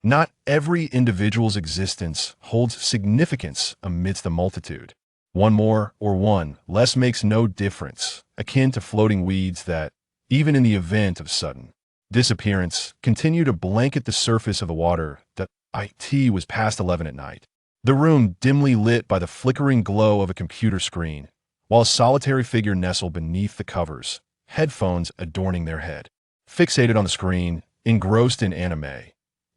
Not every individual's existence holds significance amidst the multitude. One more or one less makes no difference, akin to floating weeds that, even in the event of sudden disappearance, continue to blanket the surface of the water that it was past 11 at night. The room dimly lit by the flickering glow of a computer screen, while a solitary figure nestled beneath the covers, headphones adorning their head. Fixated on the screen, engrossed in anime,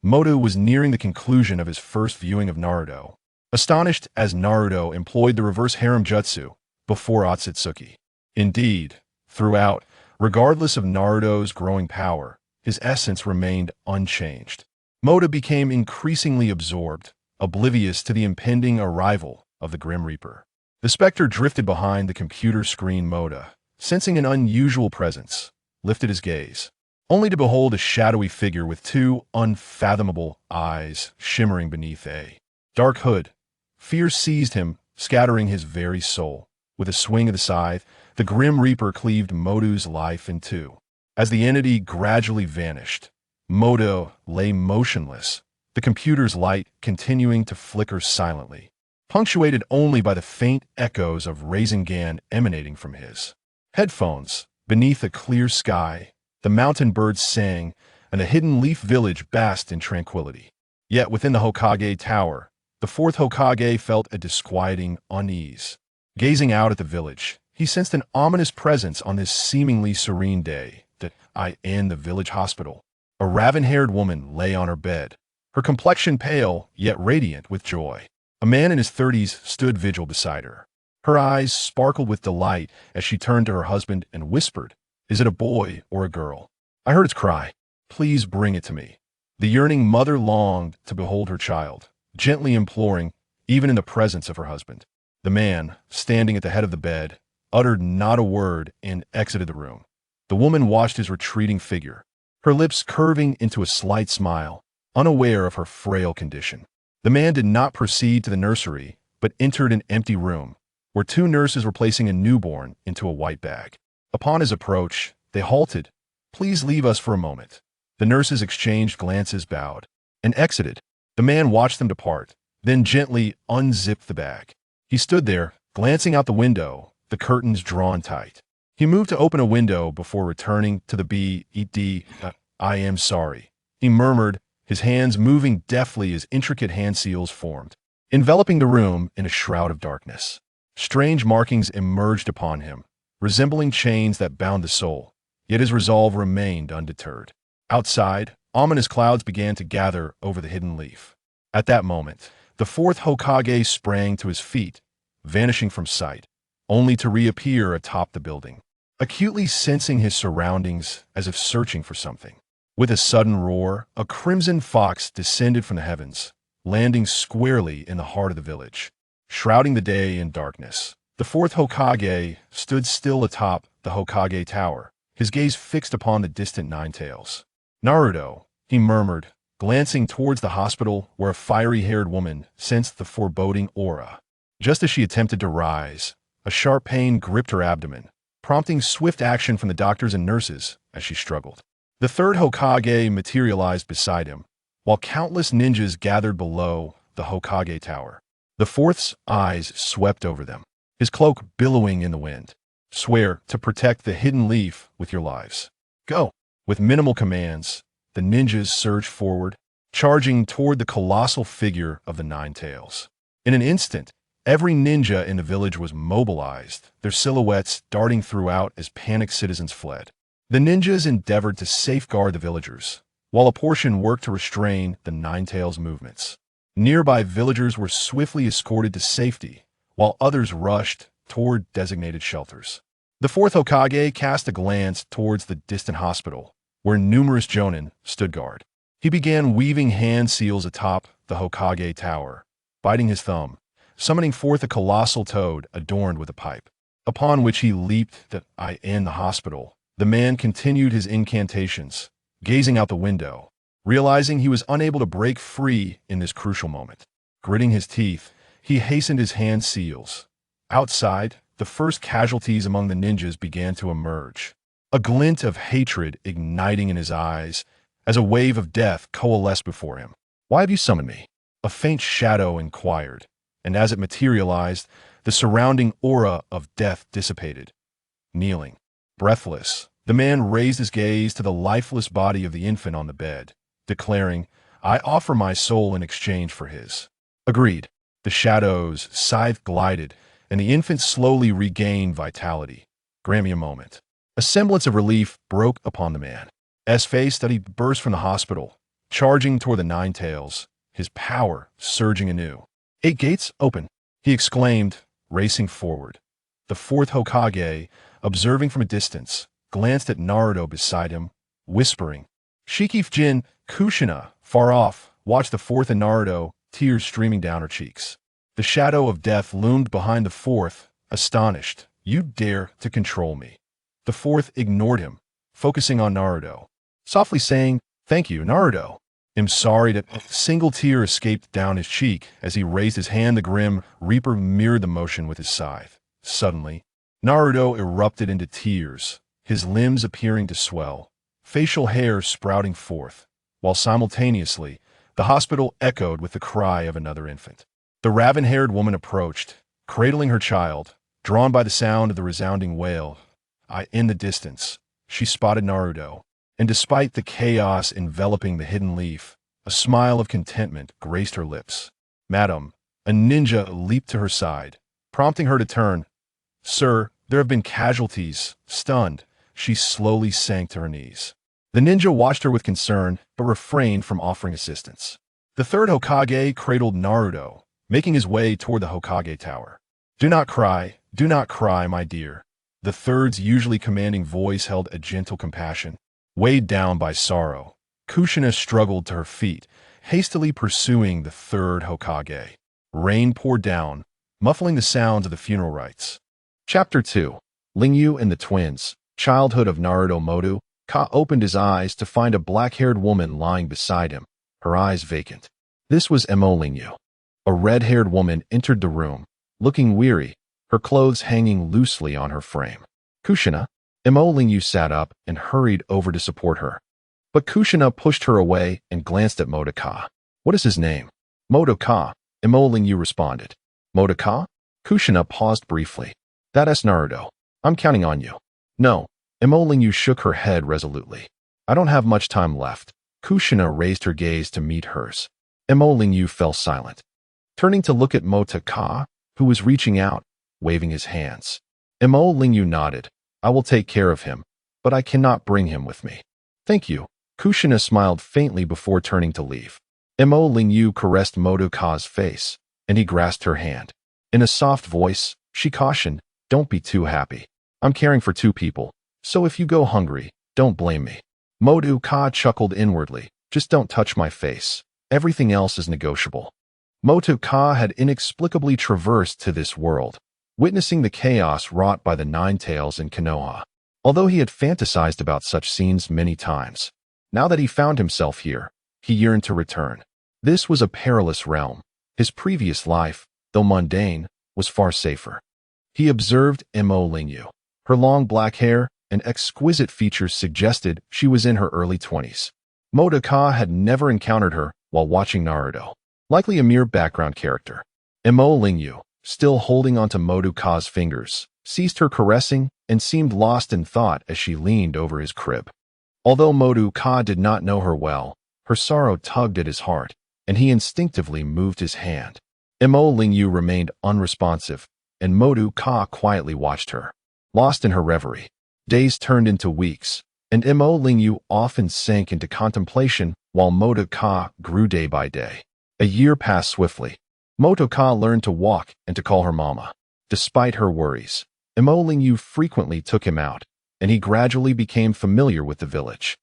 Moto was nearing the conclusion of his first viewing of Naruto, astonished as Naruto employed the reverse harem jutsu before Otsutsuki. Indeed, throughout, regardless of Naruto's growing power, his essence remained unchanged. Moto became increasingly absorbed, oblivious to the impending arrival of the Grim Reaper. The specter drifted behind the computer screen. Moto, sensing an unusual presence, lifted his gaze, only to behold a shadowy figure with two unfathomable eyes shimmering beneath a dark hood. Fear seized him, scattering his very soul. With a swing of the scythe, the Grim Reaper cleaved Moto's life in two. As the entity gradually vanished, Moto lay motionless, the computer's light continuing to flicker silently, punctuated only by the faint echoes of Rasengan emanating from his headphones. Beneath a clear sky, the mountain birds sang, and the hidden leaf village basked in tranquility. Yet within the Hokage Tower, the fourth Hokage felt a disquieting unease. Gazing out at the village, he sensed an ominous presence on this seemingly serene day. In the village hospital, a raven-haired woman lay on her bed, her complexion pale yet radiant with joy. A man in his 30s stood vigil beside her. Her eyes sparkled with delight as she turned to her husband and whispered, "Is it a boy or a girl? I heard its cry. Please bring it to me." The yearning mother longed to behold her child, gently imploring, even in the presence of her husband. The man, standing at the head of the bed, uttered not a word and exited the room. The woman watched his retreating figure, her lips curving into a slight smile, unaware of her frail condition. The man did not proceed to the nursery, but entered an empty room, where two nurses were placing a newborn into a white bag. Upon his approach, they halted. "Please leave us for a moment." The nurses exchanged glances, bowed, and exited. The man watched them depart, then gently unzipped the bag. He stood there, glancing out the window, the curtains drawn tight. He moved to open a window before returning to the bed. "I am sorry," he murmured, his hands moving deftly as intricate hand seals formed, enveloping the room in a shroud of darkness. Strange markings emerged upon him, resembling chains that bound the soul, yet his resolve remained undeterred. Outside, ominous clouds began to gather over the hidden leaf. At that moment, the fourth Hokage sprang to his feet, vanishing from sight, only to reappear atop the building, acutely sensing his surroundings as if searching for something. With a sudden roar, a crimson fox descended from the heavens, landing squarely in the heart of the village. Shrouding the day in darkness, the fourth Hokage stood still atop the Hokage Tower, his gaze fixed upon the distant Nine Tails. "Naruto," he murmured, glancing towards the hospital where a fiery-haired woman sensed the foreboding aura. Just as she attempted to rise, a sharp pain gripped her abdomen, prompting swift action from the doctors and nurses as she struggled. The third Hokage materialized beside him, while countless ninjas gathered below the Hokage Tower. The fourth's eyes swept over them, his cloak billowing in the wind. "Swear to protect the hidden leaf with your lives. Go!" With minimal commands, the ninjas surged forward, charging toward the colossal figure of the Nine Tails. In an instant, every ninja in the village was mobilized, their silhouettes darting throughout as panicked citizens fled. The ninjas endeavored to safeguard the villagers, while a portion worked to restrain the Nine Tails' movements. Nearby villagers were swiftly escorted to safety, while others rushed toward designated shelters. The fourth Hokage cast a glance towards the distant hospital, where numerous Jonin stood guard. He began weaving hand seals atop the Hokage Tower, biting his thumb, summoning forth a colossal toad adorned with a pipe, upon which he leaped in the hospital. The man continued his incantations, gazing out the window, realizing he was unable to break free in this crucial moment. Gritting his teeth, he hastened his hand seals. Outside, the first casualties among the ninjas began to emerge, a glint of hatred igniting in his eyes as a wave of death coalesced before him. Why have you summoned me? A faint shadow inquired, and as it materialized, the surrounding aura of death dissipated. Kneeling, breathless, the man raised his gaze to the lifeless body of the infant on the bed, declaring, I offer my soul in exchange for his. Agreed. The shadow's scythe glided, and the infant slowly regained vitality. Grant me a moment. A semblance of relief broke upon the man. As face that he burst from the hospital, charging toward the Nine Tails, his power surging anew. 8 gates open, he exclaimed, racing forward. The fourth Hokage, observing from a distance, glanced at Naruto beside him, whispering. Shikifujin, Kushina, far off, watched the fourth and Naruto, tears streaming down her cheeks. The shadow of death loomed behind the fourth, astonished. You dare to control me. The fourth ignored him, focusing on Naruto, softly saying, Thank you, Naruto. I'm sorry that a single tear escaped down his cheek as he raised his hand. The grim Reaper mirrored the motion with his scythe. Suddenly, Naruto erupted into tears, his limbs appearing to swell, facial hair sprouting forth, while simultaneously, the hospital echoed with the cry of another infant. The raven-haired woman approached, cradling her child, drawn by the sound of the resounding wail. In the distance, she spotted Naruto, and despite the chaos enveloping the hidden leaf, a smile of contentment graced her lips. Madam, a ninja leaped to her side, prompting her to turn. Sir, there have been casualties. Stunned, she slowly sank to her knees. The ninja watched her with concern, but refrained from offering assistance. The third Hokage cradled Naruto, making his way toward the Hokage Tower. Do not cry, my dear. The third's usually commanding voice held a gentle compassion. Weighed down by sorrow, Kushina struggled to her feet, hastily pursuing the third Hokage. Rain poured down, muffling the sounds of the funeral rites. Chapter 2. Lingyu and the Twins. Childhood of Naruto. Modu Ka opened his eyes to find a black-haired woman lying beside him, her eyes vacant. This was Mo Lingyu. A red-haired woman entered the room, looking weary, her clothes hanging loosely on her frame. Kushina. Mo Lingyu sat up and hurried over to support her. But Kushina pushed her away and glanced at Modoka. What is his name? Modoka, Mo Lingyu responded. Modoka? Kushina paused briefly. That's Naruto. I'm counting on you. No. Mo Lingyu shook her head resolutely. I don't have much time left. Kushina raised her gaze to meet hers. Mo Lingyu fell silent, turning to look at Modoka, who was reaching out, waving his hands. Mo Lingyu nodded. I will take care of him, but I cannot bring him with me. Thank you. Kushina smiled faintly before turning to leave. Mo Lingyu caressed Modoka's face, and he grasped her hand. In a soft voice, she cautioned, Don't be too happy. I'm caring for 2 people, so if you go hungry, don't blame me. Modoka chuckled inwardly. Just don't touch my face. Everything else is negotiable. Modoka had inexplicably traversed to this world, witnessing the chaos wrought by the Nine Tails in Konoha. Although he had fantasized about such scenes many times, now that he found himself here, he yearned to return. This was a perilous realm. His previous life, though mundane, was far safer. He observed Mo Lingyu. Her long black hair and exquisite features suggested she was in her early 20s. Modoka had never encountered her while watching Naruto, likely a mere background character. Mo Lingyu, still holding onto Modoka's fingers, ceased her caressing and seemed lost in thought as she leaned over his crib. Although Modoka did not know her well, her sorrow tugged at his heart, and he instinctively moved his hand. Mo Lingyu remained unresponsive, and Modoka quietly watched her, lost in her reverie. Days turned into weeks, and Mo Lingyu often sank into contemplation while Modoka grew day by day. A year passed swiftly. Modoka learned to walk and to call her mama. Despite her worries, Mo Lingyu frequently took him out, and he gradually became familiar with the village.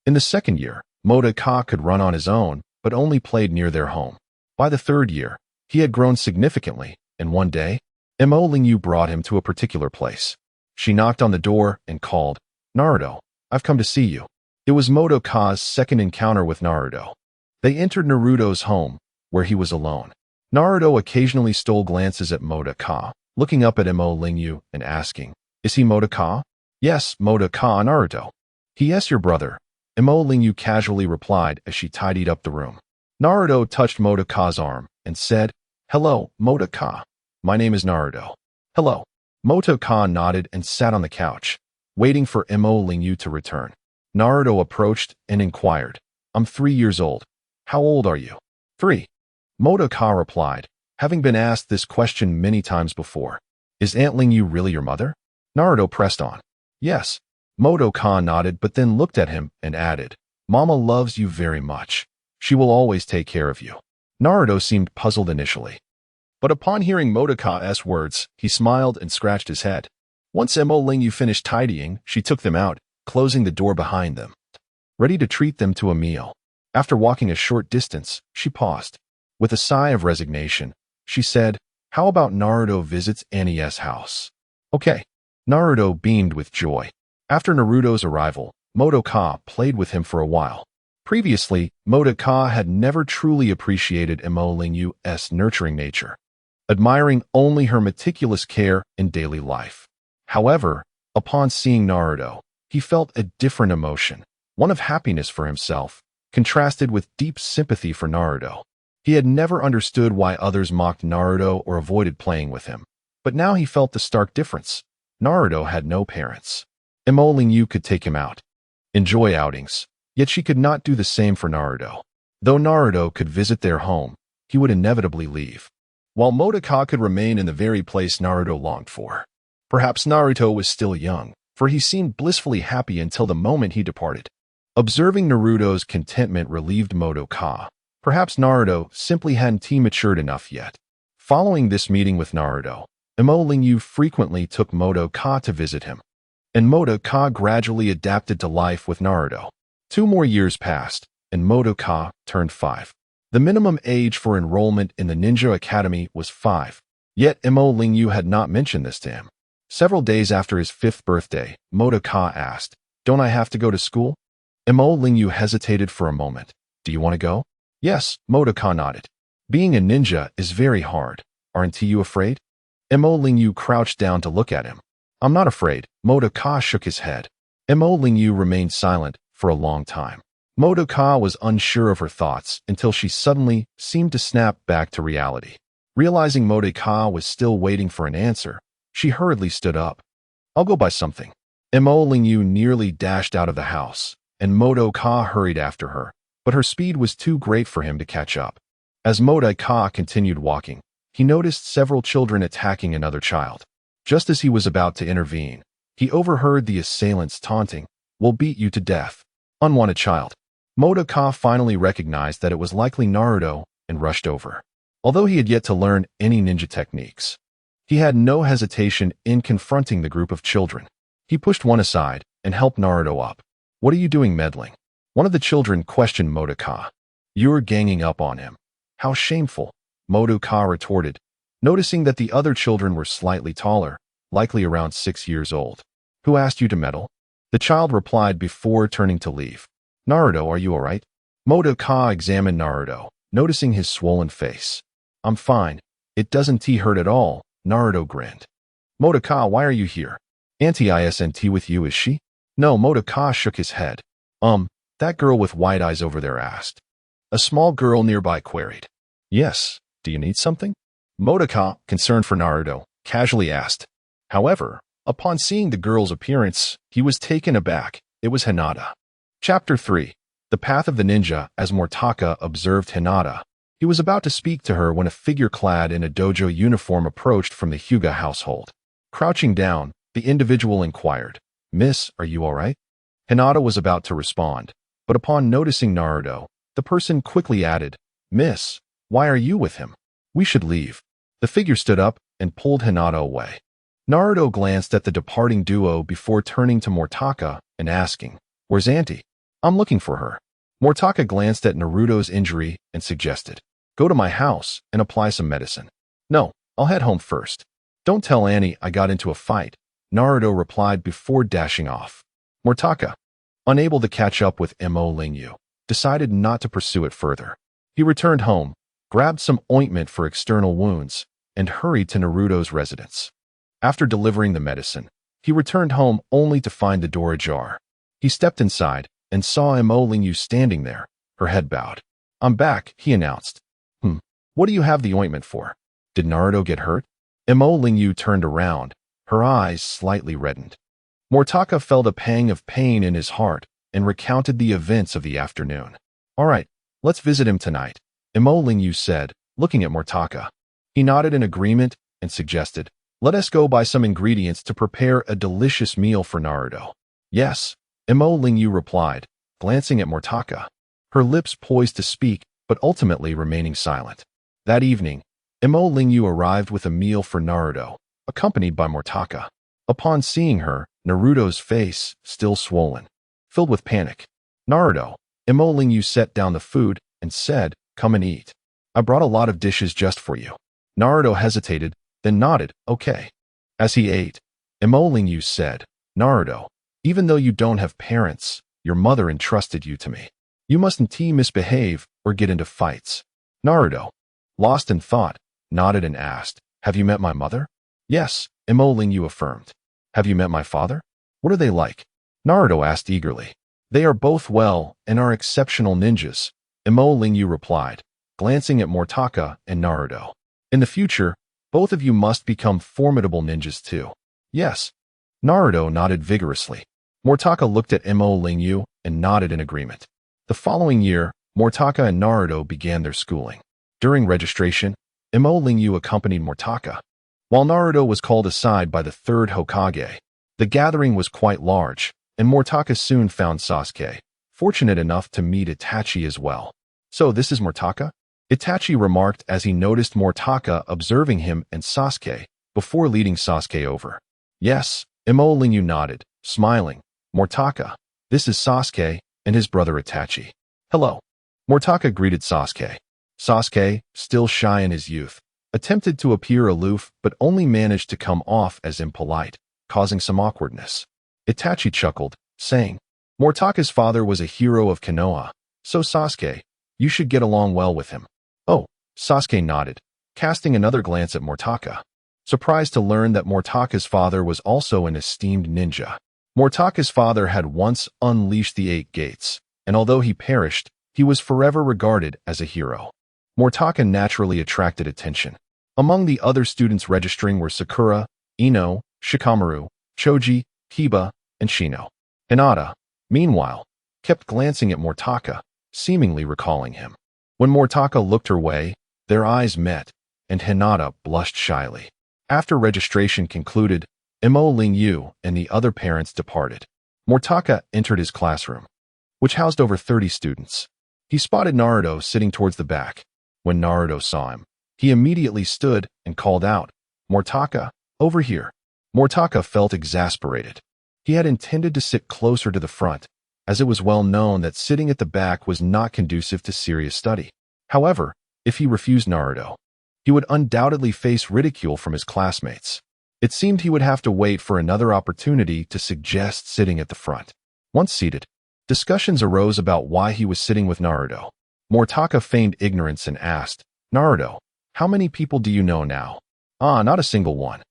In the second year, Modoka could run on his own, but only played near their home. By the third year, he had grown significantly, and one day, Mo Lingyu brought him to a particular place. She knocked on the door and called, Naruto, I've come to see you. It was Modoka's second encounter with Naruto. They entered Naruto's home, where he was alone. Naruto occasionally stole glances at Modoka, looking up at Mo Lingyu and asking, Is he Modoka? Yes, Modoka Naruto. He is your brother. Mo Lingyu casually replied as she tidied up the room. Naruto touched Motoka's arm and said, "Hello, Motoka. My name is Naruto." "Hello." Motoka nodded and sat on the couch, waiting for Imo Lingyu to return. Naruto approached and inquired, "I'm 3 years old. How old are you?" "3." Motoka replied, having been asked this question many times before. "Is Aunt Lingyu really your mother?" Naruto pressed on. "Yes." Motoka nodded but then looked at him and added, "Mama loves you very much. She will always take care of you." Naruto seemed puzzled initially, but upon hearing Motoka's words, he smiled and scratched his head. Once Imo Lingyu finished tidying, she took them out, closing the door behind them, ready to treat them to a meal. After walking a short distance, she paused. With a sigh of resignation, she said, "How about Naruto visits Annie's house?" "Okay." Naruto beamed with joy. After Naruto's arrival, Motoka played with him for a while. Previously, Motoka had never truly appreciated Imo Lingyu's nurturing nature, admiring only her meticulous care in daily life. However, upon seeing Naruto, he felt a different emotion, one of happiness for himself, contrasted with deep sympathy for Naruto. He had never understood why others mocked Naruto or avoided playing with him, but now he felt the stark difference. Naruto had no parents. Imo Lingyu could take him out, enjoy outings, yet she could not do the same for Naruto. Though Naruto could visit their home, he would inevitably leave, while Motoka could remain in the very place Naruto longed for. Perhaps Naruto was still young, for he seemed blissfully happy until the moment he departed. Observing Naruto's contentment relieved Motoka. Perhaps Naruto simply hadn't matured enough yet. Following this meeting with Naruto, Imo Lingyu frequently took Motoka to visit him, and Motoka gradually adapted to life with Naruto. 2 more years passed, and Motoka turned 5. The minimum age for enrollment in the Ninja Academy was 5, yet Imo Lingyu had not mentioned this to him. Several days after his 5th birthday, Motoka asked, "Don't I have to go to school?" Imo Lingyu hesitated for a moment. "Do you want to go?" "Yes," Motoka nodded. "Being a ninja is very hard. Aren't you afraid?" Imo Lingyu crouched down to look at him. "I'm not afraid." Motoka shook his head. Imo Lingyu remained silent for a long time. Motoka was unsure of her thoughts until she suddenly seemed to snap back to reality. Realizing Motoka was still waiting for an answer, she hurriedly stood up. "I'll go buy something." Imo Lingyu nearly dashed out of the house, and Motoka hurried after her, but her speed was too great for him to catch up. As Motoka continued walking, he noticed several children attacking another child. Just as he was about to intervene, he overheard the assailants taunting, "We'll beat you to death, unwanted child." Motoka finally recognized that it was likely Naruto and rushed over. Although he had yet to learn any ninja techniques, he had no hesitation in confronting the group of children. He pushed one aside and helped Naruto up. "What are you doing meddling?" One of the children questioned Motoka. "You're ganging up on him." "How shameful," Motoka retorted, noticing that the other children were slightly taller, likely around 6 years old. "Who asked you to meddle?" The child replied before turning to leave. "Naruto, are you all right?" Motoka examined Naruto, noticing his swollen face. "I'm fine. It doesn't hurt at all," Naruto grinned. "Motoka, why are you here? Auntie isn't with you, is she?" "No," Motoka shook his head. That girl with white eyes over there asked. A small girl nearby queried. "Yes, do you need something?" Motoka, concerned for Naruto, casually asked. However, upon seeing the girl's appearance, he was taken aback. It was Hinata. Chapter 3. The Path of the Ninja. As Mortaka observed Hinata, he was about to speak to her when a figure clad in a dojo uniform approached from the Hyuga household. Crouching down, the individual inquired, "Miss, are you all right?" Hinata was about to respond, but upon noticing Naruto, the person quickly added, "Miss, why are you with him? We should leave." The figure stood up and pulled Hinata away. Naruto glanced at the departing duo before turning to Mortaka and asking, "Where's Auntie?" "I'm looking for her." Mortaka glanced at Naruto's injury and suggested, "Go to my house and apply some medicine." "No, I'll head home first." "Don't tell Annie I got into a fight," Naruto replied before dashing off. Mortaka, unable to catch up with Imo Lingyu, decided not to pursue it further. He returned home, grabbed some ointment for external wounds, and hurried to Naruto's residence. After delivering the medicine, he returned home only to find the door ajar. He stepped inside and saw Imo Lingyu standing there, her head bowed. I'm back, he announced. What do you have the ointment for? Did Naruto get hurt? Mo Lingyu turned around, her eyes slightly reddened. Mortaka felt a pang of pain in his heart and recounted the events of the afternoon. All right, let's visit him tonight, Mo Lingyu said, looking at Mortaka. He nodded in agreement and suggested, let us go buy some ingredients to prepare a delicious meal for Naruto. Yes, Mo Lingyu replied, glancing at Mortaka. Her lips poised to speak, but ultimately remaining silent. That evening, Mo Lingyu arrived with a meal for Naruto, accompanied by Mortaka. Upon seeing her, Naruto's face, still swollen, filled with panic. Naruto, Mo Lingyu set down the food and said, come and eat. I brought a lot of dishes just for you. Naruto hesitated, then nodded, okay. As he ate, Mo Lingyu said, Naruto, even though you don't have parents, your mother entrusted you to me. You mustn't misbehave or get into fights. Naruto, lost in thought, nodded and asked, have you met my mother? Yes, Mo Lingyu affirmed. Have you met my father? What are they like? Naruto asked eagerly. They are both well and are exceptional ninjas, Mo Lingyu replied, glancing at Mortaka and Naruto. In the future, both of you must become formidable ninjas too. Yes. Naruto nodded vigorously. Mortaka looked at Mo Lingyu and nodded in agreement. The following year, Mortaka and Naruto began their schooling. During registration, Mo Lingyu accompanied Mortaka. While Naruto was called aside by the third Hokage, the gathering was quite large, and Mortaka soon found Sasuke, fortunate enough to meet Itachi as well. So this is Mortaka? Itachi remarked as he noticed Mortaka observing him and Sasuke before leading Sasuke over. Yes, Mo Lingyu nodded, smiling. Mortaka, this is Sasuke and his brother Itachi. Hello. Mortaka greeted Sasuke. Sasuke, still shy in his youth, attempted to appear aloof but only managed to come off as impolite, causing some awkwardness. Itachi chuckled, saying, Mortaka's father was a hero of Konoha, so Sasuke, you should get along well with him. Oh, Sasuke nodded, casting another glance at Mortaka, surprised to learn that Mortaka's father was also an esteemed ninja. Mortaka's father had once unleashed the 8 gates, and although he perished, he was forever regarded as a hero. Mortaka naturally attracted attention. Among the other students registering were Sakura, Ino, Shikamaru, Choji, Kiba, and Shino. Hinata, meanwhile, kept glancing at Mortaka, seemingly recalling him. When Mortaka looked her way, their eyes met, and Hinata blushed shyly. After registration concluded, Mo Lingyu and the other parents departed. Mortaka entered his classroom, which housed over 30 students. He spotted Naruto sitting towards the back. When Naruto saw him, he immediately stood and called out, Mortaka, over here. Mortaka felt exasperated. He had intended to sit closer to the front, as it was well known that sitting at the back was not conducive to serious study. However, if he refused Naruto, he would undoubtedly face ridicule from his classmates. It seemed he would have to wait for another opportunity to suggest sitting at the front. Once seated, discussions arose about why he was sitting with Naruto. Mortaka feigned ignorance and asked, Naruto, how many people do you know now? Not a single one.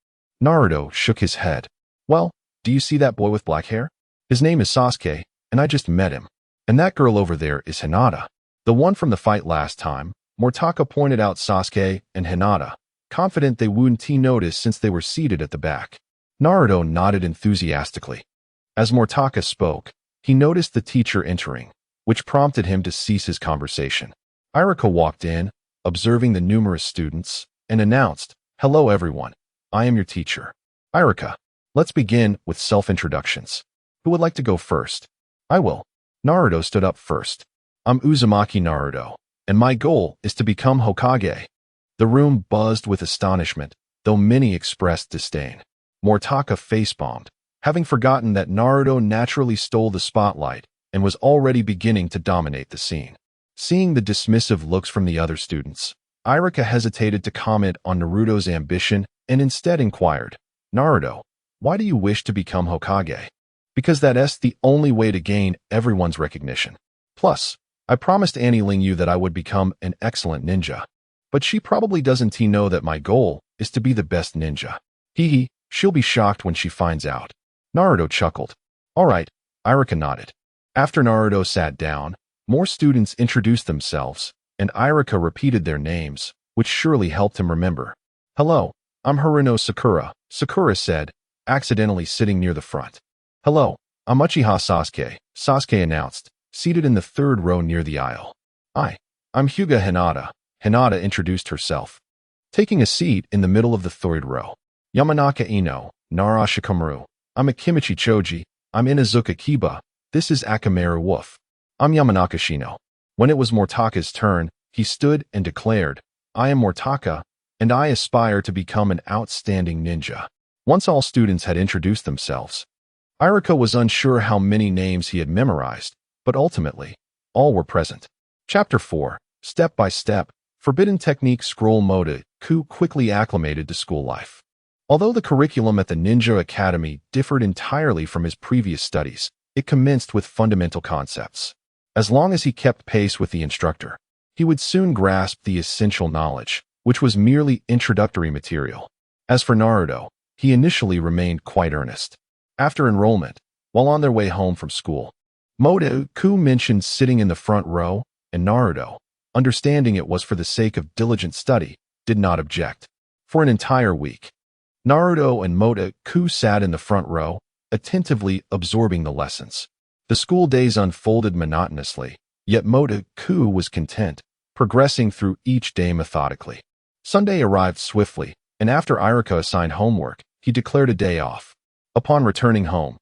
Naruto shook his head. Well, do you see that boy with black hair? His name is Sasuke, and I just met him. And that girl over there is Hinata, the one from the fight last time. Mortaka pointed out Sasuke and Hinata, confident they wouldn't notice since they were seated at the back. Naruto nodded enthusiastically. As Mortaka spoke, he noticed the teacher entering, which prompted him to cease his conversation. Irika walked in, observing the numerous students, and announced, Hello everyone, I am your teacher. Irika, let's begin with self-introductions. Who would like to go first? I will. Naruto stood up first. I'm Uzumaki Naruto, and my goal is to become Hokage. The room buzzed with astonishment, though many expressed disdain. Mortaka face-bombed, having forgotten that Naruto naturally stole the spotlight and was already beginning to dominate the scene. Seeing the dismissive looks from the other students, Irika hesitated to comment on Naruto's ambition and instead inquired, Naruto, why do you wish to become Hokage? Because that's the only way to gain everyone's recognition. Plus, I promised Annie Lingyu that I would become an excellent ninja. But she probably doesn't know that my goal is to be the best ninja. Hee, she'll be shocked when she finds out. Naruto chuckled. All right, Irika nodded. After Naruto sat down, more students introduced themselves, and Irika repeated their names, which surely helped him remember. "Hello, I'm Haruno Sakura," Sakura said, accidentally sitting near the front. "Hello, I'm Uchiha Sasuke," Sasuke announced, seated in the third row near the aisle. I'm Hyuga Hinata," Hinata introduced herself, taking a seat in the middle of the third row. "Yamanaka Ino, Nara Shikamaru. I'm Akimichi Choji. I'm Inazuka Kiba. This is Akamaru Wolf. I'm Yamanaka Shino." When it was Mortaka's turn, he stood and declared, "I am Mortaka, and I aspire to become an outstanding ninja." Once all students had introduced themselves, Irika was unsure how many names he had memorized, but ultimately, all were present. Chapter 4, Step by Step, Forbidden Technique Scroll Mode. Ku quickly acclimated to school life. Although the curriculum at the Ninja Academy differed entirely from his previous studies, it commenced with fundamental concepts. As long as he kept pace with the instructor, he would soon grasp the essential knowledge, which was merely introductory material. As for Naruto, he initially remained quite earnest. After enrollment, while on their way home from school, Ku mentioned sitting in the front row, and Naruto, understanding it was for the sake of diligent study, did not object. For an entire week, Naruto and Ku sat in the front row, attentively absorbing the lessons. The school days unfolded monotonously, yet Ku was content, progressing through each day methodically. Sunday arrived swiftly, and after Irika assigned homework, he declared a day off. Upon returning home,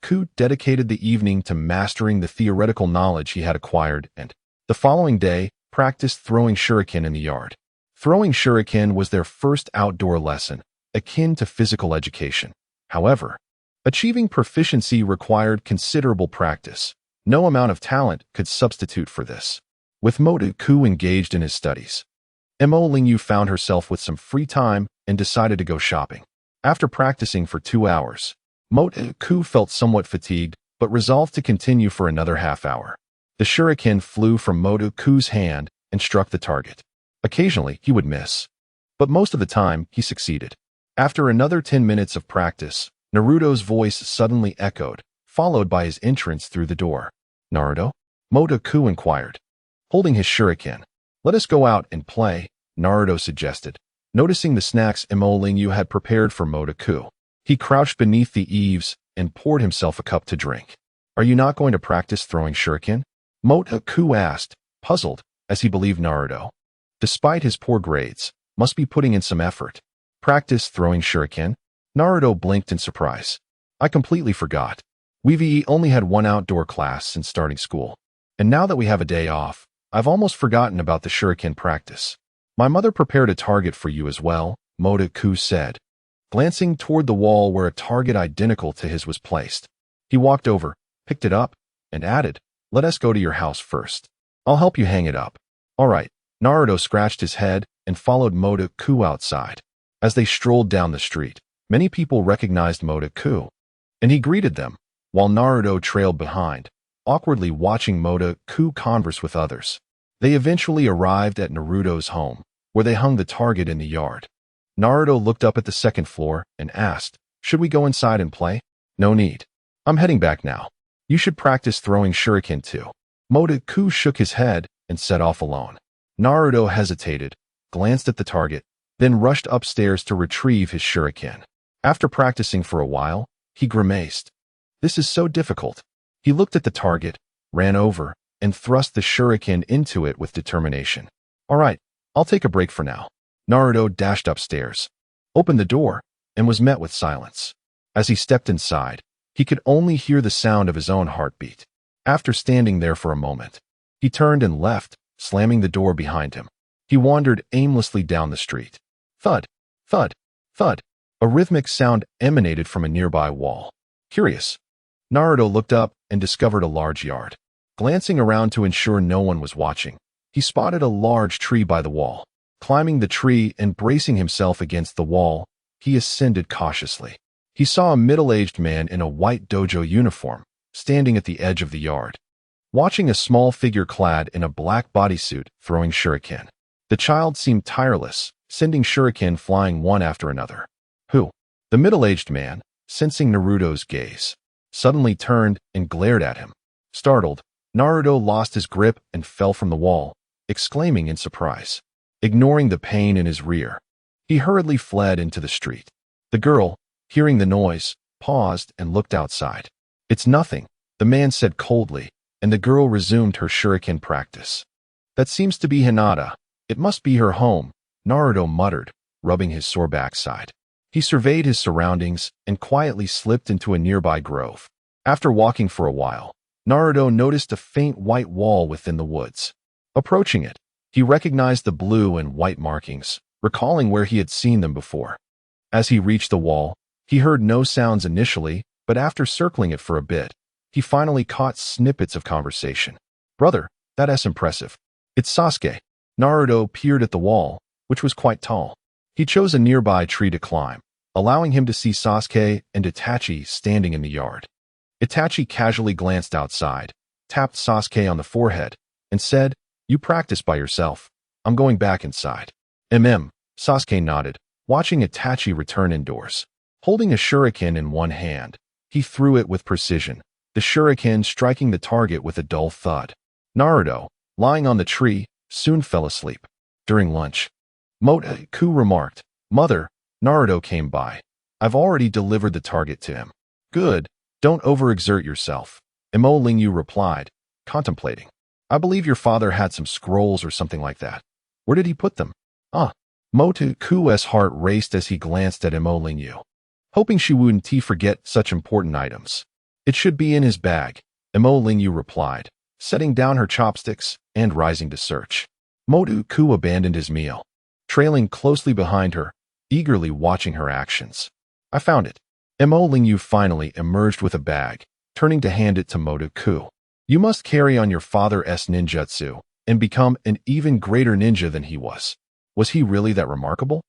Ku dedicated the evening to mastering the theoretical knowledge he had acquired and, the following day, practiced throwing shuriken in the yard. Throwing shuriken was their first outdoor lesson, akin to physical education. However, achieving proficiency required considerable practice. No amount of talent could substitute for this. With Ku engaged in his studies, Lingyu found herself with some free time and decided to go shopping. After practicing for 2 hours, Ku felt somewhat fatigued, but resolved to continue for another half hour. The shuriken flew from Ku's hand and struck the target. Occasionally, he would miss, but most of the time, he succeeded. After another 10 minutes of practice, Naruto's voice suddenly echoed, followed by his entrance through the door. "Naruto?" Ku inquired, holding his shuriken. "Let us go out and play," Naruto suggested, noticing the snacks Lingyu had prepared for Ku. He crouched beneath the eaves and poured himself a cup to drink. "Are you not going to practice throwing shuriken?" Ku asked, puzzled, as he believed Naruto, despite his poor grades, must be putting in some effort. "Practice throwing shuriken?" Naruto blinked in surprise. "I completely forgot. We've only had one outdoor class since starting school, and now that we have a day off, I've almost forgotten about the shuriken practice. My mother prepared a target for you as well," Ku said, glancing toward the wall where a target identical to his was placed. He walked over, picked it up, and added, "Let us go to your house first. I'll help you hang it up." "All right." Naruto scratched his head and followed Ku outside. As they strolled down the street, many people recognized Ku, and he greeted them, while Naruto trailed behind, awkwardly watching Ku converse with others. They eventually arrived at Naruto's home, where they hung the target in the yard. Naruto looked up at the second floor and asked, "Should we go inside and play?" "No need. I'm heading back now. You should practice throwing shuriken too." Ku shook his head and set off alone. Naruto hesitated, glanced at the target, then rushed upstairs to retrieve his shuriken. After practicing for a while, he grimaced. "This is so difficult." He looked at the target, ran over, and thrust the shuriken into it with determination. "All right, I'll take a break for now." Naruto dashed upstairs, opened the door, and was met with silence. As he stepped inside, he could only hear the sound of his own heartbeat. After standing there for a moment, he turned and left, slamming the door behind him. He wandered aimlessly down the street. Thud, thud, thud. A rhythmic sound emanated from a nearby wall. Curious, Naruto looked up and discovered a large yard. Glancing around to ensure no one was watching, he spotted a large tree by the wall. Climbing the tree and bracing himself against the wall, he ascended cautiously. He saw a middle-aged man in a white dojo uniform, standing at the edge of the yard, watching a small figure clad in a black bodysuit throwing shuriken. The child seemed tireless, sending shuriken flying one after another. "Who?" The middle-aged man, sensing Naruto's gaze, suddenly turned and glared at him. Startled, Naruto lost his grip and fell from the wall, exclaiming in surprise. Ignoring the pain in his rear, he hurriedly fled into the street. The girl, hearing the noise, paused and looked outside. "It's nothing," the man said coldly, and the girl resumed her shuriken practice. "That seems to be Hinata. It must be her home," Naruto muttered, rubbing his sore backside. He surveyed his surroundings and quietly slipped into a nearby grove. After walking for a while, Naruto noticed a faint white wall within the woods. Approaching it, he recognized the blue and white markings, recalling where he had seen them before. As he reached the wall, he heard no sounds initially, but after circling it for a bit, he finally caught snippets of conversation. "Brother, that's impressive. It's Sasuke." Naruto peered at the wall, which was quite tall. He chose a nearby tree to climb, allowing him to see Sasuke and Itachi standing in the yard. Itachi casually glanced outside, tapped Sasuke on the forehead, and said, "You practice by yourself. I'm going back inside." Sasuke nodded, watching Itachi return indoors. Holding a shuriken in one hand, he threw it with precision, the shuriken striking the target with a dull thud. Naruto, lying on the tree, soon fell asleep. During lunch, Motoku remarked, "Mother, Naruto came by. I've already delivered the target to him." "Good, don't overexert yourself," Imo Lingyu replied, contemplating. "I believe your father had some scrolls or something like that. Where did he put them?" Motoku's heart raced as he glanced at Imo Lingyu, hoping she wouldn't forget such important items. "It should be in his bag," Imo Lingyu replied, setting down her chopsticks and rising to search. Motoku abandoned his meal, trailing closely behind her, eagerly watching her actions. "I found it." Imo Lingyu finally emerged with a bag, turning to hand it to Motoku. "You must carry on your father's ninjutsu and become an even greater ninja than he was." Was he really that remarkable?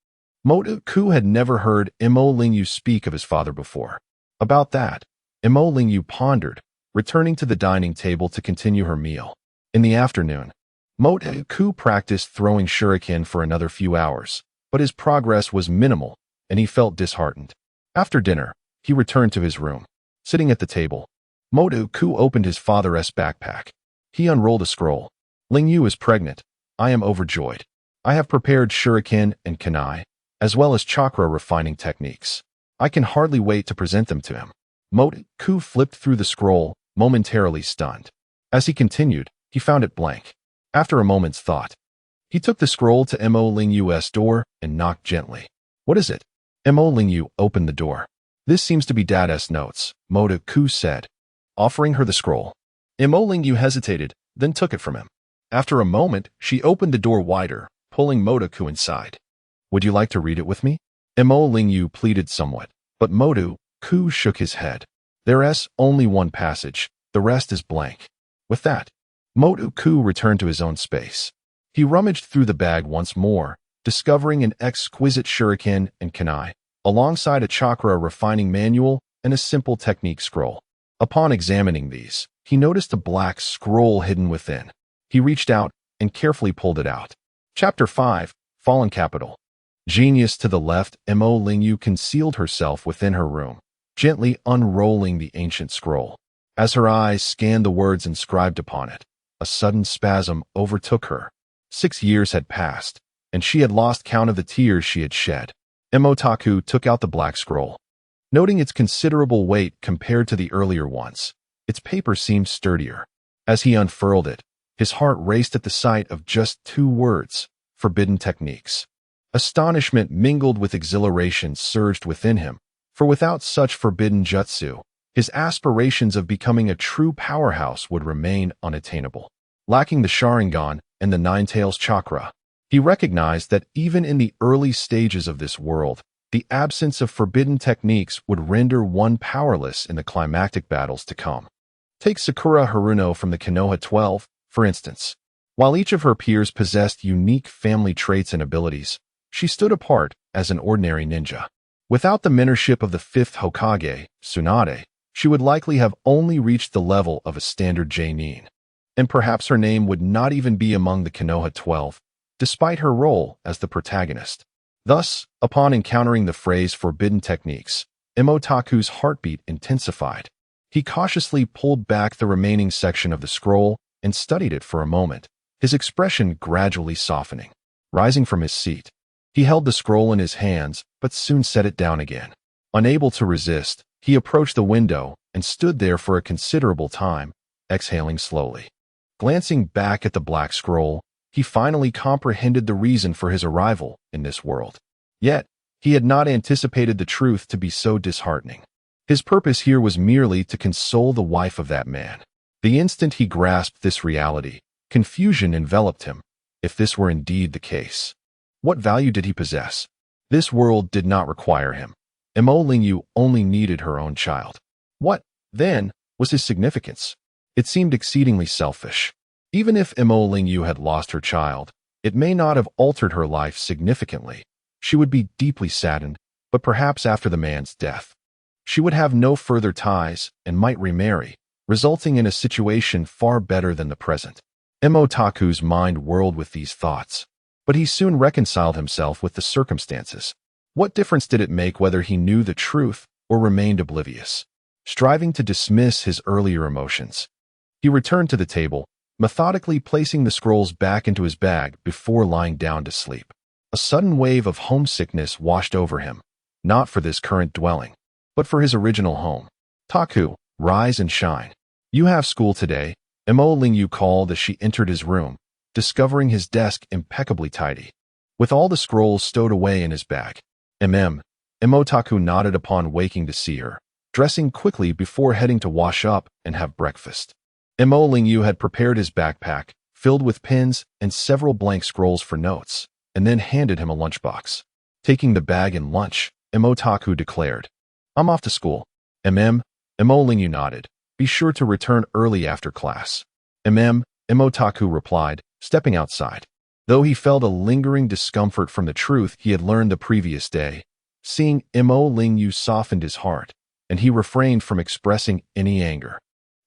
Motoku had never heard Imo Lingyu speak of his father before. About that, Imo Lingyu pondered, returning to the dining table to continue her meal. In the afternoon, Motoku practiced throwing shuriken for another few hours, but his progress was minimal, and he felt disheartened. After dinner, he returned to his room. Sitting at the table, Motoku opened his father's backpack. He unrolled a scroll. "Lingyu is pregnant. I am overjoyed. I have prepared shuriken and kunai, as well as chakra refining techniques. I can hardly wait to present them to him." Motoku flipped through the scroll, momentarily stunned. As he continued, he found it blank. After a moment's thought, he took the scroll to Imo Lingyu's door and knocked gently. "What is it?" Imo Lingyu opened the door. "This seems to be Dad's notes," Motoku said, offering her the scroll. Imo Lingyu hesitated, then took it from him. After a moment, she opened the door wider, pulling Motoku inside. "Would you like to read it with me?" Imo Lingyu pleaded somewhat, but Motoku shook his head. "There's only one passage, the rest is blank." With that, Motoku returned to his own space. He rummaged through the bag once more, discovering an exquisite shuriken and kunai, alongside a chakra refining manual and a simple technique scroll. Upon examining these, he noticed a black scroll hidden within. He reached out and carefully pulled it out. Chapter 5, Fallen Capital. Genius to the left, Imo Lingyu concealed herself within her room, gently unrolling the ancient scroll. As her eyes scanned the words inscribed upon it, a sudden spasm overtook her. 6 years had passed, and she had lost count of the tears she had shed. Motoku took out the black scroll. Noting its considerable weight compared to the earlier ones, its paper seemed sturdier. As he unfurled it, his heart raced at the sight of just 2 words, forbidden techniques. Astonishment mingled with exhilaration surged within him, for without such forbidden jutsu, his aspirations of becoming a true powerhouse would remain unattainable. Lacking the Sharingan and the Nine-Tails chakra, he recognized that even in the early stages of this world, the absence of forbidden techniques would render one powerless in the climactic battles to come. Take Sakura Haruno from the Konoha 12, for instance. While each of her peers possessed unique family traits and abilities, she stood apart as an ordinary ninja. Without the mentorship of the 5th Hokage, Tsunade, she would likely have only reached the level of a standard Jonin, and perhaps her name would not even be among the Konoha 12, despite her role as the protagonist. Thus, upon encountering the phrase forbidden techniques, Motoku's heartbeat intensified. He cautiously pulled back the remaining section of the scroll and studied it for a moment, his expression gradually softening. Rising from his seat, he held the scroll in his hands but soon set it down again. Unable to resist, he approached the window and stood there for a considerable time, exhaling slowly. Glancing back at the black scroll, he finally comprehended the reason for his arrival in this world. Yet, he had not anticipated the truth to be so disheartening. His purpose here was merely to console the wife of that man. The instant he grasped this reality, confusion enveloped him. If this were indeed the case, what value did he possess? This world did not require him. Mo Lingyu only needed her own child. What, then, was his significance? It seemed exceedingly selfish. Even if Mo Lingyu had lost her child, it may not have altered her life significantly. She would be deeply saddened, but perhaps after the man's death, she would have no further ties and might remarry, resulting in a situation far better than the present. Taku's mind whirled with these thoughts, but he soon reconciled himself with the circumstances. What difference did it make whether he knew the truth or remained oblivious? Striving to dismiss his earlier emotions, he returned to the table, methodically placing the scrolls back into his bag before lying down to sleep. A sudden wave of homesickness washed over him, not for this current dwelling, but for his original home. Taku, rise and shine. You have school today, Mo Lingyu called as she entered his room, discovering his desk impeccably tidy, with all the scrolls stowed away in his bag. Taku nodded upon waking to see her, dressing quickly before heading to wash up and have breakfast. Mo Lingyu had prepared his backpack, filled with pens and several blank scrolls for notes, and then handed him a lunchbox. Taking the bag and lunch, Taku declared, "I'm off to school." Mo Lingyu nodded. "Be sure to return early after class." Taku replied, stepping outside. Though he felt a lingering discomfort from the truth he had learned the previous day, seeing Mo Lingyu softened his heart, and he refrained from expressing any anger.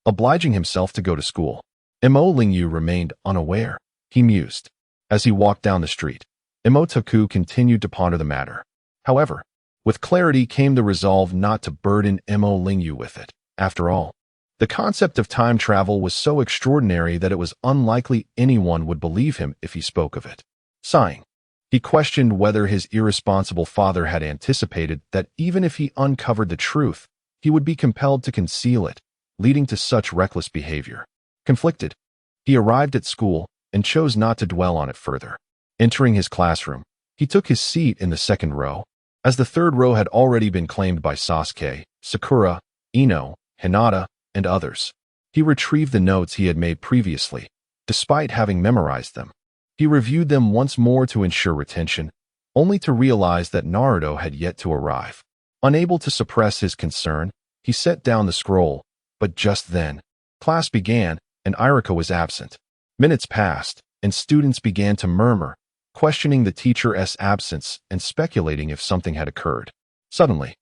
Obliging himself to go to school, Mo Lingyu remained unaware. He mused. As he walked down the street, Taku continued to ponder the matter. However, with clarity came the resolve not to burden Mo Lingyu with it. After all, the concept of time travel was so extraordinary that it was unlikely anyone would believe him if he spoke of it. Sighing, he questioned whether his irresponsible father had anticipated that even if he uncovered the truth, he would be compelled to conceal it, leading to such reckless behavior. Conflicted, he arrived at school and chose not to dwell on it further. Entering his classroom, he took his seat in the second row, as the third row had already been claimed by Sasuke, Sakura, Ino, Hinata, and others. He retrieved the notes he had made previously, despite having memorized them. He reviewed them once more to ensure retention, only to realize that Naruto had yet to arrive. Unable to suppress his concern, he set down the scroll, but just then, class began, and Irika was absent. Minutes passed, and students began to murmur, questioning the teacher's absence and speculating if something had occurred. Suddenly,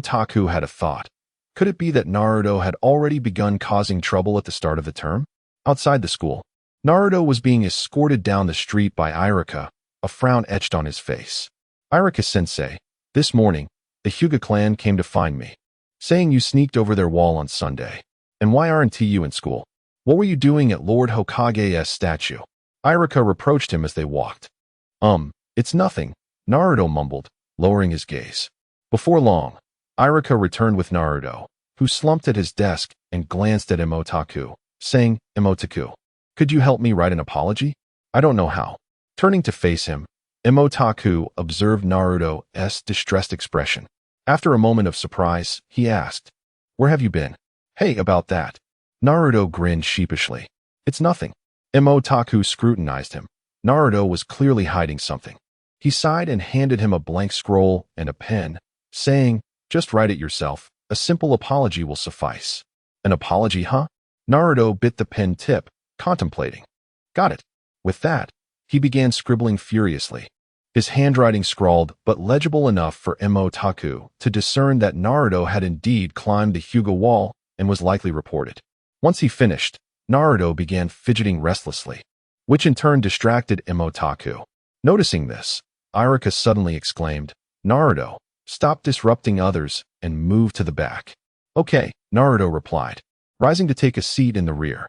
Taku had a thought. Could it be that Naruto had already begun causing trouble at the start of the term? Outside the school, Naruto was being escorted down the street by Irika, a frown etched on his face. "Irika-sensei, this morning, the Hyuga clan came to find me, saying you sneaked over their wall on Sunday. And why aren't you in school? What were you doing at Lord Hokage's statue?" Irika reproached him as they walked. It's nothing," Naruto mumbled, lowering his gaze. Before long, Irika returned with Naruto, who slumped at his desk and glanced at Taku, saying, "Taku, could you help me write an apology? I don't know how." Turning to face him, Taku observed Naruto's distressed expression. After a moment of surprise, he asked, "Where have you been?" "Hey, about that." Naruto grinned sheepishly. "It's nothing." Taku scrutinized him. Naruto was clearly hiding something. He sighed and handed him a blank scroll and a pen, saying, "Just write it yourself. A simple apology will suffice." "An apology, huh?" Naruto bit the pen tip, contemplating. "Got it." With that, he began scribbling furiously. His handwriting scrawled, but legible enough for Taku to discern that Naruto had indeed climbed the Hyuga wall and was likely reported. Once he finished, Naruto began fidgeting restlessly, which in turn distracted Taku. Noticing this, Irika suddenly exclaimed, "Naruto, stop disrupting others and move to the back." "Okay," Naruto replied, rising to take a seat in the rear.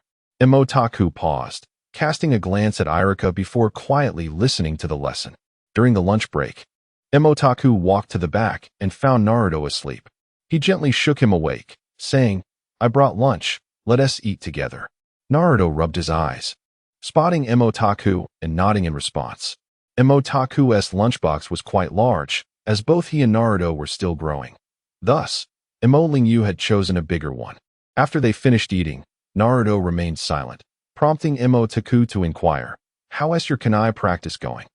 Taku paused, casting a glance at Irika before quietly listening to the lesson. During the lunch break, Emotaku walked to the back and found Naruto asleep. He gently shook him awake, saying, "I brought lunch, let us eat together." Naruto rubbed his eyes, spotting Emotaku and nodding in response. Emotaku's lunchbox was quite large, as both he and Naruto were still growing. Thus, Emo Lingyu had chosen a bigger one. After they finished eating, Naruto remained silent, prompting Emotaku to inquire, "How's your kunai practice going?"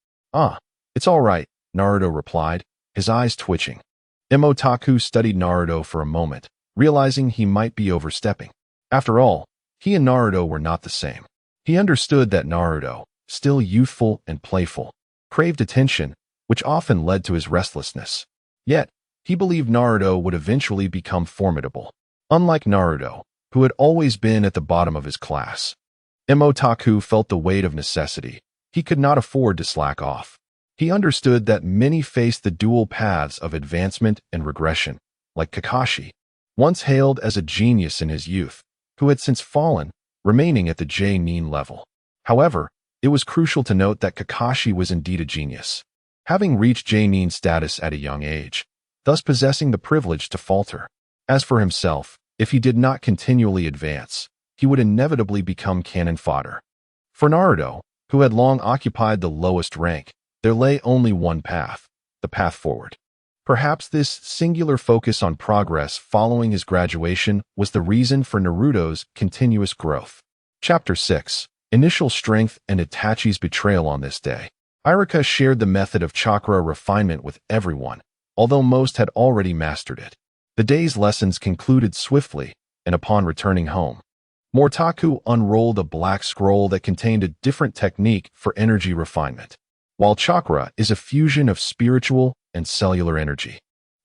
It's all right," Naruto replied, his eyes twitching. Emotaku studied Naruto for a moment, realizing he might be overstepping. After all, he and Naruto were not the same. He understood that Naruto, still youthful and playful, craved attention, which often led to his restlessness. Yet, he believed Naruto would eventually become formidable, unlike Naruto, who had always been at the bottom of his class. Emotaku felt the weight of necessity. He could not afford to slack off. He understood that many faced the dual paths of advancement and regression, like Kakashi, once hailed as a genius in his youth, who had since fallen, remaining at the J-nin level. However, it was crucial to note that Kakashi was indeed a genius, having reached J-nin status at a young age, thus possessing the privilege to falter. As for himself, if he did not continually advance, he would inevitably become cannon fodder. For Naruto, who had long occupied the lowest rank, there lay only one path, the path forward. Perhaps this singular focus on progress following his graduation was the reason for Naruto's continuous growth. Chapter 6. Initial Strength and Itachi's Betrayal. On this day, Irika shared the method of chakra refinement with everyone, although most had already mastered it. The day's lessons concluded swiftly, and upon returning home, Mortaku unrolled a black scroll that contained a different technique for energy refinement. While chakra is a fusion of spiritual and cellular energy,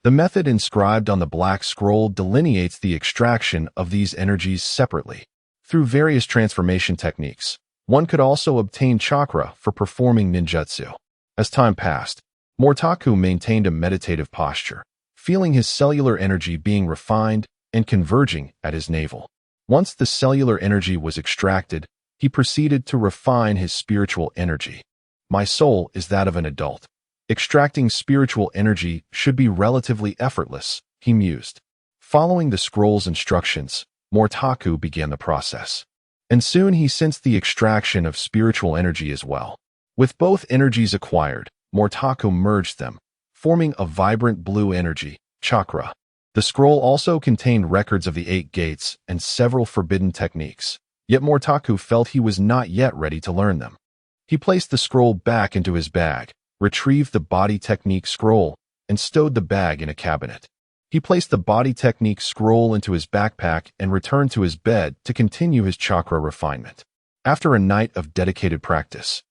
the method inscribed on the black scroll delineates the extraction of these energies separately. Through various transformation techniques, one could also obtain chakra for performing ninjutsu. As time passed, Mortaku maintained a meditative posture, feeling his cellular energy being refined and converging at his navel. Once the cellular energy was extracted, he proceeded to refine his spiritual energy. "My soul is that of an adult. Extracting spiritual energy should be relatively effortless," he mused. Following the scroll's instructions, Mortaku began the process. And soon he sensed the extraction of spiritual energy as well. With both energies acquired, Mortaku merged them, forming a vibrant blue energy, chakra. The scroll also contained records of the 8 gates and several forbidden techniques, yet Mortaku felt he was not yet ready to learn them. He placed the scroll back into his bag, retrieved the body technique scroll, and stowed the bag in a cabinet. He placed the body technique scroll into his backpack and returned to his bed to continue his chakra refinement. After a night of dedicated practice,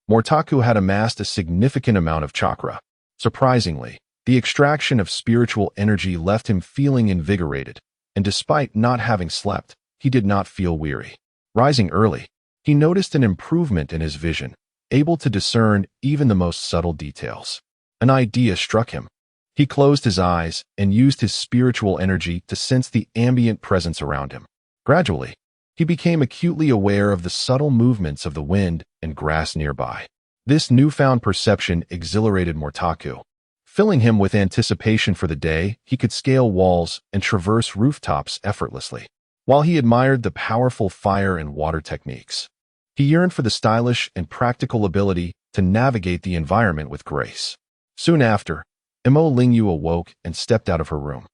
Mortaku had amassed a significant amount of chakra. Surprisingly, the extraction of spiritual energy left him feeling invigorated, and despite not having slept, he did not feel weary. Rising early, he noticed an improvement in his vision, able to discern even the most subtle details. An idea struck him. He closed his eyes and used his spiritual energy to sense the ambient presence around him. Gradually, he became acutely aware of the subtle movements of the wind and grass nearby. This newfound perception exhilarated Mortaku. Filling him with anticipation for the day, he could scale walls and traverse rooftops effortlessly, while he admired the powerful fire and water techniques. He yearned for the stylish and practical ability to navigate the environment with grace. Soon after, Emo Lingyu awoke and stepped out of her room.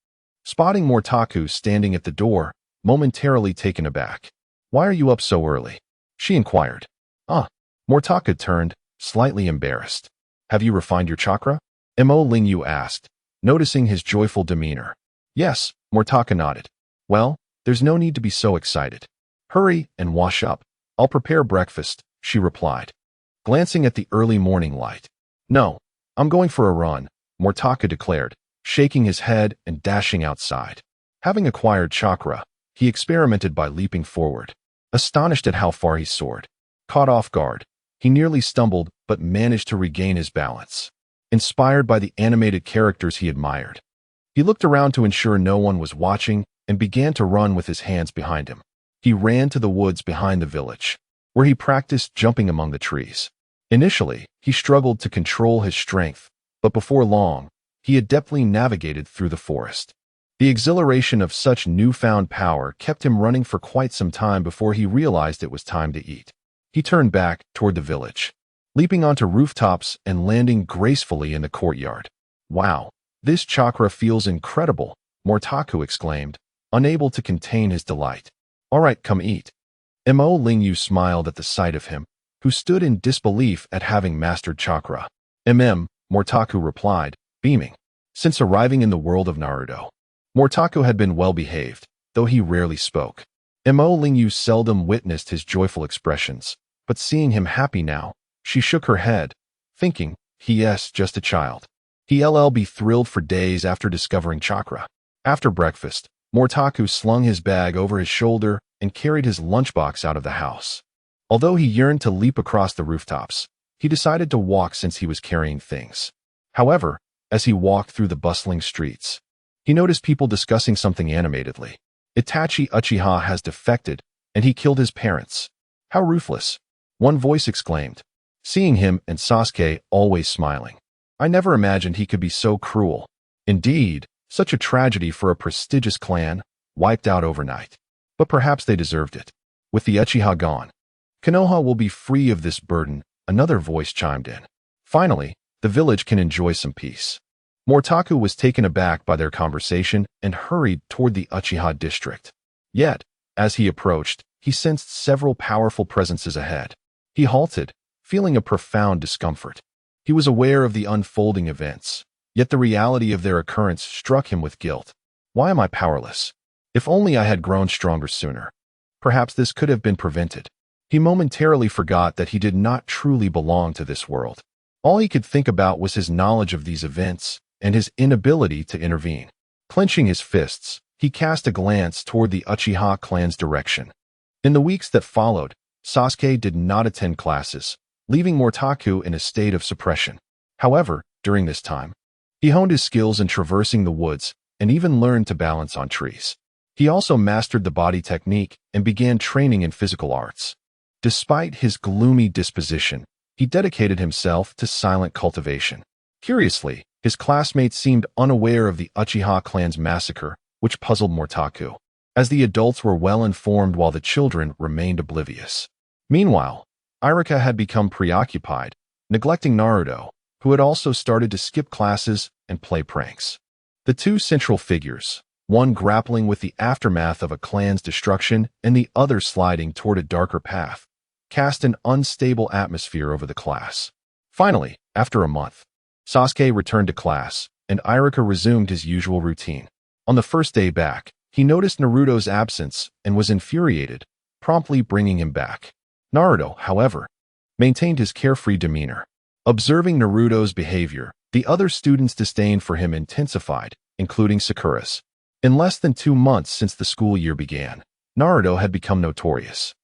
Spotting Mortaku standing at the door, momentarily taken aback. "Why are you up so early?" she inquired. Mortaku turned, slightly embarrassed. "Have you refined your chakra?" Emo Lingyu asked, noticing his joyful demeanor. "Yes," Mortaku nodded. "Well, there's no need to be so excited. Hurry and wash up. I'll prepare breakfast," she replied, glancing at the early morning light. "No, I'm going for a run," Mortaku declared, shaking his head and dashing outside. Having acquired chakra, he experimented by leaping forward. Astonished at how far he soared, caught off guard, he nearly stumbled but managed to regain his balance. Inspired by the animated characters he admired, he looked around to ensure no one was watching and began to run with his hands behind him. He ran to the woods behind the village, where he practiced jumping among the trees. Initially, he struggled to control his strength, but before long, he adeptly navigated through the forest. The exhilaration of such newfound power kept him running for quite some time before he realized it was time to eat. He turned back toward the village, leaping onto rooftops and landing gracefully in the courtyard. "Wow, this chakra feels incredible," Mortaku exclaimed, unable to contain his delight. "All right, come eat." Mo Lingyu smiled at the sight of him, who stood in disbelief at having mastered chakra. Mortaku replied, beaming. Since arriving in the world of Naruto, Mortaku had been well-behaved, though he rarely spoke. Mo Lingyu seldom witnessed his joyful expressions, but seeing him happy now, she shook her head, thinking, "He's just a child. He'll be thrilled for days after discovering chakra." After breakfast, Mortaku slung his bag over his shoulder and carried his lunchbox out of the house. Although he yearned to leap across the rooftops, he decided to walk since he was carrying things. However, as he walked through the bustling streets, he noticed people discussing something animatedly. "Itachi Uchiha has defected, and he killed his parents. How ruthless," one voice exclaimed, seeing him and Sasuke always smiling. "I never imagined he could be so cruel. Indeed, such a tragedy for a prestigious clan, wiped out overnight. But perhaps they deserved it. With the Uchiha gone, Konoha will be free of this burden," another voice chimed in. "Finally, the village can enjoy some peace." Mortaku was taken aback by their conversation and hurried toward the Uchiha district. Yet, as he approached, he sensed several powerful presences ahead. He halted, feeling a profound discomfort. He was aware of the unfolding events, yet the reality of their occurrence struck him with guilt. "Why am I powerless? If only I had grown stronger sooner. Perhaps this could have been prevented." He momentarily forgot that he did not truly belong to this world. All he could think about was his knowledge of these events and his inability to intervene. Clenching his fists, he cast a glance toward the Uchiha clan's direction. In the weeks that followed, Sasuke did not attend classes, leaving Mortaku in a state of suppression. However, during this time, he honed his skills in traversing the woods and even learned to balance on trees. He also mastered the body technique and began training in physical arts. Despite his gloomy disposition, he dedicated himself to silent cultivation. Curiously, his classmates seemed unaware of the Uchiha clan's massacre, which puzzled Mortaku, as the adults were well informed while the children remained oblivious. Meanwhile, Iruka had become preoccupied, neglecting Naruto, who had also started to skip classes and play pranks. The two central figures, one grappling with the aftermath of a clan's destruction and the other sliding toward a darker path, cast an unstable atmosphere over the class. Finally, after a month, Sasuke returned to class, and Iruka resumed his usual routine. On the first day back, he noticed Naruto's absence and was infuriated, promptly bringing him back. Naruto, however, maintained his carefree demeanor. Observing Naruto's behavior, the other students' disdain for him intensified, including Sakura's. In less than 2 months since the school year began, Naruto had become notorious.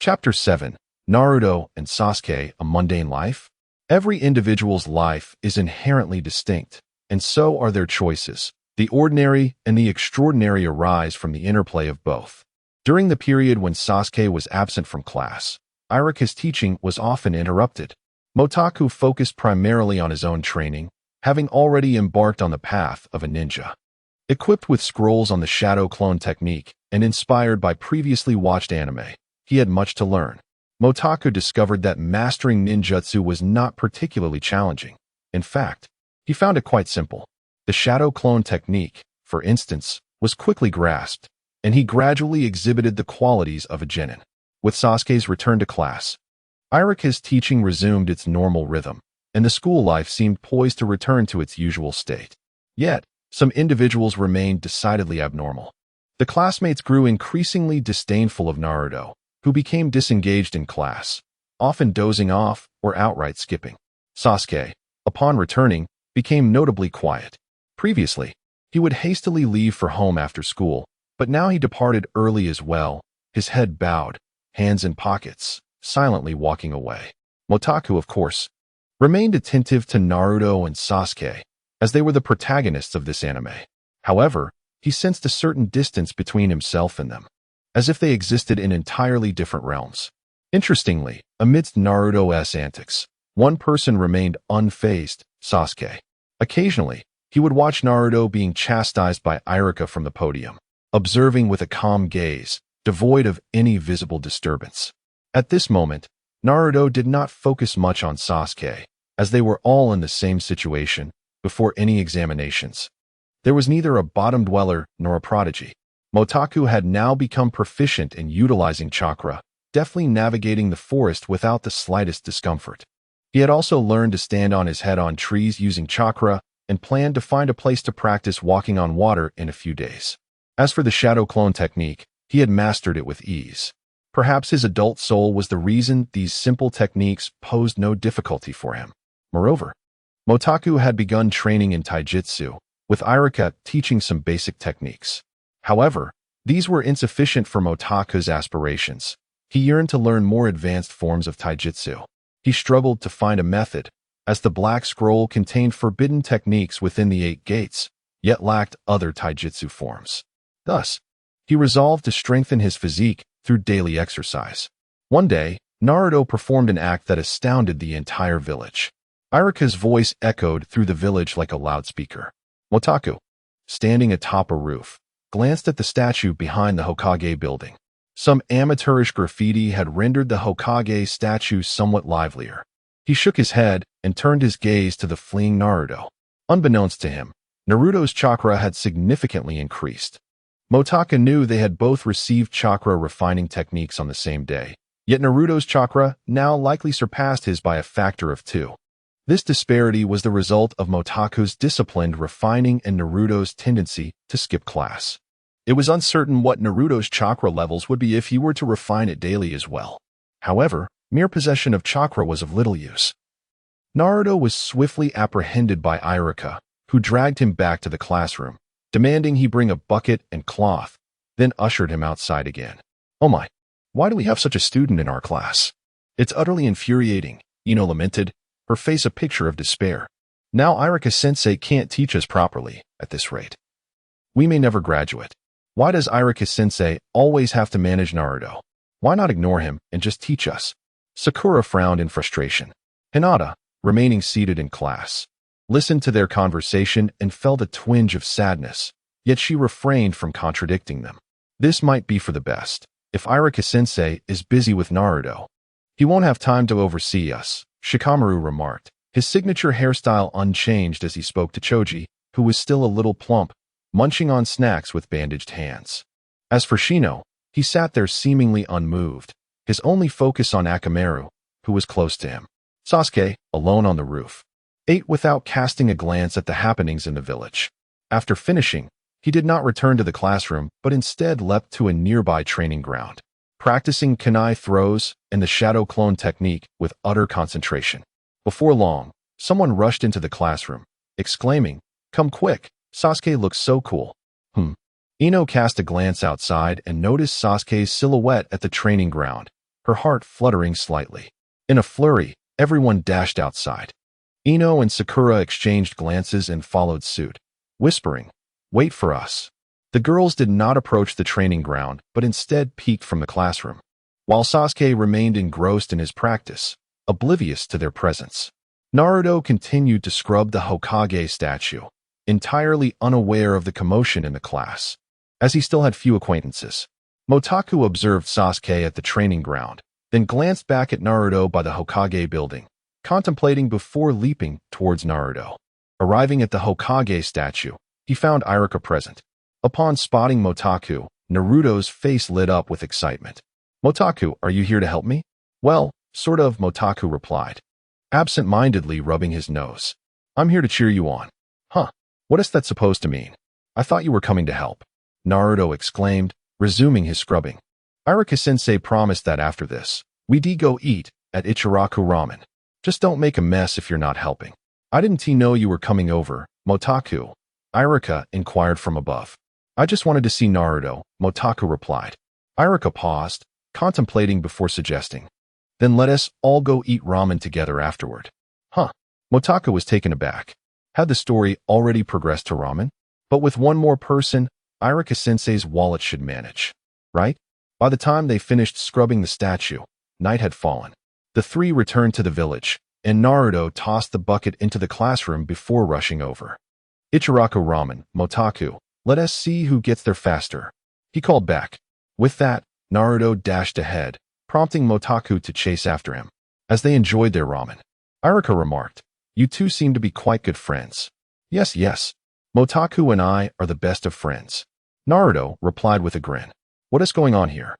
Chapter 7: Naruto and Sasuke, A Mundane Life? Every individual's life is inherently distinct, and so are their choices. The ordinary and the extraordinary arise from the interplay of both. During the period when Sasuke was absent from class, Iruka's teaching was often interrupted. Mortaku focused primarily on his own training, having already embarked on the path of a ninja. Equipped with scrolls on the shadow clone technique and inspired by previously watched anime, he had much to learn. Mortaku discovered that mastering ninjutsu was not particularly challenging. In fact, he found it quite simple. The shadow clone technique, for instance, was quickly grasped, and he gradually exhibited the qualities of a genin. With Sasuke's return to class, Iruka's teaching resumed its normal rhythm, and the school life seemed poised to return to its usual state. Yet, some individuals remained decidedly abnormal. The classmates grew increasingly disdainful of Naruto, who became disengaged in class, often dozing off or outright skipping. Sasuke, upon returning, became notably quiet. Previously, he would hastily leave for home after school, but now he departed early as well, his head bowed, hands in pockets, silently walking away. Mortaku, of course, remained attentive to Naruto and Sasuke, as they were the protagonists of this anime. However, he sensed a certain distance between himself and them, as if they existed in entirely different realms. Interestingly, amidst Naruto's antics, one person remained unfazed, Sasuke. Occasionally, he would watch Naruto being chastised by Iruka from the podium, observing with a calm gaze, devoid of any visible disturbance. At this moment, Naruto did not focus much on Sasuke, as they were all in the same situation before any examinations. There was neither a bottom dweller nor a prodigy. Motaku had now become proficient in utilizing chakra, deftly navigating the forest without the slightest discomfort. He had also learned to stand on his head on trees using chakra and planned to find a place to practice walking on water in a few days. As for the shadow clone technique, he had mastered it with ease. Perhaps his adult soul was the reason these simple techniques posed no difficulty for him. Moreover, Motaku had begun training in taijutsu, with Iruka teaching some basic techniques. However, these were insufficient for Motaku's aspirations. He yearned to learn more advanced forms of taijutsu. He struggled to find a method, as the Black Scroll contained forbidden techniques within the 8 gates, yet lacked other taijutsu forms. Thus, he resolved to strengthen his physique through daily exercise. One day, Naruto performed an act that astounded the entire village. Iruka's voice echoed through the village like a loudspeaker. Motaku, standing atop a roof, glanced at the statue behind the Hokage building. Some amateurish graffiti had rendered the Hokage statue somewhat livelier. He shook his head and turned his gaze to the fleeing Naruto. Unbeknownst to him, Naruto's chakra had significantly increased. Motaku knew they had both received chakra refining techniques on the same day, yet Naruto's chakra now likely surpassed his by a factor of 2. This disparity was the result of Motaku's disciplined refining and Naruto's tendency to skip class. It was uncertain what Naruto's chakra levels would be if he were to refine it daily as well. However, mere possession of chakra was of little use. Naruto was swiftly apprehended by Iruka, who dragged him back to the classroom, demanding he bring a bucket and cloth, then ushered him outside again. "Oh my, why do we have such a student in our class? It's utterly infuriating," Ino lamented, her face a picture of despair. "Now Iruka-sensei can't teach us properly at this rate. We may never graduate. Why does Iruka-sensei always have to manage Naruto? Why not ignore him and just teach us?" Sakura frowned in frustration. Hinata, remaining seated in class, listened to their conversation and felt a twinge of sadness, yet she refrained from contradicting them. This might be for the best. If Iruka-sensei is busy with Naruto, he won't have time to oversee us, Shikamaru remarked, his signature hairstyle unchanged as he spoke to Choji, who was still a little plump, munching on snacks with bandaged hands. As for Shino, he sat there seemingly unmoved, his only focus on Akamaru, who was close to him. Sasuke, alone on the roof, ate without casting a glance at the happenings in the village. After finishing, he did not return to the classroom, but instead leapt to a nearby training ground, practicing kunai throws and the shadow clone technique with utter concentration. Before long, someone rushed into the classroom, exclaiming, "Come quick, Sasuke looks so cool." Ino cast a glance outside and noticed Sasuke's silhouette at the training ground, her heart fluttering slightly. In a flurry, everyone dashed outside. Ino and Sakura exchanged glances and followed suit, whispering, "Wait for us." The girls did not approach the training ground, but instead peeked from the classroom, while Sasuke remained engrossed in his practice, oblivious to their presence. Naruto continued to scrub the Hokage statue, entirely unaware of the commotion in the class, as he still had few acquaintances. Motaku observed Sasuke at the training ground, then glanced back at Naruto by the Hokage building, contemplating before leaping towards Naruto. Arriving at the Hokage statue, he found Iruka present. Upon spotting Motaku, Naruto's face lit up with excitement. "Motaku, are you here to help me?" "Well, sort of," Motaku replied, absent-mindedly rubbing his nose. "I'm here to cheer you on." "Huh, what is that supposed to mean? I thought you were coming to help," Naruto exclaimed, resuming his scrubbing. "Iruka-sensei promised that after this, we'd go eat at Ichiraku Ramen. Just don't make a mess if you're not helping." "I didn't know you were coming over, Motaku?" Iruka inquired from above. "I just wanted to see Naruto," Motaku replied. Iruka paused, contemplating before suggesting, "Then let us all go eat ramen together afterward." "Huh." Motaku was taken aback. Had the story already progressed to ramen? But with one more person, Iruka-sensei's wallet should manage, right? By the time they finished scrubbing the statue, night had fallen. The three returned to the village, and Naruto tossed the bucket into the classroom before rushing over. Ichiraku Ramen, Motaku, let us see who gets there faster, he called back. With that, Naruto dashed ahead, prompting Motaku to chase after him. As they enjoyed their ramen, Iruka remarked, "You two seem to be quite good friends." Yes, yes. Motaku and I are the best of friends," Naruto replied with a grin. "What is going on here?"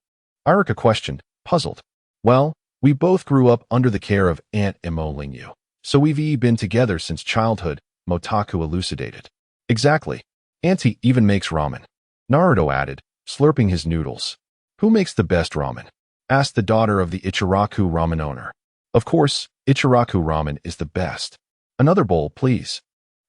Iruka questioned, puzzled. "Well, we both grew up under the care of Aunt Imo Lingyu, so we've been together since childhood," Motaku elucidated. "Exactly. Auntie even makes ramen," Naruto added, slurping his noodles. "Who makes the best ramen?" asked the daughter of the Ichiraku Ramen owner. "Of course, Ichiraku Ramen is the best. Another bowl, please."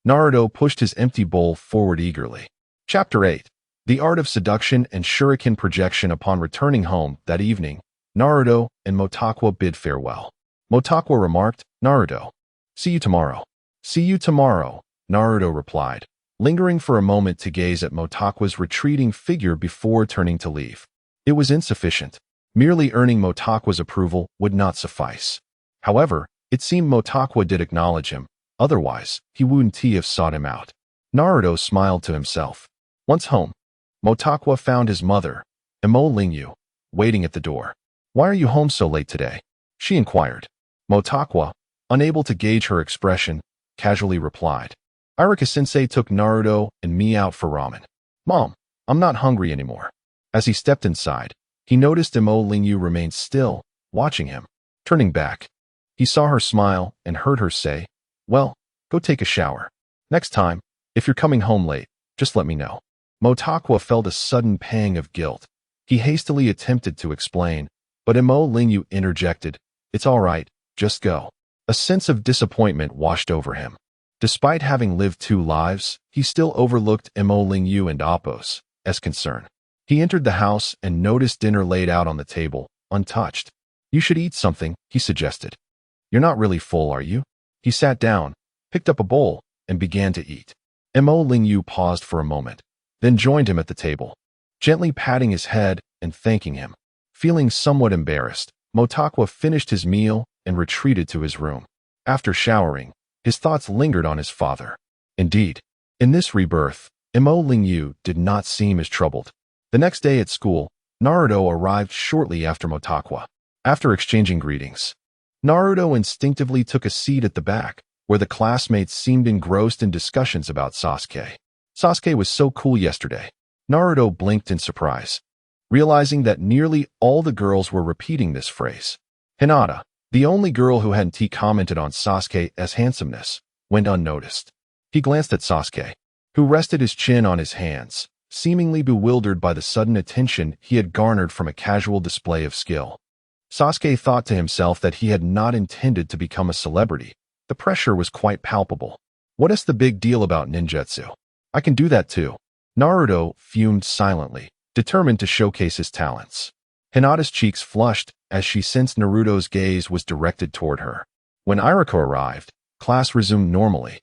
Naruto pushed his empty bowl forward eagerly. Chapter 8. The Art of Seduction and Shuriken Projection. Upon returning home that evening, Naruto and Motakwa bid farewell. Motakwa remarked, "Naruto, see you tomorrow." "See you tomorrow," Naruto replied, lingering for a moment to gaze at Motakwa's retreating figure before turning to leave. It was insufficient. Merely earning Motakwa's approval would not suffice. However, it seemed Motakwa did acknowledge him. Otherwise, he wouldn't have sought him out. Naruto smiled to himself. Once home, Motakwa found his mother, Imo Lingyu, waiting at the door. "Why are you home so late today?" she inquired. Motakwa, unable to gauge her expression, casually replied, "Iruka-sensei took Naruto and me out for ramen. Mom, I'm not hungry anymore." As he stepped inside, he noticed Imo Lingyu remained still, watching him. Turning back, he saw her smile and heard her say, "Well, go take a shower. Next time, if you're coming home late, just let me know." Motakwa felt a sudden pang of guilt. He hastily attempted to explain, but Imo Lingyu interjected, "It's all right, just go." A sense of disappointment washed over him. Despite having lived two lives, he still overlooked Imo Lingyu and Appo's as concern. He entered the house and noticed dinner laid out on the table, untouched. "You should eat something," he suggested. "You're not really full, are you?" He sat down, picked up a bowl, and began to eat. Imo Lingyu paused for a moment, then joined him at the table, gently patting his head and thanking him. Feeling somewhat embarrassed, Motakwa finished his meal and retreated to his room. After showering, his thoughts lingered on his father. Indeed, in this rebirth, Imo Lingyu did not seem as troubled. The next day at school, Naruto arrived shortly after Motakwa. After exchanging greetings, Naruto instinctively took a seat at the back, where the classmates seemed engrossed in discussions about Sasuke. "Sasuke was so cool yesterday." Naruto blinked in surprise, realizing that nearly all the girls were repeating this phrase. Hinata, the only girl who hadn't commented on Sasuke's handsomeness, went unnoticed. He glanced at Sasuke, who rested his chin on his hands, seemingly bewildered by the sudden attention he had garnered from a casual display of skill. Sasuke thought to himself that he had not intended to become a celebrity. The pressure was quite palpable. "What is the big deal about ninjutsu? I can do that too." Naruto fumed silently, determined to showcase his talents. Hinata's cheeks flushed as she sensed Naruto's gaze was directed toward her. When Iruka arrived, class resumed normally,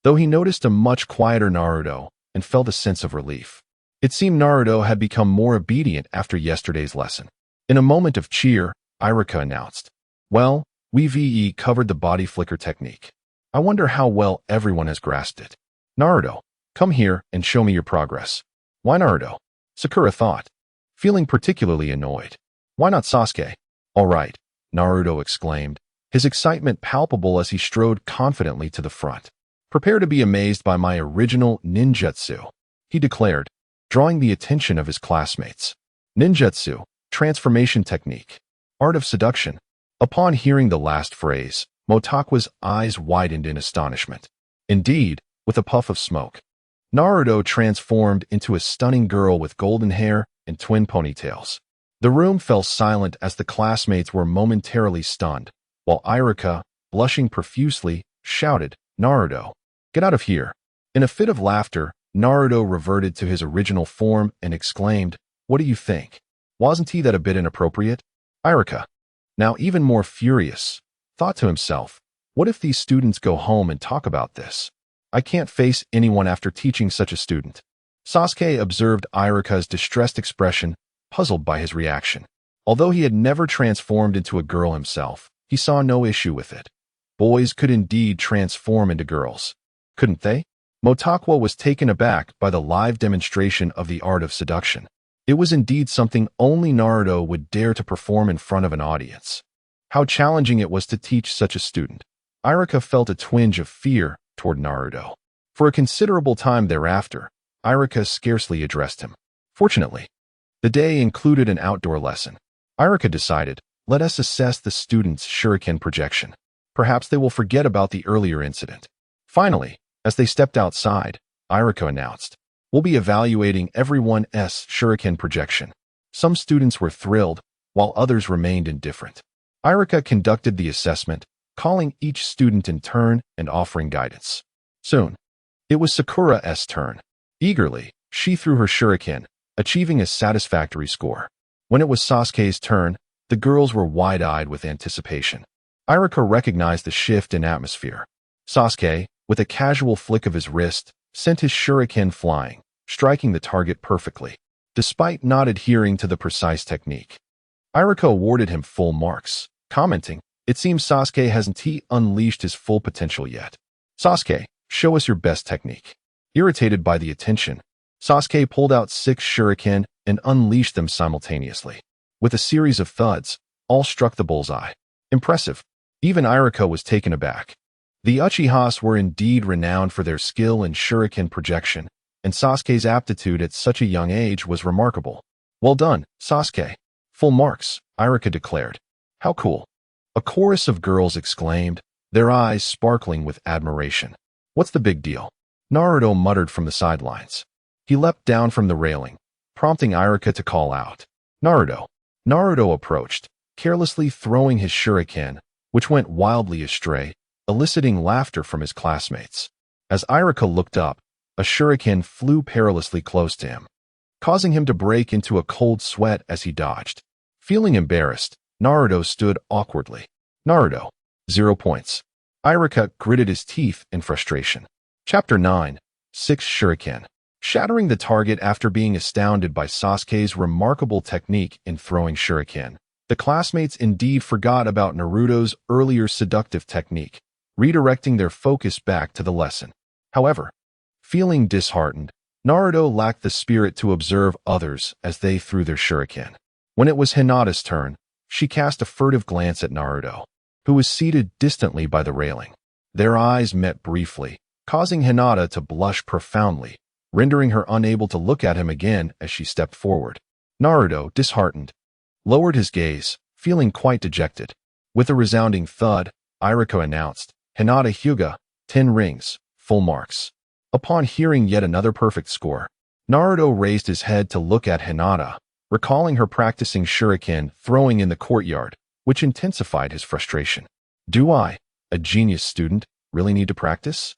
though he noticed a much quieter Naruto and felt a sense of relief. It seemed Naruto had become more obedient after yesterday's lesson. In a moment of cheer, Iruka announced, "Well, we've covered the body flicker technique. I wonder how well everyone has grasped it. Naruto, come here and show me your progress." "Why Naruto?" Sakura thought, feeling particularly annoyed. "Why not Sasuke?" "All right," Naruto exclaimed, his excitement palpable as he strode confidently to the front. "Prepare to be amazed by my original ninjutsu," he declared, drawing the attention of his classmates. Ninjutsu, transformation technique, art of seduction. Upon hearing the last phrase, Motakwa's eyes widened in astonishment. Indeed, with a puff of smoke, Naruto transformed into a stunning girl with golden hair and twin ponytails. The room fell silent as the classmates were momentarily stunned, while Iruka, blushing profusely, shouted, "Naruto, get out of here." In a fit of laughter, Naruto reverted to his original form and exclaimed, "What do you think? Wasn't that a bit inappropriate?" Iruka, now even more furious, thought to himself, "What if these students go home and talk about this? I can't face anyone after teaching such a student." Sasuke observed Iruka's distressed expression, puzzled by his reaction. Although he had never transformed into a girl himself, he saw no issue with it. Boys could indeed transform into girls, couldn't they? Motakwa was taken aback by the live demonstration of the art of seduction. It was indeed something only Naruto would dare to perform in front of an audience. How challenging it was to teach such a student. Iruka felt a twinge of fear toward Naruto. For a considerable time thereafter, Iruka scarcely addressed him. Fortunately, the day included an outdoor lesson. Iruka decided, let us assess the students' shuriken projection. Perhaps they will forget about the earlier incident. Finally, as they stepped outside, Iruka announced, we'll be evaluating everyone's shuriken projection. Some students were thrilled, while others remained indifferent. Iruka conducted the assessment, calling each student in turn and offering guidance. Soon, it was Sakura's turn. Eagerly, she threw her shuriken, achieving a satisfactory score. When it was Sasuke's turn, the girls were wide-eyed with anticipation. Iruka recognized the shift in atmosphere. Sasuke, with a casual flick of his wrist, sent his shuriken flying, striking the target perfectly, despite not adhering to the precise technique. Iruka awarded him full marks, commenting, it seems Sasuke hasn't unleashed his full potential yet. Sasuke, show us your best technique. Irritated by the attention, Sasuke pulled out 6 shuriken and unleashed them simultaneously. With a series of thuds, all struck the bullseye. Impressive. Even Iruka was taken aback. The Uchihas were indeed renowned for their skill in shuriken projection, and Sasuke's aptitude at such a young age was remarkable. Well done, Sasuke. Full marks, Iruka declared. How cool. A chorus of girls exclaimed, their eyes sparkling with admiration. What's the big deal? Naruto muttered from the sidelines. He leapt down from the railing, prompting Iruka to call out. Naruto. Naruto approached, carelessly throwing his shuriken, which went wildly astray, eliciting laughter from his classmates. As Iruka looked up, a shuriken flew perilously close to him, causing him to break into a cold sweat as he dodged. Feeling embarrassed, Naruto stood awkwardly. Naruto. 0 points. Iruka gritted his teeth in frustration. Chapter 9. 6 Shuriken. Shattering the target after being astounded by Sasuke's remarkable technique in throwing shuriken, the classmates indeed forgot about Naruto's earlier seductive technique, redirecting their focus back to the lesson. However, feeling disheartened, Naruto lacked the spirit to observe others as they threw their shuriken. When it was Hinata's turn, she cast a furtive glance at Naruto, who was seated distantly by the railing. Their eyes met briefly, causing Hinata to blush profoundly, rendering her unable to look at him again as she stepped forward. Naruto, disheartened, lowered his gaze, feeling quite dejected. With a resounding thud, Iruka announced, Hinata Hyuga, 10 rings, full marks. Upon hearing yet another perfect score, Naruto raised his head to look at Hinata, recalling her practicing shuriken throwing in the courtyard, which intensified his frustration. Do I, a genius student, really need to practice?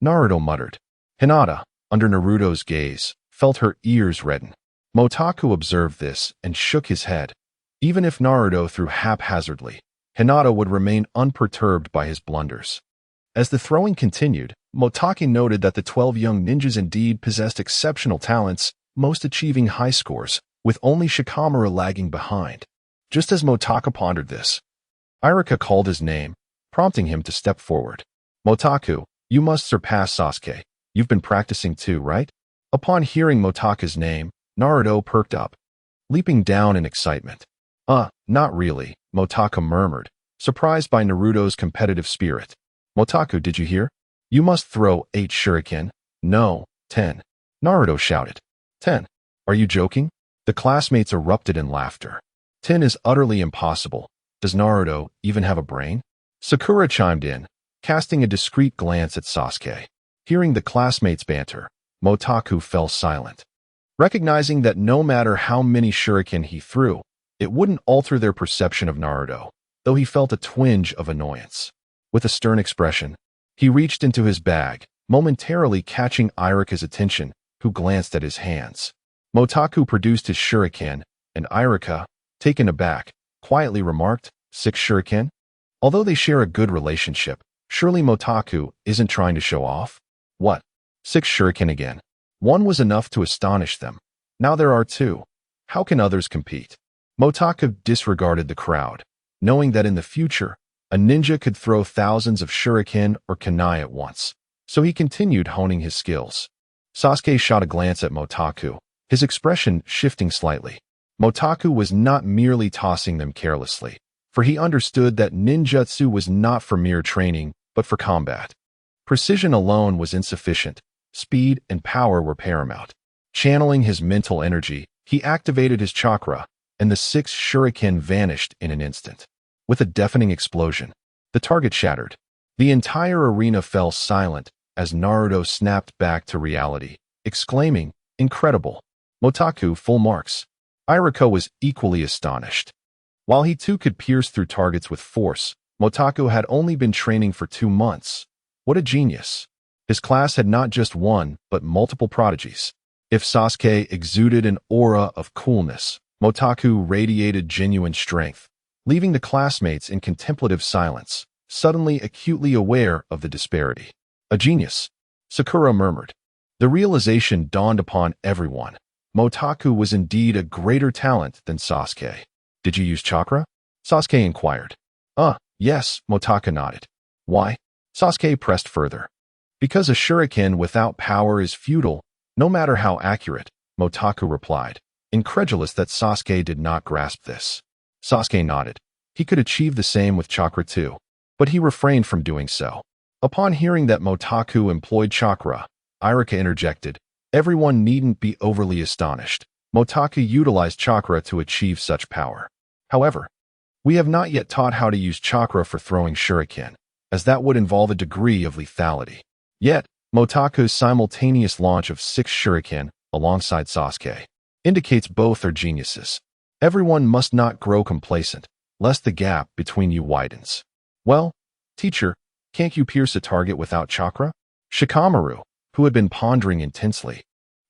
Naruto muttered. Hinata, under Naruto's gaze, felt her ears redden. Motaku observed this and shook his head. Even if Naruto threw haphazardly, Hinata would remain unperturbed by his blunders. As the throwing continued, Motaku noted that the 12 young ninjas indeed possessed exceptional talents, most achieving high scores, with only Shikamaru lagging behind. Just as Motaku pondered this, Iruka called his name, prompting him to step forward. Motaku, you must surpass Sasuke. You've been practicing too, right? Upon hearing Motaku's name, Naruto perked up, leaping down in excitement. Not really, Motaku murmured, surprised by Naruto's competitive spirit. Motaku, did you hear? You must throw 8 shuriken. No, 10. Naruto shouted. 10. Are you joking? The classmates erupted in laughter. 10 is utterly impossible. Does Naruto even have a brain? Sakura chimed in, casting a discreet glance at Sasuke. Hearing the classmates' banter, Motaku fell silent. Recognizing that no matter how many shuriken he threw, it wouldn't alter their perception of Naruto, though he felt a twinge of annoyance. With a stern expression, he reached into his bag, momentarily catching Iruka's attention, who glanced at his hands. Motaku produced his shuriken, and Iruka, taken aback, quietly remarked, 6 shuriken? Although they share a good relationship, surely Motaku isn't trying to show off? What? 6 shuriken again? 1 was enough to astonish them. Now there are 2. How can others compete? Motaku disregarded the crowd, knowing that in the future, a ninja could throw thousands of shuriken or kunai at once, so he continued honing his skills. Sasuke shot a glance at Motaku, his expression shifting slightly. Motaku was not merely tossing them carelessly, for he understood that ninjutsu was not for mere training, but for combat. Precision alone was insufficient. Speed and power were paramount. Channeling his mental energy, he activated his chakra, and the 6 shuriken vanished in an instant. With a deafening explosion, the target shattered. The entire arena fell silent as Naruto snapped back to reality, exclaiming, "Incredible! Motaku, full marks." Iruka was equally astonished. While he too could pierce through targets with force, Motaku had only been training for 2 months. What a genius! His class had not just one, but multiple prodigies. If Sasuke exuded an aura of coolness, Motaku radiated genuine strength, leaving the classmates in contemplative silence, suddenly acutely aware of the disparity. A genius, Sakura murmured. The realization dawned upon everyone. Motaku was indeed a greater talent than Sasuke. Did you use chakra? Sasuke inquired. Yes, Motaku nodded. Why? Sasuke pressed further. Because a shuriken without power is futile, no matter how accurate, Motaku replied, incredulous that Sasuke did not grasp this. Sasuke nodded. He could achieve the same with chakra too, but he refrained from doing so. Upon hearing that Motaku employed chakra, Iruka interjected, everyone needn't be overly astonished. Motaku utilized chakra to achieve such power. However, we have not yet taught how to use chakra for throwing shuriken, as that would involve a degree of lethality. Yet, Motaku's simultaneous launch of 6 shuriken alongside Sasuke indicates both are geniuses. Everyone must not grow complacent, lest the gap between you widens. Well, teacher, can't you pierce a target without chakra? Shikamaru, who had been pondering intensely,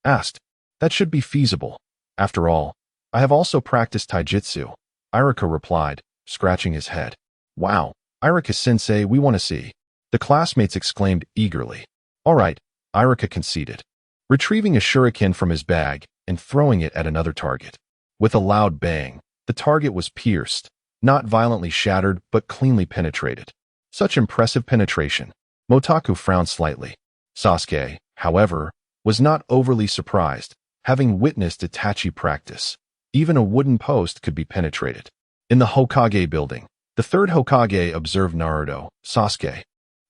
asked. That should be feasible. After all, I have also practiced taijutsu. Iruka replied, scratching his head. Wow, Iruka-sensei, we want to see. The classmates exclaimed eagerly. All right, Iruka conceded, retrieving a shuriken from his bag and throwing it at another target. With a loud bang, the target was pierced, not violently shattered but cleanly penetrated. Such impressive penetration. Motaku frowned slightly. Sasuke, however, was not overly surprised, having witnessed Itachi practice. Even a wooden post could be penetrated. In the Hokage building, the 3rd Hokage observed Naruto, Sasuke,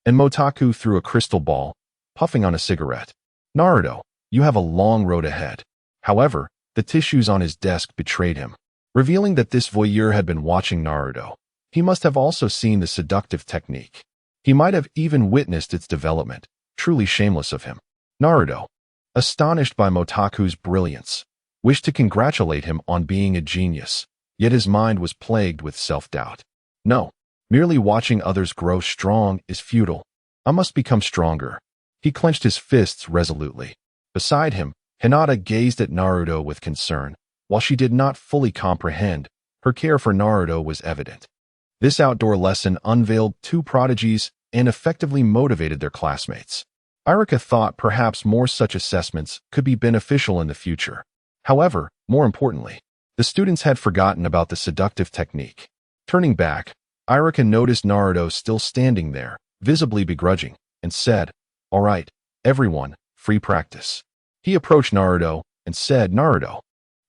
and Motaku through a crystal ball, puffing on a cigarette. Naruto, you have a long road ahead. However, the tissues on his desk betrayed him, revealing that this voyeur had been watching Naruto. He must have also seen the seductive technique. He might have even witnessed its development, truly shameless of him. Naruto, astonished by Motaku's brilliance, wished to congratulate him on being a genius, yet his mind was plagued with self-doubt. No, merely watching others grow strong is futile. I must become stronger. He clenched his fists resolutely. Beside him, Hinata gazed at Naruto with concern. While she did not fully comprehend, her care for Naruto was evident. This outdoor lesson unveiled 2 prodigies and effectively motivated their classmates. Iruka thought perhaps more such assessments could be beneficial in the future. However, more importantly, the students had forgotten about the seductive technique. Turning back, Iruka noticed Naruto still standing there, visibly begrudging, and said, All right, everyone, free practice. He approached Naruto and said, Naruto,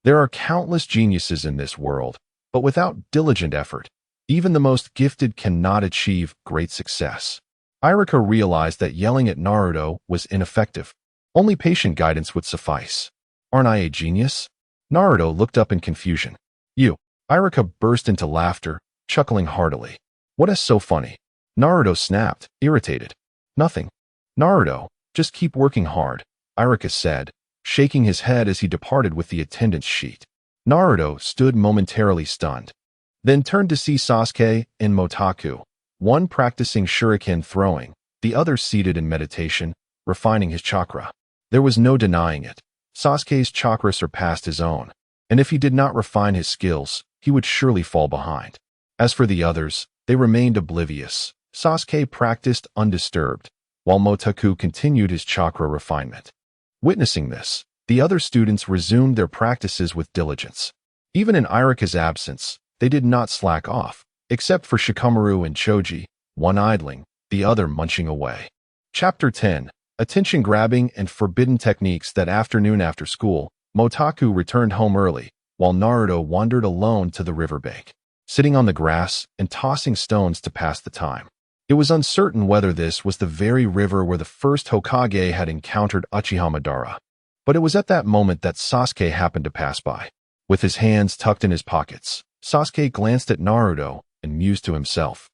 there are countless geniuses in this world, but without diligent effort, even the most gifted cannot achieve great success. Iruka realized that yelling at Naruto was ineffective. Only patient guidance would suffice. Aren't I a genius? Naruto looked up in confusion. You. Iruka burst into laughter, chuckling heartily. What is so funny? Naruto snapped, irritated. Nothing. Naruto, just keep working hard, Iruka said, shaking his head as he departed with the attendance sheet. Naruto stood momentarily stunned, then turned to see Sasuke and Motaku, one practicing shuriken throwing, the other seated in meditation, refining his chakra. There was no denying it. Sasuke's chakra surpassed his own, and if he did not refine his skills, he would surely fall behind. As for the others, they remained oblivious. Sasuke practiced undisturbed, while Motaku continued his chakra refinement. Witnessing this, the other students resumed their practices with diligence. Even in Irika's absence, they did not slack off, except for Shikamaru and Choji, one idling, the other munching away. Chapter 10. Attention-grabbing and forbidden techniques. That afternoon after school, Motaku returned home early, while Naruto wandered alone to the riverbank, sitting on the grass and tossing stones to pass the time. It was uncertain whether this was the very river where the first Hokage had encountered Uchiha Madara. But it was at that moment that Sasuke happened to pass by. With his hands tucked in his pockets, Sasuke glanced at Naruto and mused to himself.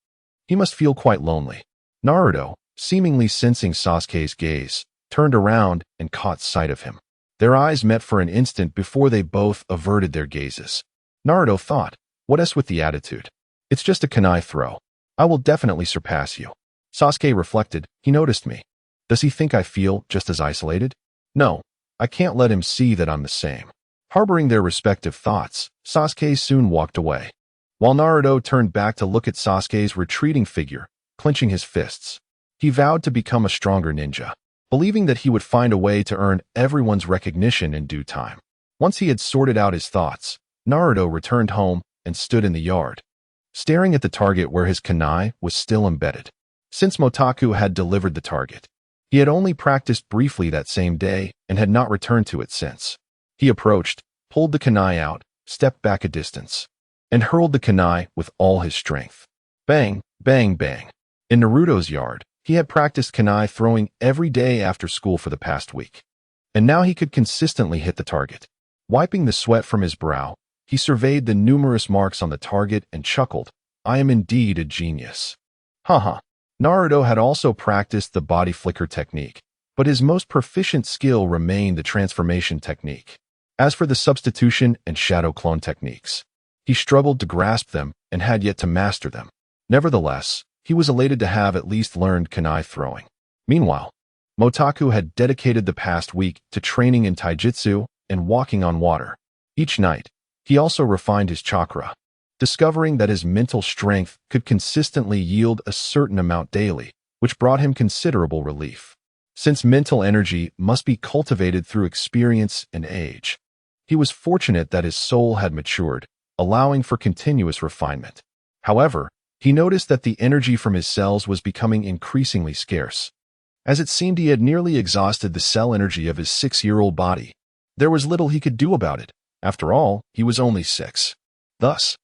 He must feel quite lonely. Naruto, seemingly sensing Sasuke's gaze, turned around and caught sight of him. Their eyes met for an instant before they both averted their gazes. Naruto thought, what is with the attitude? It's just a kunai throw. I will definitely surpass you. Sasuke reflected, he noticed me. Does he think I feel just as isolated? No, I can't let him see that I'm the same. Harboring their respective thoughts, Sasuke soon walked away, while Naruto turned back to look at Sasuke's retreating figure, clenching his fists. He vowed to become a stronger ninja, believing that he would find a way to earn everyone's recognition in due time. Once he had sorted out his thoughts, Naruto returned home and stood in the yard, staring at the target where his kunai was still embedded. Since Motaku had delivered the target, he had only practiced briefly that same day and had not returned to it since. He approached, pulled the kunai out, stepped back a distance, and hurled the kunai with all his strength. Bang, bang, bang. In Naruto's yard, he had practiced kunai throwing every day after school for the past week, and now he could consistently hit the target. Wiping the sweat from his brow, he surveyed the numerous marks on the target and chuckled, I am indeed a genius. Haha. Naruto had also practiced the body flicker technique, but his most proficient skill remained the transformation technique. As for the substitution and shadow clone techniques, he struggled to grasp them and had yet to master them. Nevertheless, he was elated to have at least learned kunai throwing. Meanwhile, Motaku had dedicated the past week to training in taijutsu and walking on water. Each night, he also refined his chakra, discovering that his mental strength could consistently yield a certain amount daily, which brought him considerable relief. Since mental energy must be cultivated through experience and age, he was fortunate that his soul had matured, allowing for continuous refinement. However, he noticed that the energy from his cells was becoming increasingly scarce. As it seemed he had nearly exhausted the cell energy of his 6-year-old body, there was little he could do about it. After all, he was only 6. Thus,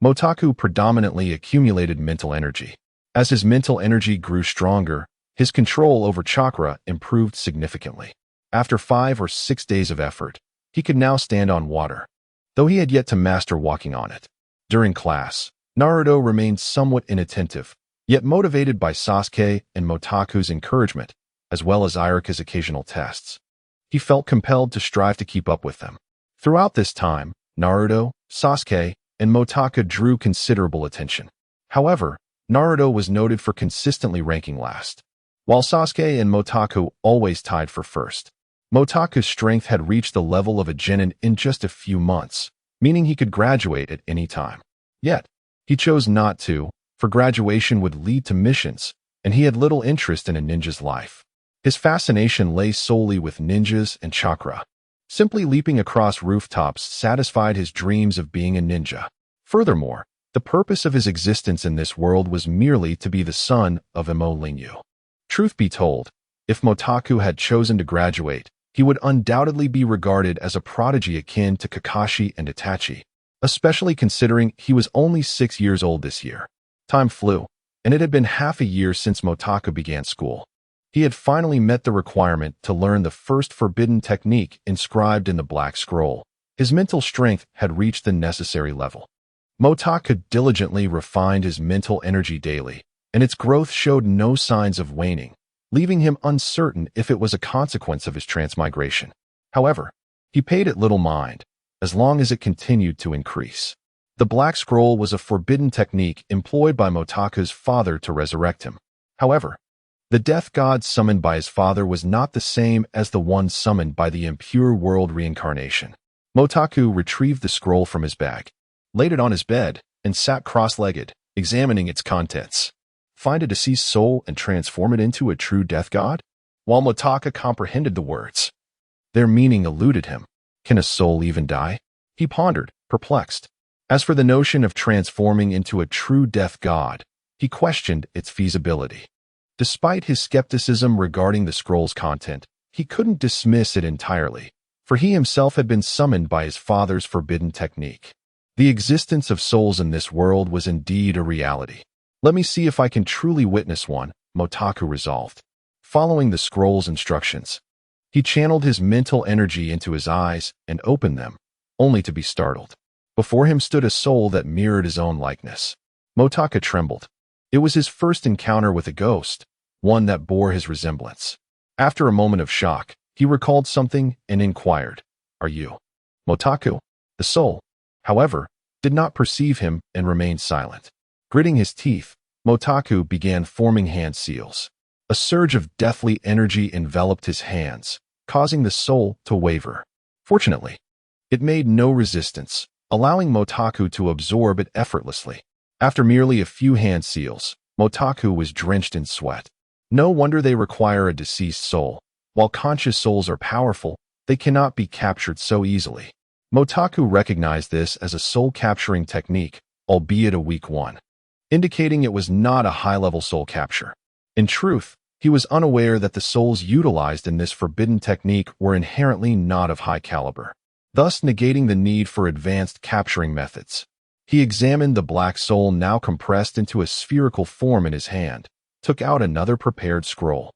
Motaku predominantly accumulated mental energy. As his mental energy grew stronger, his control over chakra improved significantly. After 5 or 6 days of effort, he could now stand on water, though he had yet to master walking on it. During class, Naruto remained somewhat inattentive, yet motivated by Sasuke and Motaku's encouragement, as well as Irika's occasional tests. He felt compelled to strive to keep up with them. Throughout this time, Naruto, Sasuke, and Motaku drew considerable attention. However, Naruto was noted for consistently ranking last, while Sasuke and Motaku always tied for first. Motaku's strength had reached the level of a genin in just a few months, meaning he could graduate at any time. Yet, he chose not to, for graduation would lead to missions, and he had little interest in a ninja's life. His fascination lay solely with ninjas and chakra. Simply leaping across rooftops satisfied his dreams of being a ninja. Furthermore, the purpose of his existence in this world was merely to be the son of Imo Linyu. Truth be told, if Motaku had chosen to graduate, he would undoubtedly be regarded as a prodigy akin to Kakashi and Itachi, especially considering he was only 6 years old this year. Time flew, and it had been half a year since Motaku began school. He had finally met the requirement to learn the first forbidden technique inscribed in the Black Scroll. His mental strength had reached the necessary level. Motaku diligently refined his mental energy daily, and its growth showed no signs of waning, leaving him uncertain if it was a consequence of his transmigration. However, he paid it little mind, as long as it continued to increase. The Black Scroll was a forbidden technique employed by Motaku's father to resurrect him. However, the death god summoned by his father was not the same as the one summoned by the impure world reincarnation. Motaku retrieved the scroll from his bag, laid it on his bed, and sat cross-legged, examining its contents. Find a deceased soul and transform it into a true death god? While Motaku comprehended the words, their meaning eluded him. Can a soul even die? He pondered, perplexed. As for the notion of transforming into a true death god, he questioned its feasibility. Despite his skepticism regarding the scroll's content, he couldn't dismiss it entirely, for he himself had been summoned by his father's forbidden technique. The existence of souls in this world was indeed a reality. Let me see if I can truly witness one, Motaku resolved. Following the scroll's instructions, he channeled his mental energy into his eyes and opened them, only to be startled. Before him stood a soul that mirrored his own likeness. Motaku trembled. It was his first encounter with a ghost, one that bore his resemblance. After a moment of shock, he recalled something and inquired, "Are you Motaku?" The soul, however, did not perceive him and remained silent. Gritting his teeth, Motaku began forming hand seals. A surge of deathly energy enveloped his hands, causing the soul to waver. Fortunately, it made no resistance, allowing Motaku to absorb it effortlessly. After merely a few hand seals, Motaku was drenched in sweat. No wonder they require a deceased soul. While conscious souls are powerful, they cannot be captured so easily. Motaku recognized this as a soul-capturing technique, albeit a weak one, indicating it was not a high-level soul capture. In truth, he was unaware that the souls utilized in this forbidden technique were inherently not of high caliber, thus negating the need for advanced capturing methods. He examined the black soul now compressed into a spherical form in his hand, took out another prepared scroll,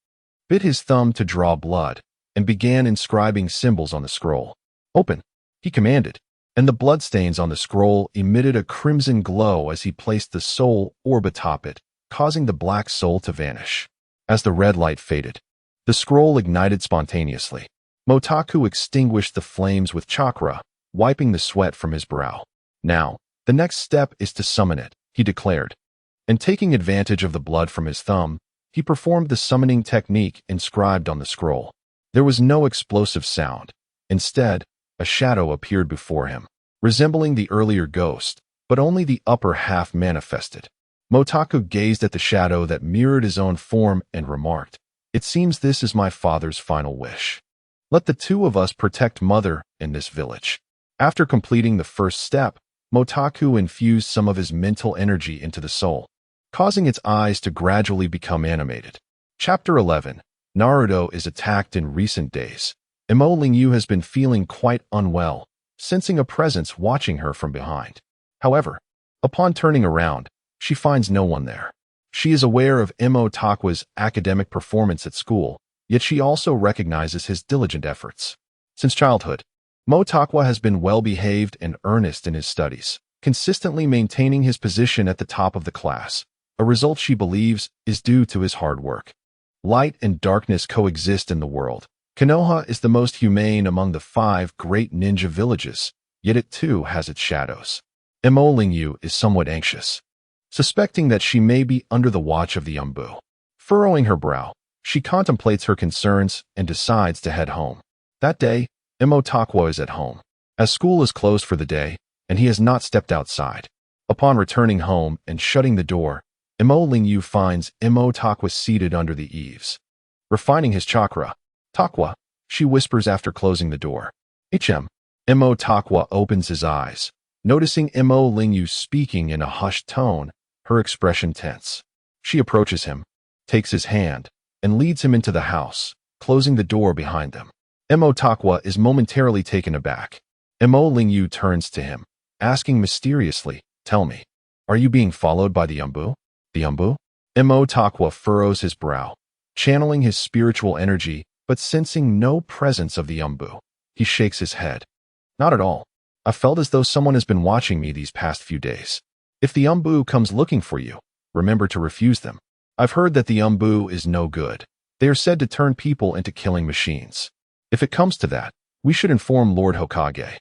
bit his thumb to draw blood, and began inscribing symbols on the scroll. "Open," he commanded, and the bloodstains on the scroll emitted a crimson glow as he placed the soul orb atop it, causing the black soul to vanish. As the red light faded, the scroll ignited spontaneously. Motaku extinguished the flames with chakra, wiping the sweat from his brow. "Now, the next step is to summon it," he declared. And taking advantage of the blood from his thumb, he performed the summoning technique inscribed on the scroll. There was no explosive sound. Instead, a shadow appeared before him, resembling the earlier ghost, but only the upper half manifested. Motaku gazed at the shadow that mirrored his own form and remarked, "It seems this is my father's final wish. Let the two of us protect Mother in this village." After completing the first step, Motaku infused some of his mental energy into the soul, causing its eyes to gradually become animated. Chapter 11. Naruto is attacked in recent days. Imo Lingyu has been feeling quite unwell, sensing a presence watching her from behind. However, upon turning around, she finds no one there. She is aware of Imo Takwa's academic performance at school, yet she also recognizes his diligent efforts. Since childhood, Mo Takwa has been well-behaved and earnest in his studies, consistently maintaining his position at the top of the class, a result she believes is due to his hard work. Light and darkness coexist in the world. Konoha is the most humane among the 5 great ninja villages, yet it too has its shadows. Imo Lingyu is somewhat anxious, suspecting that she may be under the watch of the Umbu. Furrowing her brow, she contemplates her concerns and decides to head home. That day, Imo Takwa is at home, as school is closed for the day, and he has not stepped outside. Upon returning home and shutting the door, Imo Lingyu finds Imo Takwa seated under the eaves. Refining his chakra, "Takwa," she whispers after closing the door. Imo Takwa opens his eyes, noticing Imo Lingyu speaking in a hushed tone, her expression tense. She approaches him, takes his hand, and leads him into the house, closing the door behind them. Imo Takwa is momentarily taken aback. Imo Lingyu turns to him, asking mysteriously, "Tell me, are you being followed by the Umbu?" "The Umbu?" Imo Takwa furrows his brow, channeling his spiritual energy, but sensing no presence of the Umbu. He shakes his head. "Not at all. I felt as though someone has been watching me these past few days. If the Umbu comes looking for you, remember to refuse them. I've heard that the Umbu is no good. They are said to turn people into killing machines. If it comes to that, we should inform Lord Hokage."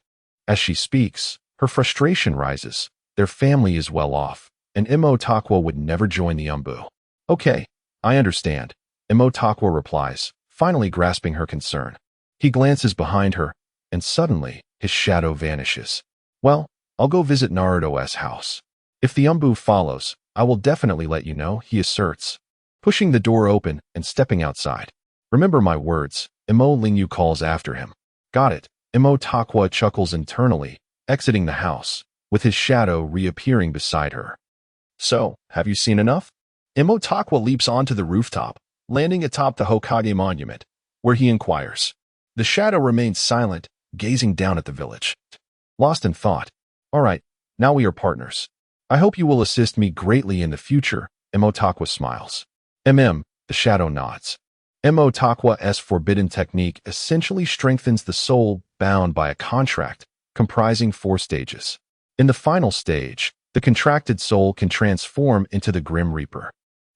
As she speaks, her frustration rises. Their family is well off, and Imo Takwa would never join the Umbu. "Okay, I understand," Imo Takwa replies, finally grasping her concern. He glances behind her, and suddenly, his shadow vanishes. "Well, I'll go visit Naruto's house. If the Umbu follows, I will definitely let you know," he asserts, pushing the door open and stepping outside. "Remember my words," Imo Lingyu calls after him. "Got it." Imo Takwa chuckles internally, exiting the house, with his shadow reappearing beside her. So, have you seen enough? Imotakwa leaps onto the rooftop, landing atop the Hokage monument, where he inquires. The shadow remains silent, gazing down at the village. Lost in thought. All right, now we are partners. I hope you will assist me greatly in the future, Imotakwa smiles. The shadow nods. Imotakwa's forbidden technique essentially strengthens the soul bound by a contract, comprising 4 stages. In the final stage, the contracted soul can transform into the Grim Reaper.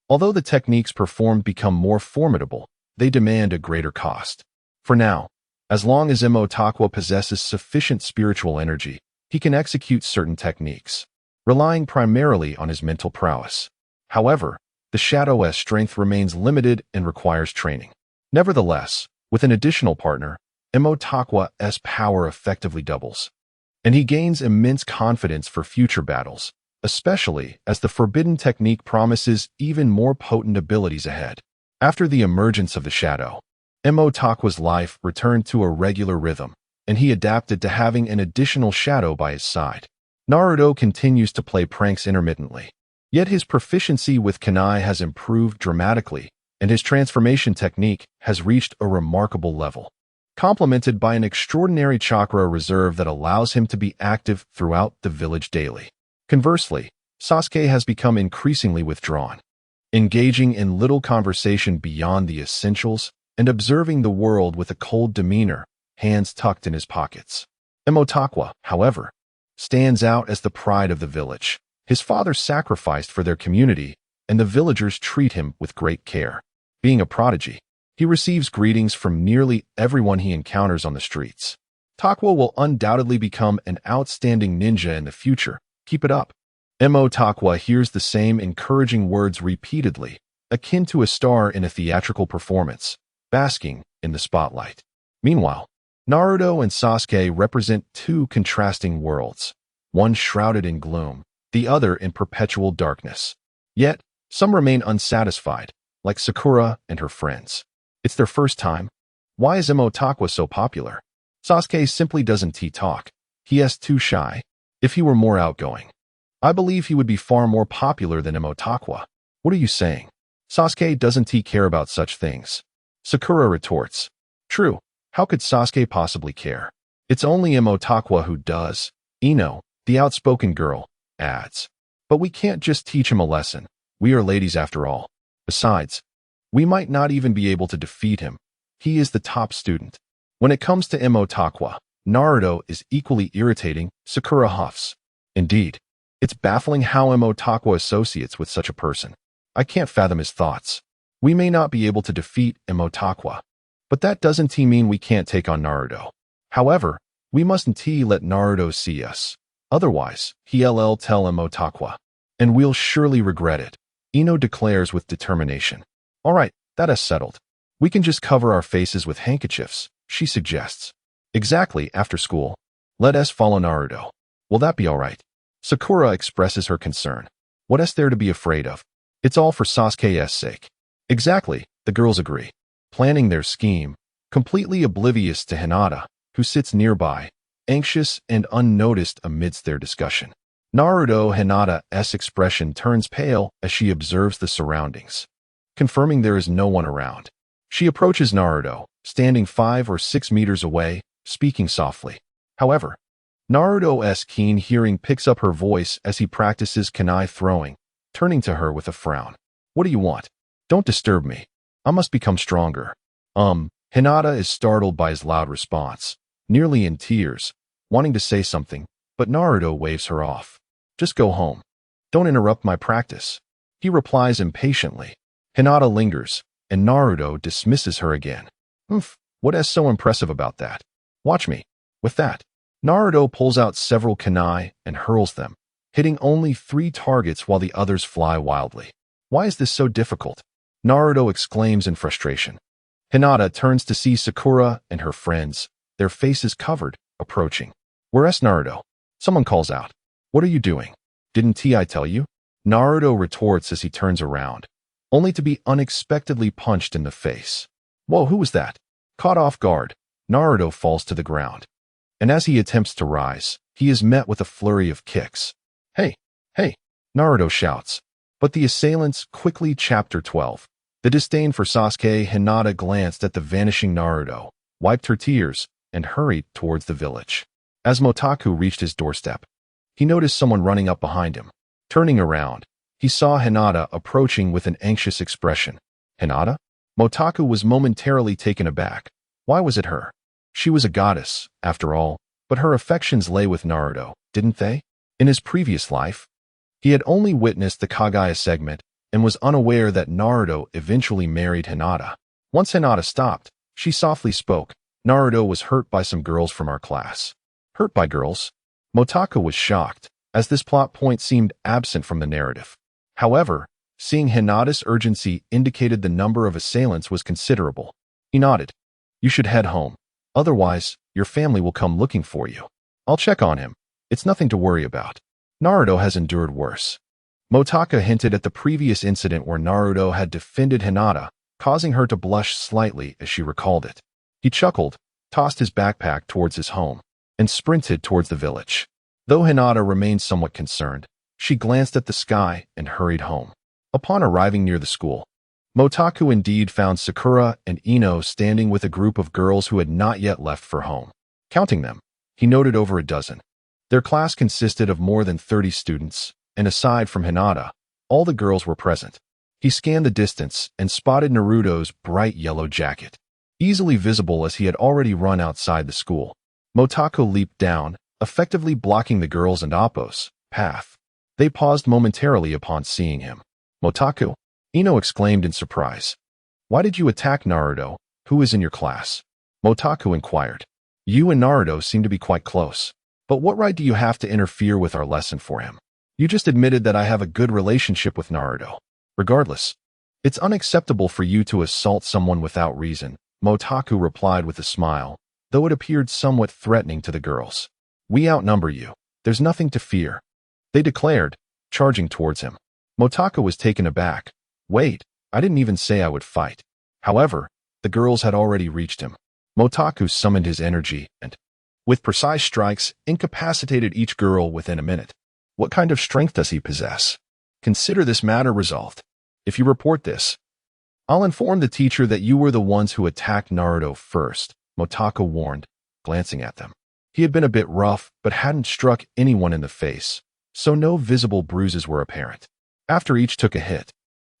Although the techniques performed become more formidable, they demand a greater cost. For now, as long as Imotakwa possesses sufficient spiritual energy, he can execute certain techniques, relying primarily on his mental prowess. However, the Shadow's strength remains limited and requires training. Nevertheless, with an additional partner, Imotakwa's power effectively doubles, and he gains immense confidence for future battles, especially as the forbidden technique promises even more potent abilities ahead. After the emergence of the shadow, Imotakwa's life returned to a regular rhythm, and he adapted to having an additional shadow by his side. Naruto continues to play pranks intermittently, yet his proficiency with kunai has improved dramatically, and his transformation technique has reached a remarkable level, complemented by an extraordinary chakra reserve that allows him to be active throughout the village daily. Conversely, Sasuke has become increasingly withdrawn, engaging in little conversation beyond the essentials and observing the world with a cold demeanor, hands tucked in his pockets. Imotakwa, however, stands out as the pride of the village. His father sacrificed for their community, and the villagers treat him with great care. Being a prodigy, he receives greetings from nearly everyone he encounters on the streets. Takwa will undoubtedly become an outstanding ninja in the future. Keep it up. Imotakwa hears the same encouraging words repeatedly, akin to a star in a theatrical performance, basking in the spotlight. Meanwhile, Naruto and Sasuke represent 2 contrasting worlds, one shrouded in gloom, the other in perpetual darkness. Yet, some remain unsatisfied, like Sakura and her friends. It's their first time. Why is Imotakwa so popular? Sasuke simply doesn't talk. He is too shy. If he were more outgoing, I believe he would be far more popular than Imotakwa. What are you saying? Sasuke doesn't care about such things. Sakura retorts. True. How could Sasuke possibly care? It's only Imotakwa who does. Ino, the outspoken girl, adds. But we can't just teach him a lesson. We are ladies after all. Besides, we might not even be able to defeat him. He is the top student. When it comes to Imotakwa, Naruto is equally irritating, Sakura huffs. Indeed, it's baffling how Imotakwa associates with such a person. I can't fathom his thoughts. We may not be able to defeat Imotakwa, but that doesn't mean we can't take on Naruto. However, we mustn't let Naruto see us. Otherwise, he'll tell Imotakwa, and we'll surely regret it, Ino declares with determination. All right, that is settled. We can just cover our faces with handkerchiefs, she suggests. Exactly, after school. Let us follow Naruto. Will that be all right? Sakura expresses her concern. What is there to be afraid of? It's all for Sasuke's sake. Exactly, the girls agree, planning their scheme, completely oblivious to Hinata, who sits nearby, anxious and unnoticed amidst their discussion. Naruto Hinata's expression turns pale as she observes the surroundings, confirming there is no one around. She approaches Naruto, standing 5 or 6 meters away, speaking softly. However, Naruto's keen hearing picks up her voice as he practices kunai throwing, turning to her with a frown. What do you want? Don't disturb me. I must become stronger. Hinata is startled by his loud response, nearly in tears, wanting to say something, but Naruto waves her off. Just go home. Don't interrupt my practice. He replies impatiently. Hinata lingers, and Naruto dismisses her again. What is so impressive about that? Watch me. With that, Naruto pulls out several kunai and hurls them, hitting only 3 targets while the others fly wildly. Why is this so difficult? Naruto exclaims in frustration. Hinata turns to see Sakura and her friends, their faces covered, approaching. Where's Naruto? Someone calls out. What are you doing? Didn't I tell you? Naruto retorts as he turns around, only to be unexpectedly punched in the face. Whoa, who was that? Caught off guard, Naruto falls to the ground. and as he attempts to rise, he is met with a flurry of kicks. Hey, hey, Naruto shouts. But the assailants quickly Chapter 12. The disdain for Sasuke. Hinata glanced at the vanishing Naruto, wiped her tears, and hurried towards the village. As Motaku reached his doorstep, he noticed someone running up behind him. Turning around, he saw Hinata approaching with an anxious expression. Hinata? Motaku was momentarily taken aback. Why was it her? She was a goddess, after all, but her affections lay with Naruto, didn't they? In his previous life, he had only witnessed the Kaguya segment and was unaware that Naruto eventually married Hinata. Once Hinata stopped, she softly spoke. Naruto was hurt by some girls from our class. Hurt by girls? Motaku was shocked, as this plot point seemed absent from the narrative. However, seeing Hinata's urgency indicated the number of assailants was considerable. He nodded. You should head home. Otherwise, your family will come looking for you. I'll check on him. It's nothing to worry about. Naruto has endured worse. Motaku hinted at the previous incident where Naruto had defended Hinata, causing her to blush slightly as she recalled it. He chuckled, tossed his backpack towards his home, and sprinted towards the village. Though Hinata remained somewhat concerned, she glanced at the sky and hurried home. Upon arriving near the school, Motaku indeed found Sakura and Ino standing with a group of girls who had not yet left for home. Counting them, he noted over a dozen. Their class consisted of more than 30 students, and aside from Hinata, all the girls were present. He scanned the distance and spotted Naruto's bright yellow jacket, easily visible as he had already run outside the school. Motaku leaped down, effectively blocking the girls' and Appo's path. They paused momentarily upon seeing him. Motaku? Ino exclaimed in surprise. Why did you attack Naruto, who is in your class? Motaku inquired. You and Naruto seem to be quite close. But what right do you have to interfere with our lesson for him? You just admitted that I have a good relationship with Naruto. Regardless, it's unacceptable for you to assault someone without reason, Motaku replied with a smile, though it appeared somewhat threatening to the girls. We outnumber you. There's nothing to fear, they declared, charging towards him. Motaku was taken aback. Wait, I didn't even say I would fight. However, the girls had already reached him. Motaku summoned his energy and, with precise strikes, incapacitated each girl within a minute. What kind of strength does he possess? Consider this matter resolved. If you report this, I'll inform the teacher that you were the ones who attacked Naruto first, Motaku warned, glancing at them. He had been a bit rough, but hadn't struck anyone in the face, so no visible bruises were apparent. After each took a hit,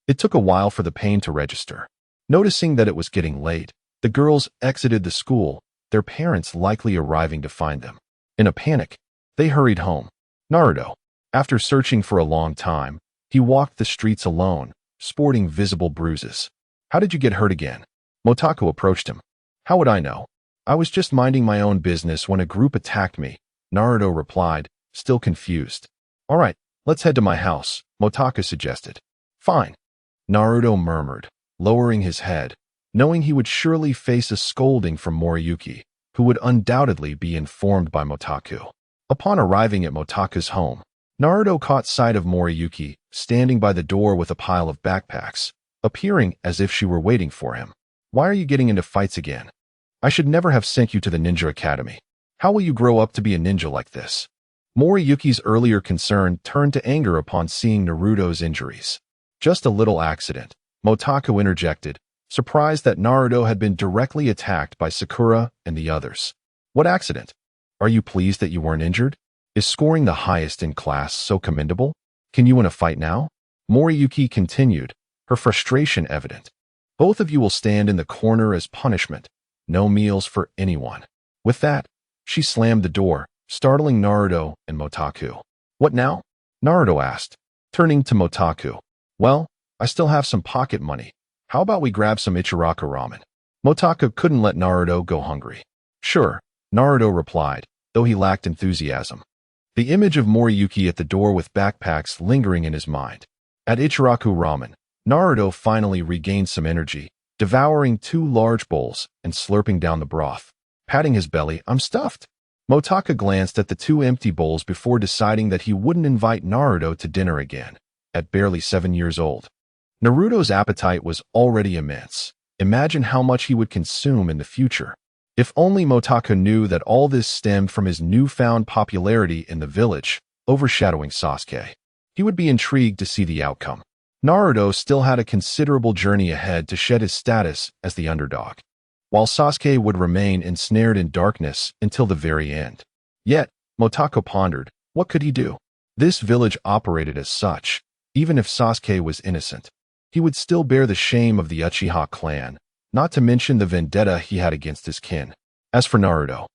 it took a while for the pain to register. Noticing that it was getting late, the girls exited the school, their parents likely arriving to find them. In a panic, they hurried home. Naruto, after searching for a long time, he walked the streets alone, sporting visible bruises. How did you get hurt again? Motaku approached him. How would I know? I was just minding my own business when a group attacked me, Naruto replied, still confused. All right, let's head to my house, Motaku suggested. Fine, Naruto murmured, lowering his head, knowing he would surely face a scolding from Moriyuki, who would undoubtedly be informed by Motaku. Upon arriving at Motaku's home, Naruto caught sight of Moriyuki standing by the door with a pile of backpacks, appearing as if she were waiting for him. Why are you getting into fights again? I should never have sent you to the ninja academy. How will you grow up to be a ninja like this? Moriyuki's earlier concern turned to anger upon seeing Naruto's injuries. Just a little accident, Motaku interjected, surprised that Naruto had been directly attacked by Sakura and the others. What accident? Are you pleased that you weren't injured? Is scoring the highest in class so commendable? Can you win a fight now? Moriyuki continued, her frustration evident. Both of you will stand in the corner as punishment. No meals for anyone. With that, she slammed the door, startling Naruto and Motaku. What now? Naruto asked, turning to Motaku. Well, I still have some pocket money. How about we grab some Ichiraku ramen? Motaku couldn't let Naruto go hungry. Sure, Naruto replied, though he lacked enthusiasm. The image of Moriyuki at the door with backpacks lingering in his mind. At Ichiraku ramen, Naruto finally regained some energy, devouring 2 large bowls and slurping down the broth. Patting his belly, I'm stuffed. Motaku glanced at the 2 empty bowls before deciding that he wouldn't invite Naruto to dinner again, at barely 7 years old. Naruto's appetite was already immense. Imagine how much he would consume in the future. If only Motaka knew that all this stemmed from his newfound popularity in the village, overshadowing Sasuke. He would be intrigued to see the outcome. Naruto still had a considerable journey ahead to shed his status as the underdog, while Sasuke would remain ensnared in darkness until the very end. Yet, Motaka pondered, what could he do? This village operated as such. Even if Sasuke was innocent, he would still bear the shame of the Uchiha clan, not to mention the vendetta he had against his kin. As for Naruto,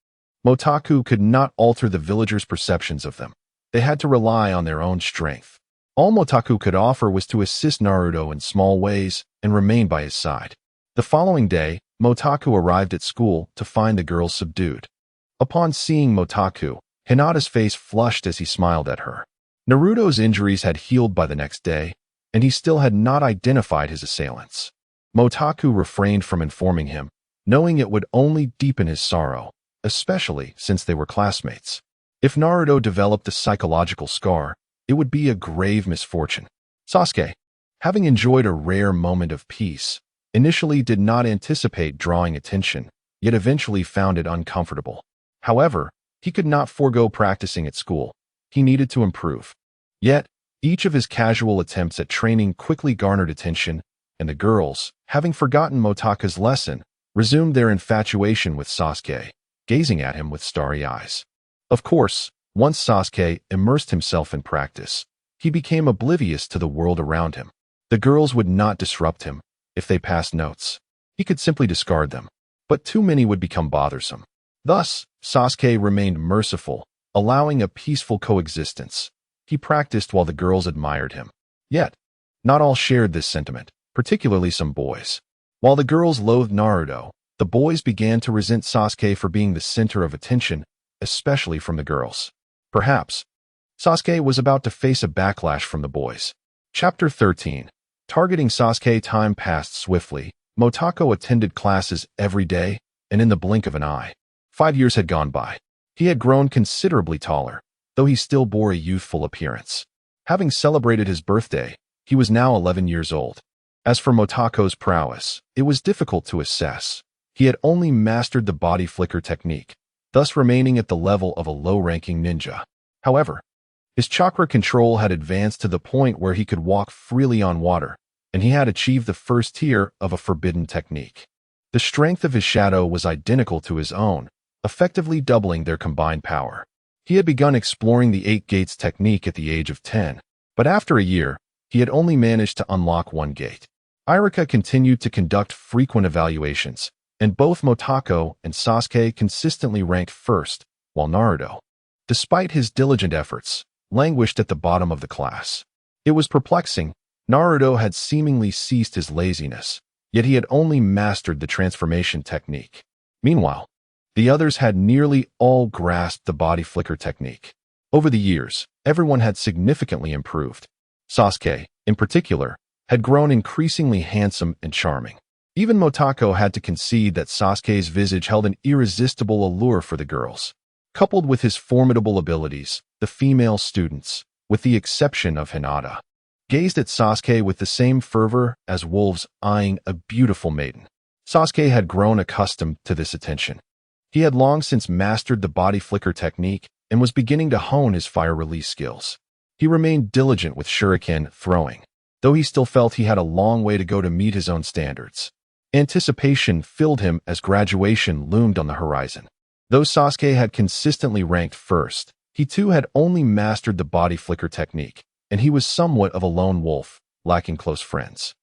Motaku could not alter the villagers' perceptions of them. They had to rely on their own strength. All Motaku could offer was to assist Naruto in small ways and remain by his side. The following day, Motaku arrived at school to find the girls subdued. Upon seeing Motaku, Hinata's face flushed as he smiled at her. Naruto's injuries had healed by the next day, and he still had not identified his assailants. Motaku refrained from informing him, knowing it would only deepen his sorrow, especially since they were classmates. If Naruto developed a psychological scar, it would be a grave misfortune. Sasuke, having enjoyed a rare moment of peace, initially did not anticipate drawing attention, yet eventually found it uncomfortable. However, he could not forego practicing at school. He needed to improve. Yet, each of his casual attempts at training quickly garnered attention, and the girls, having forgotten Motaka's lesson, resumed their infatuation with Sasuke, gazing at him with starry eyes. Of course, once Sasuke immersed himself in practice, he became oblivious to the world around him. The girls would not disrupt him. If they passed notes, he could simply discard them. But too many would become bothersome. Thus, Sasuke remained merciful, allowing a peaceful coexistence. He practiced while the girls admired him. Yet, not all shared this sentiment, particularly some boys. While the girls loathed Naruto, the boys began to resent Sasuke for being the center of attention, especially from the girls. Perhaps, Sasuke was about to face a backlash from the boys. Chapter 13. Targeting Sasuke. Time passed swiftly. Motaka attended classes every day, and in the blink of an eye, 5 years had gone by. He had grown considerably taller, though he still bore a youthful appearance. Having celebrated his birthday, he was now 11 years old. As for Motako's prowess, it was difficult to assess. He had only mastered the body flicker technique, thus remaining at the level of a low-ranking ninja. However, his chakra control had advanced to the point where he could walk freely on water, and he had achieved the first tier of a forbidden technique. The strength of his shadow was identical to his own, effectively doubling their combined power. He had begun exploring the 8 gates technique at the age of 10, but after a year, he had only managed to unlock 1 gate. Irika continued to conduct frequent evaluations, and both Motako and Sasuke consistently ranked first, while Naruto, despite his diligent efforts, languished at the bottom of the class. It was perplexing. Naruto had seemingly ceased his laziness, yet he had only mastered the transformation technique. Meanwhile, the others had nearly all grasped the body flicker technique. Over the years, everyone had significantly improved. Sasuke, in particular, had grown increasingly handsome and charming. Even Motako had to concede that Sasuke's visage held an irresistible allure for the girls. Coupled with his formidable abilities, the female students, with the exception of Hinata, gazed at Sasuke with the same fervor as wolves eyeing a beautiful maiden. Sasuke had grown accustomed to this attention. He had long since mastered the body flicker technique and was beginning to hone his fire release skills. He remained diligent with shuriken throwing, though he still felt he had a long way to go to meet his own standards. Anticipation filled him as graduation loomed on the horizon. Though Sasuke had consistently ranked first, he too had only mastered the body flicker technique, and he was somewhat of a lone wolf, lacking close friends.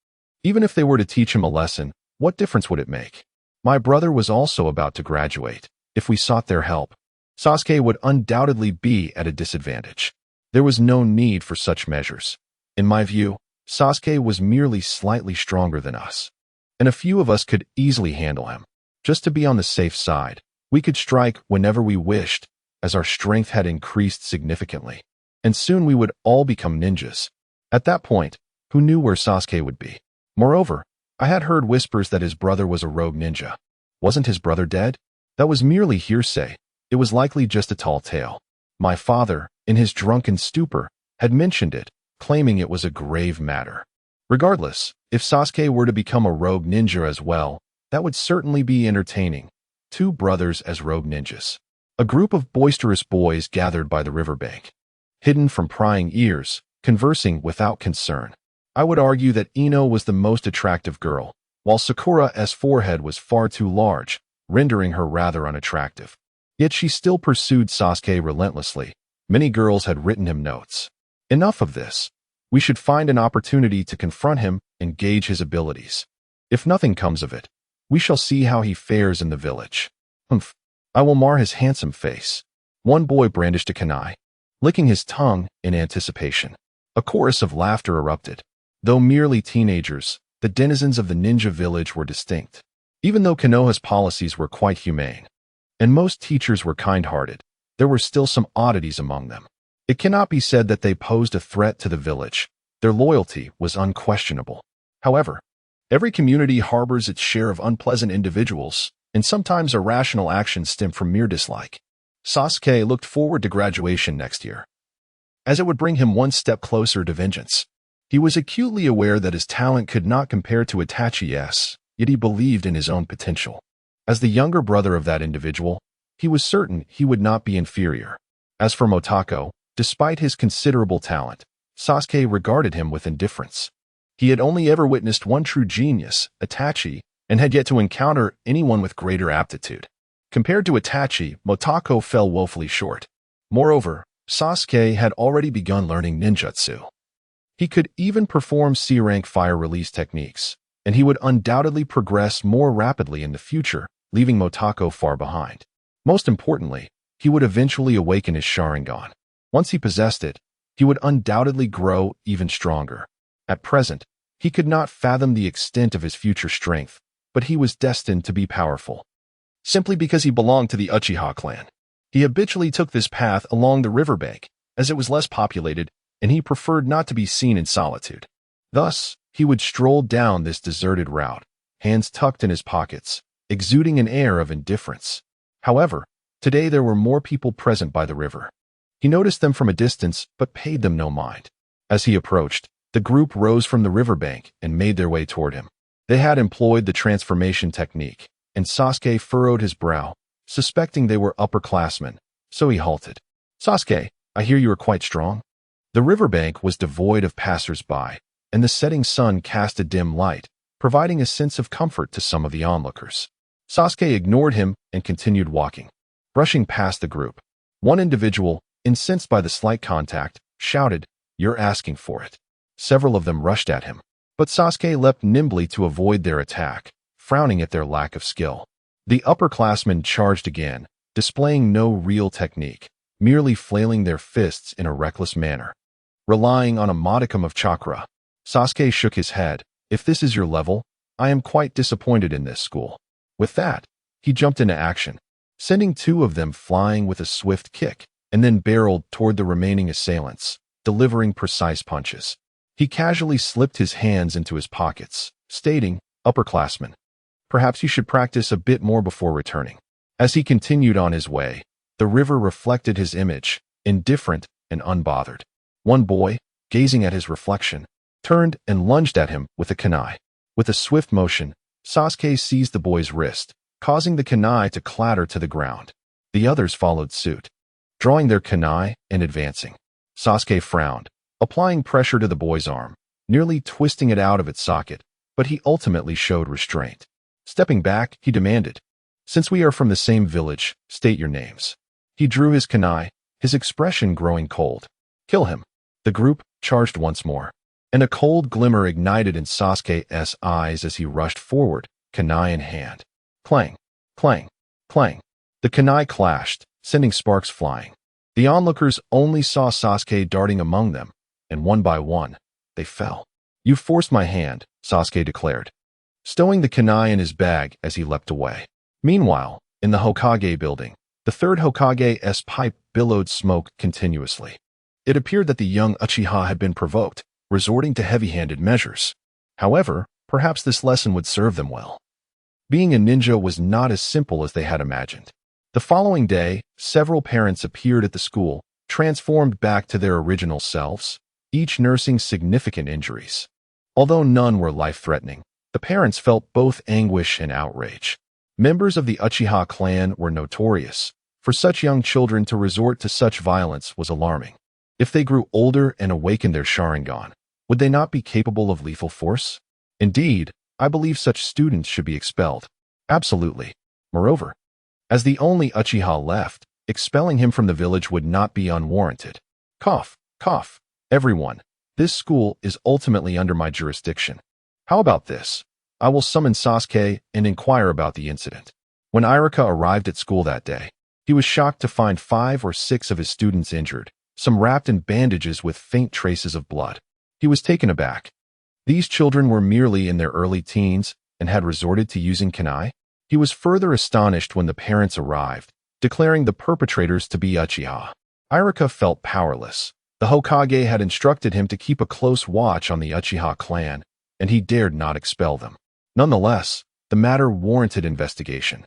Even if they were to teach him a lesson, what difference would it make? My brother was also about to graduate. If we sought their help, Sasuke would undoubtedly be at a disadvantage. There was no need for such measures. In my view, Sasuke was merely slightly stronger than us, and a few of us could easily handle him. Just to be on the safe side, we could strike whenever we wished, as our strength had increased significantly, and soon we would all become ninjas. At that point, who knew where Sasuke would be? Moreover, I had heard whispers that his brother was a rogue ninja. Wasn't his brother dead? That was merely hearsay. It was likely just a tall tale. My father, in his drunken stupor, had mentioned it, claiming it was a grave matter. Regardless, if Sasuke were to become a rogue ninja as well, that would certainly be entertaining. two brothers as rogue ninjas. A group of boisterous boys gathered by the riverbank, hidden from prying ears, conversing without concern. I would argue that Ino was the most attractive girl, while Sakura's forehead was far too large, rendering her rather unattractive. Yet she still pursued Sasuke relentlessly. Many girls had written him notes. Enough of this. We should find an opportunity to confront him and gauge his abilities. If nothing comes of it, we shall see how he fares in the village. Humph. I will mar his handsome face. One boy brandished a kunai, licking his tongue in anticipation. A chorus of laughter erupted. Though merely teenagers, the denizens of the ninja village were distinct. Even though Konoha's policies were quite humane, and most teachers were kind-hearted, there were still some oddities among them. It cannot be said that they posed a threat to the village. Their loyalty was unquestionable. However, every community harbors its share of unpleasant individuals, and sometimes irrational actions stem from mere dislike. Sasuke looked forward to graduation next year, as it would bring him one step closer to vengeance. He was acutely aware that his talent could not compare to Itachi's, yet he believed in his own potential. As the younger brother of that individual, he was certain he would not be inferior. As for Motoko, despite his considerable talent, Sasuke regarded him with indifference. He had only ever witnessed one true genius, Itachi, and had yet to encounter anyone with greater aptitude. Compared to Itachi, Motoko fell woefully short. Moreover, Sasuke had already begun learning ninjutsu. He could even perform C-rank fire release techniques, and he would undoubtedly progress more rapidly in the future, leaving Motoko far behind. Most importantly, he would eventually awaken his Sharingan. Once he possessed it, he would undoubtedly grow even stronger. At present, he could not fathom the extent of his future strength, but he was destined to be powerful. Simply because he belonged to the Uchiha clan, he habitually took this path along the riverbank, as it was less populated, and he preferred not to be seen in solitude. Thus, he would stroll down this deserted route, hands tucked in his pockets, exuding an air of indifference. However, today there were more people present by the river. He noticed them from a distance, but paid them no mind. As he approached, the group rose from the riverbank and made their way toward him. They had employed the transformation technique, and Sasuke furrowed his brow, suspecting they were upperclassmen, so he halted. "Sasuke, I hear you are quite strong." The riverbank was devoid of passers-by, and the setting sun cast a dim light, providing a sense of comfort to some of the onlookers. Sasuke ignored him and continued walking. Brushing past the group, one individual, incensed by the slight contact, shouted, "You're asking for it." Several of them rushed at him, but Sasuke leapt nimbly to avoid their attack, frowning at their lack of skill. The upperclassmen charged again, displaying no real technique, merely flailing their fists in a reckless manner. Relying on a modicum of chakra, Sasuke shook his head. "If this is your level, I am quite disappointed in this school." With that, he jumped into action, sending two of them flying with a swift kick, and then barreled toward the remaining assailants, delivering precise punches. He casually slipped his hands into his pockets, stating, "Upperclassmen, perhaps you should practice a bit more before returning." As he continued on his way, the river reflected his image, indifferent and unbothered. One boy, gazing at his reflection, turned and lunged at him with a kunai. With a swift motion, Sasuke seized the boy's wrist, causing the kunai to clatter to the ground. The others followed suit, drawing their kunai and advancing. Sasuke frowned, applying pressure to the boy's arm, nearly twisting it out of its socket, but he ultimately showed restraint. Stepping back, he demanded, "Since we are from the same village, state your names." He drew his kunai, his expression growing cold. "Kill him." The group charged once more, and a cold glimmer ignited in Sasuke's eyes as he rushed forward, kunai in hand. Clang, clang, clang. The kunai clashed, sending sparks flying. The onlookers only saw Sasuke darting among them, and one by one, they fell. "You forced my hand," Sasuke declared, stowing the kunai in his bag as he leapt away. Meanwhile, in the Hokage building, the third Hokage's pipe billowed smoke continuously. It appeared that the young Uchiha had been provoked, resorting to heavy-handed measures. However, perhaps this lesson would serve them well. Being a ninja was not as simple as they had imagined. The following day, several parents appeared at the school, transformed back to their original selves, each nursing significant injuries. Although none were life-threatening, the parents felt both anguish and outrage. Members of the Uchiha clan were notorious. For such young children to resort to such violence was alarming. If they grew older and awakened their Sharingan, would they not be capable of lethal force? Indeed, I believe such students should be expelled. Absolutely. Moreover, as the only Uchiha left, expelling him from the village would not be unwarranted. Cough, cough. Everyone, this school is ultimately under my jurisdiction. How about this? I will summon Sasuke and inquire about the incident. When Iruka arrived at school that day, he was shocked to find 5 or 6 of his students injured, some wrapped in bandages with faint traces of blood. He was taken aback. These children were merely in their early teens and had resorted to using kunai. He was further astonished when the parents arrived, declaring the perpetrators to be Uchiha. Iruka felt powerless. The Hokage had instructed him to keep a close watch on the Uchiha clan, and he dared not expel them. Nonetheless, the matter warranted investigation.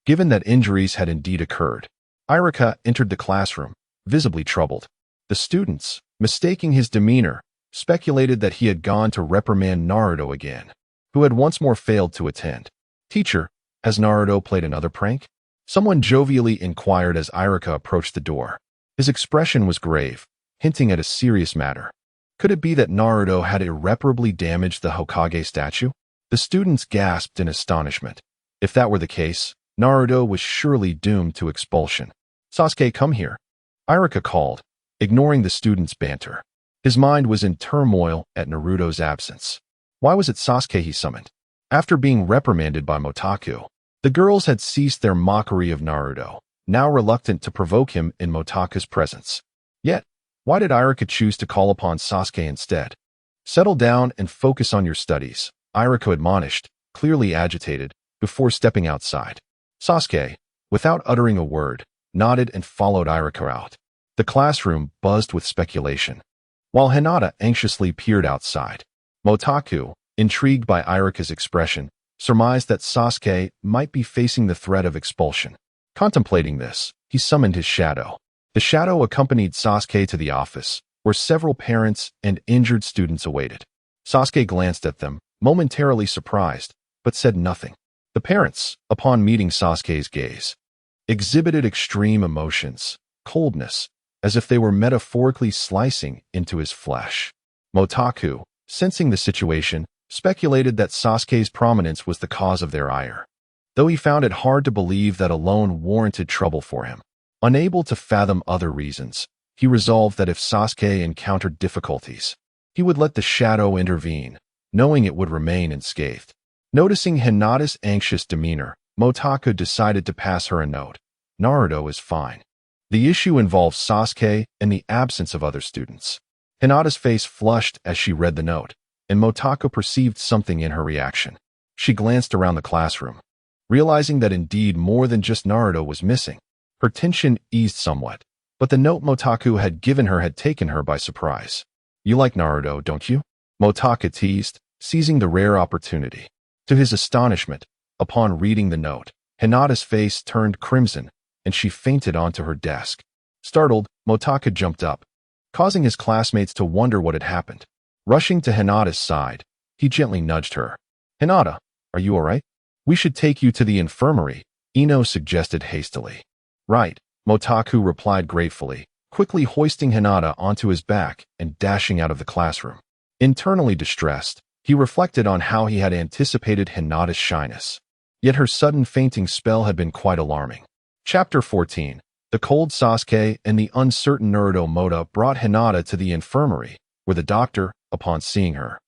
Given that injuries had indeed occurred, Iruka entered the classroom, visibly troubled. The students, mistaking his demeanor, speculated that he had gone to reprimand Naruto again, who had once more failed to attend. "Teacher, has Naruto played another prank?" Someone jovially inquired as Iruka approached the door. His expression was grave, hinting at a serious matter. Could it be that Naruto had irreparably damaged the Hokage statue? The students gasped in astonishment. If that were the case, Naruto was surely doomed to expulsion. "Sasuke, come here," Iruka called, ignoring the students' banter. His mind was in turmoil at Naruto's absence. Why was it Sasuke he summoned? After being reprimanded by Motaku, the girls had ceased their mockery of Naruto, now reluctant to provoke him in Motaku's presence. Yet, why did Iruka choose to call upon Sasuke instead? "Settle down and focus on your studies," Iruka admonished, clearly agitated, before stepping outside. Sasuke, without uttering a word, nodded and followed Iruka out. The classroom buzzed with speculation, while Hinata anxiously peered outside. Motaku, intrigued by Iruka's expression, surmised that Sasuke might be facing the threat of expulsion. Contemplating this, he summoned his shadow. The shadow accompanied Sasuke to the office, where several parents and injured students awaited. Sasuke glanced at them, momentarily surprised, but said nothing. The parents, upon meeting Sasuke's gaze, exhibited extreme emotions, coldness, as if they were metaphorically slicing into his flesh. Motaku, sensing the situation, speculated that Sasuke's prominence was the cause of their ire, though he found it hard to believe that alone warranted trouble for him. Unable to fathom other reasons, he resolved that if Sasuke encountered difficulties, he would let the shadow intervene, knowing it would remain unscathed. Noticing Hinata's anxious demeanor, Motaku decided to pass her a note. "Naruto is fine." The issue involved Sasuke and the absence of other students. Hinata's face flushed as she read the note, and Motaku perceived something in her reaction. She glanced around the classroom, realizing that indeed more than just Naruto was missing. Her tension eased somewhat, but the note Motaku had given her had taken her by surprise. "You like Naruto, don't you?" Motaku teased, seizing the rare opportunity. To his astonishment, upon reading the note, Hinata's face turned crimson, and she fainted onto her desk. Startled, Motaku jumped up, causing his classmates to wonder what had happened. Rushing to Hinata's side, he gently nudged her. "Hinata, are you all right? We should take you to the infirmary," Ino suggested hastily. "Right," Motaku replied gratefully, quickly hoisting Hinata onto his back and dashing out of the classroom. Internally distressed, he reflected on how he had anticipated Hinata's shyness. Yet her sudden fainting spell had been quite alarming. Chapter 14. The cold Sasuke and the uncertain Naruto Moda brought Hinata to the infirmary, where the doctor, upon seeing her,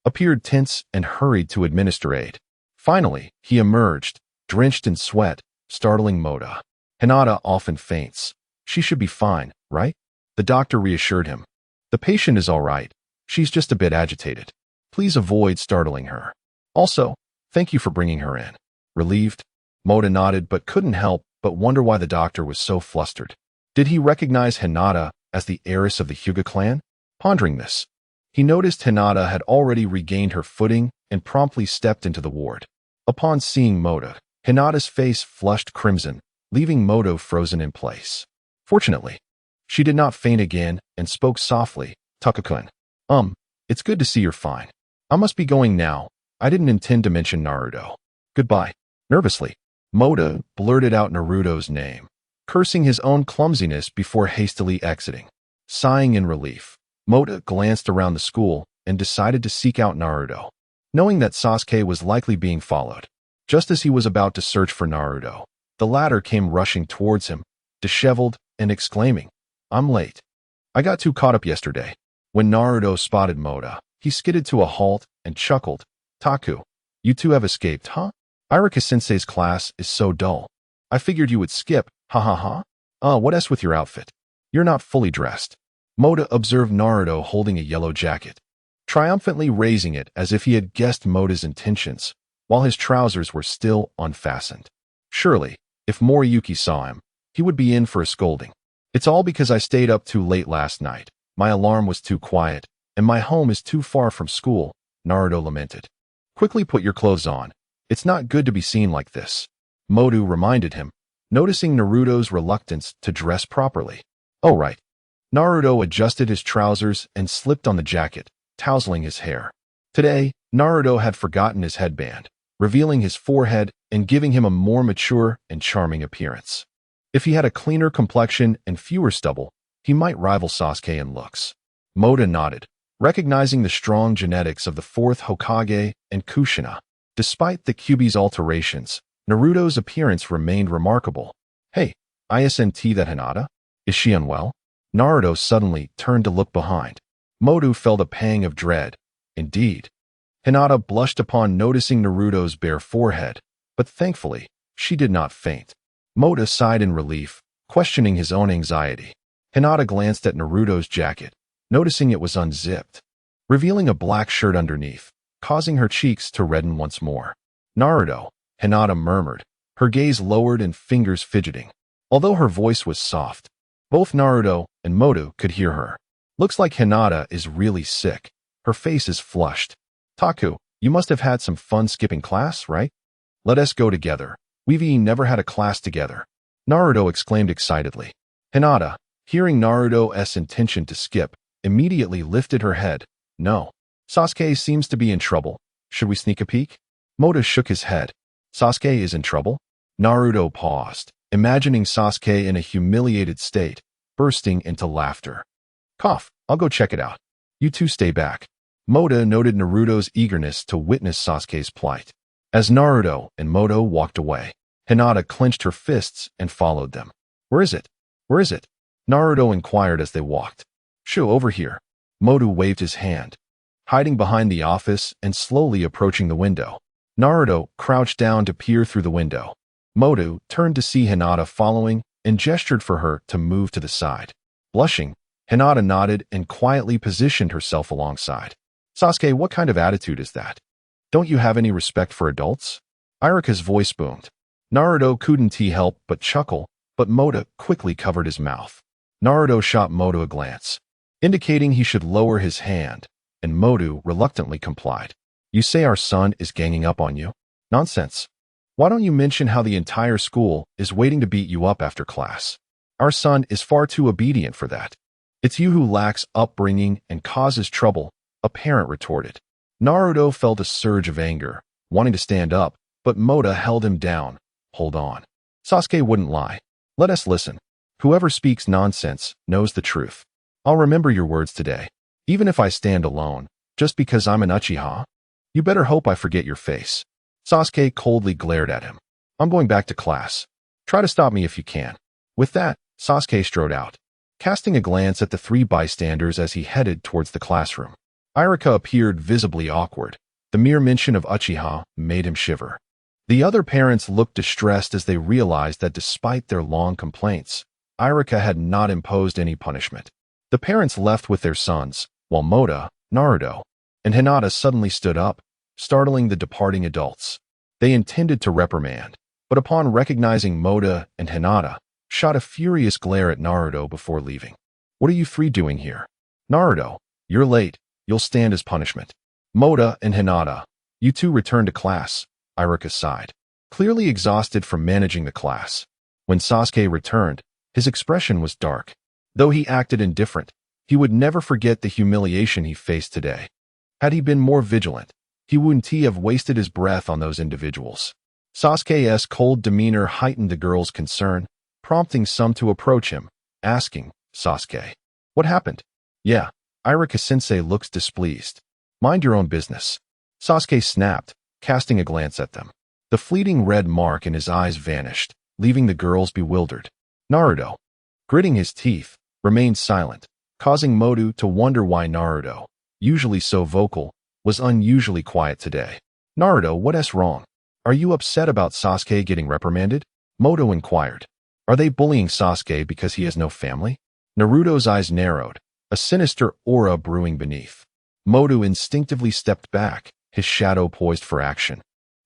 appeared tense and hurried to administer aid. Finally, he emerged, drenched in sweat, startling Moda. "Hinata often faints. She should be fine, right?" The doctor reassured him. "The patient is all right. She's just a bit agitated. Please avoid startling her. Also, thank you for bringing her in." Relieved, Moda nodded but couldn't help but wonder why the doctor was so flustered. Did he recognize Hinata as the heiress of the Hyuga clan? Pondering this, he noticed Hinata had already regained her footing and promptly stepped into the ward. Upon seeing Moda, Hinata's face flushed crimson, leaving Moda frozen in place. Fortunately, she did not faint again and spoke softly. "Takakun, it's good to see you're fine. I must be going now. I didn't intend to mention Naruto. Goodbye." Nervously, Moda blurted out Naruto's name, cursing his own clumsiness before hastily exiting. Sighing in relief, Moda glanced around the school and decided to seek out Naruto, knowing that Sasuke was likely being followed. Just as he was about to search for Naruto, the latter came rushing towards him, disheveled and exclaiming, "I'm late. I got too caught up yesterday." When Naruto spotted Moda, he skidded to a halt and chuckled, "Taku, you two have escaped, huh? Iruka-sensei's class is so dull. I figured you would skip, ha ha ha. What with your outfit? You're not fully dressed." Moda observed Naruto holding a yellow jacket, triumphantly raising it as if he had guessed Moda's intentions, while his trousers were still unfastened. Surely, if Moriyuki saw him, he would be in for a scolding. "It's all because I stayed up too late last night. My alarm was too quiet, and my home is too far from school," Naruto lamented. "Quickly put your clothes on. It's not good to be seen like this," Modu reminded him, noticing Naruto's reluctance to dress properly. "Oh right." Naruto adjusted his trousers and slipped on the jacket, tousling his hair. Today, Naruto had forgotten his headband, revealing his forehead and giving him a more mature and charming appearance. If he had a cleaner complexion and fewer stubble, he might rival Sasuke in looks. Moda nodded, recognizing the strong genetics of the fourth Hokage and Kushina. Despite the Kyuubi's alterations, Naruto's appearance remained remarkable. "Hey, isn't that Hinata? Is she unwell?" Naruto suddenly turned to look behind. Modu felt a pang of dread. Indeed. Hinata blushed upon noticing Naruto's bare forehead, but thankfully, she did not faint. Moda sighed in relief, questioning his own anxiety. Hinata glanced at Naruto's jacket, noticing it was unzipped, revealing a black shirt underneath, causing her cheeks to redden once more. "Naruto," Hinata murmured, her gaze lowered and fingers fidgeting. Although her voice was soft, both Naruto and Modu could hear her. "Looks like Hinata is really sick. Her face is flushed. Taku, you must have had some fun skipping class, right? Let us go together. We've never had a class together," Naruto exclaimed excitedly. Hinata, hearing Naruto's intention to skip, immediately lifted her head. "No. Sasuke seems to be in trouble. Should we sneak a peek?" Moda shook his head. "Sasuke is in trouble?" Naruto paused, imagining Sasuke in a humiliated state, bursting into laughter. "Cough, I'll go check it out. You two stay back." Moda noted Naruto's eagerness to witness Sasuke's plight. As Naruto and Moto walked away, Hinata clenched her fists and followed them. "Where is it? Where is it?" Naruto inquired as they walked. "Shoo, over here." Modu waved his hand, hiding behind the office and slowly approaching the window. Naruto crouched down to peer through the window. Modu turned to see Hinata following and gestured for her to move to the side. Blushing, Hinata nodded and quietly positioned herself alongside. "Sasuke, what kind of attitude is that? Don't you have any respect for adults?" Iruka's voice boomed. Naruto couldn't help but chuckle, but Moda quickly covered his mouth. Naruto shot Modu a glance, indicating he should lower his hand, and Modu reluctantly complied. "You say our son is ganging up on you? Nonsense. Why don't you mention how the entire school is waiting to beat you up after class? Our son is far too obedient for that. It's you who lacks upbringing and causes trouble," a parent retorted. Naruto felt a surge of anger, wanting to stand up, but Moda held him down. "Hold on. Sasuke wouldn't lie. Let us listen. Whoever speaks nonsense knows the truth. I'll remember your words today, even if I stand alone, just because I'm an Uchiha. You better hope I forget your face." Sasuke coldly glared at him. "I'm going back to class. Try to stop me if you can." With that, Sasuke strode out, casting a glance at the three bystanders as he headed towards the classroom. Iruka appeared visibly awkward. The mere mention of Uchiha made him shiver. The other parents looked distressed as they realized that despite their long complaints, Iruka had not imposed any punishment. The parents left with their sons, while Moda, Naruto, and Hinata suddenly stood up, startling the departing adults. They intended to reprimand, but upon recognizing Moda and Hinata, shot a furious glare at Naruto before leaving. "What are you three doing here?" "Naruto, you're late. You'll stand as punishment." "Moda and Hinata, you two return to class," Iruka sighed, clearly exhausted from managing the class. When Sasuke returned, his expression was dark. Though he acted indifferent, he would never forget the humiliation he faced today. Had he been more vigilant, he wouldn't have wasted his breath on those individuals. Sasuke's cold demeanor heightened the girls' concern, prompting some to approach him, asking, "Sasuke, what happened?" "Yeah." Irika-sensei looks displeased. "Mind your own business." Sasuke snapped, casting a glance at them. The fleeting red mark in his eyes vanished, leaving the girls bewildered. Naruto, gritting his teeth, remained silent, causing Modu to wonder why Naruto, usually so vocal, was unusually quiet today. "Naruto, what's wrong? Are you upset about Sasuke getting reprimanded?" Modu inquired. "Are they bullying Sasuke because he has no family?" Naruto's eyes narrowed, a sinister aura brewing beneath. Modu instinctively stepped back, his shadow poised for action.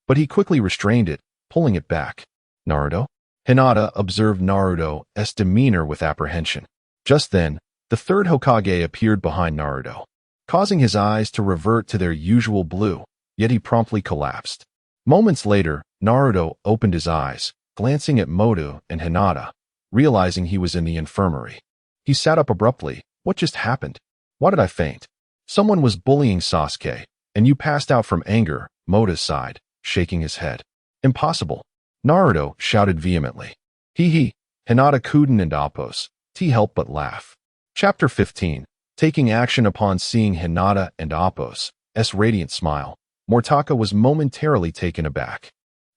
But he quickly restrained it, pulling it back. "Naruto?" Hinata observed Naruto's demeanor with apprehension. Just then, the third Hokage appeared behind Naruto, causing his eyes to revert to their usual blue, yet he promptly collapsed. Moments later, Naruto opened his eyes, glancing at Modu and Hinata, realizing he was in the infirmary. He sat up abruptly. "What just happened? Why did I faint?" "Someone was bullying Sasuke, and you passed out from anger," Modu sighed, shaking his head. "Impossible!" Naruto shouted vehemently. "Hee." Hinata couldn't and Appos help but laugh. Chapter 15. Taking action upon seeing Hinata and Appos' radiant smile, Mortaka was momentarily taken aback.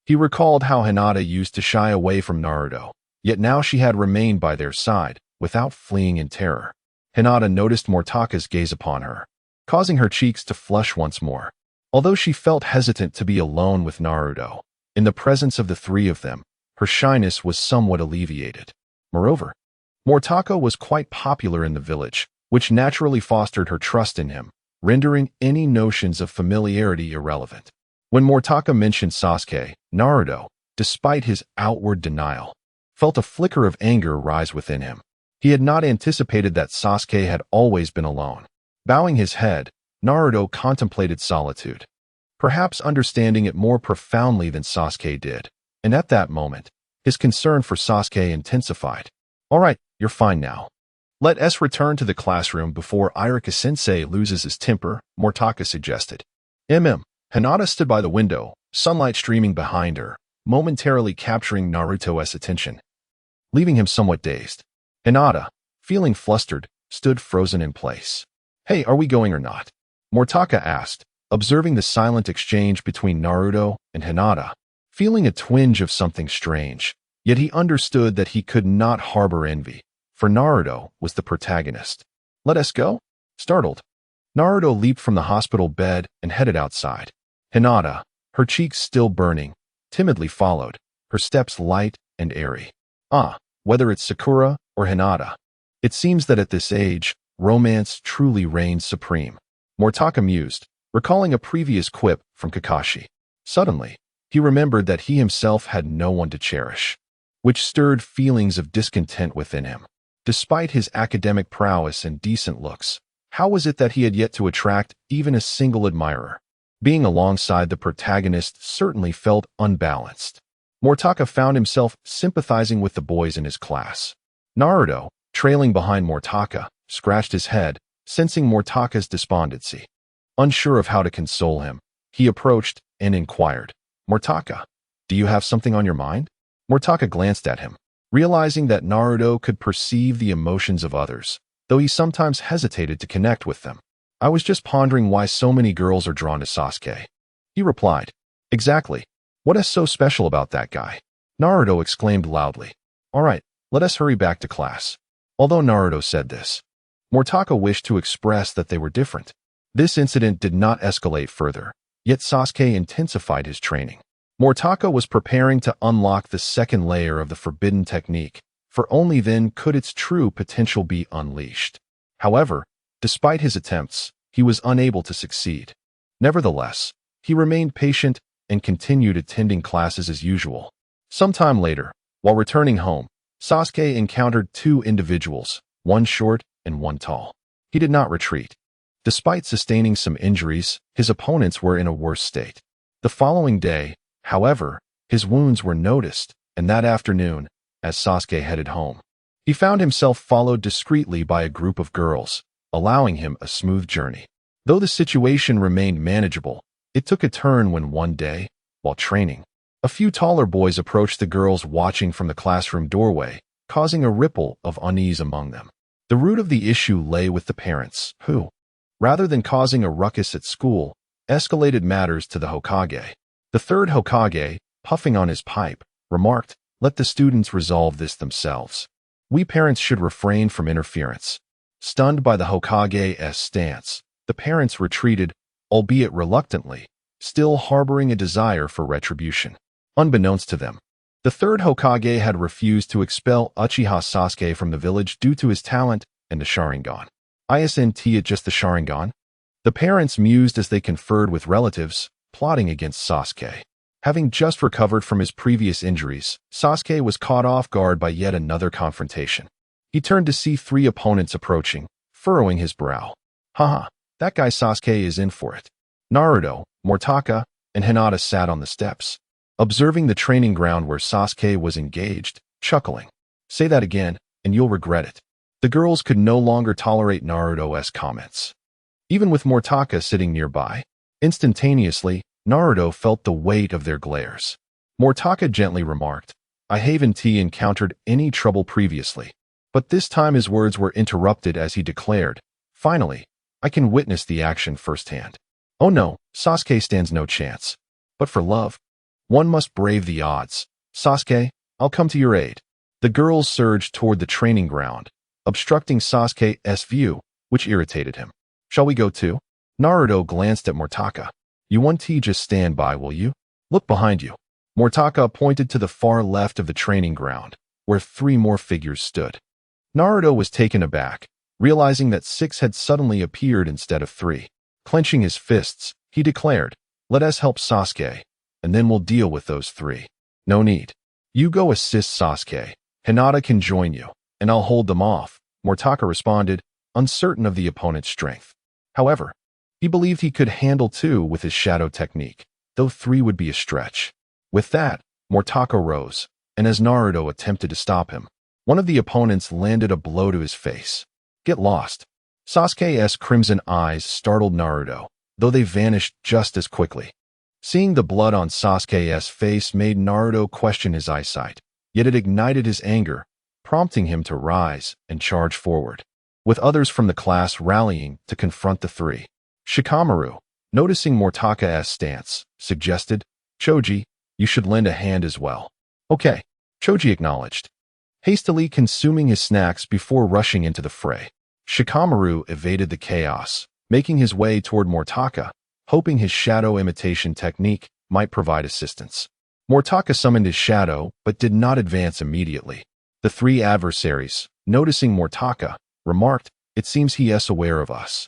He recalled how Hinata used to shy away from Naruto, yet now she had remained by their side, without fleeing in terror. Hinata noticed Mortaka's gaze upon her, causing her cheeks to flush once more. Although she felt hesitant to be alone with Naruto, in the presence of the three of them, her shyness was somewhat alleviated. Moreover, Mortaka was quite popular in the village, which naturally fostered her trust in him, rendering any notions of familiarity irrelevant. When Mortaka mentioned Sasuke, Naruto, despite his outward denial, felt a flicker of anger rise within him. He had not anticipated that Sasuke had always been alone. Bowing his head, Naruto contemplated solitude, perhaps understanding it more profoundly than Sasuke did, and at that moment, his concern for Sasuke intensified. "All right, you're fine now. Let us return to the classroom before Irika-sensei loses his temper," Mortaka suggested. Hinata stood by the window, sunlight streaming behind her, momentarily capturing Naruto's attention, leaving him somewhat dazed. Hinata, feeling flustered, stood frozen in place. "Hey, are we going or not?" Mortaka asked, observing the silent exchange between Naruto and Hinata, feeling a twinge of something strange. Yet he understood that he could not harbor envy, for Naruto was the protagonist. "Let us go?" Startled, Naruto leaped from the hospital bed and headed outside. Hinata, her cheeks still burning, timidly followed, her steps light and airy. Whether it's Sakura or Hinata, it seems that at this age, romance truly reigns supreme. Mortaka mused, recalling a previous quip from Kakashi. Suddenly, he remembered that he himself had no one to cherish, which stirred feelings of discontent within him. Despite his academic prowess and decent looks, how was it that he had yet to attract even a single admirer? Being alongside the protagonist certainly felt unbalanced. Mortaka found himself sympathizing with the boys in his class. Naruto, trailing behind Mortaka, scratched his head, sensing Mortaka's despondency. Unsure of how to console him, he approached and inquired, "Mortaka, do you have something on your mind?" Mortaka glanced at him, realizing that Naruto could perceive the emotions of others, though he sometimes hesitated to connect with them. "I was just pondering why so many girls are drawn to Sasuke," he replied. "Exactly. What is so special about that guy?" Naruto exclaimed loudly. "All right, let us hurry back to class." Although Naruto said this, Mortaka wished to express that they were different. This incident did not escalate further, yet Sasuke intensified his training. Mortaka was preparing to unlock the second layer of the forbidden technique, for only then could its true potential be unleashed. However, despite his attempts, he was unable to succeed. Nevertheless, he remained patient and continued attending classes as usual. Sometime later, while returning home, Sasuke encountered two individuals, one short and one tall. He did not retreat. Despite sustaining some injuries, his opponents were in a worse state. The following day, however, his wounds were noticed, and that afternoon, as Sasuke headed home, he found himself followed discreetly by a group of girls, allowing him a smooth journey. Though the situation remained manageable, it took a turn when one day, while training, A few taller boys approached the girls watching from the classroom doorway, causing a ripple of unease among them. The root of the issue lay with the parents, who, rather than causing a ruckus at school, escalated matters to the Hokage. The third Hokage, puffing on his pipe, remarked, "Let the students resolve this themselves. We parents should refrain from interference." Stunned by the Hokage's stance, the parents retreated, albeit reluctantly, still harboring a desire for retribution. Unbeknownst to them, the third Hokage had refused to expel Uchiha Sasuke from the village due to his talent and the Sharingan. Isn't it just the Sharingan? The parents mused as they conferred with relatives, plotting against Sasuke. Having just recovered from his previous injuries, Sasuke was caught off guard by yet another confrontation. He turned to see three opponents approaching, furrowing his brow. Haha, that guy Sasuke is in for it. Naruto, Mortaka, and Hinata sat on the steps, observing the training ground where Sasuke was engaged, chuckling. Say that again, and you'll regret it. The girls could no longer tolerate Naruto's comments. Even with Mortaka sitting nearby, instantaneously, Naruto felt the weight of their glares. Mortaka gently remarked, "I haven't encountered any trouble previously." But this time his words were interrupted as he declared, "Finally, I can witness the action firsthand. Oh no, Sasuke stands no chance. But for love, one must brave the odds. Sasuke, I'll come to your aid." The girls surged toward the training ground, obstructing Sasuke's view, which irritated him. "Shall we go too?" Naruto glanced at Mortaka. "You want to just stand by, will you? Look behind you." Mortaka pointed to the far left of the training ground, where three more figures stood. Naruto was taken aback, realizing that 6 had suddenly appeared instead of 3. Clenching his fists, he declared, "Let us help Sasuke, and then we'll deal with those 3. No need. You go assist Sasuke. Hinata can join you, and I'll hold them off," Mortaka responded, uncertain of the opponent's strength. However, he believed he could handle 2 with his shadow technique, though 3 would be a stretch. With that, Mortaka rose, and as Naruto attempted to stop him, one of the opponents landed a blow to his face. "Get lost." Sasuke's crimson eyes startled Naruto, though they vanished just as quickly. Seeing the blood on Sasuke's face made Naruto question his eyesight, yet it ignited his anger, prompting him to rise and charge forward, with others from the class rallying to confront the 3. Shikamaru, noticing Mortaka's stance, suggested, "Choji, you should lend a hand as well." "Okay," Choji acknowledged, hastily consuming his snacks before rushing into the fray. Shikamaru evaded the chaos, making his way toward Mortaka, hoping his shadow imitation technique might provide assistance. Mortaka summoned his shadow, but did not advance immediately. The 3 adversaries, noticing Mortaka, remarked, "It seems he is aware of us.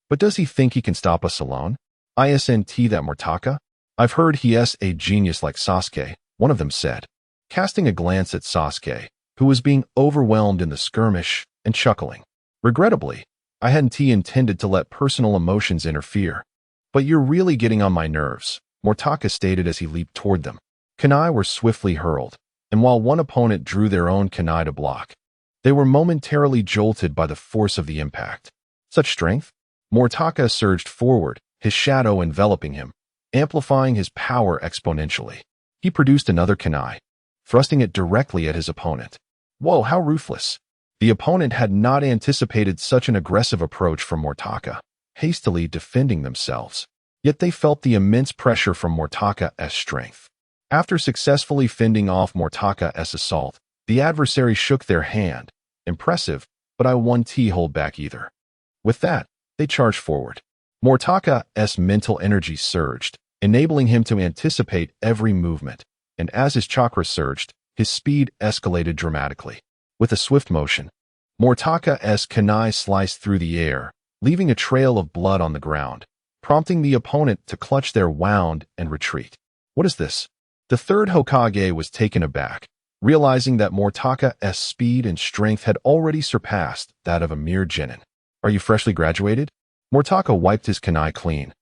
But does he think he can stop us alone? Isn't that Mortaka? I've heard he is a genius like Sasuke," one of them said, casting a glance at Sasuke, who was being overwhelmed in the skirmish, and chuckling. "Regrettably, I hadn't intended to let personal emotions interfere. But you're really getting on my nerves," Mortaka stated as he leaped toward them. Kunai were swiftly hurled, and while one opponent drew their own kunai to block, they were momentarily jolted by the force of the impact. Such strength? Mortaka surged forward, his shadow enveloping him, amplifying his power exponentially. He produced another kunai, thrusting it directly at his opponent. Whoa, how ruthless! The opponent had not anticipated such an aggressive approach from Mortaka, hastily defending themselves. Yet they felt the immense pressure from Mortaka's strength. After successfully fending off Mortaka's assault, the adversary shook their hand. Impressive, but I won't hold back either. With that, they charged forward. Mortaka's mental energy surged, enabling him to anticipate every movement, and as his chakra surged, his speed escalated dramatically. With a swift motion, Mortaka's kunai sliced through the air, leaving a trail of blood on the ground, prompting the opponent to clutch their wound and retreat. What is this? The third Hokage was taken aback, realizing that Mortaka's speed and strength had already surpassed that of a mere genin. "Are you freshly graduated?" Mortaka wiped his kunai clean,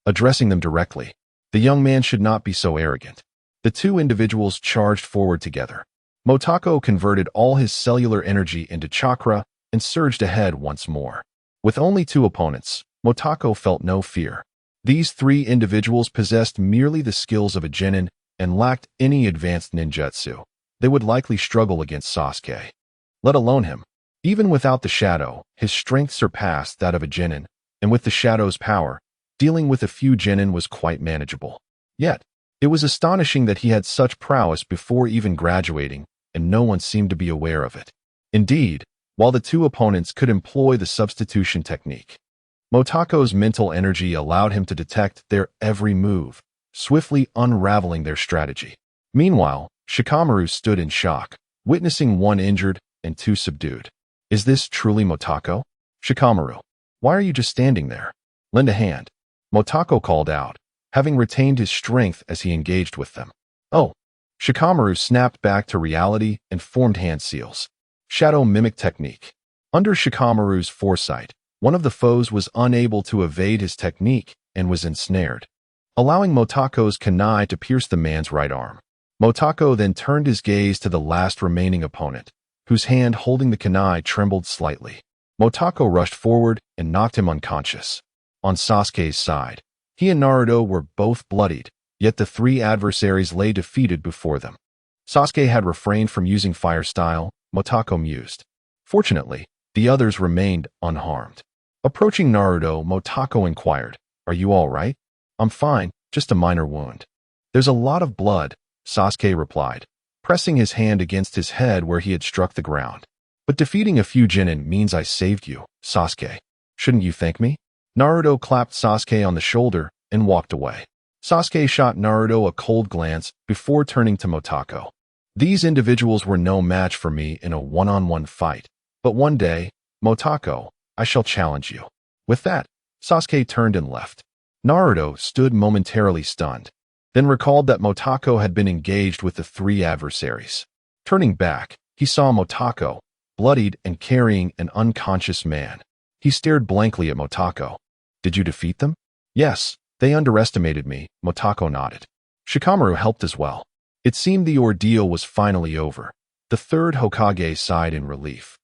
addressing them directly. The young man should not be so arrogant. The 2 individuals charged forward together. Motako converted all his cellular energy into chakra and surged ahead once more. With only 2 opponents, Motako felt no fear. These 3 individuals possessed merely the skills of a genin, and lacked any advanced ninjutsu, they would likely struggle against Sasuke. Let alone him. Even without the shadow, his strength surpassed that of a genin, and with the shadow's power, dealing with a few genin was quite manageable. Yet, it was astonishing that he had such prowess before even graduating, and no one seemed to be aware of it. Indeed, while the two opponents could employ the substitution technique, Motako's mental energy allowed him to detect their every move, swiftly unraveling their strategy. Meanwhile, Shikamaru stood in shock, witnessing one injured and two subdued. Is this truly Motako? Shikamaru, why are you just standing there? Lend a hand. Motako called out, having retained his strength as he engaged with them. Oh! Shikamaru snapped back to reality and formed hand seals. Shadow mimic technique. Under Shikamaru's foresight, one of the foes was unable to evade his technique and was ensnared, allowing Motako's kunai to pierce the man's right arm. Motako then turned his gaze to the last remaining opponent, whose hand holding the kunai trembled slightly. Motako rushed forward and knocked him unconscious. On Sasuke's side, he and Naruto were both bloodied, yet the three adversaries lay defeated before them. Sasuke had refrained from using fire style, Motako mused. Fortunately, the others remained unharmed. Approaching Naruto, Motako inquired, "Are you all right?" "I'm fine, just a minor wound." "There's a lot of blood," Sasuke replied, pressing his hand against his head where he had struck the ground. "But defeating a few genin means I saved you, Sasuke. Shouldn't you thank me?" Naruto clapped Sasuke on the shoulder and walked away. Sasuke shot Naruto a cold glance before turning to Motako. "These individuals were no match for me in a one-on-one fight, but one day, Motako, I shall challenge you." With that, Sasuke turned and left. Naruto stood momentarily stunned, then recalled that Motako had been engaged with the three adversaries. Turning back, he saw Motako, bloodied and carrying an unconscious man. He stared blankly at Motako. "Did you defeat them?" "Yes, they underestimated me," Motako nodded. Shikamaru helped as well. It seemed the ordeal was finally over. The third Hokage sighed in relief,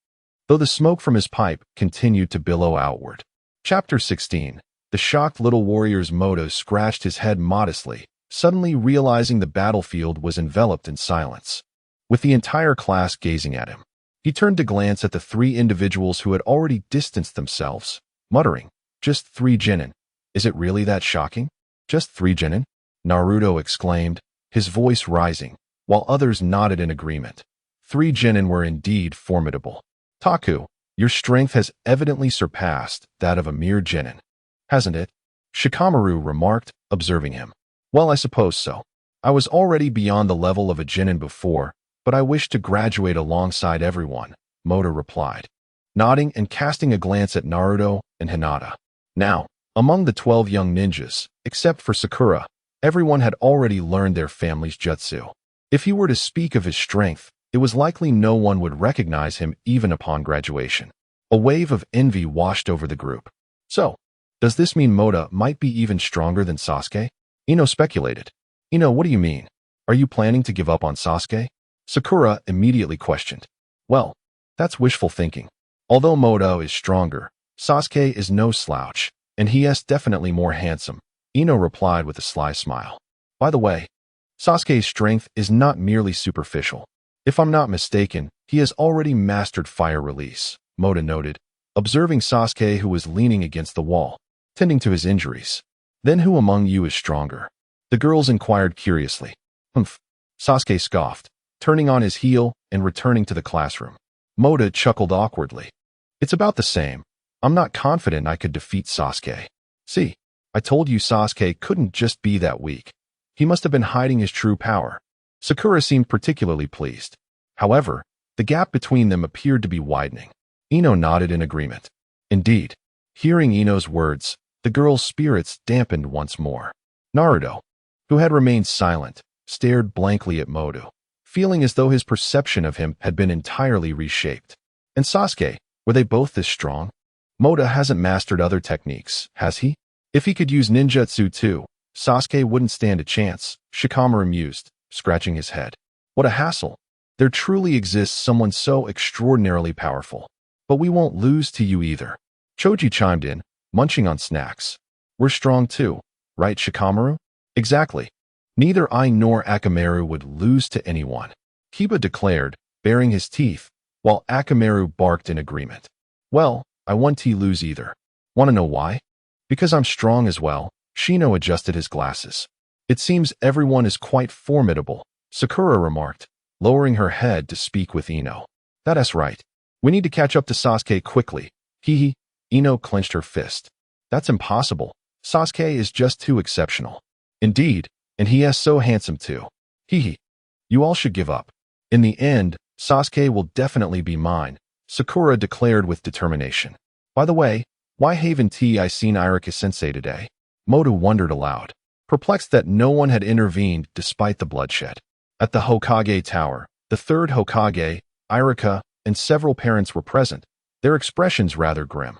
though the smoke from his pipe continued to billow outward. Chapter 16. The shocked little warrior's Moto scratched his head modestly, suddenly realizing the battlefield was enveloped in silence. With the entire class gazing at him, he turned to glance at the three individuals who had already distanced themselves, muttering, "Just 3 genin. Is it really that shocking? Just 3 genin?" Naruto exclaimed, his voice rising, while others nodded in agreement. 3 genin were indeed formidable. "Taku, your strength has evidently surpassed that of a mere genin, hasn't it?" Shikamaru remarked, observing him. "Well, I suppose so. I was already beyond the level of a genin before, but I wish to graduate alongside everyone," Moto replied, nodding and casting a glance at Naruto and Hinata. Now, among the 12 young ninjas, except for Sakura, everyone had already learned their family's jutsu. If he were to speak of his strength, it was likely no one would recognize him even upon graduation. A wave of envy washed over the group. "So, does this mean Moto might be even stronger than Sasuke?" Ino speculated. "Ino, what do you mean? Are you planning to give up on Sasuke?" Sakura immediately questioned. "Well, that's wishful thinking. Although Moto is stronger, Sasuke is no slouch, and he is definitely more handsome," Ino replied with a sly smile. "By the way, Sasuke's strength is not merely superficial. If I'm not mistaken, he has already mastered fire release," Moto noted, observing Sasuke, who was leaning against the wall, tending to his injuries. "Then who among you is stronger?" the girls inquired curiously. "Humph," Sasuke scoffed, turning on his heel and returning to the classroom. Moto chuckled awkwardly. "It's about the same. I'm not confident I could defeat Sasuke. See, I told you Sasuke couldn't just be that weak. He must have been hiding his true power." Sakura seemed particularly pleased. However, the gap between them appeared to be widening. Ino nodded in agreement. Indeed, hearing Ino's words, the girl's spirits dampened once more. Naruto, who had remained silent, stared blankly at Moto, feeling as though his perception of him had been entirely reshaped. And Sasuke, were they both this strong? Moto hasn't mastered other techniques, has he? If he could use ninjutsu too, Sasuke wouldn't stand a chance, Shikamaru mused, scratching his head. What a hassle. There truly exists someone so extraordinarily powerful. But we won't lose to you either. Choji chimed in, munching on snacks. We're strong too, right, Shikamaru? Exactly. Neither I nor Akamaru would lose to anyone, Kiba declared, baring his teeth, while Akamaru barked in agreement. Well, I won't lose either. Want to know why? Because I'm strong as well. Shino adjusted his glasses. It seems everyone is quite formidable, Sakura remarked, lowering her head to speak with Ino. That's right. We need to catch up to Sasuke quickly. Hee. Ino clenched her fist. That's impossible. Sasuke is just too exceptional. Indeed, and he is so handsome too. Hee. You all should give up. In the end, Sasuke will definitely be mine, Sakura declared with determination. By the way, why haven't I seen Irika-sensei today? Moto wondered aloud, perplexed that no one had intervened despite the bloodshed. At the Hokage Tower, the third Hokage, Irika, and several parents were present, their expressions rather grim.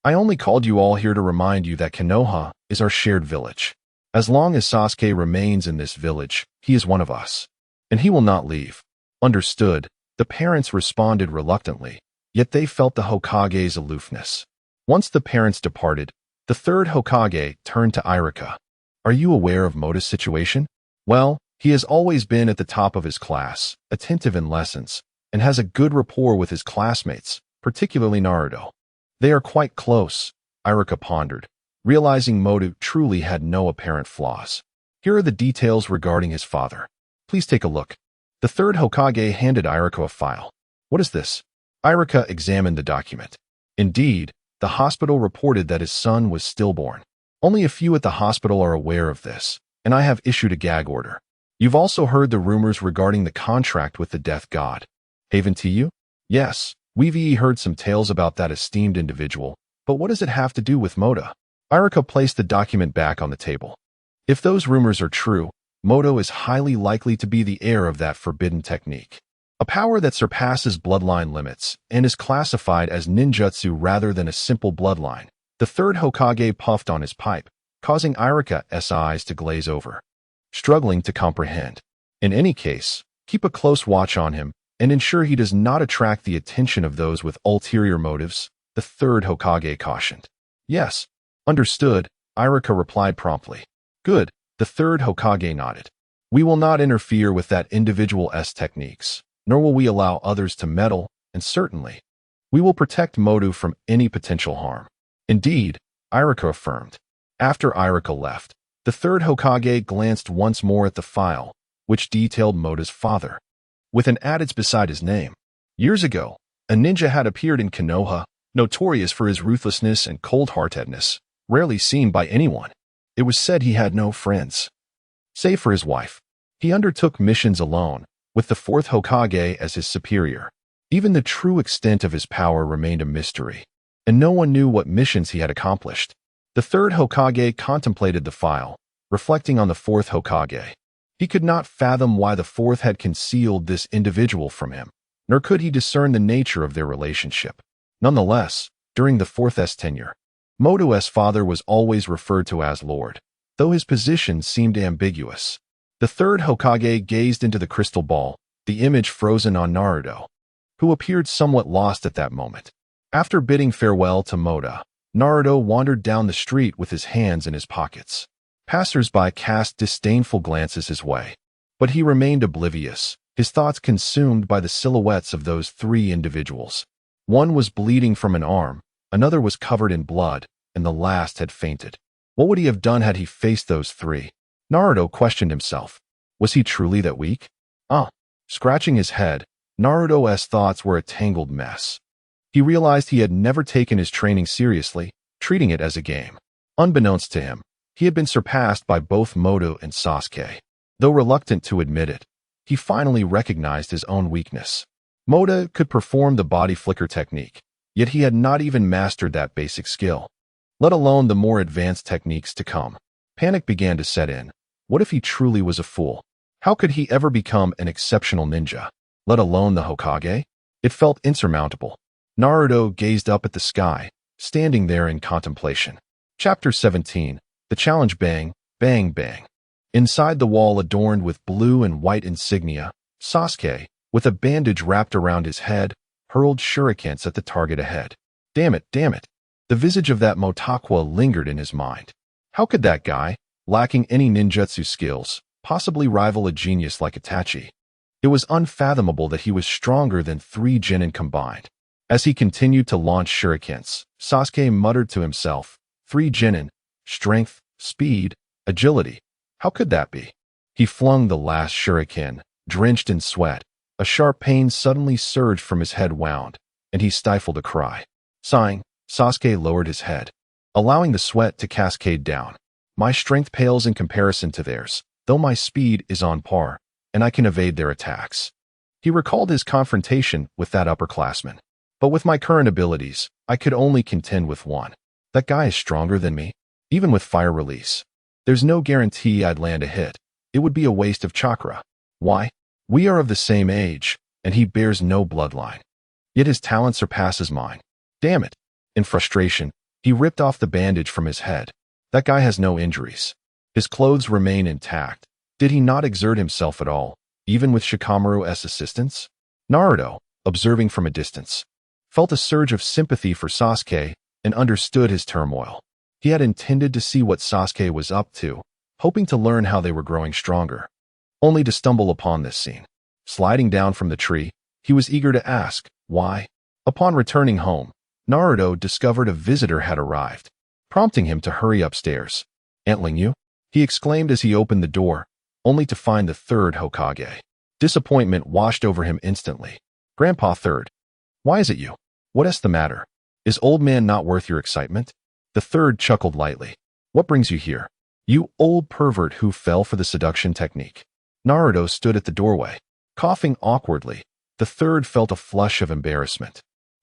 I only called you all here to remind you that Konoha is our shared village. As long as Sasuke remains in this village, he is one of us. And he will not leave. Understood, the parents responded reluctantly, yet they felt the Hokage's aloofness. Once the parents departed, the third Hokage turned to Irika. Are you aware of Moto's situation? Well, he has always been at the top of his class, attentive in lessons, and has a good rapport with his classmates, particularly Naruto. They are quite close, Irika pondered, realizing Moto truly had no apparent flaws. Here are the details regarding his father. Please take a look. The third Hokage handed Irika a file. What is this? Irika examined the document. Indeed, the hospital reported that his son was stillborn. Only a few at the hospital are aware of this, and I have issued a gag order. You've also heard the rumors regarding the contract with the death god. Haven't you? Yes, we've heard some tales about that esteemed individual, but what does it have to do with Moto? Irika placed the document back on the table. If those rumors are true, Moto is highly likely to be the heir of that forbidden technique. A power that surpasses bloodline limits and is classified as ninjutsu rather than a simple bloodline. The third Hokage puffed on his pipe, causing Irika's eyes to glaze over. Struggling to comprehend. In any case, keep a close watch on him and ensure he does not attract the attention of those with ulterior motives, the third Hokage cautioned. Yes, understood, Irika replied promptly. Good, the third Hokage nodded. We will not interfere with that individual's techniques, nor will we allow others to meddle, and certainly, we will protect Moto from any potential harm. Indeed, Irika affirmed. After Irika left, the third Hokage glanced once more at the file, which detailed Moto's father, with an adage beside his name. Years ago, a ninja had appeared in Konoha, notorious for his ruthlessness and cold-heartedness, rarely seen by anyone. It was said he had no friends, save for his wife. He undertook missions alone, with the fourth Hokage as his superior. Even the true extent of his power remained a mystery, and no one knew what missions he had accomplished. The third Hokage contemplated the file, reflecting on the fourth Hokage. He could not fathom why the fourth had concealed this individual from him, nor could he discern the nature of their relationship. Nonetheless, during the fourth's tenure, Moto's father was always referred to as Lord, though his position seemed ambiguous. The third Hokage gazed into the crystal ball, the image frozen on Naruto, who appeared somewhat lost at that moment. After bidding farewell to Moto, Naruto wandered down the street with his hands in his pockets. Passers-by cast disdainful glances his way, but he remained oblivious, his thoughts consumed by the silhouettes of those three individuals. One was bleeding from an arm, another was covered in blood, and the last had fainted. What would he have done had he faced those three? Naruto questioned himself. Was he truly that weak? Scratching his head, Naruto's thoughts were a tangled mess. He realized he had never taken his training seriously, treating it as a game. Unbeknownst to him, he had been surpassed by both Moto and Sasuke. Though reluctant to admit it, he finally recognized his own weakness. Moto could perform the body flicker technique, yet he had not even mastered that basic skill, let alone the more advanced techniques to come. Panic began to set in. What if he truly was a fool? How could he ever become an exceptional ninja, let alone the Hokage? It felt insurmountable. Naruto gazed up at the sky, standing there in contemplation. Chapter 17. The Challenge. Bang, bang, bang. Inside the wall adorned with blue and white insignia, Sasuke, with a bandage wrapped around his head, hurled shurikens at the target ahead. Damn it, damn it. The visage of that Motakwa lingered in his mind. How could that guy, lacking any ninjutsu skills, possibly rival a genius like Itachi. It was unfathomable that he was stronger than 3 genin combined. As he continued to launch shurikens, Sasuke muttered to himself, 3 genin, strength, speed, agility. How could that be? He flung the last shuriken, drenched in sweat. A sharp pain suddenly surged from his head wound, and he stifled a cry. Sighing, Sasuke lowered his head, allowing the sweat to cascade down. My strength pales in comparison to theirs, though my speed is on par, and I can evade their attacks. He recalled his confrontation with that upperclassman. But with my current abilities, I could only contend with one. That guy is stronger than me, even with fire release. There's no guarantee I'd land a hit. It would be a waste of chakra. Why? We are of the same age, and he bears no bloodline. Yet his talent surpasses mine. Damn it. In frustration, he ripped off the bandage from his head. That guy has no injuries. His clothes remain intact. Did he not exert himself at all, even with Shikamaru's assistance? Naruto, observing from a distance, felt a surge of sympathy for Sasuke and understood his turmoil. He had intended to see what Sasuke was up to, hoping to learn how they were growing stronger, only to stumble upon this scene. Sliding down from the tree, he was eager to ask, why? Upon returning home, Naruto discovered a visitor had arrived, prompting him to hurry upstairs. Antling you? He exclaimed as he opened the door, only to find the third Hokage. Disappointment washed over him instantly. Grandpa Third, why is it you? What is the matter? Is old man not worth your excitement? The third chuckled lightly. What brings you here? You old pervert who fell for the seduction technique. Naruto stood at the doorway, coughing awkwardly. The third felt a flush of embarrassment.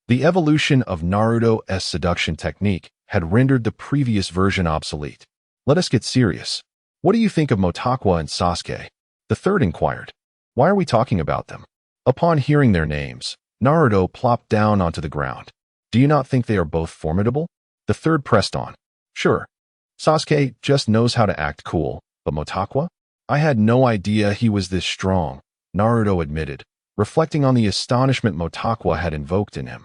The evolution of Naruto's seduction technique had rendered the previous version obsolete. Let us get serious. What do you think of Motakwa and Sasuke? The third inquired. Why are we talking about them? Upon hearing their names, Naruto plopped down onto the ground. Do you not think they are both formidable? The third pressed on. Sure. Sasuke just knows how to act cool, but Motakwa? I had no idea he was this strong, Naruto admitted, reflecting on the astonishment Motakwa had invoked in him.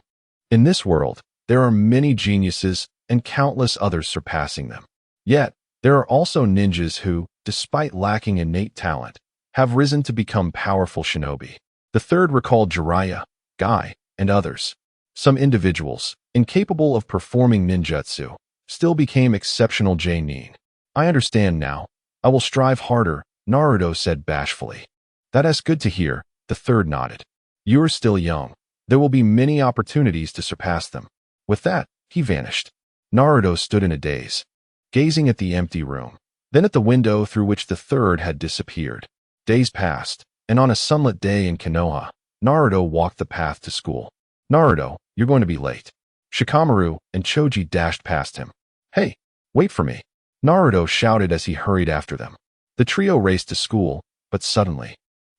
In this world, there are many geniuses and countless others surpassing them. Yet, there are also ninjas who, despite lacking innate talent, have risen to become powerful shinobi. The third recalled Jiraiya, Guy, and others. Some individuals, incapable of performing ninjutsu, still became exceptional genin. I understand now. I will strive harder, Naruto said bashfully. That is good to hear, the third nodded. You're still young. There will be many opportunities to surpass them. With that, he vanished. Naruto stood in a daze, gazing at the empty room, then at the window through which the third had disappeared. Days passed, and on a sunlit day in Konoha, Naruto walked the path to school. Naruto, you're going to be late. Shikamaru and Choji dashed past him. Hey, wait for me, Naruto shouted as he hurried after them. The trio raced to school, but suddenly,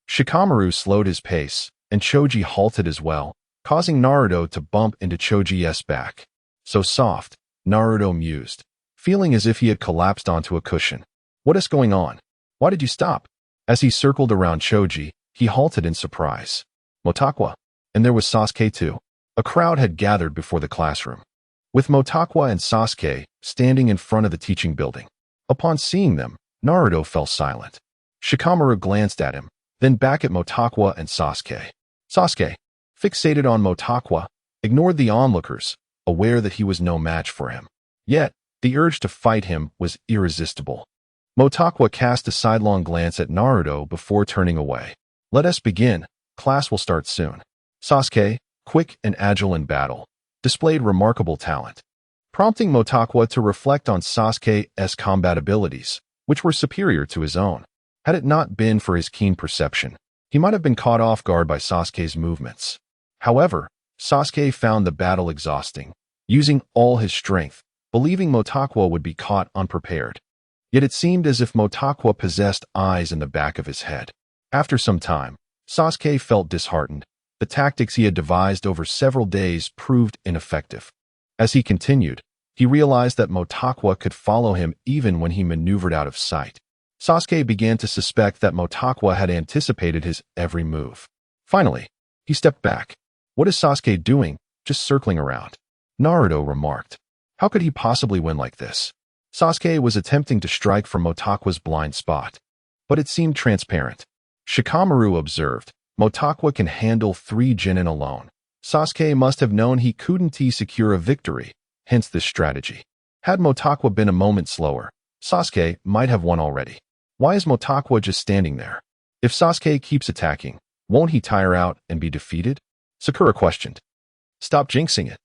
Shikamaru slowed his pace, and Choji halted as well, causing Naruto to bump into Choji's back. So soft, Naruto mused, feeling as if he had collapsed onto a cushion. What is going on? Why did you stop? As he circled around Choji, he halted in surprise. Motakwa. And there was Sasuke too. A crowd had gathered before the classroom, with Motakwa and Sasuke standing in front of the teaching building. Upon seeing them, Naruto fell silent. Shikamaru glanced at him, then back at Motakwa and Sasuke. Sasuke, fixated on Motakwa, ignored the onlookers, aware that he was no match for him. Yet, the urge to fight him was irresistible. Motakwa cast a sidelong glance at Naruto before turning away. Let us begin. Class will start soon. Sasuke, quick and agile in battle, displayed remarkable talent, prompting Motakwa to reflect on Sasuke's combat abilities, which were superior to his own. Had it not been for his keen perception, he might have been caught off guard by Sasuke's movements. However, Sasuke found the battle exhausting, using all his strength, believing Motakwa would be caught unprepared. Yet it seemed as if Motakwa possessed eyes in the back of his head. After some time, Sasuke felt disheartened. The tactics he had devised over several days proved ineffective. As he continued, he realized that Motakwa could follow him even when he maneuvered out of sight. Sasuke began to suspect that Motakwa had anticipated his every move. Finally, he stepped back. What is Sasuke doing, just circling around? Naruto remarked. How could he possibly win like this? Sasuke was attempting to strike from Motakwa's blind spot. but it seemed transparent. Shikamaru observed, Motakwa can handle 3 genin alone. Sasuke must have known he couldn't secure a victory, hence this strategy. Had Motakwa been a moment slower, Sasuke might have won already. Why is Motakwa just standing there? If Sasuke keeps attacking, won't he tire out and be defeated? Sakura questioned. Stop jinxing it.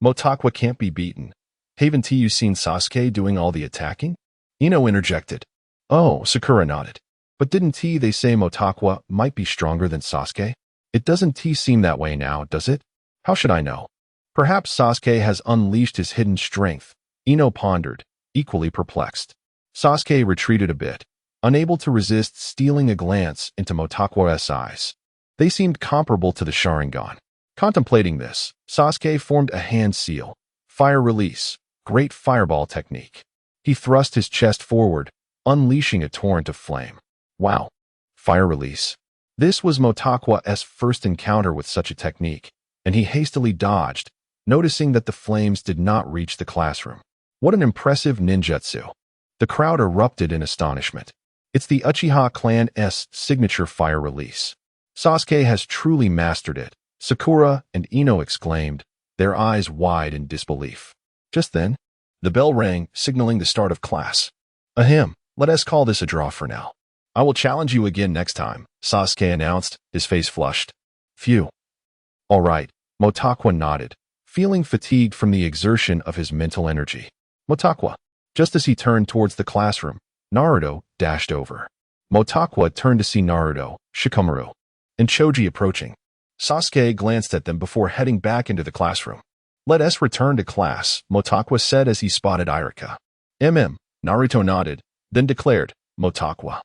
Motakwa can't be beaten. Haven't you seen Sasuke doing all the attacking? Ino interjected. Oh, Sakura nodded. But didn't they say Motakwa might be stronger than Sasuke? It doesn't seem that way now, does it? How should I know? Perhaps Sasuke has unleashed his hidden strength, Ino pondered, equally perplexed. Sasuke retreated a bit, unable to resist stealing a glance into Motakwa's eyes. They seemed comparable to the Sharingan. Contemplating this, Sasuke formed a hand seal, fire release, great fireball technique. He thrust his chest forward, unleashing a torrent of flame. Wow. Fire release. This was Motakwa's first encounter with such a technique, and he hastily dodged, noticing that the flames did not reach the classroom. What an impressive ninjutsu. The crowd erupted in astonishment. It's the Uchiha clan's signature fire release. Sasuke has truly mastered it, Sakura and Ino exclaimed, their eyes wide in disbelief. Just then, the bell rang, signaling the start of class. Ahem, let us call this a draw for now. I will challenge you again next time, Sasuke announced, his face flushed. Phew. All right, Motakwa nodded, feeling fatigued from the exertion of his mental energy. Motakwa. Just as he turned towards the classroom, Naruto dashed over. Motakwa turned to see Naruto, Shikamaru, and Choji approaching. Sasuke glanced at them before heading back into the classroom. Let us return to class, Motakwa said as he spotted Irika. Naruto nodded, then declared, Motakwa.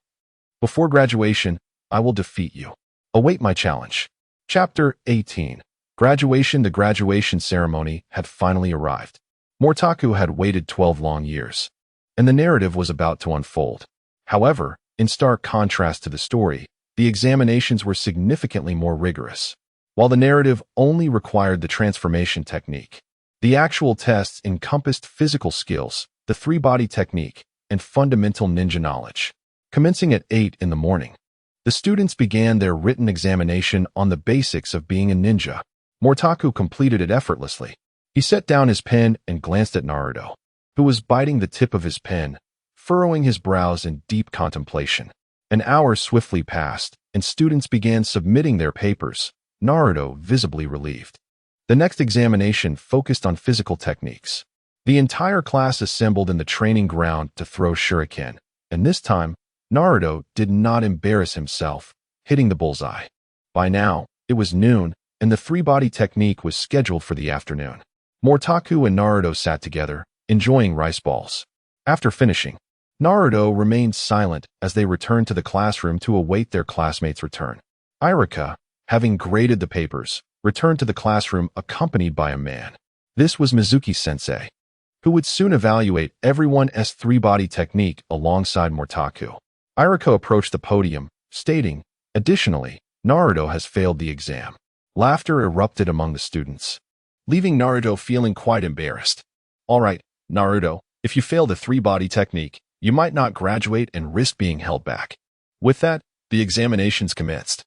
Before graduation, I will defeat you. Await my challenge. Chapter 18. Graduation. The graduation ceremony had finally arrived. Mortaku had waited 12 long years, and the narrative was about to unfold. However, in stark contrast to the story, the examinations were significantly more rigorous. While the narrative only required the transformation technique, the actual tests encompassed physical skills, the 3-body technique, and fundamental ninja knowledge. Commencing at 8 in the morning, the students began their written examination on the basics of being a ninja. Mortaku completed it effortlessly. He set down his pen and glanced at Naruto, who was biting the tip of his pen, furrowing his brows in deep contemplation. An hour swiftly passed, and students began submitting their papers, Naruto visibly relieved. The next examination focused on physical techniques. The entire class assembled in the training ground to throw shuriken, and this time, Naruto did not embarrass himself, hitting the bullseye. By now, it was noon, and the 3-body technique was scheduled for the afternoon. Mortaku and Naruto sat together, enjoying rice balls. After finishing, Naruto remained silent as they returned to the classroom to await their classmates' return. Irika, having graded the papers, returned to the classroom accompanied by a man. This was Mizuki-sensei, who would soon evaluate everyone's 3-body technique alongside Mortaku. Irika approached the podium, stating, additionally, Naruto has failed the exam. Laughter erupted among the students, leaving Naruto feeling quite embarrassed. All right, Naruto, if you fail the 3-body technique, you might not graduate and risk being held back. With that, the examinations commenced,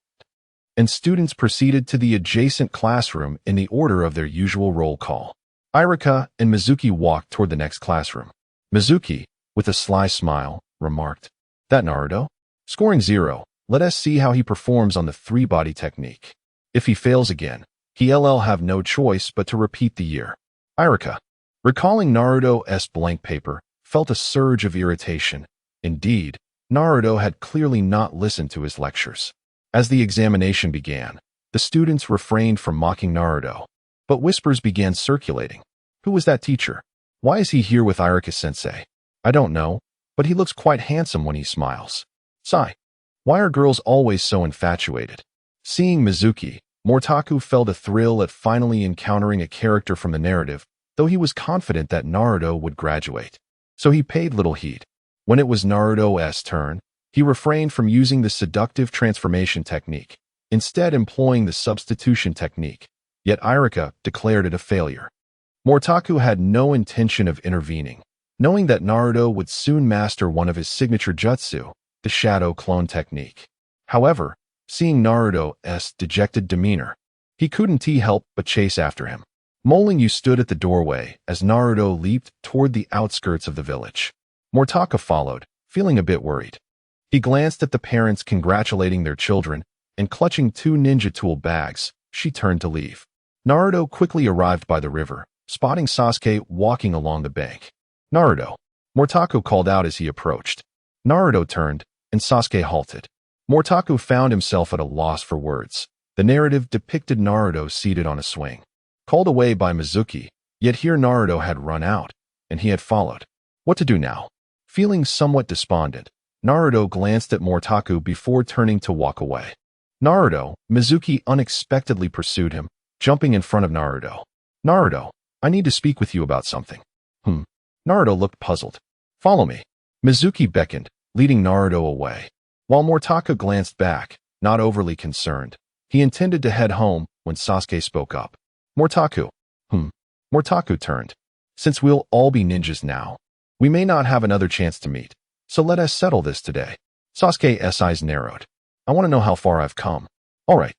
and students proceeded to the adjacent classroom in the order of their usual roll call. Irika and Mizuki walked toward the next classroom. Mizuki, with a sly smile, remarked, That Naruto? Scoring 0, let us see how he performs on the 3-body technique. If he fails again, he'll have no choice but to repeat the year. Irika, recalling Naruto's blank paper, felt a surge of irritation. Indeed, Naruto had clearly not listened to his lectures. As the examination began, the students refrained from mocking Naruto, but whispers began circulating. Who was that teacher? Why is he here with Irika-sensei? I don't know, but he looks quite handsome when he smiles. Sigh. Why are girls always so infatuated? Seeing Mizuki, Mortaku felt a thrill at finally encountering a character from the narrative, though he was confident that Naruto would graduate. So he paid little heed. When it was Naruto's turn, he refrained from using the seductive transformation technique, instead employing the substitution technique. Yet Irika declared it a failure. Mortaku had no intention of intervening. Knowing that Naruto would soon master one of his signature jutsu, the shadow clone technique. However, seeing Naruto's dejected demeanor, he couldn't help but chase after him. Molinyu stood at the doorway as Naruto leaped toward the outskirts of the village. Mortaka followed, feeling a bit worried. He glanced at the parents congratulating their children, and clutching two ninja tool bags, she turned to leave. Naruto quickly arrived by the river, spotting Sasuke walking along the bank. "Naruto," Mortaka called out as he approached. Naruto turned, and Sasuke halted. Mortaka found himself at a loss for words. The narrative depicted Naruto seated on a swing, called away by Mizuki, yet here Naruto had run out, and he had followed. What to do now? Feeling somewhat despondent, Naruto glanced at Mortaka before turning to walk away. "Naruto," Mizuki unexpectedly pursued him, jumping in front of Naruto. "Naruto, I need to speak with you about something." Naruto looked puzzled. "Follow me." Mizuki beckoned, leading Naruto away. While Mortaka glanced back, not overly concerned, he intended to head home when Sasuke spoke up. "Mortaku." Mortaku turned. "Since we'll all be ninjas now, we may not have another chance to meet, so let us settle this today." Sasuke's eyes narrowed. "I want to know how far I've come." "All right.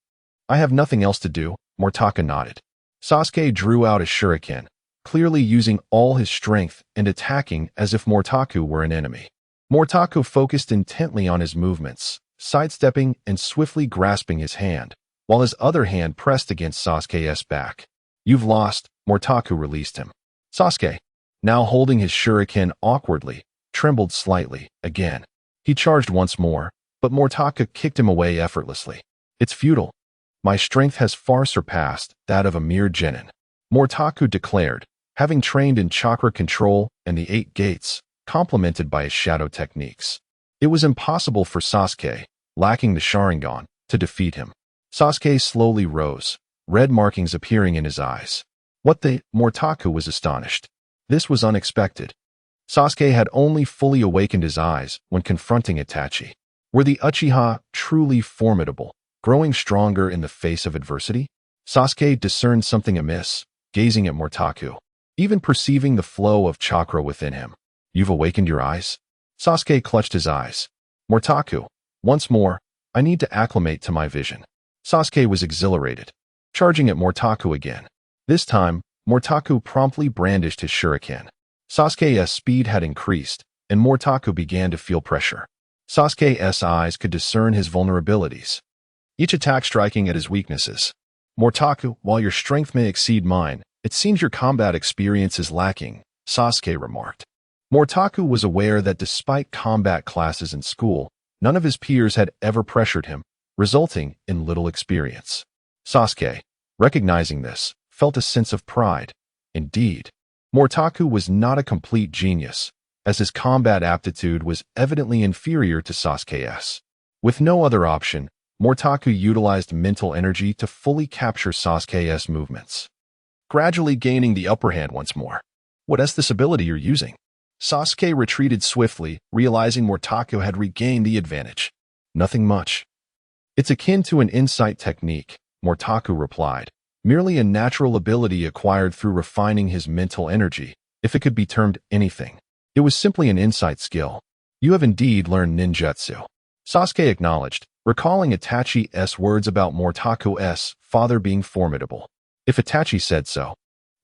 I have nothing else to do," Mortaka nodded. Sasuke drew out a shuriken, clearly using all his strength and attacking as if Mortaku were an enemy. Mortaku focused intently on his movements, sidestepping and swiftly grasping his hand, while his other hand pressed against Sasuke's back. "You've lost," Mortaku released him. Sasuke, now holding his shuriken awkwardly, trembled slightly, again. He charged once more, but Mortaka kicked him away effortlessly. "It's futile. My strength has far surpassed that of a mere genin," Mortaku declared, having trained in chakra control and the 8 gates, complemented by his shadow techniques. It was impossible for Sasuke, lacking the Sharingan, to defeat him. Sasuke slowly rose, red markings appearing in his eyes. Mortaku was astonished. This was unexpected. Sasuke had only fully awakened his eyes when confronting Itachi. Were the Uchiha truly formidable, growing stronger in the face of adversity? Sasuke discerned something amiss, gazing at Mortaku, even perceiving the flow of chakra within him. "You've awakened your eyes?" Sasuke clutched his eyes. "Mortaku, once more, I need to acclimate to my vision." Sasuke was exhilarated, charging at Mortaku again. This time, Mortaku promptly brandished his shuriken. Sasuke's speed had increased, and Mortaku began to feel pressure. Sasuke's eyes could discern his vulnerabilities, each attack striking at his weaknesses. "Mortaku, while your strength may exceed mine, it seems your combat experience is lacking," Sasuke remarked. Mortaku was aware that despite combat classes in school, none of his peers had ever pressured him, resulting in little experience. Sasuke, recognizing this, felt a sense of pride. Indeed, Mortaku was not a complete genius, as his combat aptitude was evidently inferior to Sasuke's. With no other option, Mortaku utilized mental energy to fully capture Sasuke's movements, gradually gaining the upper hand once more. "What's this ability you're using?" Sasuke retreated swiftly, realizing Mortaku had regained the advantage. "Nothing much. It's akin to an insight technique," Mortaku replied, "merely a natural ability acquired through refining his mental energy, if it could be termed anything. It was simply an insight skill. You have indeed learned ninjutsu." Sasuke acknowledged, recalling Itachi's words about Mortaku's father being formidable. If Itachi said so,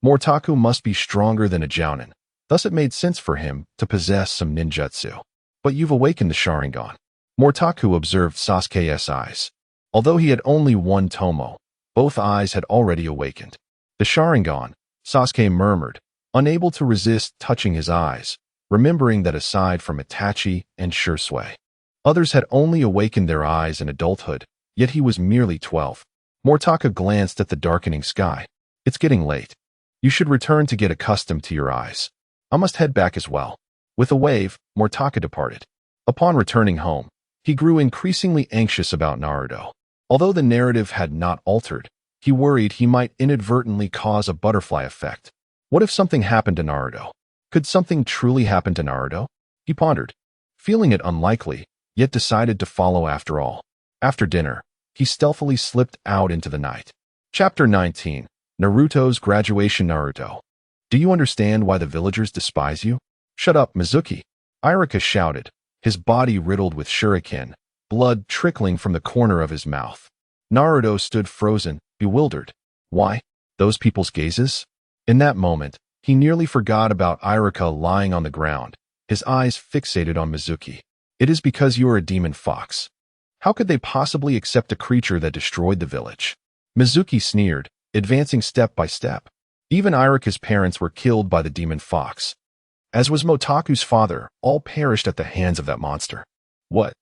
Mortaku must be stronger than a Jounin. Thus it made sense for him to possess some ninjutsu. "But you've awakened the Sharingan," Mortaku observed Sasuke's eyes. Although he had only one tomo, both eyes had already awakened. "The Sharingan," Sasuke murmured, unable to resist touching his eyes, remembering that aside from Itachi and Shursui, others had only awakened their eyes in adulthood, yet he was merely 12. Mortaka glanced at the darkening sky. "It's getting late. You should return to get accustomed to your eyes. I must head back as well." With a wave, Mortaka departed. Upon returning home, he grew increasingly anxious about Naruto. Although the narrative had not altered, he worried he might inadvertently cause a butterfly effect. What if something happened to Naruto? Could something truly happen to Naruto? He pondered, feeling it unlikely, yet decided to follow after all. After dinner, he stealthily slipped out into the night. Chapter 19, Naruto's Graduation. Naruto, do you understand why the villagers despise you? "Shut up, Mizuki," Irika shouted, his body riddled with shuriken, blood trickling from the corner of his mouth. Naruto stood frozen, bewildered. Why? Those people's gazes? In that moment, he nearly forgot about Iruka lying on the ground, his eyes fixated on Mizuki. It is because you are a demon fox. How could they possibly accept a creature that destroyed the village? Mizuki sneered, advancing step by step. Even Iruka's parents were killed by the demon fox. As was Motaku's father, all perished at the hands of that monster. What?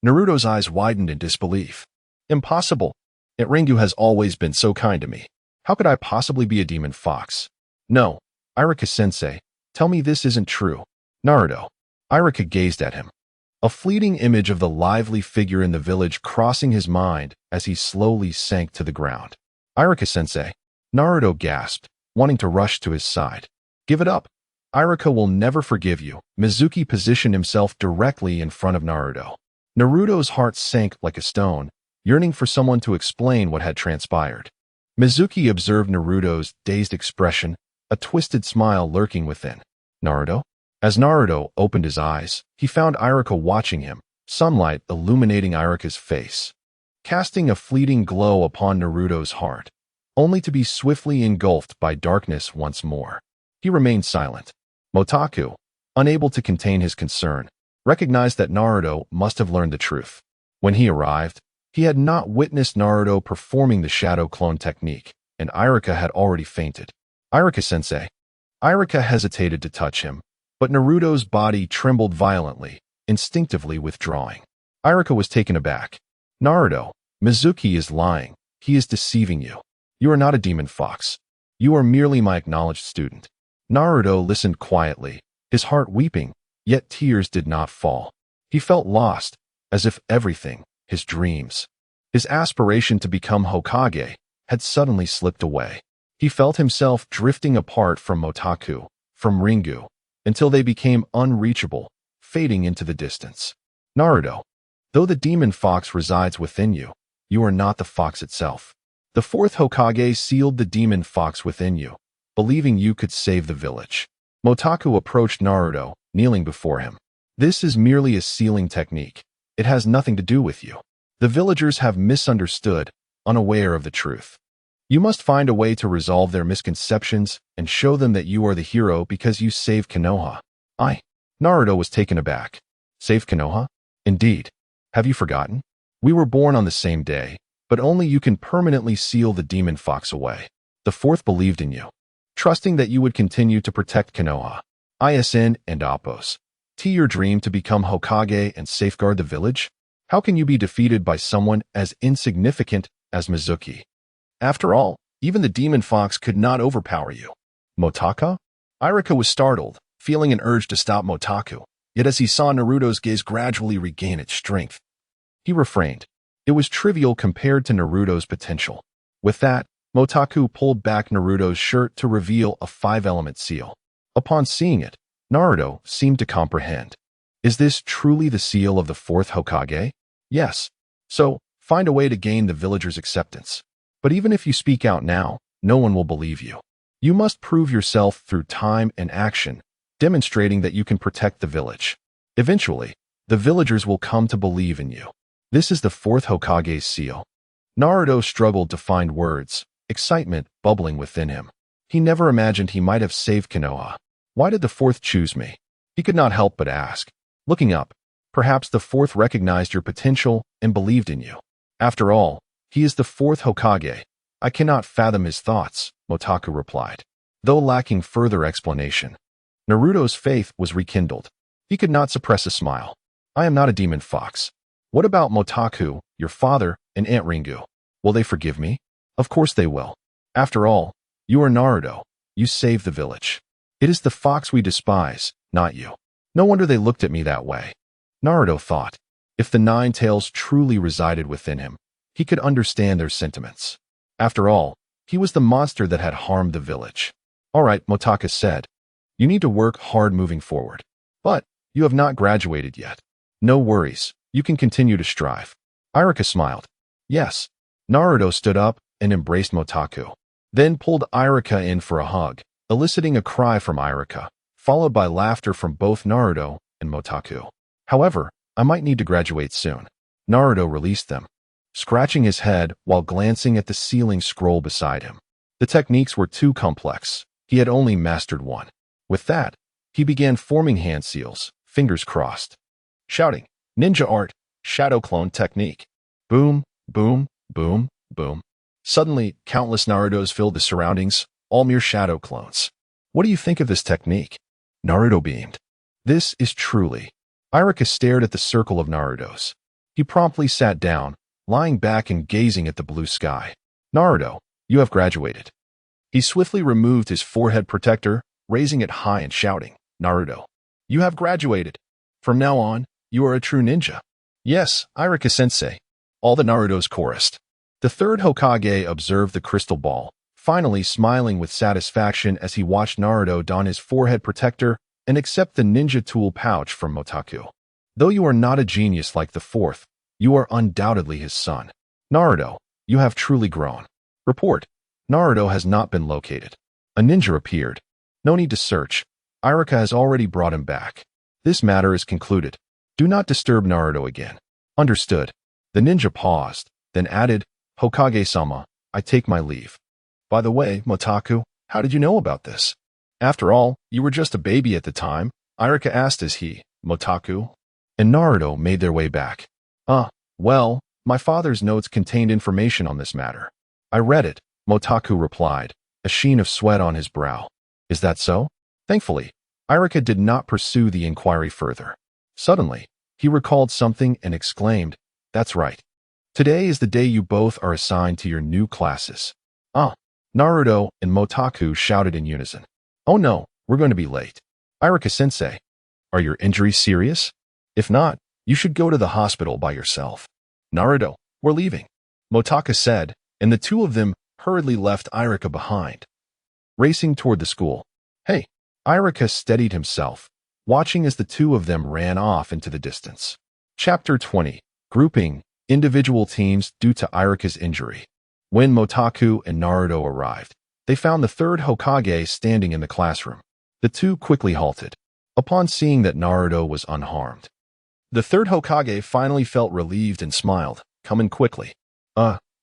Naruto's eyes widened in disbelief. Impossible. Ringu has always been so kind to me. How could I possibly be a demon fox? No. Iruka-sensei, tell me this isn't true. Naruto. Iruka gazed at him. A fleeting image of the lively figure in the village crossing his mind as he slowly sank to the ground. Iruka-sensei. Naruto gasped, wanting to rush to his side. Give it up. Iruka will never forgive you. Mizuki positioned himself directly in front of Naruto. Naruto's heart sank like a stone, yearning for someone to explain what had transpired. Mizuki observed Naruto's dazed expression, a twisted smile lurking within. Naruto? As Naruto opened his eyes, he found Iruka watching him, sunlight illuminating Iruka's face, casting a fleeting glow upon Naruto's heart, only to be swiftly engulfed by darkness once more. He remained silent. Motaku, unable to contain his concern, recognized that Naruto must have learned the truth. When he arrived, he had not witnessed Naruto performing the shadow clone technique, and Iruka had already fainted. Iruka-sensei. Iruka hesitated to touch him, but Naruto's body trembled violently, instinctively withdrawing. Iruka was taken aback. Naruto, Mizuki is lying. He is deceiving you. You are not a demon fox. You are merely my acknowledged student. Naruto listened quietly, his heart weeping, yet tears did not fall. He felt lost, as if everything, his dreams, his aspiration to become Hokage, had suddenly slipped away. He felt himself drifting apart from Motaku, from Ringu, until they became unreachable, fading into the distance. Naruto, though the demon fox resides within you, you are not the fox itself. The fourth Hokage sealed the demon fox within you, believing you could save the village. Motaku approached Naruto, kneeling before him. This is merely a sealing technique. It has nothing to do with you. The villagers have misunderstood, unaware of the truth. You must find a way to resolve their misconceptions and show them that you are the hero because you saved Konoha. Naruto was taken aback. Saved Konoha? Indeed. Have you forgotten? We were born on the same day, but only you can permanently seal the demon fox away. The fourth believed in you, trusting that you would continue to protect Konoha, Isen, and Appos. To your dream to become Hokage and safeguard the village? How can you be defeated by someone as insignificant as Mizuki? After all, even the demon fox could not overpower you. Motaka? Iruka was startled, feeling an urge to stop Motaku, yet as he saw Naruto's gaze gradually regain its strength, he refrained. It was trivial compared to Naruto's potential. With that, Motaku pulled back Naruto's shirt to reveal a 5-element seal. Upon seeing it, Naruto seemed to comprehend. Is this truly the seal of the fourth Hokage? Yes. So, find a way to gain the villagers' acceptance. But even if you speak out now, no one will believe you. You must prove yourself through time and action, demonstrating that you can protect the village. Eventually, the villagers will come to believe in you. This is the fourth Hokage's seal. Naruto struggled to find words, excitement bubbling within him. He never imagined he might have saved Konoha. Why did the fourth choose me? He could not help but ask. Looking up, perhaps the fourth recognized your potential and believed in you. After all, he is the fourth Hokage. I cannot fathom his thoughts, Motaku replied. Though lacking further explanation, Naruto's faith was rekindled. He could not suppress a smile. I am not a demon fox. What about Motaku, your father, and Aunt Ringu? Will they forgive me? Of course they will. After all, you are Naruto. You saved the village. It is the fox we despise, not you. No wonder they looked at me that way. Naruto thought. If the 9 tails truly resided within him, he could understand their sentiments. After all, he was the monster that had harmed the village. All right, Motaku said. You need to work hard moving forward. But you have not graduated yet. No worries. You can continue to strive. Iruka smiled. Yes. Naruto stood up and embraced Motaku, then pulled Iruka in for a hug, eliciting a cry from Iruka, followed by laughter from both Naruto and Motaku. However, I might need to graduate soon. Naruto released them, scratching his head while glancing at the ceiling scroll beside him. The techniques were too complex. He had only mastered one. With that, he began forming hand seals, fingers crossed, shouting, "Ninja art, shadow clone technique." Boom, boom, boom, boom. Suddenly, countless Narutos filled the surroundings, all mere shadow clones. What do you think of this technique? Naruto beamed. This is truly. Iruka stared at the circle of Narutos. He promptly sat down, lying back and gazing at the blue sky. Naruto, you have graduated. He swiftly removed his forehead protector, raising it high and shouting, "Naruto, you have graduated. From now on, you are a true ninja." "Yes, Iruka-sensei," all the Narutos chorused. The third Hokage observed the crystal ball, finally smiling with satisfaction as he watched Naruto don his forehead protector and accept the ninja tool pouch from Motaku. Though you are not a genius like the fourth, you are undoubtedly his son. Naruto, you have truly grown. Report. Naruto has not been located. A ninja appeared. No need to search. Iruka has already brought him back. This matter is concluded. Do not disturb Naruto again. Understood. The ninja paused, then added, "Hokage-sama, I take my leave." By the way, Motaku, how did you know about this? After all, you were just a baby at the time, Iruka asked as he, Motaku, and Naruto made their way back. Well, my father's notes contained information on this matter. I read it, Motaku replied, a sheen of sweat on his brow. Is that so? Thankfully, Iruka did not pursue the inquiry further. Suddenly, he recalled something and exclaimed, "That's right. Today is the day you both are assigned to your new classes." Naruto and Motaku shouted in unison. "Oh no, we're going to be late." "Iruka-sensei, are your injuries serious? If not, you should go to the hospital by yourself." "Naruto, we're leaving," Motaku said, and the two of them hurriedly left Iruka behind, racing toward the school. "Hey," Iruka steadied himself, watching as the two of them ran off into the distance. Chapter 20. Grouping individual teams due to Iruka's injury. When Motaku and Naruto arrived, they found the third Hokage standing in the classroom. The two quickly halted, upon seeing that Naruto was unharmed. The third Hokage finally felt relieved and smiled, "Come in quickly."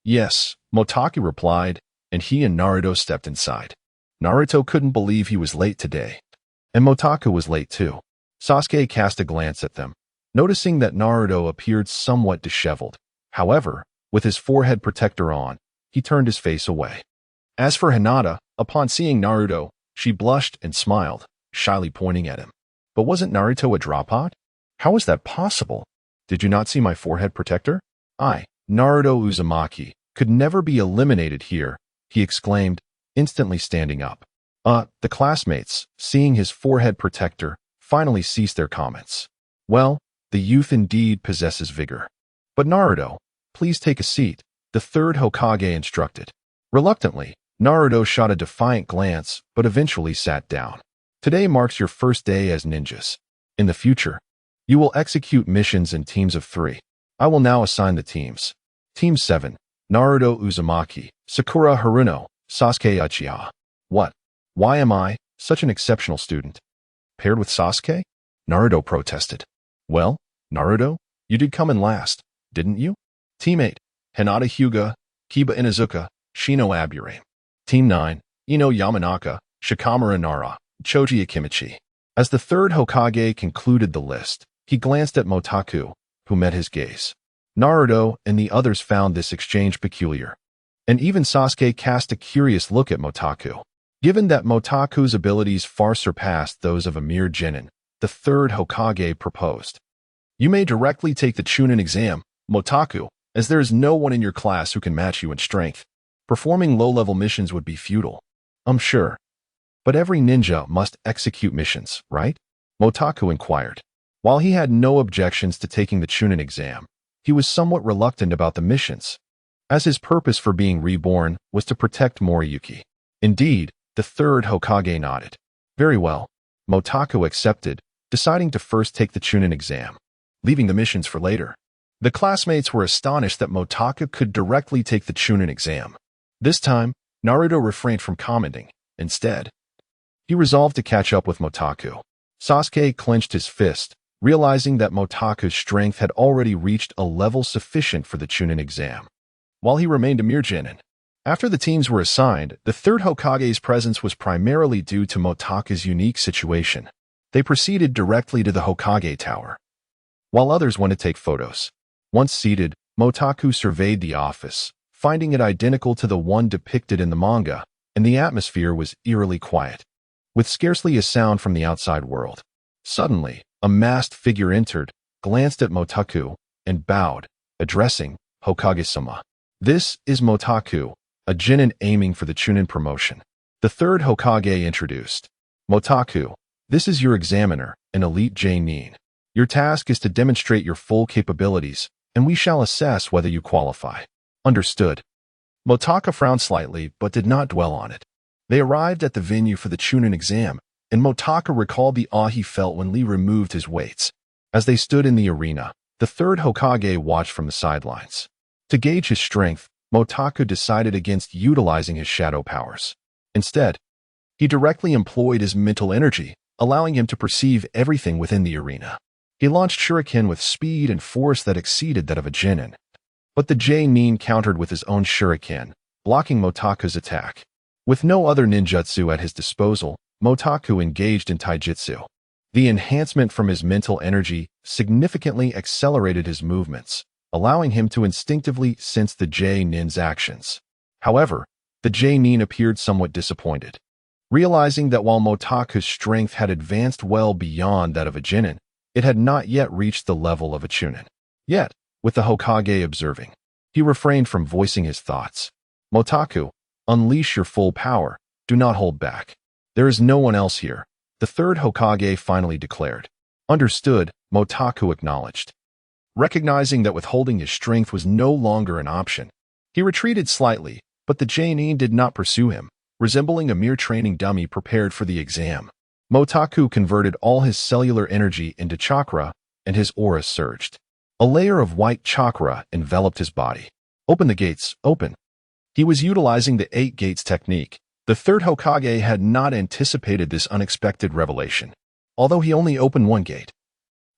Yes," Motaku replied, and he and Naruto stepped inside. Naruto couldn't believe he was late today, and Motaku was late too. Sasuke cast a glance at them, noticing that Naruto appeared somewhat disheveled. However, with his forehead protector on, he turned his face away. As for Hinata, upon seeing Naruto, she blushed and smiled, shyly pointing at him. But wasn't Naruto a dropout? How was that possible? Did you not see my forehead protector? Naruto Uzumaki, could never be eliminated here, he exclaimed, instantly standing up. The classmates, seeing his forehead protector, finally ceased their comments. Well, the youth indeed possesses vigor. But Naruto, please take a seat, the third Hokage instructed. Reluctantly, Naruto shot a defiant glance, but eventually sat down. Today marks your first day as ninjas. In the future, you will execute missions in teams of 3. I will now assign the teams. Team 7, Naruto Uzumaki, Sakura Haruno, Sasuke Uchiha. What? Why am I, such an exceptional student, paired with Sasuke? Naruto protested. Well, Naruto, you did come in last, didn't you? Team 8, Hinata Hyuga, Kiba Inuzuka, Shino Abure. Team 9, Ino Yamanaka, Shikamaru Nara, Choji Akimichi. As the third Hokage concluded the list, he glanced at Motaku, who met his gaze. Naruto and the others found this exchange peculiar, and even Sasuke cast a curious look at Motaku. Given that Motaku's abilities far surpassed those of a mere genin, the third Hokage proposed. You may directly take the Chunin exam, Motaku, as there is no one in your class who can match you in strength. Performing low-level missions would be futile. I'm sure. But every ninja must execute missions, right? Motaku inquired. While he had no objections to taking the Chunin exam, he was somewhat reluctant about the missions, as his purpose for being reborn was to protect Moriyuki. Indeed, the third Hokage nodded. Very well. Motaku accepted, deciding to first take the Chunin exam, leaving the missions for later. The classmates were astonished that Motaku could directly take the Chunin exam. This time, Naruto refrained from commenting. Instead, he resolved to catch up with Motaku. Sasuke clenched his fist, realizing that Motaku's strength had already reached a level sufficient for the Chunin exam. While he remained a mere genin. After the teams were assigned, the third Hokage's presence was primarily due to Motaku's unique situation. They proceeded directly to the Hokage Tower, while others went to take photos. Once seated, Motaku surveyed the office, finding it identical to the one depicted in the manga, and the atmosphere was eerily quiet, with scarcely a sound from the outside world. Suddenly, a masked figure entered, glanced at Motaku, and bowed, addressing Hokage-sama. This is Motaku, a genin aiming for the Chunin promotion. The third Hokage introduced. Motaku, this is your examiner, an elite genin. Your task is to demonstrate your full capabilities, and we shall assess whether you qualify. Understood. Motaku frowned slightly, but did not dwell on it. They arrived at the venue for the Chunin exam, and Motaku recalled the awe he felt when Lee removed his weights. As they stood in the arena, the third Hokage watched from the sidelines. To gauge his strength, Motaku decided against utilizing his shadow powers. Instead, he directly employed his mental energy, allowing him to perceive everything within the arena. He launched shuriken with speed and force that exceeded that of a genin. But the genin countered with his own shuriken, blocking Motaku's attack. With no other ninjutsu at his disposal, Motaku engaged in taijutsu. The enhancement from his mental energy significantly accelerated his movements, allowing him to instinctively sense the genin's actions. However, the genin appeared somewhat disappointed. Realizing that while Motaku's strength had advanced well beyond that of a genin, it had not yet reached the level of a chunin. Yet, with the Hokage observing, he refrained from voicing his thoughts. Motaku, unleash your full power, do not hold back. There is no one else here, the third Hokage finally declared. Understood, Motaku acknowledged. Recognizing that withholding his strength was no longer an option, he retreated slightly, but the genin did not pursue him, resembling a mere training dummy prepared for the exam. Motaku converted all his cellular energy into chakra, and his aura surged. A layer of white chakra enveloped his body. Open the gates, open. He was utilizing the 8 gates technique. The third Hokage had not anticipated this unexpected revelation, although he only opened one gate.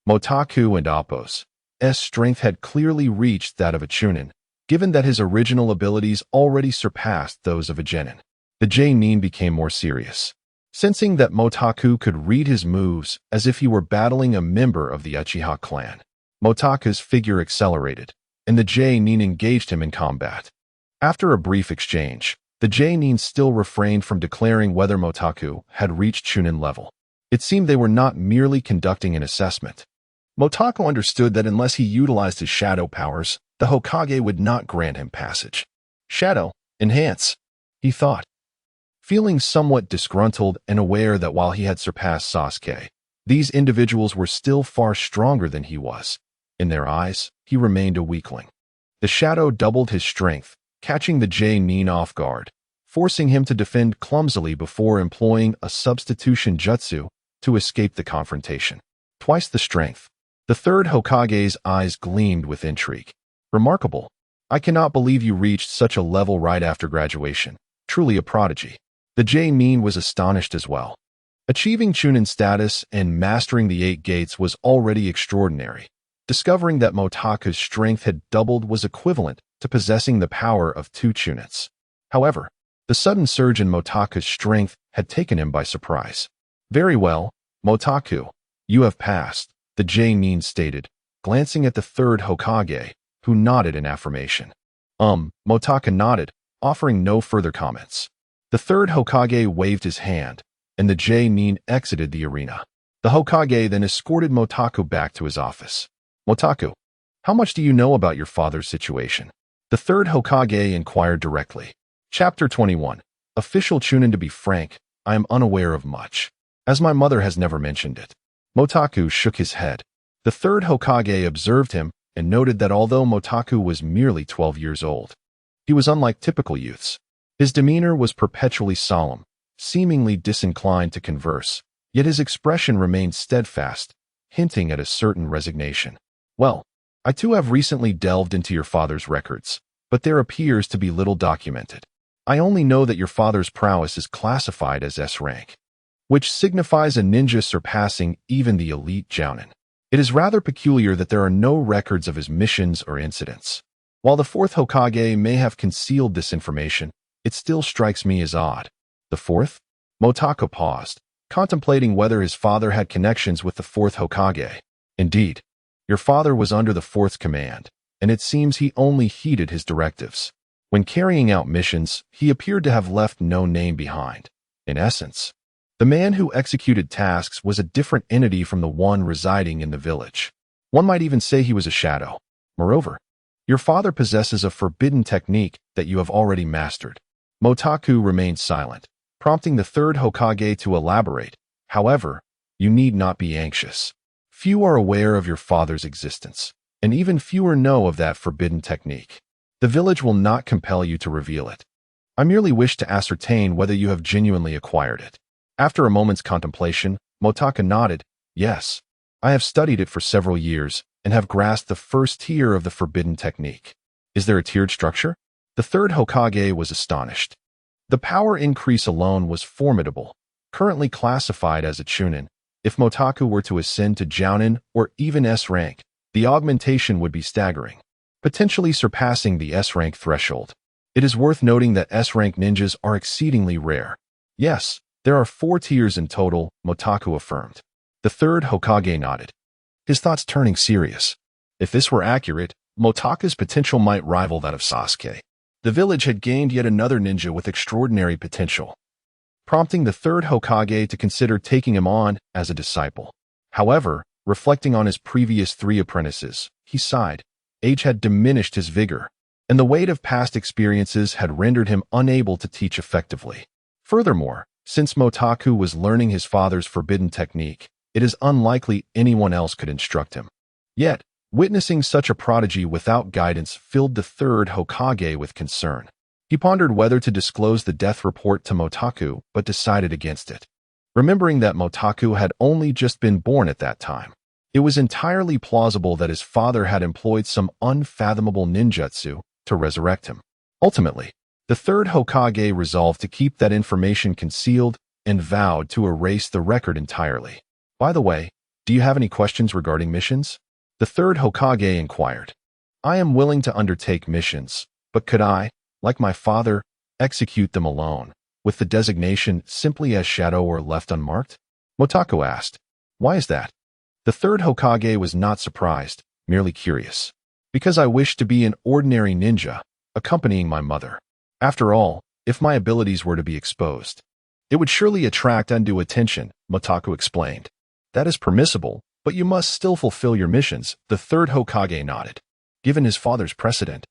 Motaku and Appo's strength had clearly reached that of a chunin, given that his original abilities already surpassed those of a genin. The genin became more serious. Sensing that Motaku could read his moves as if he were battling a member of the Uchiha clan, Motaku's figure accelerated, and the genin engaged him in combat. After a brief exchange, the genin still refrained from declaring whether Motaku had reached chunin level. It seemed they were not merely conducting an assessment. Motaku understood that unless he utilized his shadow powers, the Hokage would not grant him passage. Shadow, enhance, he thought. Feeling somewhat disgruntled and aware that while he had surpassed Sasuke, these individuals were still far stronger than he was. In their eyes, he remained a weakling. The shadow doubled his strength, catching the genin off guard, forcing him to defend clumsily before employing a substitution jutsu to escape the confrontation. Twice the strength. The third Hokage's eyes gleamed with intrigue. Remarkable. I cannot believe you reached such a level right after graduation. Truly a prodigy. The genin was astonished as well. Achieving chunin status and mastering the 8 gates was already extraordinary. Discovering that Motaku's strength had doubled was equivalent to possessing the power of 2 chunins. However, the sudden surge in Motaku's strength had taken him by surprise. Very well, Motaku, you have passed, the genin stated, glancing at the third Hokage, who nodded in affirmation. Motaku nodded, offering no further comments. The third Hokage waved his hand, and the genin exited the arena. The Hokage then escorted Motaku back to his office. Motaku, how much do you know about your father's situation? The third Hokage inquired directly. Chapter 21. Official Chunin. To be frank, I am unaware of much, as my mother has never mentioned it. Motaku shook his head. The third Hokage observed him and noted that although Motaku was merely 12 years old, he was unlike typical youths. His demeanor was perpetually solemn, seemingly disinclined to converse, yet his expression remained steadfast, hinting at a certain resignation. Well, I too have recently delved into your father's records, but there appears to be little documented. I only know that your father's prowess is classified as S rank, which signifies a ninja surpassing even the elite jounin. It is rather peculiar that there are no records of his missions or incidents. While the fourth Hokage may have concealed this information, it still strikes me as odd. The fourth? Motaka paused, contemplating whether his father had connections with the fourth Hokage. Indeed, your father was under the fourth command, and it seems he only heeded his directives. When carrying out missions, he appeared to have left no name behind. In essence, the man who executed tasks was a different entity from the one residing in the village. One might even say he was a shadow. Moreover, your father possesses a forbidden technique that you have already mastered. Motaku remained silent, prompting the third Hokage to elaborate. However, you need not be anxious. Few are aware of your father's existence, and even fewer know of that forbidden technique. The village will not compel you to reveal it. I merely wish to ascertain whether you have genuinely acquired it. After a moment's contemplation, Motaka nodded. Yes, I have studied it for several years and have grasped the first tier of the forbidden technique. Is there a tiered structure? The third Hokage was astonished. The power increase alone was formidable, currently classified as a Chunin. If Motaku were to ascend to Jounin or even S rank, the augmentation would be staggering, potentially surpassing the S rank threshold. It is worth noting that S rank ninjas are exceedingly rare. Yes, there are 4 tiers in total, Motaku affirmed. The third Hokage nodded, his thoughts turning serious. If this were accurate, Motaku's potential might rival that of Sasuke. The village had gained yet another ninja with extraordinary potential, prompting the third Hokage to consider taking him on as a disciple. However, reflecting on his previous 3 apprentices, he sighed. Age had diminished his vigor, and the weight of past experiences had rendered him unable to teach effectively. Furthermore, since Motaku was learning his father's forbidden technique, it is unlikely anyone else could instruct him. Yet, witnessing such a prodigy without guidance filled the third Hokage with concern. He pondered whether to disclose the death report to Motaku, but decided against it. Remembering that Motaku had only just been born at that time, it was entirely plausible that his father had employed some unfathomable ninjutsu to resurrect him. Ultimately, the third Hokage resolved to keep that information concealed and vowed to erase the record entirely. By the way, do you have any questions regarding missions? The third Hokage inquired. I am willing to undertake missions, but could I, like my father, execute them alone, with the designation simply as shadow or left unmarked? Motaku asked. Why is that? The third Hokage was not surprised, merely curious. Because I wish to be an ordinary ninja, accompanying my mother. After all, if my abilities were to be exposed, it would surely attract undue attention, Motaku explained. That is permissible, but you must still fulfill your missions, the third Hokage nodded. Given his father's precedent,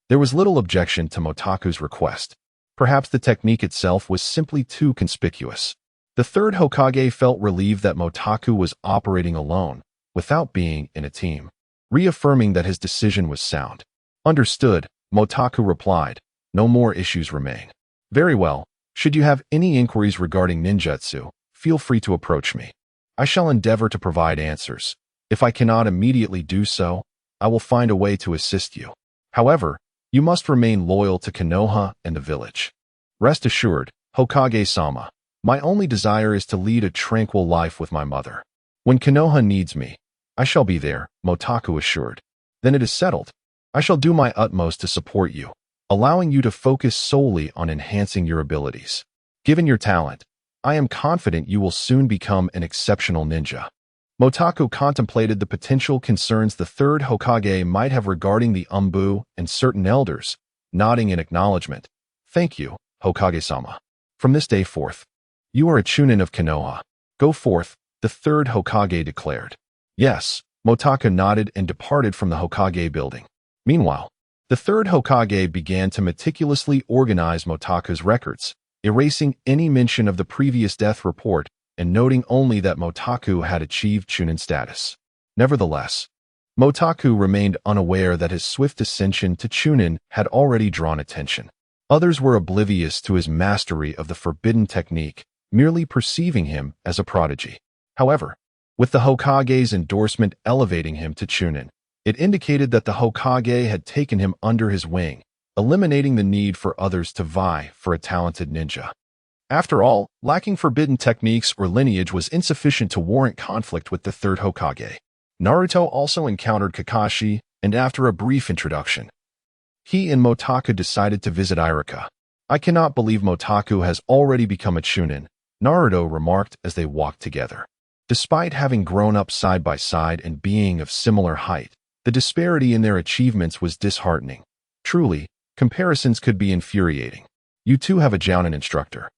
there was little objection to Motaku's request. Perhaps the technique itself was simply too conspicuous. The third Hokage felt relieved that Motaku was operating alone, without being in a team, reaffirming that his decision was sound. Understood, Motaku replied. No more issues remain. Very well. Should you have any inquiries regarding ninjutsu, feel free to approach me. I shall endeavor to provide answers. If I cannot immediately do so, I will find a way to assist you. However, you must remain loyal to Konoha and the village. Rest assured, Hokage-sama, my only desire is to lead a tranquil life with my mother. When Konoha needs me, I shall be there, Motaku assured. Then it is settled. I shall do my utmost to support you, allowing you to focus solely on enhancing your abilities. Given your talent, I am confident you will soon become an exceptional ninja. Motaku contemplated the potential concerns the third Hokage might have regarding the Umbu and certain elders, nodding in acknowledgement. Thank you, Hokage-sama. From this day forth, you are a Chunin of Konoha. Go forth, the third Hokage declared. Yes, Motaku nodded and departed from the Hokage building. Meanwhile, the third Hokage began to meticulously organize Motaku's records, erasing any mention of the previous death report and noting only that Motaku had achieved Chunin status. Nevertheless, Motaku remained unaware that his swift ascension to Chunin had already drawn attention. Others were oblivious to his mastery of the forbidden technique, merely perceiving him as a prodigy. However, with the Hokage's endorsement elevating him to Chunin, it indicated that the Hokage had taken him under his wing, eliminating the need for others to vie for a talented ninja. After all, lacking forbidden techniques or lineage was insufficient to warrant conflict with the third Hokage. Naruto also encountered Kakashi, and after a brief introduction, he and Motaku decided to visit Iruka. I cannot believe Motaku has already become a Chunin, Naruto remarked as they walked together. Despite having grown up side by side and being of similar height, the disparity in their achievements was disheartening. Truly, comparisons could be infuriating. You two have a Jounin instructor.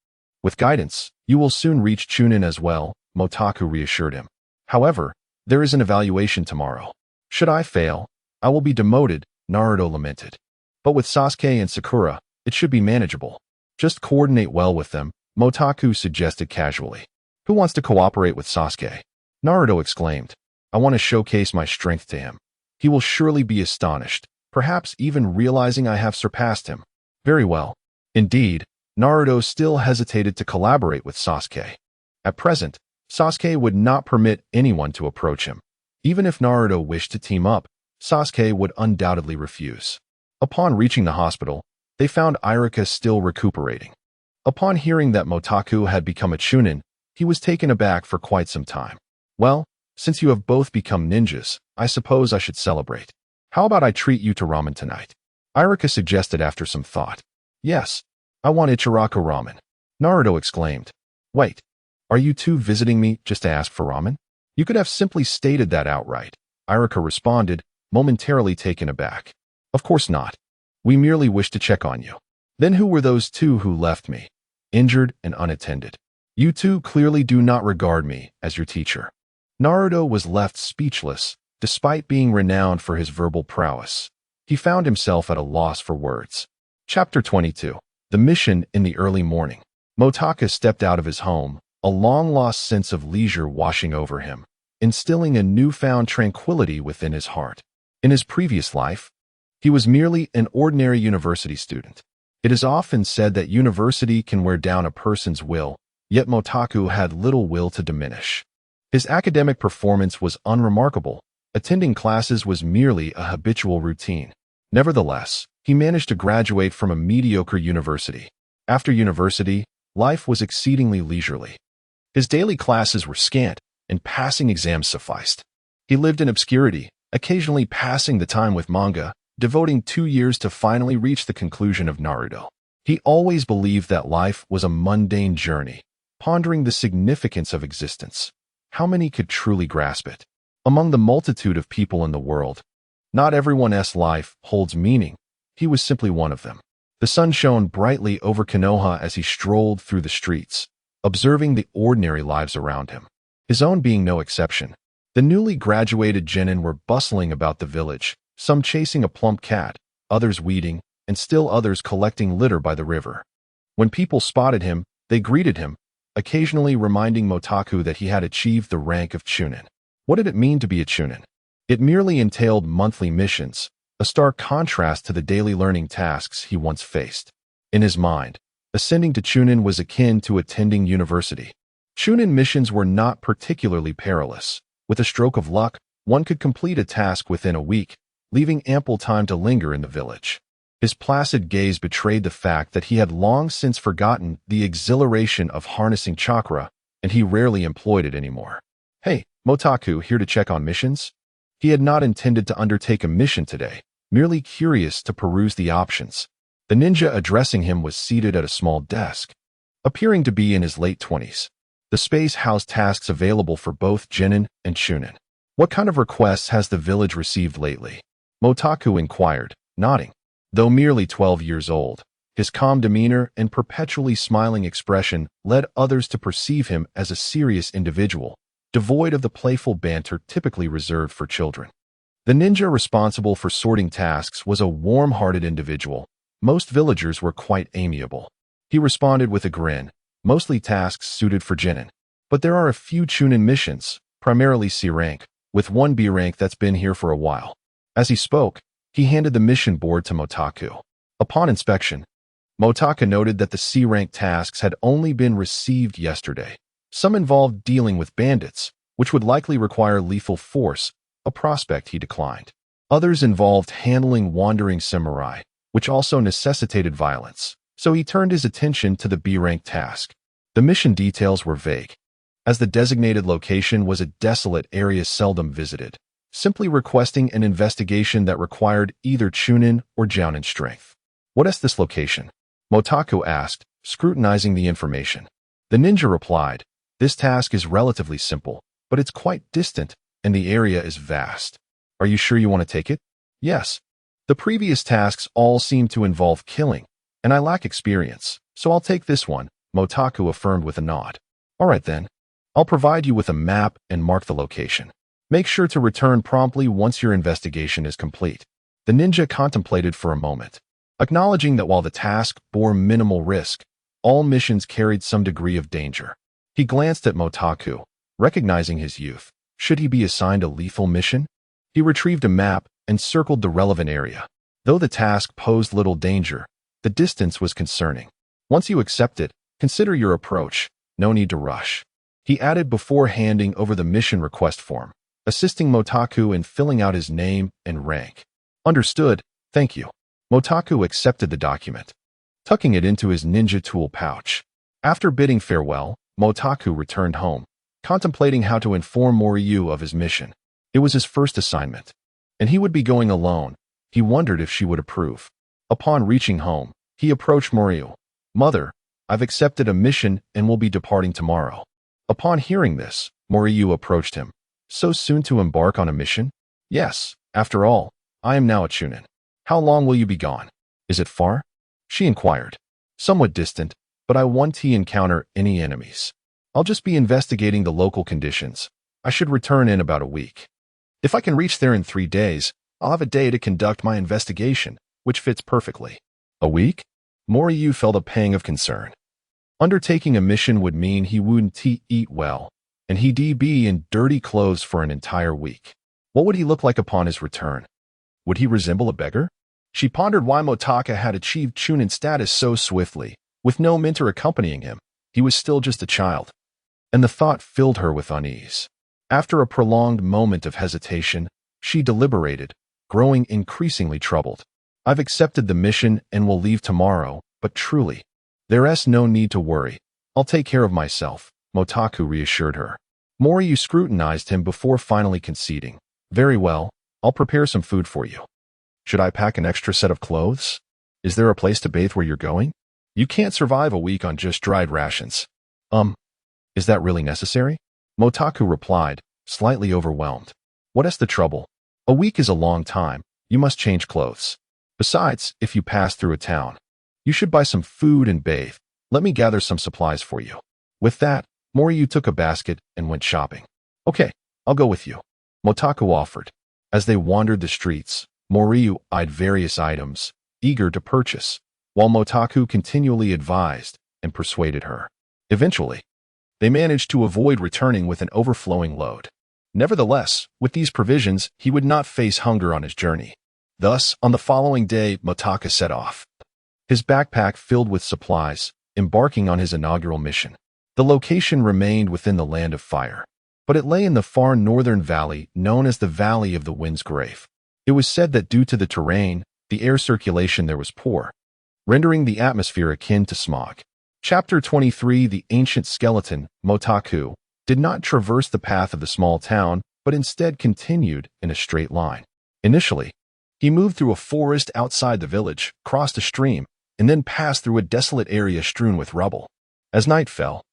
With guidance, you will soon reach Chunin as well, Motaku reassured him. However, there is an evaluation tomorrow. Should I fail, I will be demoted, Naruto lamented. But with Sasuke and Sakura, it should be manageable. Just coordinate well with them, Motaku suggested casually. Who wants to cooperate with Sasuke? Naruto exclaimed. I want to showcase my strength to him. He will surely be astonished, perhaps even realizing I have surpassed him. Very well. Indeed, Naruto still hesitated to collaborate with Sasuke. At present, Sasuke would not permit anyone to approach him. Even if Naruto wished to team up, Sasuke would undoubtedly refuse. Upon reaching the hospital, they found Iruka still recuperating. Upon hearing that Motaku had become a Chunin, he was taken aback for quite some time. Well, since you have both become ninjas, I suppose I should celebrate. How about I treat you to ramen tonight? Iruka suggested after some thought. Yes, I want Ichiraku ramen. Naruto exclaimed. Wait, are you two visiting me just to ask for ramen? You could have simply stated that outright. Iruka responded, momentarily taken aback. Of course not. We merely wish to check on you. Then who were those two who left me, injured and unattended? You two clearly do not regard me as your teacher. Naruto was left speechless, despite being renowned for his verbal prowess. He found himself at a loss for words. Chapter 22. The Mission in the Early Morning. Motaku stepped out of his home, a long-lost sense of leisure washing over him, instilling a newfound tranquility within his heart. In his previous life, he was merely an ordinary university student. It is often said that university can wear down a person's will, yet Motaku had little will to diminish. His academic performance was unremarkable. Attending classes was merely a habitual routine. Nevertheless, he managed to graduate from a mediocre university. After university, life was exceedingly leisurely. His daily classes were scant, and passing exams sufficed. He lived in obscurity, occasionally passing the time with manga, devoting 2 years to finally reach the conclusion of Naruto. He always believed that life was a mundane journey, pondering the significance of existence. How many could truly grasp it? Among the multitude of people in the world, not everyone's life holds meaning. He was simply one of them. The sun shone brightly over Konoha as he strolled through the streets, observing the ordinary lives around him, his own being no exception. The newly graduated genin were bustling about the village, some chasing a plump cat, others weeding, and still others collecting litter by the river. When people spotted him, they greeted him, occasionally reminding Motaku that he had achieved the rank of Chunin. What did it mean to be a Chunin? It merely entailed monthly missions, a stark contrast to the daily learning tasks he once faced. In his mind, ascending to Chunin was akin to attending university. Chunin missions were not particularly perilous. With a stroke of luck, one could complete a task within a week, leaving ample time to linger in the village. His placid gaze betrayed the fact that he had long since forgotten the exhilaration of harnessing chakra, and he rarely employed it anymore. Hey, Motaku, here to check on missions? He had not intended to undertake a mission today, merely curious to peruse the options. The ninja addressing him was seated at a small desk, appearing to be in his late 20s. The space housed tasks available for both genin and chunin. What kind of requests has the village received lately? Motaku inquired, nodding. Though merely 12 years old, his calm demeanor and perpetually smiling expression led others to perceive him as a serious individual, devoid of the playful banter typically reserved for children. The ninja responsible for sorting tasks was a warm-hearted individual. Most villagers were quite amiable. He responded with a grin, mostly tasks suited for genin. But there are a few chunin missions, primarily C rank, with one B rank that's been here for a while. As he spoke, he handed the mission board to Motaku. Upon inspection, Motaku noted that the C rank tasks had only been received yesterday. Some involved dealing with bandits, which would likely require lethal force, a prospect he declined. Others involved handling wandering samurai, which also necessitated violence, so he turned his attention to the B rank task. The mission details were vague, as the designated location was a desolate area seldom visited. simply requesting an investigation that required either Chunin or Jounin strength. What is this location? Motaku asked, scrutinizing the information. The ninja replied, this task is relatively simple, but it's quite distant, and the area is vast. Are you sure you want to take it? Yes. The previous tasks all seem to involve killing, and I lack experience, so I'll take this one, Motaku affirmed with a nod. All right then. I'll provide you with a map and mark the location. Make sure to return promptly once your investigation is complete. The ninja contemplated for a moment, acknowledging that while the task bore minimal risk, all missions carried some degree of danger. He glanced at Motaku, recognizing his youth. Should he be assigned a lethal mission? He retrieved a map and circled the relevant area. Though the task posed little danger, the distance was concerning. Once you accept it, consider your approach. No need to rush. He added before handing over the mission request form, assisting Motaku in filling out his name and rank. Understood, thank you. Motaku accepted the document, tucking it into his ninja tool pouch. After bidding farewell, Motaku returned home, contemplating how to inform Moryu of his mission. It was his first assignment, and he would be going alone. He wondered if she would approve. Upon reaching home, he approached Moryu. Mother, I've accepted a mission and will be departing tomorrow. Upon hearing this, Moryu approached him. So soon to embark on a mission? Yes, after all, I am now a Chunin. How long will you be gone? Is it far? She inquired. Somewhat distant, but I won't encounter any enemies. I'll just be investigating the local conditions. I should return in about a week. If I can reach there in 3 days, I'll have a day to conduct my investigation, which fits perfectly. A week? Moryu felt a pang of concern. Undertaking a mission would mean he wouldn't eat well, and he'd be in dirty clothes for an entire week. What would he look like upon his return? Would he resemble a beggar? She pondered why Motaka had achieved Chunin status so swiftly, with no mentor accompanying him. He was still just a child. And the thought filled her with unease. After a prolonged moment of hesitation, she deliberated, growing increasingly troubled. I've accepted the mission and will leave tomorrow, but truly, there's no need to worry. I'll take care of myself, Motaku reassured her. Moryu scrutinized him before finally conceding. Very well, I'll prepare some food for you. Should I pack an extra set of clothes? Is there a place to bathe where you're going? You can't survive a week on just dried rations. Is that really necessary? Motaku replied, slightly overwhelmed. What is the trouble? A week is a long time. You must change clothes. Besides, if you pass through a town, you should buy some food and bathe. Let me gather some supplies for you. With that, Moryu took a basket and went shopping. Okay, I'll go with you, Motaku offered. As they wandered the streets, Moryu eyed various items, eager to purchase, while Motaku continually advised and persuaded her. Eventually, they managed to avoid returning with an overflowing load. Nevertheless, with these provisions, he would not face hunger on his journey. Thus, on the following day, Motaku set off, his backpack filled with supplies, embarking on his inaugural mission. The location remained within the Land of Fire, but it lay in the far northern valley known as the Valley of the Wind's Grave. It was said that due to the terrain, the air circulation there was poor, rendering the atmosphere akin to smog. Chapter 23 The Ancient Skeleton. Motaku did not traverse the path of the small town, but instead continued in a straight line. Initially, he moved through a forest outside the village, crossed a stream, and then passed through a desolate area strewn with rubble. As night fell,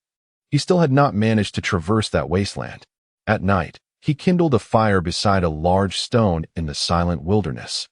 he still had not managed to traverse that wasteland. At night, he kindled a fire beside a large stone in the silent wilderness,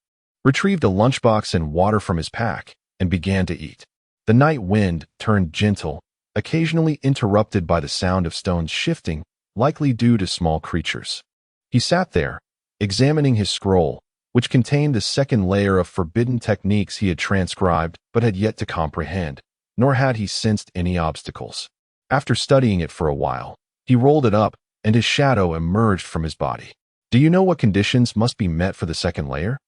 retrieved a lunchbox and water from his pack, and began to eat. The night wind turned gentle, occasionally interrupted by the sound of stones shifting, likely due to small creatures. He sat there, examining his scroll, which contained the second layer of forbidden techniques he had transcribed but had yet to comprehend, nor had he sensed any obstacles. After studying it for a while, he rolled it up, and his shadow emerged from his body. Do you know what conditions must be met for the second layer?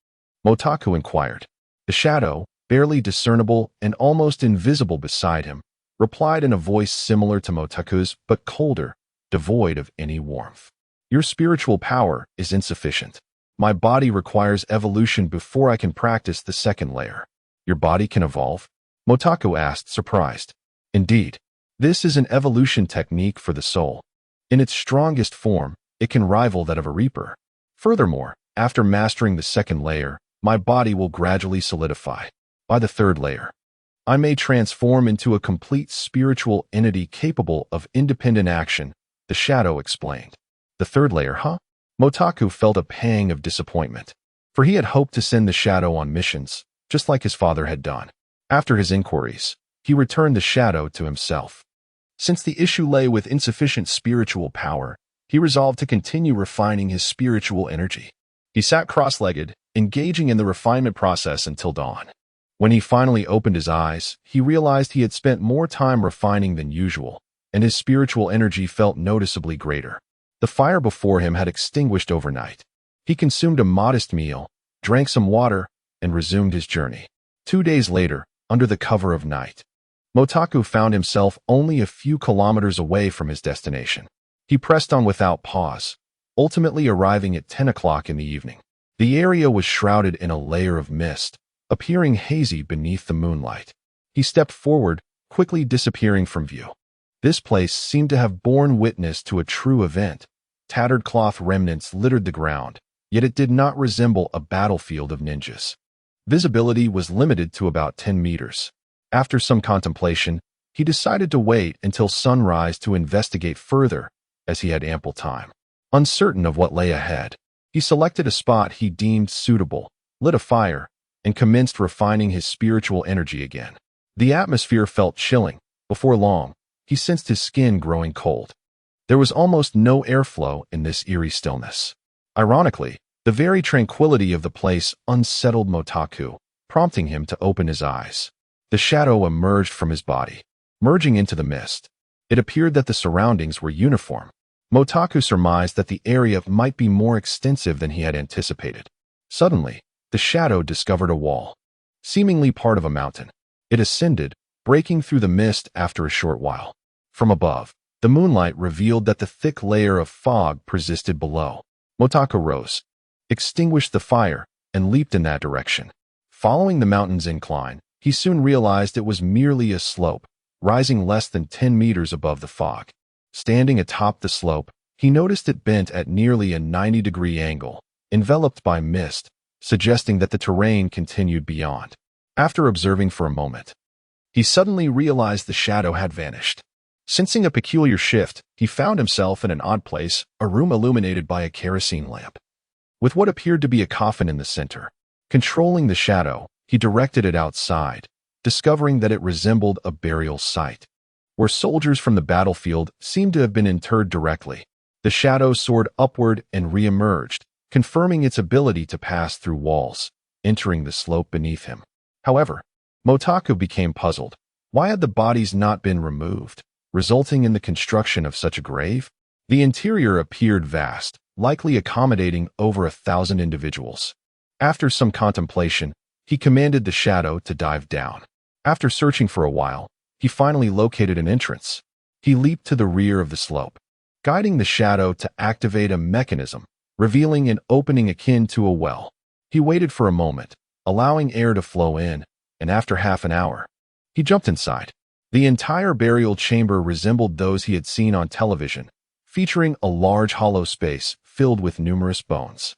Motaku inquired. The shadow, barely discernible and almost invisible beside him, replied in a voice similar to Motaku's but colder, devoid of any warmth. Your spiritual power is insufficient. My body requires evolution before I can practice the second layer. Your body can evolve? Motaku asked, surprised. Indeed, this is an evolution technique for the soul. In its strongest form, it can rival that of a reaper. Furthermore, after mastering the second layer, my body will gradually solidify. By the third layer, I may transform into a complete spiritual entity capable of independent action, the shadow explained. The third layer, huh? Motaku felt a pang of disappointment, for he had hoped to send the shadow on missions, just like his father had done. After his inquiries, he returned the shadow to himself. Since the issue lay with insufficient spiritual power, he resolved to continue refining his spiritual energy. He sat cross-legged, engaging in the refinement process until dawn. When he finally opened his eyes, he realized he had spent more time refining than usual, and his spiritual energy felt noticeably greater. The fire before him had extinguished overnight. He consumed a modest meal, drank some water, and resumed his journey. 2 days later, under the cover of night, Motaku found himself only a few kilometers away from his destination. He pressed on without pause, ultimately arriving at 10 o'clock in the evening. The area was shrouded in a layer of mist, appearing hazy beneath the moonlight. He stepped forward, quickly disappearing from view. This place seemed to have borne witness to a true event. Tattered cloth remnants littered the ground, yet it did not resemble a battlefield of ninjas. Visibility was limited to about 10 meters. After some contemplation, he decided to wait until sunrise to investigate further, as he had ample time. Uncertain of what lay ahead, he selected a spot he deemed suitable, lit a fire, and commenced refining his spiritual energy again. The atmosphere felt chilling. Before long, he sensed his skin growing cold. There was almost no airflow in this eerie stillness. Ironically, the very tranquility of the place unsettled Motaku, prompting him to open his eyes. The shadow emerged from his body, merging into the mist. It appeared that the surroundings were uniform. Motaku surmised that the area might be more extensive than he had anticipated. Suddenly, the shadow discovered a wall, seemingly part of a mountain. It ascended, breaking through the mist after a short while. From above, the moonlight revealed that the thick layer of fog persisted below. Motaku rose, extinguished the fire, and leaped in that direction. Following the mountain's incline, he soon realized it was merely a slope, rising less than 10 meters above the fog. Standing atop the slope, he noticed it bent at nearly a 90-degree angle, enveloped by mist, suggesting that the terrain continued beyond. After observing for a moment, he suddenly realized the shadow had vanished. Sensing a peculiar shift, he found himself in an odd place, a room illuminated by a kerosene lamp, with what appeared to be a coffin in the center. Controlling the shadow, he directed it outside, discovering that it resembled a burial site, where soldiers from the battlefield seemed to have been interred directly. The shadow soared upward and re-emerged, confirming its ability to pass through walls, entering the slope beneath him. However, Motaku became puzzled. Why had the bodies not been removed, resulting in the construction of such a grave? The interior appeared vast, likely accommodating over 1,000 individuals. After some contemplation, he commanded the shadow to dive down. After searching for a while, he finally located an entrance. He leaped to the rear of the slope, guiding the shadow to activate a mechanism, revealing an opening akin to a well. He waited for a moment, allowing air to flow in, and after half an hour, he jumped inside. The entire burial chamber resembled those he had seen on television, featuring a large hollow space filled with numerous bones.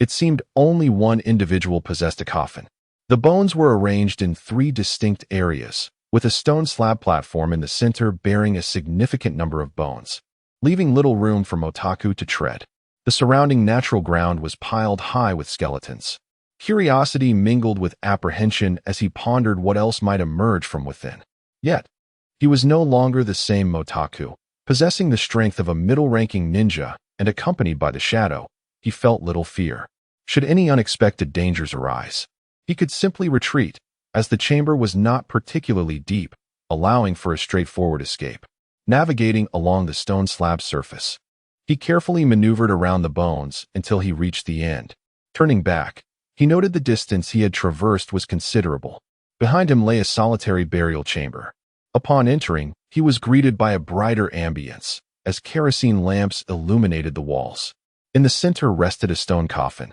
It seemed only one individual possessed a coffin. The bones were arranged in 3 distinct areas, with a stone slab platform in the center bearing a significant number of bones, leaving little room for Motaku to tread. The surrounding natural ground was piled high with skeletons. Curiosity mingled with apprehension as he pondered what else might emerge from within. Yet, he was no longer the same Motaku. Possessing the strength of a middle-ranking ninja and accompanied by the shadow, he felt little fear. Should any unexpected dangers arise, he could simply retreat, as the chamber was not particularly deep, allowing for a straightforward escape. Navigating along the stone slab surface, he carefully maneuvered around the bones until he reached the end. Turning back, he noted the distance he had traversed was considerable. Behind him lay a solitary burial chamber. Upon entering, he was greeted by a brighter ambience, as kerosene lamps illuminated the walls. In the center rested a stone coffin,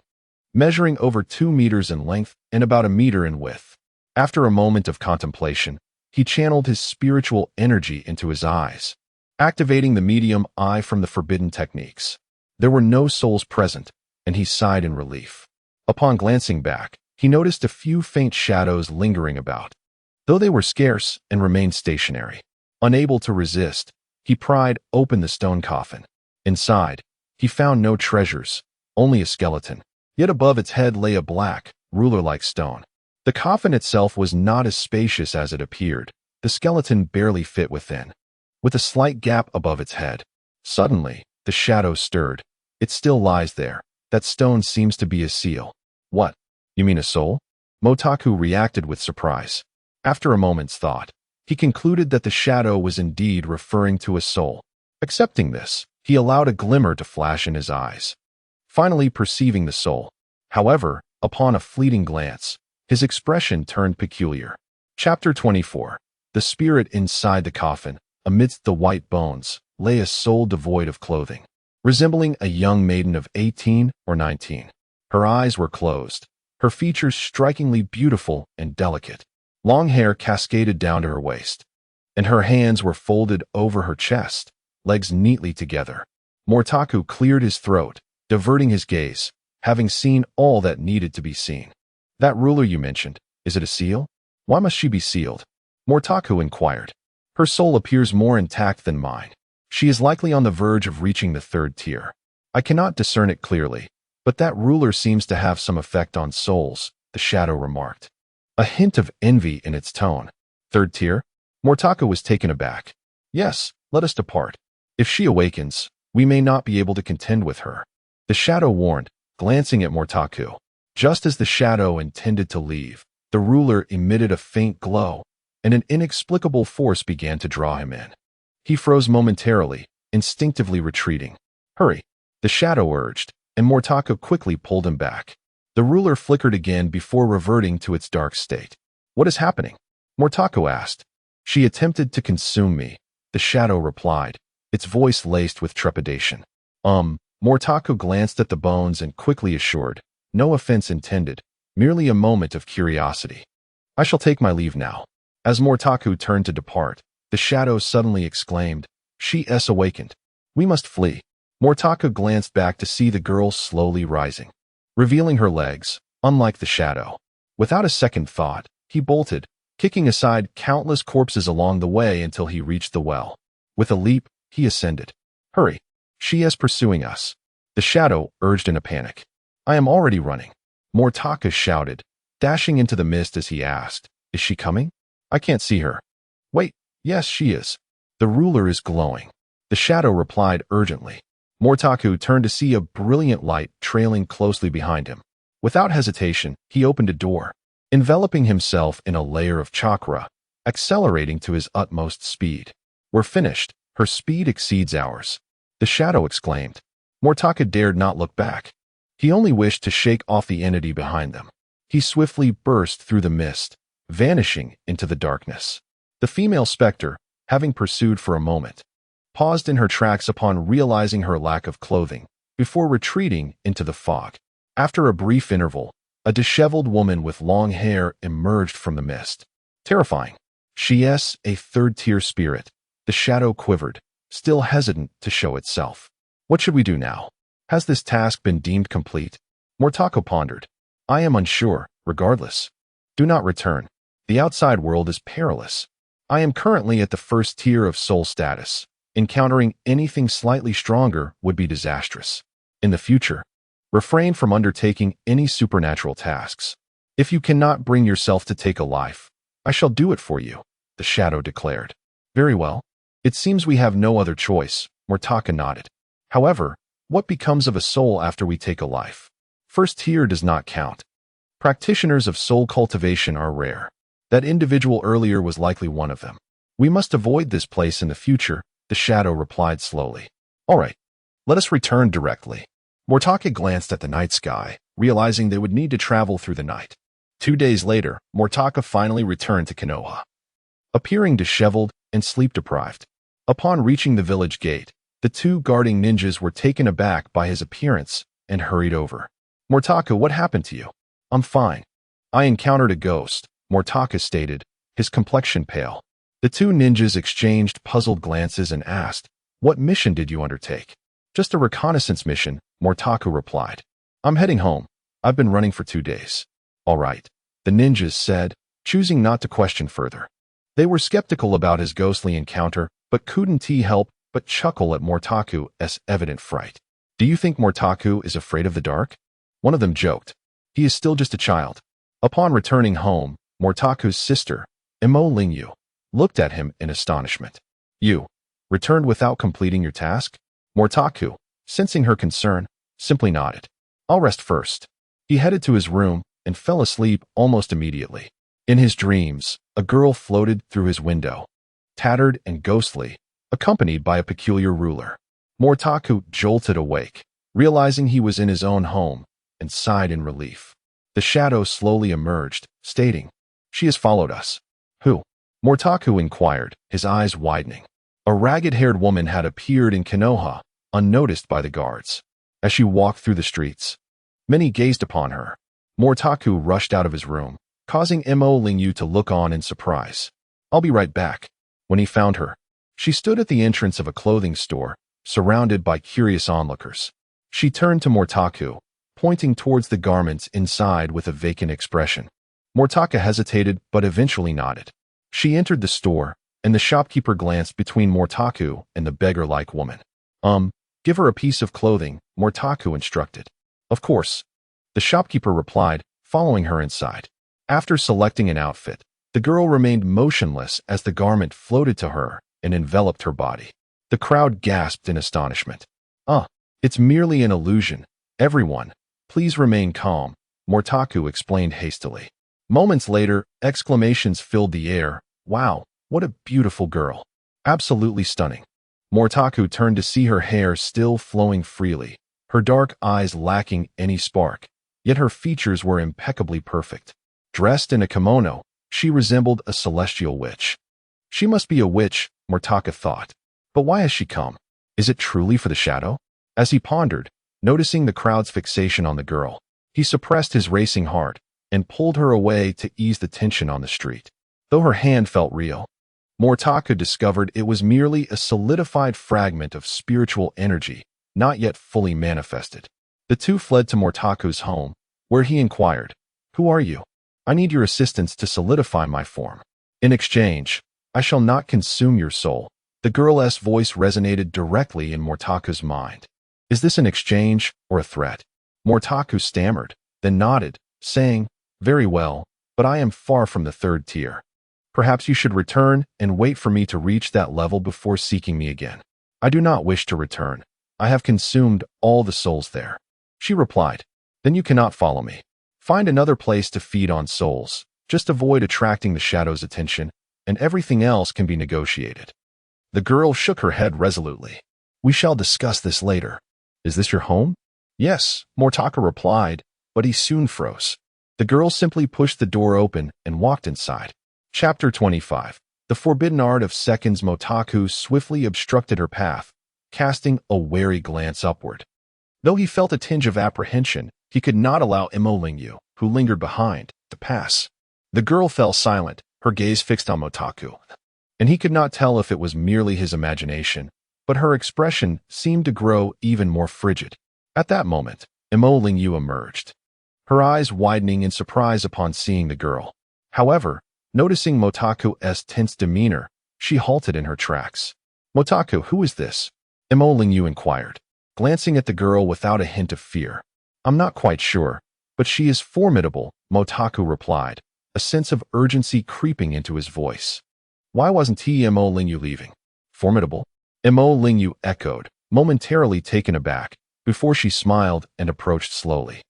measuring over 2 meters in length and about a meter in width. After a moment of contemplation, he channeled his spiritual energy into his eyes, activating the medium eye from the forbidden techniques. There were no souls present, and he sighed in relief. Upon glancing back, he noticed a few faint shadows lingering about, though they were scarce and remained stationary. Unable to resist, he pried open the stone coffin. Inside, he found no treasures, only a skeleton. Yet above its head lay a black, ruler-like stone. The coffin itself was not as spacious as it appeared. The skeleton barely fit within, with a slight gap above its head. Suddenly, the shadow stirred. It still lies there. That stone seems to be a seal. What? You mean a soul? Motaku reacted with surprise. After a moment's thought, he concluded that the shadow was indeed referring to a soul. Accepting this, he allowed a glimmer to flash in his eyes, finally perceiving the soul. However, upon a fleeting glance, his expression turned peculiar. Chapter 24. The spirit inside the coffin. Amidst the white bones, lay a soul devoid of clothing, resembling a young maiden of 18 or 19. Her eyes were closed, her features strikingly beautiful and delicate. Long hair cascaded down to her waist, and her hands were folded over her chest, legs neatly together. Mortaku cleared his throat, diverting his gaze, having seen all that needed to be seen. That ruler you mentioned, is it a seal? Why must she be sealed? Mortaku inquired. Her soul appears more intact than mine. She is likely on the verge of reaching the third tier. I cannot discern it clearly, but that ruler seems to have some effect on souls, the shadow remarked, a hint of envy in its tone. Third tier? Mortaku was taken aback. Yes, let us depart. If she awakens, we may not be able to contend with her. The shadow warned, glancing at Mortaku. Just as the shadow intended to leave, the ruler emitted a faint glow, and an inexplicable force began to draw him in. He froze momentarily, instinctively retreating. Hurry, the shadow urged, and Mortaku quickly pulled him back. The ruler flickered again before reverting to its dark state. What is happening? Mortaku asked. She attempted to consume me, the shadow replied, its voice laced with trepidation. Mortaku glanced at the bones and quickly assured, no offense intended, merely a moment of curiosity. I shall take my leave now. As Mortaku turned to depart, the shadow suddenly exclaimed, She is awakened. We must flee. Mortaku glanced back to see the girl slowly rising, revealing her legs, unlike the shadow. Without a second thought, he bolted, kicking aside countless corpses along the way until he reached the well. With a leap, he ascended. Hurry. She is pursuing us. The shadow urged in a panic. I am already running. Mortaku shouted, dashing into the mist as he asked, Is she coming? I can't see her. Wait, yes, she is. The ruler is glowing. The shadow replied urgently. Mortaku turned to see a brilliant light trailing closely behind him. Without hesitation, he opened a door, enveloping himself in a layer of chakra, accelerating to his utmost speed. We're finished. Her speed exceeds ours. The shadow exclaimed. Mortaku dared not look back. He only wished to shake off the entity behind them. He swiftly burst through the mist, vanishing into the darkness. The female specter, having pursued for a moment, paused in her tracks upon realizing her lack of clothing, before retreating into the fog. After a brief interval, a disheveled woman with long hair emerged from the mist. Terrifying. She is a third-tier spirit. The shadow quivered, still hesitant to show itself. What should we do now? Has this task been deemed complete? Mortaku pondered. I am unsure, regardless. Do not return. The outside world is perilous. I am currently at the first tier of soul status. Encountering anything slightly stronger would be disastrous. In the future, refrain from undertaking any supernatural tasks. If you cannot bring yourself to take a life, I shall do it for you, the shadow declared. Very well. It seems we have no other choice, Mortaku nodded. However, what becomes of a soul after we take a life? First tier does not count. Practitioners of soul cultivation are rare. That individual earlier was likely one of them. We must avoid this place in the future, the shadow replied slowly. All right, let us return directly. Mortaku glanced at the night sky, realizing they would need to travel through the night. 2 days later, Mortaku finally returned to Konoha, appearing disheveled and sleep-deprived. Upon reaching the village gate, the 2 guarding ninjas were taken aback by his appearance and hurried over. Mortaku, what happened to you? I'm fine. I encountered a ghost, Mortaku stated, his complexion pale. The 2 ninjas exchanged puzzled glances and asked, What mission did you undertake? Just a reconnaissance mission, Mortaku replied. I'm heading home. I've been running for 2 days. All right, the ninjas said, choosing not to question further. They were skeptical about his ghostly encounter, but couldn't help but chuckle at Mortaku's evident fright. Do you think Mortaku is afraid of the dark? One of them joked. He is still just a child. Upon returning home, Mortaku's sister, Imo Lingyu, looked at him in astonishment. You returned without completing your task? Mortaku, sensing her concern, simply nodded. I'll rest first. He headed to his room and fell asleep almost immediately. In his dreams, a girl floated through his window, tattered and ghostly, accompanied by a peculiar ruler. Mortaku jolted awake, realizing he was in his own home, and sighed in relief. The shadow slowly emerged, stating, "She has followed us." Who? Mortaku inquired, his eyes widening. A ragged-haired woman had appeared in Konoha, unnoticed by the guards. As she walked through the streets, many gazed upon her. Mortaku rushed out of his room, causing Imo Lingyu to look on in surprise. "I'll be right back." When he found her, she stood at the entrance of a clothing store, surrounded by curious onlookers. She turned to Mortaku, pointing towards the garments inside with a vacant expression. Mortaku hesitated but eventually nodded. She entered the store, and the shopkeeper glanced between Mortaku and the beggar-like woman. Give her a piece of clothing," Mortaku instructed. "Of course," the shopkeeper replied, following her inside. After selecting an outfit, the girl remained motionless as the garment floated to her and enveloped her body. The crowd gasped in astonishment. It's merely an illusion. Everyone, please remain calm," Mortaku explained hastily. Moments later, exclamations filled the air. "Wow, what a beautiful girl. Absolutely stunning." Mortaku turned to see her hair still flowing freely, her dark eyes lacking any spark, yet her features were impeccably perfect. Dressed in a kimono, she resembled a celestial witch. She must be a witch, Mortaku thought. But why has she come? Is it truly for the shadow? As he pondered, noticing the crowd's fixation on the girl, he suppressed his racing heart and pulled her away to ease the tension on the street. Though her hand felt real, Mortaku discovered it was merely a solidified fragment of spiritual energy, not yet fully manifested. The two fled to Mortaku's home, where he inquired, "Who are you? I need your assistance to solidify my form. In exchange, I shall not consume your soul." The girl's voice resonated directly in Mortaku's mind. Is this an exchange or a threat? Mortaku stammered, then nodded, saying, "Very well, but I am far from the third tier. Perhaps you should return and wait for me to reach that level before seeking me again." "I do not wish to return. I have consumed all the souls there." She replied, "Then you cannot follow me. Find another place to feed on souls. Just avoid attracting the shadow's attention, and everything else can be negotiated." The girl shook her head resolutely. "We shall discuss this later. Is this your home?" "Yes," Mortaku replied, but he soon froze. The girl simply pushed the door open and walked inside. Chapter 25. The Forbidden Art of Seconds. Mortaku swiftly obstructed her path, casting a wary glance upward. Though he felt a tinge of apprehension, he could not allow Imo Lingyu, who lingered behind, to pass. The girl fell silent, her gaze fixed on Mortaku, and he could not tell if it was merely his imagination, but her expression seemed to grow even more frigid. At that moment, Imo Lingyu emerged, her eyes widening in surprise upon seeing the girl. However, noticing Mortaku's tense demeanor, she halted in her tracks. "Mortaku, who is this?" Imo Lingyu inquired, glancing at the girl without a hint of fear. "I'm not quite sure, but she is formidable," Mortaku replied, a sense of urgency creeping into his voice. Why wasn't Imo Lingyu leaving? "Formidable?" Imo Lingyu echoed, momentarily taken aback, before she smiled and approached slowly.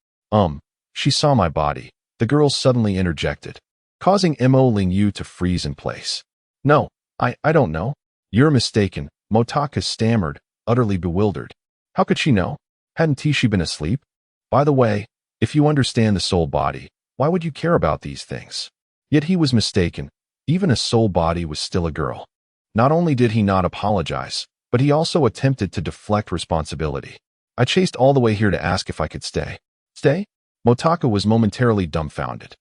She saw my body," the girl suddenly interjected, causing Imo Lingyu to freeze in place. "No, I don't know." "You're mistaken," Mortaku stammered, utterly bewildered. How could she know? Hadn't she been asleep? By the way, if you understand the soul body, why would you care about these things? Yet he was mistaken. Even a soul body was still a girl. Not only did he not apologize, but he also attempted to deflect responsibility. "I chased all the way here to ask if I could stay." "Stay?" Mortaku was momentarily dumbfounded.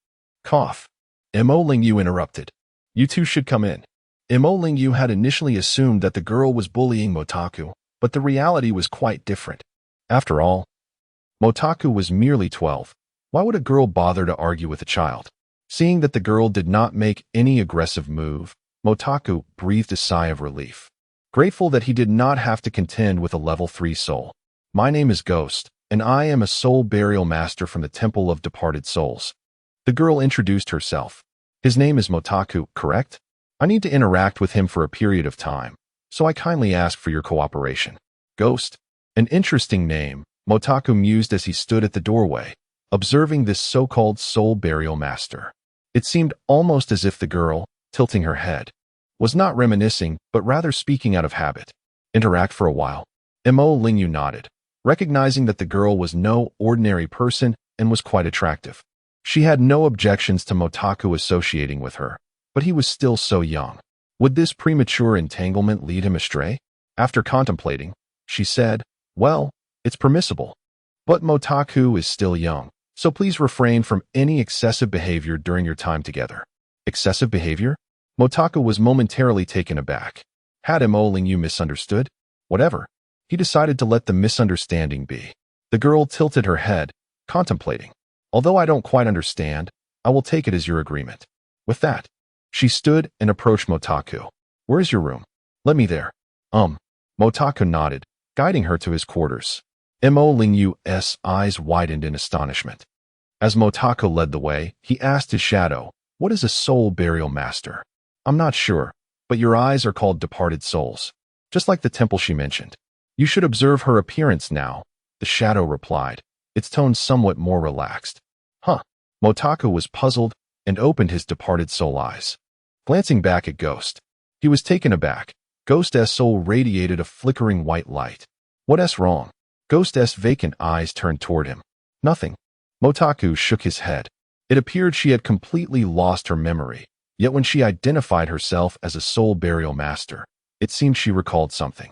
Cough. Imo Lingyu interrupted. "You two should come in." Imo Lingyu had initially assumed that the girl was bullying Mortaku, but the reality was quite different. After all, Motaku was merely 12. Why would a girl bother to argue with a child? Seeing that the girl did not make any aggressive move, Motaku breathed a sigh of relief, grateful that he did not have to contend with a level 3 soul. My name is Ghost, and I am a soul burial master from the Temple of Departed Souls. The girl introduced herself. His name is Motaku, correct? I need to interact with him for a period of time, so I kindly ask for your cooperation. Ghost? An interesting name, Motaku mused as he stood at the doorway, observing this so-called soul burial master. It seemed almost as if the girl, tilting her head, was not reminiscing but rather speaking out of habit. Interact for a while. Mo Lingyu nodded, recognizing that the girl was no ordinary person and was quite attractive. She had no objections to Motaku associating with her, but he was still so young. Would this premature entanglement lead him astray? After contemplating, she said, well, it's permissible. But Motaku is still young, so please refrain from any excessive behavior during your time together. Excessive behavior? Motaku was momentarily taken aback. Had Mo Lingyu misunderstood? Whatever. He decided to let the misunderstanding be. The girl tilted her head, contemplating. Although I don't quite understand, I will take it as your agreement. With that, she stood and approached Motaku. Where is your room? Let me there. Motaku nodded, guiding her to his quarters. Mo Lingyu's eyes widened in astonishment. As Motaku led the way, he asked his shadow, what is a soul burial master? I'm not sure, but your eyes are called departed souls, just like the temple she mentioned. You should observe her appearance now, the shadow replied, its tone somewhat more relaxed. Huh. Motaku was puzzled and opened his departed soul eyes. Glancing back at Ghost, he was taken aback. Ghost's soul radiated a flickering white light. What's wrong? Ghost's vacant eyes turned toward him. Nothing. Motaku shook his head. It appeared she had completely lost her memory, yet when she identified herself as a soul burial master, it seemed she recalled something.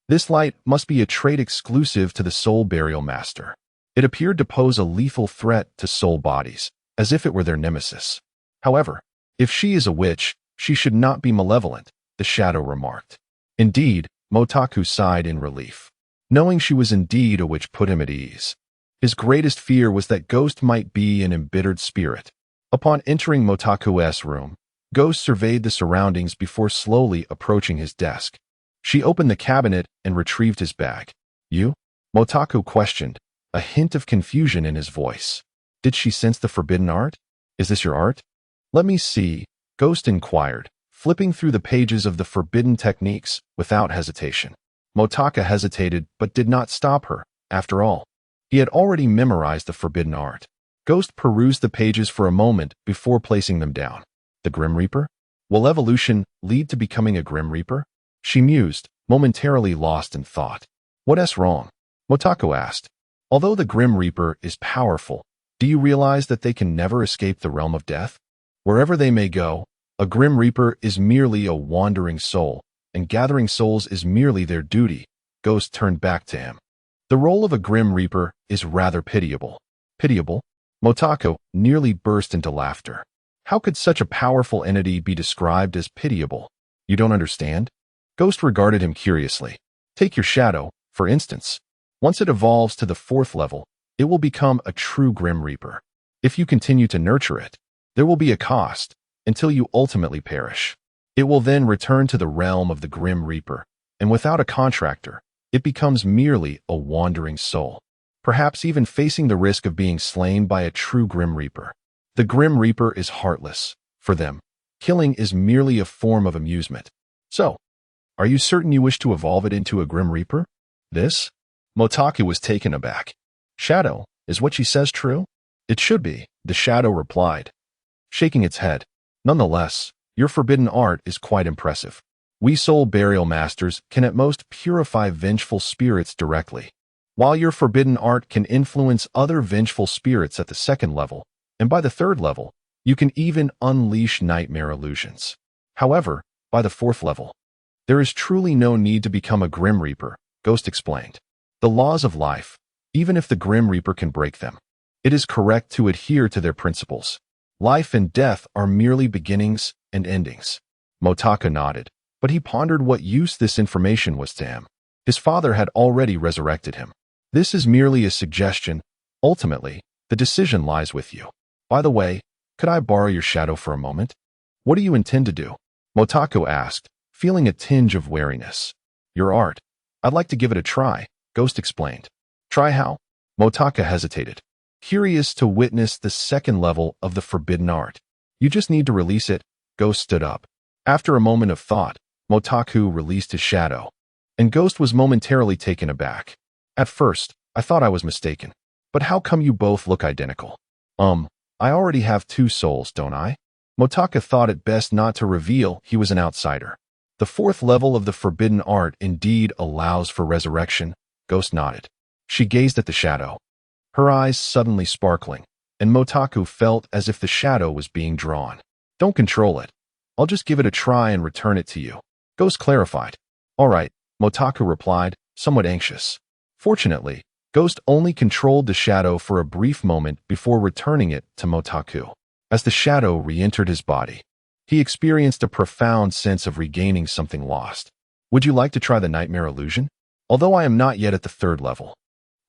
This light must be a trait exclusive to the soul burial master. It appeared to pose a lethal threat to soul bodies, as if it were their nemesis. However, if she is a witch, she should not be malevolent, the shadow remarked. Indeed, Motaku sighed in relief. Knowing she was indeed a witch put him at ease. His greatest fear was that Ghost might be an embittered spirit. Upon entering Motaku's room, Ghost surveyed the surroundings before slowly approaching his desk. She opened the cabinet and retrieved his bag. You? Motaku questioned, a hint of confusion in his voice. Did she sense the forbidden art? Is this your art? Let me see, Ghost inquired, flipping through the pages of the forbidden techniques without hesitation. Motaku hesitated but did not stop her. After all, he had already memorized the forbidden art. Ghost perused the pages for a moment before placing them down. The Grim Reaper? Will evolution lead to becoming a Grim Reaper? She mused, momentarily lost in thought. What's wrong? Motaku asked. Although the Grim Reaper is powerful, do you realize that they can never escape the realm of death? Wherever they may go, a Grim Reaper is merely a wandering soul, and gathering souls is merely their duty. Ghost turned back to him. The role of a Grim Reaper is rather pitiable. Pitiable? Motaku nearly burst into laughter. How could such a powerful entity be described as pitiable? You don't understand? Ghost regarded him curiously. Take your shadow, for instance. Once it evolves to the 4th level, it will become a true Grim Reaper. If you continue to nurture it, there will be a cost, until you ultimately perish. It will then return to the realm of the Grim Reaper, and without a contractor, it becomes merely a wandering soul, perhaps even facing the risk of being slain by a true Grim Reaper. The Grim Reaper is heartless. For them, killing is merely a form of amusement. So, are you certain you wish to evolve it into a Grim Reaper? This? Motaku was taken aback. Shadow, is what she says true? It should be, the shadow replied, shaking its head. Nonetheless, your forbidden art is quite impressive. We soul burial masters can at most purify vengeful spirits directly, while your forbidden art can influence other vengeful spirits at the 2nd level, and by the 3rd level, you can even unleash nightmare illusions. However, by the 4th level, there is truly no need to become a Grim Reaper, Ghost explained. The laws of life, even if the Grim Reaper can break them, it is correct to adhere to their principles. Life and death are merely beginnings and endings. Motaku nodded, but he pondered what use this information was to him. His father had already resurrected him. This is merely a suggestion, Ultimately, the decision lies with you. By the way, could I borrow your shadow for a moment? What do you intend to do? Motako asked, feeling a tinge of wariness. Your art. I'd like to give it a try, Ghost explained. Try how? Motaka hesitated, curious to witness the second level of the forbidden art. You just need to release it. Ghost stood up. After a moment of thought, Motaku released his shadow, and Ghost was momentarily taken aback. At first, I thought I was mistaken. But how come you both look identical? I already have two souls, don't I? Motaka thought it best not to reveal he was an outsider. The fourth level of the forbidden art indeed allows for resurrection. Ghost nodded. She gazed at the shadow, her eyes suddenly sparkling, and Motaku felt as if the shadow was being drawn. Don't control it. I'll just give it a try and return it to you. Ghost clarified. All right, Motaku replied, somewhat anxious. Fortunately, Ghost only controlled the shadow for a brief moment before returning it to Motaku. As the shadow re-entered his body, he experienced a profound sense of regaining something lost. Would you like to try the nightmare illusion? Although I am not yet at the third level,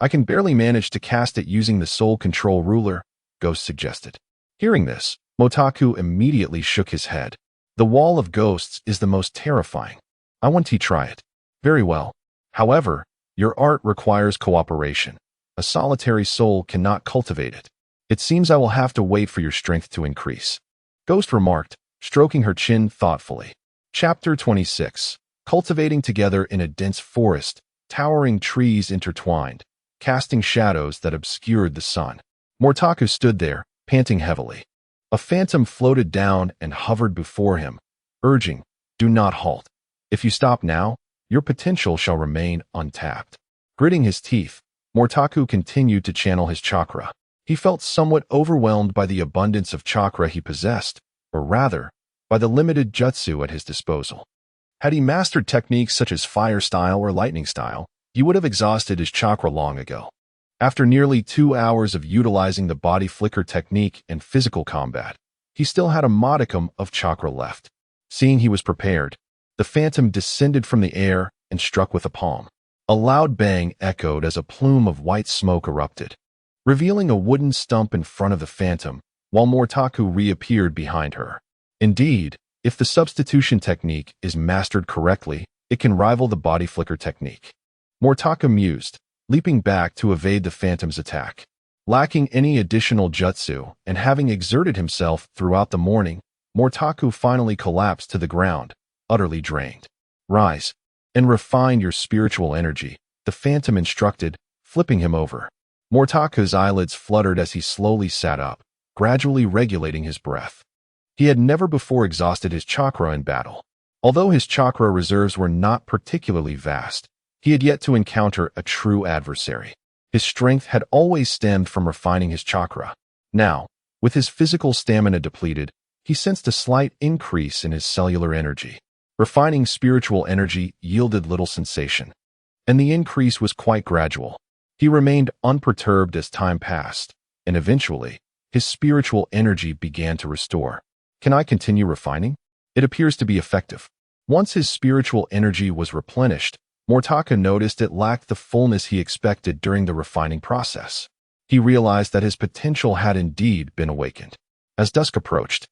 I can barely manage to cast it using the soul control ruler, Ghost suggested. Hearing this, Motaku immediately shook his head. The wall of ghosts is the most terrifying. I want to try it. Very well. However, your art requires cooperation. A solitary soul cannot cultivate it. It seems I will have to wait for your strength to increase. Ghost remarked, stroking her chin thoughtfully. Chapter 26. Cultivating together in a dense forest, towering trees intertwined, casting shadows that obscured the sun. Mortaku stood there, panting heavily. A phantom floated down and hovered before him, urging, do not halt. If you stop now, your potential shall remain untapped. Gritting his teeth, Mortaku continued to channel his chakra. He felt somewhat overwhelmed by the abundance of chakra he possessed, or rather, by the limited jutsu at his disposal. Had he mastered techniques such as fire style or lightning style, he would have exhausted his chakra long ago. After nearly 2 hours of utilizing the body flicker technique in physical combat, he still had a modicum of chakra left. Seeing he was prepared, the phantom descended from the air and struck with a palm. A loud bang echoed as a plume of white smoke erupted, revealing a wooden stump in front of the phantom, while Mortaku reappeared behind her. Indeed, if the substitution technique is mastered correctly, it can rival the body flicker technique. Mortaku mused, leaping back to evade the phantom's attack. Lacking any additional jutsu and having exerted himself throughout the morning, Mortaku finally collapsed to the ground, utterly drained. Rise and refine your spiritual energy, the phantom instructed, flipping him over. Mortaku's eyelids fluttered as he slowly sat up, gradually regulating his breath. He had never before exhausted his chakra in battle. Although his chakra reserves were not particularly vast, he had yet to encounter a true adversary. His strength had always stemmed from refining his chakra. Now, with his physical stamina depleted, he sensed a slight increase in his cellular energy. Refining spiritual energy yielded little sensation, and the increase was quite gradual. He remained unperturbed as time passed, and eventually, his spiritual energy began to restore. Can I continue refining? It appears to be effective. Once his spiritual energy was replenished, Mortaku noticed it lacked the fullness he expected during the refining process. He realized that his potential had indeed been awakened. As dusk approached,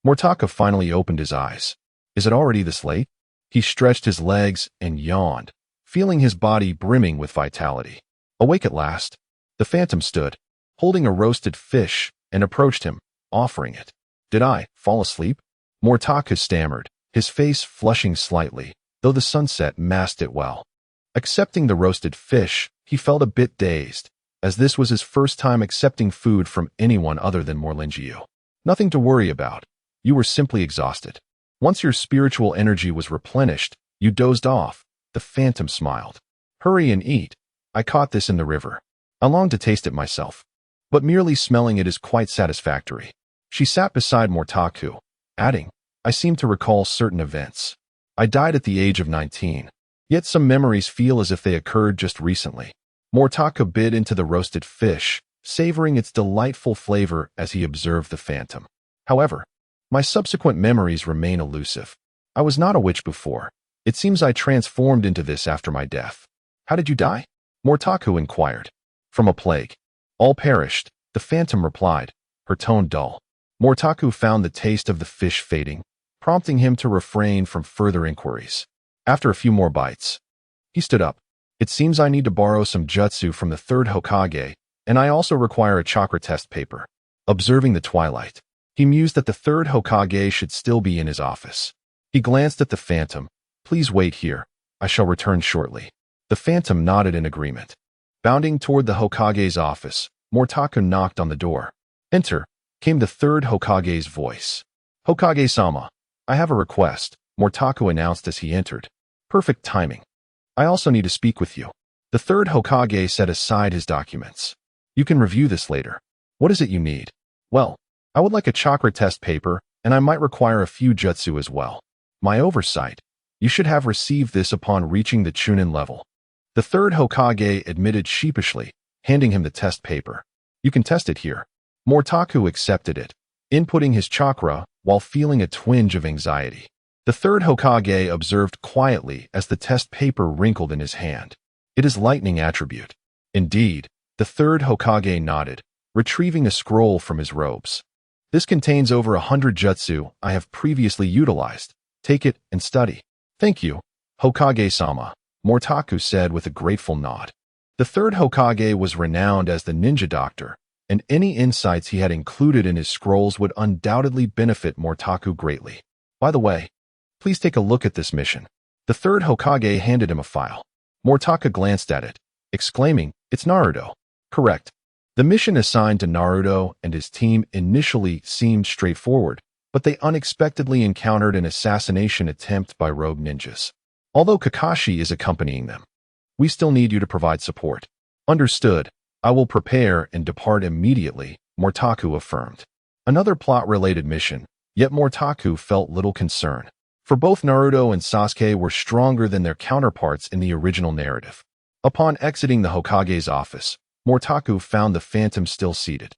Mortaku finally opened his eyes. Is it already this late? He stretched his legs and yawned, feeling his body brimming with vitality. Awake at last, the phantom stood, holding a roasted fish, and approached him, offering it. Did I fall asleep? Mortaku stammered, his face flushing slightly, though the sunset masked it well. Accepting the roasted fish, he felt a bit dazed, as this was his first time accepting food from anyone other than Morlingyu. Nothing to worry about. You were simply exhausted. Once your spiritual energy was replenished, you dozed off. The phantom smiled. Hurry and eat. I caught this in the river. I long to taste it myself. But merely smelling it is quite satisfactory. She sat beside Mortaku, adding, I seem to recall certain events. I died at the age of 19, yet some memories feel as if they occurred just recently. Mortaku bit into the roasted fish, savoring its delightful flavor as he observed the phantom. However, my subsequent memories remain elusive. I was not a witch before. It seems I transformed into this after my death. How did you die? Mortaku inquired. From a plague. All perished, the phantom replied, her tone dull. Mortaku found the taste of the fish fading, prompting him to refrain from further inquiries. After a few more bites, he stood up. It seems I need to borrow some jutsu from the third Hokage, and I also require a chakra test paper. Observing the twilight, he mused that the third Hokage should still be in his office. He glanced at the phantom. Please wait here. I shall return shortly. The phantom nodded in agreement. Bounding toward the Hokage's office, Mortaku knocked on the door. Enter, came the third Hokage's voice. Hokage-sama, I have a request, Mortaku announced as he entered. Perfect timing. I also need to speak with you. The third Hokage set aside his documents. You can review this later. What is it you need? Well, I would like a chakra test paper, and I might require a few jutsu as well. My oversight. You should have received this upon reaching the Chunin level. The third Hokage admitted sheepishly, handing him the test paper. You can test it here. Mortaku accepted it, inputting his chakra while feeling a twinge of anxiety. The third Hokage observed quietly as the test paper wrinkled in his hand. It is lightning attribute. Indeed, the third Hokage nodded, retrieving a scroll from his robes. This contains over 100 jutsu I have previously utilized. Take it and study. Thank you, Hokage-sama, Mortaku said with a grateful nod. The third Hokage was renowned as the ninja doctor, and any insights he had included in his scrolls would undoubtedly benefit Mortaku greatly. By the way, please take a look at this mission. The third Hokage handed him a file. Mortaku glanced at it, exclaiming, It's Naruto. Correct. The mission assigned to Naruto and his team initially seemed straightforward, but they unexpectedly encountered an assassination attempt by rogue ninjas. Although Kakashi is accompanying them, we still need you to provide support. Understood. I will prepare and depart immediately, Mortaku affirmed. Another plot-related mission, yet Mortaku felt little concern, for both Naruto and Sasuke were stronger than their counterparts in the original narrative. Upon exiting the Hokage's office, Mortaku found the phantom still seated.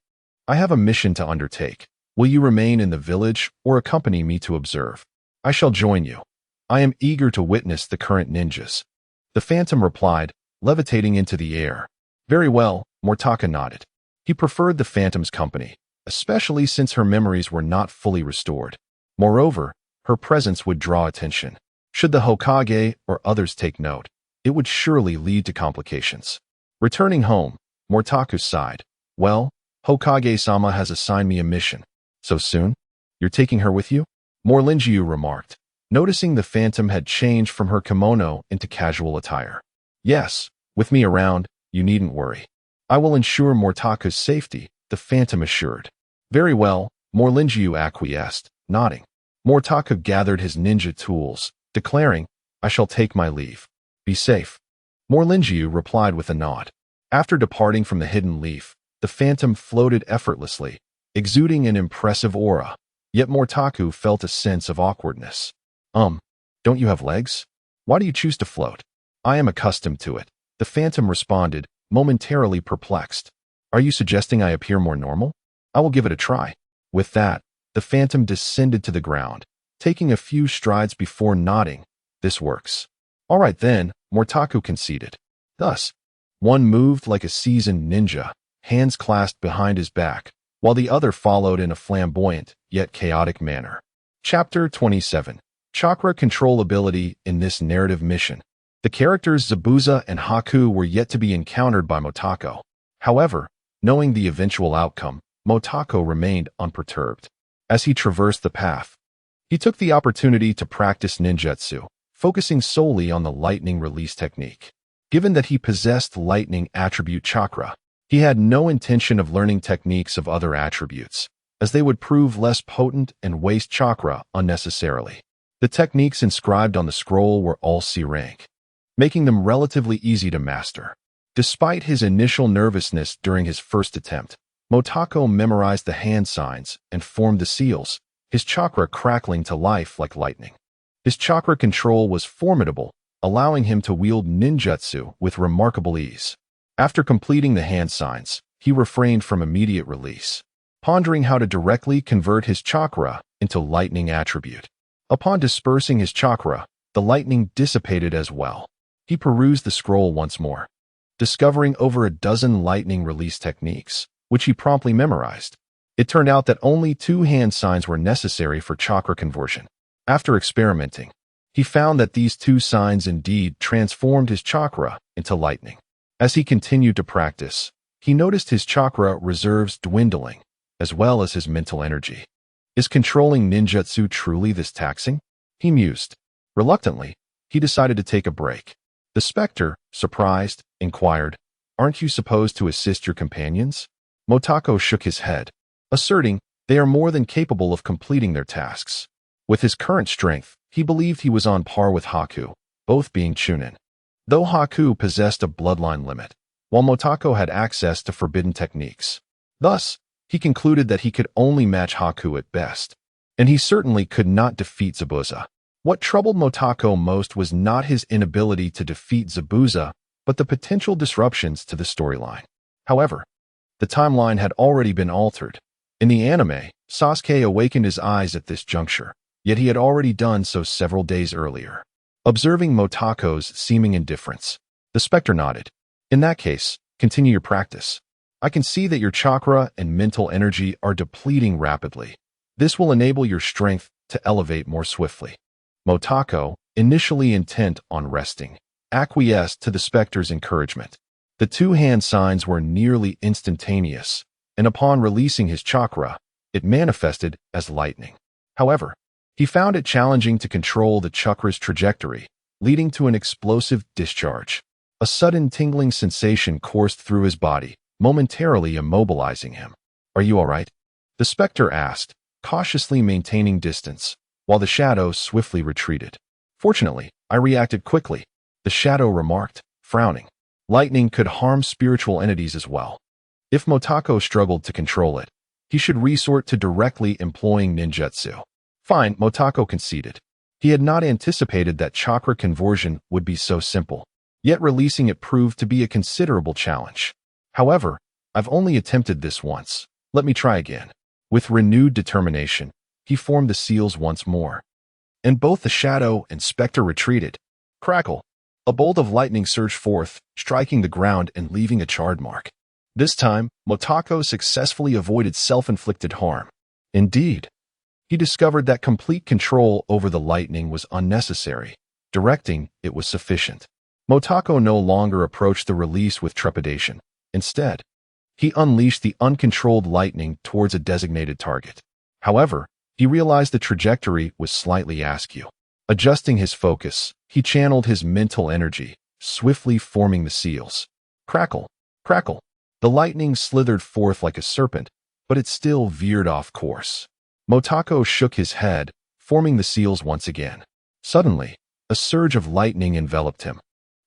I have a mission to undertake. Will you remain in the village or accompany me to observe? I shall join you. I am eager to witness the current ninjas. The phantom replied, levitating into the air. Very well, Mortaku nodded. He preferred the phantom's company, especially since her memories were not fully restored. Moreover, her presence would draw attention. Should the Hokage or others take note, it would surely lead to complications. Returning home, Mortaku sighed. Well, Hokage-sama has assigned me a mission. So soon? You're taking her with you? Morlinjiu remarked, noticing the phantom had changed from her kimono into casual attire. Yes, with me around, you needn't worry. I will ensure Mortaku's safety, the phantom assured. Very well, Morlinjiu acquiesced, nodding. Mortaku gathered his ninja tools, declaring, I shall take my leave. Be safe. Morlinjiu replied with a nod. After departing from the hidden leaf, the phantom floated effortlessly, exuding an impressive aura. Yet Mortaku felt a sense of awkwardness. Don't you have legs? Why do you choose to float? I am accustomed to it. The phantom responded, momentarily perplexed. Are you suggesting I appear more normal? I will give it a try. With that, the phantom descended to the ground, taking a few strides before nodding. This works. All right then, Mortaku conceded. Thus, one moved like a seasoned ninja, hands clasped behind his back, while the other followed in a flamboyant, yet chaotic manner. Chapter 27. Chakra Control Ability in this narrative mission. The characters Zabuza and Haku were yet to be encountered by Motako. However, knowing the eventual outcome, Motako remained unperturbed. As he traversed the path, he took the opportunity to practice ninjutsu, focusing solely on the lightning release technique. Given that he possessed lightning attribute chakra, he had no intention of learning techniques of other attributes, as they would prove less potent and waste chakra unnecessarily. The techniques inscribed on the scroll were all C rank, making them relatively easy to master. Despite his initial nervousness during his first attempt, Motako memorized the hand signs and formed the seals, his chakra crackling to life like lightning. His chakra control was formidable, allowing him to wield ninjutsu with remarkable ease. After completing the hand signs, he refrained from immediate release, pondering how to directly convert his chakra into lightning attribute. Upon dispersing his chakra, the lightning dissipated as well. He perused the scroll once more. discovering over a dozen lightning release techniques, which he promptly memorized. It turned out that only 2 hand signs were necessary for chakra conversion. After experimenting, he found that these 2 signs indeed transformed his chakra into lightning. As he continued to practice, he noticed his chakra reserves dwindling, as well as his mental energy. Is controlling ninjutsu truly this taxing? He mused. Reluctantly, he decided to take a break. The specter, surprised, inquired, "Aren't you supposed to assist your companions?" Motako shook his head, asserting they are more than capable of completing their tasks. With his current strength, he believed he was on par with Haku, both being Chunin. Though Haku possessed a bloodline limit, while Motako had access to forbidden techniques. Thus, he concluded that he could only match Haku at best, and he certainly could not defeat Zabuza. What troubled Motako most was not his inability to defeat Zabuza, but the potential disruptions to the storyline. However, the timeline had already been altered. In the anime, Sasuke awakened his eyes at this juncture, yet he had already done so several days earlier. Observing Motako's seeming indifference, the specter nodded. "In that case, continue your practice. I can see that your chakra and mental energy are depleting rapidly. This will enable your strength to elevate more swiftly." Motako, initially intent on resting, acquiesced to the specter's encouragement. The 2 hand signs were nearly instantaneous, and upon releasing his chakra, it manifested as lightning. However, he found it challenging to control the chakra's trajectory, leading to an explosive discharge. A sudden tingling sensation coursed through his body, momentarily immobilizing him. "Are you all right?" the specter asked, cautiously maintaining distance, while the shadow swiftly retreated. "Fortunately, I reacted quickly," the shadow remarked, frowning. Lightning could harm spiritual entities as well. If Motako struggled to control it, he should resort to directly employing ninjutsu. Fine, Motako conceded. He had not anticipated that chakra conversion would be so simple, yet releasing it proved to be a considerable challenge. "However, I've only attempted this once. Let me try again." With renewed determination, he formed the seals once more, and both the shadow and specter retreated. Crackle! A bolt of lightning surged forth, striking the ground and leaving a charred mark. This time, Motako successfully avoided self-inflicted harm. Indeed, he discovered that complete control over the lightning was unnecessary. Directing it was sufficient. Motako no longer approached the release with trepidation. Instead, he unleashed the uncontrolled lightning towards a designated target. However, he realized the trajectory was slightly askew. Adjusting his focus, he channeled his mental energy, swiftly forming the seals. Crackle! Crackle! The lightning slithered forth like a serpent, but it still veered off course. Motako shook his head, forming the seals once again. Suddenly, a surge of lightning enveloped him,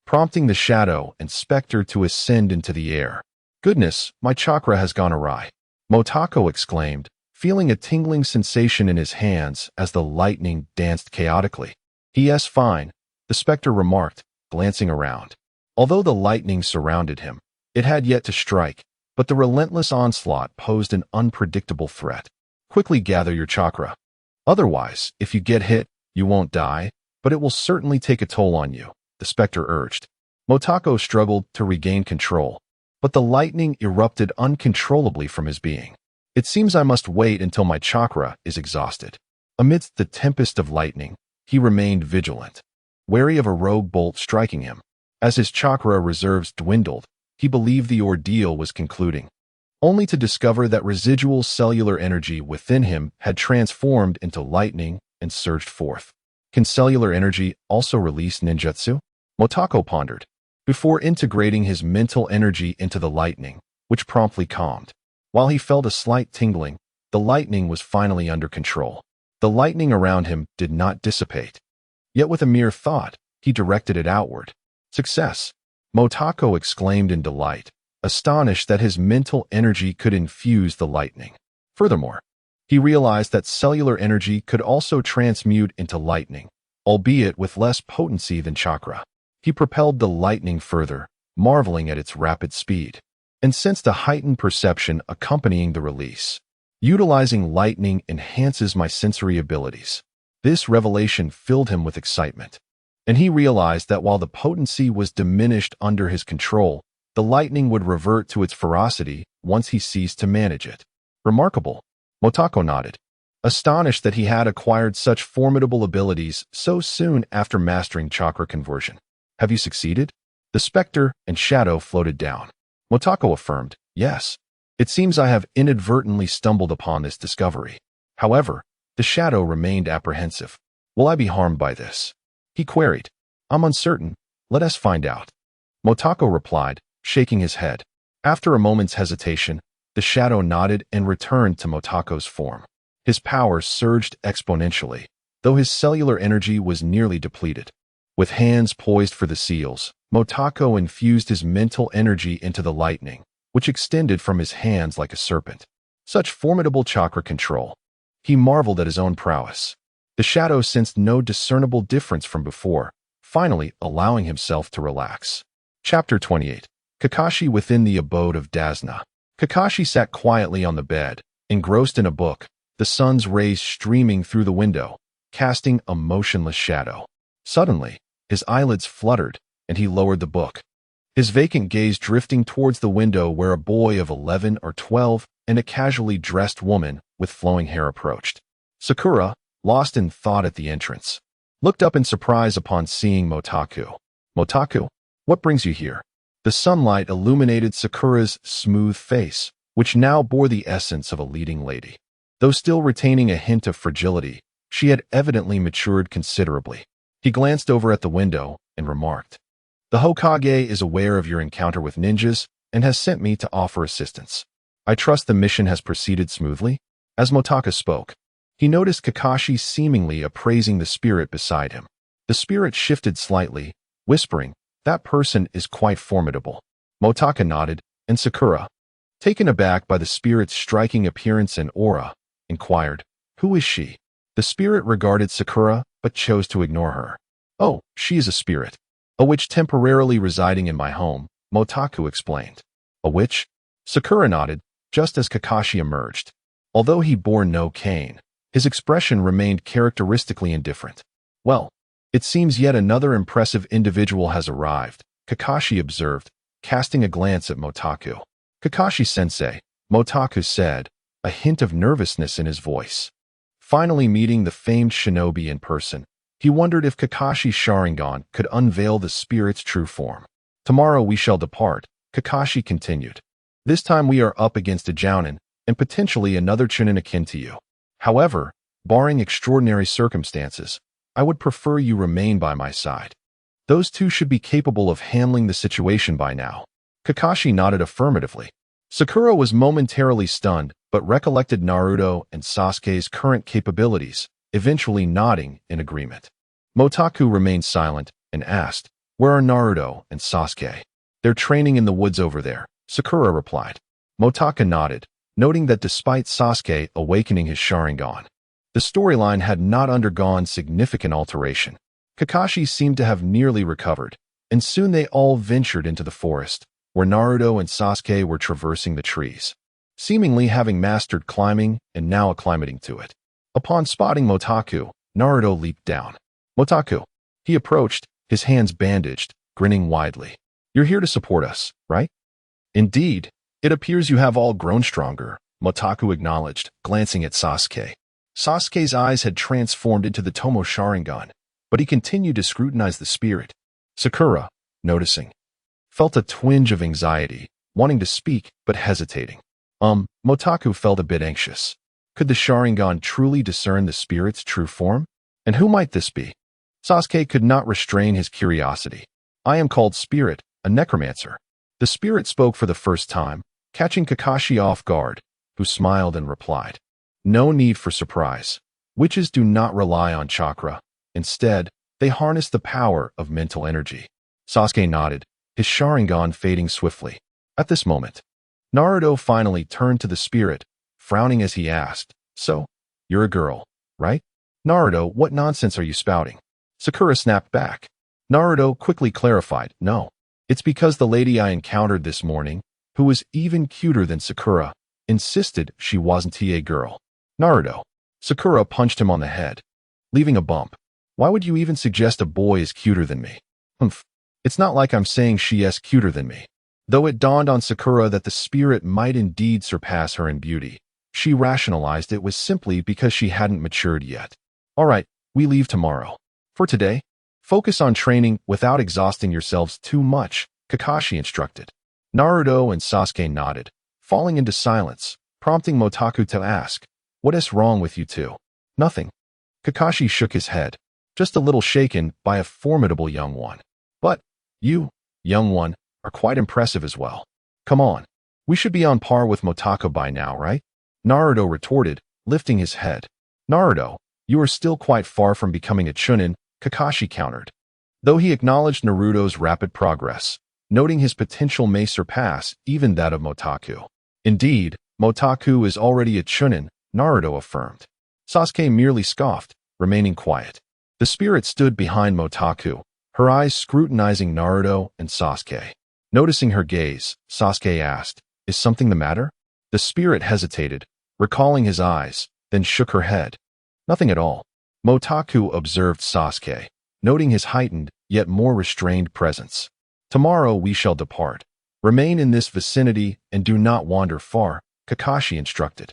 prompting the shadow and specter to ascend into the air. "Goodness, my chakra has gone awry," Motako exclaimed, feeling a tingling sensation in his hands as the lightning danced chaotically. "Yes, fine," the specter remarked, glancing around. Although the lightning surrounded him, it had yet to strike, but the relentless onslaught posed an unpredictable threat. "Quickly gather your chakra. Otherwise, if you get hit, you won't die, but it will certainly take a toll on you," the specter urged. Motako struggled to regain control, but the lightning erupted uncontrollably from his being. "It seems I must wait until my chakra is exhausted." Amidst the tempest of lightning, he remained vigilant, wary of a rogue bolt striking him. As his chakra reserves dwindled, he believed the ordeal was concluding, only to discover that residual cellular energy within him had transformed into lightning and surged forth. Can cellular energy also release ninjutsu? Motako pondered, before integrating his mental energy into the lightning, which promptly calmed. While he felt a slight tingling, the lightning was finally under control. The lightning around him did not dissipate. Yet with a mere thought, he directed it outward. "Success!" Motako exclaimed in delight, astonished that his mental energy could infuse the lightning. Furthermore, he realized that cellular energy could also transmute into lightning, albeit with less potency than chakra. He propelled the lightning further, marveling at its rapid speed, and sensed a heightened perception accompanying the release. "Utilizing lightning enhances my sensory abilities." This revelation filled him with excitement, and he realized that while the potency was diminished under his control, the lightning would revert to its ferocity once he ceased to manage it. Remarkable. Motako nodded, astonished that he had acquired such formidable abilities so soon after mastering chakra conversion. Have you succeeded? The specter and shadow floated down. Motako affirmed, yes. It seems I have inadvertently stumbled upon this discovery. However, the shadow remained apprehensive. Will I be harmed by this? He queried. I'm uncertain. Let us find out. Motako replied, shaking his head. After a moment's hesitation, the shadow nodded and returned to Motako's form. His power surged exponentially, though his cellular energy was nearly depleted. With hands poised for the seals, Motako infused his mental energy into the lightning, which extended from his hands like a serpent. Such formidable chakra control. He marveled at his own prowess. The shadow sensed no discernible difference from before, finally allowing himself to relax. Chapter 28. Kakashi within the abode of Dasna. Kakashi sat quietly on the bed, engrossed in a book, the sun's rays streaming through the window, casting a motionless shadow. Suddenly, his eyelids fluttered, and he lowered the book. His vacant gaze drifting towards the window where a boy of 11 or 12 and a casually dressed woman with flowing hair approached. Sakura, lost in thought at the entrance, looked up in surprise upon seeing Motaku. Motaku, what brings you here? The sunlight illuminated Sakura's smooth face, which now bore the essence of a leading lady. Though still retaining a hint of fragility, she had evidently matured considerably. He glanced over at the window and remarked, The Hokage is aware of your encounter with ninjas and has sent me to offer assistance. I trust the mission has proceeded smoothly? As Motaka spoke, he noticed Kakashi seemingly appraising the spirit beside him. The spirit shifted slightly, whispering, That person is quite formidable. Motaka nodded, and Sakura, taken aback by the spirit's striking appearance and aura, inquired, Who is she? The spirit regarded Sakura, but chose to ignore her. Oh, she is a spirit. A witch temporarily residing in my home, Motaku explained. A witch? Sakura nodded, just as Kakashi emerged. Although he bore no cane, his expression remained characteristically indifferent. Well, it seems yet another impressive individual has arrived, Kakashi observed, casting a glance at Motaku. Kakashi-sensei, Motaku said, a hint of nervousness in his voice. Finally meeting the famed shinobi in person, he wondered if Kakashi's Sharingan could unveil the spirit's true form. Tomorrow we shall depart, Kakashi continued. This time we are up against a Jounin, and potentially another Chunin akin to you. However, barring extraordinary circumstances, I would prefer you remain by my side. Those two should be capable of handling the situation by now. Kakashi nodded affirmatively. Sakura was momentarily stunned, but recollected Naruto and Sasuke's current capabilities, eventually nodding in agreement. Motaku remained silent and asked, Where are Naruto and Sasuke? They're training in the woods over there, Sakura replied. Motaka nodded, noting that despite Sasuke awakening his Sharingan, the storyline had not undergone significant alteration. Kakashi seemed to have nearly recovered, and soon they all ventured into the forest, where Naruto and Sasuke were traversing the trees, seemingly having mastered climbing and now acclimating to it. Upon spotting Motaku, Naruto leaped down. Motaku. He approached, his hands bandaged, grinning widely. You're here to support us, right? Indeed, it appears you have all grown stronger, Motaku acknowledged, glancing at Sasuke. Sasuke's eyes had transformed into the Tomo Sharingan, but he continued to scrutinize the spirit. Sakura, noticing, felt a twinge of anxiety, wanting to speak but hesitating. Motaku felt a bit anxious. Could the Sharingan truly discern the spirit's true form? And who might this be? Sasuke could not restrain his curiosity. I am called Spirit, a necromancer. The spirit spoke for the first time, catching Kakashi off guard, who smiled and replied. No need for surprise. Witches do not rely on chakra. Instead, they harness the power of mental energy. Sasuke nodded, his Sharingan fading swiftly. At this moment, Naruto finally turned to the spirit, frowning as he asked, So, you're a girl, right? Naruto, what nonsense are you spouting? Sakura snapped back. Naruto quickly clarified, No, it's because the lady I encountered this morning, who was even cuter than Sakura, insisted she wasn't a girl. Naruto. Sakura punched him on the head, leaving a bump. Why would you even suggest a boy is cuter than me? It's not like I'm saying she is cuter than me. Though it dawned on Sakura that the spirit might indeed surpass her in beauty, she rationalized it was simply because she hadn't matured yet. All right, we leave tomorrow. For today, focus on training without exhausting yourselves too much, Kakashi instructed. Naruto and Sasuke nodded, falling into silence, prompting Motaku to ask, "What is wrong with you two?" "Nothing." Kakashi shook his head, just a little shaken by a formidable young one. "But you, young one, are quite impressive as well. Come on, we should be on par with Motaku by now, right?" Naruto retorted, lifting his head. "Naruto, you are still quite far from becoming a Chunin," Kakashi countered. Though he acknowledged Naruto's rapid progress, noting his potential may surpass even that of Motaku. "Indeed, Motaku is already a Chunin," Naruto affirmed. Sasuke merely scoffed, remaining quiet. The spirit stood behind Motaku, her eyes scrutinizing Naruto and Sasuke. Noticing her gaze, Sasuke asked, "Is something the matter?" The spirit hesitated, recalling his eyes, then shook her head. "Nothing at all." Motaku observed Sasuke, noting his heightened, yet more restrained presence. "Tomorrow we shall depart. Remain in this vicinity and do not wander far," Kakashi instructed.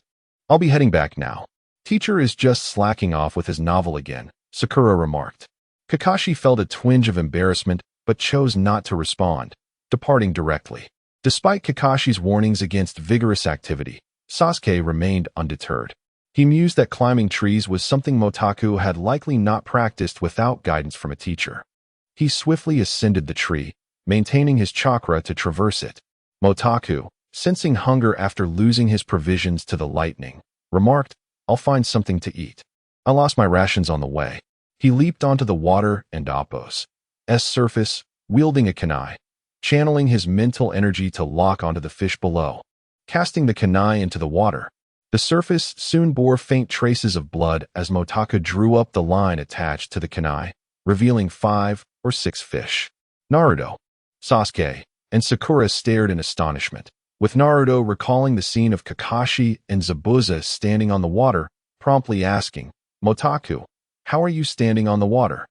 "I'll be heading back now. Teacher is just slacking off with his novel again," Sakura remarked. Kakashi felt a twinge of embarrassment but chose not to respond, departing directly. Despite Kakashi's warnings against vigorous activity, Sasuke remained undeterred. He mused that climbing trees was something Motaku had likely not practiced without guidance from a teacher. He swiftly ascended the tree, maintaining his chakra to traverse it. Motaku, sensing hunger after losing his provisions to the lightning, remarked, "I'll find something to eat. I lost my rations on the way." He leaped onto the water and Appo's surface, wielding a kunai, channeling his mental energy to lock onto the fish below. Casting the kunai into the water, the surface soon bore faint traces of blood as Motaku drew up the line attached to the kunai, revealing 5 or 6 fish. Naruto, Sasuke, and Sakura stared in astonishment, with Naruto recalling the scene of Kakashi and Zabuza standing on the water, promptly asking, "Motaku, how are you standing on the water?"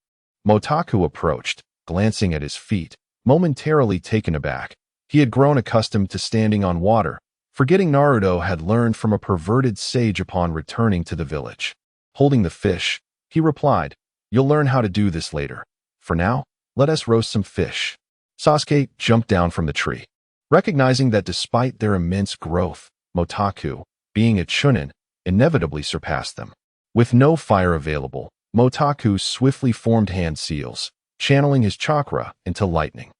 Motaku approached, glancing at his feet, momentarily taken aback. He had grown accustomed to standing on water, forgetting Naruto had learned from a perverted sage upon returning to the village. Holding the fish, he replied, "You'll learn how to do this later. For now, let us roast some fish." Sasuke jumped down from the tree. Recognizing that despite their immense growth, Motaku, being a Chunin, inevitably surpassed them. With no fire available, Motaku swiftly formed hand seals, channeling his chakra into lightning.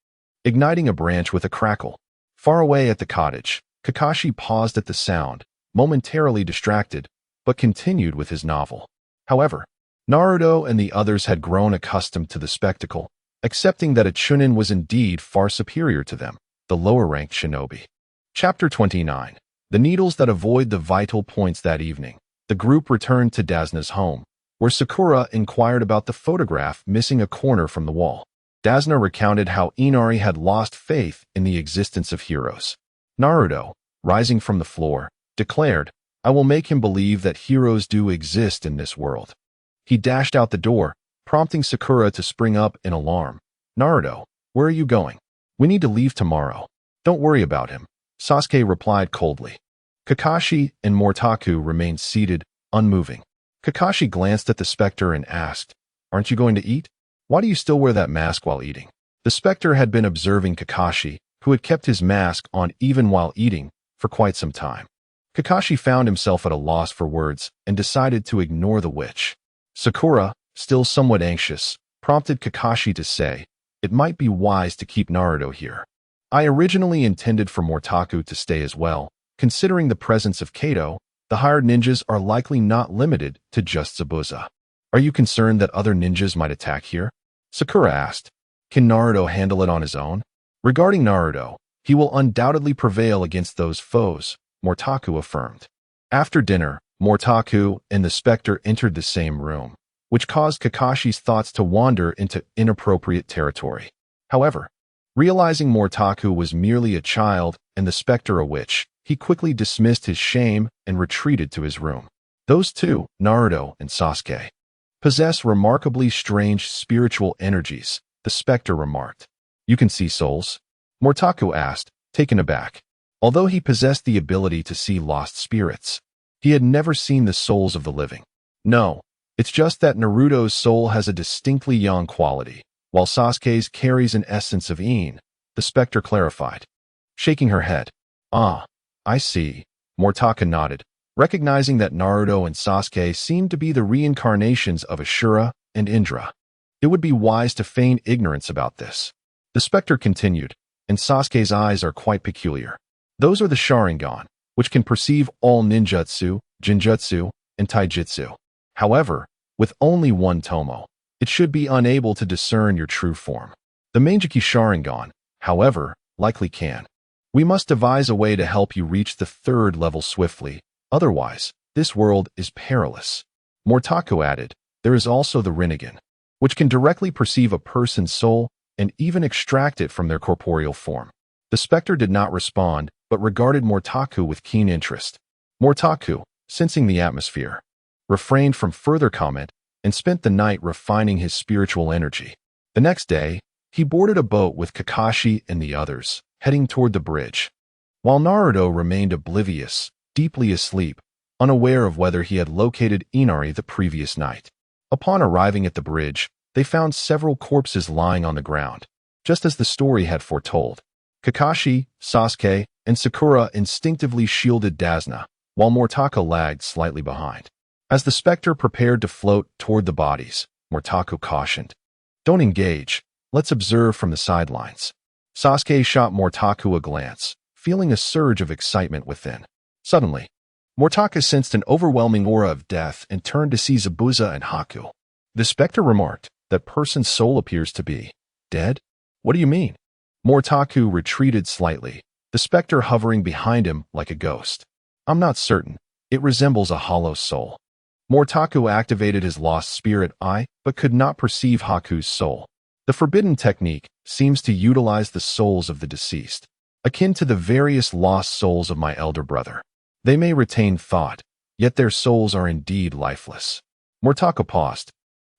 Igniting a branch with a crackle. Far away at the cottage, Kakashi paused at the sound, momentarily distracted, but continued with his novel. However, Naruto and the others had grown accustomed to the spectacle, accepting that a Chunin was indeed far superior to them, the lower-ranked shinobi. Chapter 29. The needles that avoid the vital points. That evening, the group returned to Dazna's home, where Sakura inquired about the photograph missing a corner from the wall. Dazna recounted how Inari had lost faith in the existence of heroes. Naruto, rising from the floor, declared, "I will make him believe that heroes do exist in this world." He dashed out the door, prompting Sakura to spring up in alarm. "Naruto, where are you going? We need to leave tomorrow." "Don't worry about him," Sasuke replied coldly. Kakashi and Motaku remained seated, unmoving. Kakashi glanced at the specter and asked, "Aren't you going to eat? Why do you still wear that mask while eating?" The specter had been observing Kakashi, who had kept his mask on even while eating, for quite some time. Kakashi found himself at a loss for words and decided to ignore the witch. Sakura, still somewhat anxious, prompted Kakashi to say, "It might be wise to keep Naruto here. I originally intended for Motaku to stay as well. Considering the presence of Kato, the hired ninjas are likely not limited to just Zabuza. Are you concerned that other ninjas might attack here?" Sakura asked. "Can Naruto handle it on his own?" "Regarding Naruto, he will undoubtedly prevail against those foes," Motaku affirmed. After dinner, Motaku and the specter entered the same room, which caused Kakashi's thoughts to wander into inappropriate territory. However, realizing Motaku was merely a child and the specter a witch, he quickly dismissed his shame and retreated to his room. Those two, Naruto and Sasuke, possess remarkably strange spiritual energies, the specter remarked. "You can see souls?" Motaku asked, taken aback. Although he possessed the ability to see lost spirits, he had never seen the souls of the living. No, it's just that Naruto's soul has a distinctly yang quality, while Sasuke's carries an essence of yin, the specter clarified. Shaking her head. Ah, I see. Mortaka nodded, recognizing that Naruto and Sasuke seemed to be the reincarnations of Ashura and Indra. It would be wise to feign ignorance about this. The specter continued, and Sasuke's eyes are quite peculiar. Those are the Sharingan, which can perceive all ninjutsu, jinjutsu, and taijutsu. However, with only one tomo, it should be unable to discern your true form. The Mangekyou Sharingan, however, likely can. We must devise a way to help you reach the third level swiftly, otherwise, this world is perilous. Mortako added, there is also the Rinnegan, which can directly perceive a person's soul and even extract it from their corporeal form. The specter did not respond, but regarded Mortako with keen interest. Mortako, sensing the atmosphere, refrained from further comment and spent the night refining his spiritual energy. The next day, he boarded a boat with Kakashi and the others, heading toward the bridge. While Naruto remained oblivious, deeply asleep, unaware of whether he had located Inari the previous night. Upon arriving at the bridge, they found several corpses lying on the ground, just as the story had foretold. Kakashi, Sasuke, and Sakura instinctively shielded Dasna, while Mortaka lagged slightly behind. As the specter prepared to float toward the bodies, Mortaka cautioned, "Don't engage, let's observe from the sidelines." Sasuke shot Mortaka a glance, feeling a surge of excitement within. Suddenly, Mortaka sensed an overwhelming aura of death and turned to see Zabuza and Haku. The specter remarked, "That person's soul appears to be dead? What do you mean?" Mortaka retreated slightly, the specter hovering behind him like a ghost. "I'm not certain. It resembles a hollow soul." Mortaka activated his lost spirit eye, but could not perceive Haku's soul. The forbidden technique seems to utilize the souls of the deceased, akin to the various lost souls of my elder brother. They may retain thought, yet their souls are indeed lifeless. Mortaka paused,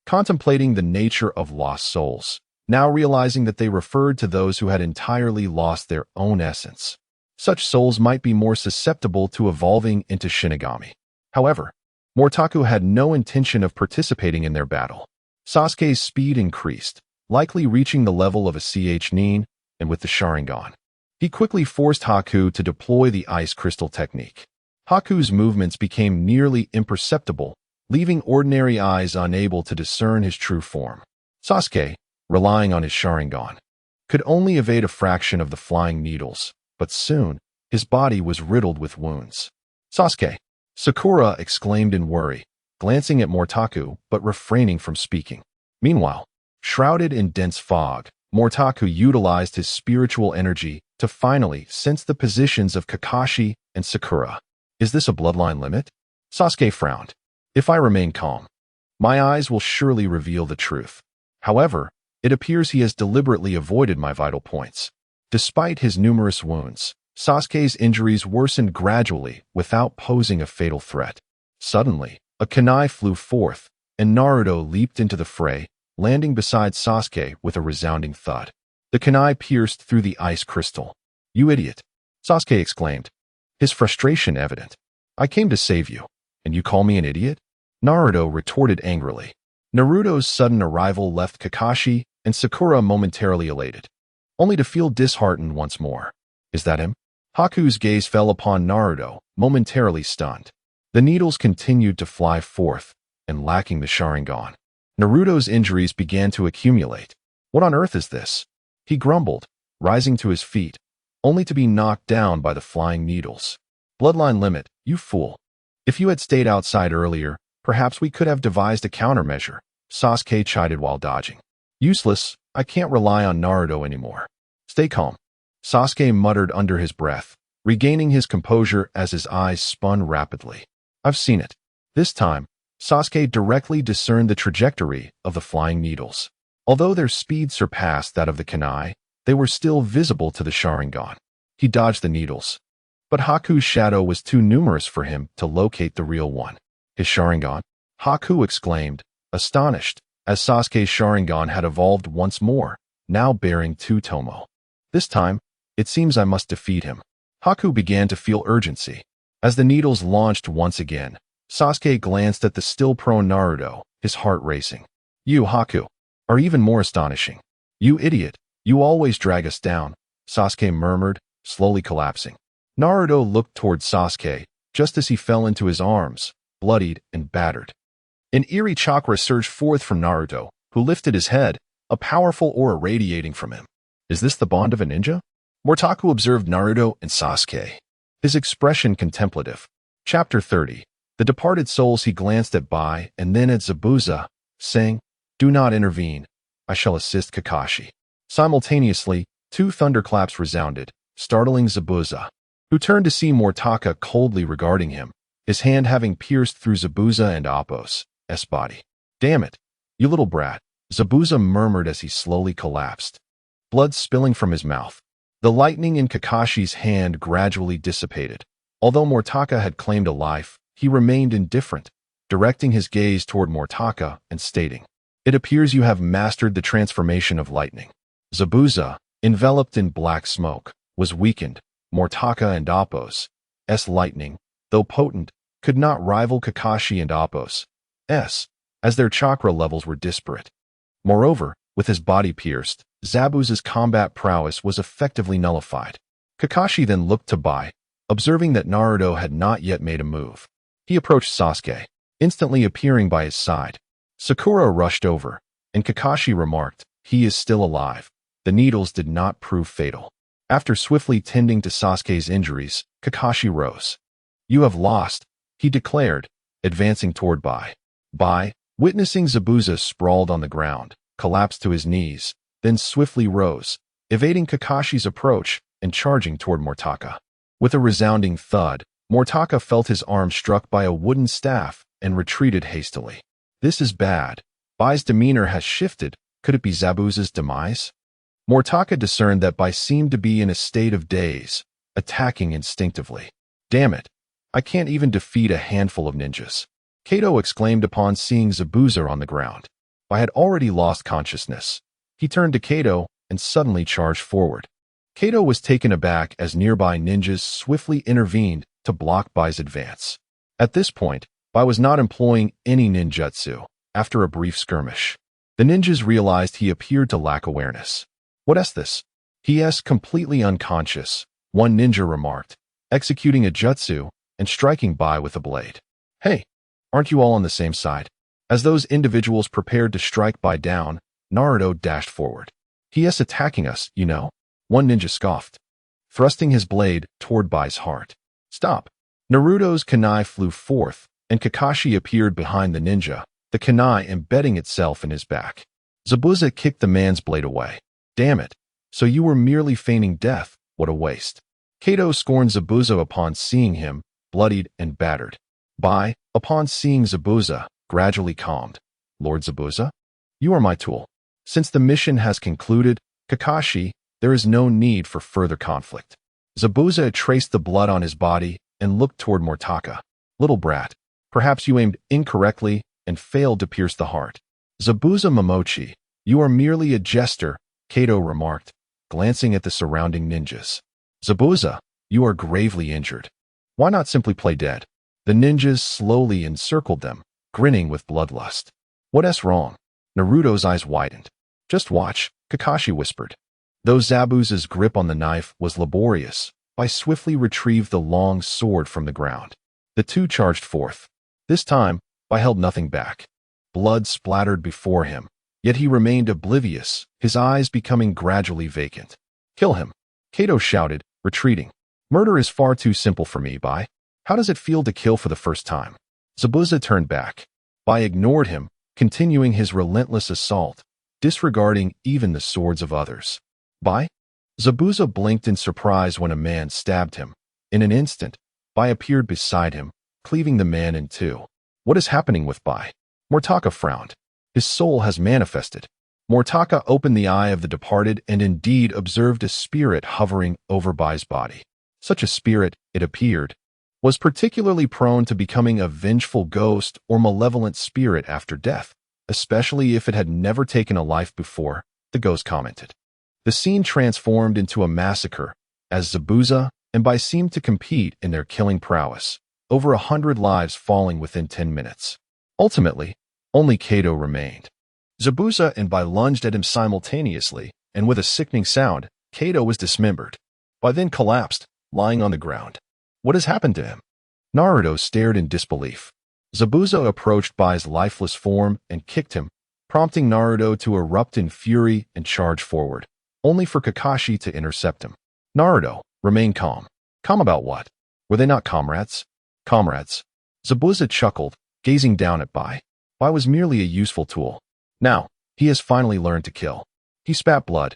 contemplating the nature of lost souls, now realizing that they referred to those who had entirely lost their own essence. Such souls might be more susceptible to evolving into Shinigami. However, Mortaka had no intention of participating in their battle. Sasuke's speed increased, likely reaching the level of a Ch-Nin, and with the Sharingan. He quickly forced Haku to deploy the ice crystal technique. Haku's movements became nearly imperceptible, leaving ordinary eyes unable to discern his true form. Sasuke, relying on his Sharingan, could only evade a fraction of the flying needles, but soon, his body was riddled with wounds. "Sasuke!" Sakura exclaimed in worry, glancing at Mortaka but refraining from speaking. Meanwhile, shrouded in dense fog, Mortaka utilized his spiritual energy to finally sense the positions of Kakashi and Sakura. "Is this a bloodline limit?" Sasuke frowned. "If I remain calm, my eyes will surely reveal the truth. However, it appears he has deliberately avoided my vital points." Despite his numerous wounds, Sasuke's injuries worsened gradually without posing a fatal threat. Suddenly, a kunai flew forth, and Naruto leaped into the fray, landing beside Sasuke with a resounding thud. The kunai pierced through the ice crystal. "You idiot!" Sasuke exclaimed, his frustration evident. "I came to save you, and you call me an idiot?" Naruto retorted angrily. Naruto's sudden arrival left Kakashi and Sakura momentarily elated, only to feel disheartened once more. "Is that him?" Haku's gaze fell upon Naruto, momentarily stunned. The needles continued to fly forth, and lacking the Sharingan, Naruto's injuries began to accumulate. "What on earth is this?" he grumbled, rising to his feet, only to be knocked down by the flying needles. "Bloodline limit, you fool. If you had stayed outside earlier, perhaps we could have devised a countermeasure," Sasuke chided while dodging. "Useless, I can't rely on Naruto anymore." "Stay calm," Sasuke muttered under his breath, regaining his composure as his eyes spun rapidly. "I've seen it." This time, Sasuke directly discerned the trajectory of the flying needles. Although their speed surpassed that of the kunai, they were still visible to the Sharingan. He dodged the needles, but Haku's shadow was too numerous for him to locate the real one. "His Sharingan?" Haku exclaimed, astonished, as Sasuke's Sharingan had evolved once more, now bearing two tomo. This time, It seems I must defeat him. Haku began to feel urgency. As the needles launched once again, Sasuke glanced at the still prone Naruto, his heart racing. You, Haku, are even more astonishing. You idiot, you always drag us down, Sasuke murmured, slowly collapsing. Naruto looked toward Sasuke, just as he fell into his arms, bloodied and battered. An eerie chakra surged forth from Naruto, who lifted his head, a powerful aura radiating from him. Is this the bond of a ninja? Mortaku observed Naruto and Sasuke, his expression contemplative. Chapter 30. The departed souls. He glanced at Bai and then at Zabuza, saying, "Do not intervene. I shall assist Kakashi." Simultaneously, two thunderclaps resounded, startling Zabuza, who turned to see Mortaka coldly regarding him, his hand having pierced through Zabuza and Appo's body. "Damn it, you little brat," Zabuza murmured as he slowly collapsed, blood spilling from his mouth. The lightning in Kakashi's hand gradually dissipated. Although Mortaka had claimed a life, he remained indifferent, directing his gaze toward Mortaka and stating, "It appears you have mastered the transformation of lightning." Zabuza, enveloped in black smoke, was weakened. Mortaka and Appo's lightning, though potent, could not rival Kakashi and Appo's, as their chakra levels were disparate. Moreover, with his body pierced, Zabuza's combat prowess was effectively nullified. Kakashi then looked to Bai, observing that Naruto had not yet made a move. He approached Sasuke, instantly appearing by his side. Sakura rushed over, and Kakashi remarked, "He is still alive." The needles did not prove fatal. After swiftly tending to Sasuke's injuries, Kakashi rose. "You have lost," he declared, advancing toward Bai. Bai, witnessing Zabuza sprawled on the ground, collapsed to his knees, then swiftly rose, evading Kakashi's approach and charging toward Mortaka. With a resounding thud, Mortaka felt his arm struck by a wooden staff and retreated hastily. This is bad. Bai's demeanor has shifted. Could it be Zabuza's demise? Mortaka discerned that Bai seemed to be in a state of daze, attacking instinctively. "Damn it, I can't even defeat a handful of ninjas," Kato exclaimed upon seeing Zabuza on the ground. Bai had already lost consciousness. He turned to Kato and suddenly charged forward. Kato was taken aback as nearby ninjas swiftly intervened to block Bai's advance. At this point, Bai was not employing any ninjutsu. After a brief skirmish, the ninjas realized he appeared to lack awareness. "What is this?" "He is completely unconscious," one ninja remarked, executing a jutsu and striking Bai with a blade. "Hey, aren't you all on the same side?" As those individuals prepared to strike Bai down, Naruto dashed forward. "He is attacking us, you know," one ninja scoffed, thrusting his blade toward Bai's heart. "Stop." Naruto's kunai flew forth, and Kakashi appeared behind the ninja, the kunai embedding itself in his back. Zabuza kicked the man's blade away. "Damn it, so you were merely feigning death, what a waste." Kato scorned Zabuza upon seeing him, bloodied and battered. Bai, upon seeing Zabuza, gradually calmed. "Lord Zabuza, you are my tool. Since the mission has concluded, Kakashi, there is no need for further conflict." Zabuza traced the blood on his body and looked toward Mortaka. "Little brat, perhaps you aimed incorrectly and failed to pierce the heart." "Zabuza Momochi, you are merely a jester," Kato remarked, glancing at the surrounding ninjas. "Zabuza, you are gravely injured. Why not simply play dead?" The ninjas slowly encircled them, grinning with bloodlust. "What's wrong?" Naruto's eyes widened. "Just watch," Kakashi whispered. Though Zabuza's grip on the knife was laborious, Bai swiftly retrieved the long sword from the ground. The two charged forth. This time, Bai held nothing back. Blood splattered before him, yet he remained oblivious, his eyes becoming gradually vacant. "Kill him," Kato shouted, retreating. "Murder is far too simple for me, Bai. How does it feel to kill for the first time?" Zabuza turned back. Bai ignored him, continuing his relentless assault, disregarding even the swords of others. "Bai?" Zabuza blinked in surprise when a man stabbed him. In an instant, Bai appeared beside him, cleaving the man in two. "What is happening with Bai?" Mortaka frowned. "His soul has manifested." Mortaka opened the eye of the departed and indeed observed a spirit hovering over Bai's body. Such a spirit, it appeared, was particularly prone to becoming a vengeful ghost or malevolent spirit after death, especially if it had never taken a life before, the ghost commented. The scene transformed into a massacre, as Zabuza and Bai seemed to compete in their killing prowess, over 100 lives falling within 10 minutes. Ultimately, only Kato remained. Zabuza and Bai lunged at him simultaneously, and with a sickening sound, Kato was dismembered. Bai then collapsed, lying on the ground. What has happened to him? Naruto stared in disbelief. Zabuza approached Bai's lifeless form and kicked him, prompting Naruto to erupt in fury and charge forward, only for Kakashi to intercept him. Naruto, remain calm. Calm about what? Were they not comrades? Comrades. Zabuza chuckled, gazing down at Bai. Bai was merely a useful tool. Now, he has finally learned to kill. He spat blood.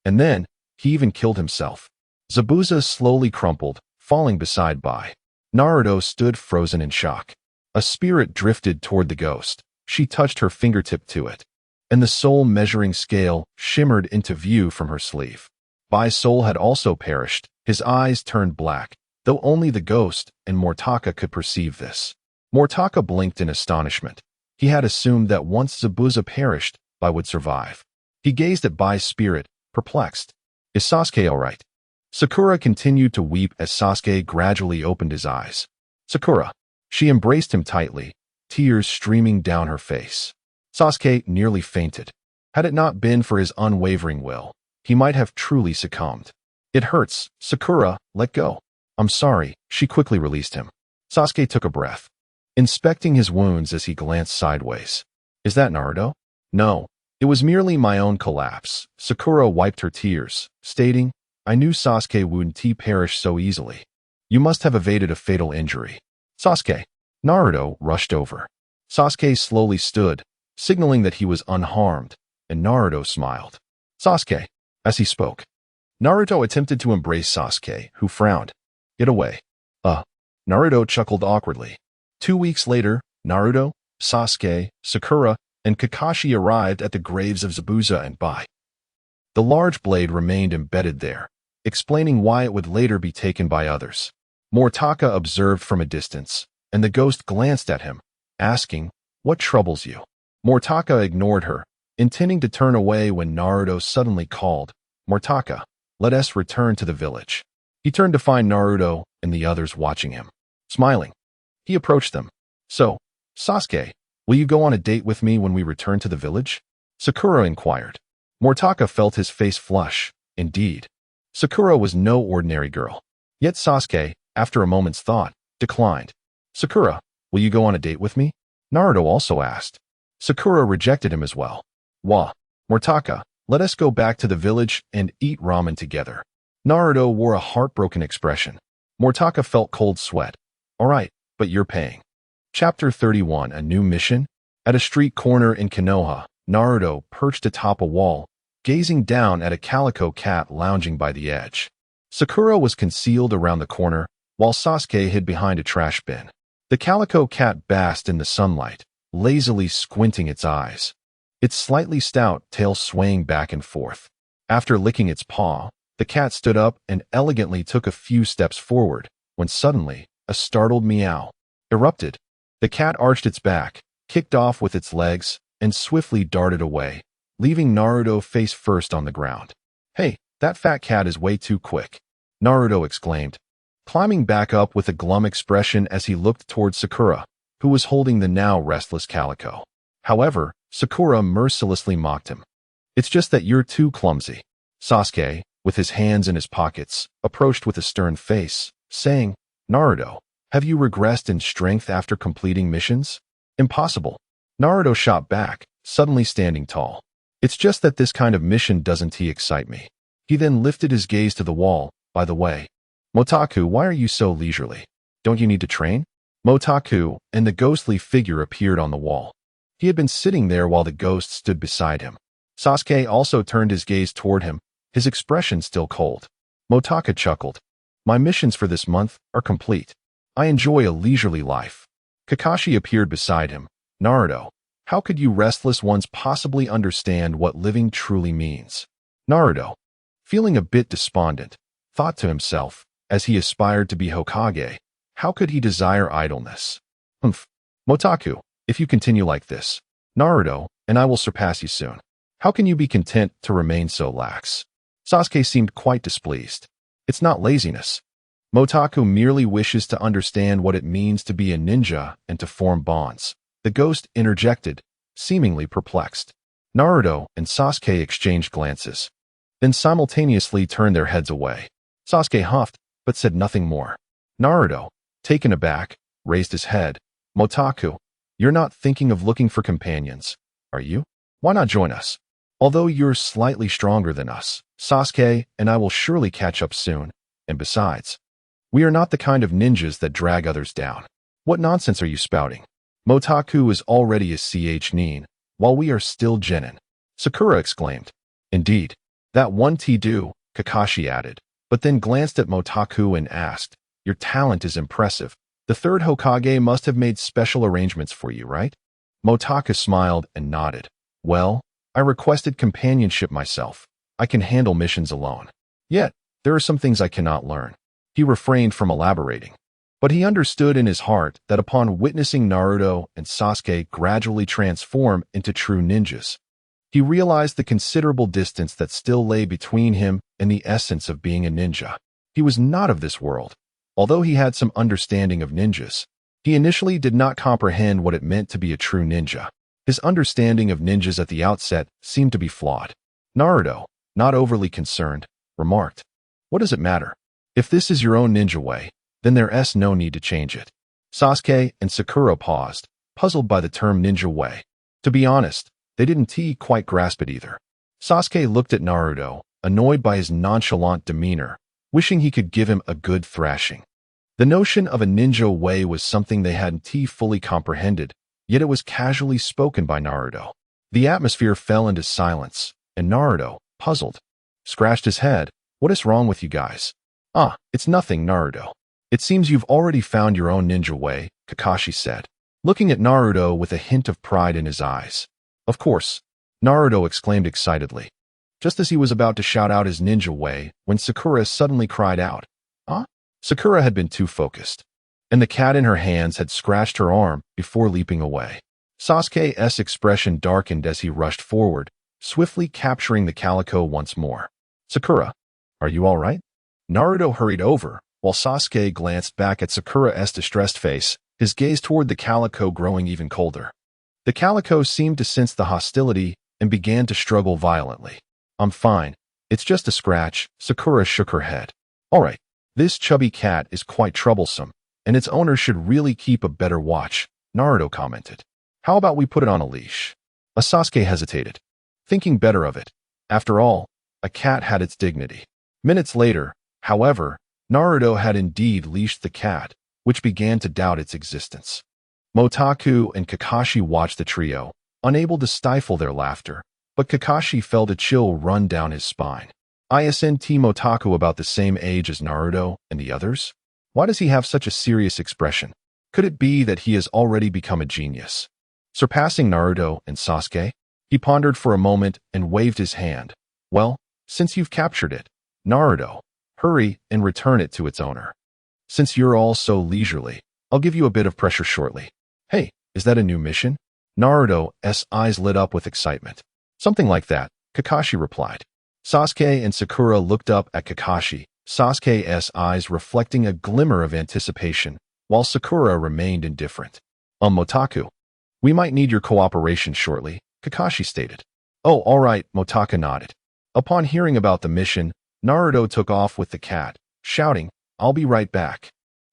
And then, he even killed himself. Zabuza slowly crumpled, falling beside Bai. Naruto stood frozen in shock. A spirit drifted toward the ghost. She touched her fingertip to it, and the soul measuring scale shimmered into view from her sleeve. Bai's soul had also perished. His eyes turned black, though only the ghost and Mortaka could perceive this. Mortaka blinked in astonishment. He had assumed that once Zabuza perished, Bai would survive. He gazed at Bai's spirit, perplexed. Is Sasuke all right? Sakura continued to weep as Sasuke gradually opened his eyes. Sakura. She embraced him tightly, tears streaming down her face. Sasuke nearly fainted. Had it not been for his unwavering will, he might have truly succumbed. It hurts. Sakura, let go. I'm sorry. She quickly released him. Sasuke took a breath, inspecting his wounds as he glanced sideways. Is that Naruto? No. It was merely my own collapse. Sakura wiped her tears, stating, I knew Sasuke wouldn't perish so easily. You must have evaded a fatal injury. Sasuke. Naruto rushed over. Sasuke slowly stood, signaling that he was unharmed, and Naruto smiled. Sasuke. As he spoke, Naruto attempted to embrace Sasuke, who frowned. Get away. Naruto chuckled awkwardly. 2 weeks later, Naruto, Sasuke, Sakura, and Kakashi arrived at the graves of Zabuza and Bai. The large blade remained embedded there, explaining why it would later be taken by others. Mortaka observed from a distance, and the ghost glanced at him, asking, What troubles you? Mortaka ignored her, intending to turn away when Naruto suddenly called, Mortaka, let us return to the village. He turned to find Naruto and the others watching him. Smiling, he approached them. So, Sasuke, will you go on a date with me when we return to the village? Sakura inquired. Mortaka felt his face flush. Indeed, Sakura was no ordinary girl. Yet Sasuke, after a moment's thought, declined. Sakura, will you go on a date with me? Naruto also asked. Sakura rejected him as well. Wah. Mortaka, let us go back to the village and eat ramen together. Naruto wore a heartbroken expression. Mortaka felt cold sweat. All right, but you're paying. Chapter 31, A New Mission? At a street corner in Konoha, Naruto perched atop a wall, gazing down at a calico cat lounging by the edge. Sakura was concealed around the corner, while Sasuke hid behind a trash bin. The calico cat basked in the sunlight, lazily squinting its eyes, its slightly stout tail swaying back and forth. After licking its paw, the cat stood up and elegantly took a few steps forward, when suddenly, a startled meow erupted. The cat arched its back, kicked off with its legs, and swiftly darted away, leaving Naruto face first on the ground. Hey, that fat cat is way too quick, Naruto exclaimed, climbing back up with a glum expression as he looked towards Sakura, who was holding the now restless calico. However, Sakura mercilessly mocked him. It's just that you're too clumsy. Sasuke, with his hands in his pockets, approached with a stern face, saying, Naruto, have you regressed in strength after completing missions? Impossible. Naruto shot back, suddenly standing tall. It's just that this kind of mission doesn't excite me. He then lifted his gaze to the wall. By the way, Motaku, why are you so leisurely? Don't you need to train? Motaku and the ghostly figure appeared on the wall. He had been sitting there while the ghost stood beside him. Sasuke also turned his gaze toward him, his expression still cold. Motaka chuckled. My missions for this month are complete. I enjoy a leisurely life. Kakashi appeared beside him. Naruto, how could you restless ones possibly understand what living truly means? Naruto, feeling a bit despondent, thought to himself, as he aspired to be Hokage, how could he desire idleness? Humph. Motaku, if you continue like this, Naruto and I will surpass you soon. How can you be content to remain so lax? Sasuke seemed quite displeased. It's not laziness. Motaku merely wishes to understand what it means to be a ninja and to form bonds. The ghost interjected, seemingly perplexed. Naruto and Sasuke exchanged glances, then simultaneously turned their heads away. Sasuke huffed, but said nothing more. Naruto, taken aback, raised his head. Motaku, you're not thinking of looking for companions, are you? Why not join us? Although you're slightly stronger than us, Sasuke and I will surely catch up soon. And besides, we are not the kind of ninjas that drag others down. What nonsense are you spouting? Motaku is already a ch-nin, while we are still genin. Sakura exclaimed. Indeed. That one do, Kakashi added, but then glanced at Motaku and asked, your talent is impressive. The third Hokage must have made special arrangements for you, right? Motaku smiled and nodded. Well, I requested companionship myself. I can handle missions alone. Yet, there are some things I cannot learn. He refrained from elaborating. But he understood in his heart that upon witnessing Naruto and Sasuke gradually transform into true ninjas, he realized the considerable distance that still lay between him and the essence of being a ninja. He was not of this world. Although he had some understanding of ninjas, he initially did not comprehend what it meant to be a true ninja. His understanding of ninjas at the outset seemed to be flawed. Naruto, not overly concerned, remarked, what does it matter? If this is your own ninja way, then there's no need to change it. Sasuke and Sakura paused, puzzled by the term ninja way. To be honest, they didn't quite grasp it either. Sasuke looked at Naruto, annoyed by his nonchalant demeanor, wishing he could give him a good thrashing. The notion of a ninja way was something they hadn't fully comprehended, yet it was casually spoken by Naruto. The atmosphere fell into silence, and Naruto, puzzled, scratched his head. What is wrong with you guys? It's nothing, Naruto. It seems you've already found your own ninja way, Kakashi said, looking at Naruto with a hint of pride in his eyes. Of course, Naruto exclaimed excitedly, just as he was about to shout out his ninja way when Sakura suddenly cried out. Sakura had been too focused, and the cat in her hands had scratched her arm before leaping away. Sasuke's expression darkened as he rushed forward, swiftly capturing the calico once more. Sakura, are you all right? Naruto hurried over, while Sasuke glanced back at Sakura's distressed face, his gaze toward the calico growing even colder. The calico seemed to sense the hostility and began to struggle violently. I'm fine. It's just a scratch. Sakura shook her head. All right. This chubby cat is quite troublesome, and its owner should really keep a better watch, Naruto commented. How about we put it on a leash? Sasuke hesitated, thinking better of it. After all, a cat had its dignity. Minutes later, however, Naruto had indeed leashed the cat, which began to doubt its existence. Motaku and Kakashi watched the trio, unable to stifle their laughter, but Kakashi felt a chill run down his spine. Isn't Motaku about the same age as Naruto and the others? Why does he have such a serious expression? Could it be that he has already become a genius, surpassing Naruto and Sasuke? He pondered for a moment and waved his hand. Well, since you've captured it, Naruto, hurry and return it to its owner. Since you're all so leisurely, I'll give you a bit of pressure shortly. Hey, is that a new mission? Naruto's eyes lit up with excitement. Something like that, Kakashi replied. Sasuke and Sakura looked up at Kakashi, Sasuke's eyes reflecting a glimmer of anticipation, while Sakura remained indifferent. Motaku, we might need your cooperation shortly, Kakashi stated. Oh, all right, Motaku nodded. Upon hearing about the mission, Naruto took off with the cat, shouting, I'll be right back.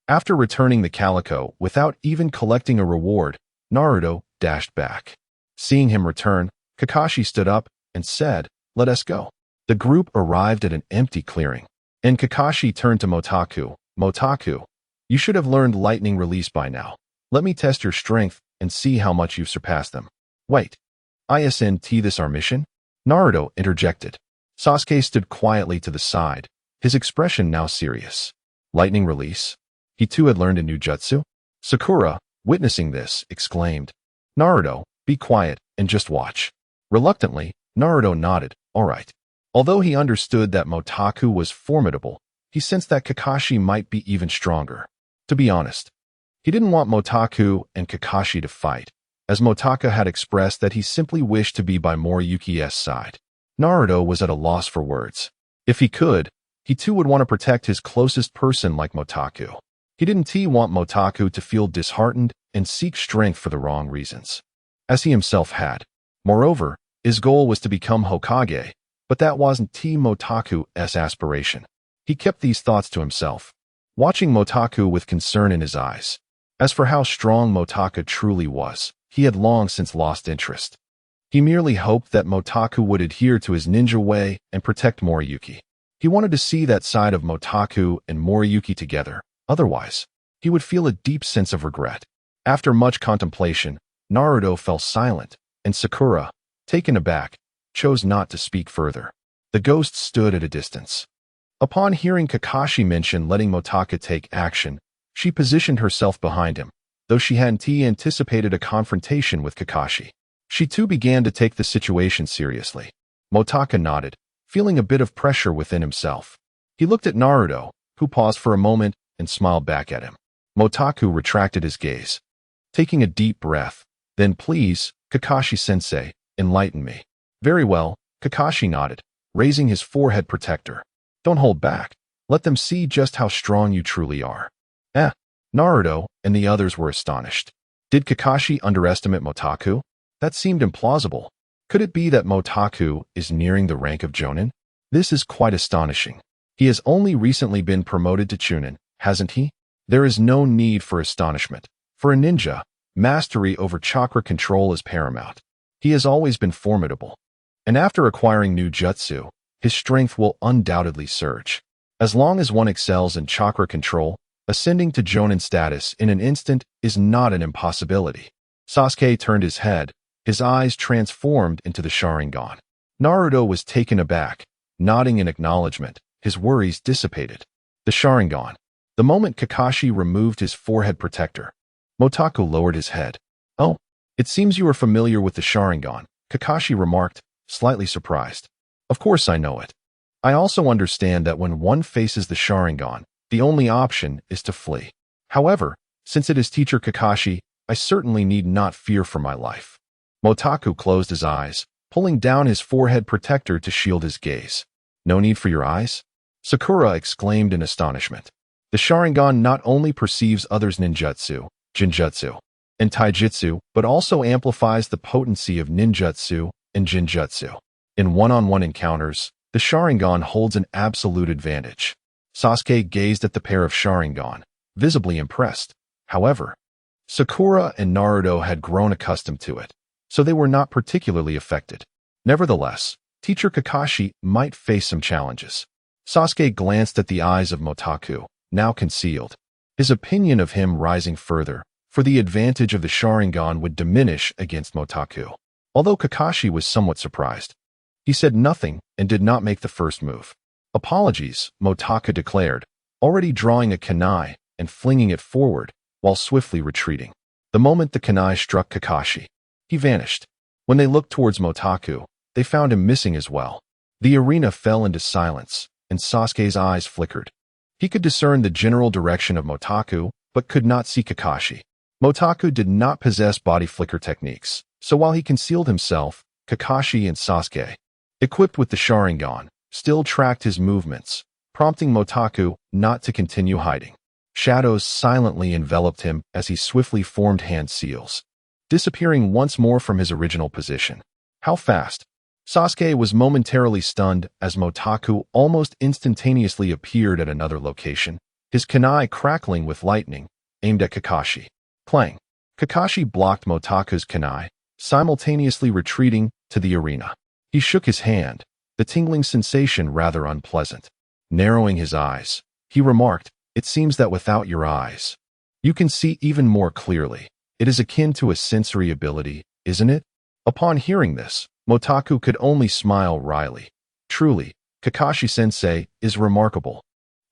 After returning the calico without even collecting a reward, Naruto dashed back. Seeing him return, Kakashi stood up and said, let us go. The group arrived at an empty clearing, and Kakashi turned to Motaku. Motaku, you should have learned lightning release by now. Let me test your strength and see how much you've surpassed them. Wait, isn't this our mission? Naruto interjected. Sasuke stood quietly to the side, his expression now serious. Lightning release? He too had learned a new jutsu? Sakura, witnessing this, exclaimed, Naruto, be quiet and just watch. Reluctantly, Naruto nodded, all right. Although he understood that Motaku was formidable, he sensed that Kakashi might be even stronger. To be honest, he didn't want Motaku and Kakashi to fight, as Motaku had expressed that he simply wished to be by Moriyuki's side. Naruto was at a loss for words. If he could, He too would want to protect his closest person like Motaku. He didn't want Motaku to feel disheartened and seek strength for the wrong reasons, as he himself had. Moreover, his goal was to become Hokage, but that wasn't Motaku's aspiration. He kept these thoughts to himself, watching Motaku with concern in his eyes. As for how strong Motaku truly was, he had long since lost interest. He merely hoped that Motaku would adhere to his ninja way and protect Moriyuki. He wanted to see that side of Motaku and Moriyuki together. Otherwise, he would feel a deep sense of regret. After much contemplation, Naruto fell silent, and Sakura, taken aback, chose not to speak further. The ghost stood at a distance. Upon hearing Kakashi mention letting Motaku take action, she positioned herself behind him, though she hadn't anticipated a confrontation with Kakashi. She too began to take the situation seriously. Motaku nodded, feeling a bit of pressure within himself. He looked at Naruto, who paused for a moment and smiled back at him. Motaku retracted his gaze, taking a deep breath. Then please, Kakashi-sensei, enlighten me. Very well, Kakashi nodded, raising his forehead protector. Don't hold back. Let them see just how strong you truly are. Naruto and the others were astonished. Did Kakashi underestimate Motaku? That seemed implausible. Could it be that Motaku is nearing the rank of Jonin? This is quite astonishing. He has only recently been promoted to Chunin, hasn't he? There is no need for astonishment. For a ninja, mastery over chakra control is paramount. He has always been formidable. And after acquiring new jutsu, his strength will undoubtedly surge. As long as one excels in chakra control, ascending to Jonin status in an instant is not an impossibility. Sasuke turned his head, his eyes transformed into the Sharingan. Naruto was taken aback, nodding in acknowledgement, his worries dissipated. The Sharingan. The moment Kakashi removed his forehead protector, Motaku lowered his head. Oh, it seems you are familiar with the Sharingan, Kakashi remarked, slightly surprised. Of course I know it. I also understand that when one faces the Sharingan, the only option is to flee. However, since it is teacher Kakashi, I certainly need not fear for my life. Motaku closed his eyes, pulling down his forehead protector to shield his gaze. No need for your eyes? Sakura exclaimed in astonishment. The Sharingan not only perceives others' ninjutsu, jinjutsu, and taijutsu, but also amplifies the potency of ninjutsu and jinjutsu. In one-on-one encounters, the Sharingan holds an absolute advantage. Sasuke gazed at the pair of Sharingan, visibly impressed. However, Sakura and Naruto had grown accustomed to it, so they were not particularly affected. Nevertheless, teacher Kakashi might face some challenges. Sasuke glanced at the eyes of Motaku, now concealed, his opinion of him rising further, for the advantage of the Sharingan would diminish against Motaku. Although Kakashi was somewhat surprised, he said nothing and did not make the first move. Apologies, Motaku declared, already drawing a kunai and flinging it forward, while swiftly retreating. The moment the kunai struck Kakashi, he vanished. When they looked towards Motaku, they found him missing as well. The arena fell into silence, and Sasuke's eyes flickered. He could discern the general direction of Motaku, but could not see Kakashi. Motaku did not possess body flicker techniques, so while he concealed himself, Kakashi and Sasuke, equipped with the Sharingan, still tracked his movements, prompting Motaku not to continue hiding. Shadows silently enveloped him as he swiftly formed hand seals, disappearing once more from his original position. How fast? Sasuke was momentarily stunned as Motaku almost instantaneously appeared at another location, his kunai crackling with lightning, aimed at Kakashi. Clang! Kakashi blocked Motaku's kunai, simultaneously retreating to the arena. He shook his hand, the tingling sensation rather unpleasant. Narrowing his eyes, he remarked, "It seems that without your eyes, you can see even more clearly. It is akin to a sensory ability, isn't it?" Upon hearing this, Motaku could only smile wryly. Truly, Kakashi-sensei is remarkable.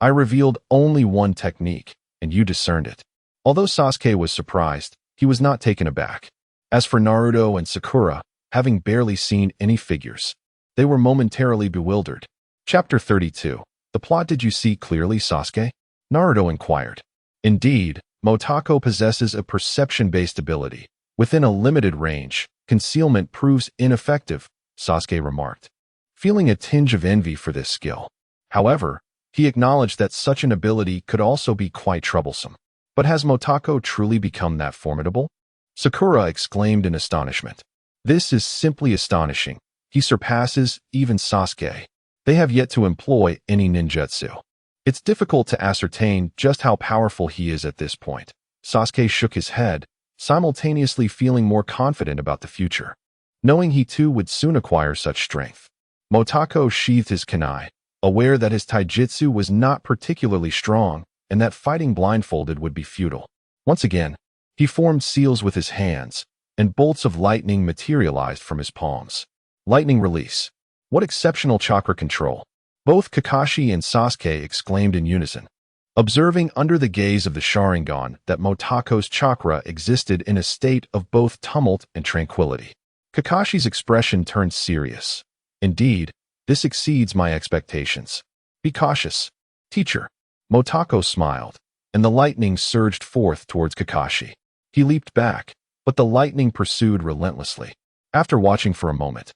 I revealed only one technique, and you discerned it. Although Sasuke was surprised, he was not taken aback. As for Naruto and Sakura, having barely seen any figures, they were momentarily bewildered. Chapter 32. The plot. Did you see clearly, Sasuke? Naruto inquired. Indeed, Motaku possesses a perception-based ability. Within a limited range, concealment proves ineffective, Sasuke remarked, feeling a tinge of envy for this skill. However, He acknowledged that such an ability could also be quite troublesome. But has Motako truly become that formidable? Sakura exclaimed in astonishment. This is simply astonishing. He surpasses even Sasuke. They have yet to employ any ninjutsu. It's difficult to ascertain just how powerful he is at this point. Sasuke shook his head, simultaneously feeling more confident about the future, knowing he too would soon acquire such strength. Motako sheathed his kunai, aware that his taijutsu was not particularly strong and that fighting blindfolded would be futile. Once again, he formed seals with his hands, and bolts of lightning materialized from his palms. Lightning release. What exceptional chakra control! Both Kakashi and Sasuke exclaimed in unison, observing under the gaze of the Sharingan that Motako's chakra existed in a state of both tumult and tranquility. Kakashi's expression turned serious. Indeed, this exceeds my expectations. Be cautious, teacher. Motako smiled, and the lightning surged forth towards Kakashi. He leaped back, but the lightning pursued relentlessly. After watching for a moment,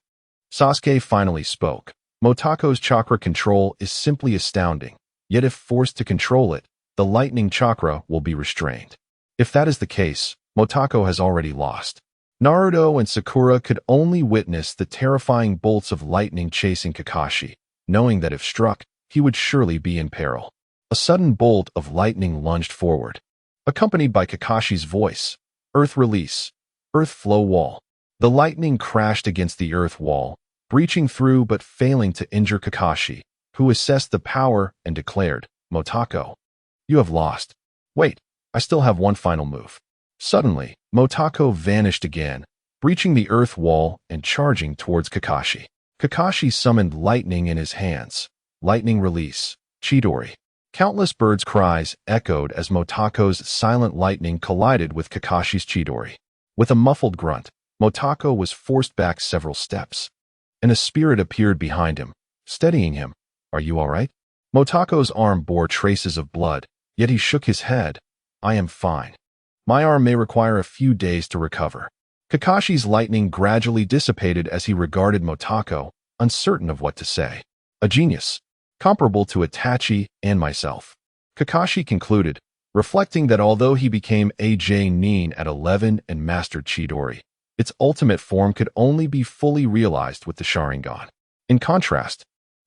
Sasuke finally spoke. Motako's chakra control is simply astounding, yet if forced to control it, the lightning chakra will be restrained. If that is the case, Motako has already lost. Naruto and Sakura could only witness the terrifying bolts of lightning chasing Kakashi, knowing that if struck, he would surely be in peril. A sudden bolt of lightning lunged forward, accompanied by Kakashi's voice, "Earth release, Earth flow wall." The lightning crashed against the earth wall, breaching through but failing to injure Kakashi, who assessed the power and declared, "Motako, you have lost. Wait, I still have one final move." Suddenly, Motako vanished again, breaching the earth wall and charging towards Kakashi. Kakashi summoned lightning in his hands. Lightning release, Chidori. Countless birds' cries echoed as Motako's silent lightning collided with Kakashi's Chidori. With a muffled grunt, Motako was forced back several steps, and a spirit appeared behind him, steadying him. "Are you all right?" Motako's arm bore traces of blood, yet he shook his head. "I am fine. My arm may require a few days to recover." Kakashi's lightning gradually dissipated as he regarded Motako, uncertain of what to say. "A genius, comparable to Itachi and myself," Kakashi concluded, reflecting that although he became a Nin at 11 and mastered Chidori, its ultimate form could only be fully realized with the Sharingan. In contrast,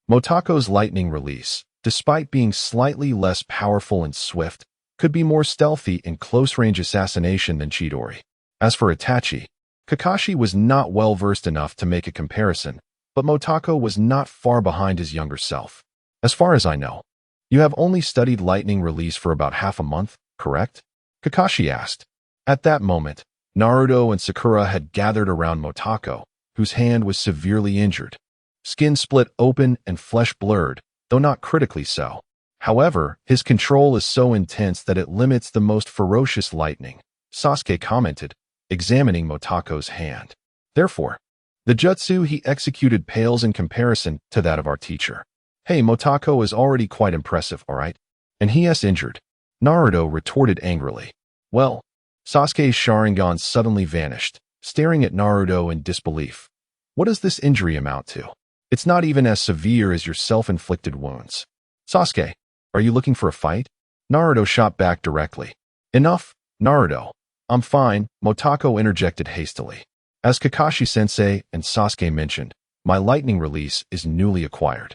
Motako's lightning release, despite being slightly less powerful and swift, could be more stealthy in close-range assassination than Chidori. As for Itachi, Kakashi was not well-versed enough to make a comparison, but Motako was not far behind his younger self. "As far as I know, you have only studied lightning release for about half a month, correct?" Kakashi asked. At that moment, Naruto and Sakura had gathered around Motako, whose hand was severely injured. Skin split open and flesh blurred, though not critically so. However, his control is so intense that it limits the most ferocious lightning, Sasuke commented, examining Motako's hand. Therefore, the jutsu he executed pales in comparison to that of our teacher. "Hey, Motako is already quite impressive, alright? And he is injured," Naruto retorted angrily. "Well," Sasuke's Sharingan suddenly vanished, staring at Naruto in disbelief. "What does this injury amount to? It's not even as severe as your self-inflicted wounds." "Sasuke, are you looking for a fight?" Naruto shot back directly. "Enough, Naruto. I'm fine," Motako interjected hastily. "As Kakashi-sensei and Sasuke mentioned, my lightning release is newly acquired.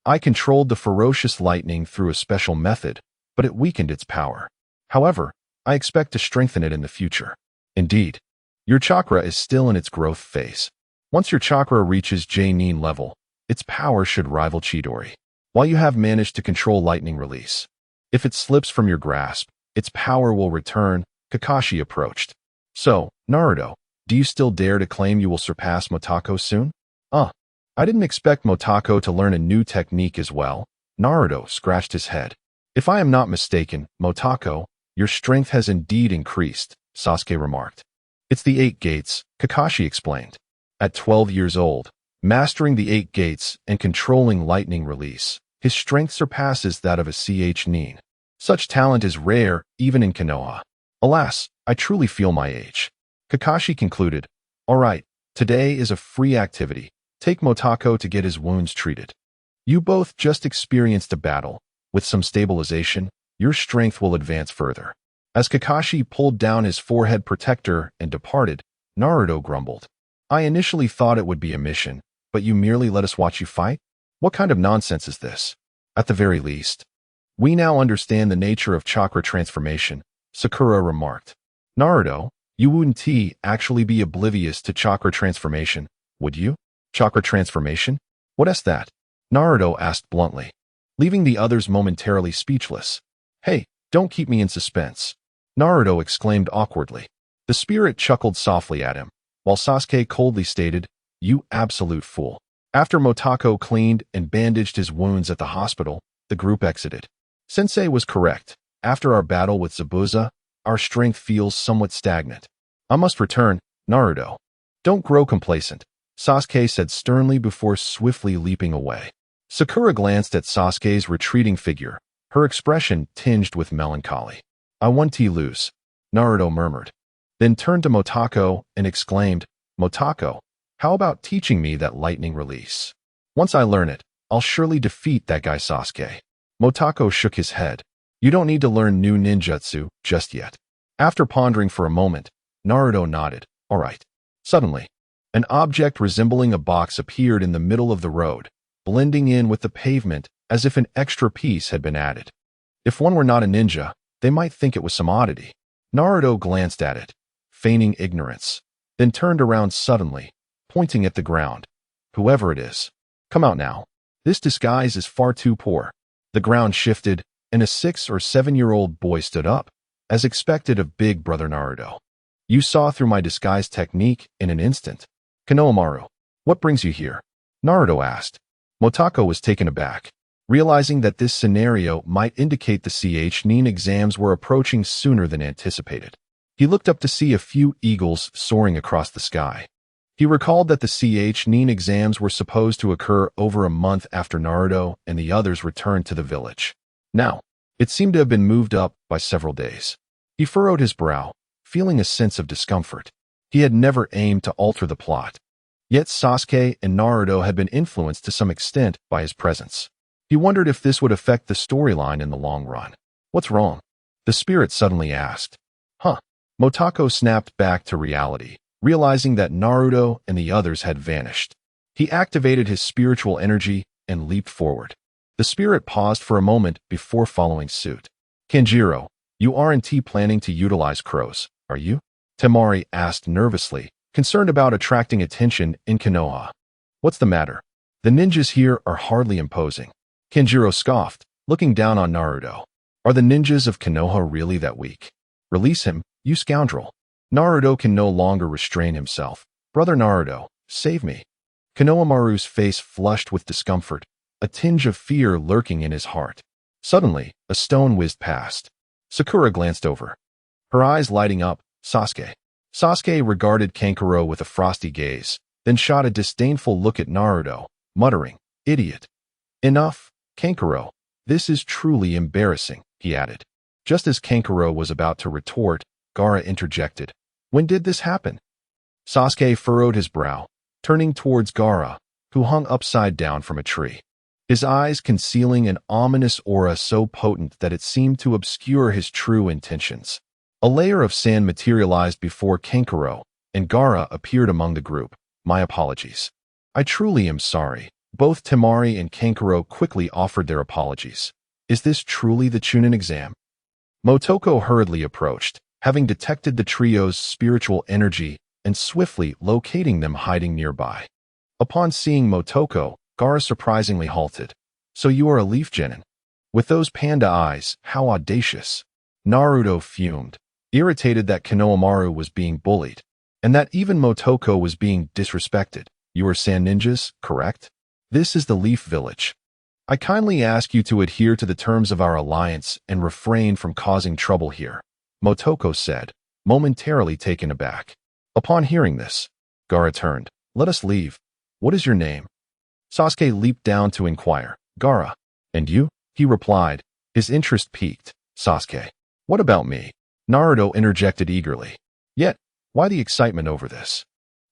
I controlled the ferocious lightning through a special method, but it weakened its power. However, I expect to strengthen it in the future. Indeed, your chakra is still in its growth phase. Once your chakra reaches Nin level, its power should rival Chidori. While you have managed to control lightning release, if it slips from your grasp, its power will return." Kakashi approached. "So, Naruto, do you still dare to claim you will surpass Motako soon?" I didn't expect Motako to learn a new technique as well." Naruto scratched his head. "If I am not mistaken, Motako, your strength has indeed increased," Sasuke remarked. "It's the 8 gates," Kakashi explained. At 12 years old, mastering the 8 gates and controlling lightning release, his strength surpasses that of a Nin. Such talent is rare even in Konoha. Alas, I truly feel my age." Kakashi concluded, "All right, today is a free activity. Take Motako to get his wounds treated. You both just experienced a battle, With some stabilization, your strength will advance further. As Kakashi pulled down his forehead protector and departed, Naruto grumbled. I initially thought it would be a mission, but you merely let us watch you fight? What kind of nonsense is this? At the very least, we now understand the nature of chakra transformation, Sakura remarked. Naruto, you wouldn't actually be oblivious to chakra transformation, would you? Chakra transformation? What is that? Naruto asked bluntly, leaving the others momentarily speechless. Hey, don't keep me in suspense, Naruto exclaimed awkwardly. The spirit chuckled softly at him, while Sasuke coldly stated, You absolute fool. After Motoko cleaned and bandaged his wounds at the hospital, the group exited. Sensei was correct. After our battle with Zabuza, our strength feels somewhat stagnant. I must return, Naruto. Don't grow complacent, Sasuke said sternly before swiftly leaping away. Sakura glanced at Sasuke's retreating figure, her expression tinged with melancholy. I won to lose, Naruto murmured, then turned to Motoko and exclaimed, Motoko, how about teaching me that lightning release? Once I learn it, I'll surely defeat that guy Sasuke. Motoko shook his head. You don't need to learn new ninjutsu just yet. After pondering for a moment, Naruto nodded. All right. Suddenly, an object resembling a box appeared in the middle of the road, blending in with the pavement as if an extra piece had been added. If one were not a ninja, they might think it was some oddity. Naruto glanced at it, feigning ignorance, then turned around suddenly, pointing at the ground. Whoever it is, come out now. This disguise is far too poor. The ground shifted, and a 6 or 7-year-old boy stood up, as expected of big brother Naruto. You saw through my disguise technique in an instant. Konohamaru, what brings you here? Naruto asked. Motoko was taken aback, realizing that this scenario might indicate the Nin exams were approaching sooner than anticipated. He looked up to see a few eagles soaring across the sky. He recalled that the Nin exams were supposed to occur over a month after Naruto and the others returned to the village. Now, it seemed to have been moved up by several days. He furrowed his brow, feeling a sense of discomfort. He had never aimed to alter the plot. Yet Sasuke and Naruto had been influenced to some extent by his presence. He wondered if this would affect the storyline in the long run. What's wrong? The spirit suddenly asked. Motoko snapped back to reality, realizing that Naruto and the others had vanished. He activated his spiritual energy and leaped forward. The spirit paused for a moment before following suit. Kanjiro, you aren't planning to utilize crows, are you? Temari asked nervously, concerned about attracting attention in Konoha. What's the matter? The ninjas here are hardly imposing. Kanjiro scoffed, looking down on Naruto. Are the ninjas of Konoha really that weak? Release him, you scoundrel. Naruto can no longer restrain himself. Brother Naruto, save me. Konohamaru's face flushed with discomfort, a tinge of fear lurking in his heart. Suddenly, a stone whizzed past. Sakura glanced over, her eyes lighting up. Sasuke. Sasuke regarded Kankuro with a frosty gaze, then shot a disdainful look at Naruto, muttering, Idiot. Enough, Kankuro. This is truly embarrassing, he added. Just as Kankuro was about to retort, Gaara interjected. When did this happen? Sasuke furrowed his brow, turning towards Gaara, who hung upside down from a tree, his eyes concealing an ominous aura so potent that it seemed to obscure his true intentions. A layer of sand materialized before Kankuro, and Gaara appeared among the group. My apologies. I truly am sorry. Both Temari and Kankuro quickly offered their apologies. Is this truly the Chunin exam? Motoko hurriedly approached, having detected the trio's spiritual energy and swiftly locating them hiding nearby. Upon seeing Motoko, Gaara surprisingly halted. So you are a leaf genin? With those panda eyes, how audacious. Naruto fumed, irritated that Konohamaru was being bullied, and that even Motoko was being disrespected. You are sand ninjas, correct? This is the Leaf Village. I kindly ask you to adhere to the terms of our alliance and refrain from causing trouble here, Motoko said, momentarily taken aback. Upon hearing this, Gaara turned. Let us leave. What is your name? Sasuke leaped down to inquire. Gaara. And you? He replied, his interest piqued. Sasuke. What about me? Naruto interjected eagerly. Yet, why the excitement over this?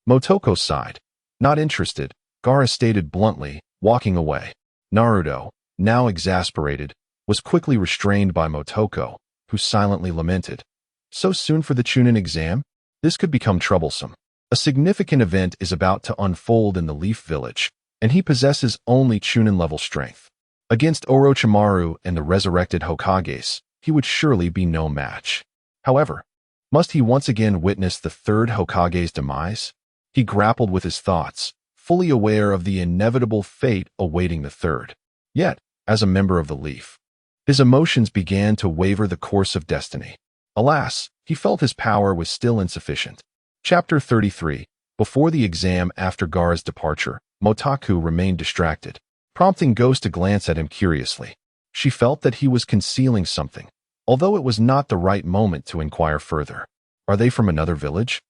Motoko sighed. Not interested, Gaara stated bluntly, walking away. Naruto, now exasperated, was quickly restrained by Motoko, who silently lamented. So soon for the Chunin exam? This could become troublesome. A significant event is about to unfold in the Leaf Village, and he possesses only Chunin-level strength. Against Orochimaru and the resurrected Hokages, he would surely be no match. However, must he once again witness the third Hokage's demise? He grappled with his thoughts, fully aware of the inevitable fate awaiting the third. Yet, as a member of the Leaf, his emotions began to waver the course of destiny. Alas, he felt his power was still insufficient. Chapter 33. Before the exam after Gaara's departure, Motaku remained distracted, prompting Ghost to glance at him curiously. She felt that he was concealing something, although it was not the right moment to inquire further. Are they from another village?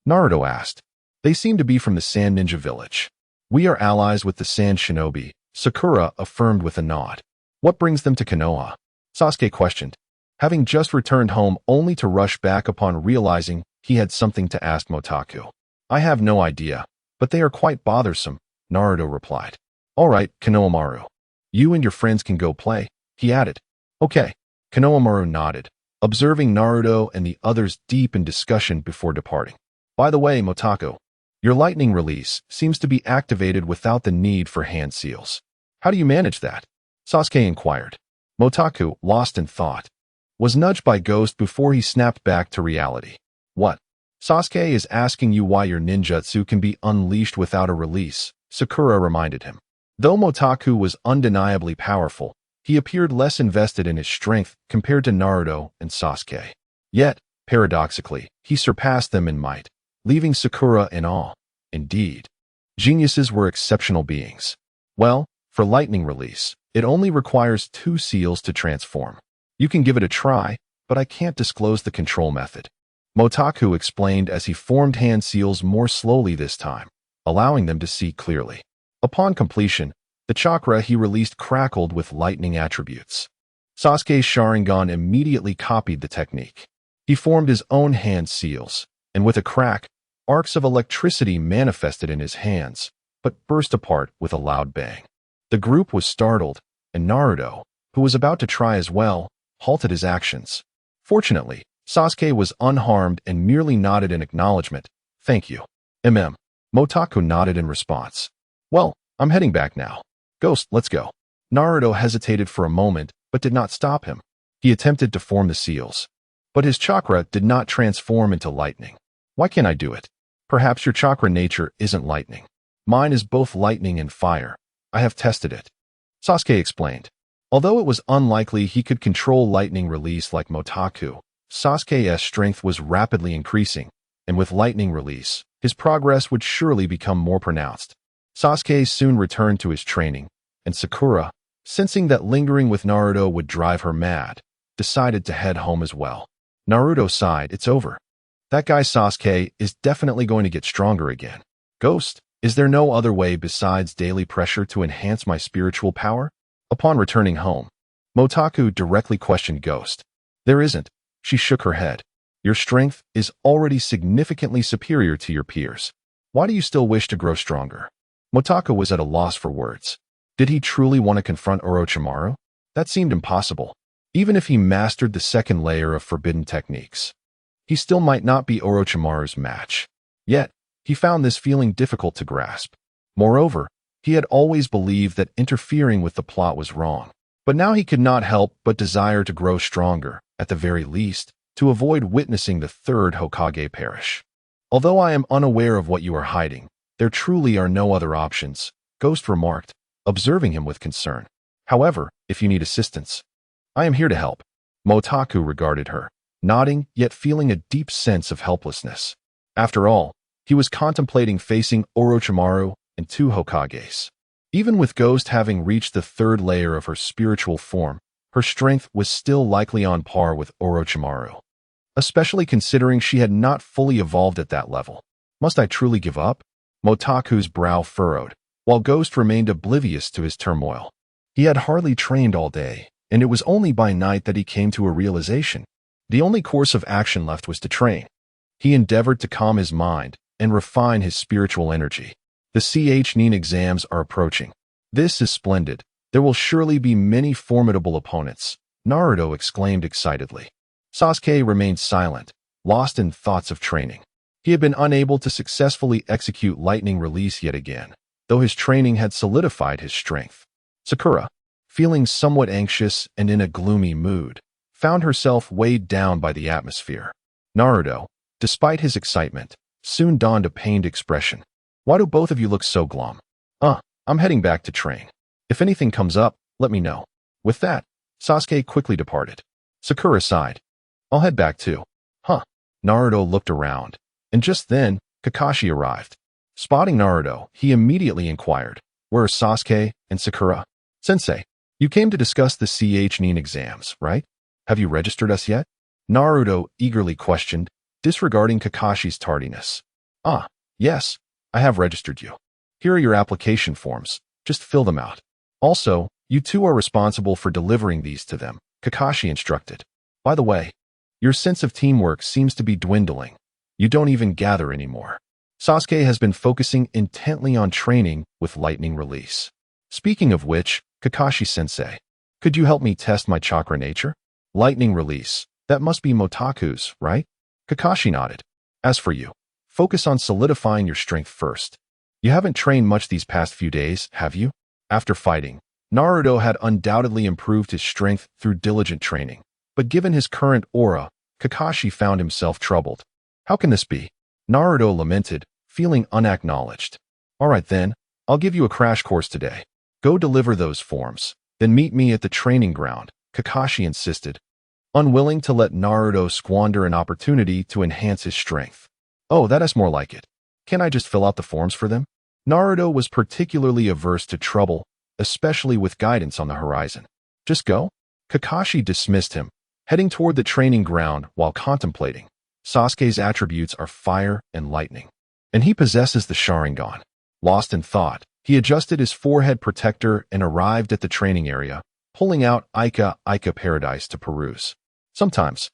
Naruto asked. They seem to be from the Sand Ninja village. We are allies with the Sand Shinobi, Sakura affirmed with a nod. What brings them to Konoha? Sasuke questioned, having just returned home only to rush back upon realizing he had something to ask Motaku. I have no idea, but they are quite bothersome, Naruto replied. All right, Konohamaru. You and your friends can go play, he added. Okay. Konohamaru nodded, observing Naruto and the others deep in discussion before departing. By the way, Motaku, your lightning release seems to be activated without the need for hand seals. How do you manage that? Sasuke inquired. Motaku, lost in thought, was nudged by Ghost before he snapped back to reality. What? Sasuke is asking you why your ninjutsu can be unleashed without a release, Sakura reminded him. Though Motaku was undeniably powerful, he appeared less invested in his strength compared to Naruto and Sasuke. Yet, paradoxically, he surpassed them in might, leaving Sakura in awe. Indeed, geniuses were exceptional beings. Well, for lightning release, it only requires 2 seals to transform. You can give it a try, but I can't disclose the control method. Motaku explained as he formed hand seals more slowly this time, allowing them to see clearly. Upon completion, the chakra he released crackled with lightning attributes. Sasuke's Sharingan immediately copied the technique. He formed his own hand seals, and with a crack, arcs of electricity manifested in his hands, but burst apart with a loud bang. The group was startled, and Naruto, who was about to try as well, halted his actions. Fortunately, Sasuke was unharmed and merely nodded in acknowledgement. Thank you. Motaku nodded in response. Well, I'm heading back now. Ghost, let's go. Naruto hesitated for a moment, but did not stop him. He attempted to form the seals, but his chakra did not transform into lightning. Why can't I do it? Perhaps your chakra nature isn't lightning. Mine is both lightning and fire. I have tested it. Sasuke explained. Although it was unlikely he could control lightning release like Motaku, Sasuke's strength was rapidly increasing, and with lightning release, his progress would surely become more pronounced. Sasuke soon returned to his training, and Sakura, sensing that lingering with Naruto would drive her mad, decided to head home as well. Naruto sighed, it's over. That guy Sasuke is definitely going to get stronger again. Ghost, is there no other way besides daily pressure to enhance my spiritual power? Upon returning home, Motaku directly questioned Ghost. There isn't. She shook her head. Your strength is already significantly superior to your peers. Why do you still wish to grow stronger? Motaku was at a loss for words. Did he truly want to confront Orochimaru? That seemed impossible. Even if he mastered the second layer of forbidden techniques, he still might not be Orochimaru's match. Yet, he found this feeling difficult to grasp. Moreover, he had always believed that interfering with the plot was wrong. But now he could not help but desire to grow stronger, at the very least, to avoid witnessing the third Hokage perish. Although I am unaware of what you are hiding, there truly are no other options, Ghost remarked, observing him with concern. However, if you need assistance, I am here to help. Motaku regarded her, nodding yet feeling a deep sense of helplessness. After all, he was contemplating facing Orochimaru and 2 Hokages. Even with Ghost having reached the third layer of her spiritual form, her strength was still likely on par with Orochimaru, especially considering she had not fully evolved at that level. Must I truly give up? Motaku's brow furrowed, while Ghost remained oblivious to his turmoil. He had hardly trained all day, and it was only by night that he came to a realization. The only course of action left was to train. He endeavored to calm his mind and refine his spiritual energy. The Nin exams are approaching. This is splendid, There will surely be many formidable opponents, Naruto exclaimed excitedly. Sasuke remained silent, lost in thoughts of training. He had been unable to successfully execute lightning release yet again, though his training had solidified his strength. Sakura, feeling somewhat anxious and in a gloomy mood, found herself weighed down by the atmosphere. Naruto, despite his excitement, soon donned a pained expression. Why do both of you look so glum? I'm heading back to train. If anything comes up, let me know. With that, Sasuke quickly departed. Sakura sighed. I'll head back too. Naruto looked around, and just then, Kakashi arrived. Spotting Naruto, he immediately inquired, where are Sasuke and Sakura? Sensei, you came to discuss the Nin exams, right? Have you registered us yet? Naruto eagerly questioned, disregarding Kakashi's tardiness. Yes, I have registered you. Here are your application forms. Just fill them out. Also, you two are responsible for delivering these to them, Kakashi instructed. By the way, your sense of teamwork seems to be dwindling. You don't even gather anymore. Sasuke has been focusing intently on training with lightning release. Speaking of which, Kakashi-sensei, could you help me test my chakra nature? Lightning release. That must be Motaku's, right? Kakashi nodded. As for you, focus on solidifying your strength first. You haven't trained much these past few days, have you? After fighting, Naruto had undoubtedly improved his strength through diligent training. But given his current aura, Kakashi found himself troubled. How can this be? Naruto lamented, feeling unacknowledged. All right then, I'll give you a crash course today. Go deliver those forms, then meet me at the training ground, Kakashi insisted, unwilling to let Naruto squander an opportunity to enhance his strength. Oh, that is more like it. Can't I just fill out the forms for them? Naruto was particularly averse to trouble, especially with guidance on the horizon. Just go? Kakashi dismissed him, heading toward the training ground while contemplating. Sasuke's attributes are fire and lightning, and he possesses the Sharingan. Lost in thought, he adjusted his forehead protector and arrived at the training area, pulling out Ica Paradise to peruse. Sometimes,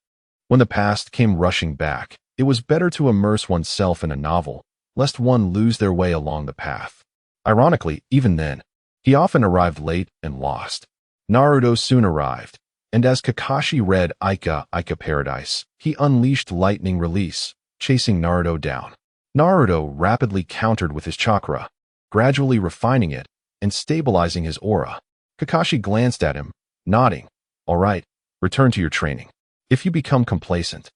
when the past came rushing back, it was better to immerse oneself in a novel, lest one lose their way along the path. Ironically, even then, he often arrived late and lost. Naruto soon arrived, and as Kakashi read Ica Paradise, he unleashed lightning release, chasing Naruto down. Naruto rapidly countered with his chakra, gradually refining it and stabilizing his aura. Kakashi glanced at him, nodding. All right, return to your training. If you become complacent,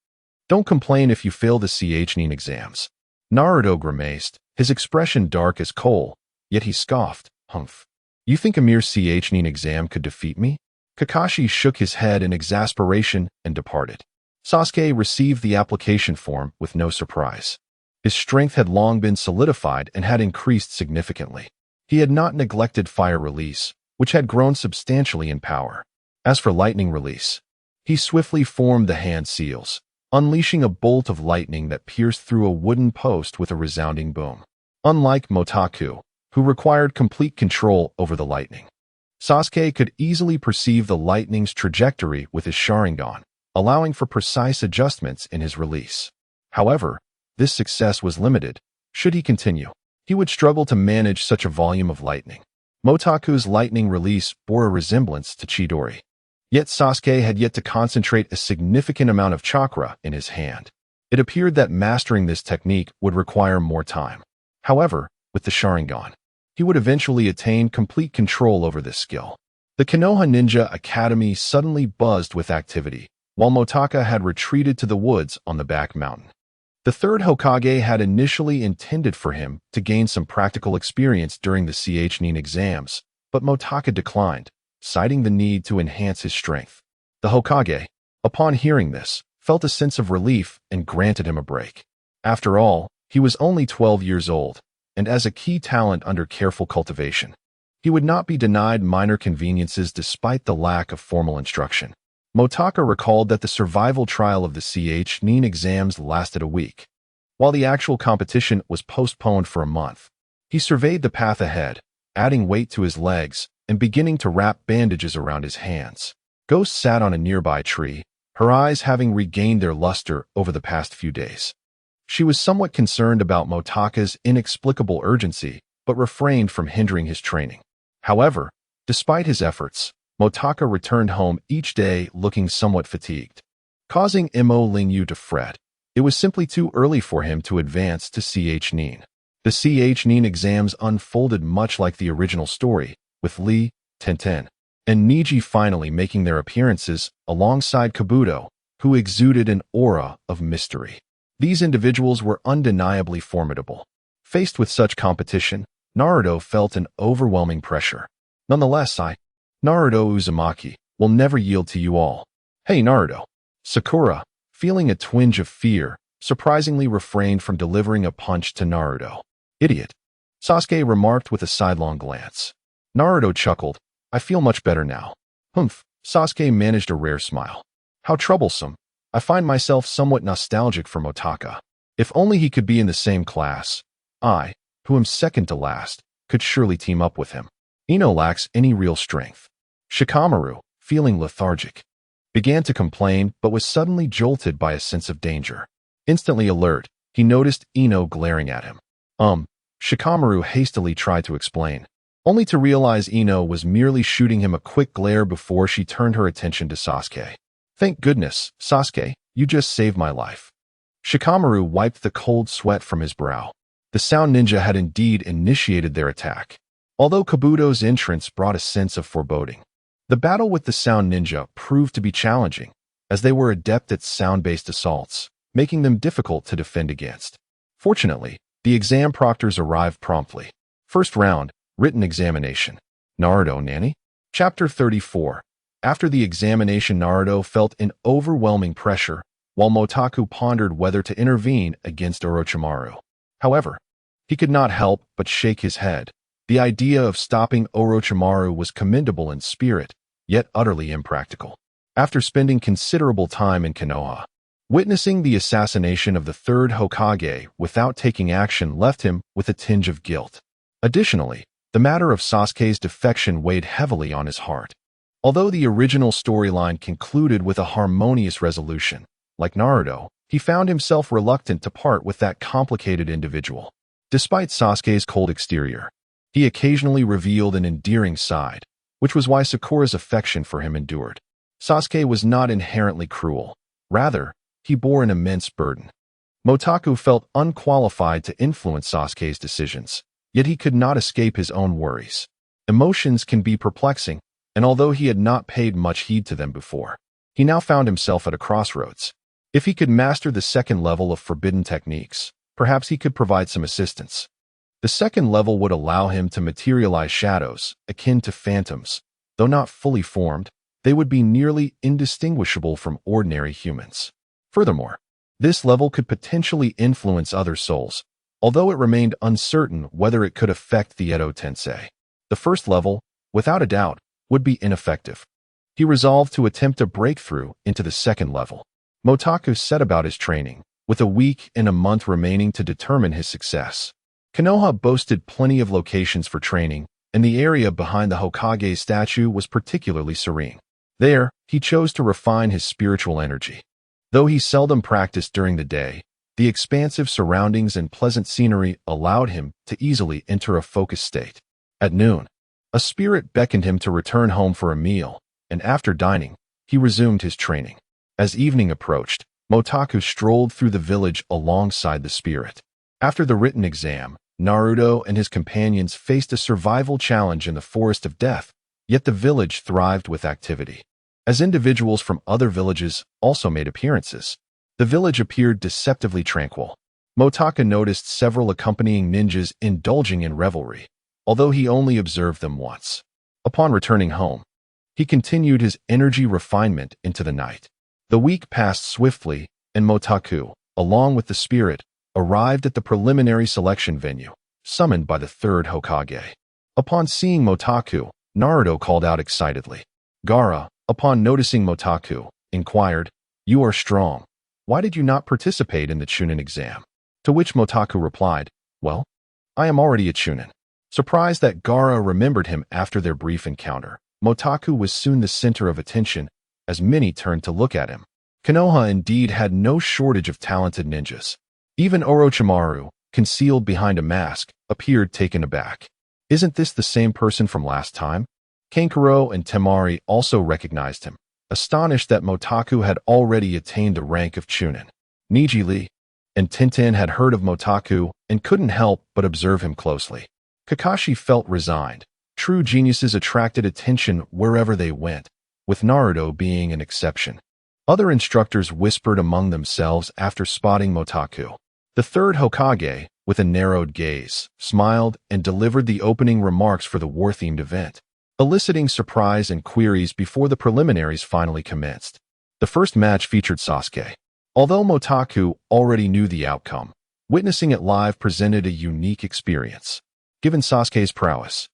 don't complain if you fail the Nin exams. Naruto grimaced, his expression dark as coal, yet he scoffed. Humph. You think a mere Nin exam could defeat me? Kakashi shook his head in exasperation and departed. Sasuke received the application form with no surprise. His strength had long been solidified and had increased significantly. He had not neglected fire release, which had grown substantially in power. As for lightning release, he swiftly formed the hand seals, unleashing a bolt of lightning that pierced through a wooden post with a resounding boom. Unlike Motaku, who required complete control over the lightning, Sasuke could easily perceive the lightning's trajectory with his Sharingan, allowing for precise adjustments in his release. However, this success was limited. Should he continue, he would struggle to manage such a volume of lightning. Motaku's lightning release bore a resemblance to Chidori. Yet Sasuke had yet to concentrate a significant amount of chakra in his hand. It appeared that mastering this technique would require more time. However, with the Sharingan, he would eventually attain complete control over this skill. The Konoha Ninja Academy suddenly buzzed with activity, while Motaka had retreated to the woods on the back mountain. The third Hokage had initially intended for him to gain some practical experience during the Nin exams, but Motaka declined, citing the need to enhance his strength. The Hokage, upon hearing this, felt a sense of relief and granted him a break. After all, he was only 12 years old, and as a key talent under careful cultivation, he would not be denied minor conveniences despite the lack of formal instruction. Motaka recalled that the survival trial of the Nin exams lasted a week, while the actual competition was postponed for a month. He surveyed the path ahead, adding weight to his legs and beginning to wrap bandages around his hands. Ghost sat on a nearby tree, her eyes having regained their luster over the past few days. She was somewhat concerned about Motaka's inexplicable urgency, but refrained from hindering his training. However, Despite his efforts, Motaka returned home each day looking somewhat fatigued, causing Mo Lingyu to fret. It was simply too early for him to advance to CH Nin. The CH Nin exams unfolded much like the original story, with Lee, Tenten, and Niji finally making their appearances alongside Kabuto, who exuded an aura of mystery. These individuals were undeniably formidable. Faced with such competition, Naruto felt an overwhelming pressure. Nonetheless, Naruto Uzumaki, will never yield to you all. Hey Naruto. Sakura, feeling a twinge of fear, surprisingly refrained from delivering a punch to Naruto. Idiot. Sasuke remarked with a sidelong glance. Naruto chuckled. I feel much better now. Humph. Sasuke managed a rare smile. How troublesome. I find myself somewhat nostalgic for Motaka. If only he could be in the same class. I, who am second to last, could surely team up with him. Ino lacks any real strength. Shikamaru, feeling lethargic, began to complain but was suddenly jolted by a sense of danger. Instantly alert, he noticed Ino glaring at him. Shikamaru hastily tried to explain, only to realize Ino was merely shooting him a quick glare before she turned her attention to Sasuke. Thank goodness, Sasuke, you just saved my life. Shikamaru wiped the cold sweat from his brow. The Sound Ninja had indeed initiated their attack. Although Kabuto's entrance brought a sense of foreboding, the battle with the Sound Ninja proved to be challenging, as they were adept at sound-based assaults, making them difficult to defend against. Fortunately, the exam proctors arrived promptly. First round, written examination. Naruto Nani? Chapter 34. After the examination, Naruto felt an overwhelming pressure, while Motaku pondered whether to intervene against Orochimaru. However, he could not help but shake his head. The idea of stopping Orochimaru was commendable in spirit, yet utterly impractical. After spending considerable time in Konoha, witnessing the assassination of the third Hokage without taking action left him with a tinge of guilt. Additionally, the matter of Sasuke's defection weighed heavily on his heart. Although the original storyline concluded with a harmonious resolution, like Naruto, he found himself reluctant to part with that complicated individual. Despite Sasuke's cold exterior, he occasionally revealed an endearing side, which was why Sakura's affection for him endured. Sasuke was not inherently cruel. Rather, he bore an immense burden. Motaku felt unqualified to influence Sasuke's decisions, yet he could not escape his own worries. Emotions can be perplexing, and although he had not paid much heed to them before, he now found himself at a crossroads. If he could master the second level of forbidden techniques, perhaps he could provide some assistance. The second level would allow him to materialize shadows, akin to phantoms. Though not fully formed, they would be nearly indistinguishable from ordinary humans. Furthermore, this level could potentially influence other souls, although it remained uncertain whether it could affect the Edo Tensei. The first level, without a doubt, would be ineffective. He resolved to attempt a breakthrough into the second level. Motaku set about his training, with a week and a month remaining to determine his success. Konoha boasted plenty of locations for training, and the area behind the Hokage's statue was particularly serene. There, he chose to refine his spiritual energy. Though he seldom practiced during the day, the expansive surroundings and pleasant scenery allowed him to easily enter a focused state. At noon, a spirit beckoned him to return home for a meal, and after dining, he resumed his training. As evening approached, Motaku strolled through the village alongside the spirit. After the written exam, Naruto and his companions faced a survival challenge in the Forest of Death, yet the village thrived with activity. As individuals from other villages also made appearances, the village appeared deceptively tranquil. Motaka noticed several accompanying ninjas indulging in revelry, although he only observed them once. Upon returning home, he continued his energy refinement into the night. The week passed swiftly, and Motaku, along with the spirit, arrived at the preliminary selection venue, summoned by the third Hokage. Upon seeing Motaku, Naruto called out excitedly. Gaara, upon noticing Motaku, inquired, "You are strong. Why did you not participate in the Chunin exam?" To which Motaku replied, "Well, I am already a Chunin." Surprised that Gaara remembered him after their brief encounter, Motaku was soon the center of attention, as many turned to look at him. Konoha indeed had no shortage of talented ninjas. Even Orochimaru, concealed behind a mask, appeared taken aback. "Isn't this the same person from last time?" Kankuro and Temari also recognized him, astonished that Motaku had already attained the rank of Chunin. Niji Lee and Tintin had heard of Motaku and couldn't help but observe him closely. Kakashi felt resigned. True geniuses attracted attention wherever they went, with Naruto being an exception. Other instructors whispered among themselves after spotting Motaku. The third Hokage, with a narrowed gaze, smiled and delivered the opening remarks for the war-themed event, eliciting surprise and queries before the preliminaries finally commenced. The first match featured Sasuke. Although Motaku already knew the outcome, witnessing it live presented a unique experience. Given Sasuke's prowess,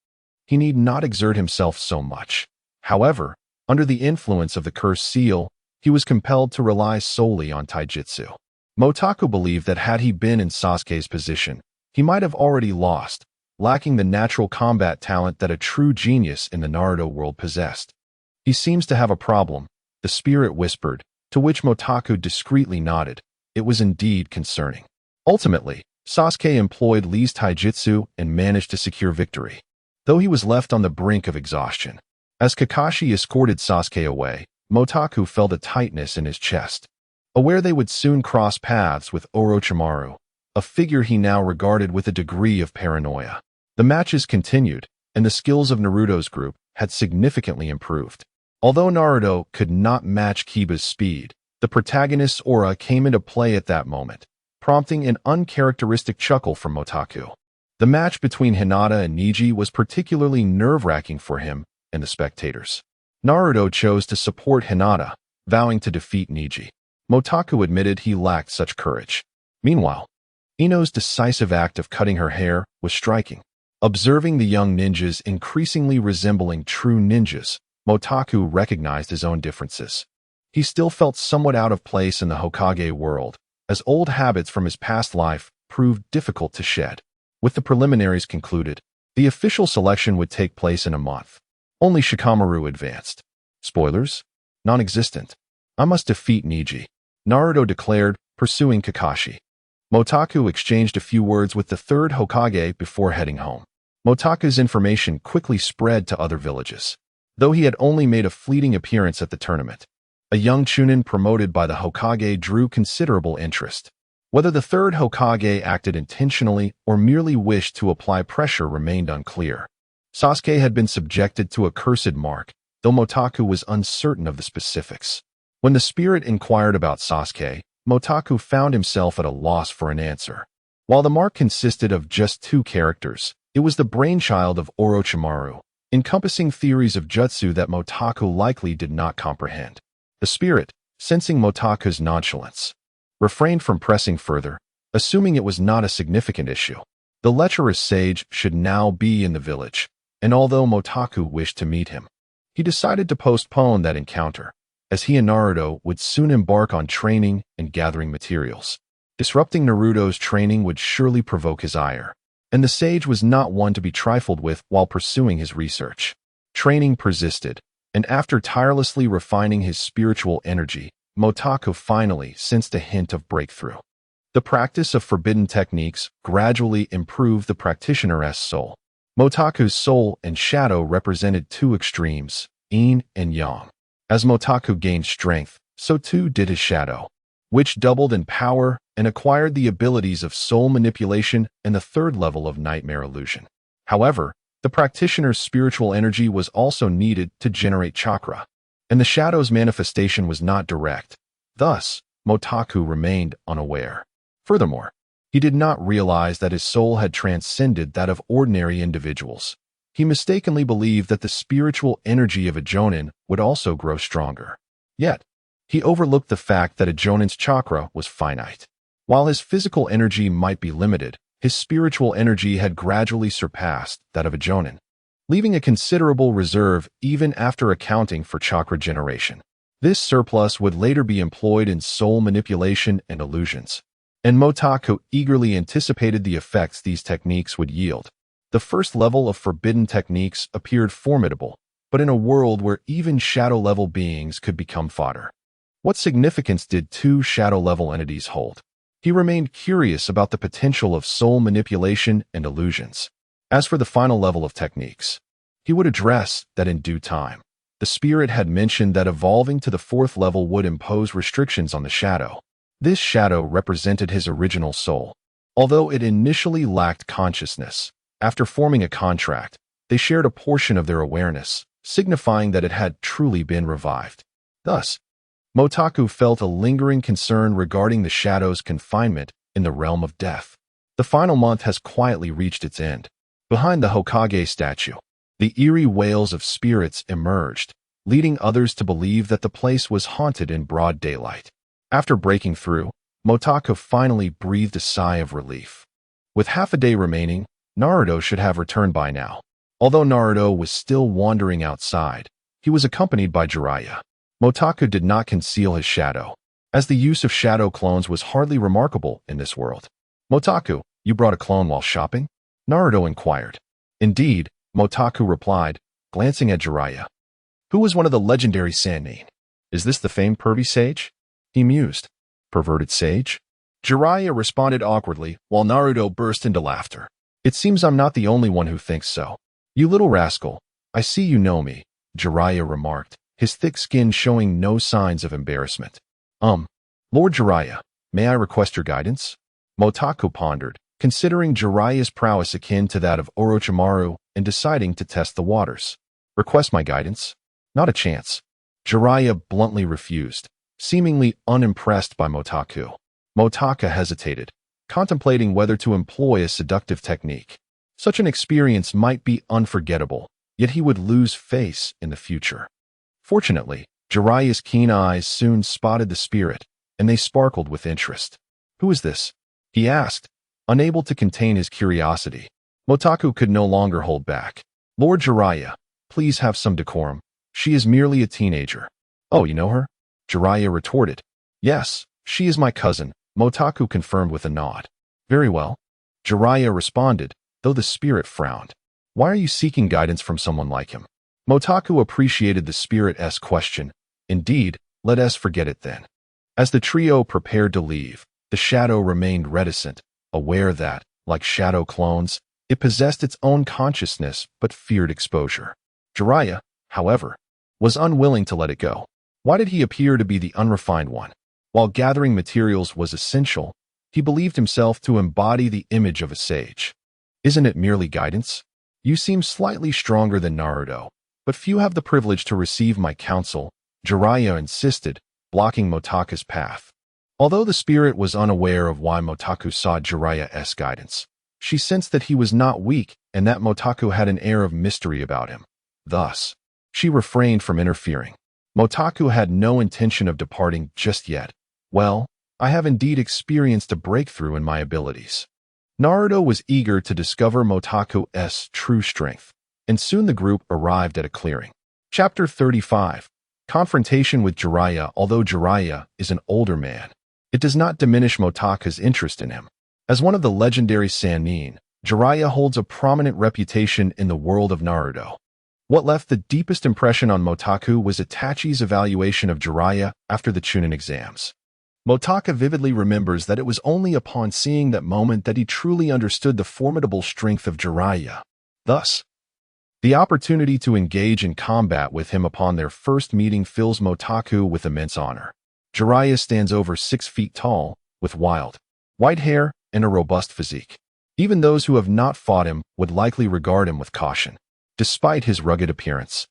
he need not exert himself so much. However, under the influence of the cursed seal, he was compelled to rely solely on taijutsu. Motaku believed that had he been in Sasuke's position, he might have already lost, lacking the natural combat talent that a true genius in the Naruto world possessed. He seems to have a problem, the spirit whispered, to which Motaku discreetly nodded. It was indeed concerning. Ultimately, Sasuke employed Lee's taijutsu and managed to secure victory, though he was left on the brink of exhaustion. As Kakashi escorted Sasuke away, Motaku felt a tightness in his chest, aware they would soon cross paths with Orochimaru, a figure he now regarded with a degree of paranoia. The matches continued, and the skills of Naruto's group had significantly improved. Although Naruto could not match Kiba's speed, the protagonist's aura came into play at that moment, prompting an uncharacteristic chuckle from Motaku. The match between Hinata and Neji was particularly nerve-wracking for him and the spectators. Naruto chose to support Hinata, vowing to defeat Neji. Motaku admitted he lacked such courage. Meanwhile, Ino's decisive act of cutting her hair was striking. Observing the young ninjas increasingly resembling true ninjas, Motaku recognized his own differences. He still felt somewhat out of place in the Hokage world, as old habits from his past life proved difficult to shed. With the preliminaries concluded, the official selection would take place in a month. Only Shikamaru advanced. Spoilers? Non-existent. I must defeat Neji, Naruto declared, pursuing Kakashi. Motaku exchanged a few words with the third Hokage before heading home. Motaku's information quickly spread to other villages. Though he had only made a fleeting appearance at the tournament, a young Chunin promoted by the Hokage drew considerable interest. Whether the third Hokage acted intentionally or merely wished to apply pressure remained unclear. Sasuke had been subjected to a cursed mark, though Motaku was uncertain of the specifics. When the spirit inquired about Sasuke, Motaku found himself at a loss for an answer. While the mark consisted of just 2 characters, it was the brainchild of Orochimaru, encompassing theories of jutsu that Motaku likely did not comprehend. The spirit, sensing Motaku's nonchalance, refrained from pressing further, assuming it was not a significant issue. The lecherous sage should now be in the village, and although Motaku wished to meet him, he decided to postpone that encounter, as he and Naruto would soon embark on training and gathering materials. Disrupting Naruto's training would surely provoke his ire, and the sage was not one to be trifled with while pursuing his research. Training persisted, and after tirelessly refining his spiritual energy, Motaku finally sensed a hint of breakthrough. The practice of forbidden techniques gradually improved the practitioner's soul. Motaku's soul and shadow represented 2 extremes, yin and yang. As Motaku gained strength, so too did his shadow, which doubled in power and acquired the abilities of soul manipulation and the 3rd level of nightmare illusion. However, the practitioner's spiritual energy was also needed to generate chakra, and the shadow's manifestation was not direct. Thus, Motaku remained unaware. Furthermore, he did not realize that his soul had transcended that of ordinary individuals. He mistakenly believed that the spiritual energy of a Jonin would also grow stronger. Yet, he overlooked the fact that a Jonin's chakra was finite. While his physical energy might be limited, his spiritual energy had gradually surpassed that of a Jonin, leaving a considerable reserve even after accounting for chakra generation. This surplus would later be employed in soul manipulation and illusions, and Motaku eagerly anticipated the effects these techniques would yield. The first level of forbidden techniques appeared formidable, but in a world where even shadow-level beings could become fodder. What significance did 2 shadow-level entities hold? He remained curious about the potential of soul manipulation and illusions. As for the final level of techniques, He would address that in due time. The spirit had mentioned that evolving to the 4th level would impose restrictions on the shadow. This shadow represented his original soul. Although it initially lacked consciousness, after forming a contract, they shared a portion of their awareness, signifying that it had truly been revived. Thus, Motaku felt a lingering concern regarding the shadow's confinement in the realm of death. The final month has quietly reached its end. Behind the Hokage statue, the eerie wails of spirits emerged, leading others to believe that the place was haunted in broad daylight. After breaking through, Motaku finally breathed a sigh of relief. With half a day remaining, Naruto should have returned by now. Although Naruto was still wandering outside, he was accompanied by Jiraiya. Motaku did not conceal his shadow, as the use of shadow clones was hardly remarkable in this world. "Motaku, you brought a clone while shopping?" Naruto inquired. "Indeed," Motaku replied, glancing at Jiraiya. "Who was one of the legendary Sannin? Is this the famed pervy sage?" He mused. "Perverted sage?" Jiraiya responded awkwardly, while Naruto burst into laughter. "It seems I'm not the only one who thinks so. You little rascal, I see you know me," Jiraiya remarked, his thick skin showing no signs of embarrassment. Lord Jiraiya, may I request your guidance?" Motaku pondered, considering Jiraiya's prowess akin to that of Orochimaru and deciding to test the waters. "Request my guidance? Not a chance." Jiraiya bluntly refused, seemingly unimpressed by Motaku. Motaku hesitated, contemplating whether to employ a seductive technique. Such an experience might be unforgettable, yet he would lose face in the future. Fortunately, Jiraiya's keen eyes soon spotted the spirit, and they sparkled with interest. "Who is this?" he asked, unable to contain his curiosity. Motaku could no longer hold back. "Lord Jiraiya, please have some decorum. She is merely a teenager." "Oh, you know her?" Jiraiya retorted. "Yes, she is my cousin," Motaku confirmed with a nod. "Very well," Jiraiya responded, though the spirit frowned. "Why are you seeking guidance from someone like him?" Motaku appreciated the spirit's question. "Indeed, let us forget it then." As the trio prepared to leave, the shadow remained reticent, aware that, like shadow clones, it possessed its own consciousness but feared exposure. Jiraiya, however, was unwilling to let it go. Why did he appear to be the unrefined one? While gathering materials was essential, he believed himself to embody the image of a sage. "Isn't it merely guidance? You seem slightly stronger than Naruto, but few have the privilege to receive my counsel," Jiraiya insisted, blocking Motaku's path. Although the spirit was unaware of why Motaku sought Jiraiya's guidance, she sensed that he was not weak and that Motaku had an air of mystery about him. Thus, she refrained from interfering. Motaku had no intention of departing just yet. "Well, I have indeed experienced a breakthrough in my abilities." Naruto was eager to discover Motaku's true strength, and soon the group arrived at a clearing. Chapter 35. Confrontation with Jiraiya. Although Jiraiya is an older man, it does not diminish Motaku's interest in him. As one of the legendary Sannin, Jiraiya holds a prominent reputation in the world of Naruto. What left the deepest impression on Motaku was Itachi's evaluation of Jiraiya after the Chunin exams. Motaku vividly remembers that it was only upon seeing that moment that he truly understood the formidable strength of Jiraiya. Thus, the opportunity to engage in combat with him upon their first meeting fills Motaku with immense honor. Jiraiya stands over 6 feet tall, with wild, white hair and a robust physique. Even those who have not fought him would likely regard him with caution. Despite his rugged appearance,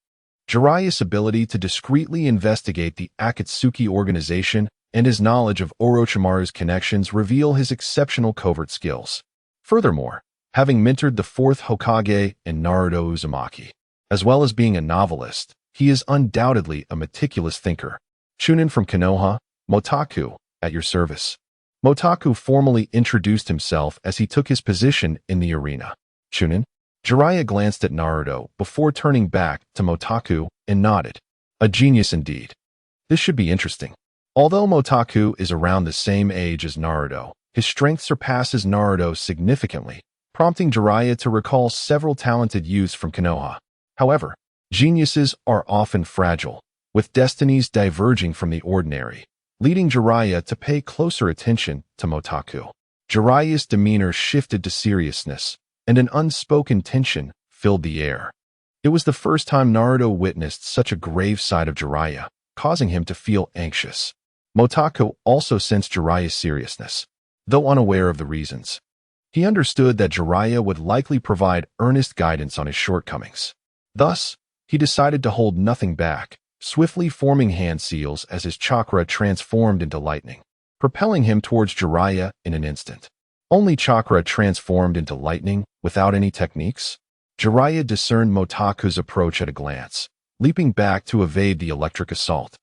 Jiraiya's ability to discreetly investigate the Akatsuki organization and his knowledge of Orochimaru's connections reveal his exceptional covert skills. Furthermore, having mentored the 4th Hokage and Naruto Uzumaki, as well as being a novelist, he is undoubtedly a meticulous thinker. Chunin from Konoha, Motaku, at your service. Motaku formally introduced himself as he took his position in the arena. "Chunin?" Jiraiya glanced at Naruto before turning back to Motaku and nodded. "A genius indeed. This should be interesting." Although Motaku is around the same age as Naruto, his strength surpasses Naruto significantly, prompting Jiraiya to recall several talented youths from Konoha. However, geniuses are often fragile, with destinies diverging from the ordinary, leading Jiraiya to pay closer attention to Motaku. Jiraiya's demeanor shifted to seriousness, and an unspoken tension filled the air. It was the first time Naruto witnessed such a grave side of Jiraiya, causing him to feel anxious. Motoko also sensed Jiraiya's seriousness, though unaware of the reasons. He understood that Jiraiya would likely provide earnest guidance on his shortcomings. Thus, he decided to hold nothing back, swiftly forming hand seals as his chakra transformed into lightning, propelling him towards Jiraiya in an instant. Only chakra transformed into lightning without any techniques? Jiraiya discerned Motaku's approach at a glance, leaping back to evade the electric assault.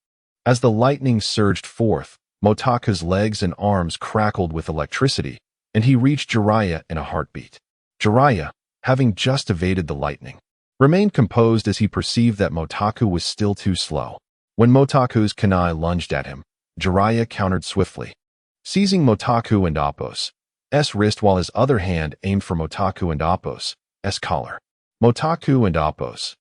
As the lightning surged forth, Motaku's legs and arms crackled with electricity, and he reached Jiraiya in a heartbeat. Jiraiya, having just evaded the lightning, remained composed as he perceived that Motaku was still too slow. When Motaku's kunai lunged at him, Jiraiya countered swiftly, seizing Motaku and Appo's wrist while his other hand aimed for Motaku and Appo's collar. Motaku and Appo's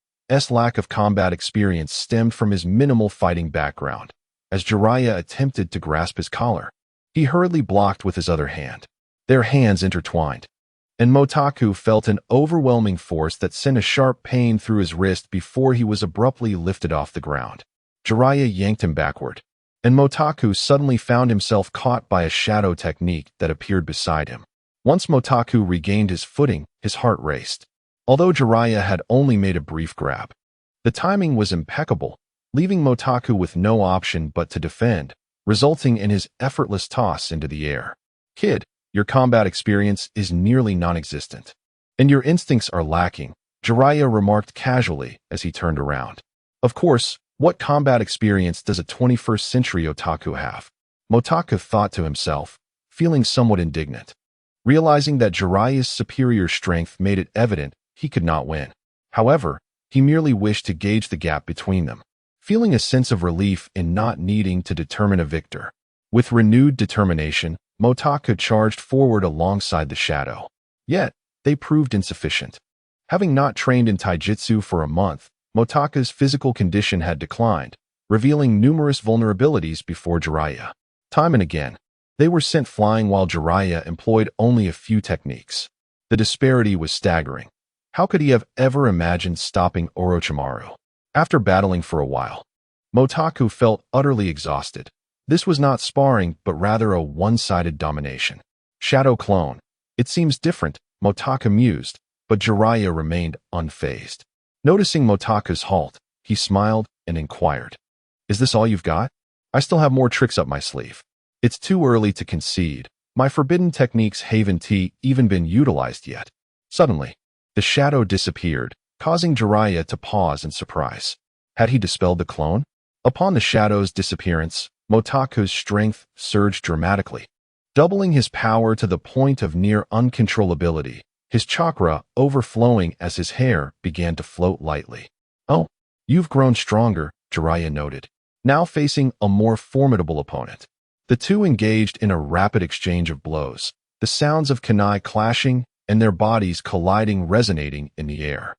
lack of combat experience stemmed from his minimal fighting background. As Jiraiya attempted to grasp his collar, he hurriedly blocked with his other hand. Their hands intertwined, and Motaku felt an overwhelming force that sent a sharp pain through his wrist before he was abruptly lifted off the ground. Jiraiya yanked him backward, and Motaku suddenly found himself caught by a shadow technique that appeared beside him. Once Motaku regained his footing, his heart raced. Although Jiraiya had only made a brief grab, the timing was impeccable, leaving Motaku with no option but to defend, resulting in his effortless toss into the air. "Kid, your combat experience is nearly non-existent, and your instincts are lacking," Jiraiya remarked casually as he turned around. Of course, what combat experience does a 21st century otaku have? Motaku thought to himself, feeling somewhat indignant. Realizing that Jiraiya's superior strength made it evident he could not win. However, he merely wished to gauge the gap between them, feeling a sense of relief in not needing to determine a victor. With renewed determination, Motaku charged forward alongside the shadow. Yet, they proved insufficient. Having not trained in taijutsu for a month, Motaku's physical condition had declined, revealing numerous vulnerabilities before Jiraiya. Time and again, they were sent flying while Jiraiya employed only a few techniques. The disparity was staggering. How could he have ever imagined stopping Orochimaru? After battling for a while, Motaku felt utterly exhausted. This was not sparring, but rather a one-sided domination. Shadow clone. It seems different, Motaku mused, but Jiraiya remained unfazed. Noticing Motaku's halt, he smiled and inquired, "Is this all you've got? I still have more tricks up my sleeve." "It's too early to concede. My forbidden techniques haven't even been utilized yet." Suddenly, the shadow disappeared, causing Jiraiya to pause in surprise. Had he dispelled the clone? Upon the shadow's disappearance, Motaku's strength surged dramatically, doubling his power to the point of near uncontrollability, his chakra overflowing as his hair began to float lightly. "Oh, you've grown stronger," Jiraiya noted, now facing a more formidable opponent. The two engaged in a rapid exchange of blows, the sounds of kunai clashing and their bodies colliding resonating in the air.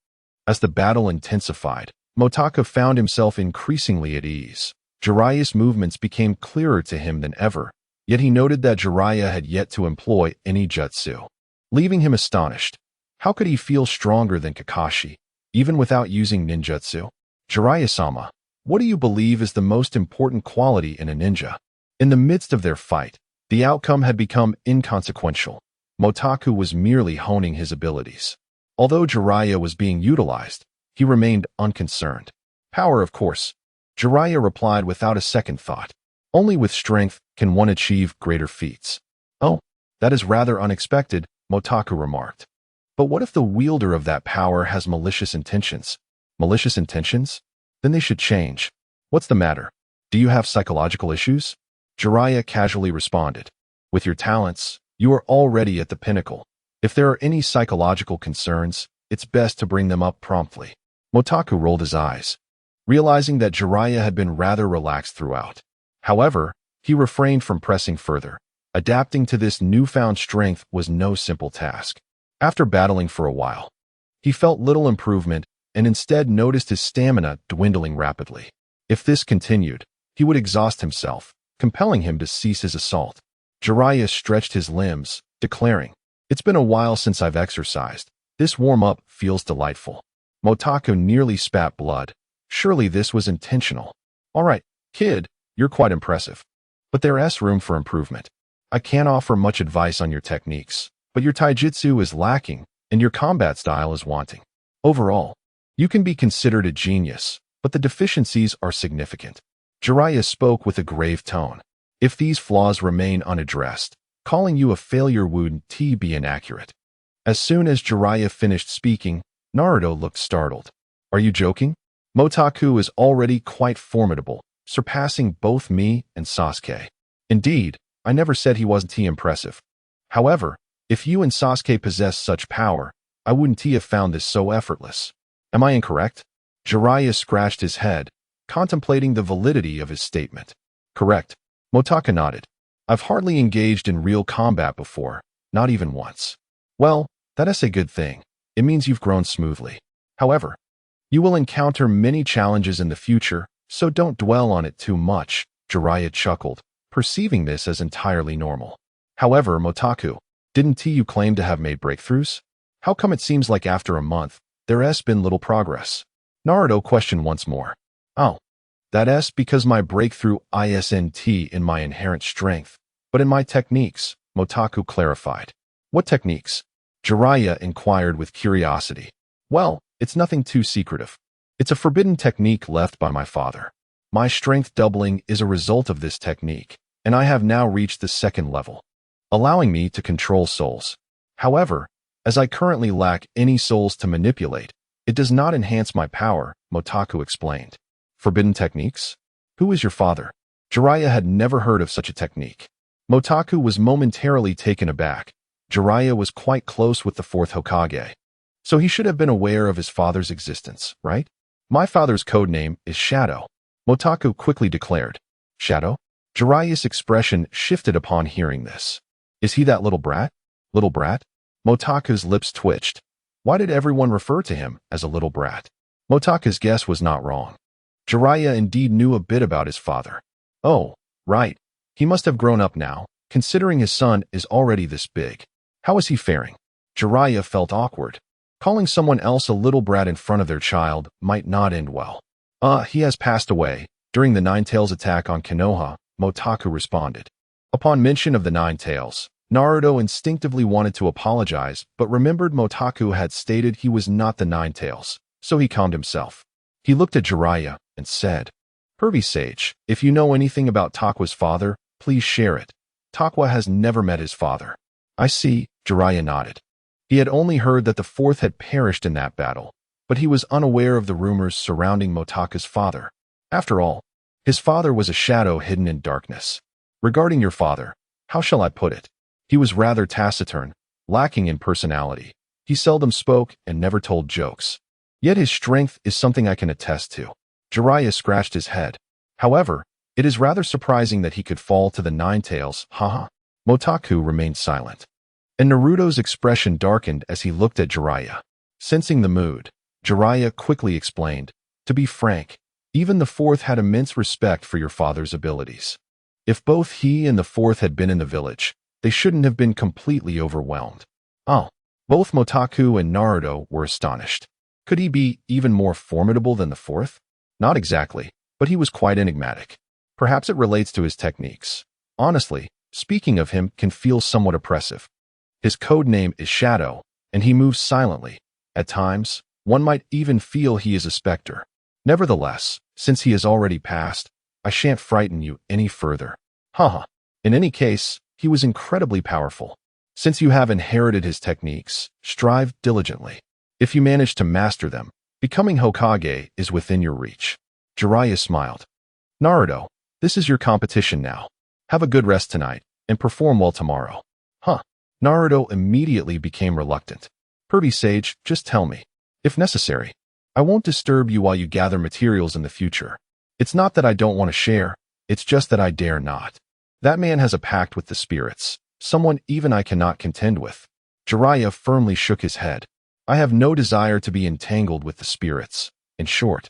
As the battle intensified, Motaku found himself increasingly at ease. Jiraiya's movements became clearer to him than ever, yet he noted that Jiraiya had yet to employ any jutsu, leaving him astonished. How could he feel stronger than Kakashi, even without using ninjutsu? "Jiraiya-sama, what do you believe is the most important quality in a ninja?" In the midst of their fight, the outcome had become inconsequential. Motaku was merely honing his abilities. Although Jiraiya was being utilized, he remained unconcerned. "Power, of course," Jiraiya replied without a second thought. "Only with strength can one achieve greater feats." "Oh, that is rather unexpected," Motaku remarked. "But what if the wielder of that power has malicious intentions?" "Malicious intentions? Then they should change." "What's the matter? Do you have psychological issues?" Jiraiya casually responded. "With your talents, you are already at the pinnacle. If there are any psychological concerns, it's best to bring them up promptly." Motaku rolled his eyes, realizing that Jiraiya had been rather relaxed throughout. However, he refrained from pressing further. Adapting to this newfound strength was no simple task. After battling for a while, he felt little improvement and instead noticed his stamina dwindling rapidly. If this continued, he would exhaust himself, compelling him to cease his assault. Jiraiya stretched his limbs, declaring, "It's been a while since I've exercised. This warm-up feels delightful." Motaku nearly spat blood. Surely this was intentional. All right, kid, you're quite impressive. But there is room for improvement. I can't offer much advice on your techniques, but your taijutsu is lacking, and your combat style is wanting. Overall, you can be considered a genius, but the deficiencies are significant. Jiraiya spoke with a grave tone. If these flaws remain unaddressed, calling you a failure would be inaccurate. As soon as Jiraiya finished speaking, Naruto looked startled. Are you joking? Motaku is already quite formidable, surpassing both me and Sasuke. Indeed, I never said he wasn't impressive. However, if you and Sasuke possess such power, I wouldn't have found this so effortless. Am I incorrect? Jiraiya scratched his head, contemplating the validity of his statement. Correct. Motaku nodded. I've hardly engaged in real combat before, not even once. Well, that is a good thing. It means you've grown smoothly. However, you will encounter many challenges in the future, so don't dwell on it too much, Jiraiya chuckled, perceiving this as entirely normal. However, Motaku, didn't you claim to have made breakthroughs? How come it seems like after a month, there has been little progress? Naruto questioned once more. Oh, that is because my breakthrough isn't in my inherent strength, but in my techniques, Motaku clarified. What techniques? Jiraiya inquired with curiosity. Well, it's nothing too secretive. It's a forbidden technique left by my father. My strength doubling is a result of this technique, and I have now reached the second level, allowing me to control souls. However, as I currently lack any souls to manipulate, it does not enhance my power, Motaku explained. Forbidden techniques? Who is your father? Jiraiya had never heard of such a technique. Motaku was momentarily taken aback. Jiraiya was quite close with the fourth Hokage, so he should have been aware of his father's existence, right? My father's code name is Shadow, Motaku quickly declared. Shadow? Jiraiya's expression shifted upon hearing this. Is he that little brat? Little brat? Motaku's lips twitched. Why did everyone refer to him as a little brat? Motaku's guess was not wrong. Jiraiya indeed knew a bit about his father. Oh, right. He must have grown up now, considering his son is already this big. How is he faring? Jiraiya felt awkward. Calling someone else a little brat in front of their child might not end well. He has passed away. During the Nine Tails attack on Konoha, Motaku responded. Upon mention of the Nine Tails, Naruto instinctively wanted to apologize, but remembered Motaku had stated he was not the Nine Tails, so he calmed himself. He looked at Jiraiya and said, Hervey Sage, if you know anything about Takwa's father, please share it. Takwa has never met his father. I see, Jiraiya nodded. He had only heard that the fourth had perished in that battle, but he was unaware of the rumors surrounding Motaku's father. After all, his father was a shadow hidden in darkness. Regarding your father, how shall I put it? He was rather taciturn, lacking in personality. He seldom spoke and never told jokes. Yet his strength is something I can attest to. Jiraiya scratched his head. However, it is rather surprising that he could fall to the Nine Tails, haha. Motaku remained silent, and Naruto's expression darkened as he looked at Jiraiya. Sensing the mood, Jiraiya quickly explained, to be frank, even the fourth had immense respect for your father's abilities. If both he and the fourth had been in the village, they shouldn't have been completely overwhelmed. Oh, both Motaku and Naruto were astonished. Could he be even more formidable than the fourth? Not exactly, but he was quite enigmatic. Perhaps it relates to his techniques. Honestly, speaking of him can feel somewhat oppressive. His code name is Shadow, and he moves silently. At times, one might even feel he is a specter. Nevertheless, since he has already passed, I shan't frighten you any further. Haha. In any case, he was incredibly powerful. Since you have inherited his techniques, strive diligently. If you manage to master them, becoming Hokage is within your reach. Jiraiya smiled. Naruto, this is your competition now. Have a good rest tonight, and perform well tomorrow. Huh. Naruto immediately became reluctant. Hervey Sage, just tell me. If necessary, I won't disturb you while you gather materials in the future. It's not that I don't want to share, it's just that I dare not. That man has a pact with the spirits, someone even I cannot contend with. Jiraiya firmly shook his head. I have no desire to be entangled with the spirits. In short,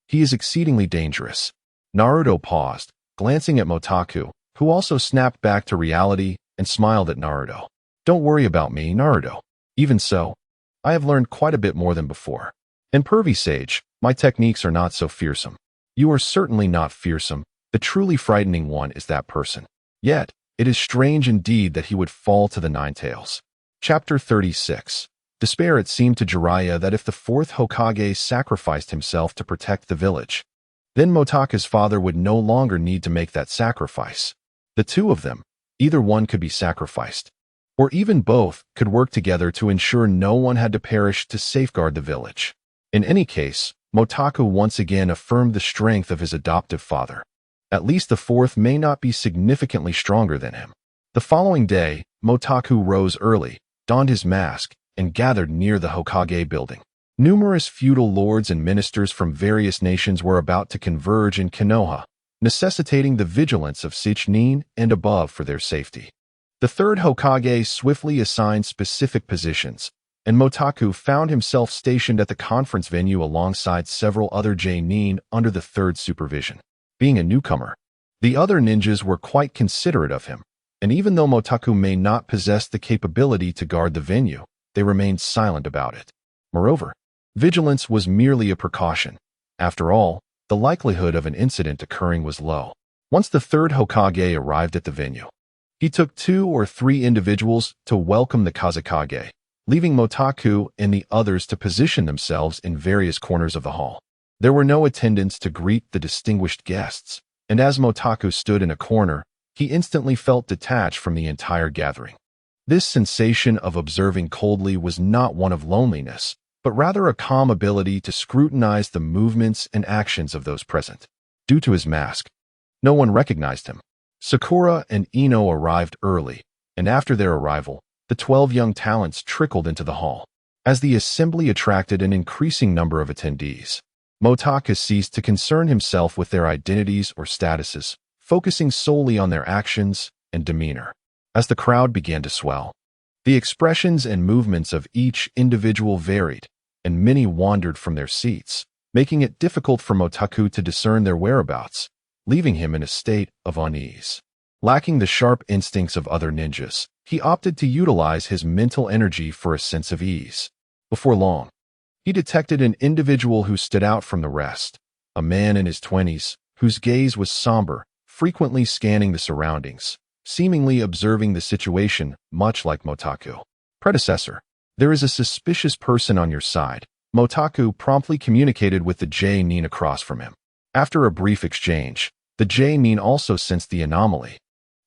he is exceedingly dangerous. Naruto paused, glancing at Motaku, who also snapped back to reality and smiled at Naruto. Don't worry about me, Naruto. Even so, I have learned quite a bit more than before. And pervy sage, my techniques are not so fearsome. You are certainly not fearsome. The truly frightening one is that person. Yet, it is strange indeed that he would fall to the nine tails. Chapter 36. Despair. It seemed to Jiraiya that if the fourth Hokage sacrificed himself to protect the village, then Motaka's father would no longer need to make that sacrifice. The two of them, either one could be sacrificed, or even both could work together to ensure no one had to perish to safeguard the village. In any case, Motaku once again affirmed the strength of his adoptive father. At least the fourth may not be significantly stronger than him. The following day, Motaku rose early, donned his mask, and gathered near the Hokage building. Numerous feudal lords and ministers from various nations were about to converge in Konoha, necessitating the vigilance of Shichinin and above for their safety. The third Hokage swiftly assigned specific positions, and Motaku found himself stationed at the conference venue alongside several other Jonin under the third supervision. Being a newcomer, the other ninjas were quite considerate of him, and even though Motaku may not possess the capability to guard the venue, they remained silent about it. Moreover, vigilance was merely a precaution. After all, the likelihood of an incident occurring was low. Once the third Hokage arrived at the venue, he took 2 or 3 individuals to welcome the Kazekage, leaving Motaku and the others to position themselves in various corners of the hall. There were no attendants to greet the distinguished guests, and as Motaku stood in a corner, he instantly felt detached from the entire gathering. This sensation of observing coldly was not one of loneliness, but rather a calm ability to scrutinize the movements and actions of those present. Due to his mask, no one recognized him. Sakura and Ino arrived early, and after their arrival, the 12 young talents trickled into the hall. As the assembly attracted an increasing number of attendees, Motaku ceased to concern himself with their identities or statuses, focusing solely on their actions and demeanor. As the crowd began to swell, the expressions and movements of each individual varied, and many wandered from their seats, making it difficult for Motaku to discern their whereabouts, leaving him in a state of unease. Lacking the sharp instincts of other ninjas, he opted to utilize his mental energy for a sense of ease. Before long, he detected an individual who stood out from the rest, a man in his 20s, whose gaze was somber, frequently scanning the surroundings, seemingly observing the situation, much like Motaku. Predecessor, there is a suspicious person on your side, Motaku promptly communicated with the Jonin across from him. After a brief exchange, the Jonin also sensed the anomaly,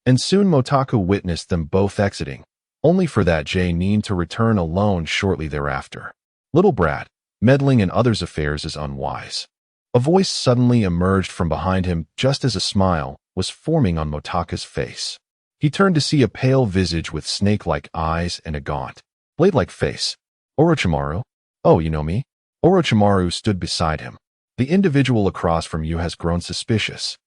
and soon Motaku witnessed them both exiting, only for that Jonin to return alone shortly thereafter. Little brat, meddling in others' affairs is unwise. A voice suddenly emerged from behind him just as a smile was forming on Motaku's face. He turned to see a pale visage with snake-like eyes and a gaunt, blade-like face. Orochimaru? Oh, you know me? Orochimaru stood beside him. The individual across from you has grown suspicious.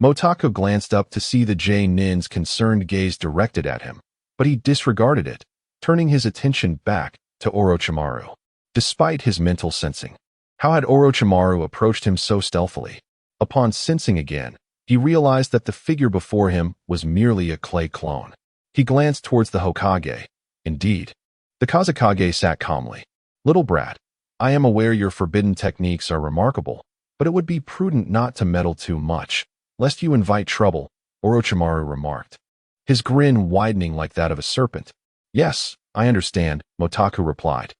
Motaku glanced up to see the Jonin's concerned gaze directed at him, but he disregarded it, turning his attention back to Orochimaru. Despite his mental sensing, how had Orochimaru approached him so stealthily? Upon sensing again, he realized that the figure before him was merely a clay clone. He glanced towards the Hokage. Indeed, the Kazekage sat calmly. Little brat, I am aware your forbidden techniques are remarkable, but it would be prudent not to meddle too much, lest you invite trouble, Orochimaru remarked, his grin widening like that of a serpent. Yes, I understand, Motaku replied,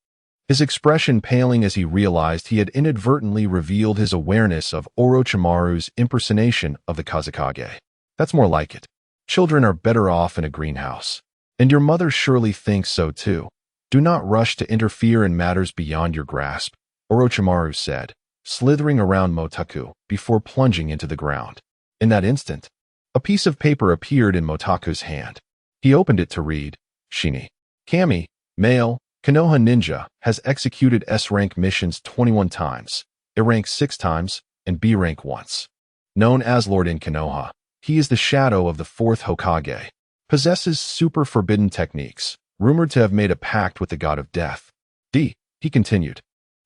his expression paling as he realized he had inadvertently revealed his awareness of Orochimaru's impersonation of the Kazekage. That's more like it. Children are better off in a greenhouse. And your mother surely thinks so too. Do not rush to interfere in matters beyond your grasp, Orochimaru said, slithering around Motaku before plunging into the ground. In that instant, a piece of paper appeared in Motaku's hand. He opened it to read, Shinigami, male, Konoha ninja, has executed S-rank missions 21 times, A-rank 6 times, and B-rank once. Known as Lord in Konoha, he is the shadow of the 4th Hokage, possesses super forbidden techniques, rumored to have made a pact with the god of death. He continued,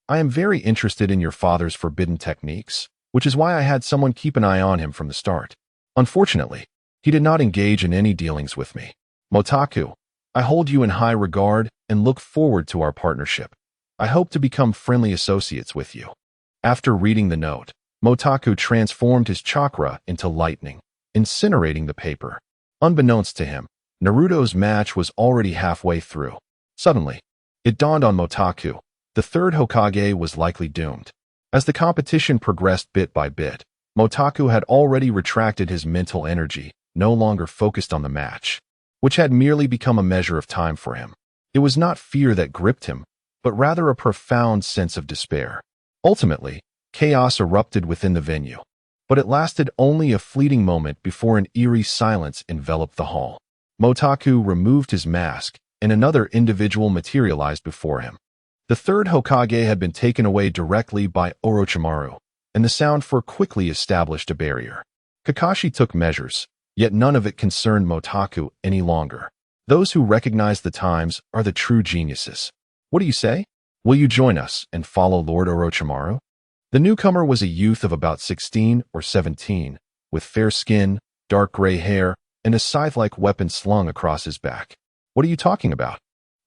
I am very interested in your father's forbidden techniques, which is why I had someone keep an eye on him from the start. Unfortunately, he did not engage in any dealings with me. Motaku, I hold you in high regard and look forward to our partnership. I hope to become friendly associates with you. After reading the note, Motaku transformed his chakra into lightning, incinerating the paper. Unbeknownst to him, Naruto's match was already halfway through. Suddenly, it dawned on Motaku, the third Hokage was likely doomed. As the competition progressed bit by bit, Motaku had already retracted his mental energy, no longer focused on the match, which had merely become a measure of time for him. It was not fear that gripped him, but rather a profound sense of despair. Ultimately, chaos erupted within the venue, but it lasted only a fleeting moment before an eerie silence enveloped the hall. Motaku removed his mask, and another individual materialized before him. The third Hokage had been taken away directly by Orochimaru, and the sound for quickly established a barrier. Kakashi took measures, yet none of it concerned Motaku any longer. Those who recognize the times are the true geniuses. What do you say? Will you join us and follow Lord Orochimaru? The newcomer was a youth of about 16 or 17, with fair skin, dark gray hair, and a scythe-like weapon slung across his back. What are you talking about?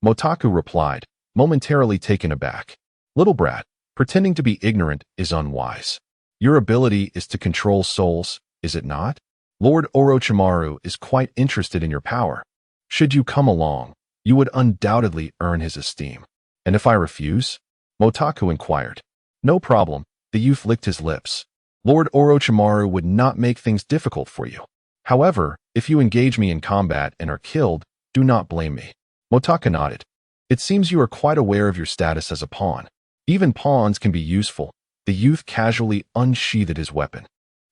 Motaku replied, momentarily taken aback. Little brat, pretending to be ignorant is unwise. Your ability is to control souls, is it not? Lord Orochimaru is quite interested in your power. Should you come along, you would undoubtedly earn his esteem. And if I refuse? Motaku inquired. No problem, the youth licked his lips. Lord Orochimaru would not make things difficult for you. However, if you engage me in combat and are killed, do not blame me. Motaku nodded. It seems you are quite aware of your status as a pawn. Even pawns can be useful. The youth casually unsheathed his weapon.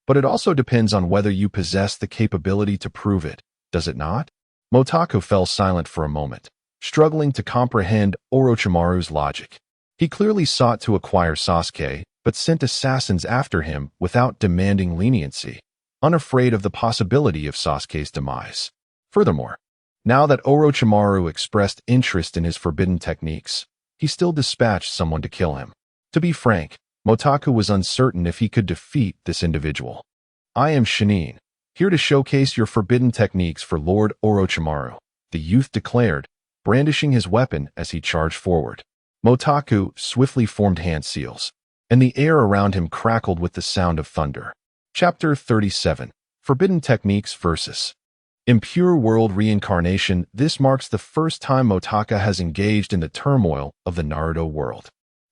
But it also depends on whether you possess the capability to prove it, does it not? Motaku fell silent for a moment, struggling to comprehend Orochimaru's logic. He clearly sought to acquire Sasuke, but sent assassins after him without demanding leniency, unafraid of the possibility of Sasuke's demise. Furthermore, now that Orochimaru expressed interest in his forbidden techniques, he still dispatched someone to kill him. To be frank, Motaku was uncertain if he could defeat this individual. I am Shinin, here to showcase your forbidden techniques for Lord Orochimaru, the youth declared, brandishing his weapon as he charged forward. Motaku swiftly formed hand seals, and the air around him crackled with the sound of thunder. Chapter 37. Forbidden Techniques versus Impure World Reincarnation. This marks the first time Motaku has engaged in the turmoil of the Naruto world.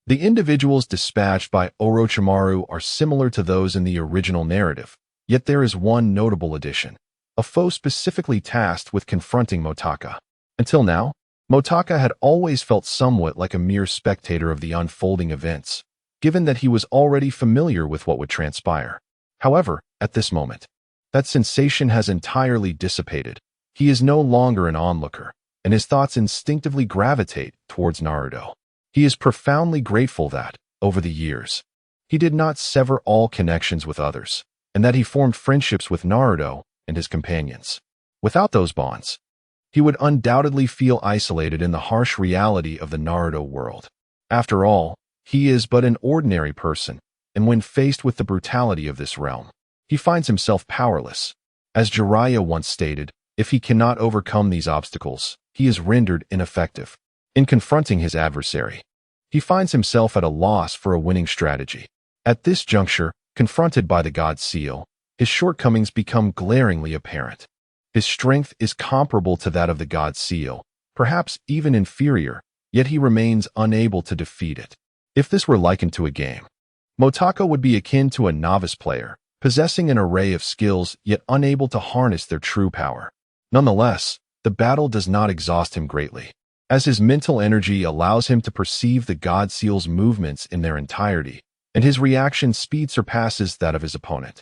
The individuals dispatched by Orochimaru are similar to those in the original narrative, yet there is one notable addition, a foe specifically tasked with confronting Motaku. Until now, Motaku had always felt somewhat like a mere spectator of the unfolding events, given that he was already familiar with what would transpire. However, at this moment, that sensation has entirely dissipated. He is no longer an onlooker, and his thoughts instinctively gravitate towards Naruto. He is profoundly grateful that, over the years, he did not sever all connections with others, and that he formed friendships with Naruto and his companions. Without those bonds, he would undoubtedly feel isolated in the harsh reality of the Naruto world. After all, he is but an ordinary person, and when faced with the brutality of this realm, he finds himself powerless. As Jiraiya once stated, if he cannot overcome these obstacles, he is rendered ineffective. In confronting his adversary, he finds himself at a loss for a winning strategy. At this juncture, confronted by the God Seal, his shortcomings become glaringly apparent. His strength is comparable to that of the God Seal, perhaps even inferior, yet he remains unable to defeat it. If this were likened to a game, Motaku would be akin to a novice player, possessing an array of skills yet unable to harness their true power. Nonetheless, the battle does not exhaust him greatly, as his mental energy allows him to perceive the God Seal's movements in their entirety, and his reaction speed surpasses that of his opponent,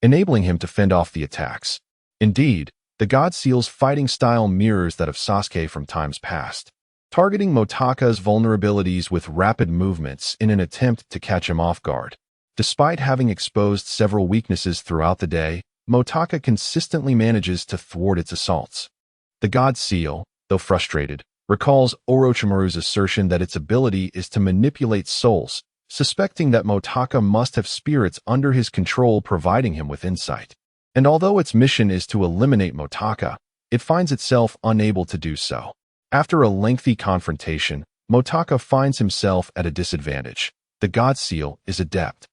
enabling him to fend off the attacks. Indeed, the God Seal's fighting style mirrors that of Sasuke from times past, targeting Motaku's vulnerabilities with rapid movements in an attempt to catch him off guard. Despite having exposed several weaknesses throughout the day, Motaku consistently manages to thwart its assaults. The God Seal, though frustrated, recalls Orochimaru's assertion that its ability is to manipulate souls, suspecting that Motaku must have spirits under his control providing him with insight. And although its mission is to eliminate Motaku, it finds itself unable to do so. After a lengthy confrontation, Motaka finds himself at a disadvantage. The God Seal is adept,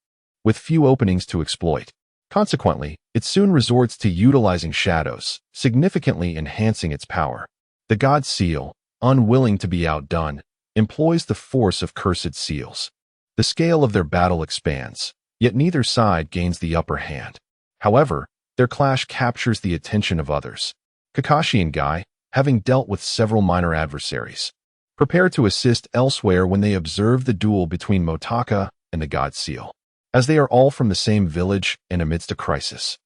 with few openings to exploit. Consequently, it soon resorts to utilizing shadows, significantly enhancing its power. The God Seal, unwilling to be outdone, employs the force of cursed seals. The scale of their battle expands, yet neither side gains the upper hand. However, their clash captures the attention of others. Kakashi and Guy, having dealt with several minor adversaries, prepare to assist elsewhere when they observe the duel between Motaka and the God Seal, as they are all from the same village and amidst a crisis.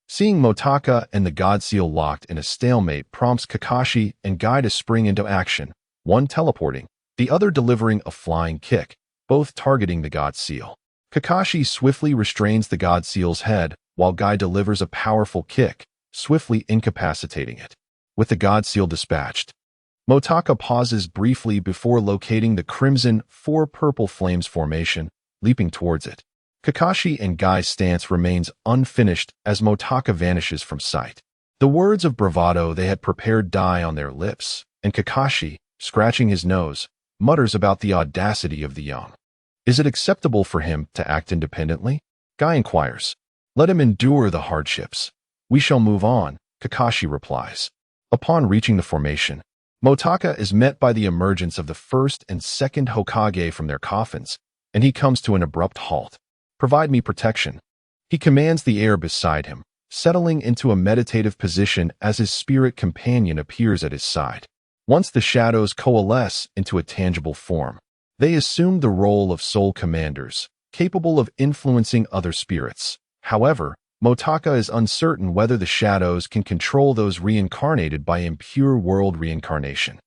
Seeing Motaka and the God Seal locked in a stalemate prompts Kakashi and Guy to spring into action, one teleporting, the other delivering a flying kick, both targeting the God Seal. Kakashi swiftly restrains the God Seal's head, while Guy delivers a powerful kick, swiftly incapacitating it. With the God Seal dispatched, Motaka pauses briefly before locating the crimson 4 purple flames formation, leaping towards it. Kakashi and Guy's stance remains unfinished as Motaka vanishes from sight. The words of bravado they had prepared die on their lips, and Kakashi, scratching his nose, mutters about the audacity of the young. Is it acceptable for him to act independently? Guy inquires. Let him endure the hardships. We shall move on, Kakashi replies. Upon reaching the formation, Motaka is met by the emergence of the first and second Hokage from their coffins, and he comes to an abrupt halt. Provide me protection. He commands the air beside him, settling into a meditative position as his spirit companion appears at his side. Once the shadows coalesce into a tangible form, they assume the role of soul commanders, capable of influencing other spirits. However, Motaka is uncertain whether the shadows can control those reincarnated by impure world reincarnation.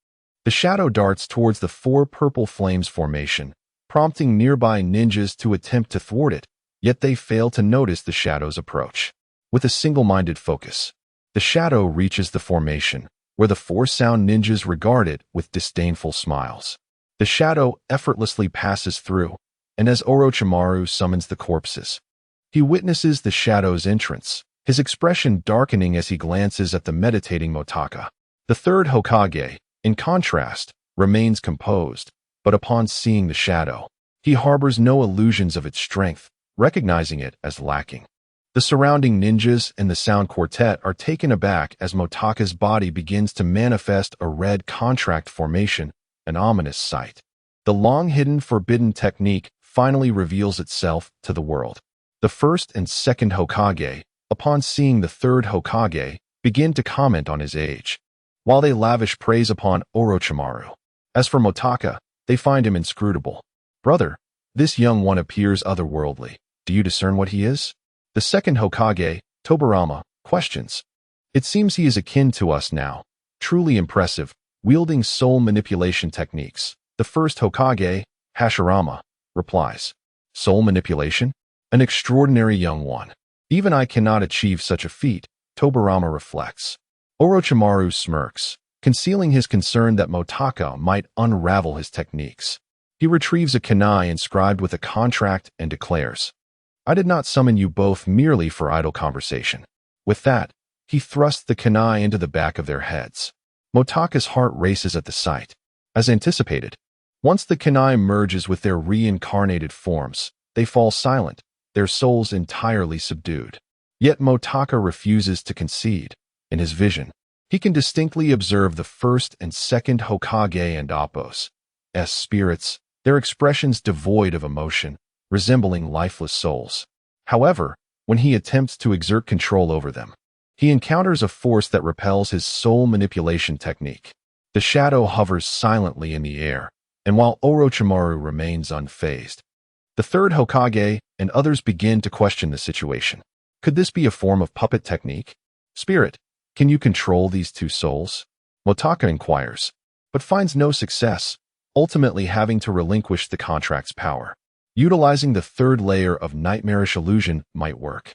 The shadow darts towards the 4 purple flames formation, prompting nearby ninjas to attempt to thwart it, yet they fail to notice the shadow's approach. With a single-minded focus, the shadow reaches the formation, where the 4 sound ninjas regard it with disdainful smiles. The shadow effortlessly passes through, and as Orochimaru summons the corpses, he witnesses the shadow's entrance, his expression darkening as he glances at the meditating Motaka. The third Hokage, in contrast, remains composed, but upon seeing the shadow, he harbors no illusions of its strength, recognizing it as lacking. The surrounding ninjas and the sound quartet are taken aback as Motaka's body begins to manifest a red contract formation, an ominous sight. The long-hidden forbidden technique finally reveals itself to the world. The first and second Hokage, upon seeing the third Hokage, begin to comment on his age, while they lavish praise upon Orochimaru. As for Motaka, they find him inscrutable. Brother, this young one appears otherworldly. Do you discern what he is? The second Hokage, Tobirama, questions. It seems he is akin to us now, truly impressive, wielding soul manipulation techniques. The first Hokage, Hashirama, replies. Soul manipulation? An extraordinary young one. Even I cannot achieve such a feat, Tobirama reflects. Orochimaru smirks, concealing his concern that Motaka might unravel his techniques. He retrieves a kunai inscribed with a contract and declares, I did not summon you both merely for idle conversation. With that, he thrusts the kunai into the back of their heads. Motaka's heart races at the sight. As anticipated, once the kunai merges with their reincarnated forms, they fall silent, their souls entirely subdued. Yet Motaka refuses to concede. In his vision, he can distinctly observe the first and second Hokage and Appo's spirits, their expressions devoid of emotion, resembling lifeless souls. However, when he attempts to exert control over them, he encounters a force that repels his soul manipulation technique. The shadow hovers silently in the air, and while Orochimaru remains unfazed, the third Hokage and others begin to question the situation. Could this be a form of puppet technique? Spirit, can you control these 2 souls? Motaka inquires, but finds no success, ultimately having to relinquish the contract's power. Utilizing the 3rd layer of nightmarish illusion might work,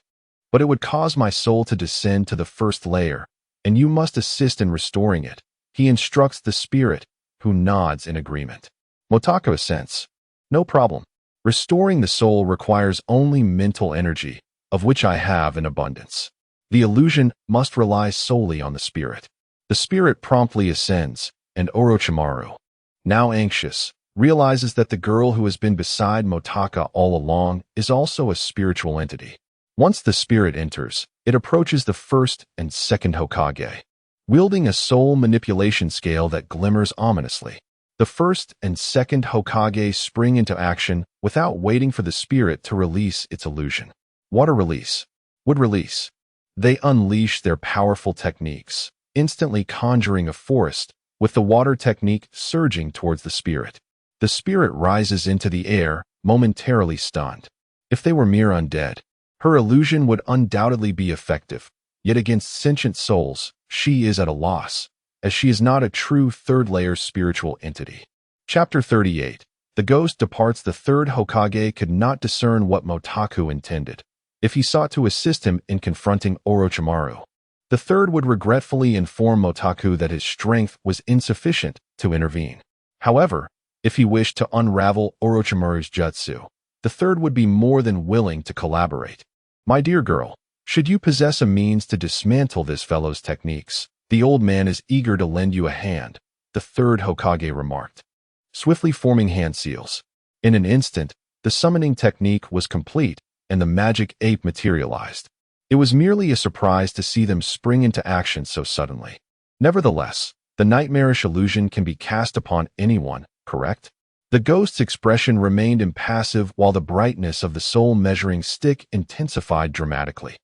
but it would cause my soul to descend to the 1st layer, and you must assist in restoring it. He instructs the spirit, who nods in agreement. Motaka assents. No problem. Restoring the soul requires only mental energy, of which I have in abundance. The illusion must rely solely on the spirit. The spirit promptly ascends, and Orochimaru, now anxious, realizes that the girl who has been beside Motaka all along is also a spiritual entity. Once the spirit enters, it approaches the first and second Hokage, wielding a soul manipulation scale that glimmers ominously. The first and second Hokage spring into action without waiting for the spirit to release its illusion. Water release. Wood release. They unleash their powerful techniques, instantly conjuring a forest, with the water technique surging towards the spirit. The spirit rises into the air, momentarily stunned. If they were mere undead, her illusion would undoubtedly be effective, yet against sentient souls, she is at a loss, as she is not a true third-layer spiritual entity. Chapter 38. The ghost departs. The third Hokage could not discern what Motaku intended. If he sought to assist him in confronting Orochimaru, the third would regretfully inform Motaku that his strength was insufficient to intervene. However, if he wished to unravel Orochimaru's jutsu, the third would be more than willing to collaborate. My dear girl, should you possess a means to dismantle this fellow's techniques, the old man is eager to lend you a hand, the third Hokage remarked, swiftly forming hand seals. In an instant, the summoning technique was complete, and the magic ape materialized. It was merely a surprise to see them spring into action so suddenly. Nevertheless, the nightmarish illusion can be cast upon anyone, correct? The ghost's expression remained impassive while the brightness of the soul measuring stick intensified dramatically.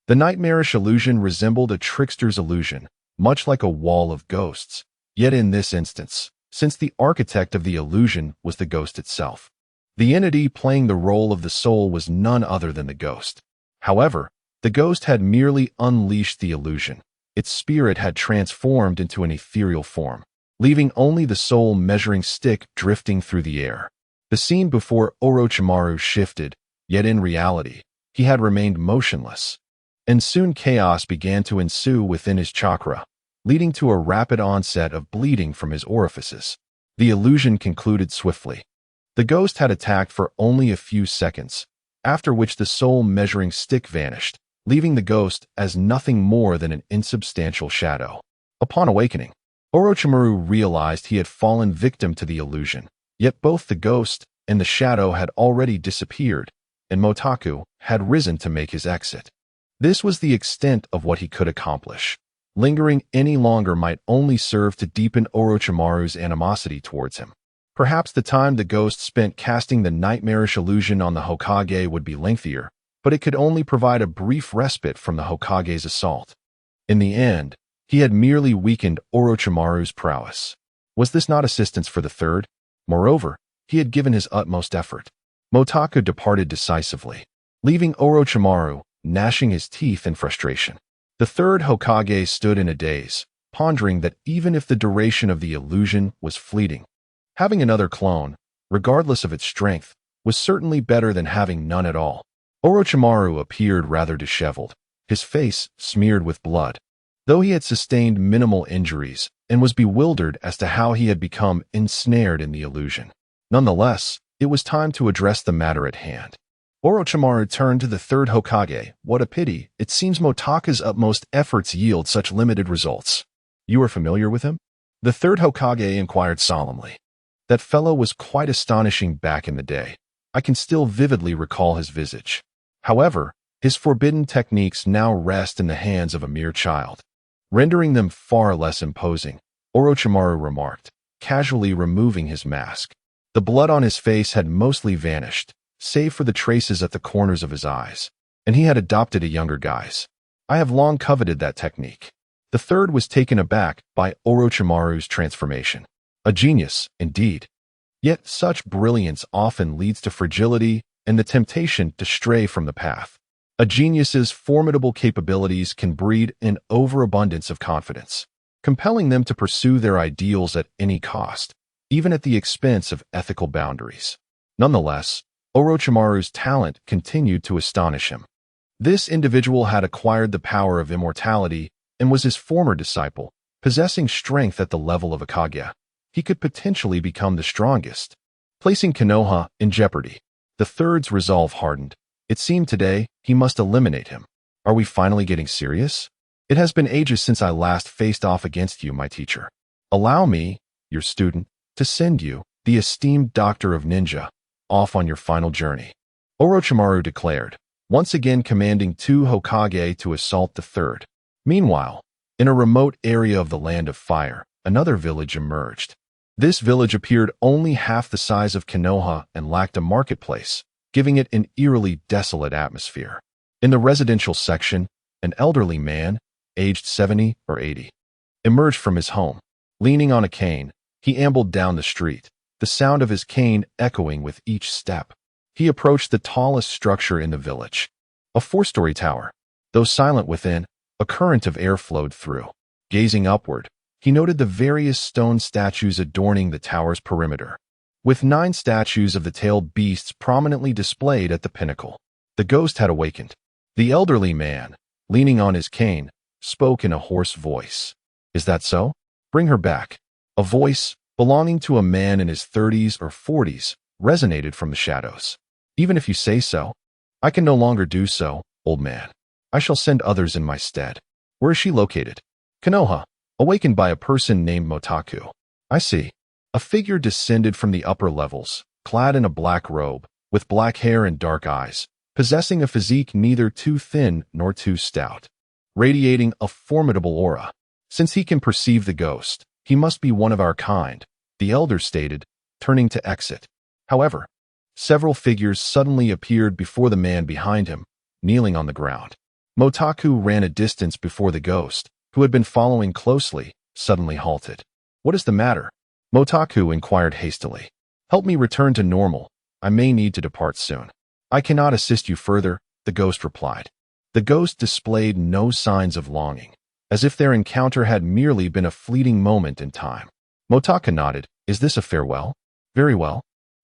The nightmarish illusion resembled a trickster's illusion, much like a wall of ghosts. Yet in this instance, since the architect of the illusion was the ghost itself, the entity playing the role of the soul was none other than the ghost. However, the ghost had merely unleashed the illusion. Its spirit had transformed into an ethereal form, leaving only the soul measuring stick drifting through the air. The scene before Orochimaru shifted, yet in reality, he had remained motionless. And soon chaos began to ensue within his chakra, leading to a rapid onset of bleeding from his orifices. The illusion concluded swiftly. The ghost had attacked for only a few seconds, after which the soul measuring stick vanished, leaving the ghost as nothing more than an insubstantial shadow. Upon awakening, Orochimaru realized he had fallen victim to the illusion, yet both the ghost and the shadow had already disappeared, and Motaku had risen to make his exit. This was the extent of what he could accomplish. Lingering any longer might only serve to deepen Orochimaru's animosity towards him. Perhaps the time the ghost spent casting the nightmarish illusion on the Hokage would be lengthier, but it could only provide a brief respite from the Hokage's assault. In the end, he had merely weakened Orochimaru's prowess. Was this not assistance for the third? Moreover, he had given his utmost effort. Motaku departed decisively, leaving Orochimaru gnashing his teeth in frustration. The third Hokage stood in a daze, pondering that even if the duration of the illusion was fleeting, having another clone, regardless of its strength, was certainly better than having none at all. Orochimaru appeared rather disheveled, his face smeared with blood, though he had sustained minimal injuries and was bewildered as to how he had become ensnared in the illusion. Nonetheless, it was time to address the matter at hand. Orochimaru turned to the third Hokage. What a pity, it seems Motaka's utmost efforts yield such limited results. You are familiar with him? The third Hokage inquired solemnly. That fellow was quite astonishing back in the day. I can still vividly recall his visage. However, his forbidden techniques now rest in the hands of a mere child, rendering them far less imposing, Orochimaru remarked, casually removing his mask. The blood on his face had mostly vanished, save for the traces at the corners of his eyes, and he had adopted a younger guise. I have long coveted that technique. The third was taken aback by Orochimaru's transformation. A genius, indeed. Yet such brilliance often leads to fragility and the temptation to stray from the path. A genius's formidable capabilities can breed an overabundance of confidence, compelling them to pursue their ideals at any cost, even at the expense of ethical boundaries. Nonetheless, Orochimaru's talent continued to astonish him. This individual had acquired the power of immortality and was his former disciple, possessing strength at the level of a Kage. He could potentially become the strongest, placing Konoha in jeopardy. The third's resolve hardened. It seemed today he must eliminate him. Are we finally getting serious? It has been ages since I last faced off against you, my teacher. Allow me, your student, to send you the esteemed doctor of ninja, off on your final journey," Orochimaru declared, once again commanding two Hokage to assault the third. Meanwhile, in a remote area of the Land of Fire, another village emerged. This village appeared only half the size of Konoha and lacked a marketplace, giving it an eerily desolate atmosphere. In the residential section, an elderly man, aged 70 or 80, emerged from his home. Leaning on a cane, he ambled down the street, the sound of his cane echoing with each step. He approached the tallest structure in the village, a 4-story tower. Though silent within, a current of air flowed through. Gazing upward, he noted the various stone statues adorning the tower's perimeter, with 9 statues of the tailed beasts prominently displayed at the pinnacle. The ghost had awakened. The elderly man, leaning on his cane, spoke in a hoarse voice. "Is that so? Bring her back." A voice, belonging to a man in his 30s or 40s, resonated from the shadows. "Even if you say so, I can no longer do so, old man. I shall send others in my stead." "Where is she located?" "Konoha, awakened by a person named Motaku." "I see." A figure descended from the upper levels, clad in a black robe, with black hair and dark eyes, possessing a physique neither too thin nor too stout, radiating a formidable aura. "Since he can perceive the ghost, he must be one of our kind," the elder stated, turning to exit. However, several figures suddenly appeared before the man behind him, kneeling on the ground. Motaku ran a distance before the ghost, who had been following closely, suddenly halted. "What is the matter?" Motaku inquired hastily. "Help me return to normal. I may need to depart soon." "I cannot assist you further," the ghost replied. The ghost displayed no signs of longing, as if their encounter had merely been a fleeting moment in time. Motaku nodded. "Is this a farewell?" "Very well.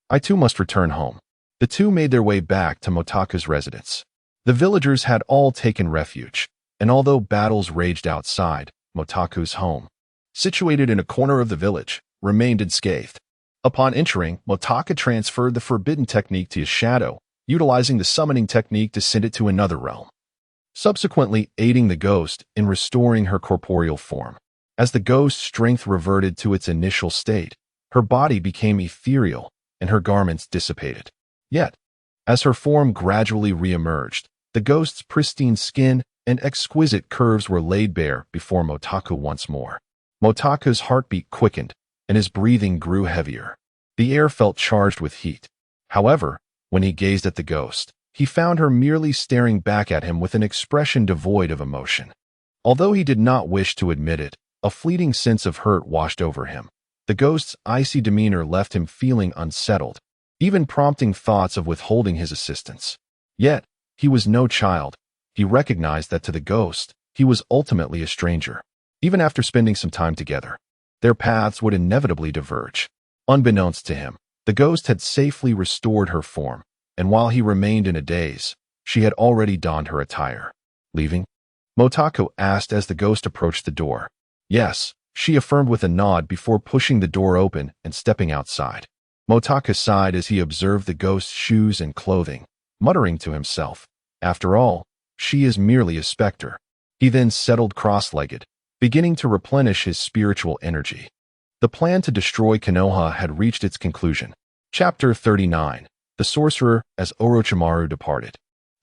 I too must return home." The two made their way back to Motaku's residence. The villagers had all taken refuge, and although battles raged outside, Motaku's home, situated in a corner of the village, remained unscathed. Upon entering, Motaku transferred the forbidden technique to his shadow, utilizing the summoning technique to send it to another realm, subsequently aiding the ghost in restoring her corporeal form. As the ghost's strength reverted to its initial state, her body became ethereal and her garments dissipated. Yet, as her form gradually re-emerged, the ghost's pristine skin and exquisite curves were laid bare before Motaku once more. Motaku's heartbeat quickened, and his breathing grew heavier. The air felt charged with heat. However, when he gazed at the ghost, he found her merely staring back at him with an expression devoid of emotion. Although he did not wish to admit it, a fleeting sense of hurt washed over him. The ghost's icy demeanor left him feeling unsettled, even prompting thoughts of withholding his assistance. Yet, he was no child. He recognized that to the ghost, he was ultimately a stranger. Even after spending some time together, their paths would inevitably diverge. Unbeknownst to him, the ghost had safely restored her form, and while he remained in a daze, she had already donned her attire. "Leaving?" Motaku asked as the ghost approached the door. "Yes," she affirmed with a nod before pushing the door open and stepping outside. Motaku sighed as he observed the ghost's shoes and clothing, muttering to himself, "After all, she is merely a specter." He then settled cross-legged, beginning to replenish his spiritual energy. The plan to destroy Konoha had reached its conclusion. Chapter 39. The Sorcerer as Orochimaru departed.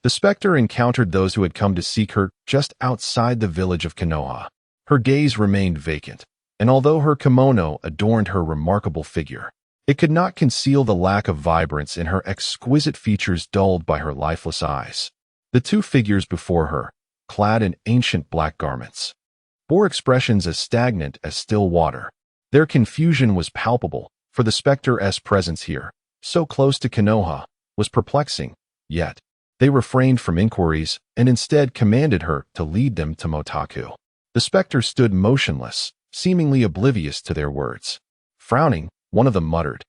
The specter encountered those who had come to seek her just outside the village of Konoha. Her gaze remained vacant, and although her kimono adorned her remarkable figure, it could not conceal the lack of vibrance in her exquisite features dulled by her lifeless eyes. The two figures before her, clad in ancient black garments, bore expressions as stagnant as still water. Their confusion was palpable, for the specter's presence here, so close to Konoha, was perplexing, yet they refrained from inquiries and instead commanded her to lead them to Motaku. The specter stood motionless, seemingly oblivious to their words. Frowning, one of them muttered,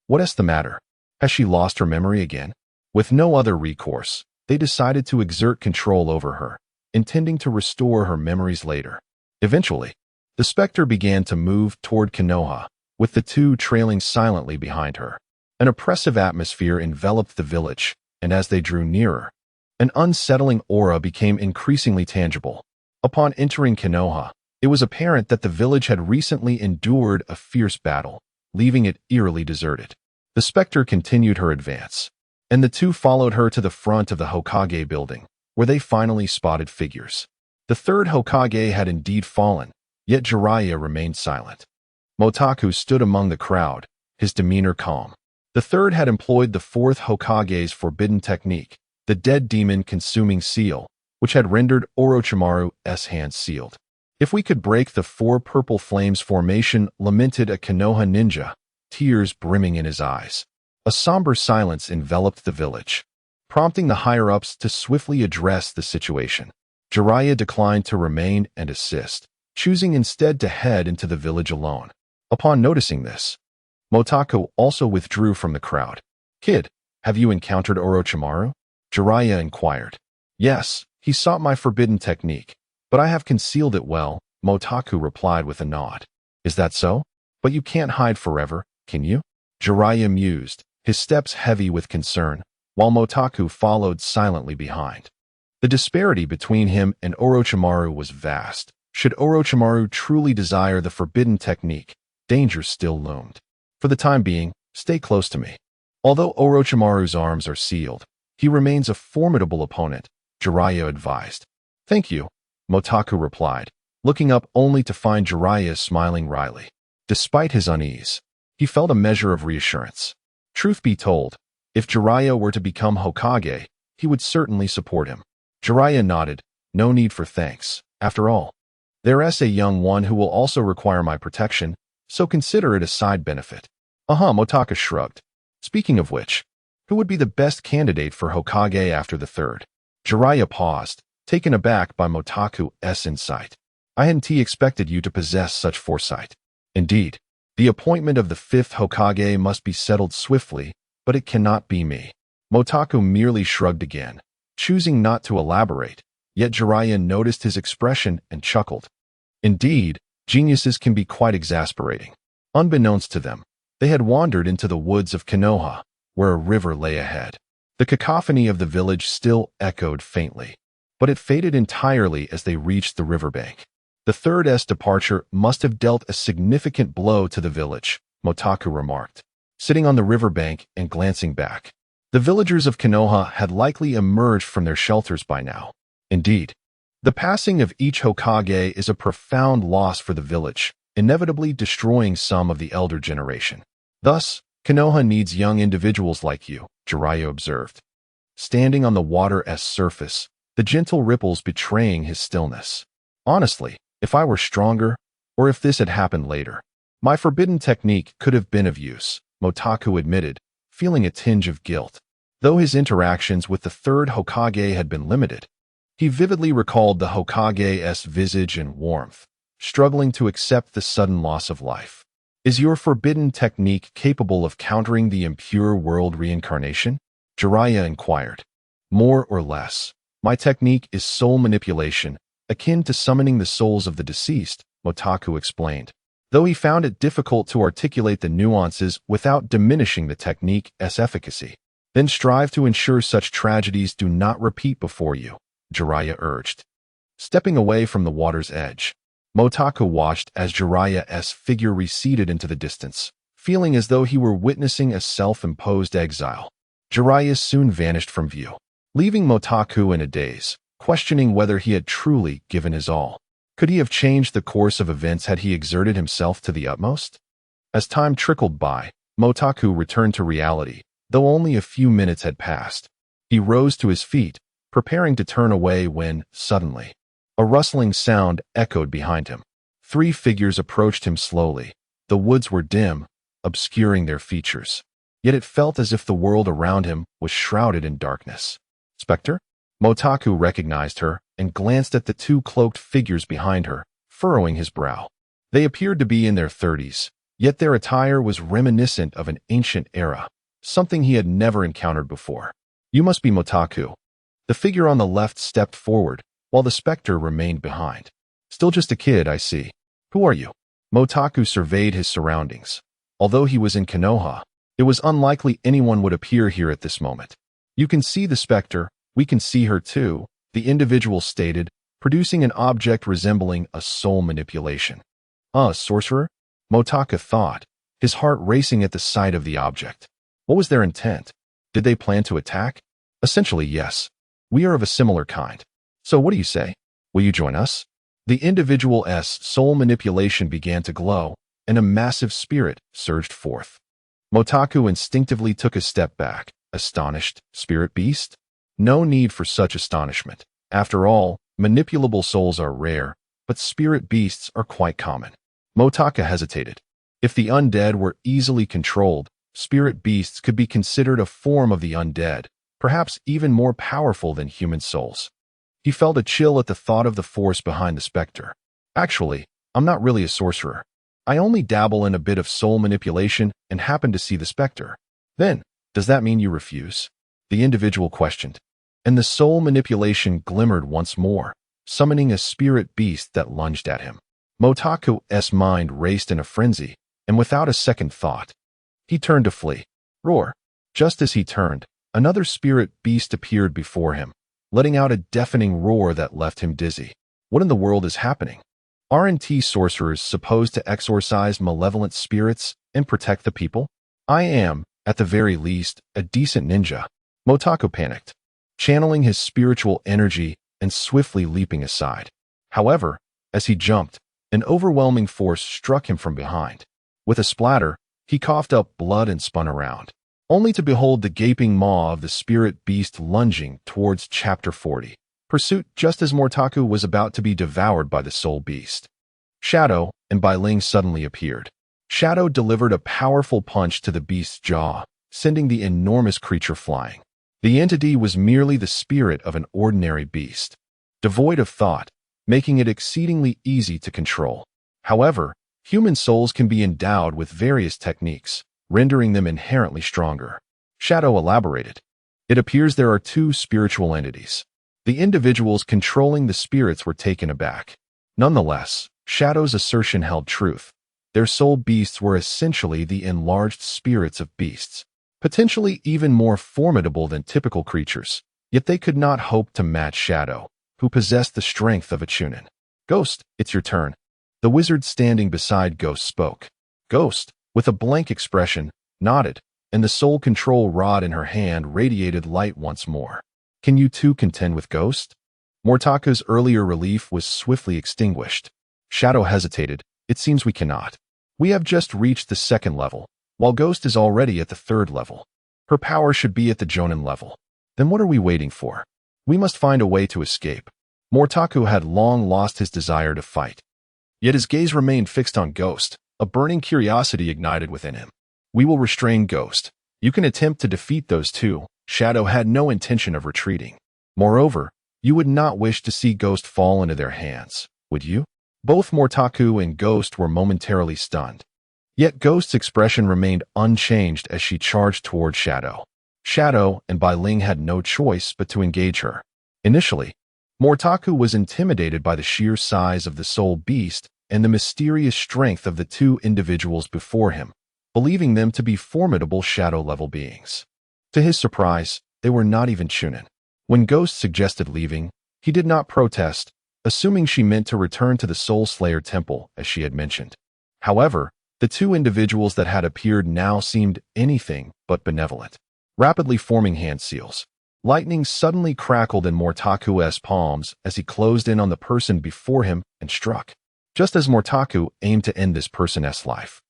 "What is the matter? Has she lost her memory again?" With no other recourse, they decided to exert control over her, intending to restore her memories later. Eventually, the specter began to move toward Konoha, with the two trailing silently behind her. An oppressive atmosphere enveloped the village, and as they drew nearer, an unsettling aura became increasingly tangible. Upon entering Konoha, it was apparent that the village had recently endured a fierce battle, leaving it eerily deserted. The specter continued her advance, and the two followed her to the front of the Hokage building, where they finally spotted figures. The third Hokage had indeed fallen, yet Jiraiya remained silent. Motaku stood among the crowd, his demeanor calm. The third had employed the fourth Hokage's forbidden technique, the dead demon consuming seal, which had rendered Orochimaru's hands sealed. If we could break the four purple flames formation, lamented a Konoha ninja, tears brimming in his eyes. A somber silence enveloped the village, prompting the higher-ups to swiftly address the situation. Jiraiya declined to remain and assist, choosing instead to head into the village alone. Upon noticing this, Motaku also withdrew from the crowd. "Kid, have you encountered Orochimaru?" Jiraiya inquired. "Yes, he sought my forbidden technique, but I have concealed it well," Motaku replied with a nod. "Is that so? But you can't hide forever, can you?" Jiraiya mused, his steps heavy with concern, while Motaku followed silently behind. The disparity between him and Orochimaru was vast. Should Orochimaru truly desire the forbidden technique, danger still loomed. "For the time being, stay close to me. Although Orochimaru's arms are sealed, he remains a formidable opponent," Jiraiya advised. "Thank you," Motaku replied, looking up only to find Jiraiya smiling wryly. Despite his unease, he felt a measure of reassurance. Truth be told, if Jiraiya were to become Hokage, he would certainly support him. Jiraiya nodded. "No need for thanks. After all, there's a young one who will also require my protection, so consider it a side benefit." Motaku shrugged. "Speaking of which, who would be the best candidate for Hokage after the third?" Jiraiya paused, taken aback by Motaku's insight. "I hadn't expected you to possess such foresight." "Indeed, the appointment of the fifth Hokage must be settled swiftly, but it cannot be me." Motaku merely shrugged again, choosing not to elaborate, yet Jiraiya noticed his expression and chuckled. Indeed, geniuses can be quite exasperating. Unbeknownst to them, they had wandered into the woods of Konoha, where a river lay ahead. The cacophony of the village still echoed faintly, but it faded entirely as they reached the riverbank. The third's departure must have dealt a significant blow to the village, Motaku remarked, sitting on the riverbank and glancing back. The villagers of Konoha had likely emerged from their shelters by now. Indeed, the passing of each Hokage is a profound loss for the village, inevitably destroying some of the elder generation. Thus, Konoha needs young individuals like you, Jiraiya observed. Standing on the water's surface, the gentle ripples betraying his stillness. "Honestly, if I were stronger, or if this had happened later, my forbidden technique could have been of use," Motaku admitted, feeling a tinge of guilt. Though his interactions with the third Hokage had been limited, he vividly recalled the Hokage's visage and warmth, struggling to accept the sudden loss of life. "Is your forbidden technique capable of countering the impure world reincarnation?" Jiraiya inquired. "More or less. My technique is soul manipulation, akin to summoning the souls of the deceased," Motaku explained, though he found it difficult to articulate the nuances without diminishing the technique's efficacy. "Then strive to ensure such tragedies do not repeat before you," Jiraiya urged. Stepping away from the water's edge, Motaku watched as Jiraiya's figure receded into the distance, feeling as though he were witnessing a self-imposed exile. Jiraiya soon vanished from view, leaving Motaku in a daze, questioning whether he had truly given his all. Could he have changed the course of events had he exerted himself to the utmost? As time trickled by, Motaku returned to reality, though only a few minutes had passed. He rose to his feet, preparing to turn away when, suddenly, a rustling sound echoed behind him. 3 figures approached him slowly. The woods were dim, obscuring their features. Yet it felt as if the world around him was shrouded in darkness. "Spectre?" Motaku recognized her and glanced at the 2 cloaked figures behind her, furrowing his brow. They appeared to be in their 30s, yet their attire was reminiscent of an ancient era, something he had never encountered before. "You must be Motaku." The figure on the left stepped forward, while the specter remained behind. "Still just a kid, I see. Who are you?" Motaku surveyed his surroundings. Although he was in Konoha, it was unlikely anyone would appear here at this moment. "You can see the specter, we can see her too," the individual stated, producing an object resembling a soul manipulation. "A sorcerer?" Motaku thought, his heart racing at the sight of the object. What was their intent? Did they plan to attack? Essentially, yes. We are of a similar kind. So what do you say? Will you join us? The individual's soul manipulation began to glow, and a massive spirit surged forth. Motaku instinctively took a step back, astonished. Spirit beast? No need for such astonishment. After all, manipulable souls are rare, but spirit beasts are quite common. Motaka hesitated. If the undead were easily controlled, spirit beasts could be considered a form of the undead, perhaps even more powerful than human souls. He felt a chill at the thought of the force behind the specter. Actually, I'm not really a sorcerer. I only dabble in a bit of soul manipulation and happen to see the specter. Then, does that mean you refuse? The individual questioned. And the soul manipulation glimmered once more, summoning a spirit beast that lunged at him. Motaku's mind raced in a frenzy, and without a second thought, he turned to flee. Roar! Just as he turned, another spirit beast appeared before him, letting out a deafening roar that left him dizzy. What in the world is happening? Aren't sorcerers supposed to exorcise malevolent spirits and protect the people? I am, at the very least, a decent ninja. Motaku panicked, channeling his spiritual energy and swiftly leaping aside. However, as he jumped, an overwhelming force struck him from behind. With a splatter, he coughed up blood and spun around, only to behold the gaping maw of the spirit beast lunging towards Chapter 40. Pursuit just as Motaku was about to be devoured by the soul beast. Shadow and Bai Ling suddenly appeared. Shadow delivered a powerful punch to the beast's jaw, sending the enormous creature flying. The entity was merely the spirit of an ordinary beast, devoid of thought, making it exceedingly easy to control. However, human souls can be endowed with various techniques, rendering them inherently stronger. Shadow elaborated. It appears there are two spiritual entities. The individuals controlling the spirits were taken aback. Nonetheless, Shadow's assertion held truth. Their soul beasts were essentially the enlarged spirits of beasts, potentially even more formidable than typical creatures, yet they could not hope to match Shadow, who possessed the strength of a Chunin. Ghost, it's your turn. The wizard standing beside Ghost spoke. Ghost, with a blank expression, nodded, and the soul control rod in her hand radiated light once more. Can you two contend with Ghost? Mortaka's earlier relief was swiftly extinguished. Shadow hesitated. It seems we cannot. We have just reached the second level, while Ghost is already at the third level. Her power should be at the Jonin level. Then what are we waiting for? We must find a way to escape. Mortaku had long lost his desire to fight. Yet his gaze remained fixed on Ghost. A burning curiosity ignited within him. We will restrain Ghost. You can attempt to defeat those two. Shadow had no intention of retreating. Moreover, you would not wish to see Ghost fall into their hands, would you? Both Mortaku and Ghost were momentarily stunned. Yet Ghost's expression remained unchanged as she charged toward Shadow. Shadow and Bai Ling had no choice but to engage her. Initially, Mortaku was intimidated by the sheer size of the soul beast and the mysterious strength of the two individuals before him, believing them to be formidable shadow-level beings. To his surprise, they were not even Chunin. When Ghost suggested leaving, he did not protest, assuming she meant to return to the Soul Slayer Temple, as she had mentioned. However, the two individuals that had appeared now seemed anything but benevolent, rapidly forming hand seals. Lightning suddenly crackled in Mortaku's palms as he closed in on the person before him and struck. Just as Mortaku aimed to end this person's life,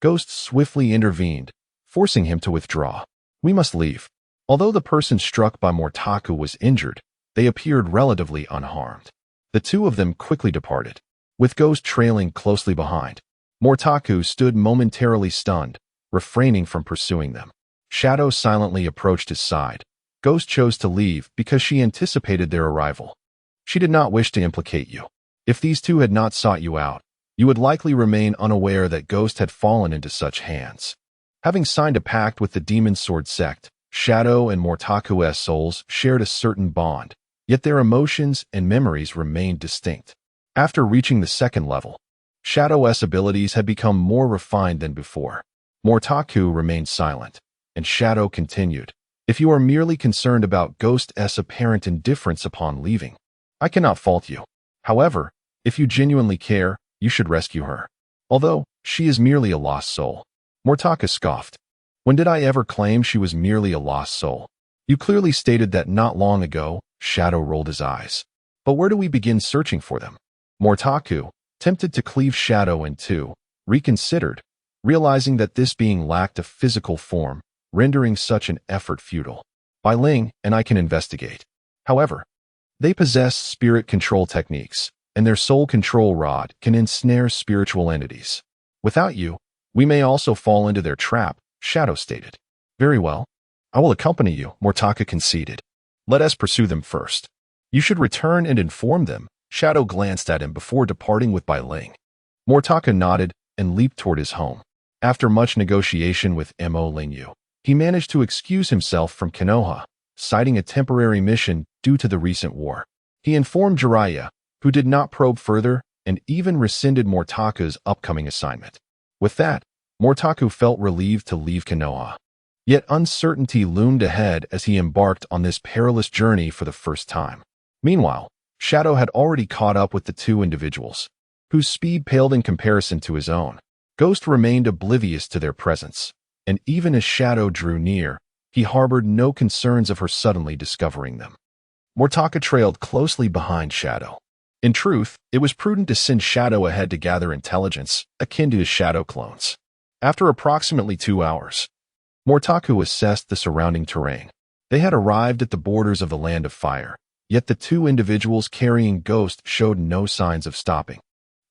Ghost swiftly intervened, forcing him to withdraw. We must leave. Although the person struck by Mortaku was injured, they appeared relatively unharmed. The two of them quickly departed, with Ghost trailing closely behind. Mortaku stood momentarily stunned, refraining from pursuing them. Shadow silently approached his side. Ghost chose to leave because she anticipated their arrival. She did not wish to implicate you. If these two had not sought you out, you would likely remain unaware that Ghost had fallen into such hands. Having signed a pact with the Demon Sword sect, Shadow and Mortaku's souls shared a certain bond, yet their emotions and memories remained distinct. After reaching the second level, Shadow's abilities had become more refined than before. Mortaku remained silent, and Shadow continued. If you are merely concerned about Ghost's apparent indifference upon leaving, I cannot fault you. However, if you genuinely care, you should rescue her. Although, she is merely a lost soul. Mortaka scoffed. When did I ever claim she was merely a lost soul? You clearly stated that not long ago. Shadow rolled his eyes. But where do we begin searching for them? Mortaku, tempted to cleave Shadow in two, reconsidered, realizing that this being lacked a physical form, rendering such an effort futile. Bai Ling and I can investigate. However, they possess spirit control techniques, and their soul control rod can ensnare spiritual entities. Without you, we may also fall into their trap, Shadow stated. Very well. I will accompany you, Mortaka conceded. Let us pursue them first. You should return and inform them. Shadow glanced at him before departing with Bai Ling. Mortaka nodded and leaped toward his home. After much negotiation with Mo Lingyu, he managed to excuse himself from Konoha, citing a temporary mission due to the recent war. He informed Jiraiya, who did not probe further and even rescinded Mortaka's upcoming assignment. With that, Mortaku felt relieved to leave Konoha. Yet uncertainty loomed ahead as he embarked on this perilous journey for the first time. Meanwhile, Shadow had already caught up with the two individuals, whose speed paled in comparison to his own. Ghost remained oblivious to their presence, and even as Shadow drew near, he harbored no concerns of her suddenly discovering them. Mortaka trailed closely behind Shadow. In truth, it was prudent to send Shadow ahead to gather intelligence, akin to his Shadow clones. After approximately 2 hours, Mortaku assessed the surrounding terrain. They had arrived at the borders of the Land of Fire, yet the two individuals carrying Ghost showed no signs of stopping.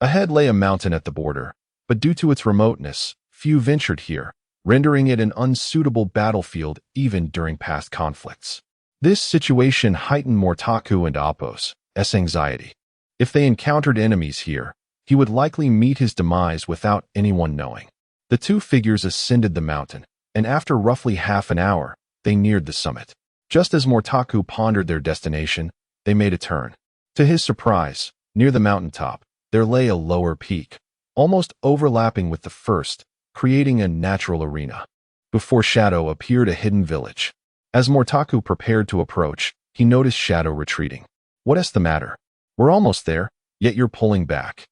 Ahead lay a mountain at the border, but due to its remoteness, few ventured here, rendering it an unsuitable battlefield even during past conflicts. This situation heightened Mortaku and Appo's anxiety. If they encountered enemies here, he would likely meet his demise without anyone knowing. The two figures ascended the mountain, and after roughly half an hour, they neared the summit. Just as Mortaku pondered their destination, they made a turn. To his surprise, near the mountaintop, there lay a lower peak, almost overlapping with the first, creating a natural arena. Before Shadow appeared a hidden village. As Mortaku prepared to approach, he noticed Shadow retreating. What is the matter? We're almost there, yet you're pulling back.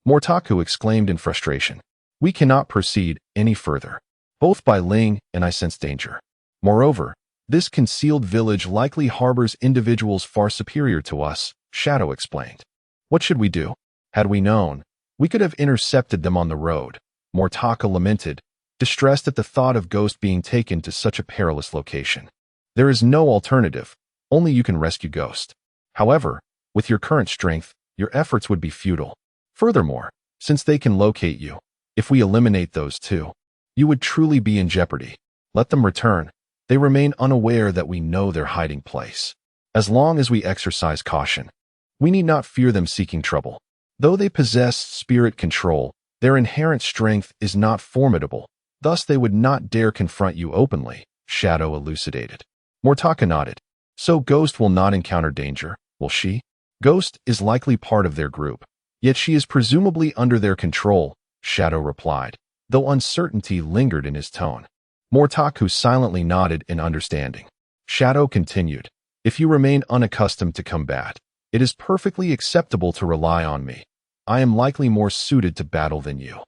Mortaku exclaimed in frustration. We cannot proceed any further. Both Bai Ling and I sense danger. Moreover, this concealed village likely harbors individuals far superior to us, Shadow explained. What should we do? Had we known, we could have intercepted them on the road, Mortaka lamented, distressed at the thought of Ghost being taken to such a perilous location. There is no alternative, only you can rescue Ghost. However, with your current strength, your efforts would be futile. Furthermore, since they can locate you, if we eliminate those two, you would truly be in jeopardy. Let them return. They remain unaware that we know their hiding place. As long as we exercise caution, we need not fear them seeking trouble. Though they possess spirit control, their inherent strength is not formidable, thus they would not dare confront you openly, Shadow elucidated. Mortaka nodded. So Ghost will not encounter danger, will she? Ghost is likely part of their group, yet she is presumably under their control, Shadow replied, though uncertainty lingered in his tone. Mortaku silently nodded in understanding. Shadow continued, if you remain unaccustomed to combat, it is perfectly acceptable to rely on me. I am likely more suited to battle than you.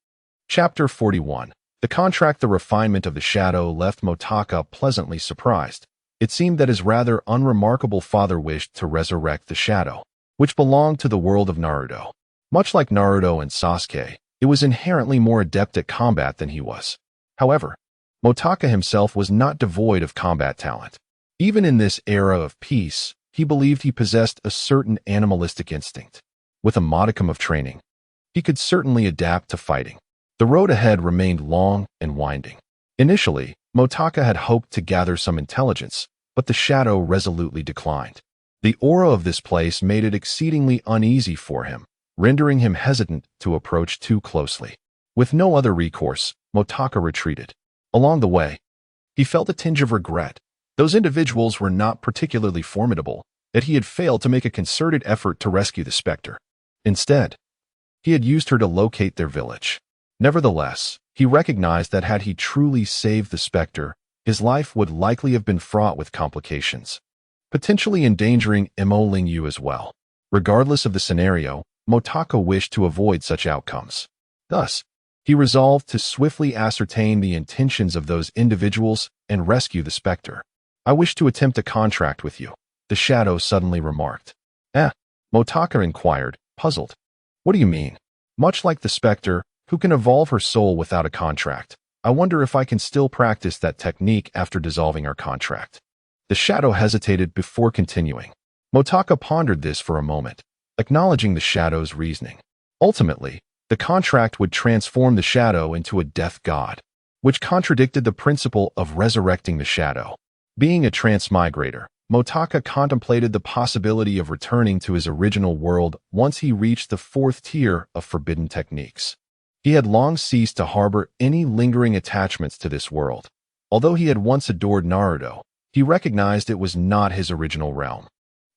Chapter 41. The contract. The refinement of the Shadow left Mortaka pleasantly surprised. It seemed that his rather unremarkable father wished to resurrect the Shadow, which belonged to the world of Naruto. Much like Naruto and Sasuke, it was inherently more adept at combat than he was. However, Mortaka himself was not devoid of combat talent. Even in this era of peace, he believed he possessed a certain animalistic instinct. With a modicum of training, he could certainly adapt to fighting. The road ahead remained long and winding. Initially, Mortaka had hoped to gather some intelligence, but the Shadow resolutely declined. The aura of this place made it exceedingly uneasy for him, rendering him hesitant to approach too closely. With no other recourse, Mortaka retreated. Along the way, he felt a tinge of regret. Those individuals were not particularly formidable, that he had failed to make a concerted effort to rescue the specter. Instead, he had used her to locate their village. Nevertheless, he recognized that had he truly saved the specter, his life would likely have been fraught with complications, potentially endangering Mo Lingyu as well. Regardless of the scenario, Mortaka wished to avoid such outcomes. Thus, He resolved to swiftly ascertain the intentions of those individuals and rescue the specter. "I wish to attempt a contract with you," the shadow suddenly remarked. Motaka inquired, puzzled. "What do you mean?" "Much like the specter, who can evolve her soul without a contract, I wonder if I can still practice that technique after dissolving our contract." The shadow hesitated before continuing. Motaka pondered this for a moment, acknowledging the shadow's reasoning. Ultimately, the contract would transform the shadow into a death god, which contradicted the principle of resurrecting the shadow. Being a transmigrator, Motaka contemplated the possibility of returning to his original world once he reached the fourth tier of forbidden techniques. He had long ceased to harbor any lingering attachments to this world. Although he had once adored Naruto, he recognized it was not his original realm.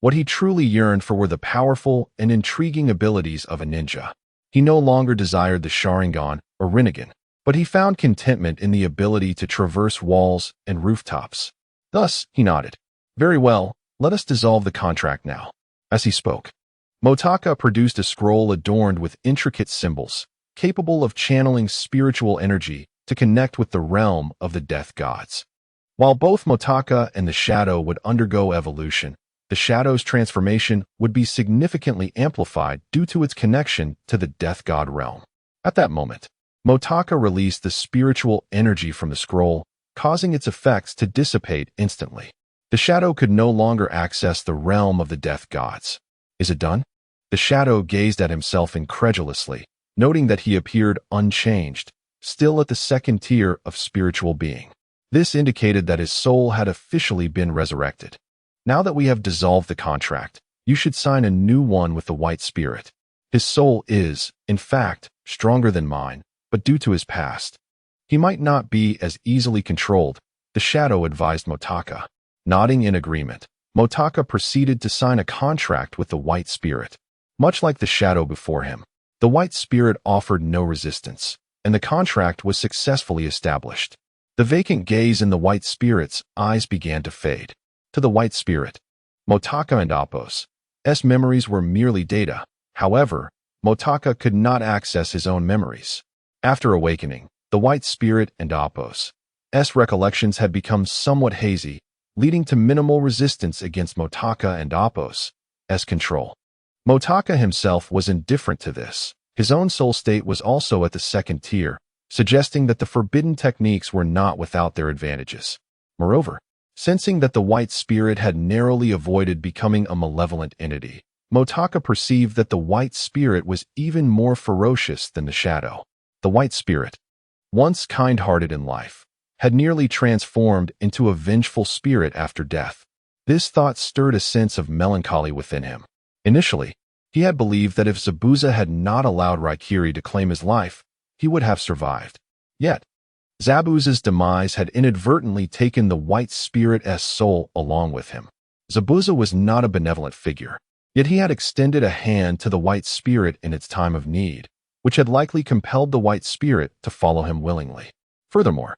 What he truly yearned for were the powerful and intriguing abilities of a ninja. He no longer desired the Sharingan or Rinnegan, but he found contentment in the ability to traverse walls and rooftops. Thus, he nodded. "Very well, let us dissolve the contract now." As he spoke, Motaka produced a scroll adorned with intricate symbols, capable of channeling spiritual energy to connect with the realm of the death gods. While both Motaka and the shadow would undergo evolution, the shadow's transformation would be significantly amplified due to its connection to the death god realm. At that moment, Motaka released the spiritual energy from the scroll, causing its effects to dissipate instantly. The shadow could no longer access the realm of the death gods. "Is it done?" The shadow gazed at himself incredulously, noting that he appeared unchanged, still at the second tier of spiritual being. This indicated that his soul had officially been resurrected. "Now that we have dissolved the contract, you should sign a new one with the White Spirit. His soul is, in fact, stronger than mine, but due to his past, he might not be as easily controlled," the shadow advised Motaka. Nodding in agreement, Motaka proceeded to sign a contract with the White Spirit. Much like the shadow before him, the White Spirit offered no resistance, and the contract was successfully established. The vacant gaze in the White Spirit's eyes began to fade. To the White Spirit, Motaka and Appo's memories were merely data. However, Motaka could not access his own memories. After awakening, the White Spirit and Appo's recollections had become somewhat hazy, leading to minimal resistance against Motaka and Appo's control. Motaka himself was indifferent to this. His own soul state was also at the second tier, suggesting that the forbidden techniques were not without their advantages. Moreover, sensing that the White Spirit had narrowly avoided becoming a malevolent entity, Motaka perceived that the White Spirit was even more ferocious than the shadow. The White Spirit, once kind-hearted in life, had nearly transformed into a vengeful spirit after death. This thought stirred a sense of melancholy within him. Initially, he had believed that if Zabuza had not allowed Raikiri to claim his life, he would have survived. Yet, Zabuza's demise had inadvertently taken the White Spirit's soul along with him. Zabuza was not a benevolent figure, yet he had extended a hand to the White Spirit in its time of need, which had likely compelled the White Spirit to follow him willingly. Furthermore,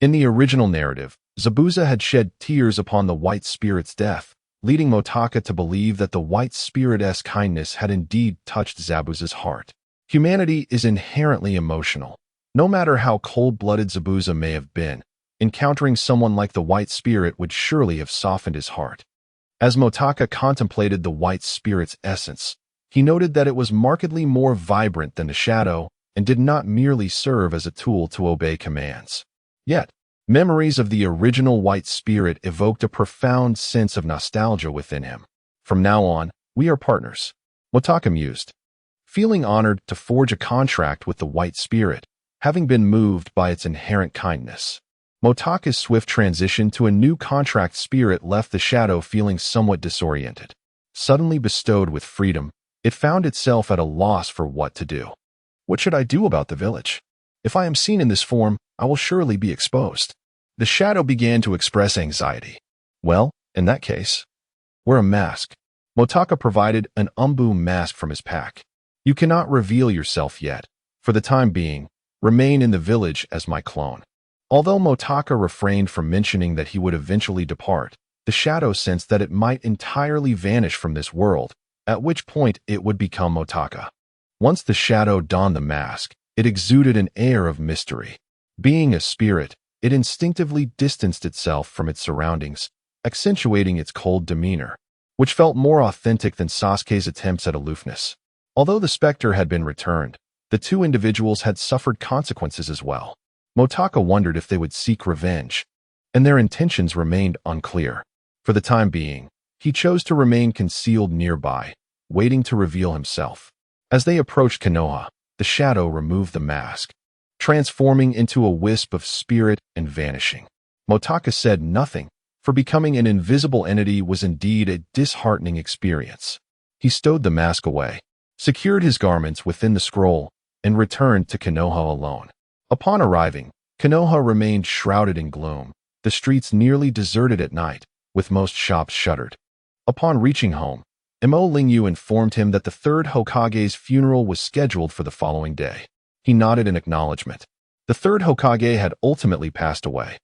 in the original narrative, Zabuza had shed tears upon the White Spirit's death, leading Motaka to believe that the White Spirit's kindness had indeed touched Zabuza's heart. Humanity is inherently emotional. No matter how cold-blooded Zabuza may have been, encountering someone like the White Spirit would surely have softened his heart. As Motaka contemplated the White Spirit's essence, he noted that it was markedly more vibrant than the shadow and did not merely serve as a tool to obey commands. Yet, memories of the original White Spirit evoked a profound sense of nostalgia within him. "From now on, we are partners," Motaka mused, feeling honored to forge a contract with the White Spirit, having been moved by its inherent kindness. Motaka's swift transition to a new contract spirit left the shadow feeling somewhat disoriented. Suddenly bestowed with freedom, it found itself at a loss for what to do. "What should I do about the village? If I am seen in this form, I will surely be exposed." The shadow began to express anxiety. "Well, in that case, wear a mask." Motaka provided an umbu mask from his pack. "You cannot reveal yourself yet. For the time being, remain in the village as my clone." Although Motaka refrained from mentioning that he would eventually depart, the shadow sensed that it might entirely vanish from this world, at which point it would become Motaka. Once the shadow donned the mask, It exuded an air of mystery. Being a spirit, it instinctively distanced itself from its surroundings, accentuating its cold demeanor, which felt more authentic than Sasuke's attempts at aloofness. Although the specter had been returned, the two individuals had suffered consequences as well. Motaka wondered if they would seek revenge, and their intentions remained unclear. For the time being, he chose to remain concealed nearby, waiting to reveal himself. As they approached Konoha, the shadow removed the mask, transforming into a wisp of spirit and vanishing. Motaka said nothing, for becoming an invisible entity was indeed a disheartening experience. He stowed the mask away, secured his garments within the scroll, and returned to Konoha alone. Upon arriving, Konoha remained shrouded in gloom, the streets nearly deserted at night, with most shops shuttered. Upon reaching home, Imo Lingyu informed him that the third Hokage's funeral was scheduled for the following day. He nodded in acknowledgement. The third Hokage had ultimately passed away.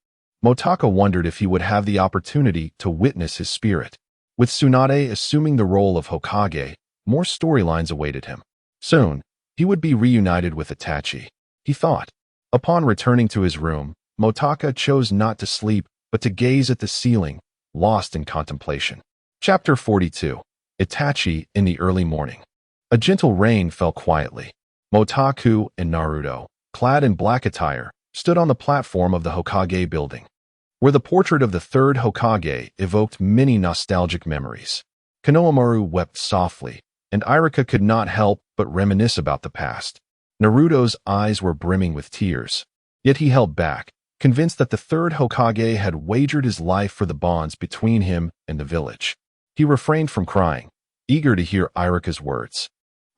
Motaka wondered if he would have the opportunity to witness his spirit. With Tsunade assuming the role of Hokage, more storylines awaited him. Soon, he would be reunited with Itachi, he thought. Upon returning to his room, Motaka chose not to sleep, but to gaze at the ceiling, lost in contemplation. Chapter 42. Itachi in the early morning. A gentle rain fell quietly. Motaku and Naruto, clad in black attire, stood on the platform of the Hokage building, where the portrait of the third Hokage evoked many nostalgic memories. Konohamaru wept softly, and Irika could not help but reminisce about the past. Naruto's eyes were brimming with tears, yet he held back, convinced that the third Hokage had wagered his life for the bonds between him and the village. He refrained from crying, eager to hear Irika's words.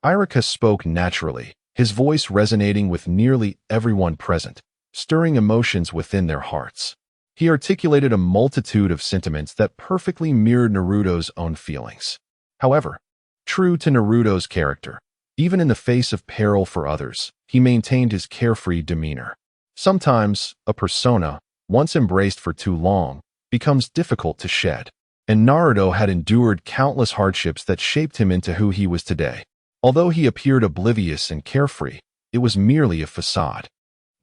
Irika spoke naturally, his voice resonating with nearly everyone present, stirring emotions within their hearts. He articulated a multitude of sentiments that perfectly mirrored Naruto's own feelings. However, true to Naruto's character, even in the face of peril for others, he maintained his carefree demeanor. Sometimes, a persona, once embraced for too long, becomes difficult to shed, and Naruto had endured countless hardships that shaped him into who he was today. Although he appeared oblivious and carefree, it was merely a facade.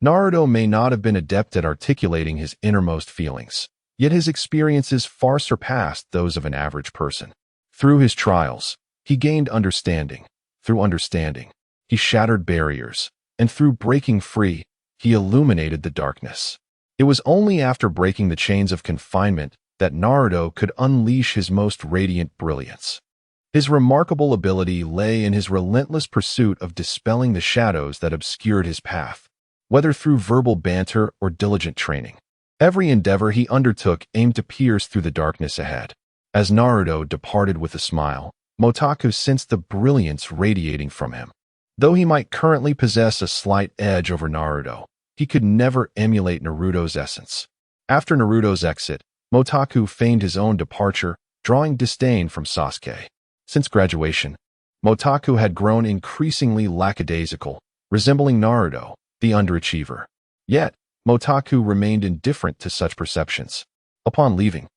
Naruto may not have been adept at articulating his innermost feelings, yet his experiences far surpassed those of an average person. Through his trials, he gained understanding. Through understanding, he shattered barriers, and through breaking free, he illuminated the darkness. It was only after breaking the chains of confinement that Naruto could unleash his most radiant brilliance. His remarkable ability lay in his relentless pursuit of dispelling the shadows that obscured his path, whether through verbal banter or diligent training. Every endeavor he undertook aimed to pierce through the darkness ahead. As Naruto departed with a smile, Motaku sensed the brilliance radiating from him. Though he might currently possess a slight edge over Naruto, he could never emulate Naruto's essence. After Naruto's exit, Motaku feigned his own departure, drawing disdain from Sasuke. Since graduation, Motaku had grown increasingly lackadaisical, resembling Naruto, the underachiever. Yet, Motaku remained indifferent to such perceptions. Upon leaving,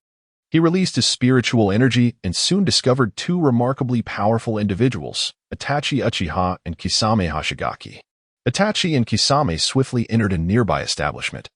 he released his spiritual energy and soon discovered two remarkably powerful individuals, Itachi Uchiha and Kisame Hashigaki. Itachi and Kisame swiftly entered a nearby establishment,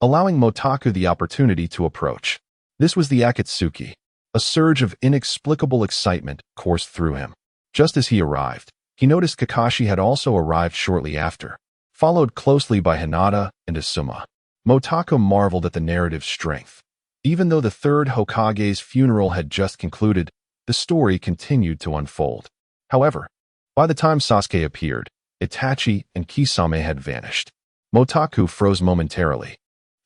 allowing Motaku the opportunity to approach. This was the Akatsuki. A surge of inexplicable excitement coursed through him. Just as he arrived, he noticed Kakashi had also arrived shortly after, followed closely by Hinata and Asuma. Motaku marveled at the narrative's strength. Even though the third Hokage's funeral had just concluded, the story continued to unfold. However, by the time Sasuke appeared, Itachi and Kisame had vanished. Motaku froze momentarily,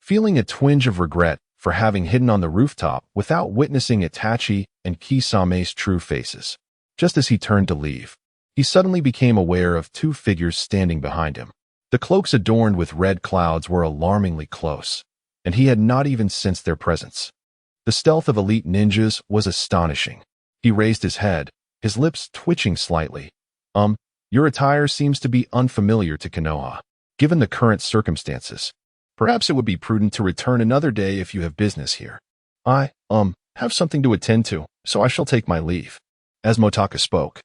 feeling a twinge of regret for having hidden on the rooftop without witnessing Itachi and Kisame's true faces. Just as he turned to leave, he suddenly became aware of two figures standing behind him. The cloaks adorned with red clouds were alarmingly close, and he had not even sensed their presence. The stealth of elite ninjas was astonishing. He raised his head, his lips twitching slightly. Your attire seems to be unfamiliar to Konoha. Given the current circumstances, perhaps it would be prudent to return another day if you have business here. I, have something to attend to, so I shall take my leave. As Motaku spoke,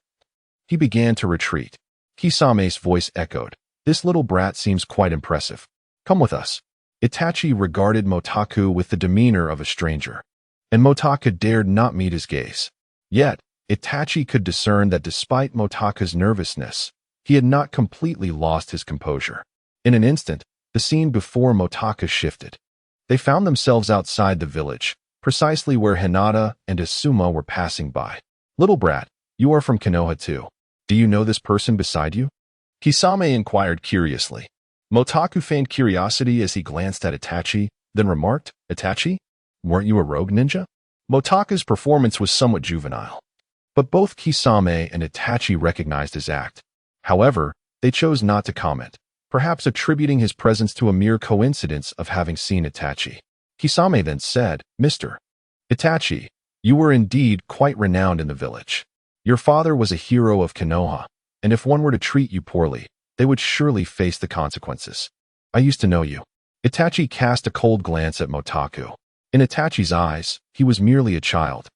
he began to retreat. Kisame's voice echoed. This little brat seems quite impressive. Come with us. Itachi regarded Motaku with the demeanor of a stranger, and Motaku dared not meet his gaze. Yet, Itachi could discern that despite Motaku's nervousness, he had not completely lost his composure. In an instant, the scene before Motaku shifted. They found themselves outside the village, precisely where Hinata and Asuma were passing by. Little brat, you are from Konoha too. Do you know this person beside you? Kisame inquired curiously. Motaku feigned curiosity as he glanced at Itachi, then remarked, Itachi, weren't you a rogue ninja? Motaku's performance was somewhat juvenile, but both Kisame and Itachi recognized his act. However, they chose not to comment, perhaps attributing his presence to a mere coincidence of having seen Itachi. Kisame then said, Mr. Itachi, you were indeed quite renowned in the village. Your father was a hero of Konoha, and if one were to treat you poorly, they would surely face the consequences. I used to know you. Itachi cast a cold glance at Motaku. In Itachi's eyes, he was merely a child,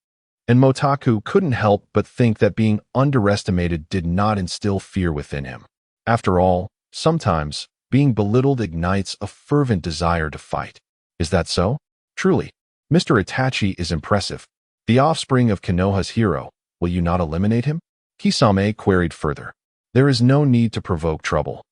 and Motaku couldn't help but think that being underestimated did not instill fear within him. After all, sometimes, being belittled ignites a fervent desire to fight. Is that so? Truly, Mr. Itachi is impressive. The offspring of Konoha's hero, will you not eliminate him? Kisame queried further. There is no need to provoke trouble.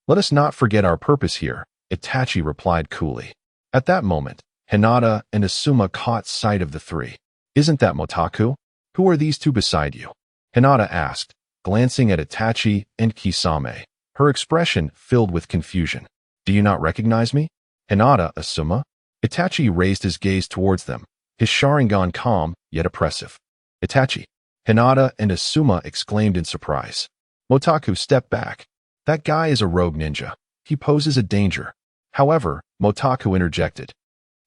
Let us not forget our purpose here, Itachi replied coolly. At that moment, Hinata and Asuma caught sight of the three. Isn't that Motaku? Who are these two beside you? Hinata asked, glancing at Itachi and Kisame, her expression filled with confusion. Do you not recognize me? Hinata, Asuma? Itachi raised his gaze towards them, his Sharingan calm yet oppressive. Itachi. Hinata and Asuma exclaimed in surprise. Motaku stepped back. That guy is a rogue ninja. He poses a danger. However, Motaku interjected.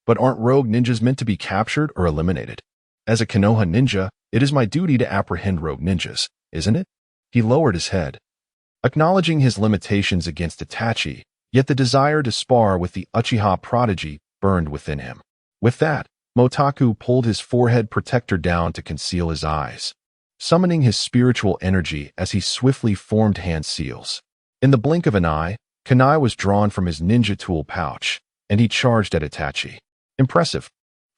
But aren't rogue ninjas meant to be captured or eliminated? As a Konoha ninja, it is my duty to apprehend rogue ninjas, isn't it? He lowered his head, acknowledging his limitations against Itachi, yet the desire to spar with the Uchiha prodigy burned within him. With that, Motaku pulled his forehead protector down to conceal his eyes, summoning his spiritual energy as he swiftly formed hand seals. In the blink of an eye, kunai was drawn from his ninja tool pouch, and he charged at Itachi. Impressive.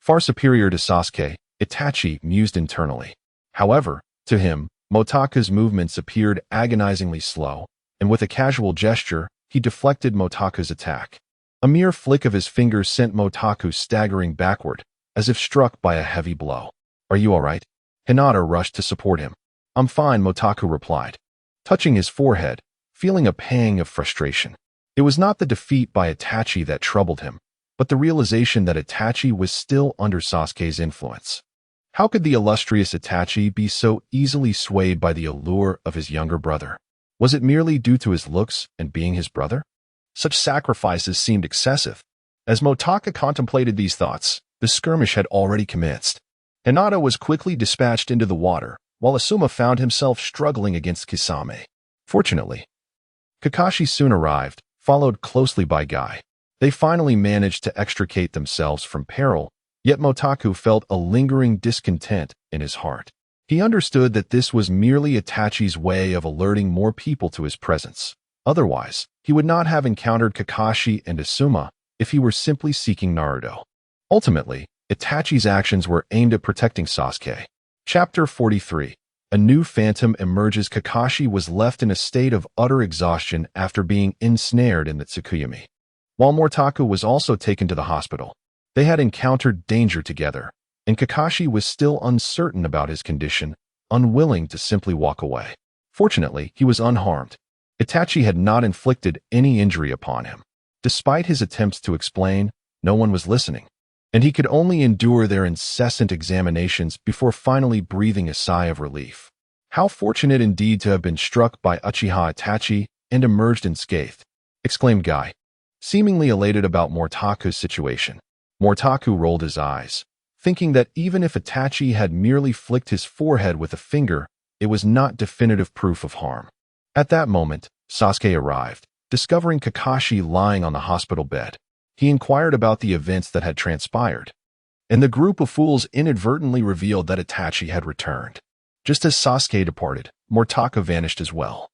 Far superior to Sasuke, Itachi mused internally. However, to him, Motaku's movements appeared agonizingly slow, and with a casual gesture, he deflected Motaku's attack. A mere flick of his fingers sent Motaku staggering backward, as if struck by a heavy blow. Are you all right? Hinata rushed to support him. I'm fine, Motaku replied, touching his forehead, feeling a pang of frustration. It was not the defeat by Itachi that troubled him, but the realization that Itachi was still under Sasuke's influence. How could the illustrious Itachi be so easily swayed by the allure of his younger brother? Was it merely due to his looks and being his brother? Such sacrifices seemed excessive. As Motaku contemplated these thoughts, the skirmish had already commenced. Hinata was quickly dispatched into the water, while Asuma found himself struggling against Kisame. Fortunately, Kakashi soon arrived, followed closely by Guy. They finally managed to extricate themselves from peril, yet Motaku felt a lingering discontent in his heart. He understood that this was merely Itachi's way of alerting more people to his presence. Otherwise, he would not have encountered Kakashi and Asuma if he were simply seeking Naruto. Ultimately, Itachi's actions were aimed at protecting Sasuke. Chapter 43. A new phantom emerges. Kakashi was left in a state of utter exhaustion after being ensnared in the Tsukuyami. While Motaku was also taken to the hospital, they had encountered danger together, and Kakashi was still uncertain about his condition, unwilling to simply walk away. Fortunately, he was unharmed. Itachi had not inflicted any injury upon him. Despite his attempts to explain, no one was listening, and he could only endure their incessant examinations before finally breathing a sigh of relief. How fortunate indeed to have been struck by Uchiha Itachi and emerged unscathed, exclaimed Guy, seemingly elated about Motaku's situation. Motaku rolled his eyes, thinking that even if Itachi had merely flicked his forehead with a finger, it was not definitive proof of harm. At that moment, Sasuke arrived, discovering Kakashi lying on the hospital bed. He inquired about the events that had transpired, and the group of fools inadvertently revealed that Itachi had returned. Just as Sasuke departed, Motaku vanished as well.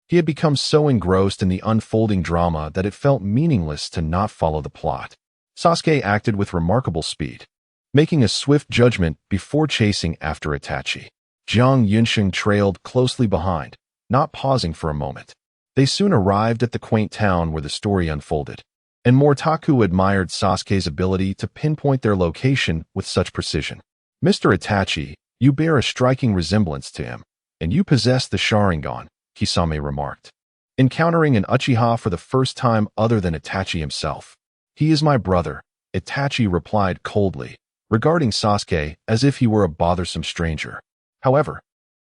He had become so engrossed in the unfolding drama that it felt meaningless to not follow the plot. Sasuke acted with remarkable speed, making a swift judgment before chasing after Itachi. Jiang Yunsheng trailed closely behind, not pausing for a moment. They soon arrived at the quaint town where the story unfolded, and Mortaku admired Sasuke's ability to pinpoint their location with such precision. Mr. Itachi, you bear a striking resemblance to him, and you possess the Sharingan, Kisame remarked, encountering an Uchiha for the first time other than Itachi himself. He is my brother, Itachi replied coldly, regarding Sasuke as if he were a bothersome stranger. However,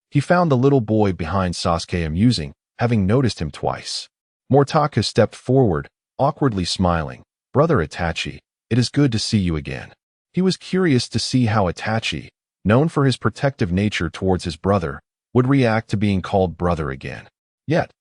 he found the little boy behind Sasuke amusing, having noticed him twice. Mortaku stepped forward, awkwardly smiling. Brother Itachi, it is good to see you again. He was curious to see how Itachi, known for his protective nature towards his brother, would react to being called brother again. Yet,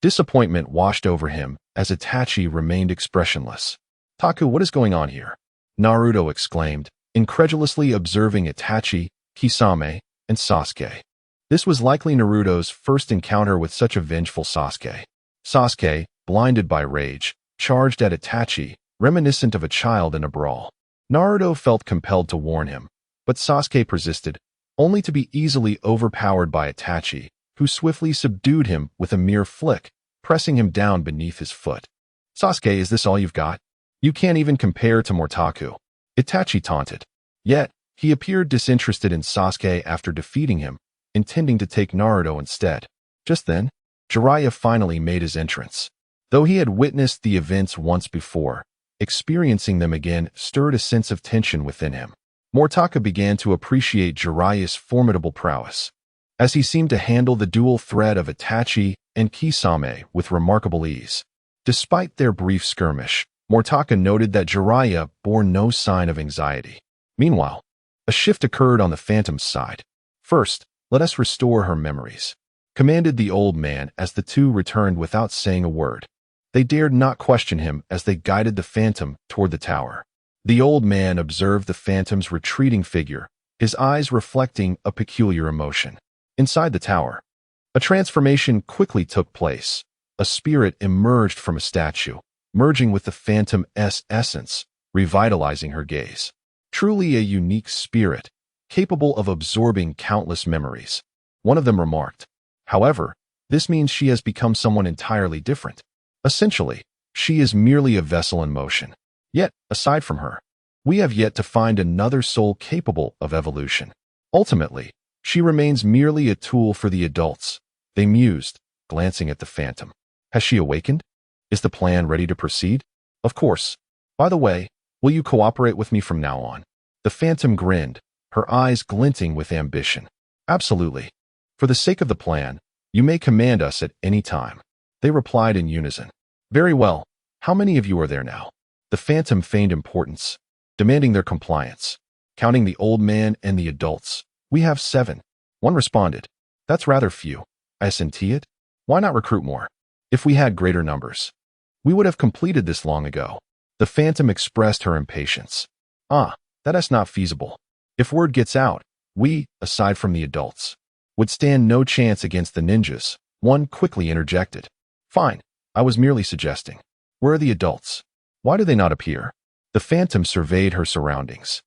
disappointment washed over him as Itachi remained expressionless. Taku, what is going on here? Naruto exclaimed, incredulously observing Itachi, Kisame, and Sasuke. This was likely Naruto's first encounter with such a vengeful Sasuke. Sasuke, blinded by rage, charged at Itachi, reminiscent of a child in a brawl. Naruto felt compelled to warn him, but Sasuke persisted, only to be easily overpowered by Itachi, who swiftly subdued him with a mere flick, pressing him down beneath his foot. Sasuke, is this all you've got? You can't even compare to Mortaku. Itachi taunted. Yet, he appeared disinterested in Sasuke after defeating him, intending to take Naruto instead. Just then, Jiraiya finally made his entrance. Though he had witnessed the events once before, experiencing them again stirred a sense of tension within him. Mortaku began to appreciate Jiraiya's formidable prowess, as he seemed to handle the dual threat of Itachi and Kisame with remarkable ease. Despite their brief skirmish, Mortaku noted that Jiraiya bore no sign of anxiety. Meanwhile, a shift occurred on the Phantom's side. First, let us restore her memories, commanded the old man as the two returned without saying a word. They dared not question him as they guided the Phantom toward the tower. The old man observed the Phantom's retreating figure, his eyes reflecting a peculiar emotion. Inside the tower, a transformation quickly took place. A spirit emerged from a statue, merging with the Phantom's essence, revitalizing her gaze. Truly a unique spirit, capable of absorbing countless memories. One of them remarked. However, this means she has become someone entirely different. Essentially, she is merely a vessel in motion. Yet, aside from her, we have yet to find another soul capable of evolution. Ultimately, she remains merely a tool for the adults. They mused, glancing at the Phantom. Has she awakened? Is the plan ready to proceed? Of course. By the way, will you cooperate with me from now on? The Phantom grinned, her eyes glinting with ambition. Absolutely. For the sake of the plan, you may command us at any time. They replied in unison. Very well. How many of you are there now? The Phantom feigned importance, demanding their compliance. Counting the old man and the adults, we have 7. One responded. That's rather few. I assent it. Why not recruit more? If we had greater numbers, we would have completed this long ago. The Phantom expressed her impatience. That is not feasible. If word gets out, we, aside from the adults, would stand no chance against the ninjas. One quickly interjected. Fine, I was merely suggesting. Where are the adults? Why do they not appear? The Phantom surveyed her surroundings,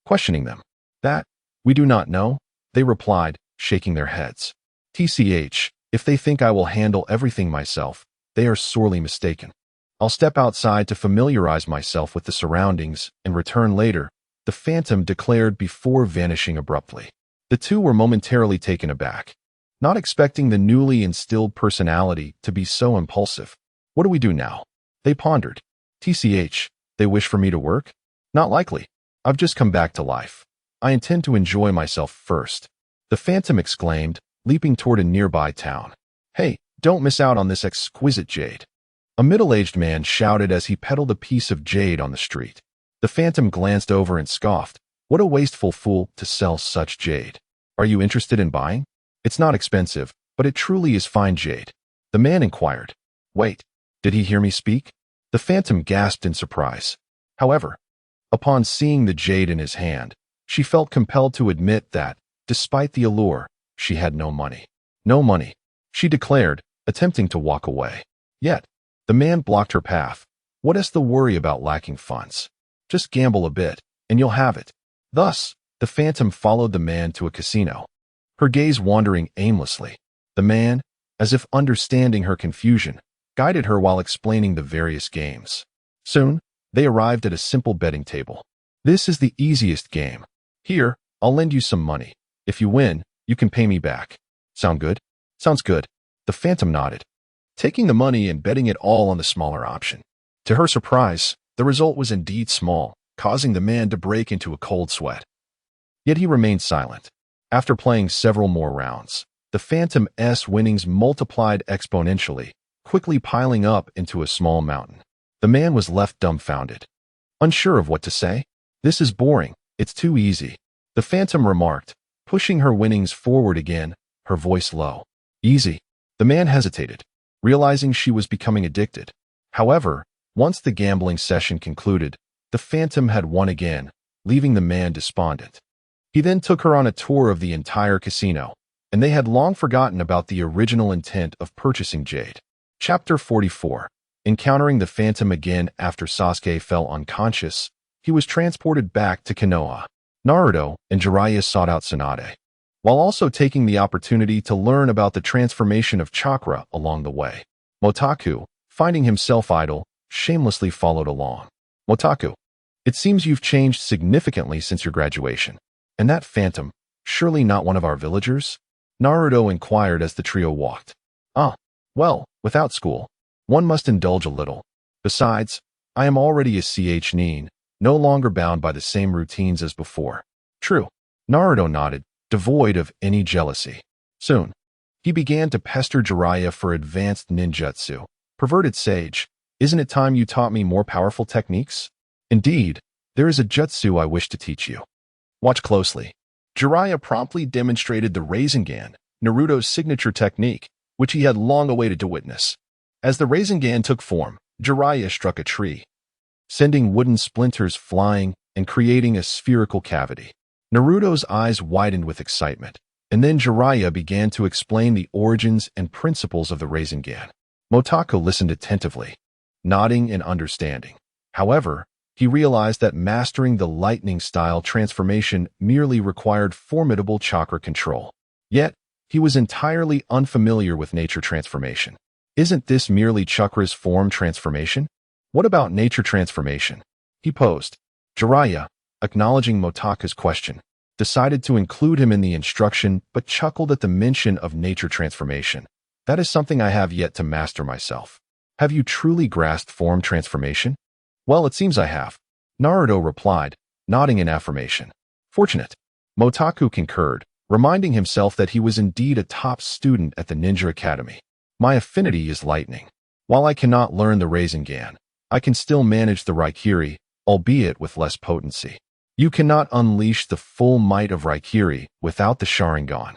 questioning them. That, we do not know, they replied, shaking their heads. TCH, if they think I will handle everything myself, they are sorely mistaken. I'll step outside to familiarize myself with the surroundings and return later, the Phantom declared before vanishing abruptly. The two were momentarily taken aback, not expecting the newly instilled personality to be so impulsive. What do we do now? They pondered. TCH, they wish for me to work? Not likely. I've just come back to life. I intend to enjoy myself first. The Phantom exclaimed, leaping toward a nearby town. Hey, don't miss out on this exquisite jade. A middle-aged man shouted as he peddled a piece of jade on the street. The Phantom glanced over and scoffed. What a wasteful fool to sell such jade. Are you interested in buying? It's not expensive, but it truly is fine jade. The man inquired. Wait, did he hear me speak? The Phantom gasped in surprise. However, upon seeing the jade in his hand, she felt compelled to admit that, despite the allure, she had no money. No money, she declared, attempting to walk away. Yet, the man blocked her path. What is the worry about lacking funds? Just gamble a bit, and you'll have it. Thus, the phantom followed the man to a casino, her gaze wandering aimlessly. The man, as if understanding her confusion, guided her while explaining the various games. Soon, they arrived at a simple betting table. This is the easiest game. Here, I'll lend you some money. If you win, you can pay me back. Sound good? Sounds good. The phantom nodded, taking the money and betting it all on the smaller option. To her surprise, the result was indeed small, causing the man to break into a cold sweat. Yet he remained silent. After playing several more rounds, the phantom's winnings multiplied exponentially, quickly piling up into a small mountain. The man was left dumbfounded, unsure of what to say. This is boring. It's too easy, the phantom remarked, pushing her winnings forward again, her voice low. Easy. The man hesitated, realizing she was becoming addicted. However, once the gambling session concluded, the phantom had won again, leaving the man despondent. He then took her on a tour of the entire casino, and they had long forgotten about the original intent of purchasing jade. Chapter 44. Encountering the phantom again after Sasuke fell unconscious, he was transported back to Konoha. Naruto and Jiraiya sought out Tsunade, while also taking the opportunity to learn about the transformation of chakra along the way. Motaku, finding himself idle, shamelessly followed along. Motaku, it seems you've changed significantly since your graduation. And that phantom, surely not one of our villagers? Naruto inquired as the trio walked. Well, without school, one must indulge a little. Besides, I am already a Nin, no longer bound by the same routines as before. True. Naruto nodded, devoid of any jealousy. Soon, he began to pester Jiraiya for advanced ninjutsu. Perverted sage, isn't it time you taught me more powerful techniques? Indeed, there is a jutsu I wish to teach you. Watch closely. Jiraiya promptly demonstrated the Rasengan, Naruto's signature technique, which he had long awaited to witness. As the Rasengan took form, Jiraiya struck a tree, sending wooden splinters flying and creating a spherical cavity. Naruto's eyes widened with excitement, and then Jiraiya began to explain the origins and principles of the Rasengan. Motaku listened attentively, nodding in understanding. However, he realized that mastering the lightning-style transformation merely required formidable chakra control. Yet, he was entirely unfamiliar with nature transformation. Isn't this merely chakra's form transformation? What about nature transformation? He posed. Jiraiya, acknowledging Motaku's question, decided to include him in the instruction but chuckled at the mention of nature transformation. That is something I have yet to master myself. Have you truly grasped form transformation? Well, it seems I have. Naruto replied, nodding in affirmation. Fortunate. Motaku concurred, reminding himself that he was indeed a top student at the Ninja Academy. My affinity is lightning. While I cannot learn the Rasengan, I can still manage the Raikiri, albeit with less potency. You cannot unleash the full might of Raikiri without the Sharingan.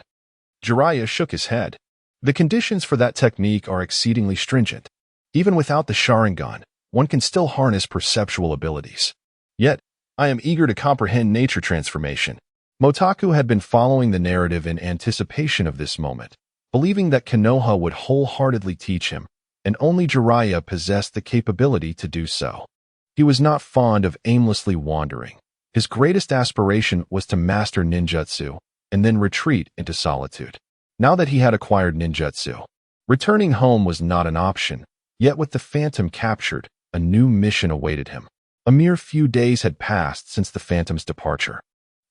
Jiraiya shook his head. The conditions for that technique are exceedingly stringent. Even without the Sharingan, one can still harness perceptual abilities. Yet, I am eager to comprehend nature transformation. Motaku had been following the narrative in anticipation of this moment, believing that Konoha would wholeheartedly teach him, and only Jiraiya possessed the capability to do so. He was not fond of aimlessly wandering. His greatest aspiration was to master ninjutsu, and then retreat into solitude. Now that he had acquired ninjutsu, returning home was not an option, yet with the phantom captured, a new mission awaited him. A mere few days had passed since the phantom's departure,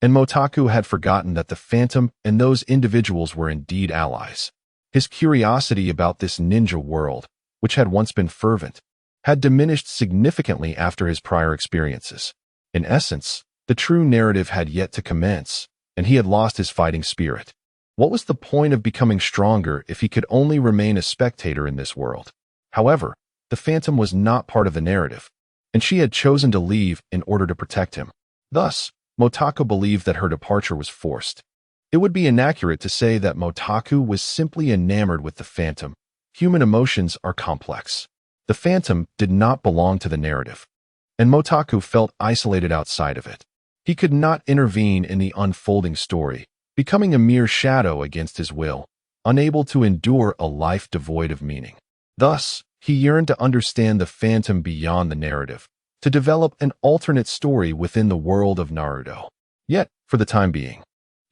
and Motaku had forgotten that the phantom and those individuals were indeed allies. His curiosity about this ninja world, which had once been fervent, had diminished significantly after his prior experiences. In essence, the true narrative had yet to commence, and he had lost his fighting spirit. What was the point of becoming stronger if he could only remain a spectator in this world? However, the phantom was not part of the narrative, and she had chosen to leave in order to protect him. Thus, Motaku believed that her departure was forced. It would be inaccurate to say that Motaku was simply enamored with the phantom. Human emotions are complex. The phantom did not belong to the narrative, and Motaku felt isolated outside of it. He could not intervene in the unfolding story, becoming a mere shadow against his will, unable to endure a life devoid of meaning. Thus, he yearned to understand the phantom beyond the narrative, to develop an alternate story within the world of Naruto. Yet, for the time being,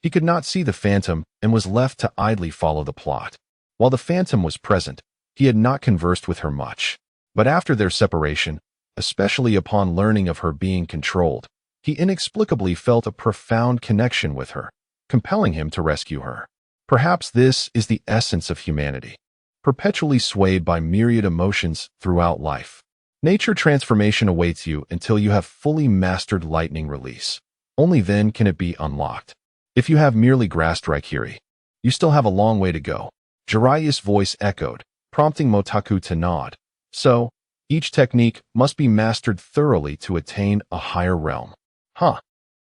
he could not see the phantom and was left to idly follow the plot. While the phantom was present, he had not conversed with her much. But after their separation, especially upon learning of her being controlled, he inexplicably felt a profound connection with her, compelling him to rescue her. Perhaps this is the essence of humanity, perpetually swayed by myriad emotions throughout life. Nature transformation awaits you until you have fully mastered lightning release. Only then can it be unlocked. If you have merely grasped Raikiri, you still have a long way to go. Jiraiya's voice echoed, prompting Motaku to nod. So, each technique must be mastered thoroughly to attain a higher realm. Huh.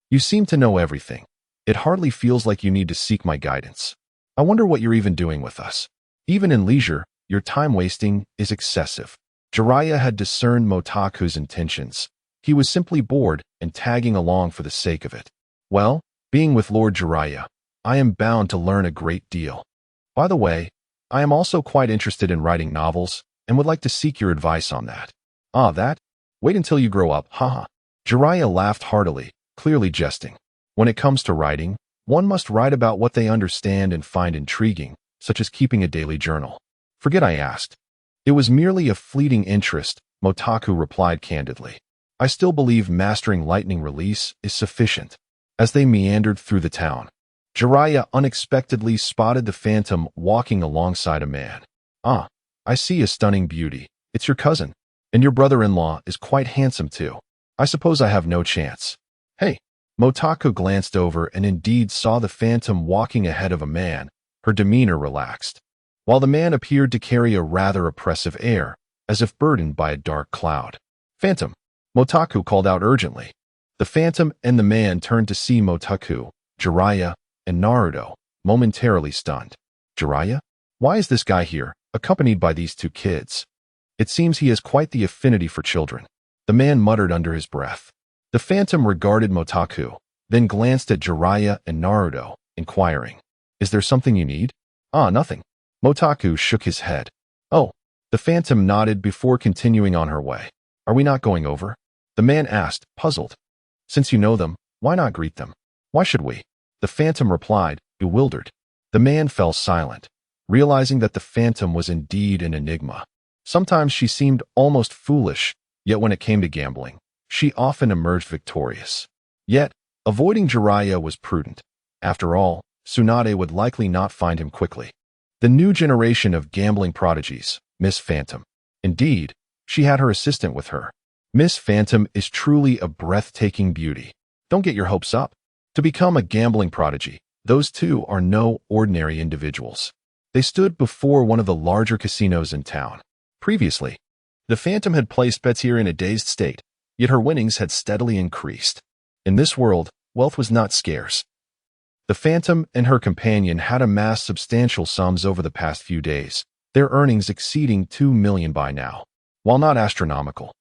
You seem to know everything. It hardly feels like you need to seek my guidance. I wonder what you're even doing with us. Even in leisure, your time wasting is excessive. Jiraiya had discerned Motaku's intentions. He was simply bored and tagging along for the sake of it. Well, being with Lord Jiraiya, I am bound to learn a great deal. By the way, I am also quite interested in writing novels and would like to seek your advice on that. Ah, that? Wait until you grow up, haha. Jiraiya laughed heartily, clearly jesting. When it comes to writing, one must write about what they understand and find intriguing, such as keeping a daily journal. Forget I asked. It was merely a fleeting interest, Motaku replied candidly. I still believe mastering lightning release is sufficient. As they meandered through the town, Jiraiya unexpectedly spotted the phantom walking alongside a man. Ah, I see a stunning beauty. It's your cousin. And your brother-in-law is quite handsome too. I suppose I have no chance. Hey. Motaku glanced over and indeed saw the phantom walking ahead of a man, her demeanor relaxed, while the man appeared to carry a rather oppressive air, as if burdened by a dark cloud. Phantom! Motaku called out urgently. The phantom and the man turned to see Motaku, Jiraiya, and Naruto, momentarily stunned. Jiraiya? Why is this guy here, accompanied by these two kids? It seems he has quite the affinity for children. The man muttered under his breath. The phantom regarded Motaku, then glanced at Jiraiya and Naruto, inquiring, Is there something you need? Ah, nothing. Motaku shook his head. Oh. The phantom nodded before continuing on her way. Are we not going over? The man asked, puzzled. Since you know them, why not greet them? Why should we? The phantom replied, bewildered. The man fell silent, realizing that the phantom was indeed an enigma. Sometimes she seemed almost foolish, yet when it came to gambling, she often emerged victorious. Yet, avoiding Jiraiya was prudent. After all, Tsunade would likely not find him quickly. The new generation of gambling prodigies, Miss Phantom. Indeed, she had her assistant with her. Miss Phantom is truly a breathtaking beauty. Don't get your hopes up. To become a gambling prodigy, those two are no ordinary individuals. They stood before one of the larger casinos in town. Previously, the Phantom had placed bets here in a dazed state, yet her winnings had steadily increased. In this world, wealth was not scarce. The Phantom and her companion had amassed substantial sums over the past few days, their earnings exceeding 2 million by now. While not astronomical,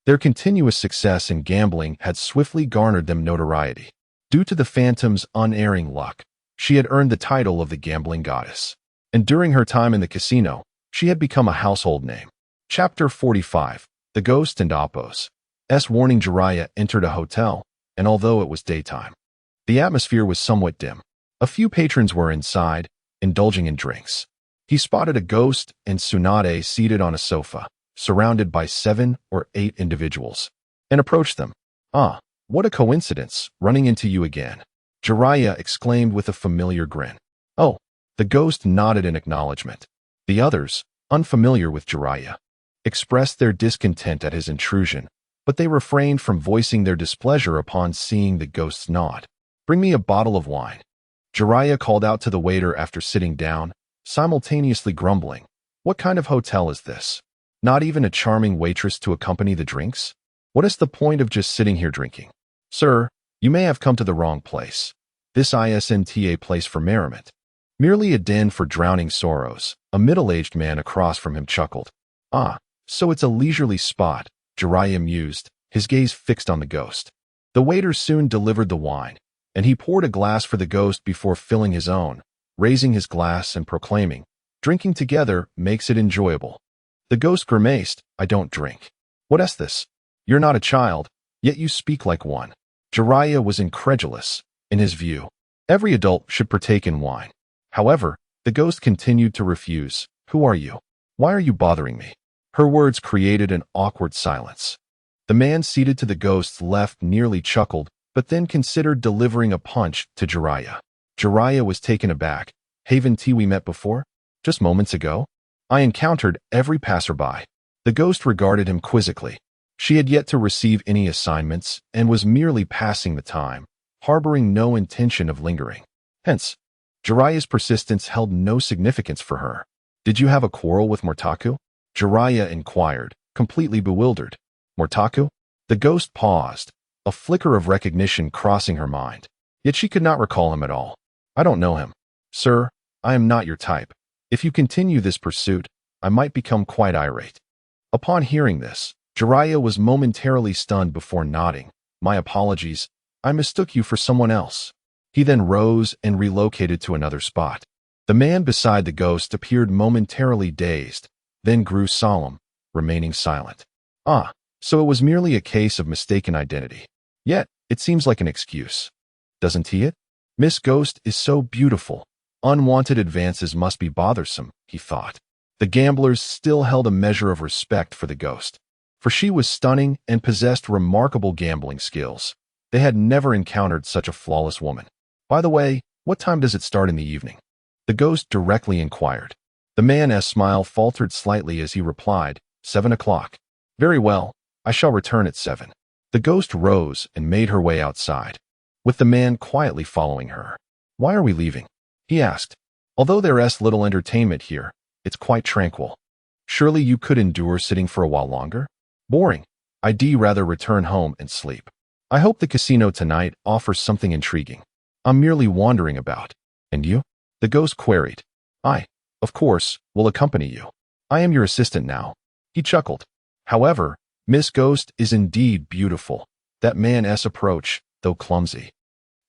their continuous success in gambling had swiftly garnered them notoriety. Due to the Phantom's unerring luck, she had earned the title of the gambling goddess. And during her time in the casino, she had become a household name. Chapter 45, The Ghost and Appo's. Warning. Jiraiya entered a hotel, and although it was daytime, the atmosphere was somewhat dim. A few patrons were inside, indulging in drinks. He spotted a ghost and Tsunade seated on a sofa, surrounded by 7 or 8 individuals, and approached them. Ah, what a coincidence, running into you again. Jiraiya exclaimed with a familiar grin. Oh, the ghost nodded in acknowledgement. The others, unfamiliar with Jiraiya, expressed their discontent at his intrusion, but they refrained from voicing their displeasure upon seeing the ghost's nod. Bring me a bottle of wine. Jiraiya called out to the waiter after sitting down, simultaneously grumbling. What kind of hotel is this? Not even a charming waitress to accompany the drinks? What is the point of just sitting here drinking? Sir, you may have come to the wrong place. This isn't a place for merriment. Merely a den for drowning sorrows. A middle-aged man across from him chuckled. Ah, so it's a leisurely spot, Jiraiya mused, his gaze fixed on the ghost. The waiter soon delivered the wine, and he poured a glass for the ghost before filling his own, raising his glass and proclaiming, "Drinking together makes it enjoyable." The ghost grimaced, "I don't drink." "What is this? You're not a child, yet you speak like one." Jiraiya was incredulous. In his view, every adult should partake in wine. However, the ghost continued to refuse. "Who are you? Why are you bothering me?" Her words created an awkward silence. The man seated to the ghost's left nearly chuckled, but then considered delivering a punch to Jiraiya. Jiraiya was taken aback. "Haven't we met before? Just moments ago? I encountered every passerby." The ghost regarded him quizzically. She had yet to receive any assignments and was merely passing the time, harboring no intention of lingering. Hence, Jiraiya's persistence held no significance for her. "Did you have a quarrel with Mortaku?" Jiraiya inquired, completely bewildered. "Mortaku?" The ghost paused, a flicker of recognition crossing her mind. Yet she could not recall him at all. "I don't know him. Sir, I am not your type. If you continue this pursuit, I might become quite irate." Upon hearing this, Jiraiya was momentarily stunned before nodding. "My apologies. I mistook you for someone else." He then rose and relocated to another spot. The man beside the ghost appeared momentarily dazed, then grew solemn, remaining silent. "Ah, so it was merely a case of mistaken identity. Yet, it seems like an excuse. Doesn't he it? Miss Ghost is so beautiful. Unwanted advances must be bothersome," he thought. The gamblers still held a measure of respect for the ghost, for she was stunning and possessed remarkable gambling skills. They had never encountered such a flawless woman. "By the way, what time does it start in the evening?" The ghost directly inquired. The man's smile faltered slightly as he replied, 7 o'clock. "Very well, I shall return at 7. The ghost rose and made her way outside, with the man quietly following her. "Why are we leaving?" he asked. "Although there is little entertainment here, it's quite tranquil. Surely you could endure sitting for a while longer?" "Boring. I'd rather return home and sleep. I hope the casino tonight offers something intriguing. I'm merely wandering about." "And you?" the ghost queried. "I, of course, will accompany you. I am your assistant now." He chuckled. However, Miss Ghost is indeed beautiful. That man's approach, though clumsy,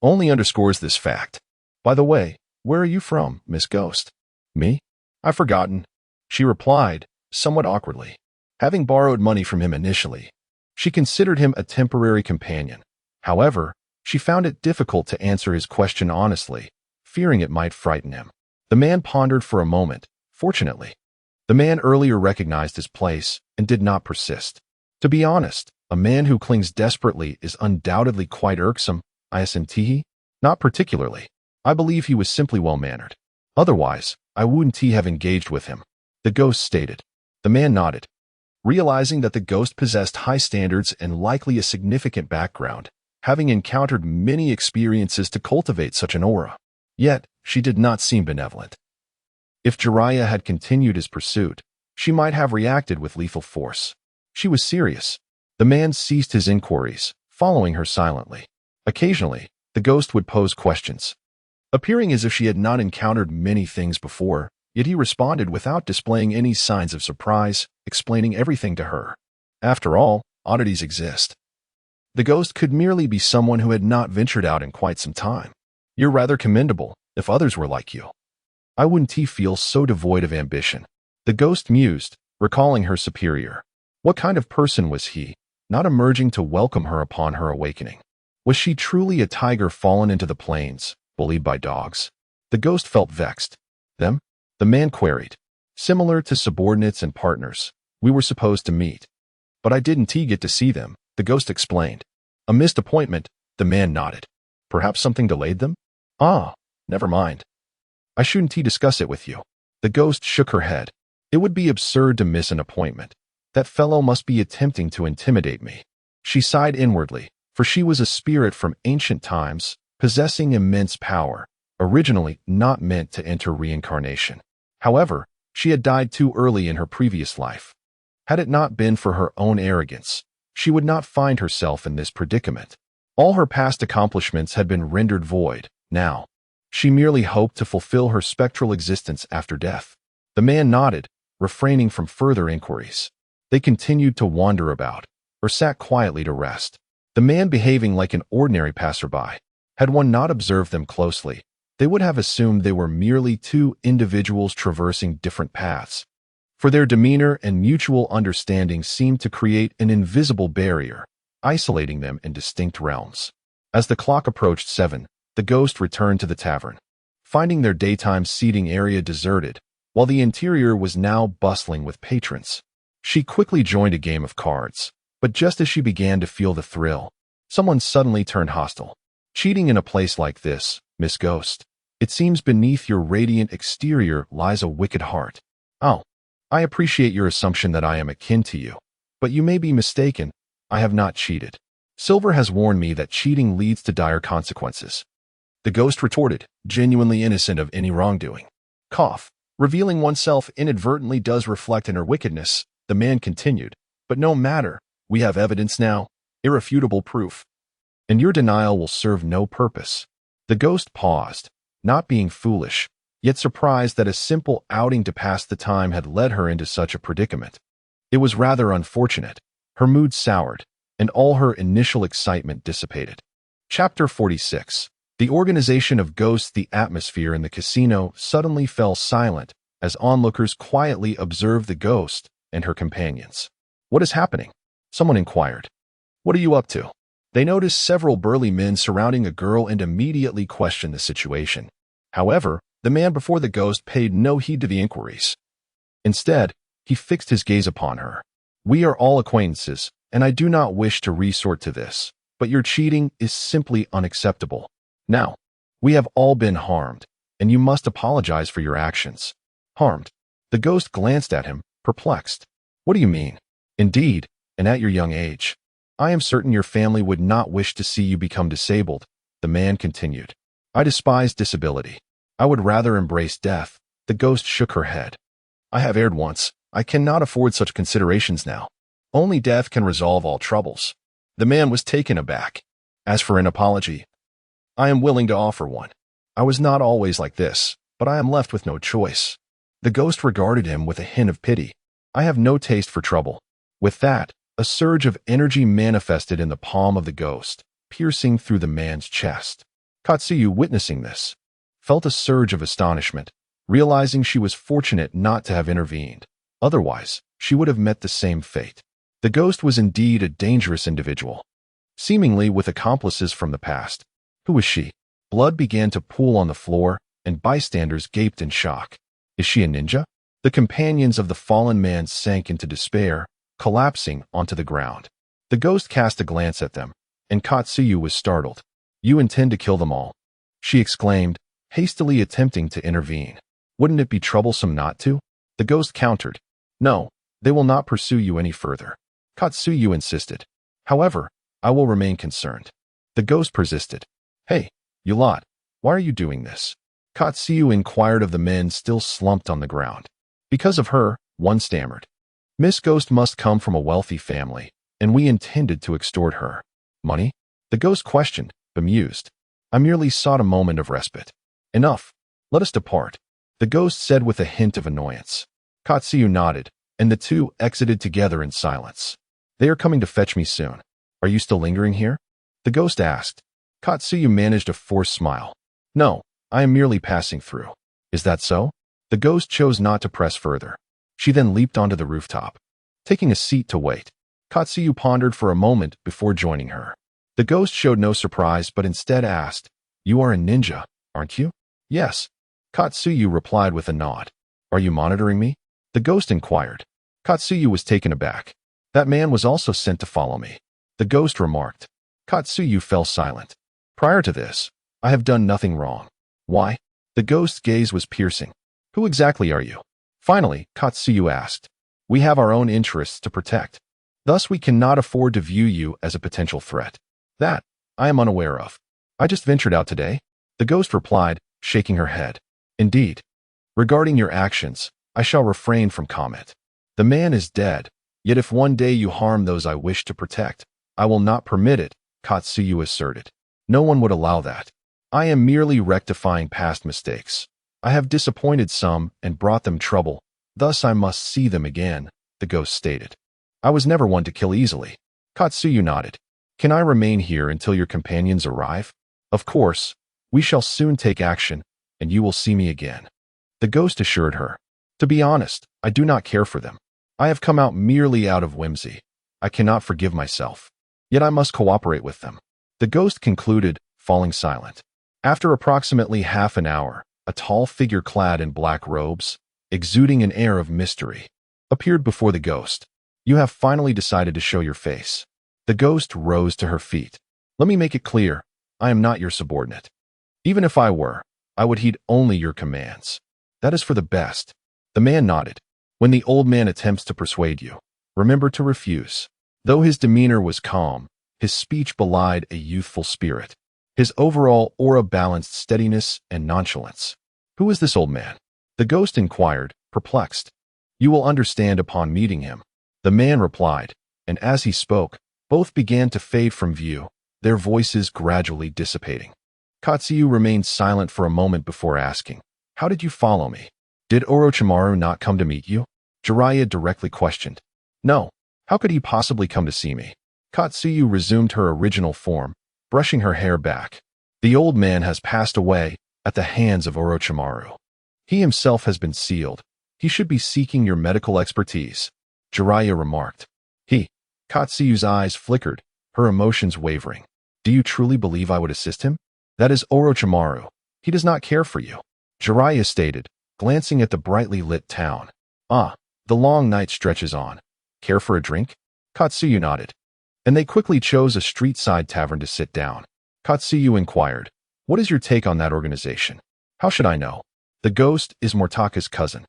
only underscores this fact. "By the way, where are you from, Miss Ghost?" "Me? I've forgotten," she replied, somewhat awkwardly. Having borrowed money from him initially, she considered him a temporary companion. However, she found it difficult to answer his question honestly, fearing it might frighten him. The man pondered for a moment. Fortunately, the man earlier recognized his place and did not persist. "To be honest, a man who clings desperately is undoubtedly quite irksome. Isn't? Not particularly. I believe he was simply well-mannered. Otherwise, I wouldn't have engaged with him," the ghost stated. The man nodded, realizing that the ghost possessed high standards and likely a significant background, having encountered many experiences to cultivate such an aura. Yet, she did not seem benevolent. If Jiraiya had continued his pursuit, she might have reacted with lethal force. She was serious. The man ceased his inquiries, following her silently. Occasionally, the ghost would pose questions, appearing as if she had not encountered many things before, yet he responded without displaying any signs of surprise, explaining everything to her. After all, oddities exist. The ghost could merely be someone who had not ventured out in quite some time. "You're rather commendable, if others were like you. I wouldn't feel so devoid of ambition," the ghost mused, recalling her superior. What kind of person was he, not emerging to welcome her upon her awakening? Was she truly a tiger fallen into the plains, bullied by dogs? The ghost felt vexed. "Them?" the man queried. "Similar to subordinates and partners. We were supposed to meet, but I didn't get to see them," the ghost explained. "A missed appointment," the man nodded. "Perhaps something delayed them?" "Ah, never mind. I shouldn't discuss it with you." The ghost shook her head. "It would be absurd to miss an appointment. That fellow must be attempting to intimidate me." She sighed inwardly, for she was a spirit from ancient times, possessing immense power, originally not meant to enter reincarnation. However, she had died too early in her previous life. Had it not been for her own arrogance, she would not find herself in this predicament. All her past accomplishments had been rendered void. Now, she merely hoped to fulfill her spectral existence after death. The man nodded, refraining from further inquiries. They continued to wander about, or sat quietly to rest. The man behaving like an ordinary passerby. Had one not observed them closely, they would have assumed they were merely two individuals traversing different paths. For their demeanor and mutual understanding seemed to create an invisible barrier, isolating them in distinct realms. As the clock approached 7, the ghost returned to the tavern, finding their daytime seating area deserted, while the interior was now bustling with patrons. She quickly joined a game of cards, but just as she began to feel the thrill, someone suddenly turned hostile. Cheating in a place like this, Miss Ghost. It seems beneath your radiant exterior lies a wicked heart. Oh, I appreciate your assumption that I am akin to you, but you may be mistaken. I have not cheated. Silver has warned me that cheating leads to dire consequences. The ghost retorted, genuinely innocent of any wrongdoing. Cough. Revealing oneself inadvertently does reflect in her wickedness, the man continued. But no matter, we have evidence now, irrefutable proof. And your denial will serve no purpose. The ghost paused, not being foolish, yet surprised that a simple outing to pass the time had led her into such a predicament. It was rather unfortunate. Her mood soured, and all her initial excitement dissipated. Chapter 46. The organization of ghosts. The atmosphere in the casino suddenly fell silent as onlookers quietly observed the ghost and her companions. What is happening? Someone inquired. What are you up to? They noticed several burly men surrounding a girl and immediately questioned the situation. However, the man before the ghost paid no heed to the inquiries. Instead, he fixed his gaze upon her. We are all acquaintances, and I do not wish to resort to this, but your cheating is simply unacceptable. Now, we have all been harmed, and you must apologize for your actions. Harmed? The ghost glanced at him, perplexed. What do you mean? Indeed, and at your young age. I am certain your family would not wish to see you become disabled, the man continued. I despise disability. I would rather embrace death. The ghost shook her head. I have erred once. I cannot afford such considerations now. Only death can resolve all troubles. The man was taken aback. As for an apology, I am willing to offer one. I was not always like this, but I am left with no choice. The ghost regarded him with a hint of pity. I have no taste for trouble. With that, a surge of energy manifested in the palm of the ghost, piercing through the man's chest. Katsuyu, witnessing this, felt a surge of astonishment, realizing she was fortunate not to have intervened. Otherwise, she would have met the same fate. The ghost was indeed a dangerous individual, seemingly with accomplices from the past. Who was she? Blood began to pool on the floor, and bystanders gaped in shock. Is she a ninja? The companions of the fallen man sank into despair, collapsing onto the ground. The ghost cast a glance at them, and Katsuyu was startled. You intend to kill them all? She exclaimed, hastily attempting to intervene. Wouldn't it be troublesome not to? The ghost countered. No, they will not pursue you any further. Katsuyu insisted. However, I will remain concerned. The ghost persisted. Hey, you lot, why are you doing this? Katsuyu inquired of the men still slumped on the ground. Because of her, one stammered. Miss Ghost must come from a wealthy family, and we intended to extort her. Money? The ghost questioned, bemused. I merely sought a moment of respite. Enough. Let us depart. The ghost said with a hint of annoyance. Katsuyu nodded, and the two exited together in silence. They are coming to fetch me soon. Are you still lingering here? The ghost asked. Katsuyu managed a forced smile. No, I am merely passing through. Is that so? The ghost chose not to press further. She then leaped onto the rooftop. Taking a seat to wait, Katsuyu pondered for a moment before joining her. The ghost showed no surprise but instead asked, You are a ninja, aren't you? Yes. Katsuyu replied with a nod. Are you monitoring me? The ghost inquired. Katsuyu was taken aback. That man was also sent to follow me. The ghost remarked. Katsuyu fell silent. Prior to this, I have done nothing wrong. Why? The ghost's gaze was piercing. Who exactly are you? Finally, Katsuyu asked. We have our own interests to protect. Thus, we cannot afford to view you as a potential threat. That, I am unaware of. I just ventured out today. The ghost replied, shaking her head. Indeed. Regarding your actions, I shall refrain from comment. The man is dead, yet if one day you harm those I wish to protect, I will not permit it, Katsuyu asserted. No one would allow that. I am merely rectifying past mistakes. I have disappointed some and brought them trouble, thus I must see them again, the ghost stated. I was never one to kill easily. Katsuyu nodded. Can I remain here until your companions arrive? Of course. We shall soon take action, and you will see me again." The ghost assured her. "To be honest, I do not care for them. I have come out merely out of whimsy. I cannot forgive myself. Yet I must cooperate with them." The ghost concluded, falling silent. After approximately half an hour, a tall figure clad in black robes, exuding an air of mystery, appeared before the ghost. "You have finally decided to show your face." The ghost rose to her feet. "Let me make it clear, I am not your subordinate. Even if I were, I would heed only your commands. That is for the best." The man nodded. "When the old man attempts to persuade you, remember to refuse." Though his demeanor was calm, his speech belied a youthful spirit. His overall aura balanced steadiness and nonchalance. "Who is this old man?" the ghost inquired, perplexed. "You will understand upon meeting him," the man replied, and as he spoke, both began to fade from view, their voices gradually dissipating. Katsuyu remained silent for a moment before asking, "How did you follow me? Did Orochimaru not come to meet you?" Jiraiya directly questioned. "No. How could he possibly come to see me?" Katsuyu resumed her original form, brushing her hair back. "The old man has passed away at the hands of Orochimaru. He himself has been sealed. He should be seeking your medical expertise," Jiraiya remarked. Katsuyu's eyes flickered, her emotions wavering. "Do you truly believe I would assist him? That is Orochimaru. He does not care for you," Jiraiya stated, glancing at the brightly lit town. "Ah, the long night stretches on. Care for a drink?" Katsuyu nodded. And they quickly chose a street-side tavern to sit down. Katsuyu inquired, "What is your take on that organization?" "How should I know? The ghost is Mortaka's cousin.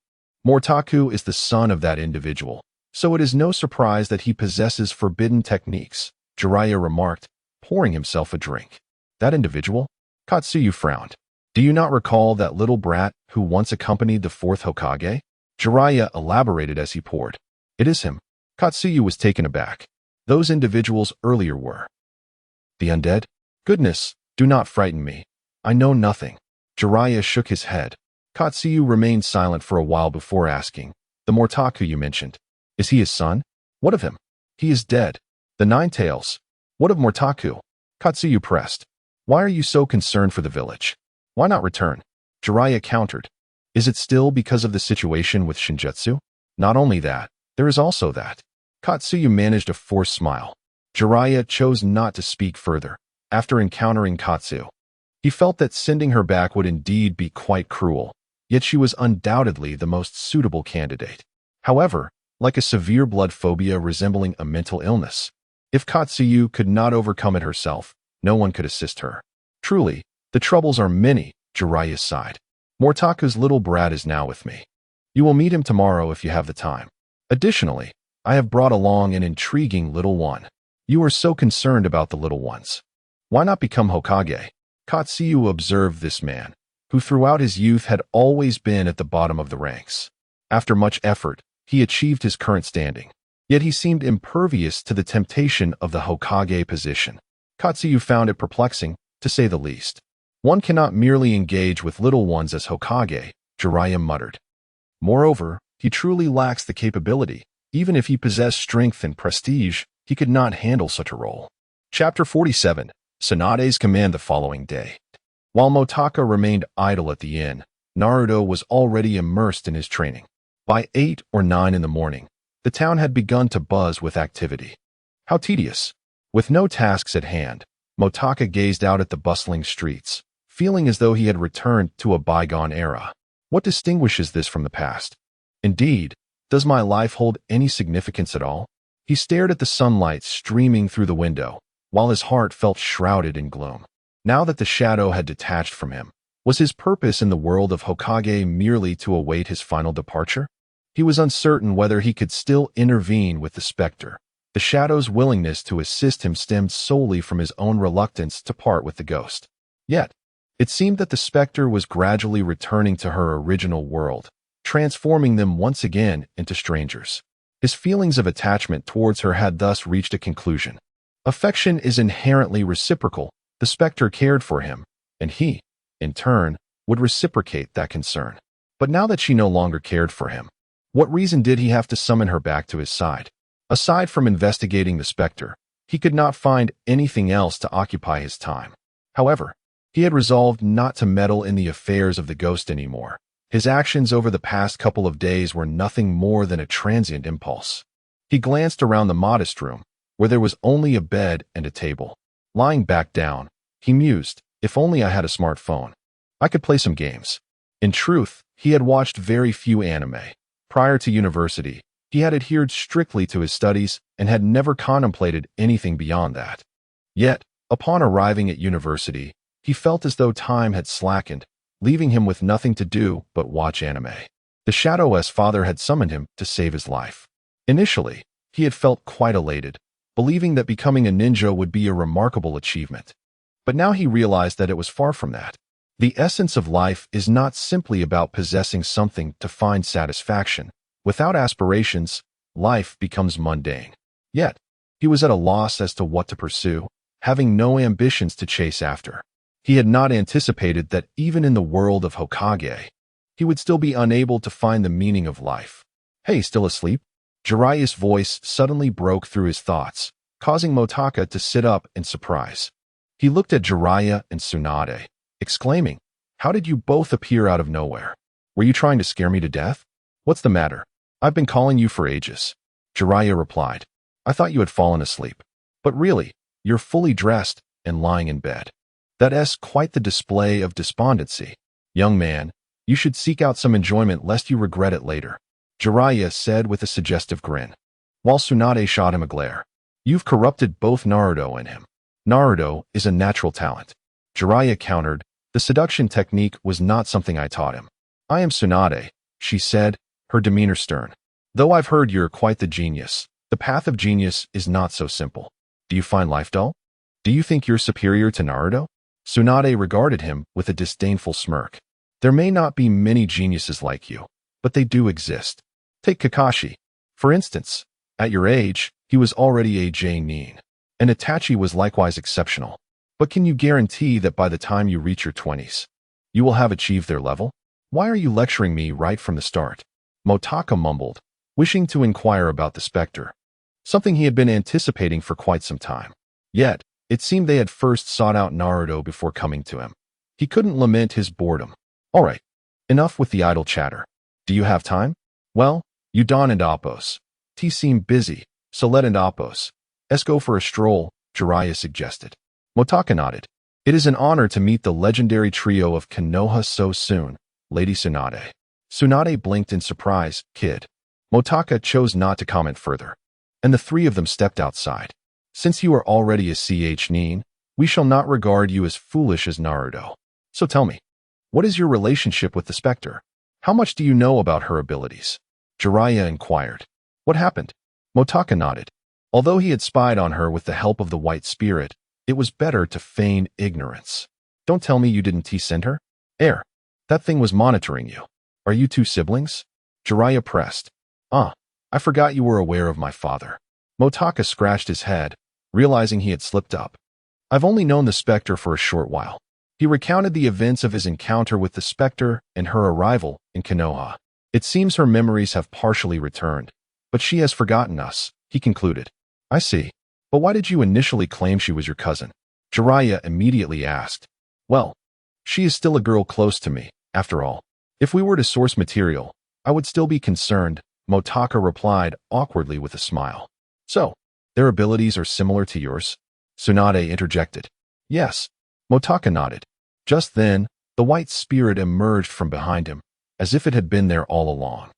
Mortaku is the son of that individual, so it is no surprise that he possesses forbidden techniques," Jiraiya remarked, pouring himself a drink. "That individual?" Katsuyu frowned. "Do you not recall that little brat who once accompanied the fourth Hokage?" Jiraiya elaborated as he poured. "It is him." Katsuyu was taken aback. "Those individuals earlier were the undead? Goodness, do not frighten me. I know nothing." Jiraiya shook his head. Katsuyu remained silent for a while before asking, "The Mortaku you mentioned, is he his son? What of him?" "He is dead." "The Nine Tails? What of Mortaku?" Katsuyu pressed. "Why are you so concerned for the village? Why not return?" Jiraiya countered. "Is it still because of the situation with Shinjutsu?" "Not only that, there is also that." Katsuyu managed a forced smile. Jiraiya chose not to speak further. After encountering Katsu, he felt that sending her back would indeed be quite cruel, yet she was undoubtedly the most suitable candidate. However, like a severe blood phobia resembling a mental illness, if Katsuyu could not overcome it herself, no one could assist her. "Truly, the troubles are many," Jiraiya sighed. "Mortaku's little brat is now with me. You will meet him tomorrow if you have the time. Additionally, I have brought along an intriguing little one. You are so concerned about the little ones. Why not become Hokage?" Katsuyu observed this man, who throughout his youth had always been at the bottom of the ranks. After much effort, he achieved his current standing. Yet he seemed impervious to the temptation of the Hokage position. Katsuyu found it perplexing, to say the least. "One cannot merely engage with little ones as Hokage," Jiraiya muttered. "Moreover, he truly lacks the capability. Even if he possessed strength and prestige, he could not handle such a role." Chapter 47. Tsunade's command the following day. While Motaka remained idle at the inn, Naruto was already immersed in his training. By 8 or 9 in the morning, the town had begun to buzz with activity. How tedious! With no tasks at hand, Motaka gazed out at the bustling streets, feeling as though he had returned to a bygone era. What distinguishes this from the past? Indeed, does my life hold any significance at all? He stared at the sunlight streaming through the window, while his heart felt shrouded in gloom. Now that the shadow had detached from him, was his purpose in the world of Hokage merely to await his final departure? He was uncertain whether he could still intervene with the specter. The shadow's willingness to assist him stemmed solely from his own reluctance to part with the ghost. Yet, it seemed that the specter was gradually returning to her original world, transforming them once again into strangers. His feelings of attachment towards her had thus reached a conclusion. Affection is inherently reciprocal. The specter cared for him, and he, in turn, would reciprocate that concern. But now that she no longer cared for him, what reason did he have to summon her back to his side? Aside from investigating the specter, he could not find anything else to occupy his time. However, He had resolved not to meddle in the affairs of the ghost anymore. His actions over the past couple of days were nothing more than a transient impulse. He glanced around the modest room, where there was only a bed and a table. Lying back down, he mused, if only I had a smartphone, I could play some games. In truth, he had watched very few anime. Prior to university, he had adhered strictly to his studies and had never contemplated anything beyond that. Yet, upon arriving at university, he felt as though time had slackened, leaving him with nothing to do but watch anime. The Shadow's father had summoned him to save his life. Initially, he had felt quite elated, believing that becoming a ninja would be a remarkable achievement. But now he realized that it was far from that. The essence of life is not simply about possessing something to find satisfaction. Without aspirations, life becomes mundane. Yet, he was at a loss as to what to pursue, having no ambitions to chase after. He had not anticipated that even in the world of Hokage, he would still be unable to find the meaning of life. Hey, still asleep? Jiraiya's voice suddenly broke through his thoughts, causing Motaka to sit up in surprise. He looked at Jiraiya and Tsunade, exclaiming, how did you both appear out of nowhere? Were you trying to scare me to death? What's the matter? I've been calling you for ages. Jiraiya replied, I thought you had fallen asleep. But really, you're fully dressed and lying in bed. That's quite the display of despondency. Young man, you should seek out some enjoyment lest you regret it later, Jiraiya said with a suggestive grin, while Tsunade shot him a glare. You've corrupted both Naruto and him. Naruto is a natural talent. Jiraiya countered, the seduction technique was not something I taught him. I am Tsunade, she said, her demeanor stern. Though I've heard you're quite the genius, the path of genius is not so simple. Do you find life dull? Do you think you're superior to Naruto? Tsunade regarded him with a disdainful smirk. There may not be many geniuses like you, but they do exist. Take Kakashi, for instance. At your age, he was already a J-nin, and Itachi was likewise exceptional. But can you guarantee that by the time you reach your 20s, you will have achieved their level? Why are you lecturing me right from the start? Motaka mumbled, wishing to inquire about the specter, something he had been anticipating for quite some time. Yet, it seemed they had first sought out Naruto before coming to him. He couldn't lament his boredom. All right, enough with the idle chatter. Do you have time? Well, you Don and Appos. T seem busy, so let and Appos. Let's go for a stroll, Jiraiya suggested. Motaka nodded. It is an honor to meet the legendary trio of Konoha so soon, Lady Tsunade. Tsunade blinked in surprise, kid. Motaka chose not to comment further, and the three of them stepped outside. Since you are already a Ch-nin, we shall not regard you as foolish as Naruto. So tell me, what is your relationship with the specter? How much do you know about her abilities? Jiraiya inquired. What happened? Motaka nodded. Although he had spied on her with the help of the white spirit, it was better to feign ignorance. Don't tell me you didn't send her? That thing was monitoring you. Are you two siblings? Jiraiya pressed. I forgot you were aware of my father. Motaka scratched his head, realizing he had slipped up. I've only known the specter for a short while. He recounted the events of his encounter with the specter and her arrival in Konoha. It seems her memories have partially returned, but she has forgotten us, he concluded. I see. But why did you initially claim she was your cousin? Jiraiya immediately asked. Well, she is still a girl close to me, after all. If we were to source material, I would still be concerned, Motaka replied awkwardly with a smile. So, their abilities are similar to yours? Tsunade interjected. Yes. Motaka nodded. Just then, the white spirit emerged from behind him, as if it had been there all along.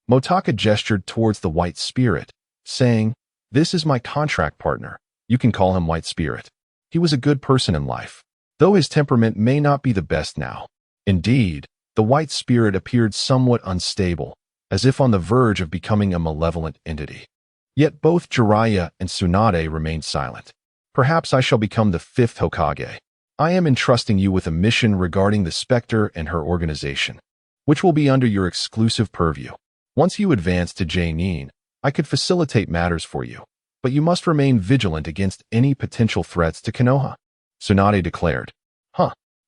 Motaka gestured towards the white spirit, saying, This is my contract partner. You can call him White Spirit. He was a good person in life, though his temperament may not be the best now. Indeed, the white spirit appeared somewhat unstable, as if on the verge of becoming a malevolent entity. Yet both Jiraiya and Tsunade remained silent. Perhaps I shall become the 5th Hokage. I am entrusting you with a mission regarding the specter and her organization, which will be under your exclusive purview. Once you advance to J-nin, I could facilitate matters for you, but you must remain vigilant against any potential threats to Konoha, Tsunade declared.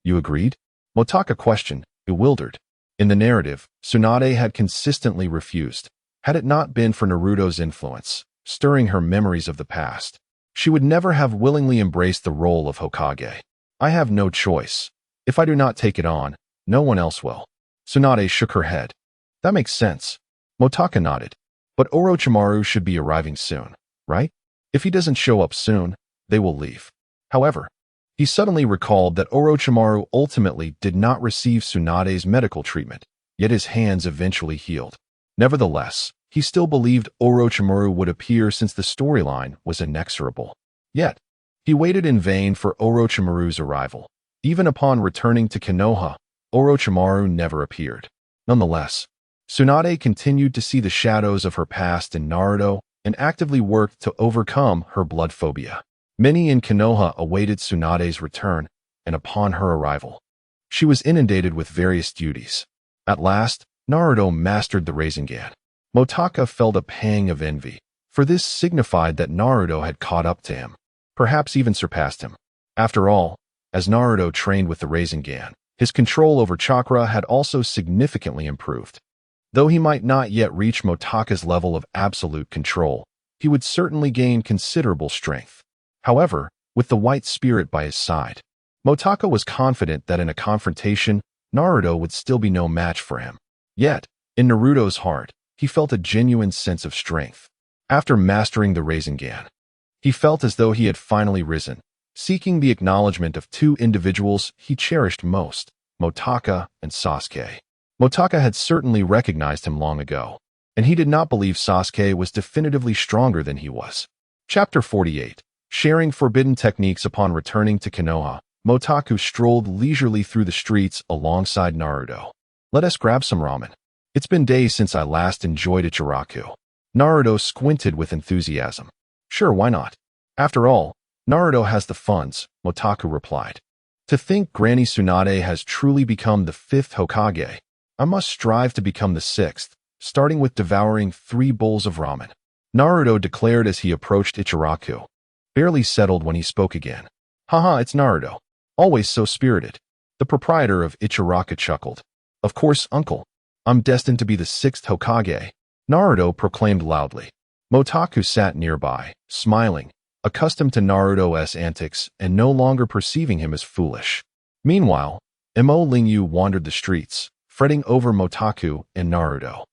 You agreed? Motaka questioned, bewildered. In the narrative, Tsunade had consistently refused. Had it not been for Naruto's influence, stirring her memories of the past, she would never have willingly embraced the role of Hokage. I have no choice, If I do not take it on, no one else will. Tsunade shook her head. That makes sense. Motaka nodded. But Orochimaru should be arriving soon, right? If he doesn't show up soon, they will leave. However, he suddenly recalled that Orochimaru ultimately did not receive Tsunade's medical treatment, yet his hands eventually healed. Nevertheless, he still believed Orochimaru would appear since the storyline was inexorable. Yet, he waited in vain for Orochimaru's arrival. Even upon returning to Konoha, Orochimaru never appeared. Nonetheless, Tsunade continued to see the shadows of her past in Naruto and actively worked to overcome her blood phobia. Many in Konoha awaited Tsunade's return, and upon her arrival, she was inundated with various duties. At last, Naruto mastered the Rasengan. Motaka felt a pang of envy, for this signified that Naruto had caught up to him, perhaps even surpassed him. After all, as Naruto trained with the Rasengan, his control over chakra had also significantly improved. Though he might not yet reach Motaka's level of absolute control, he would certainly gain considerable strength. However, with the white spirit by his side, Motaka was confident that in a confrontation, Naruto would still be no match for him. Yet, in Naruto's heart, he felt a genuine sense of strength. After mastering the Rasengan, he felt as though he had finally risen, seeking the acknowledgement of two individuals he cherished most, Motaka and Sasuke. Motaka had certainly recognized him long ago, and he did not believe Sasuke was definitively stronger than he was. Chapter 48. Sharing forbidden techniques. Upon returning to Konoha, Motaku strolled leisurely through the streets alongside Naruto. Let us grab some ramen. It's been days since I last enjoyed Ichiraku. Naruto squinted with enthusiasm. Sure, why not? After all, Naruto has the funds, Motaku replied. To think Granny Tsunade has truly become the 5th Hokage. I must strive to become the 6th, starting with devouring 3 bowls of ramen. Naruto declared as he approached Ichiraku. Barely settled when he spoke again. Haha, it's Naruto. Always so spirited. The proprietor of Ichiraku chuckled. Of course, uncle. I'm destined to be the 6th Hokage, Naruto proclaimed loudly. Motaku sat nearby, smiling, accustomed to Naruto's antics and no longer perceiving him as foolish. Meanwhile, Imo Lingyu wandered the streets, fretting over Motaku and Naruto.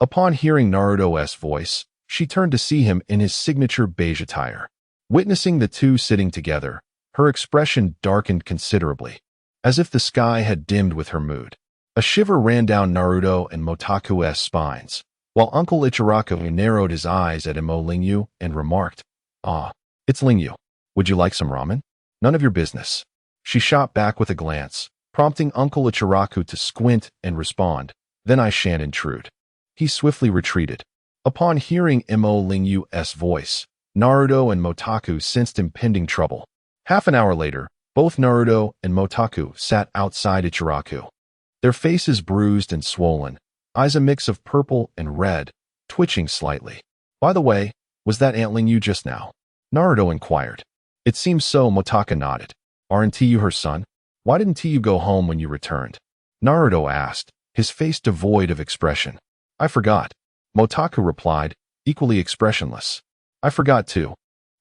Upon hearing Naruto's voice, she turned to see him in his signature beige attire. Witnessing the two sitting together, her expression darkened considerably, as if the sky had dimmed with her mood. A shiver ran down Naruto and Motaku's spines, while Uncle Ichiraku narrowed his eyes at Imo Lingyu and remarked, "Ah, it's Lingyu. Would you like some ramen?" "None of your business." She shot back with a glance, prompting Uncle Ichiraku to squint and respond, "Then I shan't intrude." He swiftly retreated. Upon hearing Imo Lingyu's voice, Naruto and Motaku sensed impending trouble. Half an hour later, both Naruto and Motaku sat outside Ichiraku. Their faces bruised and swollen, eyes a mix of purple and red, twitching slightly. "By the way, was that Aunt Lingyu just now?" Naruto inquired. "It seems so," Motaka nodded. "Aren't you her son? Why didn't you go home when you returned?" Naruto asked, his face devoid of expression. "I forgot," Motaku replied, equally expressionless. "I forgot too."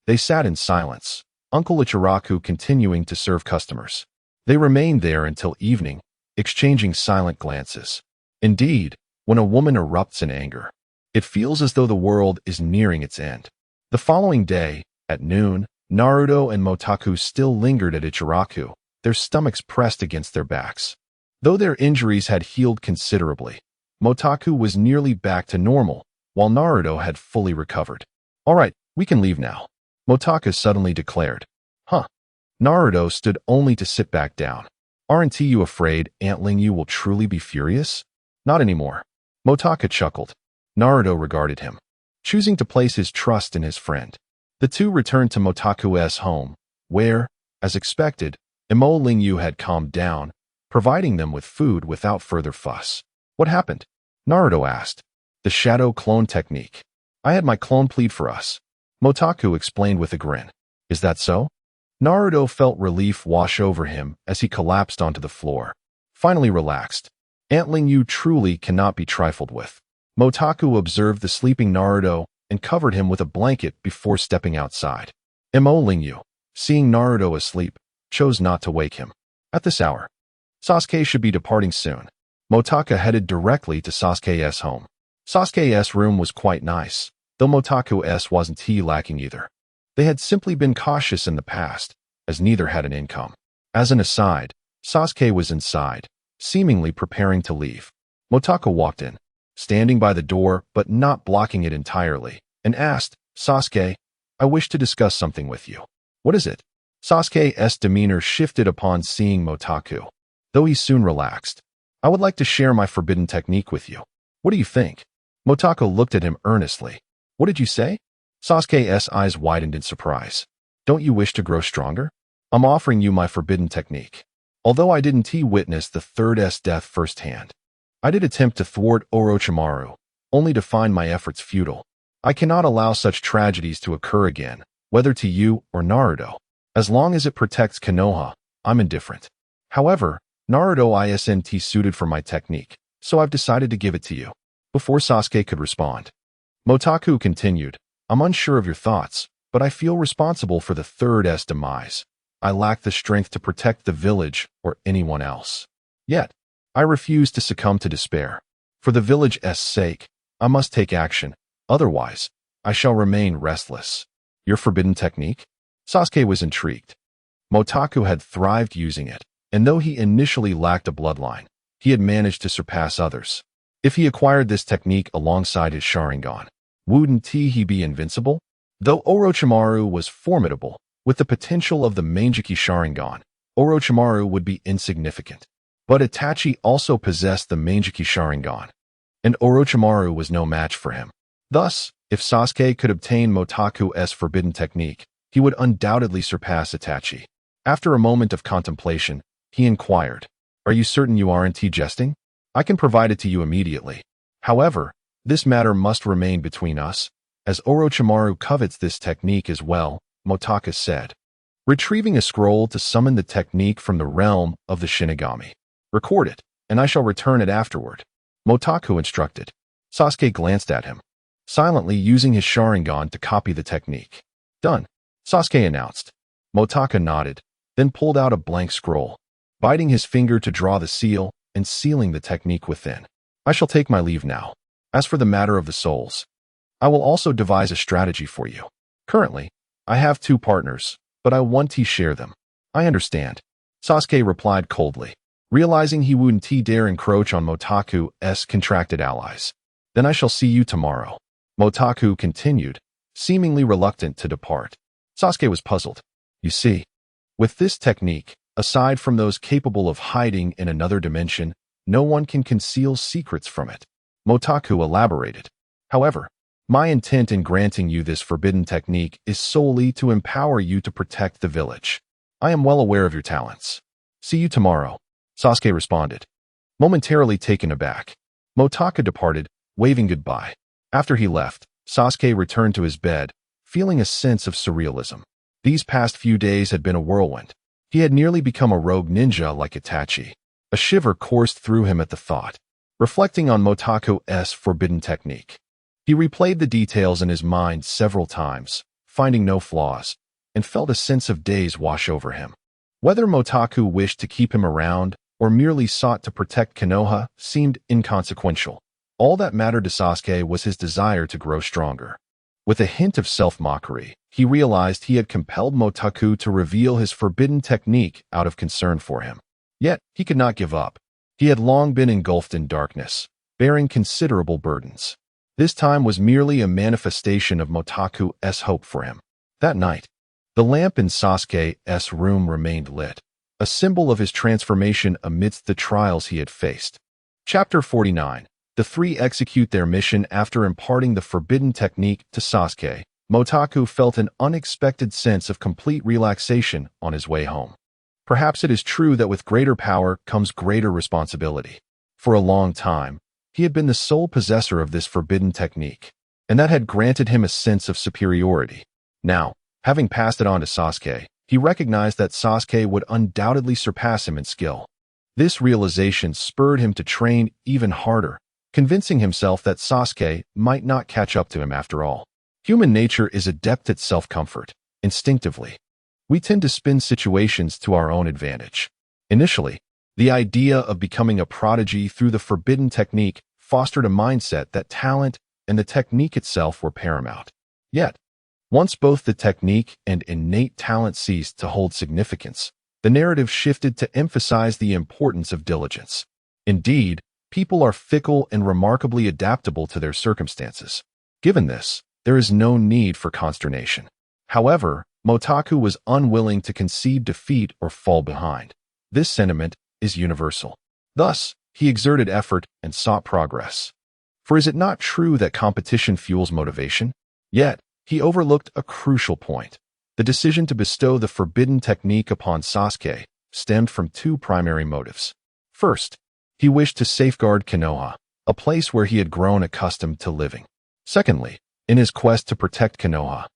They sat in silence, Uncle Ichiraku continuing to serve customers. They remained there until evening, exchanging silent glances. Indeed, when a woman erupts in anger, it feels as though the world is nearing its end. The following day, at noon, Naruto and Motaku still lingered at Ichiraku, their stomachs pressed against their backs. Though their injuries had healed considerably, Motaku was nearly back to normal, while Naruto had fully recovered. "All right, we can leave now," Motaka suddenly declared. "Huh." Naruto stood only to sit back down. "Aren't you afraid Aunt Lingyu will truly be furious?" "Not anymore." Motaka chuckled. Naruto regarded him, choosing to place his trust in his friend. The two returned to Motaku's home, where, as expected, Imo Lingyu had calmed down, providing them with food without further fuss. "What happened?" Naruto asked. "The shadow clone technique. I had my clone plead for us," Motaku explained with a grin. "Is that so?" Naruto felt relief wash over him as he collapsed onto the floor, finally relaxed. Aunt Lingyu truly cannot be trifled with. Motaku observed the sleeping Naruto and covered him with a blanket before stepping outside. Imo Lingyu, seeing Naruto asleep, chose not to wake him. At this hour, Sasuke should be departing soon. Motaka headed directly to Sasuke's home. Sasuke's room was quite nice, though Motaku's wasn't he lacking either. They had simply been cautious in the past, as neither had an income. As an aside, Sasuke was inside, seemingly preparing to leave. Motaka walked in, standing by the door but not blocking it entirely, and asked, "Sasuke, I wish to discuss something with you." "What is it?" Sasuke's demeanor shifted upon seeing Motaku, though he soon relaxed. "I would like to share my forbidden technique with you. What do you think?" Motaka looked at him earnestly. "What did you say?" Sasuke's eyes widened in surprise. "Don't you wish to grow stronger? I'm offering you my forbidden technique. Although I didn't witness the third's death firsthand, I did attempt to thwart Orochimaru, only to find my efforts futile. I cannot allow such tragedies to occur again, whether to you or Naruto. As long as it protects Konoha, I'm indifferent. However, Naruto isn't suited for my technique, so I've decided to give it to you." Before Sasuke could respond, Motaku continued, "I'm unsure of your thoughts, but I feel responsible for the third's demise. I lack the strength to protect the village or anyone else. Yet, I refuse to succumb to despair. For the village's sake, I must take action, otherwise, I shall remain restless." "Your forbidden technique?" Sasuke was intrigued. Motaku had thrived using it, and though he initially lacked a bloodline, he had managed to surpass others. If he acquired this technique alongside his Sharingan, wouldn't he be invincible? Though Orochimaru was formidable, with the potential of the Mangekyou Sharingan, Orochimaru would be insignificant. But Itachi also possessed the Mangekyou Sharingan, and Orochimaru was no match for him. Thus, if Sasuke could obtain Motaku's forbidden technique, he would undoubtedly surpass Itachi. After a moment of contemplation, he inquired, "Are you certain you aren't jesting? I can provide it to you immediately. However, this matter must remain between us, as Orochimaru covets this technique as well," Motaka said, retrieving a scroll to summon the technique from the realm of the Shinigami. "Record it, and I shall return it afterward," Motaku instructed. Sasuke glanced at him, silently using his Sharingan to copy the technique. "Done," Sasuke announced. Motaka nodded, then pulled out a blank scroll, biting his finger to draw the seal and sealing the technique within. "I shall take my leave now. As for the matter of the souls, I will also devise a strategy for you. Currently, I have 2 partners, but I want to share them." "I understand," Sasuke replied coldly, realizing he wouldn't dare encroach on Motaku's contracted allies. "Then I shall see you tomorrow," Motaku continued, seemingly reluctant to depart. Sasuke was puzzled. "You see, with this technique, aside from those capable of hiding in another dimension, no one can conceal secrets from it," Motaku elaborated. "However, my intent in granting you this forbidden technique is solely to empower you to protect the village. I am well aware of your talents. See you tomorrow," Sasuke responded. Momentarily taken aback, Motaka departed, waving goodbye. After he left, Sasuke returned to his bed, feeling a sense of surrealism. These past few days had been a whirlwind. He had nearly become a rogue ninja like Itachi. A shiver coursed through him at the thought. Reflecting on Motaku's forbidden technique, he replayed the details in his mind several times, finding no flaws, and felt a sense of daze wash over him. Whether Motaku wished to keep him around or merely sought to protect Konoha seemed inconsequential. All that mattered to Sasuke was his desire to grow stronger. With a hint of self-mockery, he realized he had compelled Motaku to reveal his forbidden technique out of concern for him. Yet, he could not give up. He had long been engulfed in darkness, bearing considerable burdens. This time was merely a manifestation of Motaku's hope for him. That night, the lamp in Sasuke's room remained lit, a symbol of his transformation amidst the trials he had faced. Chapter 49. The 3 execute their mission. After imparting the forbidden technique to Sasuke, Motaku felt an unexpected sense of complete relaxation on his way home. Perhaps it is true that with greater power comes greater responsibility. For a long time, he had been the sole possessor of this forbidden technique, and that had granted him a sense of superiority. Now, having passed it on to Sasuke, he recognized that Sasuke would undoubtedly surpass him in skill. This realization spurred him to train even harder, convincing himself that Sasuke might not catch up to him after all. Human nature is adept at self-comfort. Instinctively, we tend to spin situations to our own advantage. Initially, The idea of becoming a prodigy through the forbidden technique fostered a mindset that talent and the technique itself were paramount. Yet, once both the technique and innate talent ceased to hold significance, the narrative shifted to emphasize the importance of diligence. Indeed, people are fickle and remarkably adaptable to their circumstances. Given this, there is no need for consternation. However, Motaku was unwilling to concede defeat or fall behind. This sentiment is universal. Thus, he exerted effort and sought progress. For is it not true that competition fuels motivation? Yet, he overlooked a crucial point. The decision to bestow the forbidden technique upon Sasuke stemmed from two primary motives. First, he wished to safeguard Konoha, a place where he had grown accustomed to living. Secondly, in his quest to protect Konoha,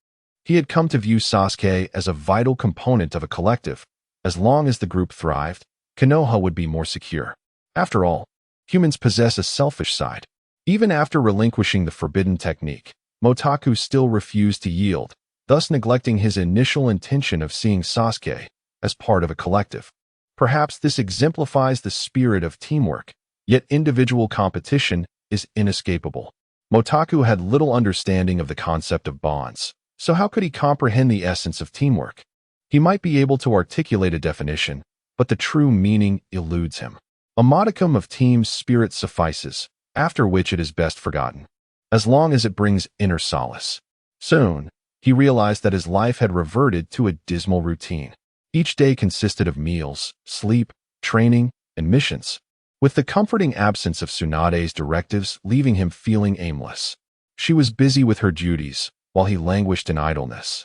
he had come to view Sasuke as a vital component of a collective. As long as the group thrived, Konoha would be more secure. After all, humans possess a selfish side. Even after relinquishing the forbidden technique, Motaku still refused to yield, thus neglecting his initial intention of seeing Sasuke as part of a collective. Perhaps this exemplifies the spirit of teamwork, yet individual competition is inescapable. Motaku had little understanding of the concept of bonds, so how could he comprehend the essence of teamwork? He might be able to articulate a definition, but the true meaning eludes him. A modicum of team spirit suffices, after which it is best forgotten, as long as it brings inner solace. Soon, he realized that his life had reverted to a dismal routine. Each day consisted of meals, sleep, training, and missions, with the comforting absence of Tsunade's directives leaving him feeling aimless. She was busy with her duties, while he languished in idleness,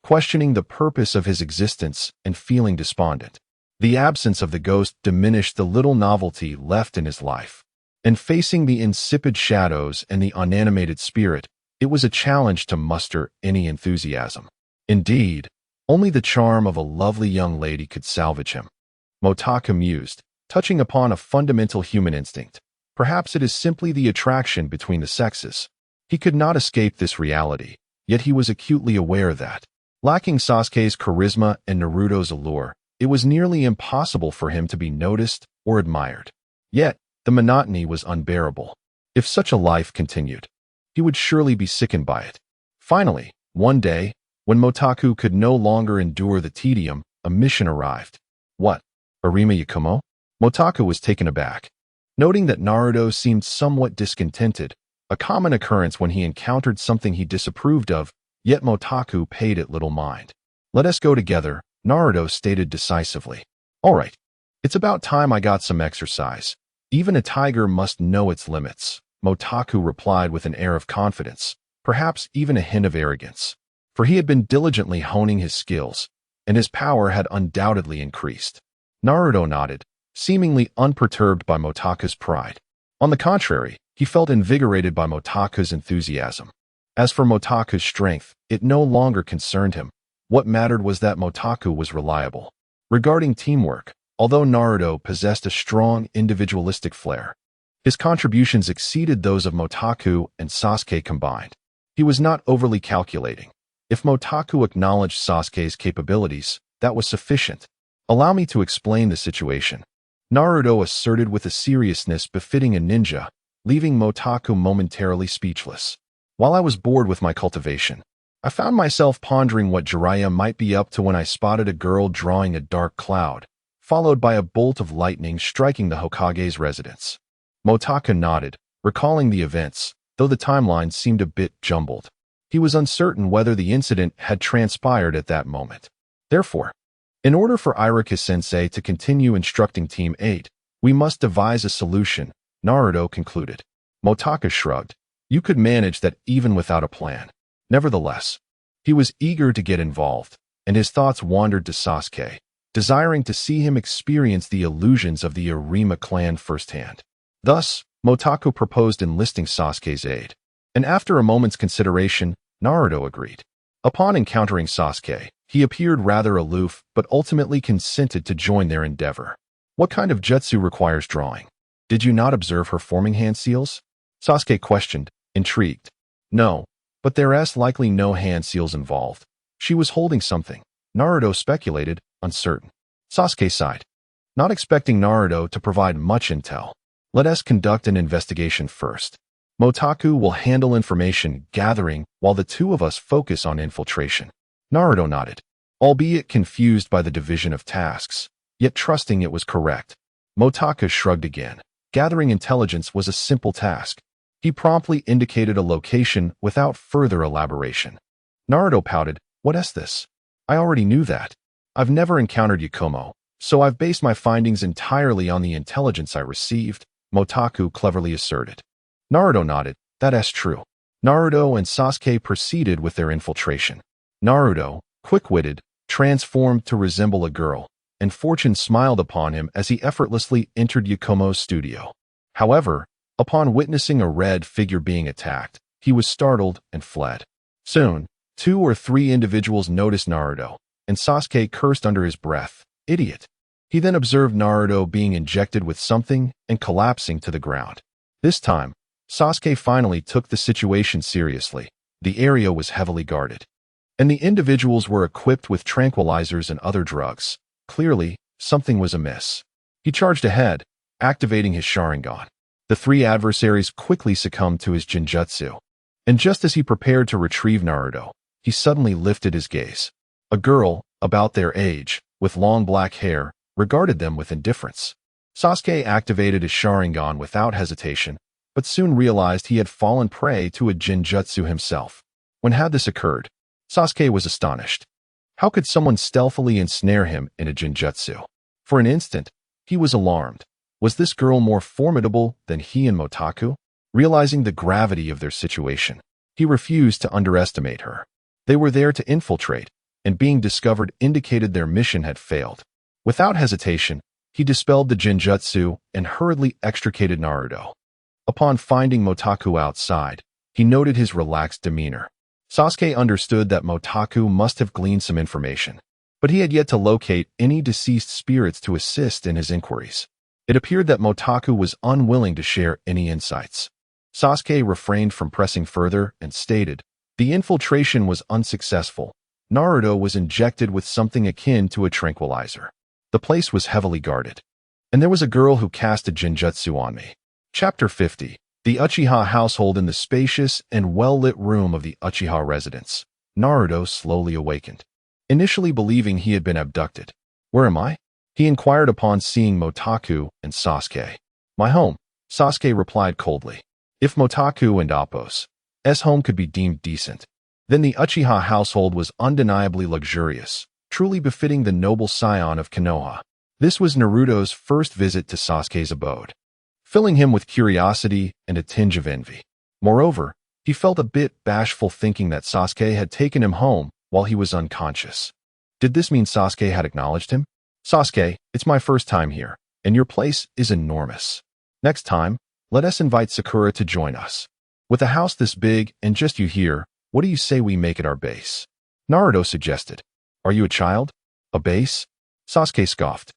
questioning the purpose of his existence and feeling despondent. The absence of the ghost diminished the little novelty left in his life, and facing the insipid shadows and the unanimated spirit, it was a challenge to muster any enthusiasm. Indeed, only the charm of a lovely young lady could salvage him. Motaku mused, touching upon a fundamental human instinct. Perhaps it is simply the attraction between the sexes. He could not escape this reality, yet he was acutely aware that, lacking Sasuke's charisma and Naruto's allure, it was nearly impossible for him to be noticed or admired. Yet, the monotony was unbearable. If such a life continued, he would surely be sickened by it. Finally, one day, when Motaku could no longer endure the tedium, a mission arrived. What? Arima Yakumo? Motaku was taken aback. Noting that Naruto seemed somewhat discontented, a common occurrence when he encountered something he disapproved of, yet Motaku paid it little mind. Let us go together, Naruto stated decisively. All right, it's about time I got some exercise. Even a tiger must know its limits, Motaku replied with an air of confidence, perhaps even a hint of arrogance. For he had been diligently honing his skills, and his power had undoubtedly increased. Naruto nodded, seemingly unperturbed by Motaku's pride. On the contrary, he felt invigorated by Motaku's enthusiasm. As for Motaku's strength, it no longer concerned him. What mattered was that Motaku was reliable. Regarding teamwork, although Naruto possessed a strong individualistic flair, his contributions exceeded those of Motaku and Sasuke combined. He was not overly calculating. If Motaku acknowledged Sasuke's capabilities, that was sufficient. Allow me to explain the situation, Naruto asserted with a seriousness befitting a ninja, leaving Motaku momentarily speechless. While I was bored with my cultivation, I found myself pondering what Jiraiya might be up to when I spotted a girl drawing a dark cloud, followed by a bolt of lightning striking the Hokage's residence. Motaku nodded, recalling the events, though the timeline seemed a bit jumbled. He was uncertain whether the incident had transpired at that moment. Therefore, in order for Iruka-sensei to continue instructing Team 8, we must devise a solution, Naruto concluded. Motaku shrugged. You could manage that even without a plan. Nevertheless, he was eager to get involved, and his thoughts wandered to Sasuke, desiring to see him experience the illusions of the Arima clan firsthand. Thus, Motaku proposed enlisting Sasuke's aid, and after a moment's consideration, Naruto agreed. Upon encountering Sasuke, he appeared rather aloof but ultimately consented to join their endeavor. What kind of jutsu requires drawing? Did you not observe her forming hand seals? Sasuke questioned, intrigued. No, but there's likely no hand seals involved. She was holding something, Naruto speculated, uncertain. Sasuke sighed. not expecting Naruto to provide much intel. Let us conduct an investigation first. Motaku will handle information gathering while the two of us focus on infiltration. Naruto nodded, albeit confused by the division of tasks, yet trusting it was correct. Motaku shrugged again. Gathering intelligence was a simple task. He promptly indicated a location without further elaboration. Naruto pouted, "What is this? I already knew that. I've never encountered Yakumo, so I've based my findings entirely on the intelligence I received," Motaku cleverly asserted. Naruto nodded, "That is true." Naruto and Sasuke proceeded with their infiltration. Naruto, quick-witted, transformed to resemble a girl, and fortune smiled upon him as he effortlessly entered Yakumo's studio. However, upon witnessing a red figure being attacked, he was startled and fled. Soon, 2 or 3 individuals noticed Naruto, and Sasuke cursed under his breath, "Idiot." He then observed Naruto being injected with something and collapsing to the ground. This time, Sasuke finally took the situation seriously. The area was heavily guarded, and the individuals were equipped with tranquilizers and other drugs. Clearly, something was amiss. He charged ahead, activating his Sharingan. The 3 adversaries quickly succumbed to his Jinjutsu, and just as he prepared to retrieve Naruto, he suddenly lifted his gaze. A girl, about their age, with long black hair, regarded them with indifference. Sasuke activated his Sharingan without hesitation, but soon realized he had fallen prey to a Jinjutsu himself. When had this occurred? Sasuke was astonished. How could someone stealthily ensnare him in a Jinjutsu? For an instant, he was alarmed. Was this girl more formidable than he and Motaku? Realizing the gravity of their situation, he refused to underestimate her. They were there to infiltrate, and being discovered indicated their mission had failed. Without hesitation, he dispelled the Jinjutsu and hurriedly extricated Naruto. Upon finding Motaku outside, he noted his relaxed demeanor. Sasuke understood that Motaku must have gleaned some information, but he had yet to locate any deceased spirits to assist in his inquiries. It appeared that Motaku was unwilling to share any insights. Sasuke refrained from pressing further and stated, "The infiltration was unsuccessful. Naruto was injected with something akin to a tranquilizer. The place was heavily guarded, and there was a girl who cast a Jinjutsu on me." Chapter 50. The Uchiha household. In the spacious and well-lit room of the Uchiha residence, Naruto slowly awakened, initially believing he had been abducted. "Where am I?" he inquired upon seeing Motaku and Sasuke. "My home," Sasuke replied coldly. If Motaku and Appo's home could be deemed decent, then the Uchiha household was undeniably luxurious, truly befitting the noble scion of Konoha. This was Naruto's first visit to Sasuke's abode, filling him with curiosity and a tinge of envy. Moreover, he felt a bit bashful thinking that Sasuke had taken him home while he was unconscious. Did this mean Sasuke had acknowledged him? "Sasuke, it's my first time here, and your place is enormous. Next time, let us invite Sakura to join us. With a house this big and just you here, what do you say we make it our base?" Naruto suggested. "Are you a child? A base?" Sasuke scoffed,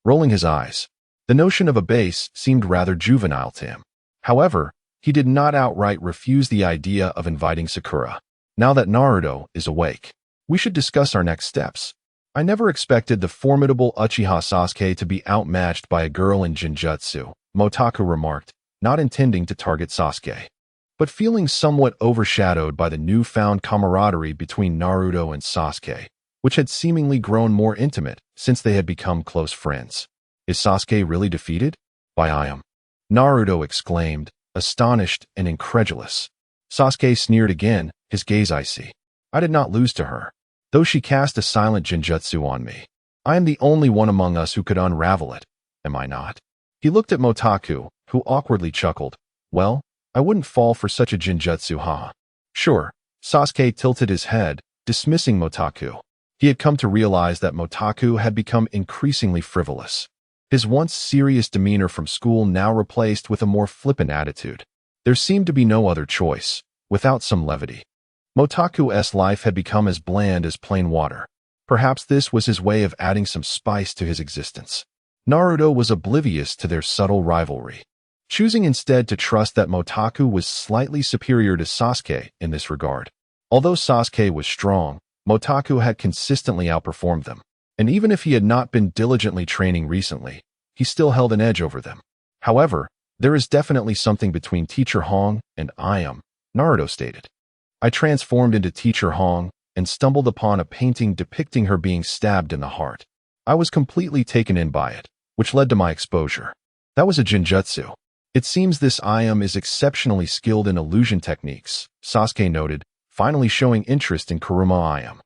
rolling his eyes. The notion of a base seemed rather juvenile to him. However, he did not outright refuse the idea of inviting Sakura. "Now that Naruto is awake, we should discuss our next steps. I never expected the formidable Uchiha Sasuke to be outmatched by a girl in Jinjutsu," Motaku remarked, not intending to target Sasuke, but feeling somewhat overshadowed by the newfound camaraderie between Naruto and Sasuke, which had seemingly grown more intimate since they had become close friends. "Is Sasuke really defeated?" "By I am," Naruto exclaimed, astonished and incredulous. Sasuke sneered again, his gaze icy. "I did not lose to her, though she cast a silent Jinjutsu on me. I am the only one among us who could unravel it, am I not?" He looked at Motaku, who awkwardly chuckled. "Well, I wouldn't fall for such a Jinjutsu, haha." "Sure." Sasuke tilted his head, dismissing Motaku. He had come to realize that Motaku had become increasingly frivolous. His once serious demeanor from school now replaced with a more flippant attitude. There seemed to be no other choice, without some levity. Motaku's life had become as bland as plain water. Perhaps this was his way of adding some spice to his existence. Naruto was oblivious to their subtle rivalry, choosing instead to trust that Motaku was slightly superior to Sasuke in this regard. Although Sasuke was strong, Motaku had consistently outperformed them. And even if he had not been diligently training recently, he still held an edge over them. However, there is definitely something between Teacher Hong and I am, Naruto stated. I transformed into Teacher Hong and stumbled upon a painting depicting her being stabbed in the heart. I was completely taken in by it, which led to my exposure. That was a Jinjutsu. It seems this Iam is exceptionally skilled in illusion techniques, Sasuke noted, finally showing interest in Kuruma Iam.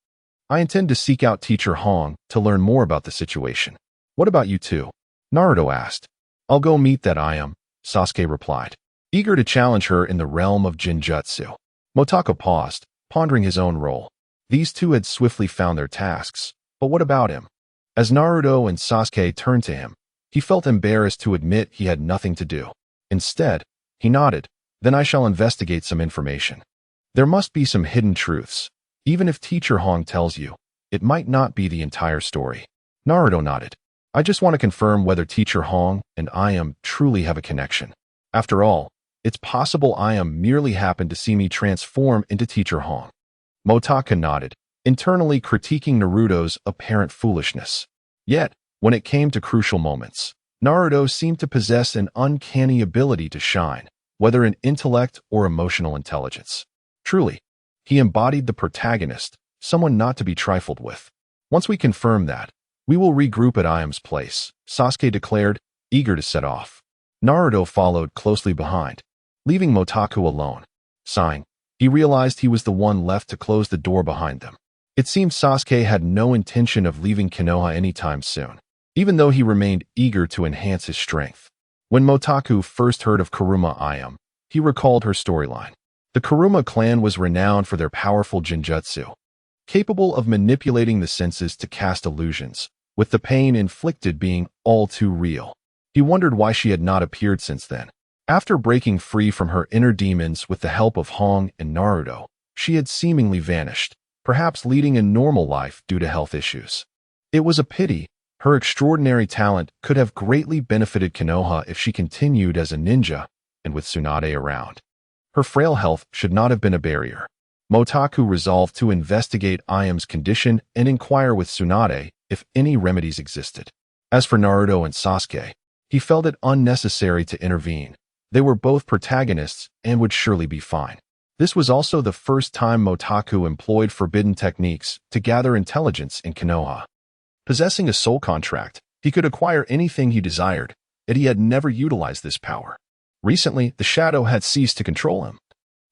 I intend to seek out Teacher Hong to learn more about the situation. What about you two? Naruto asked. I'll go meet that Iam, Sasuke replied, eager to challenge her in the realm of Jinjutsu. Motaka paused, pondering his own role. These two had swiftly found their tasks, but what about him? As Naruto and Sasuke turned to him, he felt embarrassed to admit he had nothing to do. Instead, he nodded, then I shall investigate some information. There must be some hidden truths. Even if Teacher Hong tells you, it might not be the entire story. Naruto nodded. I just want to confirm whether Teacher Hong and I am truly have a connection. After all, it's possible I am merely happened to see me transform into Teacher Hong. Motaka nodded, internally critiquing Naruto's apparent foolishness. Yet, when it came to crucial moments, Naruto seemed to possess an uncanny ability to shine, whether in intellect or emotional intelligence. Truly, he embodied the protagonist, someone not to be trifled with. Once we confirm that, we will regroup at Iam's place, Sasuke declared, eager to set off. Naruto followed closely behind, leaving Motaku alone. Sighing, he realized he was the one left to close the door behind them. It seemed Sasuke had no intention of leaving Konoha anytime soon, even though he remained eager to enhance his strength. When Motaku first heard of Kuruma Iam, he recalled her storyline. The Kuruma clan was renowned for their powerful Jinjutsu, capable of manipulating the senses to cast illusions, with the pain inflicted being all too real. He wondered why she had not appeared since then. After breaking free from her inner demons with the help of Hong and Naruto, she had seemingly vanished, perhaps leading a normal life due to health issues. It was a pity. Her extraordinary talent could have greatly benefited Konoha if she continued as a ninja and with Tsunade around. Her frail health should not have been a barrier. Motaku resolved to investigate Iam's condition and inquire with Tsunade if any remedies existed. As for Naruto and Sasuke, he felt it unnecessary to intervene. They were both protagonists and would surely be fine. This was also the first time Motaku employed forbidden techniques to gather intelligence in Konoha. Possessing a soul contract, he could acquire anything he desired, yet he had never utilized this power. Recently, the shadow had ceased to control him,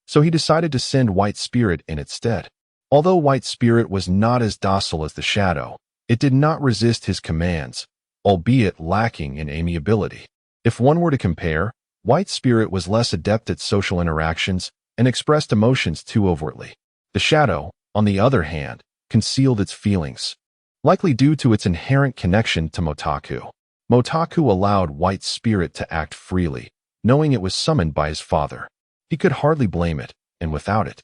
so he decided to send White Spirit in its stead. Although White Spirit was not as docile as the shadow, it did not resist his commands, albeit lacking in amiability. If one were to compare, White Spirit was less adept at social interactions and expressed emotions too overtly. The shadow, on the other hand, concealed its feelings, likely due to its inherent connection to Motaku. Motaku allowed White Spirit to act freely, knowing it was summoned by his father. He could hardly blame it, and without it,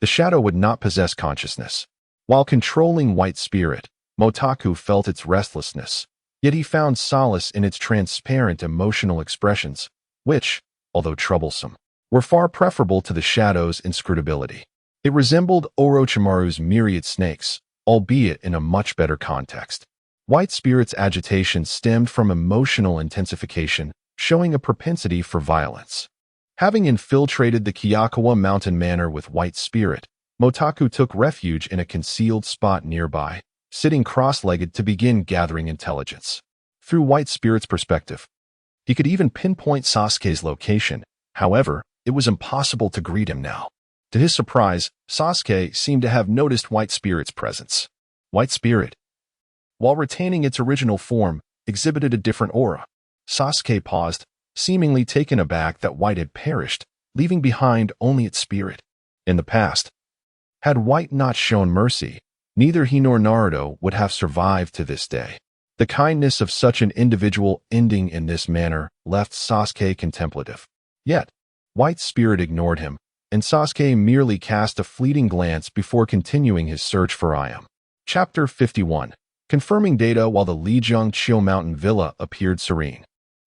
the shadow would not possess consciousness. While controlling White Spirit, Motaku felt its restlessness, yet he found solace in its transparent emotional expressions, which, although troublesome, were far preferable to the shadow's inscrutability. It resembled Orochimaru's myriad snakes, albeit in a much better context. White Spirit's agitation stemmed from emotional intensification, showing a propensity for violence. Having infiltrated the Kayakawa mountain manor with White Spirit, Motaku took refuge in a concealed spot nearby, sitting cross-legged to begin gathering intelligence. Through White Spirit's perspective, he could even pinpoint Sasuke's location. However, it was impossible to greet him now. To his surprise, Sasuke seemed to have noticed White Spirit's presence. White Spirit, while retaining its original form, exhibited a different aura. Sasuke paused, seemingly taken aback that White had perished, leaving behind only its spirit. In the past, had White not shown mercy, neither he nor Naruto would have survived to this day. The kindness of such an individual ending in this manner left Sasuke contemplative. Yet, White Spirit ignored him, and Sasuke merely cast a fleeting glance before continuing his search for Iam. Chapter 51. Confirming data while the Lijiang Chiu Mountain Villa appeared serene.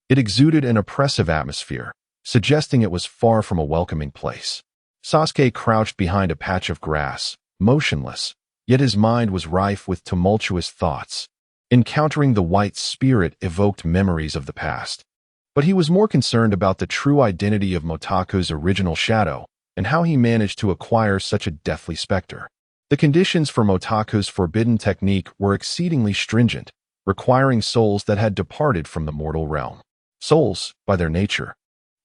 It exuded an oppressive atmosphere, suggesting it was far from a welcoming place. Sasuke crouched behind a patch of grass, motionless, yet his mind was rife with tumultuous thoughts. Encountering the white spirit evoked memories of the past. But he was more concerned about the true identity of Motaku's original shadow and how he managed to acquire such a deathly specter. The conditions for Motaku's forbidden technique were exceedingly stringent, requiring souls that had departed from the mortal realm. Souls, by their nature,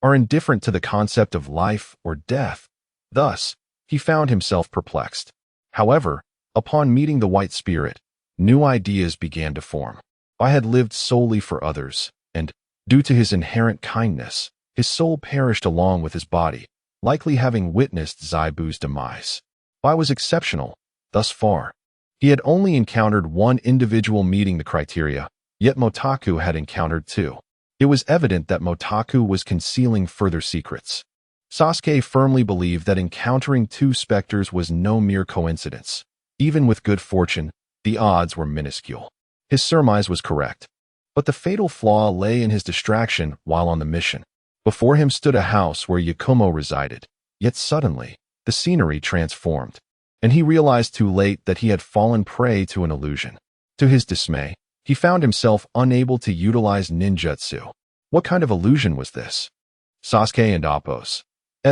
are indifferent to the concept of life or death. Thus, he found himself perplexed. However, upon meeting the white spirit, new ideas began to form. I had lived solely for others, and, due to his inherent kindness, his soul perished along with his body, likely having witnessed Zaibu's demise. I was exceptional, thus far. He had only encountered one individual meeting the criteria, yet Motaku had encountered two. It was evident that Motaku was concealing further secrets. Sasuke firmly believed that encountering two specters was no mere coincidence. Even with good fortune, the odds were minuscule. His surmise was correct. But the fatal flaw lay in his distraction while on the mission. Before him stood a house where Yakumo resided, yet suddenly, the scenery transformed, and he realized too late that he had fallen prey to an illusion. To his dismay, he found himself unable to utilize ninjutsu. What kind of illusion was this? Sasuke and Appo's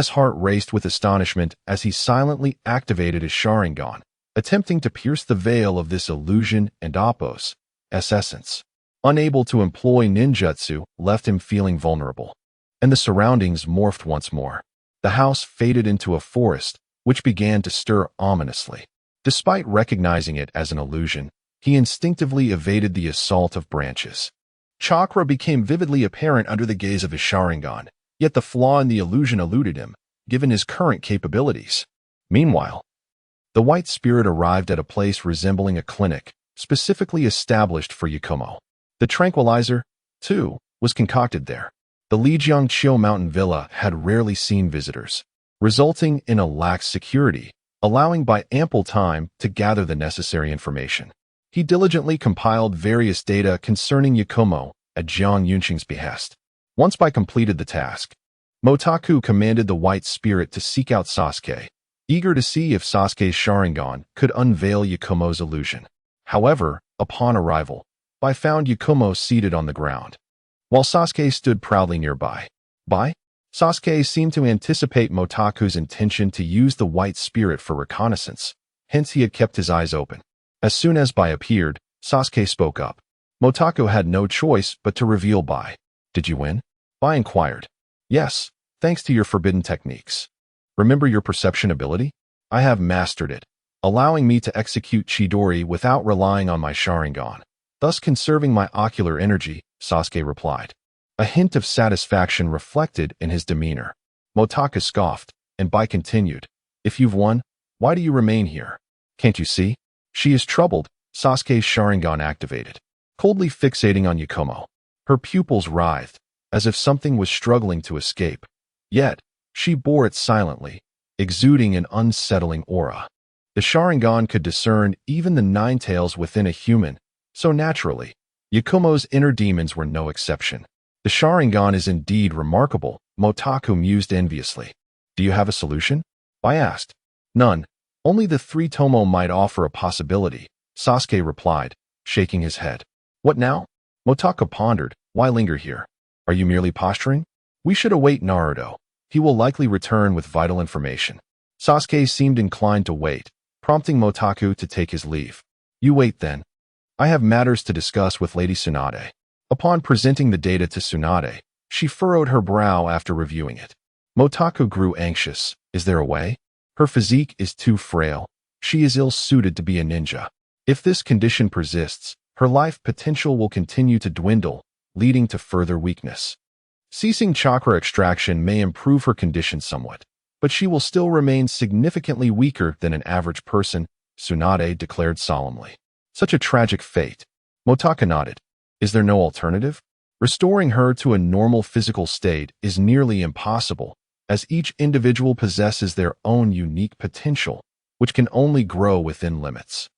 heart raced with astonishment as he silently activated his Sharingan, attempting to pierce the veil of this illusion, and Appo's essence, unable to employ ninjutsu, left him feeling vulnerable. And the surroundings morphed once more. The house faded into a forest, which began to stir ominously. Despite recognizing it as an illusion, he instinctively evaded the assault of branches. Chakra became vividly apparent under the gaze of his Sharingan, yet the flaw in the illusion eluded him, given his current capabilities. Meanwhile, the white spirit arrived at a place resembling a clinic, specifically established for Yakumo. The tranquilizer, too, was concocted there. The Lijiangqiu mountain villa had rarely seen visitors, resulting in a lax security, allowing by ample time to gather the necessary information. He diligently compiled various data concerning Yakumo at Jiang Yunqing's behest. Once by completed the task, Motaku commanded the white spirit to seek out Sasuke, eager to see if Sasuke's Sharingan could unveil Yakumo's illusion. However, upon arrival, Bai found Yakumo seated on the ground, while Sasuke stood proudly nearby. Sasuke seemed to anticipate Motaku's intention to use the white spirit for reconnaissance, hence he had kept his eyes open. As soon as Bai appeared, Sasuke spoke up. Motaku had no choice but to reveal Bai. Did you win? Bai inquired. Yes, thanks to your forbidden techniques. Remember your perception ability? I have mastered it, allowing me to execute Chidori without relying on my Sharingan, thus conserving my ocular energy, Sasuke replied. A hint of satisfaction reflected in his demeanor. Motaku scoffed, and Bai continued. If you've won, why do you remain here? Can't you see? She is troubled, Sasuke's Sharingan activated, coldly fixating on Yakumo. Her pupils writhed, as if something was struggling to escape. Yet, she bore it silently, exuding an unsettling aura. The Sharingan could discern even the nine tails within a human, so naturally, Yakumo's inner demons were no exception. The Sharingan is indeed remarkable, Motaku mused enviously. Do you have a solution? I asked. None. Only the three Tomo might offer a possibility, Sasuke replied, shaking his head. What now? Motaku pondered. Why linger here? Are you merely posturing? We should await Naruto. He will likely return with vital information. Sasuke seemed inclined to wait, prompting Motaku to take his leave. You wait then. I have matters to discuss with Lady Tsunade. Upon presenting the data to Tsunade, she furrowed her brow after reviewing it. Motaku grew anxious. Is there a way? Her physique is too frail. She is ill-suited to be a ninja. If this condition persists, her life potential will continue to dwindle, leading to further weakness. Ceasing chakra extraction may improve her condition somewhat, but she will still remain significantly weaker than an average person, Tsunade declared solemnly. Such a tragic fate. Motaku nodded. Is there no alternative? Restoring her to a normal physical state is nearly impossible, as each individual possesses their own unique potential, which can only grow within limits.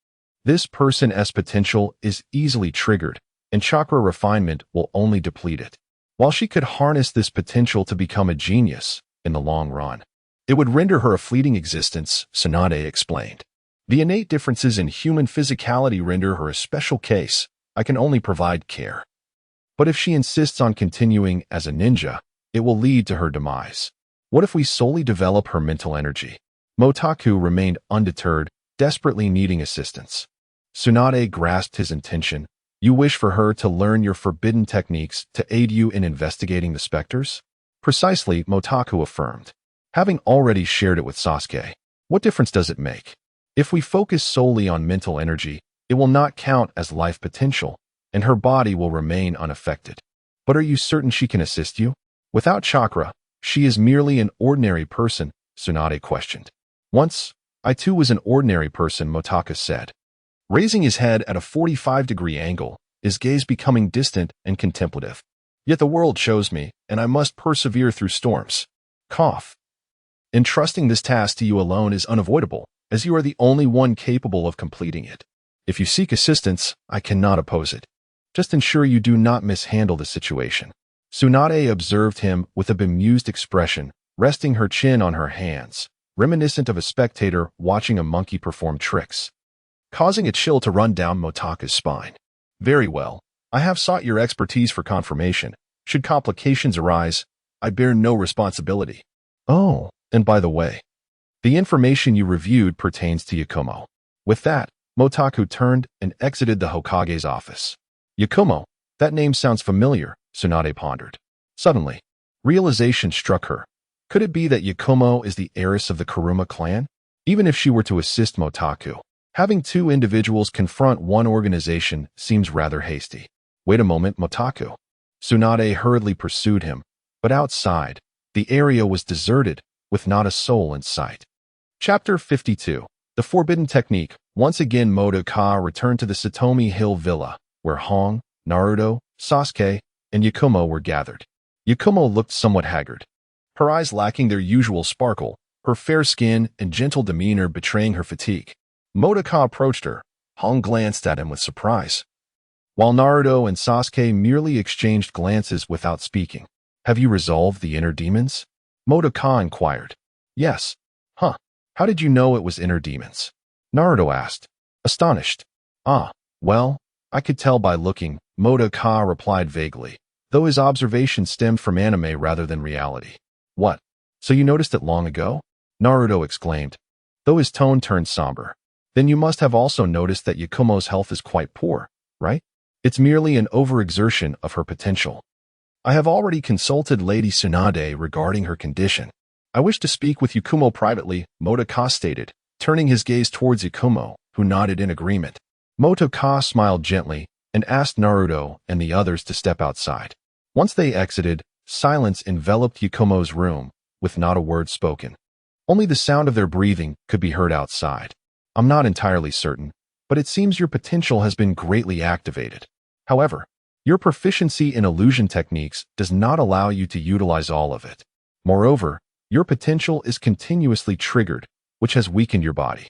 This person's potential is easily triggered, and chakra refinement will only deplete it. While she could harness this potential to become a genius in the long run, it would render her a fleeting existence, Tsunade explained. The innate differences in human physicality render her a special case. I can only provide care. But if she insists on continuing as a ninja, it will lead to her demise. What if we solely develop her mental energy? Motaku remained undeterred, desperately needing assistance. Tsunade grasped his intention. You wish for her to learn your forbidden techniques to aid you in investigating the specters? Precisely, Motaku affirmed. Having already shared it with Sasuke, what difference does it make? If we focus solely on mental energy, it will not count as life potential, and her body will remain unaffected. But are you certain she can assist you? Without chakra, she is merely an ordinary person, Tsunade questioned. Once, I too was an ordinary person, Motaku said. Raising his head at a 45-degree angle, his gaze becoming distant and contemplative. Yet the world chose me, and I must persevere through storms. Cough. Entrusting this task to you alone is unavoidable, as you are the only one capable of completing it. If you seek assistance, I cannot oppose it. Just ensure you do not mishandle the situation. Tsunade observed him with a bemused expression, resting her chin on her hands, reminiscent of a spectator watching a monkey perform tricks, causing a chill to run down Motaku's spine. Very well. I have sought your expertise for confirmation. Should complications arise, I bear no responsibility. Oh, and by the way, the information you reviewed pertains to Yakumo. With that, Motaku turned and exited the Hokage's office. Yakumo, that name sounds familiar, Tsunade pondered. Suddenly, realization struck her. Could it be that Yakumo is the heiress of the Kuruma clan? Even if she were to assist Motaku, having two individuals confront one organization seems rather hasty. Wait a moment, Motaku. Tsunade hurriedly pursued him, but outside, the area was deserted, with not a soul in sight. Chapter 52. The Forbidden Technique. Once again, Motoka returned to the Satomi Hill Villa, where Hong, Naruto, Sasuke, and Yakumo were gathered. Yakumo looked somewhat haggard, her eyes lacking their usual sparkle, her fair skin and gentle demeanor betraying her fatigue. Motoka approached her. Hong glanced at him with surprise, while Naruto and Sasuke merely exchanged glances without speaking. Have you resolved the inner demons? Motoka inquired. Yes. Huh. How did you know it was inner demons? Naruto asked, astonished. Ah, well, I could tell by looking, Motoka replied vaguely, though his observation stemmed from anime rather than reality. What? So you noticed it long ago? Naruto exclaimed, though his tone turned somber. Then you must have also noticed that Yakumo's health is quite poor, right? It's merely an overexertion of her potential. I have already consulted Lady Tsunade regarding her condition. I wish to speak with Yakumo privately, Motoka stated, turning his gaze towards Yakumo, who nodded in agreement. Motoka smiled gently and asked Naruto and the others to step outside. Once they exited, silence enveloped Yakumo's room, with not a word spoken. Only the sound of their breathing could be heard outside. I'm not entirely certain, but it seems your potential has been greatly activated. However, your proficiency in illusion techniques does not allow you to utilize all of it. Moreover, your potential is continuously triggered, which has weakened your body.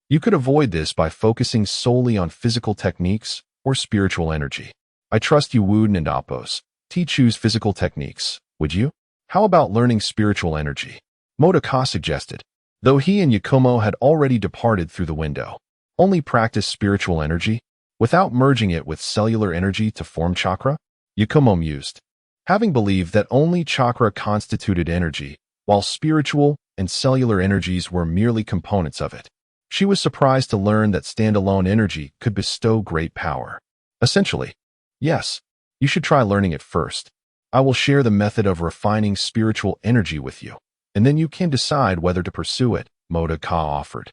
You could avoid this by focusing solely on physical techniques or spiritual energy. I trust you Wooden and Appos. Choose physical techniques, would you? How about learning spiritual energy? Motoka suggested, though he and Yakumo had already departed through the window. Only practice spiritual energy, without merging it with cellular energy to form chakra? Yakumo mused, having believed that only chakra constituted energy, while spiritual and cellular energies were merely components of it. She was surprised to learn that standalone energy could bestow great power. Essentially, yes, you should try learning it first. I will share the method of refining spiritual energy with you, and then you can decide whether to pursue it, Motoka offered,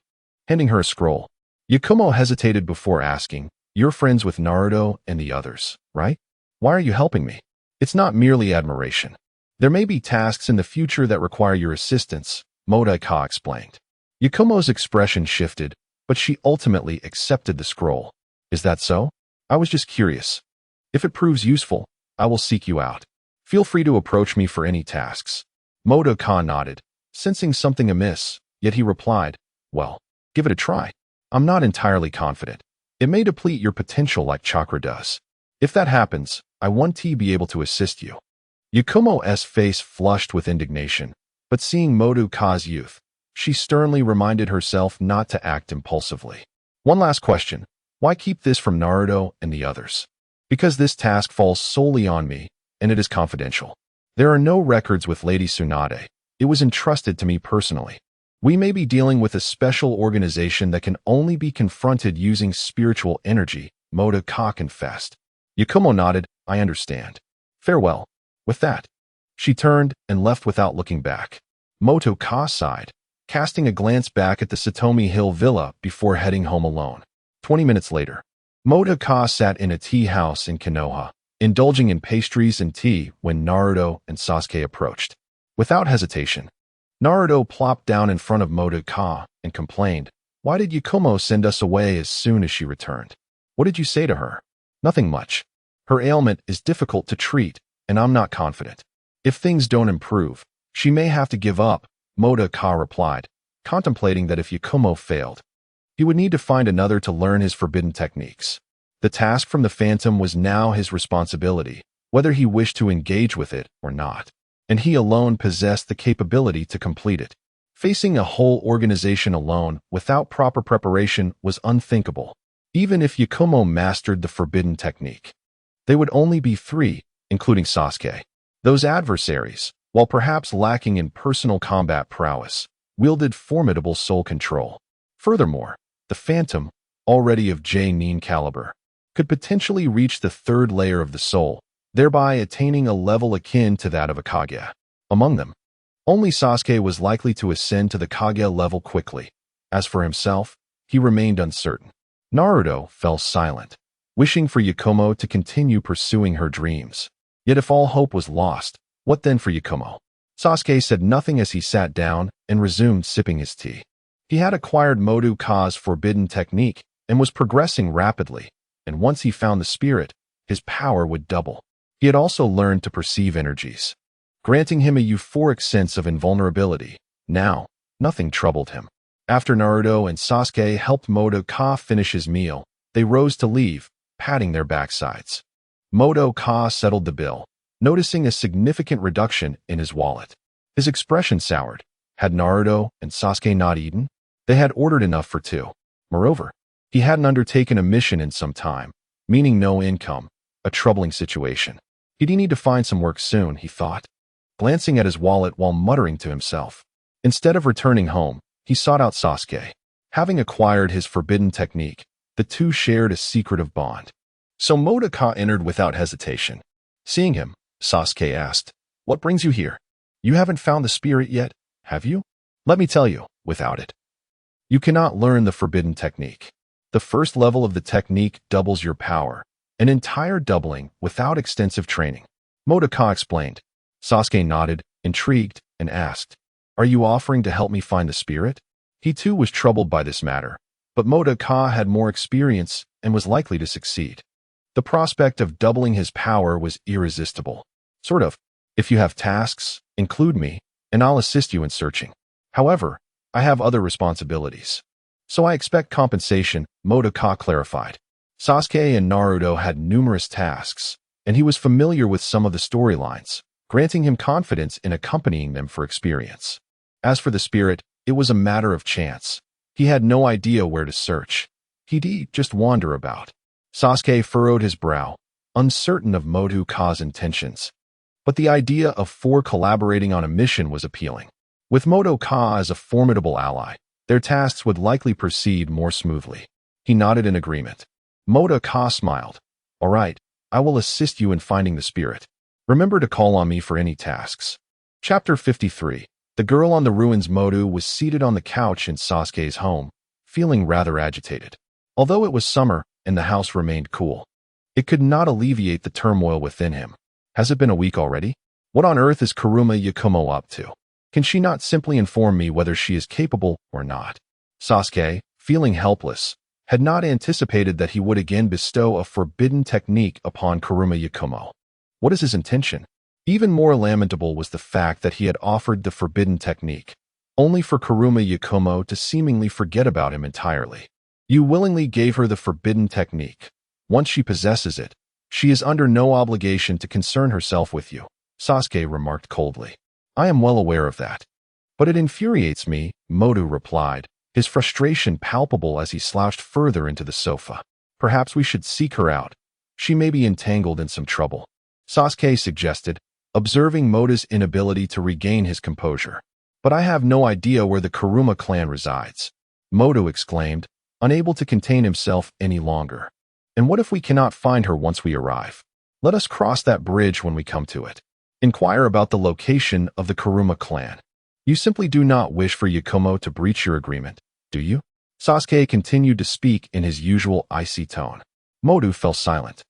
handing her a scroll. Yakumo hesitated before asking, you're friends with Naruto and the others, right? Why are you helping me? It's not merely admiration. There may be tasks in the future that require your assistance, Motoka explained. Yakumo's expression shifted, but she ultimately accepted the scroll. Is that so? I was just curious. If it proves useful, I will seek you out. Feel free to approach me for any tasks. Motoka nodded, sensing something amiss, yet he replied, well, give it a try. I'm not entirely confident. It may deplete your potential like chakra does. If that happens, I want to be able to assist you. Yakumo's face flushed with indignation, but seeing Motoka's youth, she sternly reminded herself not to act impulsively. One last question. Why keep this from Naruto and the others? Because this task falls solely on me, and it is confidential. There are no records with Lady Tsunade. It was entrusted to me personally. We may be dealing with a special organization that can only be confronted using spiritual energy, Moto-ka confessed. Yakumo nodded. I understand. Farewell. With that, she turned and left without looking back. Moto-ka sighed, casting a glance back at the Satomi Hill villa before heading home alone. 20 minutes later, Moto-ka sat in a tea house in Konoha, indulging in pastries and tea when Naruto and Sasuke approached. Without hesitation, Naruto plopped down in front of Moto-ka and complained, "Why did Yakumo send us away as soon as she returned? What did you say to her?" "Nothing much. Her ailment is difficult to treat, and I'm not confident. If things don't improve, she may have to give up," Moto-ka replied, contemplating that if Yakumo failed, he would need to find another to learn his forbidden techniques. The task from the Phantom was now his responsibility, whether he wished to engage with it or not, and he alone possessed the capability to complete it. Facing a whole organization alone without proper preparation was unthinkable, even if Yakumo mastered the forbidden technique. They would only be 3, including Sasuke. Those adversaries, while perhaps lacking in personal combat prowess, wielded formidable soul control. Furthermore, the Phantom, already of J-nin caliber, could potentially reach the 3rd layer of the soul, thereby attaining a level akin to that of a Kage. Among them, only Sasuke was likely to ascend to the Kage level quickly. As for himself, he remained uncertain. Naruto fell silent, wishing for Yakumo to continue pursuing her dreams. Yet if all hope was lost, what then for Yakumo? Sasuke said nothing as he sat down and resumed sipping his tea. He had acquired Moto-ka's forbidden technique and was progressing rapidly, and once he found the spirit, his power would double. He had also learned to perceive energies, granting him a euphoric sense of invulnerability. Now, nothing troubled him. After Naruto and Sasuke helped Moto-ka finish his meal, they rose to leave, patting their backsides. Moto-ka settled the bill, noticing a significant reduction in his wallet. His expression soured. Had Naruto and Sasuke not eaten? They had ordered enough for 2. Moreover, he hadn't undertaken a mission in some time, meaning no income, a troubling situation. He'd need to find some work soon, he thought, glancing at his wallet while muttering to himself. Instead of returning home, he sought out Sasuke. Having acquired his forbidden technique, the two shared a secretive bond. So Moto-ka entered without hesitation. Seeing him, Sasuke asked, "What brings you here? You haven't found the spirit yet, have you? Let me tell you, without it, you cannot learn the forbidden technique. The first level of the technique doubles your power, an entire doubling without extensive training." Moto-ka explained. Sasuke nodded, intrigued, and asked, "Are you offering to help me find the spirit?" He too was troubled by this matter, but Moto-ka had more experience and was likely to succeed. The prospect of doubling his power was irresistible. Sort of. If you have tasks, include me, and I'll assist you in searching. However, I have other responsibilities. So I expect compensation, Moto-ka clarified. Sasuke and Naruto had numerous tasks, and he was familiar with some of the storylines, granting him confidence in accompanying them for experience. As for the spirit, it was a matter of chance. He had no idea where to search. He'd just wander about. Sasuke furrowed his brow, uncertain of Moto-ka's intentions. But the idea of 4 collaborating on a mission was appealing. With Moto-ka as a formidable ally, their tasks would likely proceed more smoothly. He nodded in agreement. Moto-ka smiled. "All right, I will assist you in finding the spirit. Remember to call on me for any tasks." Chapter 53. The girl on the ruins. Moto was seated on the couch in Sasuke's home, feeling rather agitated. Although it was summer and the house remained cool, it could not alleviate the turmoil within him. Has it been a week already? What on earth is Kuruma Yakumo up to? Can she not simply inform me whether she is capable or not? Sasuke, feeling helpless, had not anticipated that he would again bestow a forbidden technique upon Kuruma Yakumo. What is his intention? Even more lamentable was the fact that he had offered the forbidden technique, only for Kuruma Yakumo to seemingly forget about him entirely. You willingly gave her the forbidden technique. Once she possesses it, she is under no obligation to concern herself with you, Sasuke remarked coldly. I am well aware of that. But it infuriates me, Moto replied, his frustration palpable as he slouched further into the sofa. Perhaps we should seek her out. She may be entangled in some trouble, Sasuke suggested, observing Moto's inability to regain his composure. But I have no idea where the Kuruma clan resides, Moto exclaimed, unable to contain himself any longer. And what if we cannot find her once we arrive? Let us cross that bridge when we come to it. Inquire about the location of the Kuruma clan. You simply do not wish for Yakumo to breach your agreement, do you? Sasuke continued to speak in his usual icy tone. Moto fell silent,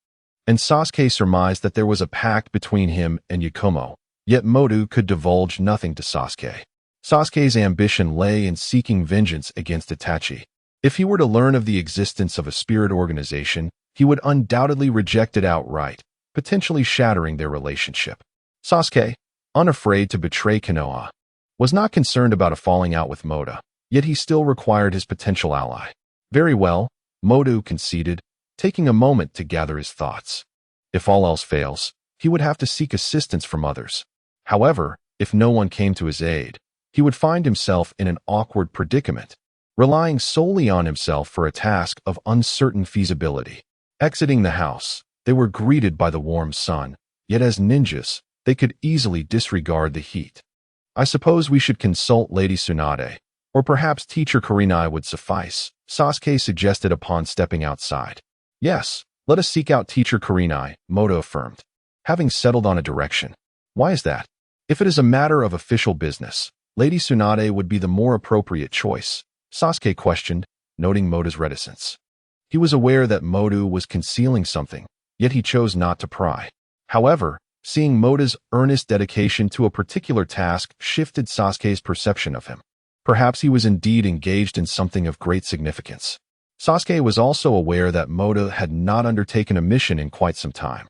and Sasuke surmised that there was a pact between him and Yakumo, yet Moto could divulge nothing to Sasuke. Sasuke's ambition lay in seeking vengeance against Itachi. If he were to learn of the existence of a spirit organization, he would undoubtedly reject it outright, potentially shattering their relationship. Sasuke, unafraid to betray Konoha, was not concerned about a falling out with Moto, yet he still required his potential ally. Very well, Moto conceded, taking a moment to gather his thoughts. If all else fails, he would have to seek assistance from others. However, if no one came to his aid, he would find himself in an awkward predicament, relying solely on himself for a task of uncertain feasibility. Exiting the house, they were greeted by the warm sun, yet as ninjas, they could easily disregard the heat. I suppose we should consult Lady Tsunade, or perhaps Teacher Kurenai would suffice, Sasuke suggested upon stepping outside. Yes, let us seek out Teacher Kurenai, Moto affirmed, having settled on a direction. Why is that? If it is a matter of official business, Lady Tsunade would be the more appropriate choice, Sasuke questioned, noting Moto's reticence. He was aware that Moto was concealing something, yet he chose not to pry. However, seeing Moto's earnest dedication to a particular task shifted Sasuke's perception of him. Perhaps he was indeed engaged in something of great significance. Sasuke was also aware that Moto had not undertaken a mission in quite some time,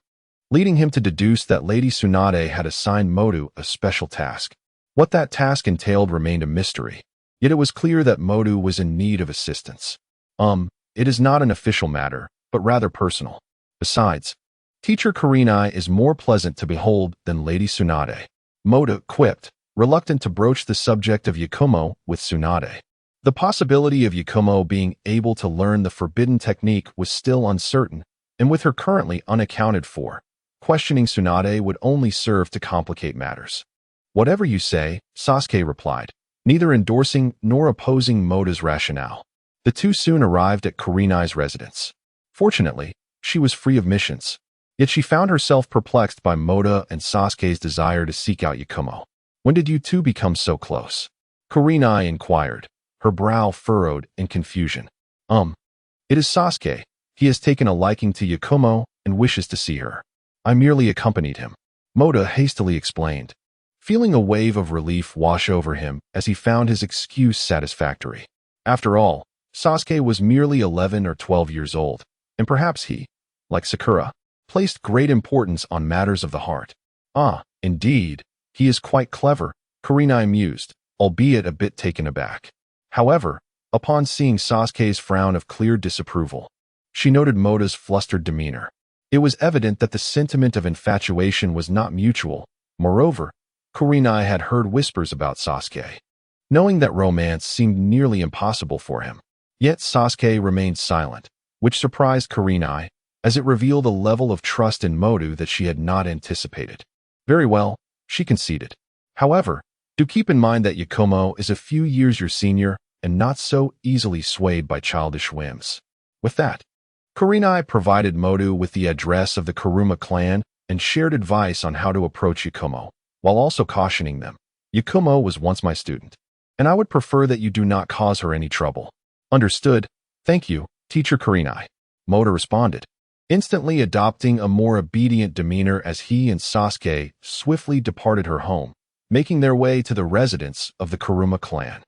leading him to deduce that Lady Tsunade had assigned Moto a special task. What that task entailed remained a mystery, yet it was clear that Moto was in need of assistance. It is not an official matter, but rather personal. Besides, Teacher Kurenai is more pleasant to behold than Lady Tsunade, Moto quipped, reluctant to broach the subject of Yakumo with Tsunade. The possibility of Yakumo being able to learn the forbidden technique was still uncertain, and with her currently unaccounted for, questioning Tsunade would only serve to complicate matters. Whatever you say, Sasuke replied, neither endorsing nor opposing Moto's rationale. The two soon arrived at Kurenai's residence. Fortunately, she was free of missions, yet she found herself perplexed by Moto and Sasuke's desire to seek out Yakumo. When did you two become so close? Kurenai inquired, her brow furrowed in confusion. It is Sasuke. He has taken a liking to Yakumo and wishes to see her. I merely accompanied him, Moto hastily explained, feeling a wave of relief wash over him as he found his excuse satisfactory. After all, Sasuke was merely 11 or 12 years old, and perhaps he, like Sakura, placed great importance on matters of the heart. Indeed, he is quite clever, Kurenai mused, albeit a bit taken aback. However, upon seeing Sasuke's frown of clear disapproval, she noted Moto's flustered demeanor. It was evident that the sentiment of infatuation was not mutual. Moreover, Kurenai had heard whispers about Sasuke, knowing that romance seemed nearly impossible for him. Yet Sasuke remained silent, which surprised Kurenai, as it revealed a level of trust in Moto that she had not anticipated. Very well, she conceded. However, do keep in mind that Yakumo is a few years your senior and not so easily swayed by childish whims. With that, Kurenai provided Moto with the address of the Kuruma clan and shared advice on how to approach Yakumo, while also cautioning them. Yakumo was once my student, and I would prefer that you do not cause her any trouble. Understood. Thank you, Teacher Kurenai, Moto responded, instantly adopting a more obedient demeanor as he and Sasuke swiftly departed her home, making their way to the residence of the Kuruma clan.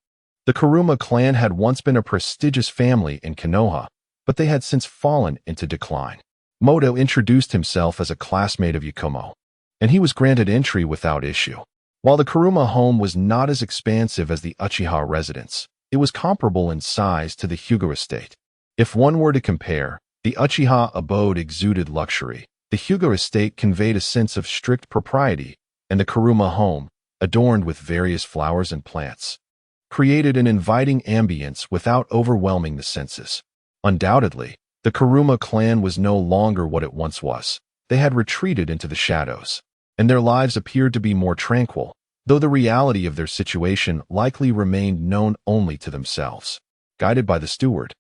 The Kuruma clan had once been a prestigious family in Konoha, but they had since fallen into decline. Moto introduced himself as a classmate of Yakumo, and he was granted entry without issue. While the Kuruma home was not as expansive as the Uchiha residence, it was comparable in size to the Hyuga estate. If one were to compare, the Uchiha abode exuded luxury, the Hyuga estate conveyed a sense of strict propriety, and the Kuruma home, adorned with various flowers and plants, created an inviting ambience without overwhelming the senses. Undoubtedly, The Kuruma clan was no longer what it once was. They had retreated into the shadows, and their lives appeared to be more tranquil, though the reality of their situation likely remained known only to themselves. Guided by the steward,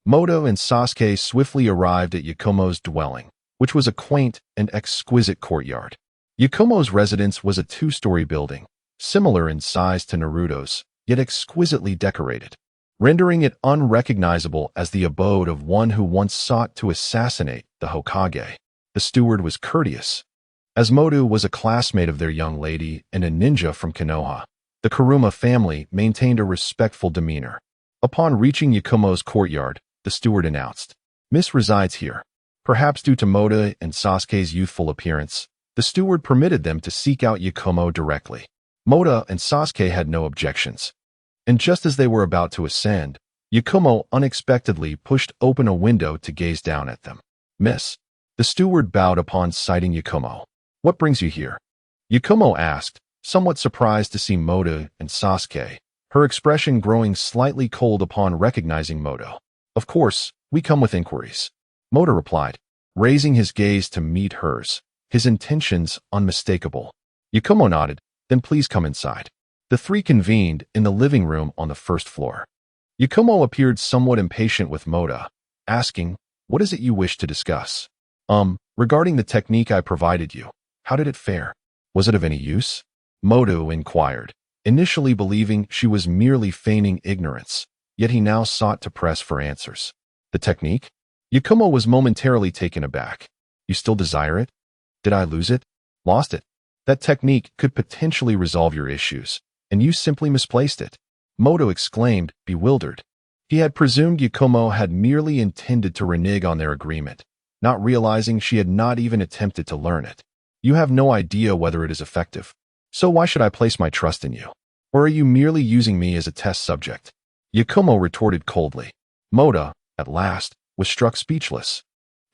Moto and Sasuke swiftly arrived at Yakumo's dwelling, which was a quaint and exquisite courtyard. Yakumo's residence was a two-story building, similar in size to Naruto's, yet exquisitely decorated, rendering it unrecognizable as the abode of one who once sought to assassinate the Hokage. The steward was courteous, as Moto was a classmate of their young lady and a ninja from Konoha. The Kuruma family maintained a respectful demeanor. Upon reaching Yakumo's courtyard, the steward announced, "Miss resides here." Perhaps due to Moto and Sasuke's youthful appearance, the steward permitted them to seek out Yakumo directly. Moto and Sasuke had no objections, and just as they were about to ascend, Yakumo unexpectedly pushed open a window to gaze down at them. "Miss." The steward bowed upon sighting Yakumo. "What brings you here?" Yakumo asked, somewhat surprised to see Moto and Sasuke, her expression growing slightly cold upon recognizing Moto. "Of course, we come with inquiries," Moto replied, raising his gaze to meet hers, his intentions unmistakable. Yakumo nodded, "Then please come inside." The three convened in the living room on the first floor. Yakumo appeared somewhat impatient with Moto, asking, "What is it you wish to discuss?" Regarding the technique I provided you, how did it fare? Was it of any use?" Moto inquired, initially believing she was merely feigning ignorance, yet he now sought to press for answers. "The technique?" Yakumo was momentarily taken aback. "You still desire it? Did I lose it? Lost it? That technique could potentially resolve your issues, and you simply misplaced it," Moto exclaimed, bewildered. He had presumed Yakumo had merely intended to renege on their agreement, not realizing she had not even attempted to learn it. "You have no idea whether it is effective. So why should I place my trust in you? Or are you merely using me as a test subject?" Yakumo retorted coldly. Moto, at last, was struck speechless.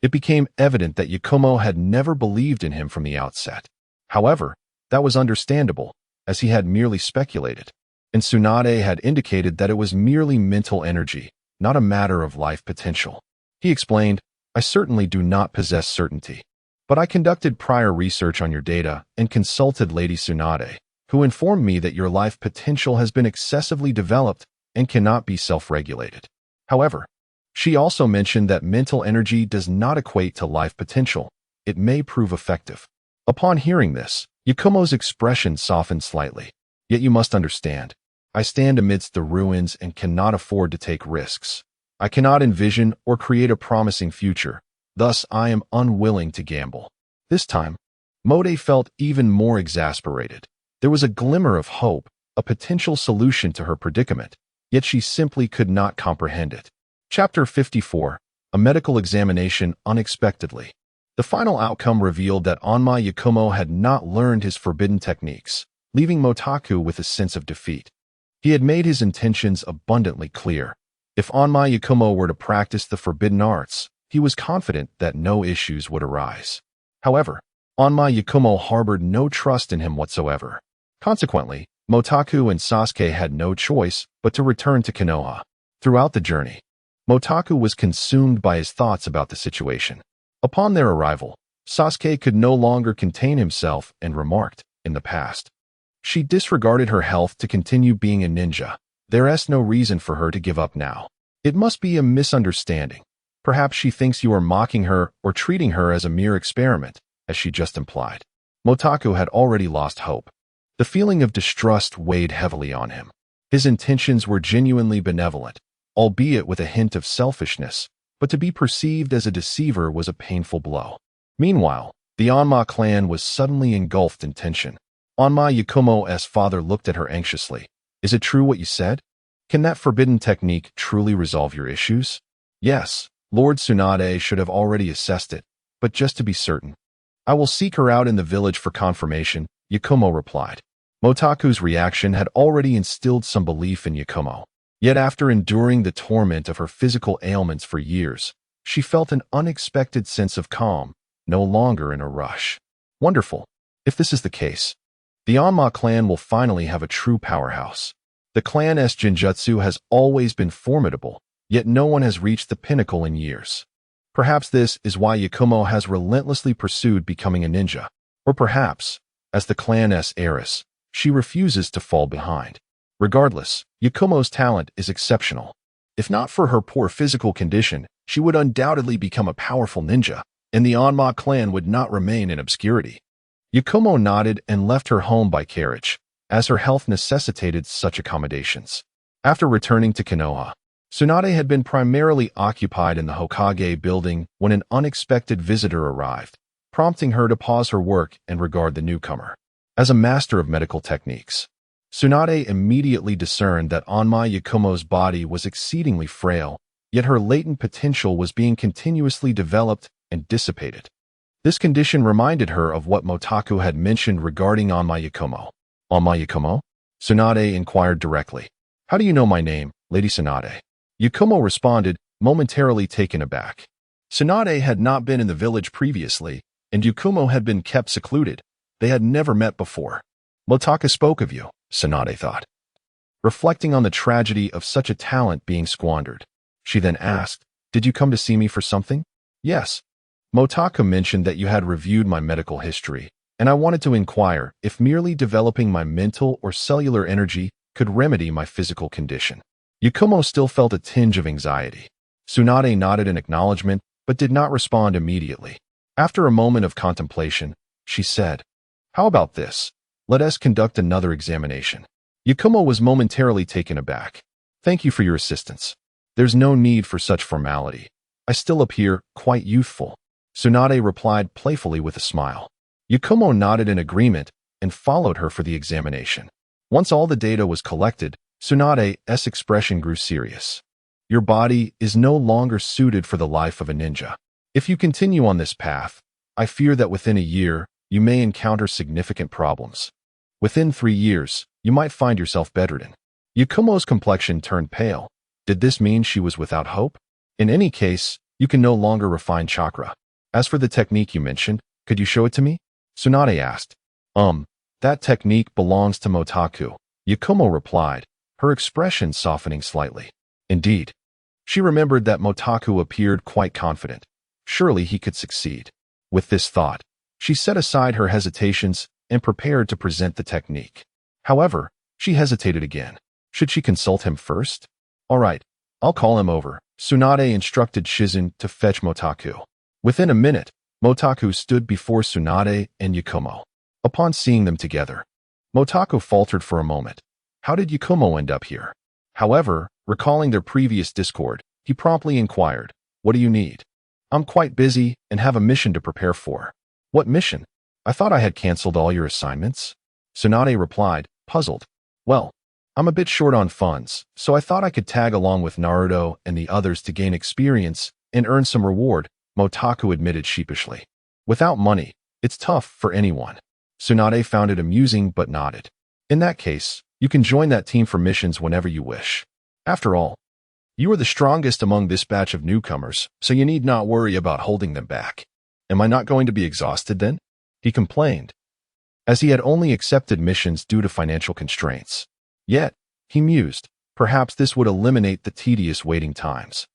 It became evident that Yakumo had never believed in him from the outset. However, that was understandable, as he had merely speculated, and Tsunade had indicated that it was merely mental energy, not a matter of life potential. He explained, "I certainly do not possess certainty, but I conducted prior research on your data and consulted Lady Tsunade, who informed me that your life potential has been excessively developed and cannot be self-regulated. However, she also mentioned that mental energy does not equate to life potential. It may prove effective." Upon hearing this, Yakumo's expression softened slightly. "Yet you must understand, I stand amidst the ruins and cannot afford to take risks. I cannot envision or create a promising future, thus I am unwilling to gamble." This time, Moto felt even more exasperated. There was a glimmer of hope, a potential solution to her predicament, yet she simply could not comprehend it. Chapter 54, A Medical Examination Unexpectedly. The final outcome revealed that Onma Yakumo had not learned his forbidden techniques, leaving Motaku with a sense of defeat. He had made his intentions abundantly clear. If Onma Yakumo were to practice the forbidden arts, he was confident that no issues would arise. However, Onma Yakumo harbored no trust in him whatsoever. Consequently, Motaku and Sasuke had no choice but to return to Konoha. Throughout the journey, Motaku was consumed by his thoughts about the situation. Upon their arrival, Sasuke could no longer contain himself and remarked, "In the past, she disregarded her health to continue being a ninja. There is no reason for her to give up now. It must be a misunderstanding. Perhaps she thinks you are mocking her or treating her as a mere experiment, as she just implied." Motaku had already lost hope. The feeling of distrust weighed heavily on him. His intentions were genuinely benevolent, albeit with a hint of selfishness, but to be perceived as a deceiver was a painful blow. Meanwhile, the Onma clan was suddenly engulfed in tension. Onma Yakumo's father looked at her anxiously. "Is it true what you said? Can that forbidden technique truly resolve your issues?" "Yes, Lord Tsunade should have already assessed it, but just to be certain, I will seek her out in the village for confirmation," Yakumo replied. Motaku's reaction had already instilled some belief in Yakumo. Yet after enduring the torment of her physical ailments for years, she felt an unexpected sense of calm, no longer in a rush. Wonderful. If this is the case, the Onma clan will finally have a true powerhouse. The clan's genjutsu has always been formidable, yet no one has reached the pinnacle in years. Perhaps this is why Yakumo has relentlessly pursued becoming a ninja. Or perhaps, as the clan's heiress, she refuses to fall behind. Regardless, Yakumo's talent is exceptional. If not for her poor physical condition, she would undoubtedly become a powerful ninja, and the Onma clan would not remain in obscurity. Yakumo nodded and left her home by carriage, as her health necessitated such accommodations. After returning to Konoha, Tsunade had been primarily occupied in the Hokage building when an unexpected visitor arrived, prompting her to pause her work and regard the newcomer as a master of medical techniques. Tsunade immediately discerned that Onma Yakumo's body was exceedingly frail, yet her latent potential was being continuously developed and dissipated. This condition reminded her of what Motaku had mentioned regarding Onma Yakumo. Onma Yakumo? Tsunade inquired directly. How do you know my name, Lady Tsunade? Yakumo responded, momentarily taken aback. Tsunade had not been in the village previously, and Yakumo had been kept secluded. They had never met before. Motaku spoke of you, Tsunade thought, reflecting on the tragedy of such a talent being squandered. She then asked, did you come to see me for something? Yes. Motaku mentioned that you had reviewed my medical history, and I wanted to inquire if merely developing my mental or cellular energy could remedy my physical condition. Yakumo still felt a tinge of anxiety. Tsunade nodded in acknowledgement, but did not respond immediately. After a moment of contemplation, she said, how about this? Let us conduct another examination. Yakumo was momentarily taken aback. Thank you for your assistance. There's no need for such formality. I still appear quite youthful. Tsunade replied playfully with a smile. Yakumo nodded in agreement and followed her for the examination. Once all the data was collected, Tsunade's expression grew serious. Your body is no longer suited for the life of a ninja. If you continue on this path, I fear that within a year, you may encounter significant problems. Within 3 years, you might find yourself bedridden. Yakumo's complexion turned pale. Did this mean she was without hope? In any case, you can no longer refine chakra. As for the technique you mentioned, could you show it to me? Tsunade asked. That technique belongs to Motaku, Yakumo replied, her expression softening slightly. Indeed. She remembered that Motaku appeared quite confident. Surely he could succeed. With this thought, she set aside her hesitations and prepared to present the technique. However, she hesitated again. Should she consult him first? All right, I'll call him over. Tsunade instructed Shizen to fetch Motaku. Within a minute, Motaku stood before Tsunade and Yakumo. Upon seeing them together, Motaku faltered for a moment. How did Yakumo end up here? However, recalling their previous discord, he promptly inquired, what do you need? I'm quite busy and have a mission to prepare for. What mission? I thought I had canceled all your assignments. Tsunade replied, puzzled. Well, I'm a bit short on funds, so I thought I could tag along with Naruto and the others to gain experience and earn some reward, Motaku admitted sheepishly. Without money, it's tough for anyone. Tsunade found it amusing but nodded. In that case, you can join that team for missions whenever you wish. After all, you are the strongest among this batch of newcomers, so you need not worry about holding them back. Am I not going to be exhausted then? He complained, as he had only accepted missions due to financial constraints. Yet, he mused, perhaps this would eliminate the tedious waiting times,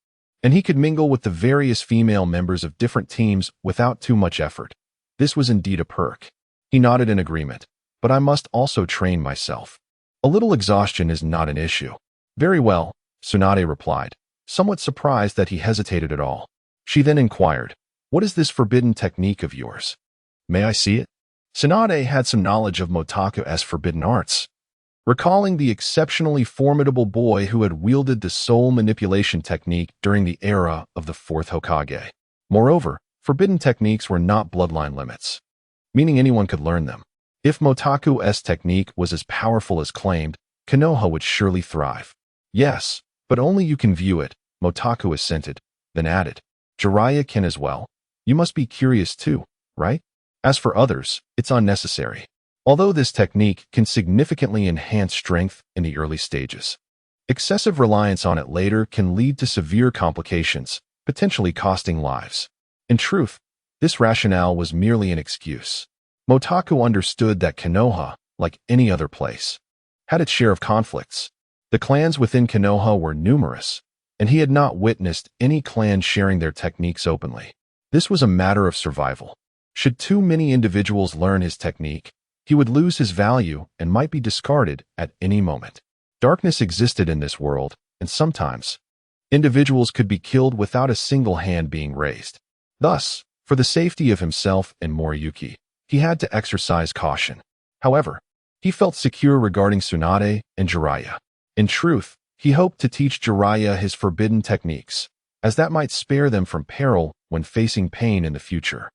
and he could mingle with the various female members of different teams without too much effort. This was indeed a perk. He nodded in agreement, but I must also train myself. A little exhaustion is not an issue. Very well, Tsunade replied, somewhat surprised that he hesitated at all. She then inquired, what is this forbidden technique of yours? May I see it? Tsunade had some knowledge of Motaku's forbidden arts, recalling the exceptionally formidable boy who had wielded the soul manipulation technique during the era of the fourth Hokage. Moreover, forbidden techniques were not bloodline limits, meaning anyone could learn them. If Motaku's technique was as powerful as claimed, Konoha would surely thrive. Yes, but only you can view it, Motaku assented, then added. Jiraiya can as well. You must be curious too, right? As for others, it's unnecessary. Although this technique can significantly enhance strength in the early stages, excessive reliance on it later can lead to severe complications, potentially costing lives. In truth, this rationale was merely an excuse. Motaku understood that Konoha, like any other place, had its share of conflicts. The clans within Konoha were numerous, and he had not witnessed any clan sharing their techniques openly. This was a matter of survival. Should too many individuals learn his technique, he would lose his value and might be discarded at any moment. Darkness existed in this world, and sometimes individuals could be killed without a single hand being raised. Thus, for the safety of himself and Moriyuki, he had to exercise caution. However, he felt secure regarding Tsunade and Jiraiya. In truth, he hoped to teach Jiraiya his forbidden techniques, as that might spare them from peril when facing pain in the future.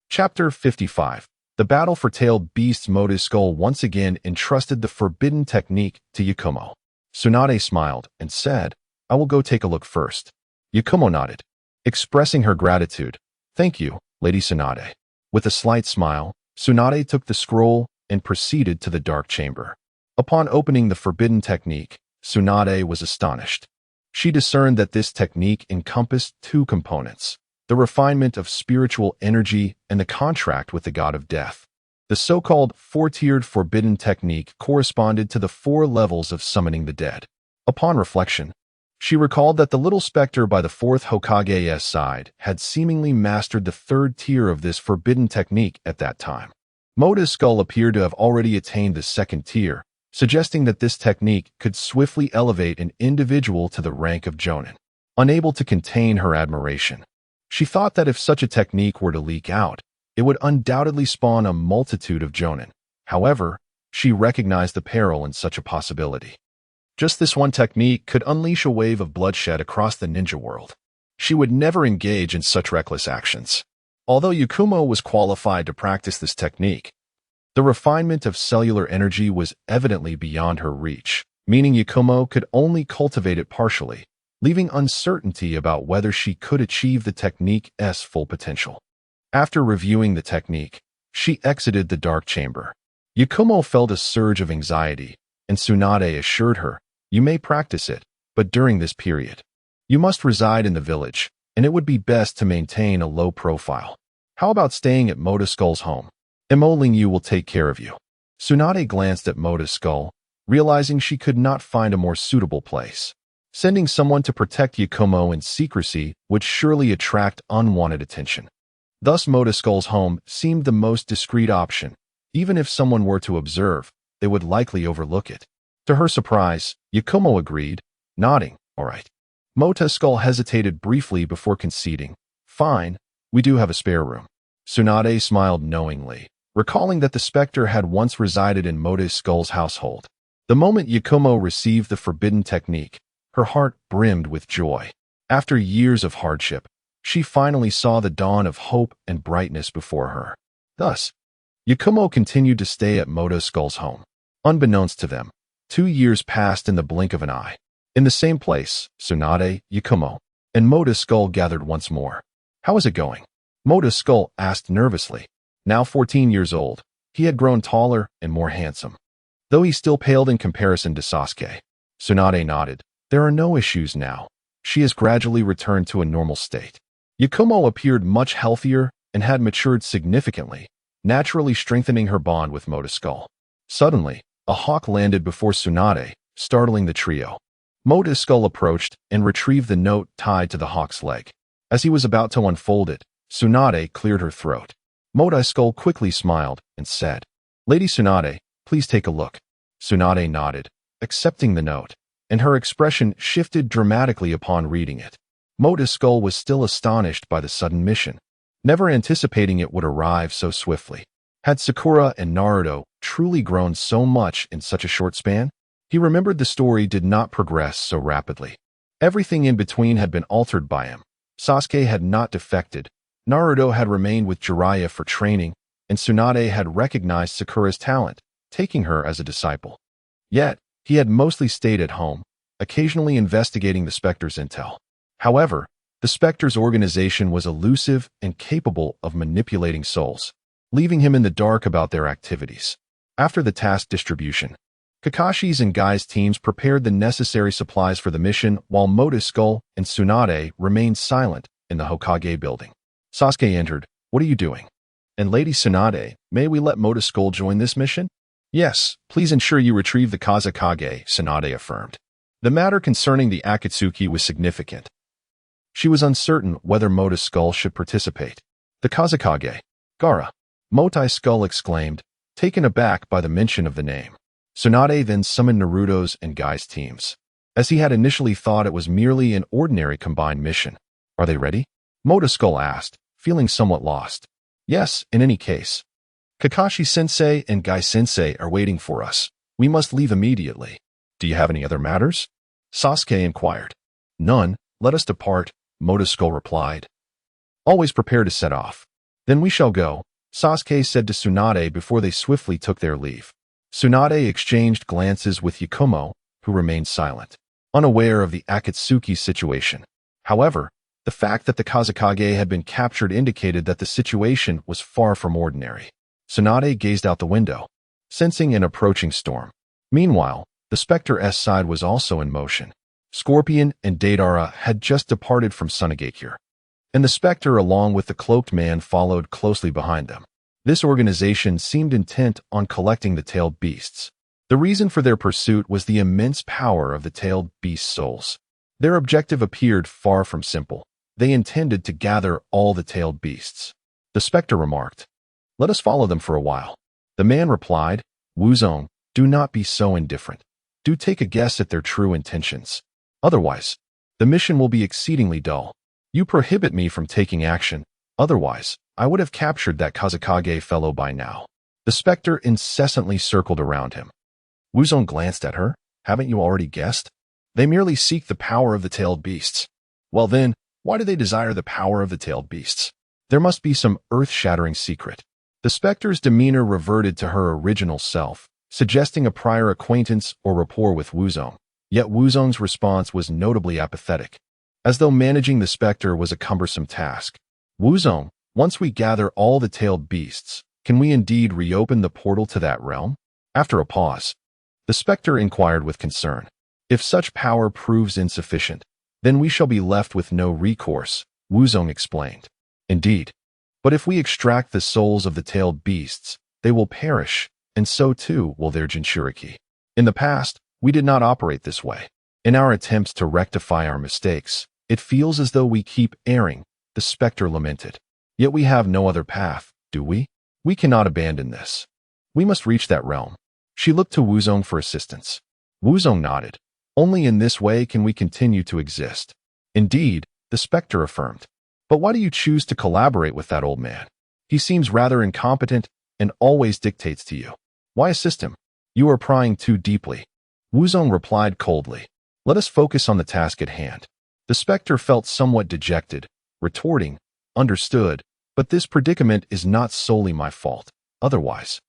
Chapter 55. The battle for tailed beasts. Mota's skull once again entrusted the forbidden technique to Yakumo. Tsunade smiled and said, "I will go take a look first." Yakumo nodded, expressing her gratitude. "Thank you, Lady Tsunade." With a slight smile, Tsunade took the scroll and proceeded to the dark chamber. Upon opening the forbidden technique, Tsunade was astonished. She discerned that this technique encompassed two components: the refinement of spiritual energy and the contract with the god of death. The so-called four-tiered forbidden technique corresponded to the 4 levels of summoning the dead. Upon reflection, she recalled that the little specter by the 4th Hokage's side had seemingly mastered the 3rd tier of this forbidden technique at that time. Mota's skull appeared to have already attained the 2nd tier, suggesting that this technique could swiftly elevate an individual to the rank of Jonin. Unable to contain her admiration, she thought that if such a technique were to leak out, it would undoubtedly spawn a multitude of Jonin. However, she recognized the peril in such a possibility. Just this one technique could unleash a wave of bloodshed across the ninja world. She would never engage in such reckless actions. Although Yakumo was qualified to practice this technique, the refinement of cellular energy was evidently beyond her reach, meaning Yakumo could only cultivate it partially, leaving uncertainty about whether she could achieve the technique's full potential. After reviewing the technique, she exited the dark chamber. Yakumo felt a surge of anxiety, and Tsunade assured her, "You may practice it, but during this period, you must reside in the village, and it would be best to maintain a low profile. How about staying at Mota's skull's home? Imo Lingyu will take care of you." Tsunade glanced at Mota's skull, realizing she could not find a more suitable place. Sending someone to protect Yakumo in secrecy would surely attract unwanted attention. Thus, Mota's skull's home seemed the most discreet option. Even if someone were to observe, they would likely overlook it. To her surprise, Yakumo agreed, nodding, "All right." Mota's skull hesitated briefly before conceding, "Fine, we do have a spare room." Tsunade smiled knowingly, recalling that the specter had once resided in Mota's skull's household. The moment Yakumo received the forbidden technique, her heart brimmed with joy. After years of hardship, she finally saw the dawn of hope and brightness before her. Thus, Yakumo continued to stay at Mota's skull's home. Unbeknownst to them, 2 years passed in the blink of an eye. In the same place, Tsunade, Yakumo, and Mota's skull gathered once more. "How is it going?" Mota's skull asked nervously. Now 14 years old, he had grown taller and more handsome, though he still paled in comparison to Sasuke. Tsunade nodded. "There are no issues now. She has gradually returned to a normal state." Yakumo appeared much healthier and had matured significantly, naturally strengthening her bond with Mota's skull. Suddenly, a hawk landed before Tsunade, startling the trio. Mota's skull approached and retrieved the note tied to the hawk's leg. As he was about to unfold it, Tsunade cleared her throat. Mota's skull quickly smiled and said, "Lady Tsunade, please take a look." Tsunade nodded, accepting the note, and her expression shifted dramatically upon reading it. Mota's skull was still astonished by the sudden mission, never anticipating it would arrive so swiftly. Had Sakura and Naruto truly grown so much in such a short span? He remembered the story did not progress so rapidly. Everything in between had been altered by him. Sasuke had not defected, Naruto had remained with Jiraiya for training, and Tsunade had recognized Sakura's talent, taking her as a disciple. Yet, he had mostly stayed at home, occasionally investigating the Spectre's intel. However, the Spectre's organization was elusive and capable of manipulating souls, leaving him in the dark about their activities. After the task distribution, Kakashi's and Gai's teams prepared the necessary supplies for the mission while Mota's skull and Tsunade remained silent in the Hokage building. Sasuke entered. "What are you doing?" "And Lady Tsunade, may we let Mota's skull join this mission?" "Yes, please ensure you retrieve the Kazekage," Tsunade affirmed. The matter concerning the Akatsuki was significant. She was uncertain whether Mota's skull should participate. The Kazekage, Gaara, Motai's skull exclaimed, taken aback by the mention of the name. Tsunade then summoned Naruto's and Guy's teams, as he had initially thought it was merely an ordinary combined mission. Are they ready? Mota's skull asked, feeling somewhat lost. Yes, in any case. Kakashi-sensei and Guy-sensei are waiting for us. We must leave immediately. Do you have any other matters? Sasuke inquired. None, let us depart, Mota's skull replied. Always prepare to set off. Then we shall go, Sasuke said to Tsunade before they swiftly took their leave. Tsunade exchanged glances with Yakumo, who remained silent, unaware of the Akatsuki's situation. However, the fact that the Kazekage had been captured indicated that the situation was far from ordinary. Tsunade gazed out the window, sensing an approaching storm. Meanwhile, the Spectre-S side was also in motion. Scorpion and Deidara had just departed from Sunagakure, and the Spectre along with the cloaked man followed closely behind them. This organization seemed intent on collecting the tailed beasts. The reason for their pursuit was the immense power of the tailed beast souls. Their objective appeared far from simple. They intended to gather all the tailed beasts. The Spectre remarked, "Let us follow them for a while." The man replied, "Wuzong, do not be so indifferent. Do take a guess at their true intentions. Otherwise, the mission will be exceedingly dull. You prohibit me from taking action. Otherwise, I would have captured that Kazekage fellow by now." The Spectre incessantly circled around him. Wuzong glanced at her. "Haven't you already guessed? They merely seek the power of the tailed beasts." "Well then, why do they desire the power of the tailed beasts? There must be some earth-shattering secret." The Spectre's demeanor reverted to her original self, suggesting a prior acquaintance or rapport with Wuzong. Yet Wuzong's response was notably apathetic, as though managing the Spectre was a cumbersome task. "Wuzong, once we gather all the tailed beasts, can we indeed reopen the portal to that realm?" After a pause, the Spectre inquired with concern. "If such power proves insufficient, then we shall be left with no recourse," Wuzong explained. "Indeed. But if we extract the souls of the tailed beasts, they will perish, and so too will their Jinchuriki. In the past, we did not operate this way. In our attempts to rectify our mistakes, it feels as though we keep erring," the Spectre lamented. "Yet we have no other path, do we? We cannot abandon this. We must reach that realm." She looked to Wuzong for assistance. Wuzong nodded. "Only in this way can we continue to exist." "Indeed," the Spectre affirmed. "But why do you choose to collaborate with that old man? He seems rather incompetent and always dictates to you. Why assist him? You are prying too deeply." Wuzong replied coldly. "Let us focus on the task at hand." The Spectre felt somewhat dejected, retorting, "Understood, but this predicament is not solely my fault. Otherwise,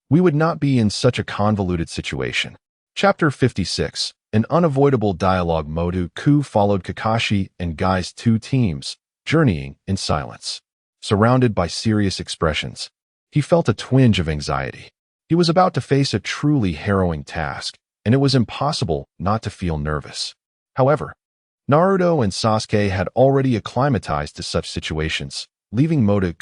we would not be in such a convoluted situation." Chapter 56. An unavoidable dialogue. Moto followed Kakashi and Guy's two teams, journeying in silence. Surrounded by serious expressions, he felt a twinge of anxiety. He was about to face a truly harrowing task, and it was impossible not to feel nervous. However, Naruto and Sasuke had already acclimatized to such situations, leaving Moto,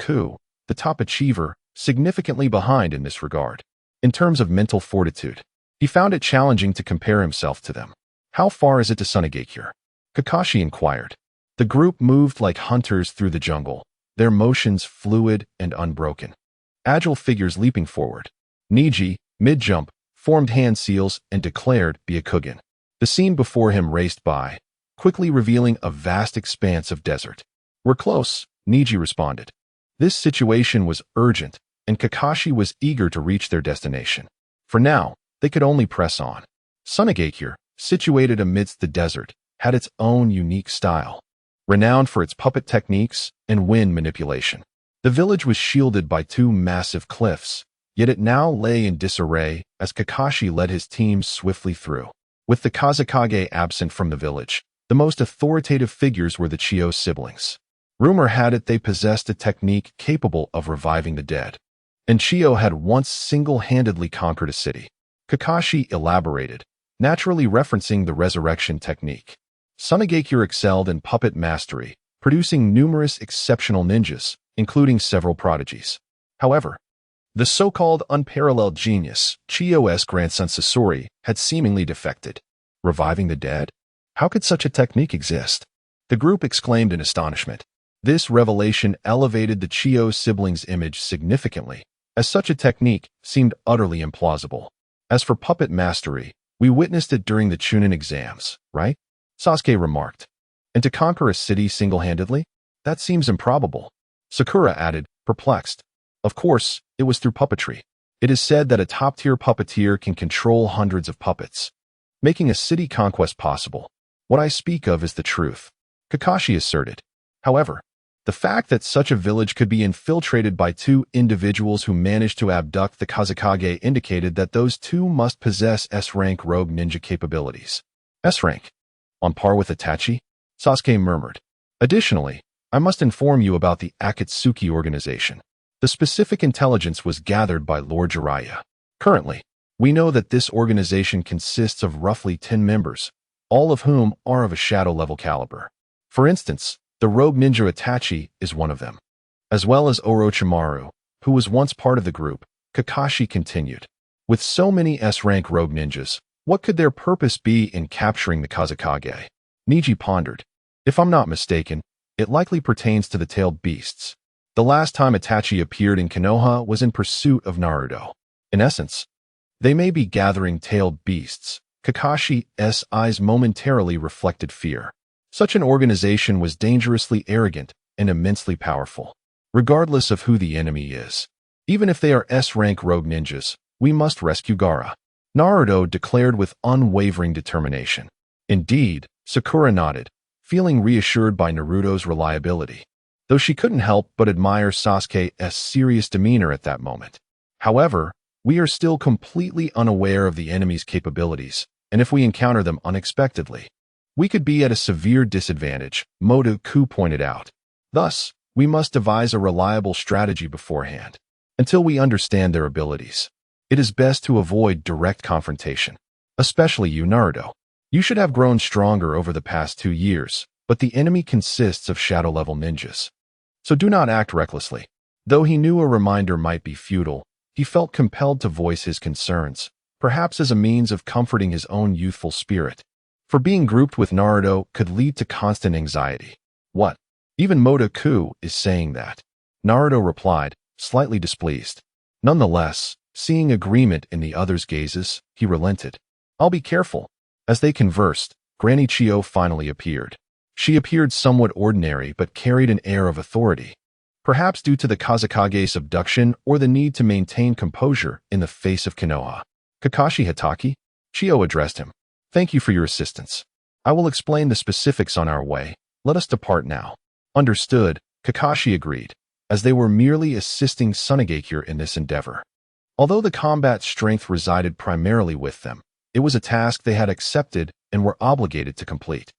the top achiever, significantly behind in this regard. In terms of mental fortitude, he found it challenging to compare himself to them. "How far is it to Sunagakure?" Kakashi inquired. The group moved like hunters through the jungle, their motions fluid and unbroken. Agile figures leaping forward. Neji, mid-jump, formed hand seals and declared Byakugan. The scene before him raced by, quickly revealing a vast expanse of desert. "We're close," Neji responded. This situation was urgent, and Kakashi was eager to reach their destination. For now, they could only press on. Sunagakure, situated amidst the desert, had its own unique style, renowned for its puppet techniques and wind manipulation. The village was shielded by two massive cliffs, yet it now lay in disarray as Kakashi led his team swiftly through. With the Kazekage absent from the village, the most authoritative figures were the Chiyo siblings. Rumor had it they possessed a technique capable of reviving the dead, and Chiyo had once single-handedly conquered a city. Kakashi elaborated, naturally referencing the resurrection technique. Sunagakure excelled in puppet mastery, producing numerous exceptional ninjas, including several prodigies. However, the so-called unparalleled genius, Chiyo's grandson Sasori, had seemingly defected. Reviving the dead? How could such a technique exist? The group exclaimed in astonishment. This revelation elevated the Chiyo siblings' image significantly, as such a technique seemed utterly implausible. As for puppet mastery, we witnessed it during the Chunin exams, right? Sasuke remarked. And to conquer a city single-handedly? That seems improbable. Sakura added, perplexed. Of course, it was through puppetry. It is said that a top-tier puppeteer can control hundreds of puppets, making a city conquest possible. What I speak of is the truth, Kakashi asserted. However, the fact that such a village could be infiltrated by two individuals who managed to abduct the Kazekage indicated that those two must possess S-rank rogue ninja capabilities. S-rank? On par with Itachi? Sasuke murmured. Additionally, I must inform you about the Akatsuki organization. The specific intelligence was gathered by Lord Jiraiya. Currently, we know that this organization consists of roughly 10 members, all of whom are of a shadow-level caliber. For instance, the rogue ninja Itachi is one of them, as well as Orochimaru, who was once part of the group. Kakashi continued. With so many S-rank rogue ninjas, what could their purpose be in capturing the Kazekage? Niji pondered. If I'm not mistaken, it likely pertains to the tailed beasts. The last time Itachi appeared in Konoha was in pursuit of Naruto. In essence, they may be gathering tailed beasts. Kakashi's eyes momentarily reflected fear. Such an organization was dangerously arrogant and immensely powerful, regardless of who the enemy is. Even if they are S-rank rogue ninjas, we must rescue Gaara, Naruto declared with unwavering determination. Indeed, Sakura nodded, feeling reassured by Naruto's reliability, though she couldn't help but admire Sasuke's serious demeanor at that moment. However, we are still completely unaware of the enemy's capabilities, and if we encounter them unexpectedly, we could be at a severe disadvantage, Motoku pointed out. Thus, we must devise a reliable strategy beforehand. Until we understand their abilities, it is best to avoid direct confrontation. Especially you, Naruto. You should have grown stronger over the past 2 years, but the enemy consists of shadow-level ninjas. So do not act recklessly. Though he knew a reminder might be futile, he felt compelled to voice his concerns, perhaps as a means of comforting his own youthful spirit. For being grouped with Naruto could lead to constant anxiety. What? Even Motoku is saying that. Naruto replied, slightly displeased. Nonetheless, seeing agreement in the other's gazes, he relented. I'll be careful. As they conversed, Granny Chiyo finally appeared. She appeared somewhat ordinary but carried an air of authority, perhaps due to the Kazekage's abduction or the need to maintain composure in the face of Konoha. Kakashi Hatake? Chiyo addressed him. Thank you for your assistance. I will explain the specifics on our way. Let us depart now. Understood, Kakashi agreed, as they were merely assisting Tsunagakure in this endeavor. Although the combat strength resided primarily with them, it was a task they had accepted and were obligated to complete.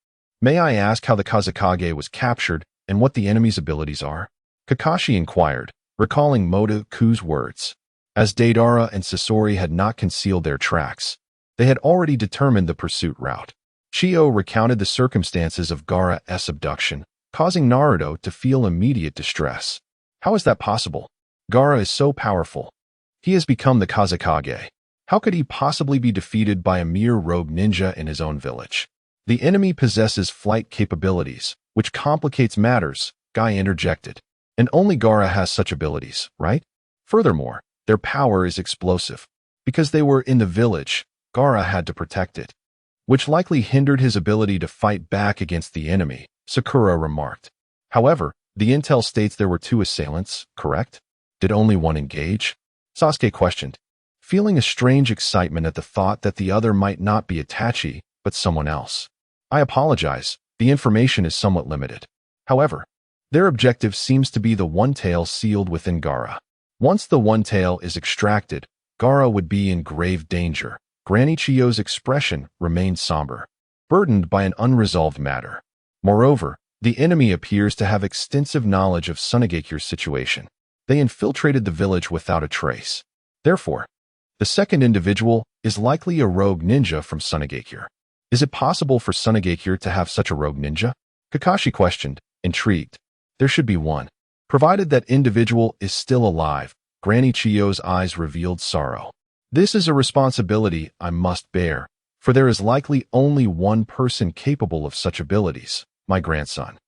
May I ask how the Kazekage was captured and what the enemy's abilities are? Kakashi inquired, recalling Motoku's words. As Deidara and Sasori had not concealed their tracks, they had already determined the pursuit route. Chiyo recounted the circumstances of Gaara's abduction, causing Naruto to feel immediate distress. How is that possible? Gaara is so powerful. He has become the Kazekage. How could he possibly be defeated by a mere rogue ninja in his own village? The enemy possesses flight capabilities, which complicates matters, Guy interjected. And only Gaara has such abilities, right? Furthermore, their power is explosive. Because they were in the village, Gaara had to protect it, which likely hindered his ability to fight back against the enemy, Sakura remarked. However, the intel states there were 2 assailants, correct? Did only one engage? Sasuke questioned, feeling a strange excitement at the thought that the other might not be Itachi, but someone else. I apologize, the information is somewhat limited. However, their objective seems to be the One Tail sealed within Gaara. Once the One Tail is extracted, Gaara would be in grave danger. Granny Chiyo's expression remained somber, burdened by an unresolved matter. Moreover, the enemy appears to have extensive knowledge of Tsunagakure's situation. They infiltrated the village without a trace. Therefore, the second individual is likely a rogue ninja from Tsunagakure. Is it possible for Tsunagakure to have such a rogue ninja? Kakashi questioned, intrigued. There should be one. Provided that individual is still alive, Granny Chiyo's eyes revealed sorrow. This is a responsibility I must bear, for there is likely only one person capable of such abilities, my grandson.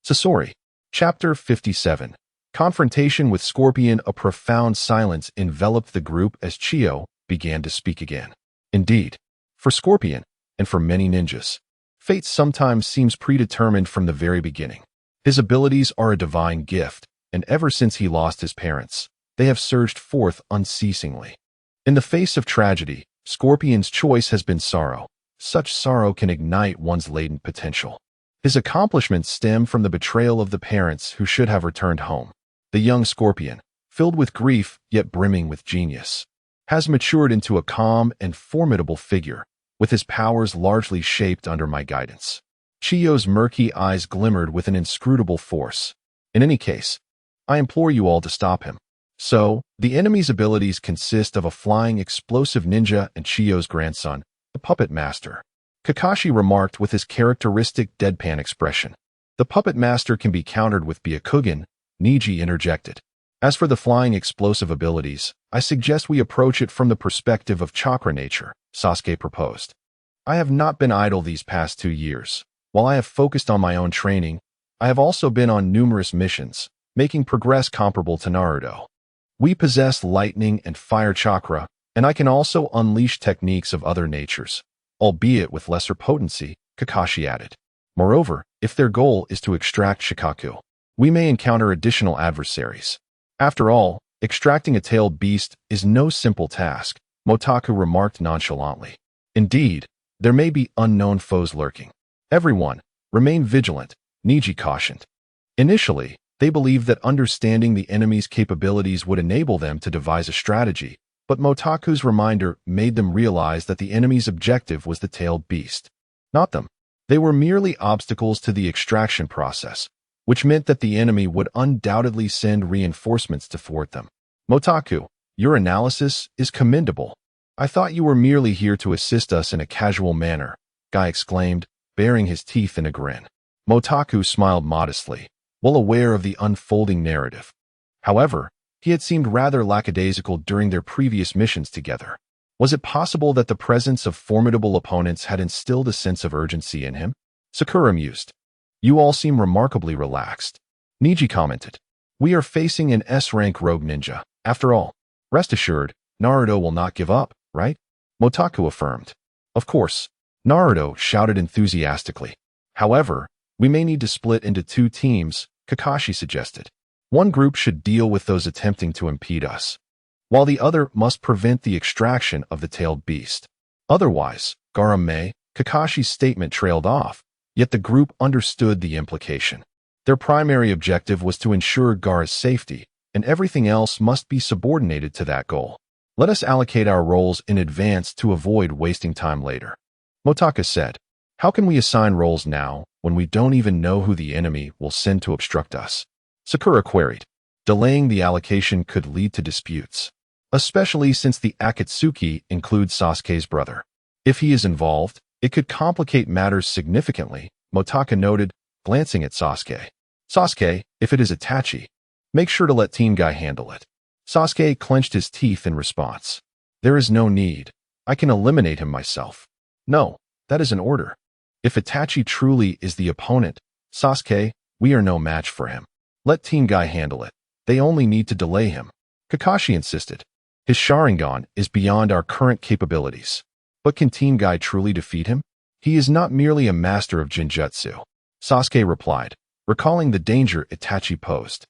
Sasori. Chapter 57. Confrontation with Scorpion. A profound silence enveloped the group as Chiyo began to speak again. Indeed, for Scorpion, and for many ninjas, fate sometimes seems predetermined from the very beginning. His abilities are a divine gift, and ever since he lost his parents, they have surged forth unceasingly. In the face of tragedy, Scorpion's choice has been sorrow. Such sorrow can ignite one's latent potential. His accomplishments stem from the betrayal of the parents who should have returned home. The young Scorpion, filled with grief yet brimming with genius, has matured into a calm and formidable figure, with his powers largely shaped under my guidance. Chiyo's murky eyes glimmered with an inscrutable force. In any case, I implore you all to stop him. So, the enemy's abilities consist of a flying explosive ninja and Chiyo's grandson, the puppet master. Kakashi remarked with his characteristic deadpan expression. The puppet master can be countered with Byakugan, Niji interjected. As for the flying explosive abilities, I suggest we approach it from the perspective of chakra nature, Sasuke proposed. I have not been idle these past 2 years. While I have focused on my own training, I have also been on numerous missions, making progress comparable to Naruto. We possess lightning and fire chakra, and I can also unleash techniques of other natures, albeit with lesser potency, Kakashi added. Moreover, if their goal is to extract Shikaku, we may encounter additional adversaries. After all, extracting a tailed beast is no simple task, Motaku remarked nonchalantly. Indeed, there may be unknown foes lurking. Everyone, remain vigilant, Niji cautioned. Initially, they believed that understanding the enemy's capabilities would enable them to devise a strategy, but Motaku's reminder made them realize that the enemy's objective was the tailed beast, not them. They were merely obstacles to the extraction process, which meant that the enemy would undoubtedly send reinforcements to thwart them. Motaku, your analysis is commendable. I thought you were merely here to assist us in a casual manner, Guy exclaimed, baring his teeth in a grin. Motaku smiled modestly, well aware of the unfolding narrative. However, he had seemed rather lackadaisical during their previous missions together. Was it possible that the presence of formidable opponents had instilled a sense of urgency in him? Sakura mused. You all seem remarkably relaxed. Niji commented. We are facing an S-rank rogue ninja. After all, rest assured, Naruto will not give up, right? Motaku affirmed. Of course, Naruto shouted enthusiastically. However, we may need to split into 2 teams, Kakashi suggested. One group should deal with those attempting to impede us, while the other must prevent the extraction of the tailed beast. Otherwise, Gaara may, Kakashi's statement trailed off, yet the group understood the implication. Their primary objective was to ensure Gaara's safety, and everything else must be subordinated to that goal. Let us allocate our roles in advance to avoid wasting time later. Motaka said, how can we assign roles now when we don't even know who the enemy will send to obstruct us? Sakura queried. Delaying the allocation could lead to disputes, especially since the Akatsuki includes Sasuke's brother. If he is involved, it could complicate matters significantly, Motaka noted, glancing at Sasuke. Sasuke, if it is Itachi, make sure to let Team Guy handle it. Sasuke clenched his teeth in response. There is no need. I can eliminate him myself. No, that is an order. If Itachi truly is the opponent, Sasuke, we are no match for him. Let Team Guy handle it. They only need to delay him. Kakashi insisted. His Sharingan is beyond our current capabilities. But can Team Guy truly defeat him? He is not merely a master of Jinjutsu. Sasuke replied, recalling the danger Itachi posed.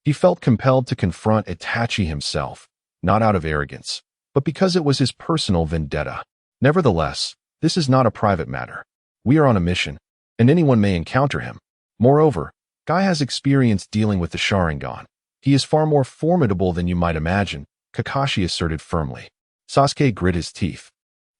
He felt compelled to confront Itachi himself, not out of arrogance, but because it was his personal vendetta. Nevertheless, this is not a private matter. We are on a mission, and anyone may encounter him. Moreover, Guy has experience dealing with the Sharingan. He is far more formidable than you might imagine, Kakashi asserted firmly. Sasuke grit his teeth,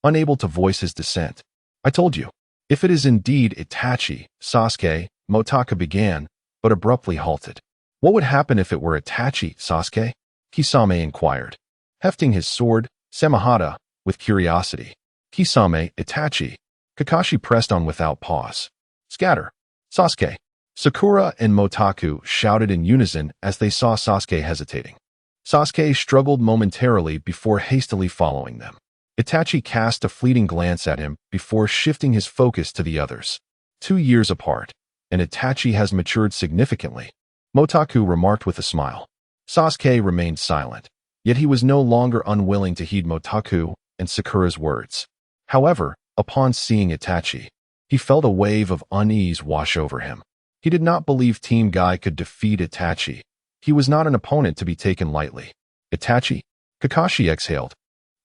unable to voice his dissent. I told you. If it is indeed Itachi, Sasuke, Motaka began, but abruptly halted. What would happen if it were Itachi, Sasuke? Kisame inquired, hefting his sword, Samahata, with curiosity. Kisame, Itachi. Kakashi pressed on without pause. Scatter. Sasuke. Sakura and Motaku shouted in unison as they saw Sasuke hesitating. Sasuke struggled momentarily before hastily following them. Itachi cast a fleeting glance at him before shifting his focus to the others. 2 years apart, and Itachi has matured significantly, Motaku remarked with a smile. Sasuke remained silent, yet he was no longer unwilling to heed Motaku and Sakura's words. However, upon seeing Itachi, he felt a wave of unease wash over him. He did not believe Team Guy could defeat Itachi. He was not an opponent to be taken lightly. Itachi? Kakashi exhaled,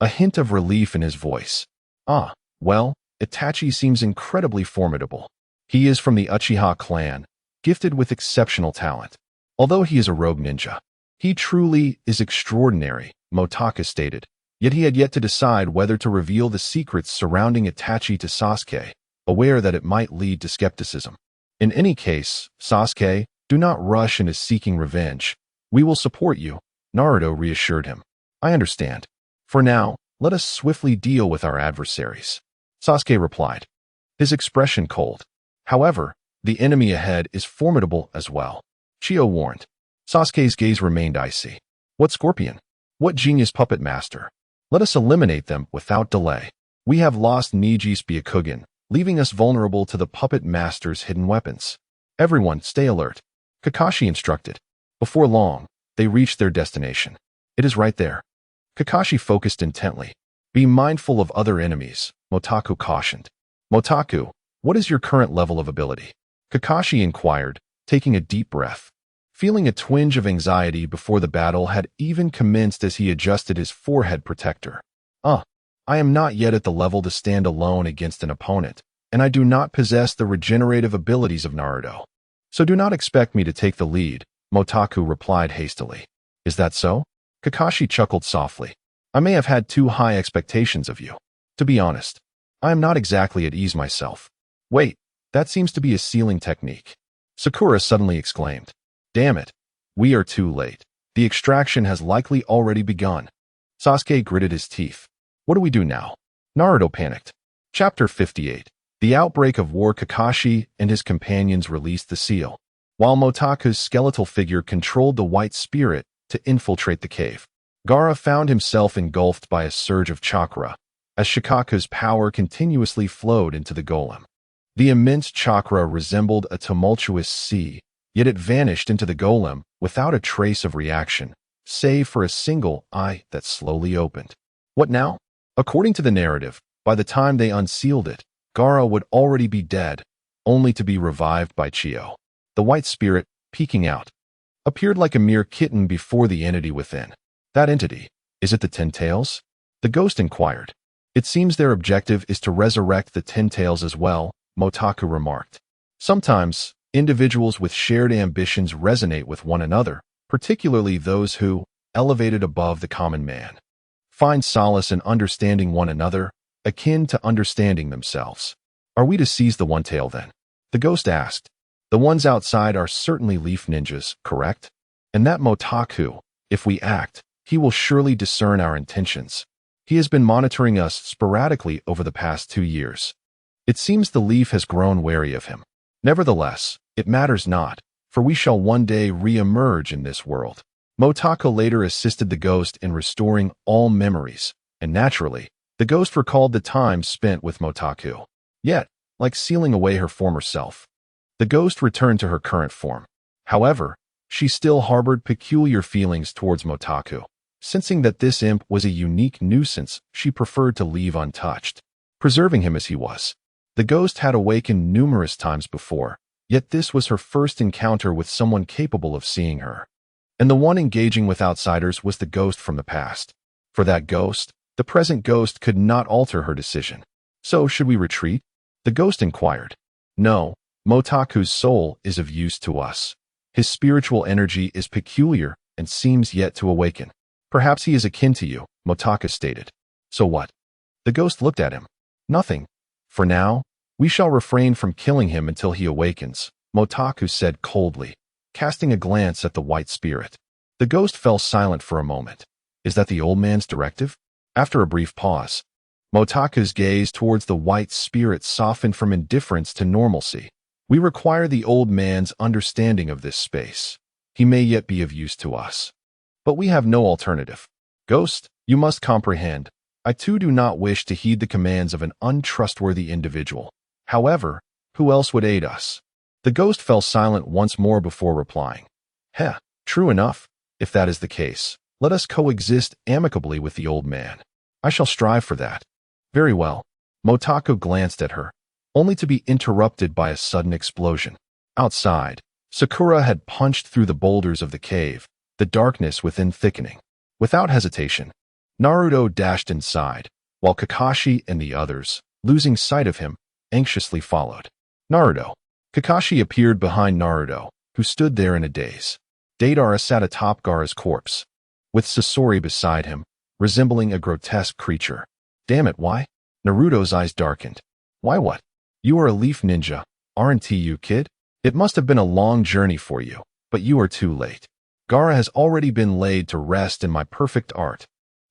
a hint of relief in his voice. Ah, well, Itachi seems incredibly formidable. He is from the Uchiha clan, gifted with exceptional talent. Although he is a rogue ninja, he truly is extraordinary, Motaku stated. Yet he had yet to decide whether to reveal the secrets surrounding Itachi to Sasuke, aware that it might lead to skepticism. In any case, Sasuke, do not rush into seeking revenge. We will support you, Naruto reassured him. I understand. For now, let us swiftly deal with our adversaries. Sasuke replied, his expression cold. However, the enemy ahead is formidable as well. Chio warned. Sasuke's gaze remained icy. What scorpion? What genius puppet master? Let us eliminate them without delay. We have lost Niji's Byakugan, leaving us vulnerable to the puppet master's hidden weapons. Everyone, stay alert. Kakashi instructed. Before long, they reached their destination. It is right there. Kakashi focused intently. Be mindful of other enemies, Motaku cautioned. Motaku, what is your current level of ability? Kakashi inquired, taking a deep breath. Feeling a twinge of anxiety before the battle had even commenced as he adjusted his forehead protector. I am not yet at the level to stand alone against an opponent, and I do not possess the regenerative abilities of Naruto. So do not expect me to take the lead, Motaku replied hastily. Is that so? Kakashi chuckled softly. I may have had too high expectations of you. To be honest, I am not exactly at ease myself. Wait, that seems to be a sealing technique. Sakura suddenly exclaimed. Damn it, we are too late. The extraction has likely already begun. Sasuke gritted his teeth. What do we do now? Naruto panicked. Chapter 58. The outbreak of war. Kakashi and his companions released the seal, while Motaku's skeletal figure controlled the white spirit to infiltrate the cave. Gaara found himself engulfed by a surge of chakra, as Shikaku's power continuously flowed into the golem. The immense chakra resembled a tumultuous sea, yet it vanished into the golem without a trace of reaction, save for a single eye that slowly opened. What now? According to the narrative, by the time they unsealed it, Gaara would already be dead, only to be revived by Chio. The white spirit, peeking out, appeared like a mere kitten before the entity within. That entity, is it the Ten Tails? The ghost inquired. It seems their objective is to resurrect the Ten Tails as well, Motaku remarked. Sometimes, individuals with shared ambitions resonate with one another, particularly those who, elevated above the common man, find solace in understanding one another, akin to understanding themselves. Are we to seize the One Tail then? The ghost asked. The ones outside are certainly leaf ninjas, correct? And that Motaku, if we act, he will surely discern our intentions. He has been monitoring us sporadically over the past 2 years. It seems the leaf has grown wary of him. Nevertheless, it matters not, for we shall one day re-emerge in this world. Motaku later assisted the ghost in restoring all memories, and naturally, the ghost recalled the time spent with Motaku. Yet, like sealing away her former self, the ghost returned to her current form. However, she still harbored peculiar feelings towards Motaku. Sensing that this imp was a unique nuisance, she preferred to leave untouched, preserving him as he was. The ghost had awakened numerous times before, yet this was her first encounter with someone capable of seeing her. And the one engaging with outsiders was the ghost from the past. For that ghost, the present ghost could not alter her decision. So, should we retreat? The ghost inquired. No, Motaku's soul is of use to us. His spiritual energy is peculiar and seems yet to awaken. Perhaps he is akin to you, Motaku stated. So what? The ghost looked at him. Nothing. For now, we shall refrain from killing him until he awakens, Motaku said coldly, casting a glance at the white spirit. The ghost fell silent for a moment. Is that the old man's directive? After a brief pause, Motaku's gaze towards the white spirit softened from indifference to normalcy. We require the old man's understanding of this space. He may yet be of use to us. But we have no alternative. Ghost, you must comprehend. I too do not wish to heed the commands of an untrustworthy individual. However, who else would aid us? The ghost fell silent once more before replying. Heh, true enough. If that is the case, let us coexist amicably with the old man. I shall strive for that. Very well. Motako glanced at her, only to be interrupted by a sudden explosion. Outside, Sakura had punched through the boulders of the cave, the darkness within thickening. Without hesitation, Naruto dashed inside, while Kakashi and the others, losing sight of him, anxiously followed. Naruto. Kakashi appeared behind Naruto, who stood there in a daze. Deidara sat atop Gaara's corpse, with Sasori beside him, resembling a grotesque creature. Damn it, why? Naruto's eyes darkened. Why what? You are a leaf ninja, aren't you, kid? It must have been a long journey for you, but you are too late. Gaara has already been laid to rest in my perfect art.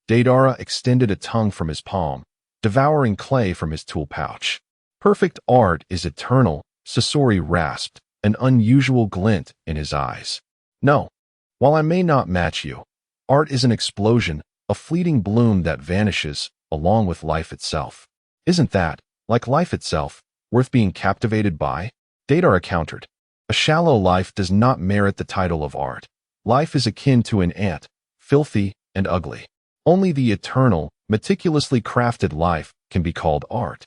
Deidara extended a tongue from his palm, devouring clay from his tool pouch. Perfect art is eternal, Sasori rasped, an unusual glint in his eyes. No. While I may not match you, art is an explosion, a fleeting bloom that vanishes, along with life itself. Isn't that, like life itself, worth being captivated by? Deidara countered. A shallow life does not merit the title of art. Life is akin to an ant, filthy and ugly. Only the eternal, meticulously crafted life can be called art.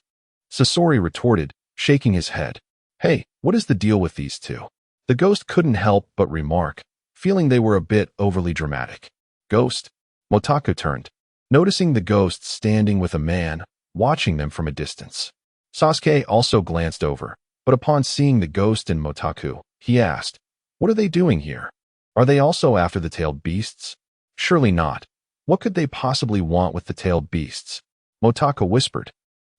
Sasori retorted, shaking his head. Hey, what is the deal with these two? The ghost couldn't help but remark, feeling they were a bit overly dramatic. Ghost? Motako turned, noticing the ghost standing with a man, watching them from a distance. Sasuke also glanced over, but upon seeing the ghost and Motako, he asked, what are they doing here? Are they also after the tailed beasts? Surely not. What could they possibly want with the tailed beasts? Motako whispered.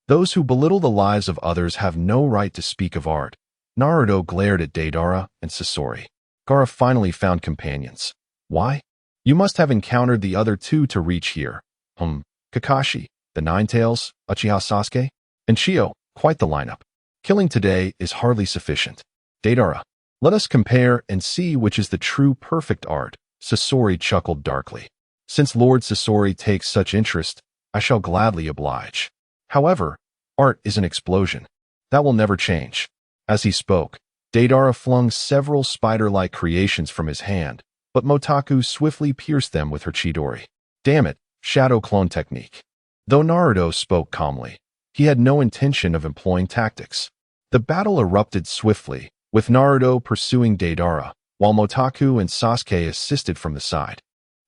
Those who belittle the lives of others have no right to speak of art. Naruto glared at Deidara and Sasori. Gaara finally found companions. Why? You must have encountered the other two to reach here. Kakashi, the Ninetales, Uchiha Sasuke, and Chio, quite the lineup. Killing today is hardly sufficient. Deidara, let us compare and see which is the true perfect art. Sasori chuckled darkly. Since Lord Sasori takes such interest, I shall gladly oblige. However, art is an explosion. That will never change. As he spoke, Deidara flung several spider-like creations from his hand, but Motako swiftly pierced them with her Chidori. Damn it, shadow clone technique. Though Naruto spoke calmly, he had no intention of employing tactics. The battle erupted swiftly, with Naruto pursuing Deidara, while Motako and Sasuke assisted from the side.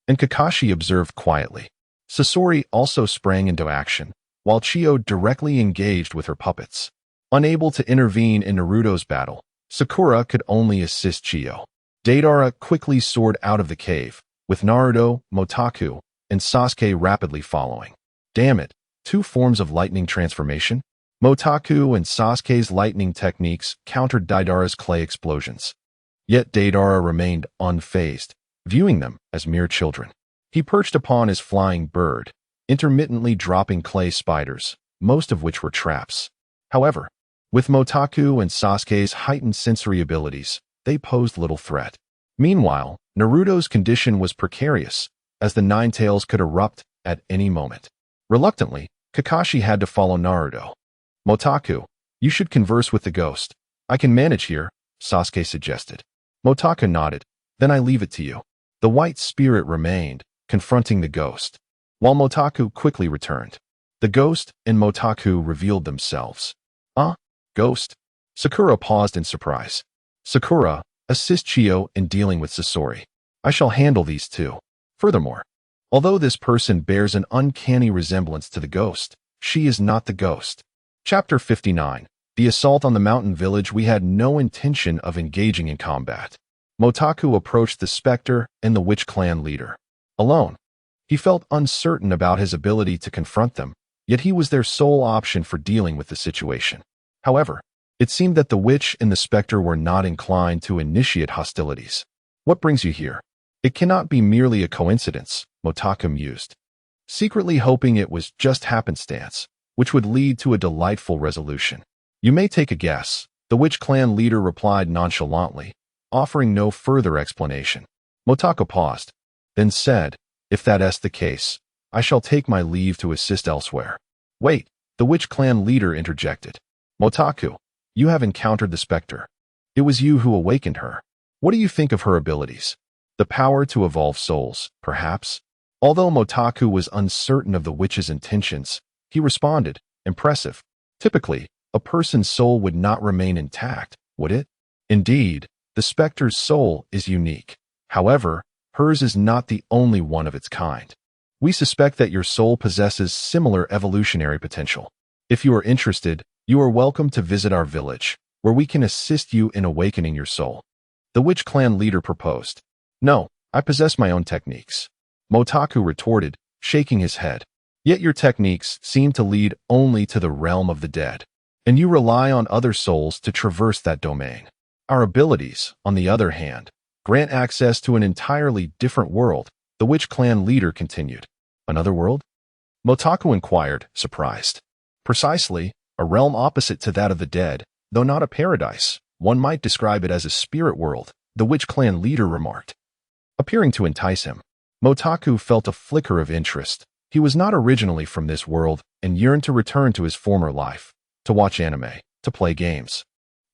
And Kakashi observed quietly. Sasori also sprang into action, while Chio directly engaged with her puppets. Unable to intervene in Naruto's battle, Sakura could only assist Chio. Deidara quickly soared out of the cave, with Naruto, Motako, and Sasuke rapidly following. Damn it, two forms of lightning transformation? Motako and Sasuke's lightning techniques countered Deidara's clay explosions. Yet Deidara remained unfazed, viewing them as mere children. He perched upon his flying bird, intermittently dropping clay spiders, most of which were traps. However, with Motako and Sasuke's heightened sensory abilities, they posed little threat. Meanwhile, Naruto's condition was precarious, as the Ninetales could erupt at any moment. Reluctantly, Kakashi had to follow Naruto. Motako, you should converse with the ghost. I can manage here, Sasuke suggested. Motako nodded. Then I leave it to you. The white spirit remained, confronting the ghost, while Motako quickly returned. The ghost and Motako revealed themselves. Ghost? Sakura paused in surprise. Sakura, assist Chio in dealing with Sasori. I shall handle these two. Furthermore, although this person bears an uncanny resemblance to the ghost, she is not the ghost. Chapter 59. The assault on the mountain village. We had no intention of engaging in combat. Motako approached the Spectre and the Witch Clan leader. Alone. He felt uncertain about his ability to confront them, yet he was their sole option for dealing with the situation. However, it seemed that the Witch and the Spectre were not inclined to initiate hostilities. What brings you here? It cannot be merely a coincidence, Motako mused, secretly hoping it was just happenstance, which would lead to a delightful resolution. You may take a guess, the Witch Clan leader replied nonchalantly, offering no further explanation. Motako paused, then said, if that is the case, I shall take my leave to assist elsewhere. Wait, the witch clan leader interjected. Motaku, you have encountered the specter. It was you who awakened her. What do you think of her abilities? The power to evolve souls, perhaps? Although Motaku was uncertain of the witch's intentions, he responded, impressive. Typically, a person's soul would not remain intact, would it? Indeed, the specter's soul is unique. However, hers is not the only one of its kind. We suspect that your soul possesses similar evolutionary potential. If you are interested, you are welcome to visit our village, where we can assist you in awakening your soul. The witch clan leader proposed. No, I possess my own techniques. Motaku retorted, shaking his head. Yet your techniques seem to lead only to the realm of the dead, and you rely on other souls to traverse that domain. Our abilities, on the other hand, grant access to an entirely different world, the witch clan leader continued. Another world? Motaku inquired, surprised. Precisely, a realm opposite to that of the dead, though not a paradise. One might describe it as a spirit world, the witch clan leader remarked. Appearing to entice him, Motaku felt a flicker of interest. He was not originally from this world and yearned to return to his former life, to watch anime, to play games,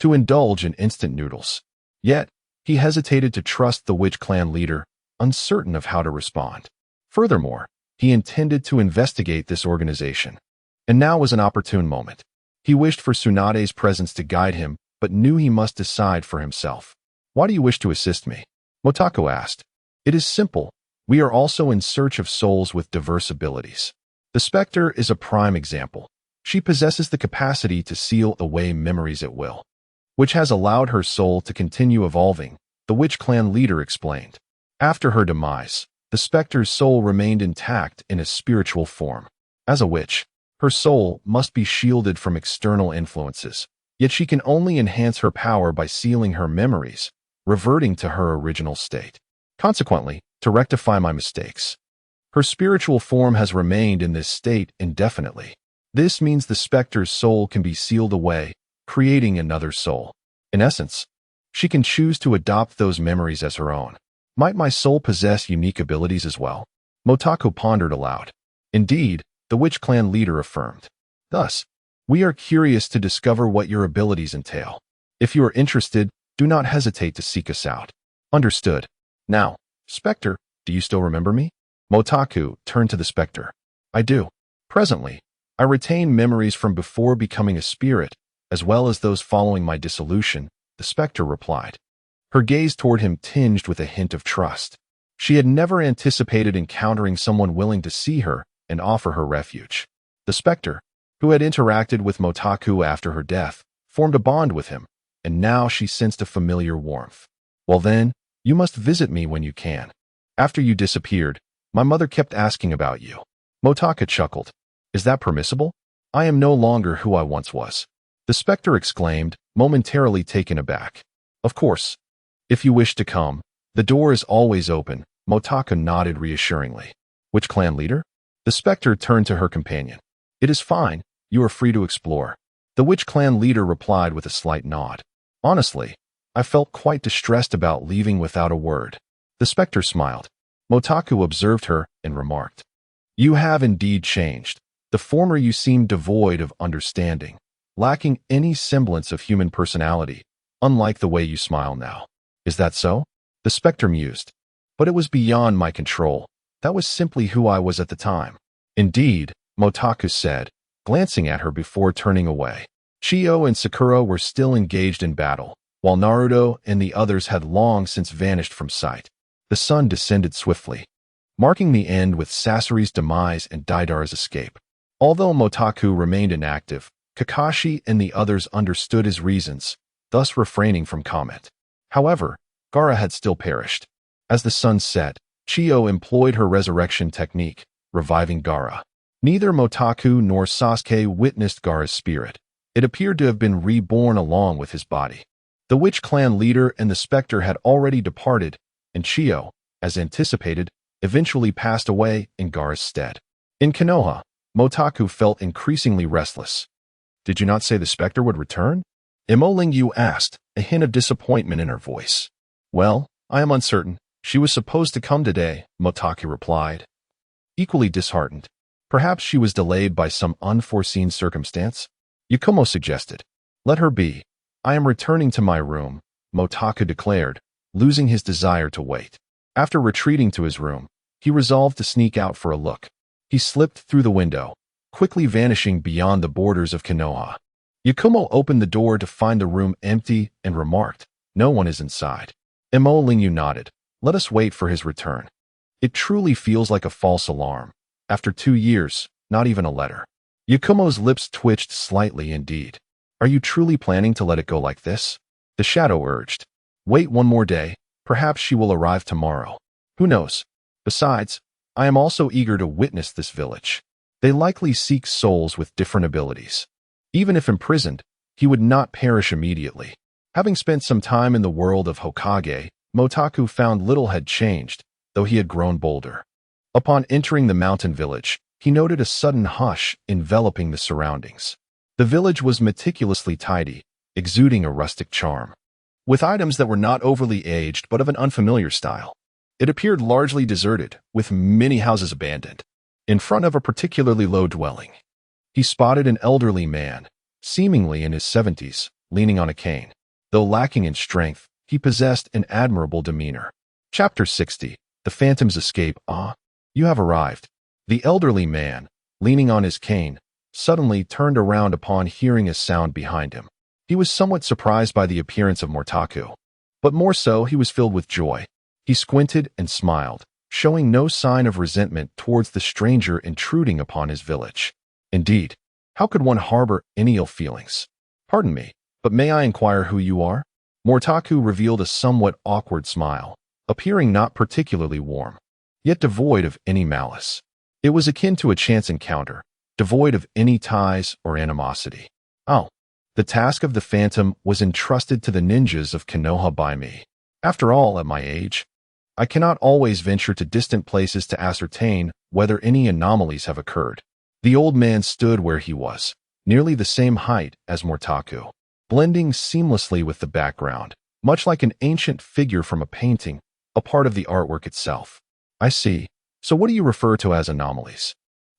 to indulge in instant noodles. Yet, he hesitated to trust the witch clan leader, uncertain of how to respond. Furthermore, he intended to investigate this organization. And now was an opportune moment. He wished for Tsunade's presence to guide him, but knew he must decide for himself. Why do you wish to assist me? Motaku asked. It is simple. We are also in search of souls with diverse abilities. The specter is a prime example. She possesses the capacity to seal away memories at will, which has allowed her soul to continue evolving, the witch clan leader explained. After her demise, the specter's soul remained intact in a spiritual form. As a witch, her soul must be shielded from external influences, yet she can only enhance her power by sealing her memories, reverting to her original state. Consequently, to rectify my mistakes, her spiritual form has remained in this state indefinitely. This means the specter's soul can be sealed away, creating another soul. In essence, she can choose to adopt those memories as her own. Might my soul possess unique abilities as well? Motaku pondered aloud. Indeed, the witch clan leader affirmed. Thus, we are curious to discover what your abilities entail. If you are interested, do not hesitate to seek us out. Understood. Now, Spectre, do you still remember me? Motaku turned to the specter. I do. Presently, I retain memories from before becoming a spirit, as well as those following my dissolution, the specter replied. Her gaze toward him tinged with a hint of trust. She had never anticipated encountering someone willing to see her and offer her refuge. The specter, who had interacted with Motaku after her death, formed a bond with him, and now she sensed a familiar warmth. Well then, you must visit me when you can. After you disappeared, my mother kept asking about you. Motaku chuckled. Is that permissible? I am no longer who I once was. The specter exclaimed, momentarily taken aback. Of course. If you wish to come, the door is always open. Motaku nodded reassuringly. Which clan leader? The specter turned to her companion. It is fine. You are free to explore. The witch clan leader replied with a slight nod. Honestly, I felt quite distressed about leaving without a word. The specter smiled. Motaku observed her and remarked. You have indeed changed. The former you seemed devoid of understanding, lacking any semblance of human personality, unlike the way you smile now. Is that so? The specter mused. But it was beyond my control. That was simply who I was at the time. Indeed, Motaku said, glancing at her before turning away. Chiyo and Sakura were still engaged in battle, while Naruto and the others had long since vanished from sight. The sun descended swiftly, marking the end with Sasori's demise and Deidara's escape. Although Motaku remained inactive, Kakashi and the others understood his reasons, thus refraining from comment. However, Gaara had still perished. As the sun set, Chiyo employed her resurrection technique, reviving Gaara. Neither Motaku nor Sasuke witnessed Gaara's spirit. It appeared to have been reborn along with his body. The witch clan leader and the specter had already departed, and Chiyo, as anticipated, eventually passed away in Gaara's stead. In Konoha, Motaku felt increasingly restless. Did you not say the specter would return? Imo-Lingyu asked, a hint of disappointment in her voice. Well, I am uncertain. She was supposed to come today, Motaku replied. equally disheartened. Perhaps she was delayed by some unforeseen circumstance? Yakumo suggested. Let her be. I am returning to my room, Motaku declared, losing his desire to wait. After retreating to his room, he resolved to sneak out for a look. He slipped through the window, quickly vanishing beyond the borders of Konoha. Yakumo opened the door to find the room empty and remarked, "No one is inside." Mo Lingyu nodded. "Let us wait for his return." It truly feels like a false alarm. After 2 years, not even a letter. Yakumo's lips twitched slightly indeed. Are you truly planning to let it go like this? The shadow urged. Wait one more day. Perhaps she will arrive tomorrow. Who knows? Besides, I am also eager to witness this village. They likely seek souls with different abilities. Even if imprisoned, he would not perish immediately. Having spent some time in the world of Hokage, Motaku found little had changed, though he had grown bolder. Upon entering the mountain village, he noted a sudden hush enveloping the surroundings. The village was meticulously tidy, exuding a rustic charm, with items that were not overly aged but of an unfamiliar style. It appeared largely deserted, with many houses abandoned. In front of a particularly low dwelling, he spotted an elderly man, seemingly in his 70s, leaning on a cane. Though lacking in strength, he possessed an admirable demeanor. Chapter 60. The Phantom's Escape. Ah, you have arrived. The elderly man, leaning on his cane, suddenly turned around upon hearing a sound behind him. He was somewhat surprised by the appearance of Motaku, but more so he was filled with joy. He squinted and smiled, showing no sign of resentment towards the stranger intruding upon his village. Indeed, how could one harbor any ill feelings? Pardon me, but may I inquire who you are? Motaku revealed a somewhat awkward smile, appearing not particularly warm, yet devoid of any malice. It was akin to a chance encounter, devoid of any ties or animosity. Oh, the task of the Phantom was entrusted to the ninjas of Konoha by me. After all, at my age, I cannot always venture to distant places to ascertain whether any anomalies have occurred. The old man stood where he was, nearly the same height as Motaku, blending seamlessly with the background, much like an ancient figure from a painting, a part of the artwork itself. I see. So what do you refer to as anomalies?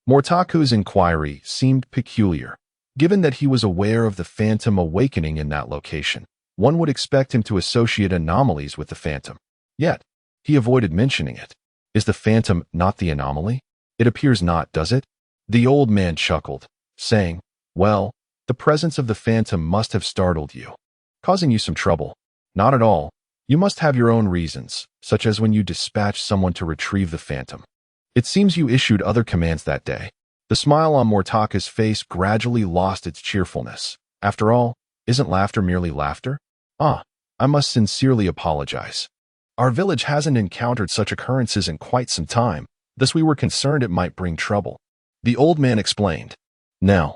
Motaku's inquiry seemed peculiar. Given that he was aware of the Phantom awakening in that location, one would expect him to associate anomalies with the Phantom. Yet, he avoided mentioning it. Is the Phantom not the anomaly? It appears not, does it? The old man chuckled, saying, well, the presence of the Phantom must have startled you, causing you some trouble. Not at all. You must have your own reasons, such as when you dispatched someone to retrieve the Phantom. It seems you issued other commands that day. The smile on Mortaka's face gradually lost its cheerfulness. After all, isn't laughter merely laughter? Ah, I must sincerely apologize. Our village hasn't encountered such occurrences in quite some time, thus we were concerned it might bring trouble. The old man explained. Now,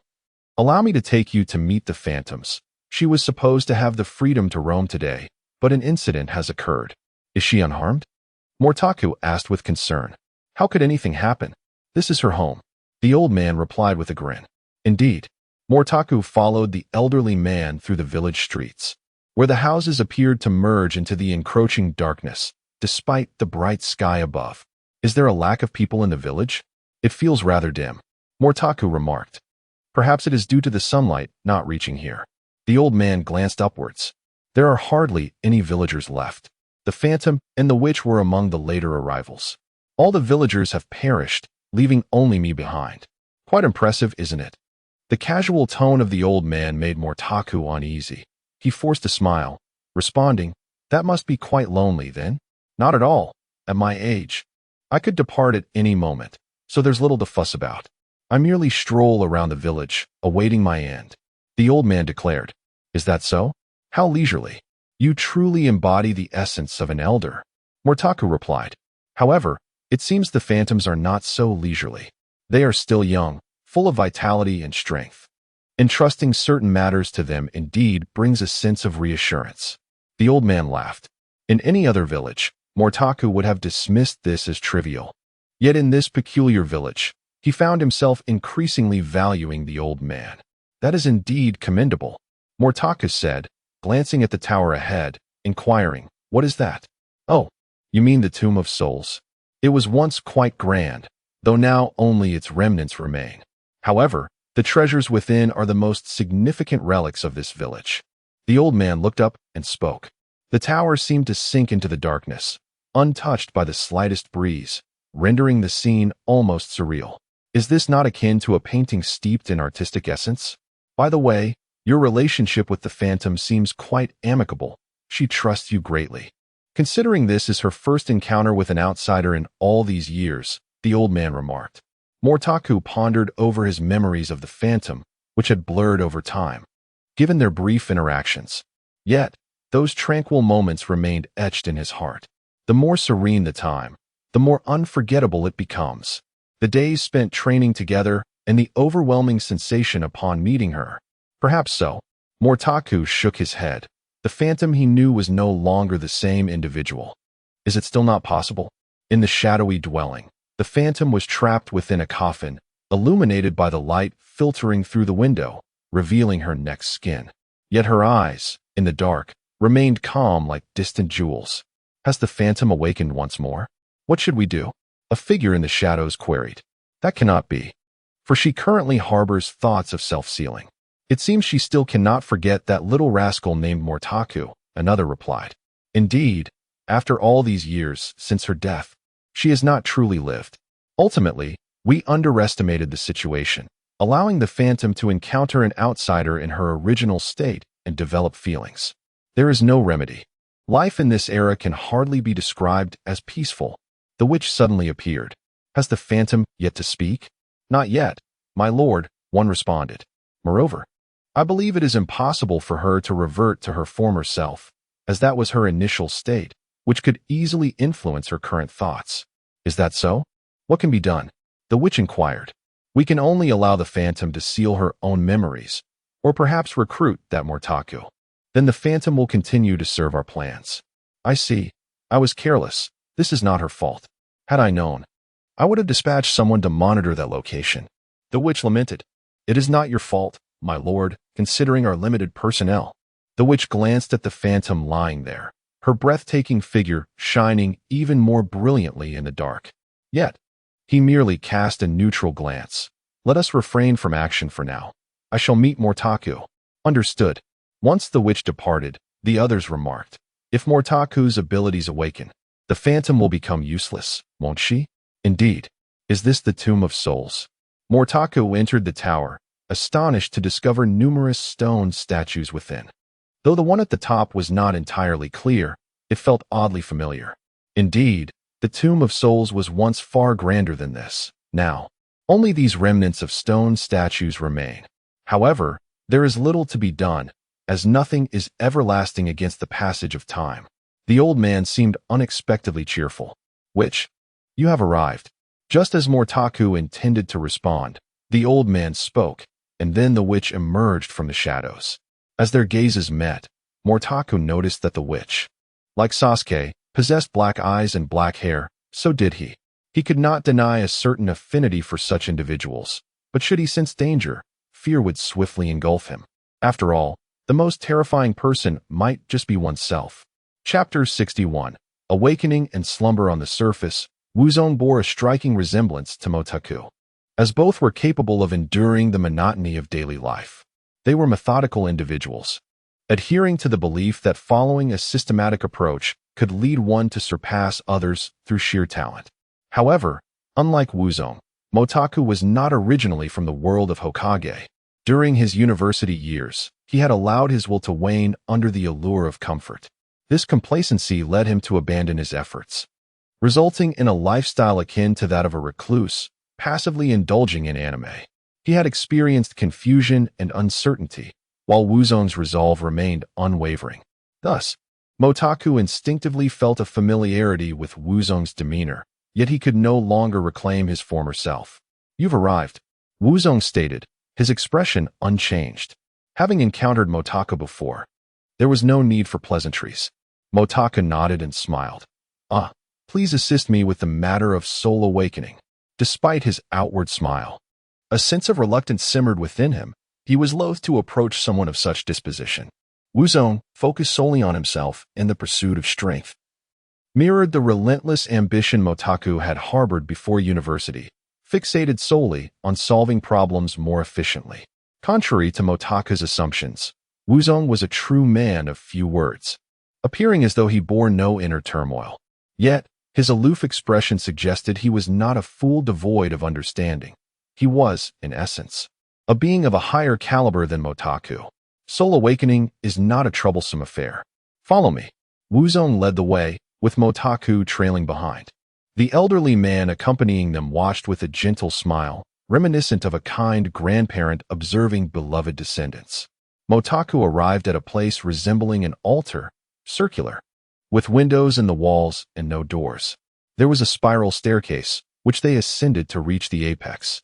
allow me to take you to meet the Phantoms. She was supposed to have the freedom to roam today, but an incident has occurred. Is she unharmed? Mortaku asked with concern. How could anything happen? This is her home. The old man replied with a grin. Indeed, Mortaku followed the elderly man through the village streets, where the houses appeared to merge into the encroaching darkness, despite the bright sky above. Is there a lack of people in the village? It feels rather dim, Mortaku remarked. Perhaps it is due to the sunlight not reaching here. The old man glanced upwards. There are hardly any villagers left. The Phantom and the witch were among the later arrivals. All the villagers have perished, leaving only me behind. Quite impressive, isn't it? The casual tone of the old man made Mortaku uneasy. He forced a smile, responding, that must be quite lonely then. Not at all. At my age, I could depart at any moment, so there's little to fuss about. I merely stroll around the village, awaiting my end. The old man declared. Is that so? How leisurely. You truly embody the essence of an elder. Mortaku replied. However, it seems the Phantoms are not so leisurely. They are still young, full of vitality and strength. Entrusting certain matters to them indeed brings a sense of reassurance. The old man laughed. In any other village, Mortaku would have dismissed this as trivial. Yet in this peculiar village, he found himself increasingly valuing the old man. That is indeed commendable, Mortaku said, glancing at the tower ahead, inquiring, what is that? Oh, you mean the Tomb of Souls? It was once quite grand, though now only its remnants remain. However, the treasures within are the most significant relics of this village. The old man looked up and spoke. The tower seemed to sink into the darkness, untouched by the slightest breeze, rendering the scene almost surreal. Is this not akin to a painting steeped in artistic essence? By the way, your relationship with the Phantom seems quite amicable. She trusts you greatly. Considering this is her first encounter with an outsider in all these years, the old man remarked. Mortaku pondered over his memories of the Phantom, which had blurred over time, given their brief interactions. Yet, those tranquil moments remained etched in his heart. The more serene the time, the more unforgettable it becomes. The days spent training together and the overwhelming sensation upon meeting her. Perhaps so. Mortaku shook his head. The Phantom he knew was no longer the same individual. Is it still not possible? In the shadowy dwelling, the Phantom was trapped within a coffin, illuminated by the light filtering through the window, revealing her neck's skin. Yet her eyes, in the dark, remained calm like distant jewels. Has the Phantom awakened once more? What should we do? A figure in the shadows queried. That cannot be, for she currently harbors thoughts of self-sealing. It seems she still cannot forget that little rascal named Mortaku, another replied. Indeed, after all these years since her death, she has not truly lived. Ultimately, we underestimated the situation, allowing the Phantom to encounter an outsider in her original state and develop feelings. There is no remedy. Life in this era can hardly be described as peaceful. The witch suddenly appeared. Has the Phantom yet to speak? Not yet, my lord, one responded. Moreover, I believe it is impossible for her to revert to her former self, as that was her initial state, which could easily influence her current thoughts. Is that so? What can be done? The witch inquired. We can only allow the Phantom to seal her own memories, or perhaps recruit that Mortaku. Then the Phantom will continue to serve our plans. I see. I was careless. This is not her fault. Had I known, I would have dispatched someone to monitor that location. The witch lamented. It is not your fault, my lord, considering our limited personnel. The witch glanced at the Phantom lying there, her breathtaking figure shining even more brilliantly in the dark. Yet, he merely cast a neutral glance. Let us refrain from action for now. I shall meet Mortaku. Understood. Once the witch departed, the others remarked. If Mortaku's abilities awaken, the Phantom will become useless, won't she? Indeed. Is this the Tomb of Souls? Mortaku entered the tower, astonished to discover numerous stone statues within. Though the one at the top was not entirely clear, it felt oddly familiar. Indeed, the Tomb of Souls was once far grander than this. Now, only these remnants of stone statues remain. However, there is little to be done, as nothing is everlasting against the passage of time. The old man seemed unexpectedly cheerful. Witch, you have arrived. Just as Mortaku intended to respond, the old man spoke, and then the witch emerged from the shadows. As their gazes met, Mortaku noticed that the witch, like Sasuke, possessed black eyes and black hair. So did he. He could not deny a certain affinity for such individuals, but should he sense danger, fear would swiftly engulf him. After all, the most terrifying person might just be oneself. Chapter 61. Awakening and Slumber. On the surface, Wuzong bore a striking resemblance to Mortaku, as both were capable of enduring the monotony of daily life. They were methodical individuals, adhering to the belief that following a systematic approach could lead one to surpass others through sheer talent. However, unlike Wuzong, Mortaku was not originally from the world of Hokage. During his university years, he had allowed his will to wane under the allure of comfort. This complacency led him to abandon his efforts, resulting in a lifestyle akin to that of a recluse, passively indulging in anime. He had experienced confusion and uncertainty, while Wuzong's resolve remained unwavering. Thus, Mortaku instinctively felt a familiarity with Wuzong's demeanor, yet he could no longer reclaim his former self. You've arrived, Wuzong stated, his expression unchanged. Having encountered Mortaku before, there was no need for pleasantries. Mortaku nodded and smiled. Please assist me with the matter of soul awakening. Despite his outward smile, a sense of reluctance simmered within him. He was loath to approach someone of such disposition. Wuzong, focused solely on himself and the pursuit of strength, mirrored the relentless ambition Mortaku had harbored before university, fixated solely on solving problems more efficiently. Contrary to Motaka's assumptions, Wuzong was a true man of few words, appearing as though he bore no inner turmoil. Yet, his aloof expression suggested he was not a fool devoid of understanding. He was, in essence, a being of a higher caliber than Motaku. Soul awakening is not a troublesome affair. Follow me. Wuzong led the way, with Motaku trailing behind. The elderly man accompanying them watched with a gentle smile, reminiscent of a kind grandparent observing beloved descendants. Motaku arrived at a place resembling an altar, circular, with windows in the walls and no doors. There was a spiral staircase, which they ascended to reach the apex.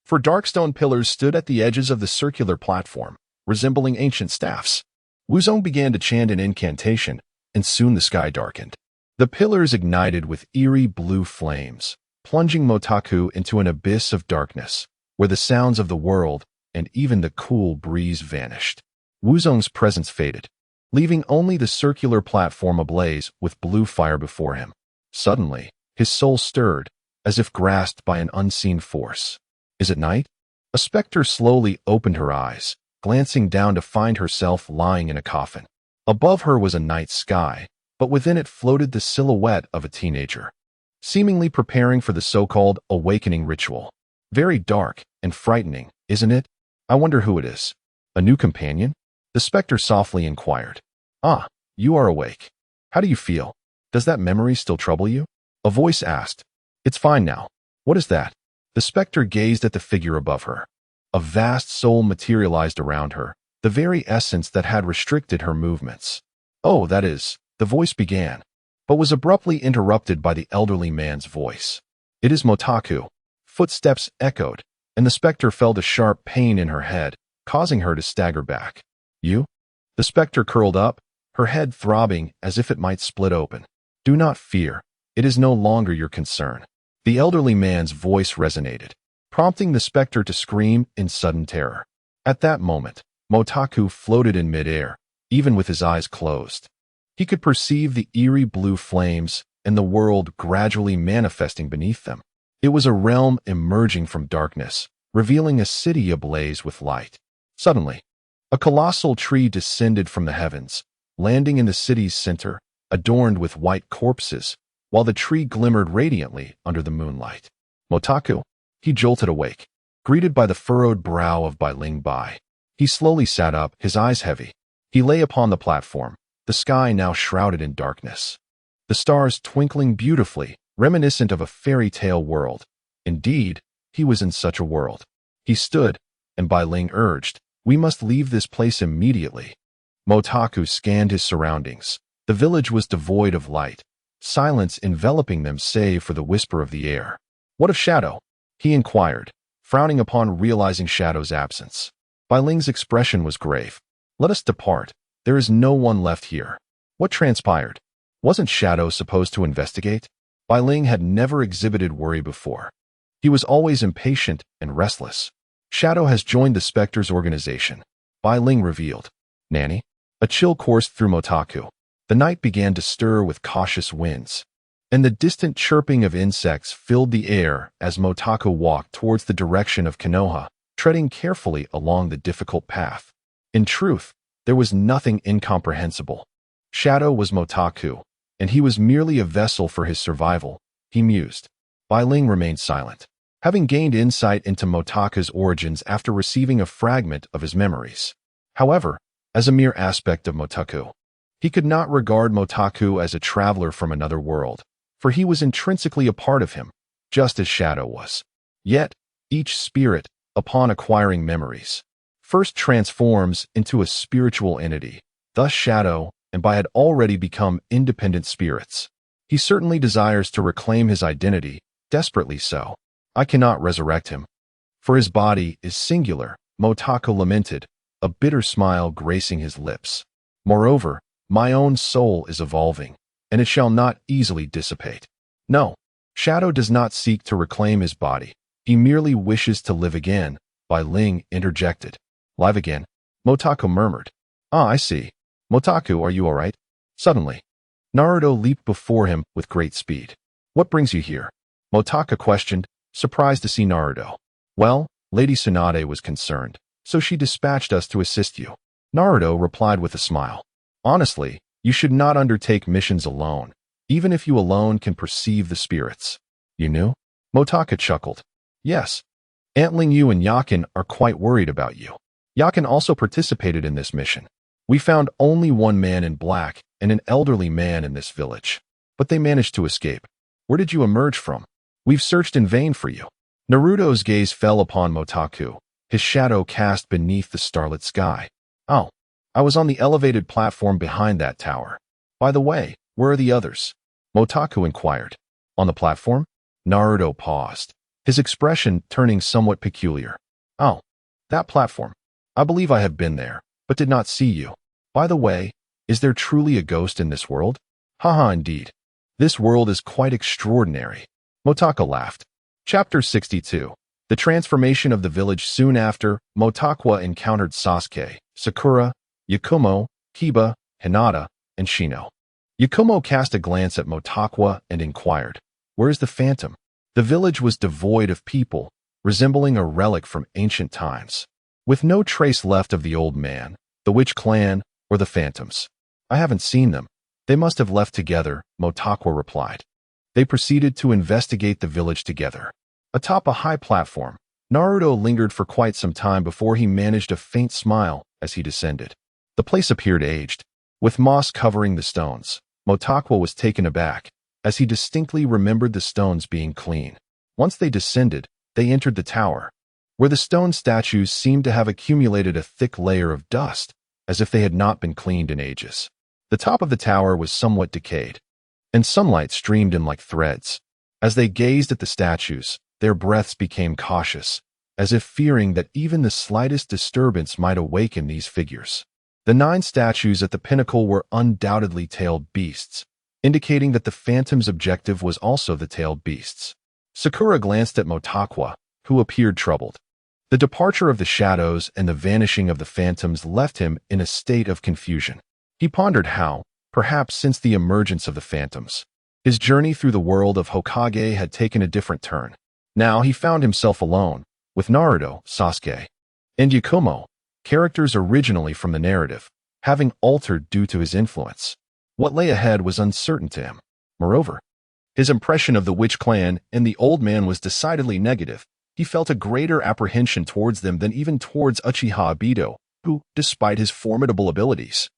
For dark stone pillars stood at the edges of the circular platform, resembling ancient staffs. Wuzong began to chant an incantation, and soon the sky darkened. The pillars ignited with eerie blue flames, plunging Motaku into an abyss of darkness, where the sounds of the world and even the cool breeze vanished. Wuzong's presence faded, leaving only the circular platform ablaze with blue fire before him. Suddenly, his soul stirred, as if grasped by an unseen force. Is it night? A specter slowly opened her eyes, glancing down to find herself lying in a coffin. Above her was a night sky, but within it floated the silhouette of a teenager, seemingly preparing for the so-called awakening ritual. Very dark and frightening, isn't it? I wonder who it is. A new companion? The specter softly inquired. Ah, you are awake. How do you feel? Does that memory still trouble you? A voice asked. It's fine now. What is that? The specter gazed at the figure above her. A vast soul materialized around her, the very essence that had restricted her movements. Oh, that is, the voice began, but was abruptly interrupted by the elderly man's voice. It is Motaku. Footsteps echoed, and the specter felt a sharp pain in her head, causing her to stagger back. You? The specter curled up, her head throbbing as if it might split open. Do not fear. It is no longer your concern. The elderly man's voice resonated, prompting the specter to scream in sudden terror. At that moment, Motaku floated in midair, even with his eyes closed. He could perceive the eerie blue flames and the world gradually manifesting beneath them. It was a realm emerging from darkness, revealing a city ablaze with light. Suddenly, a colossal tree descended from the heavens, landing in the city's center, adorned with white corpses, while the tree glimmered radiantly under the moonlight. Motaku, he jolted awake, greeted by the furrowed brow of Bai Ling Bai. He slowly sat up, his eyes heavy. He lay upon the platform, the sky now shrouded in darkness. The stars twinkling beautifully, reminiscent of a fairy tale world. Indeed, he was in such a world. He stood, and Bai Ling urged, we must leave this place immediately. Motaku scanned his surroundings. The village was devoid of light, silence enveloping them save for the whisper of the air. What of Shadow? He inquired, frowning upon realizing Shadow's absence. Bai Ling's expression was grave. Let us depart. There is no one left here. What transpired? Wasn't Shadow supposed to investigate? Bai Ling had never exhibited worry before. He was always impatient and restless. Shadow has joined the Spectre's organization, Bai Ling revealed. Nanny? A chill coursed through Motaku. The night began to stir with cautious winds, and the distant chirping of insects filled the air as Motaku walked towards the direction of Konoha, treading carefully along the difficult path. In truth, there was nothing incomprehensible. Shadow was Motaku, and he was merely a vessel for his survival, he mused. Bai Ling remained silent, having gained insight into Motaku's origins after receiving a fragment of his memories. However, as a mere aspect of Motaku, he could not regard Motaku as a traveler from another world, for he was intrinsically a part of him, just as Shadow was. Yet, each spirit, upon acquiring memories, first transforms into a spiritual entity. Thus Shadow and Bai had already become independent spirits. He certainly desires to reclaim his identity, desperately so. I cannot resurrect him, for his body is singular, Motaku lamented, a bitter smile gracing his lips. Moreover, my own soul is evolving, and it shall not easily dissipate. No, Shadow does not seek to reclaim his body. He merely wishes to live again, Bai Ling interjected. Live again? Motaku murmured. Ah, I see. Motaku, are you all right? Suddenly, Naruto leaped before him with great speed. What brings you here? Motaku questioned, surprised to see Naruto. Well, Lady Tsunade was concerned, so she dispatched us to assist you. Naruto replied with a smile. Honestly, you should not undertake missions alone, even if you alone can perceive the spirits. You knew? Motaka chuckled. Yes. Antling you and Yakin are quite worried about you. Yakin also participated in this mission. We found only one man in black and an elderly man in this village, but they managed to escape. Where did you emerge from? We've searched in vain for you. Naruto's gaze fell upon Motaku, his shadow cast beneath the starlit sky. Oh, I was on the elevated platform behind that tower. By the way, where are the others? Motaku inquired. On the platform? Naruto paused, his expression turning somewhat peculiar. Oh, that platform. I believe I have been there, but did not see you. By the way, is there truly a ghost in this world? Haha, indeed. This world is quite extraordinary. Motaka laughed. Chapter 62. The transformation of the village. Soon after, Motakwa encountered Sasuke, Sakura, Yakumo, Kiba, Hinata, and Shino. Yakumo cast a glance at Motakwa and inquired, "Where is the phantom?" The village was devoid of people, resembling a relic from ancient times, with no trace left of the old man, the witch clan, or the phantoms. I haven't seen them. They must have left together, Motakwa replied. They proceeded to investigate the village together. Atop a high platform, Naruto lingered for quite some time before he managed a faint smile as he descended. The place appeared aged, with moss covering the stones. Motakwa was taken aback, as he distinctly remembered the stones being clean. Once they descended, they entered the tower, where the stone statues seemed to have accumulated a thick layer of dust, as if they had not been cleaned in ages. The top of the tower was somewhat decayed, and sunlight streamed in like threads. As they gazed at the statues, their breaths became cautious, as if fearing that even the slightest disturbance might awaken these figures. The 9 statues at the pinnacle were undoubtedly tailed beasts, indicating that the phantom's objective was also the tailed beasts. Sakura glanced at Motakwa, who appeared troubled. The departure of the shadows and the vanishing of the phantoms left him in a state of confusion. He pondered how, perhaps since the emergence of the phantoms, his journey through the world of Hokage had taken a different turn. Now he found himself alone, with Naruto, Sasuke, and Yakumo, characters originally from the narrative, having altered due to his influence. What lay ahead was uncertain to him. Moreover, his impression of the witch clan and the old man was decidedly negative. He felt a greater apprehension towards them than even towards Uchiha Obito, who, despite his formidable abilities,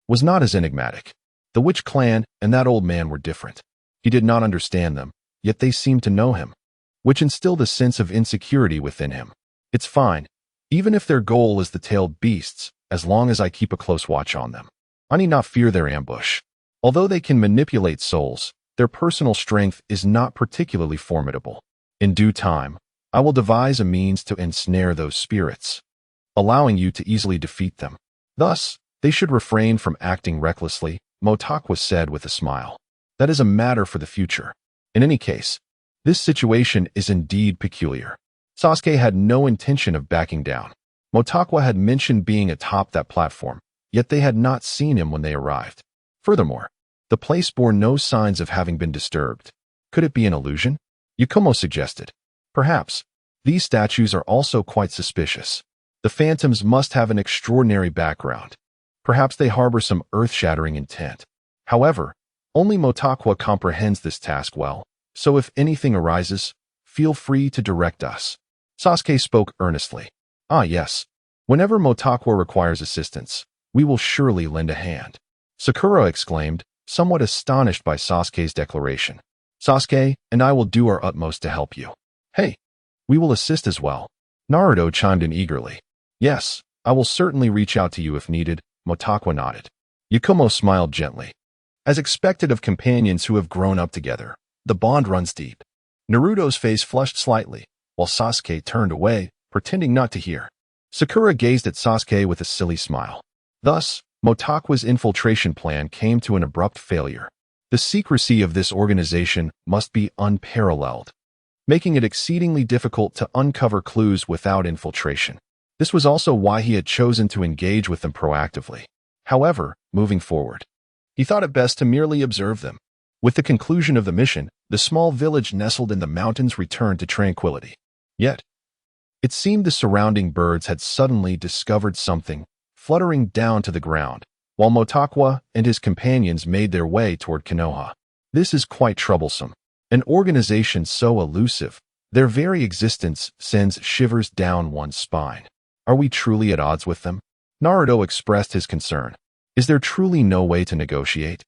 was not as enigmatic. The witch clan and that old man were different. He did not understand them, yet they seemed to know him, which instilled a sense of insecurity within him. It's fine, even if their goal is the tailed beasts, as long as I keep a close watch on them. I need not fear their ambush. Although they can manipulate souls, their personal strength is not particularly formidable. In due time, I will devise a means to ensnare those spirits, allowing you to easily defeat them. Thus, they should refrain from acting recklessly, Motakwa said with a smile. That is a matter for the future. In any case, this situation is indeed peculiar. Sasuke had no intention of backing down. Motakwa had mentioned being atop that platform, yet they had not seen him when they arrived. Furthermore, the place bore no signs of having been disturbed. Could it be an illusion? Yakumo suggested. Perhaps. These statues are also quite suspicious. The phantoms must have an extraordinary background. Perhaps they harbor some earth-shattering intent. However, only Motakwa comprehends this task well, so if anything arises, feel free to direct us. Sasuke spoke earnestly. Ah yes. Whenever Motakwa requires assistance, we will surely lend a hand. Sakura exclaimed, somewhat astonished by Sasuke's declaration. Sasuke and I will do our utmost to help you. Hey, we will assist as well. Naruto chimed in eagerly. Yes, I will certainly reach out to you if needed, Motakwa nodded. Yakumo smiled gently. As expected of companions who have grown up together, the bond runs deep. Naruto's face flushed slightly, while Sasuke turned away, pretending not to hear. Sakura gazed at Sasuke with a silly smile. Thus, Motakwa's infiltration plan came to an abrupt failure. The secrecy of this organization must be unparalleled, making it exceedingly difficult to uncover clues without infiltration. This was also why he had chosen to engage with them proactively. However, moving forward, he thought it best to merely observe them. With the conclusion of the mission, the small village nestled in the mountains returned to tranquility. Yet, it seemed the surrounding birds had suddenly discovered something, fluttering down to the ground, while Motakwa and his companions made their way toward Konoha. This is quite troublesome. An organization so elusive, their very existence sends shivers down one's spine. Are we truly at odds with them? Naruto expressed his concern. Is there truly no way to negotiate?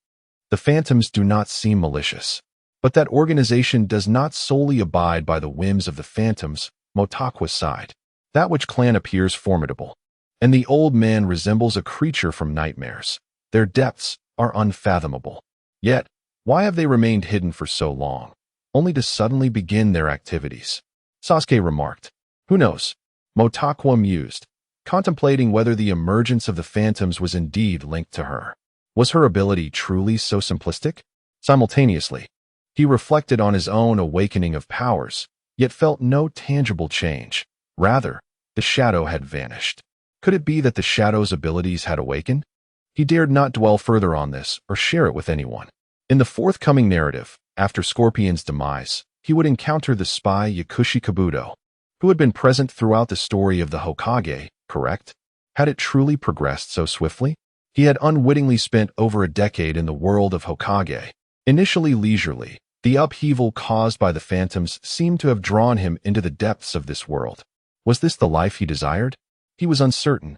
The phantoms do not seem malicious. But that organization does not solely abide by the whims of the phantoms, Motakwa sighed. That which clan appears formidable, and the old man resembles a creature from nightmares. Their depths are unfathomable. Yet, why have they remained hidden for so long, only to suddenly begin their activities? Sasuke remarked. Who knows? Motakwa mused, contemplating whether the emergence of the phantoms was indeed linked to her. Was her ability truly so simplistic? Simultaneously, he reflected on his own awakening of powers, yet felt no tangible change. Rather, the shadow had vanished. Could it be that the shadow's abilities had awakened? He dared not dwell further on this or share it with anyone. In the forthcoming narrative, after Scorpion's demise, he would encounter the spy Yakushi Kabuto, who had been present throughout the story of the Hokage, correct? Had it truly progressed so swiftly? He had unwittingly spent over a decade in the world of Hokage. Initially leisurely, the upheaval caused by the phantoms seemed to have drawn him into the depths of this world. Was this the life he desired? He was uncertain.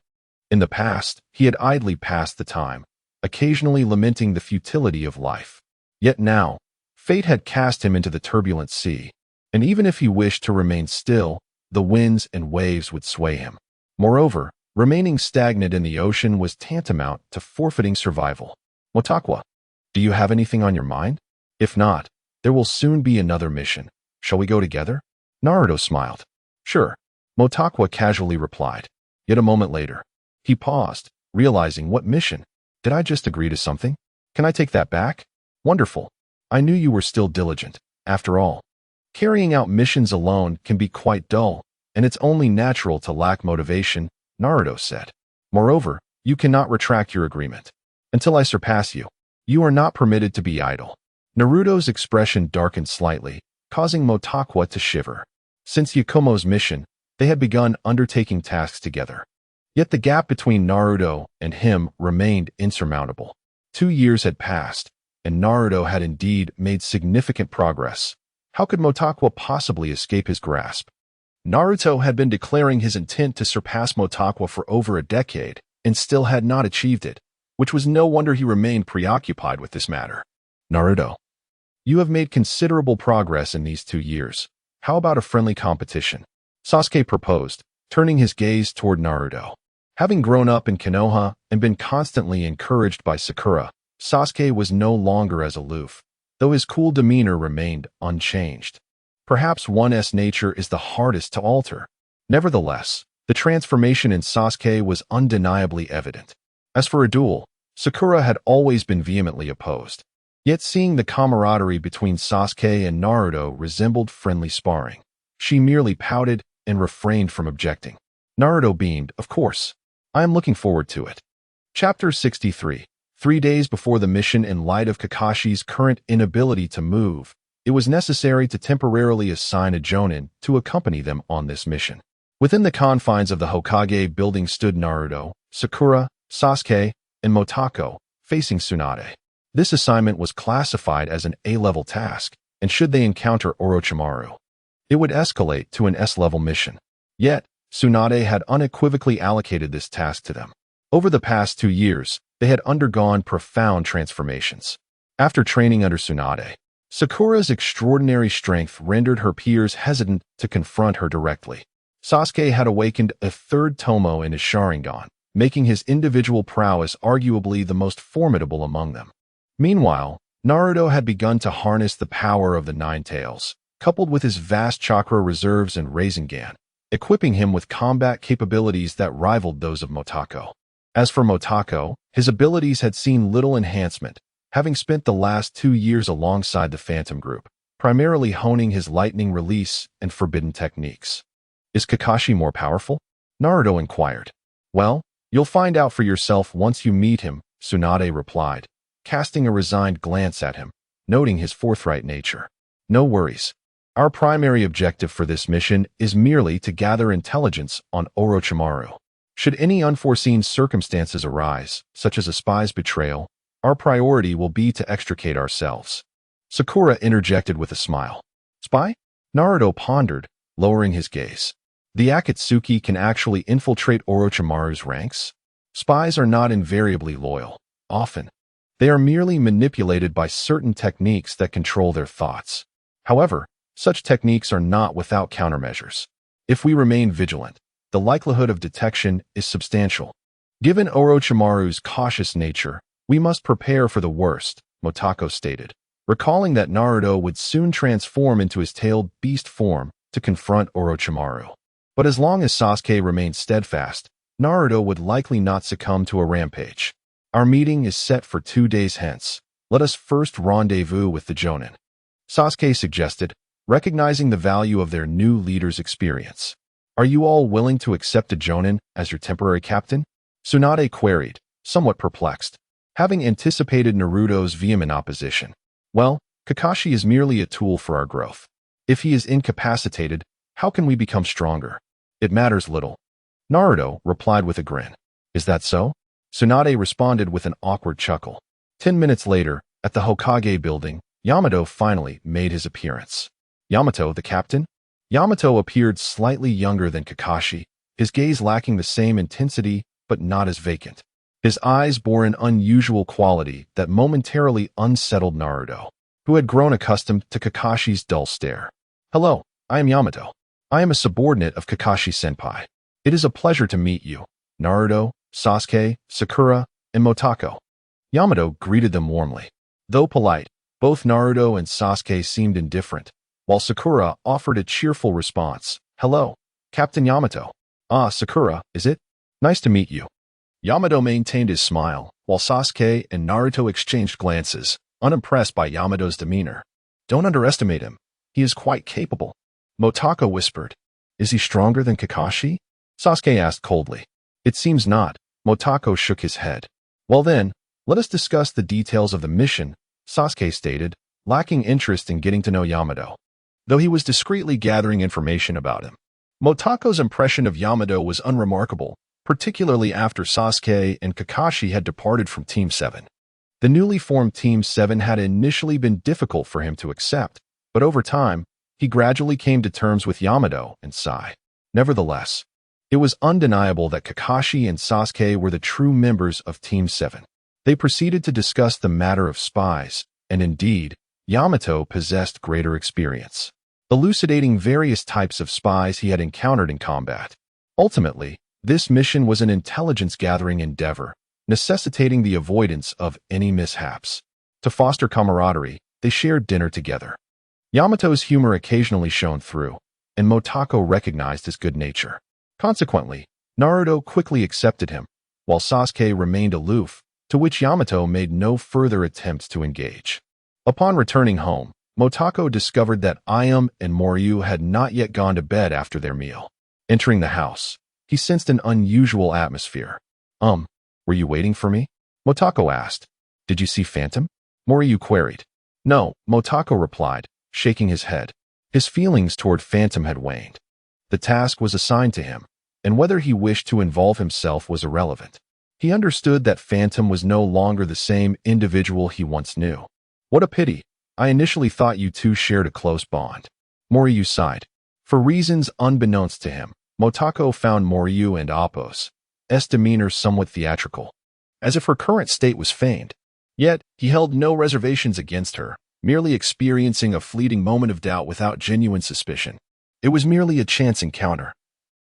In the past, he had idly passed the time, occasionally lamenting the futility of life. Yet now, fate had cast him into the turbulent sea, and even if he wished to remain still, the winds and waves would sway him. Moreover, remaining stagnant in the ocean was tantamount to forfeiting survival. Motakwa, do you have anything on your mind? If not, there will soon be another mission. Shall we go together? Naruto smiled. Sure, Motakwa casually replied. Yet a moment later, he paused, realizing what mission? Did I just agree to something? Can I take that back? Wonderful. I knew you were still diligent. After all, carrying out missions alone can be quite dull, and it's only natural to lack motivation, Naruto said. Moreover, you cannot retract your agreement. Until I surpass you, you are not permitted to be idle. Naruto's expression darkened slightly, causing Motakwa to shiver. Since Yakumo's mission, they had begun undertaking tasks together. Yet the gap between Naruto and him remained insurmountable. 2 years had passed, and Naruto had indeed made significant progress. How could Motakwa possibly escape his grasp? Naruto had been declaring his intent to surpass Motakwa for over a decade, and still had not achieved it, which was no wonder he remained preoccupied with this matter. Naruto, you have made considerable progress in these 2 years. How about a friendly competition? Sasuke proposed, turning his gaze toward Naruto. Having grown up in Konoha and been constantly encouraged by Sakura, Sasuke was no longer as aloof, though his cool demeanor remained unchanged. Perhaps one's nature is the hardest to alter. Nevertheless, the transformation in Sasuke was undeniably evident. As for a duel, Sakura had always been vehemently opposed. Yet seeing the camaraderie between Sasuke and Naruto resembled friendly sparring, she merely pouted and refrained from objecting. Naruto beamed, of course. I am looking forward to it. Chapter 63. 3 days before the mission, in light of Kakashi's current inability to move, it was necessary to temporarily assign a jonin to accompany them on this mission. Within the confines of the Hokage building stood Naruto, Sakura, Sasuke, and Motako, facing Tsunade. This assignment was classified as an A-level task, and should they encounter Orochimaru, it would escalate to an S-level mission. Yet, Tsunade had unequivocally allocated this task to them. Over the past 2 years, they had undergone profound transformations. After training under Tsunade, Sakura's extraordinary strength rendered her peers hesitant to confront her directly. Sasuke had awakened a third Tomo in his Sharingan, making his individual prowess arguably the most formidable among them. Meanwhile, Naruto had begun to harness the power of the Nine Tails, coupled with his vast chakra reserves and Rasengan, equipping him with combat capabilities that rivaled those of Motako. As for Motako, his abilities had seen little enhancement, having spent the last 2 years alongside the Phantom Group, primarily honing his lightning release and forbidden techniques. Is Kakashi more powerful? Naruto inquired. Well, you'll find out for yourself once you meet him, Tsunade replied, casting a resigned glance at him. noting his forthright nature. No worries. Our primary objective for this mission is merely to gather intelligence on Orochimaru. Should any unforeseen circumstances arise, such as a spy's betrayal, our priority will be to extricate ourselves. Sakura interjected with a smile. Spy? Naruto pondered, lowering his gaze. The Akatsuki can actually infiltrate Orochimaru's ranks? Spies are not invariably loyal. Often, they are merely manipulated by certain techniques that control their thoughts. However, such techniques are not without countermeasures. If we remain vigilant, the likelihood of detection is substantial. Given Orochimaru's cautious nature, we must prepare for the worst, Motako stated, recalling that Naruto would soon transform into his tailed beast form to confront Orochimaru. But as long as Sasuke remained steadfast, Naruto would likely not succumb to a rampage. Our meeting is set for 2 days hence. Let us first rendezvous with the Jonin, Sasuke suggested, recognizing the value of their new leader's experience. Are you all willing to accept a Jonin as your temporary captain? Tsunade queried, somewhat perplexed, having anticipated Naruto's vehement opposition. Well, Kakashi is merely a tool for our growth. If he is incapacitated, how can we become stronger? It matters little. Naruto replied with a grin. Is that so? Tsunade responded with an awkward chuckle. 10 minutes later, at the Hokage building, Yamato finally made his appearance. Yamato, the captain? Yamato appeared slightly younger than Kakashi, his gaze lacking the same intensity but not as vacant. His eyes bore an unusual quality that momentarily unsettled Naruto, who had grown accustomed to Kakashi's dull stare. Hello, I am Yamato. I am a subordinate of Kakashi-senpai. It is a pleasure to meet you, Naruto, Sasuke, Sakura, and Motako. Yamato greeted them warmly. Though polite, both Naruto and Sasuke seemed indifferent, while Sakura offered a cheerful response. Hello, Captain Yamato. Ah, Sakura, is it? Nice to meet you. Yamato maintained his smile, while Sasuke and Naruto exchanged glances, unimpressed by Yamato's demeanor. Don't underestimate him. He is quite capable. Motako whispered. Is he stronger than Kakashi? Sasuke asked coldly. It seems not. Motako shook his head. Well then, let us discuss the details of the mission, Sasuke stated, lacking interest in getting to know Yamato, though he was discreetly gathering information about him. Motako's impression of Yamato was unremarkable, particularly after Sasuke and Kakashi had departed from Team 7. The newly formed Team 7 had initially been difficult for him to accept, but over time, he gradually came to terms with Yamato and Sai. Nevertheless, it was undeniable that Kakashi and Sasuke were the true members of Team 7. They proceeded to discuss the matter of spies, and indeed, Yamato possessed greater experience, elucidating various types of spies he had encountered in combat. Ultimately, this mission was an intelligence-gathering endeavor, necessitating the avoidance of any mishaps. To foster camaraderie, they shared dinner together. Yamato's humor occasionally shone through, and Motako recognized his good nature. Consequently, Naruto quickly accepted him, while Sasuke remained aloof, to which Yamato made no further attempts to engage. Upon returning home, Motako discovered that Ayam and Moryu had not yet gone to bed after their meal. Entering the house, he sensed an unusual atmosphere. Were you waiting for me? Motako asked. Did you see Phantom? Moryu queried. No, Motako replied, shaking his head. His feelings toward Phantom had waned. The task was assigned to him, and whether he wished to involve himself was irrelevant. He understood that Phantom was no longer the same individual he once knew. What a pity. I initially thought you two shared a close bond. Moryu sighed. For reasons unbeknownst to him, Motako found Moryu and Appo's demeanor somewhat theatrical, as if her current state was feigned. Yet, he held no reservations against her, merely experiencing a fleeting moment of doubt without genuine suspicion. It was merely a chance encounter.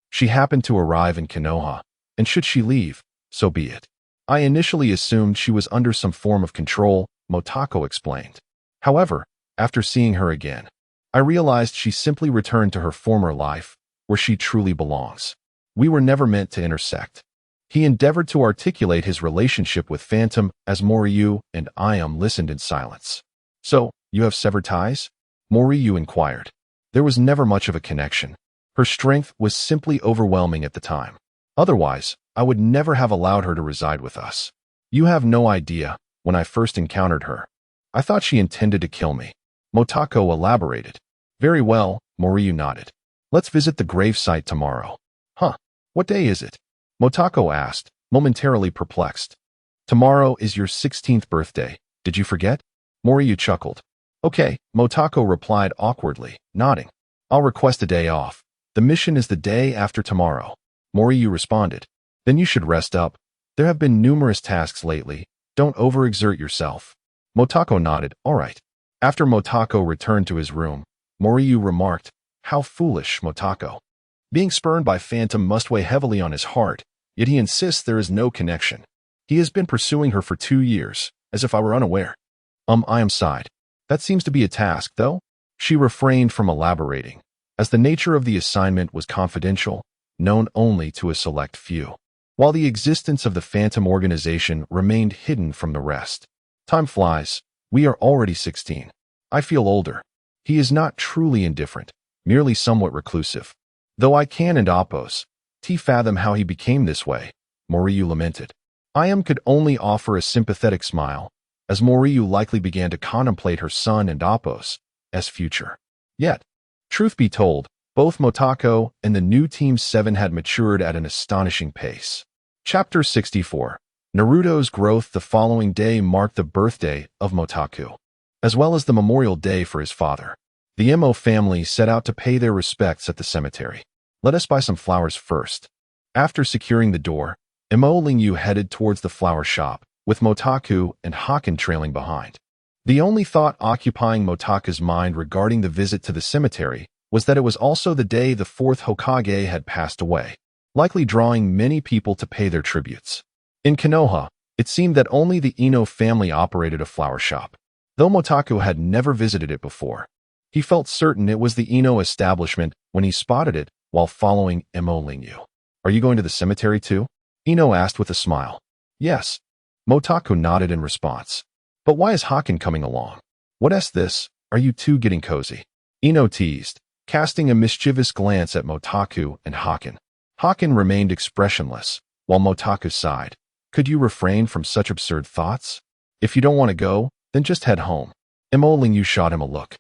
She happened to arrive in Konoha, and should she leave, so be it. I initially assumed she was under some form of control, Motako explained. However, after seeing her again, I realized she simply returned to her former life, where she truly belongs. We were never meant to intersect. He endeavored to articulate his relationship with Phantom as Moryu and Ayam listened in silence. So, you have severed ties? Moryu inquired. There was never much of a connection. Her strength was simply overwhelming at the time. Otherwise, I would never have allowed her to reside with us. You have no idea, when I first encountered her, I thought she intended to kill me. Motako elaborated. Very well, Moriyu nodded. Let's visit the gravesite tomorrow. Huh, what day is it? Motako asked, momentarily perplexed. Tomorrow is your 16th birthday. Did you forget? Moriyu chuckled. Okay, Motako replied awkwardly, nodding. I'll request a day off. The mission is the day after tomorrow. Moriyu responded. Then you should rest up. There have been numerous tasks lately. Don't overexert yourself. Motako nodded, all right. After Motako returned to his room, Moriyu remarked, how foolish, Motako. Being spurned by Phantom must weigh heavily on his heart, yet he insists there is no connection. He has been pursuing her for 2 years, as if I were unaware. I am sighed. That seems to be a task, though? She refrained from elaborating, as the nature of the assignment was confidential, known only to a select few, while the existence of the Phantom organization remained hidden from the rest. Time flies. We are already 16. I feel older. He is not truly indifferent, merely somewhat reclusive. Though I can and oppose, fathom how he became this way, Moriyu lamented. I could only offer a sympathetic smile, as Moriyu likely began to contemplate her son and Oppos as future. Yet, truth be told, both Motako and the new Team 7 had matured at an astonishing pace. Chapter 64. Naruto's growth. The following day marked the birthday of Motaku, as well as the memorial day for his father. The Imo family set out to pay their respects at the cemetery. Let us buy some flowers first. After securing the door, Imo Lingyu headed towards the flower shop, with Motaku and Haken trailing behind. The only thought occupying Motaku's mind regarding the visit to the cemetery was that it was also the day the fourth Hokage had passed away, likely drawing many people to pay their tributes. In Konoha, it seemed that only the Ino family operated a flower shop, though Motaku had never visited it before. He felt certain it was the Ino establishment when he spotted it while following Imo Lingyu. Are you going to the cemetery too? Ino asked with a smile. Yes. Motaku nodded in response. But why is Haken coming along? What's this? Are you two getting cozy? Ino teased, casting a mischievous glance at Motaku and Haken. Haken remained expressionless, while Motaku sighed. Could you refrain from such absurd thoughts? If you don't want to go, then just head home. Imo Lingyu shot him a look,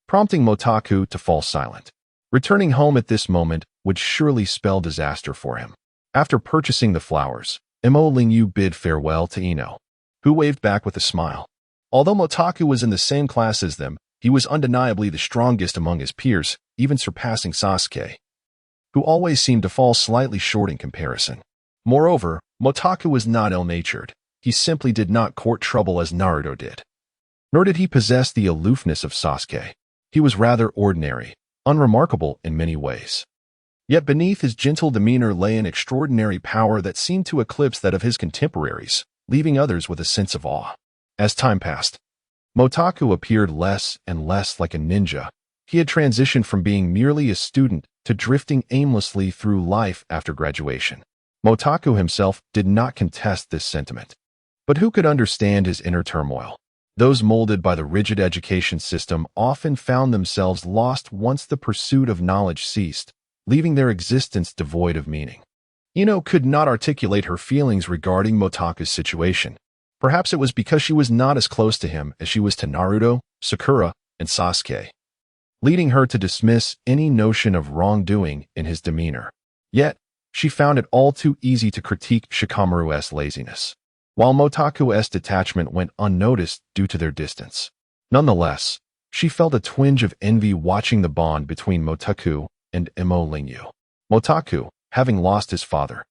prompting Motaku to fall silent. Returning home at this moment would surely spell disaster for him. After purchasing the flowers, Imo Lingyu bid farewell to Ino, who waved back with a smile. Although Motaku was in the same class as them, he was undeniably the strongest among his peers, even surpassing Sasuke, who always seemed to fall slightly short in comparison. Moreover, Motaku was not ill-natured. He simply did not court trouble as Naruto did. Nor did he possess the aloofness of Sasuke. He was rather ordinary, unremarkable in many ways. Yet beneath his gentle demeanor lay an extraordinary power that seemed to eclipse that of his contemporaries, leaving others with a sense of awe. As time passed, Motaku appeared less and less like a ninja. He had transitioned from being merely a student to drifting aimlessly through life after graduation. Motaku himself did not contest this sentiment. But who could understand his inner turmoil? Those molded by the rigid education system often found themselves lost once the pursuit of knowledge ceased, leaving their existence devoid of meaning. Ino could not articulate her feelings regarding Motaku's situation. Perhaps it was because she was not as close to him as she was to Naruto, Sakura, and Sasuke, leading her to dismiss any notion of wrongdoing in his demeanor. Yet, she found it all too easy to critique Shikamaru's laziness, while Motaku's detachment went unnoticed due to their distance. Nonetheless, she felt a twinge of envy watching the bond between Motaku and Imo Lingyu. Motaku, having lost his father,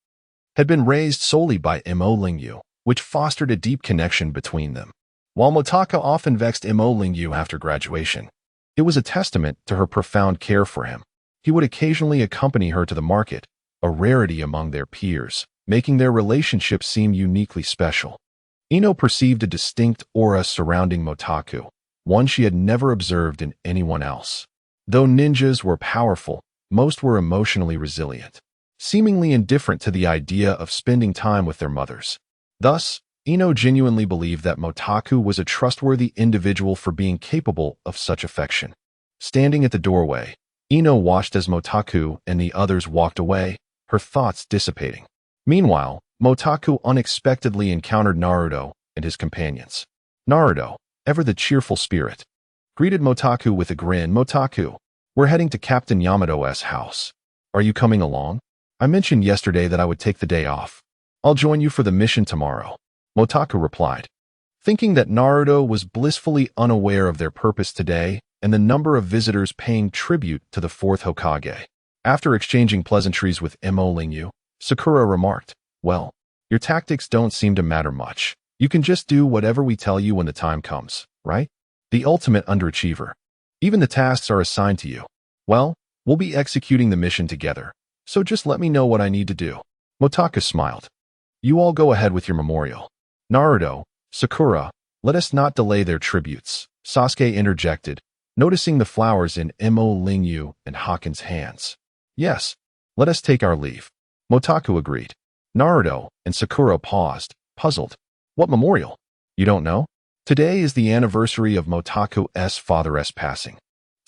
had been raised solely by Imo Lingyu, which fostered a deep connection between them. While Motaku often vexed Imo Lingyu after graduation, it was a testament to her profound care for him. He would occasionally accompany her to the market, a rarity among their peers, making their relationship seem uniquely special. Ino perceived a distinct aura surrounding Motaku, one she had never observed in anyone else. Though ninjas were powerful, most were emotionally resilient, seemingly indifferent to the idea of spending time with their mothers. Thus, Ino genuinely believed that Motaku was a trustworthy individual for being capable of such affection. Standing at the doorway, Ino watched as Motaku and the others walked away, her thoughts dissipating. Meanwhile, Motaku unexpectedly encountered Naruto and his companions. Naruto, ever the cheerful spirit, greeted Motaku with a grin. Motaku, we're heading to Captain Yamato's house. Are you coming along? I mentioned yesterday that I would take the day off. I'll join you for the mission tomorrow, Motaku replied, thinking that Naruto was blissfully unaware of their purpose today and the number of visitors paying tribute to the fourth Hokage. After exchanging pleasantries with Mo Lingyu, Sakura remarked, well, your tactics don't seem to matter much. You can just do whatever we tell you when the time comes, right? The ultimate underachiever. Even the tasks are assigned to you. Well, we'll be executing the mission together, so just let me know what I need to do. Motaku smiled. You all go ahead with your memorial. Naruto, Sakura, let us not delay their tributes, Sasuke interjected, noticing the flowers in Mo Lingyu and Haku's hands. Yes, let us take our leave. Motaku agreed. Naruto and Sakura paused, puzzled. What memorial? You don't know? Today is the anniversary of Motaku's father's passing.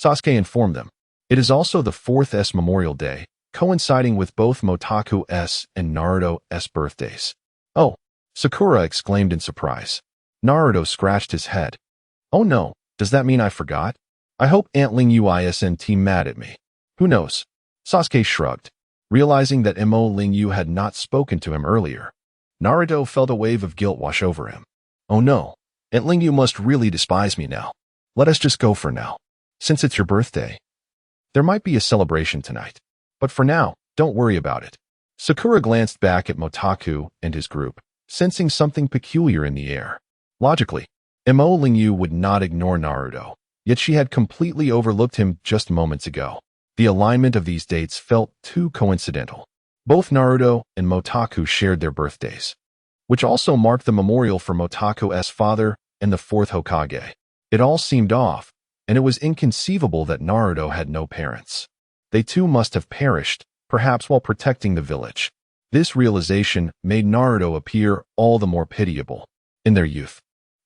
Sasuke informed them. It is also the 4th Memorial Day, coinciding with both Motaku's and Naruto's birthdays. Oh, Sakura exclaimed in surprise. Naruto scratched his head. Oh no, does that mean I forgot? I hope Aunt Lingyu isn't mad at me. Who knows? Sasuke shrugged, realizing that Mo Lingyu had not spoken to him earlier. Naruto felt a wave of guilt wash over him. Oh no, Aunt Lingyu must really despise me now. Let us just go for now. Since it's your birthday, there might be a celebration tonight. But for now, don't worry about it. Sakura glanced back at Motaku and his group, sensing something peculiar in the air. Logically, Mo Lingyu would not ignore Naruto, yet she had completely overlooked him just moments ago. The alignment of these dates felt too coincidental. Both Naruto and Motaku shared their birthdays, which also marked the memorial for Motaku's father and the 4th Hokage. It all seemed off, and it was inconceivable that Naruto had no parents. They too must have perished, perhaps while protecting the village. This realization made Naruto appear all the more pitiable. In their youth,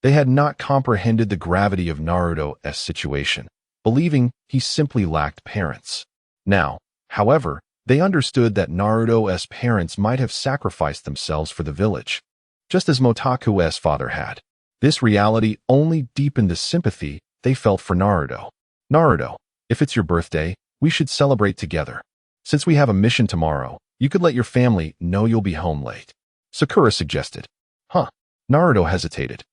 they had not comprehended the gravity of Naruto's situation, believing he simply lacked parents. Now, however, they understood that Naruto's parents might have sacrificed themselves for the village, just as Motaku's father had. This reality only deepened the sympathy they felt for Naruto. Naruto, if it's your birthday, we should celebrate together. Since we have a mission tomorrow, you could let your family know you'll be home late, Sakura suggested. Naruto hesitated,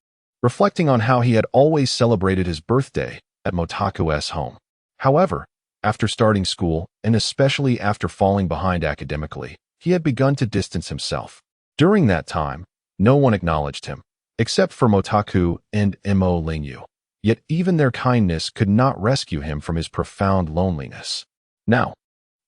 reflecting on how he had always celebrated his birthday at Motaku's home. However, after starting school, and especially after falling behind academically, he had begun to distance himself. During that time, no one acknowledged him, except for Motaku and Mo Lingyu. Yet even their kindness could not rescue him from his profound loneliness. Now,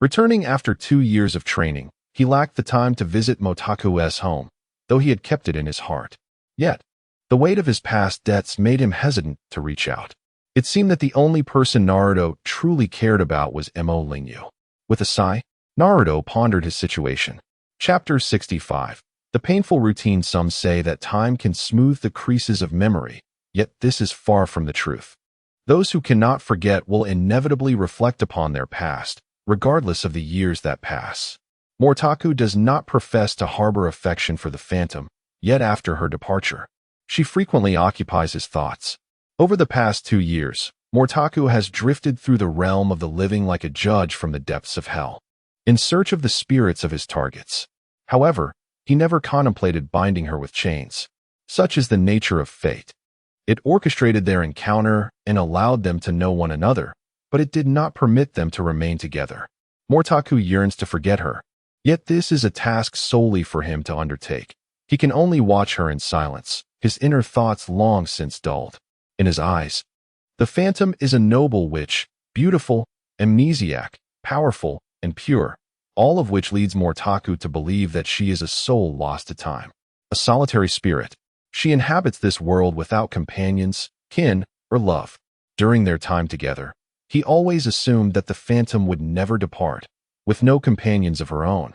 returning after 2 years of training, he lacked the time to visit Motaku's home, though he had kept it in his heart. Yet, the weight of his past debts made him hesitant to reach out. It seemed that the only person Naruto truly cared about was Mo Lingyu. With a sigh, Naruto pondered his situation. Chapter 65. The painful routine. Some say that time can smooth the creases of memory, yet this is far from the truth. Those who cannot forget will inevitably reflect upon their past, regardless of the years that pass. Motaku does not profess to harbor affection for the Phantom, yet after her departure, she frequently occupies his thoughts. Over the past 2 years, Motaku has drifted through the realm of the living like a judge from the depths of hell, in search of the spirits of his targets. However, he never contemplated binding her with chains. Such is the nature of fate. It orchestrated their encounter and allowed them to know one another, but it did not permit them to remain together. Motaku yearns to forget her, yet this is a task solely for him to undertake. He can only watch her in silence, his inner thoughts long since dulled. In his eyes, the Phantom is a noble witch, beautiful, amnesiac, powerful, and pure, all of which leads Motaku to believe that she is a soul lost to time. A solitary spirit, she inhabits this world without companions, kin, or love. During their time together, he always assumed that the Phantom would never depart, with no companions of her own.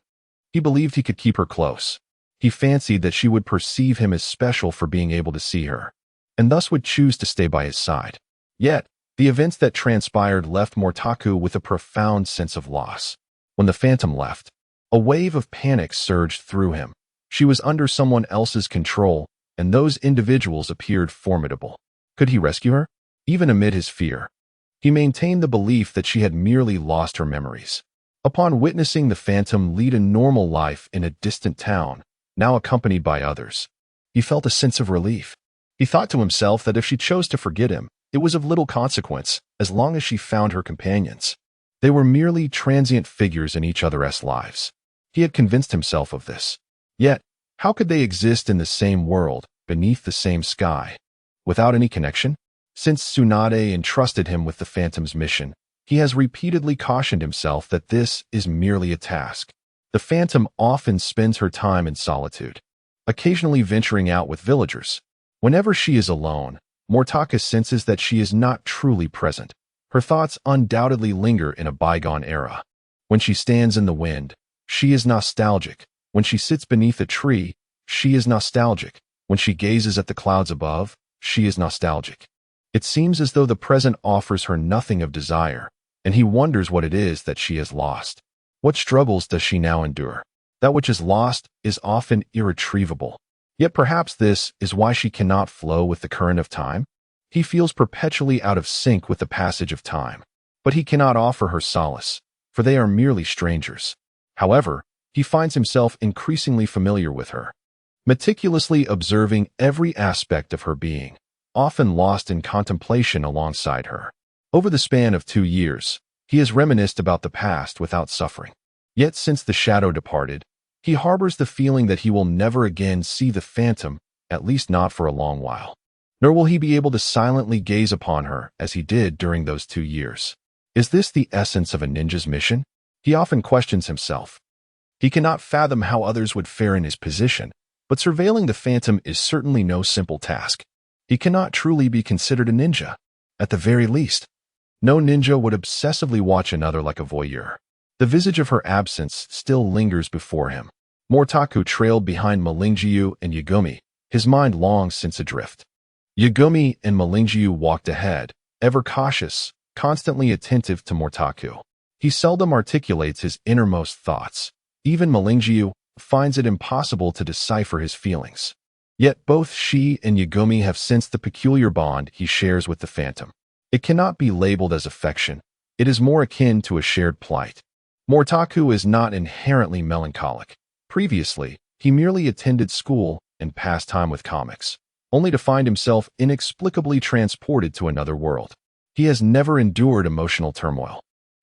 He believed he could keep her close. He fancied that she would perceive him as special for being able to see her, and thus would choose to stay by his side. Yet, the events that transpired left Motaku with a profound sense of loss. When the Phantom left, a wave of panic surged through him. She was under someone else's control, and those individuals appeared formidable. Could he rescue her? Even amid his fear, he maintained the belief that she had merely lost her memories. Upon witnessing the Phantom lead a normal life in a distant town, now accompanied by others, he felt a sense of relief. He thought to himself that if she chose to forget him, it was of little consequence as long as she found her companions. They were merely transient figures in each other's lives. He had convinced himself of this. Yet, how could they exist in the same world, beneath the same sky, without any connection? Since Tsunade entrusted him with the Phantom's mission, he has repeatedly cautioned himself that this is merely a task. The Phantom often spends her time in solitude, occasionally venturing out with villagers. Whenever she is alone, Mortaka senses that she is not truly present. Her thoughts undoubtedly linger in a bygone era. When she stands in the wind, she is nostalgic. When she sits beneath a tree, she is nostalgic. When she gazes at the clouds above, she is nostalgic. It seems as though the present offers her nothing of desire, and he wonders what it is that she has lost. What struggles does she now endure? That which is lost is often irretrievable. Yet perhaps this is why she cannot flow with the current of time. He feels perpetually out of sync with the passage of time, but he cannot offer her solace, for they are merely strangers. However, he finds himself increasingly familiar with her, meticulously observing every aspect of her being, often lost in contemplation alongside her. Over the span of 2 years, he has reminisced about the past without suffering. Yet since the shadow departed, he harbors the feeling that he will never again see the Phantom, at least not for a long while. Nor will he be able to silently gaze upon her as he did during those 2 years. Is this the essence of a ninja's mission? He often questions himself. He cannot fathom how others would fare in his position, but surveilling the Phantom is certainly no simple task. He cannot truly be considered a ninja. At the very least, no ninja would obsessively watch another like a voyeur. The visage of her absence still lingers before him. Mortaku trailed behind Malingjiu and Yagumi, his mind long since adrift. Yagumi and Malingjiu walked ahead, ever cautious, constantly attentive to Mortaku. He seldom articulates his innermost thoughts. Even Malingjiu finds it impossible to decipher his feelings. Yet both she and Yagumi have sensed the peculiar bond he shares with the Phantom. It cannot be labeled as affection. It is more akin to a shared plight. Mortaku is not inherently melancholic. Previously, he merely attended school and passed time with comics, only to find himself inexplicably transported to another world. He has never endured emotional turmoil.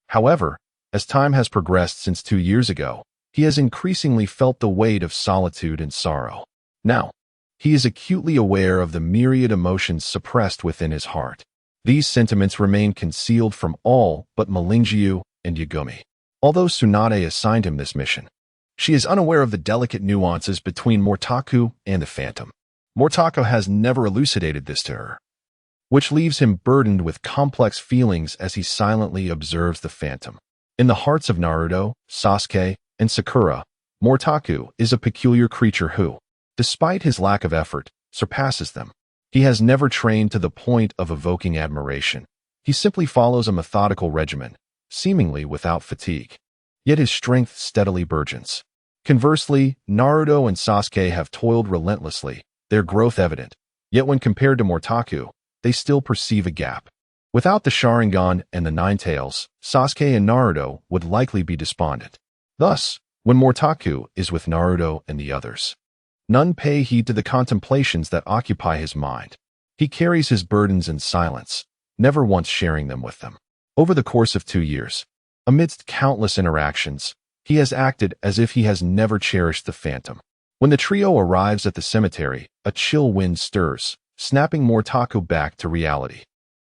However, as time has progressed since 2 years ago, he has increasingly felt the weight of solitude and sorrow. Now, he is acutely aware of the myriad emotions suppressed within his heart. These sentiments remain concealed from all but Malingjiu and Yagumi. Although Tsunade assigned him this mission, she is unaware of the delicate nuances between Mortaku and the Phantom. Mortaku has never elucidated this to her, which leaves him burdened with complex feelings as he silently observes the Phantom. In the hearts of Naruto, Sasuke, and Sakura, Mortaku is a peculiar creature who, despite his lack of effort, surpasses them. He has never trained to the point of evoking admiration. He simply follows a methodical regimen, seemingly without fatigue. Yet his strength steadily burgeons. Conversely, Naruto and Sasuke have toiled relentlessly, their growth evident. Yet when compared to Mortaku, they still perceive a gap. Without the Sharingan and the Nine Tails, Sasuke and Naruto would likely be despondent. Thus, when Mortaku is with Naruto and the others, none pay heed to the contemplations that occupy his mind. He carries his burdens in silence, never once sharing them with them. Over the course of 2 years, amidst countless interactions, he has acted as if he has never cherished the Phantom. When the trio arrives at the cemetery, a chill wind stirs, snapping Mortaku back to reality.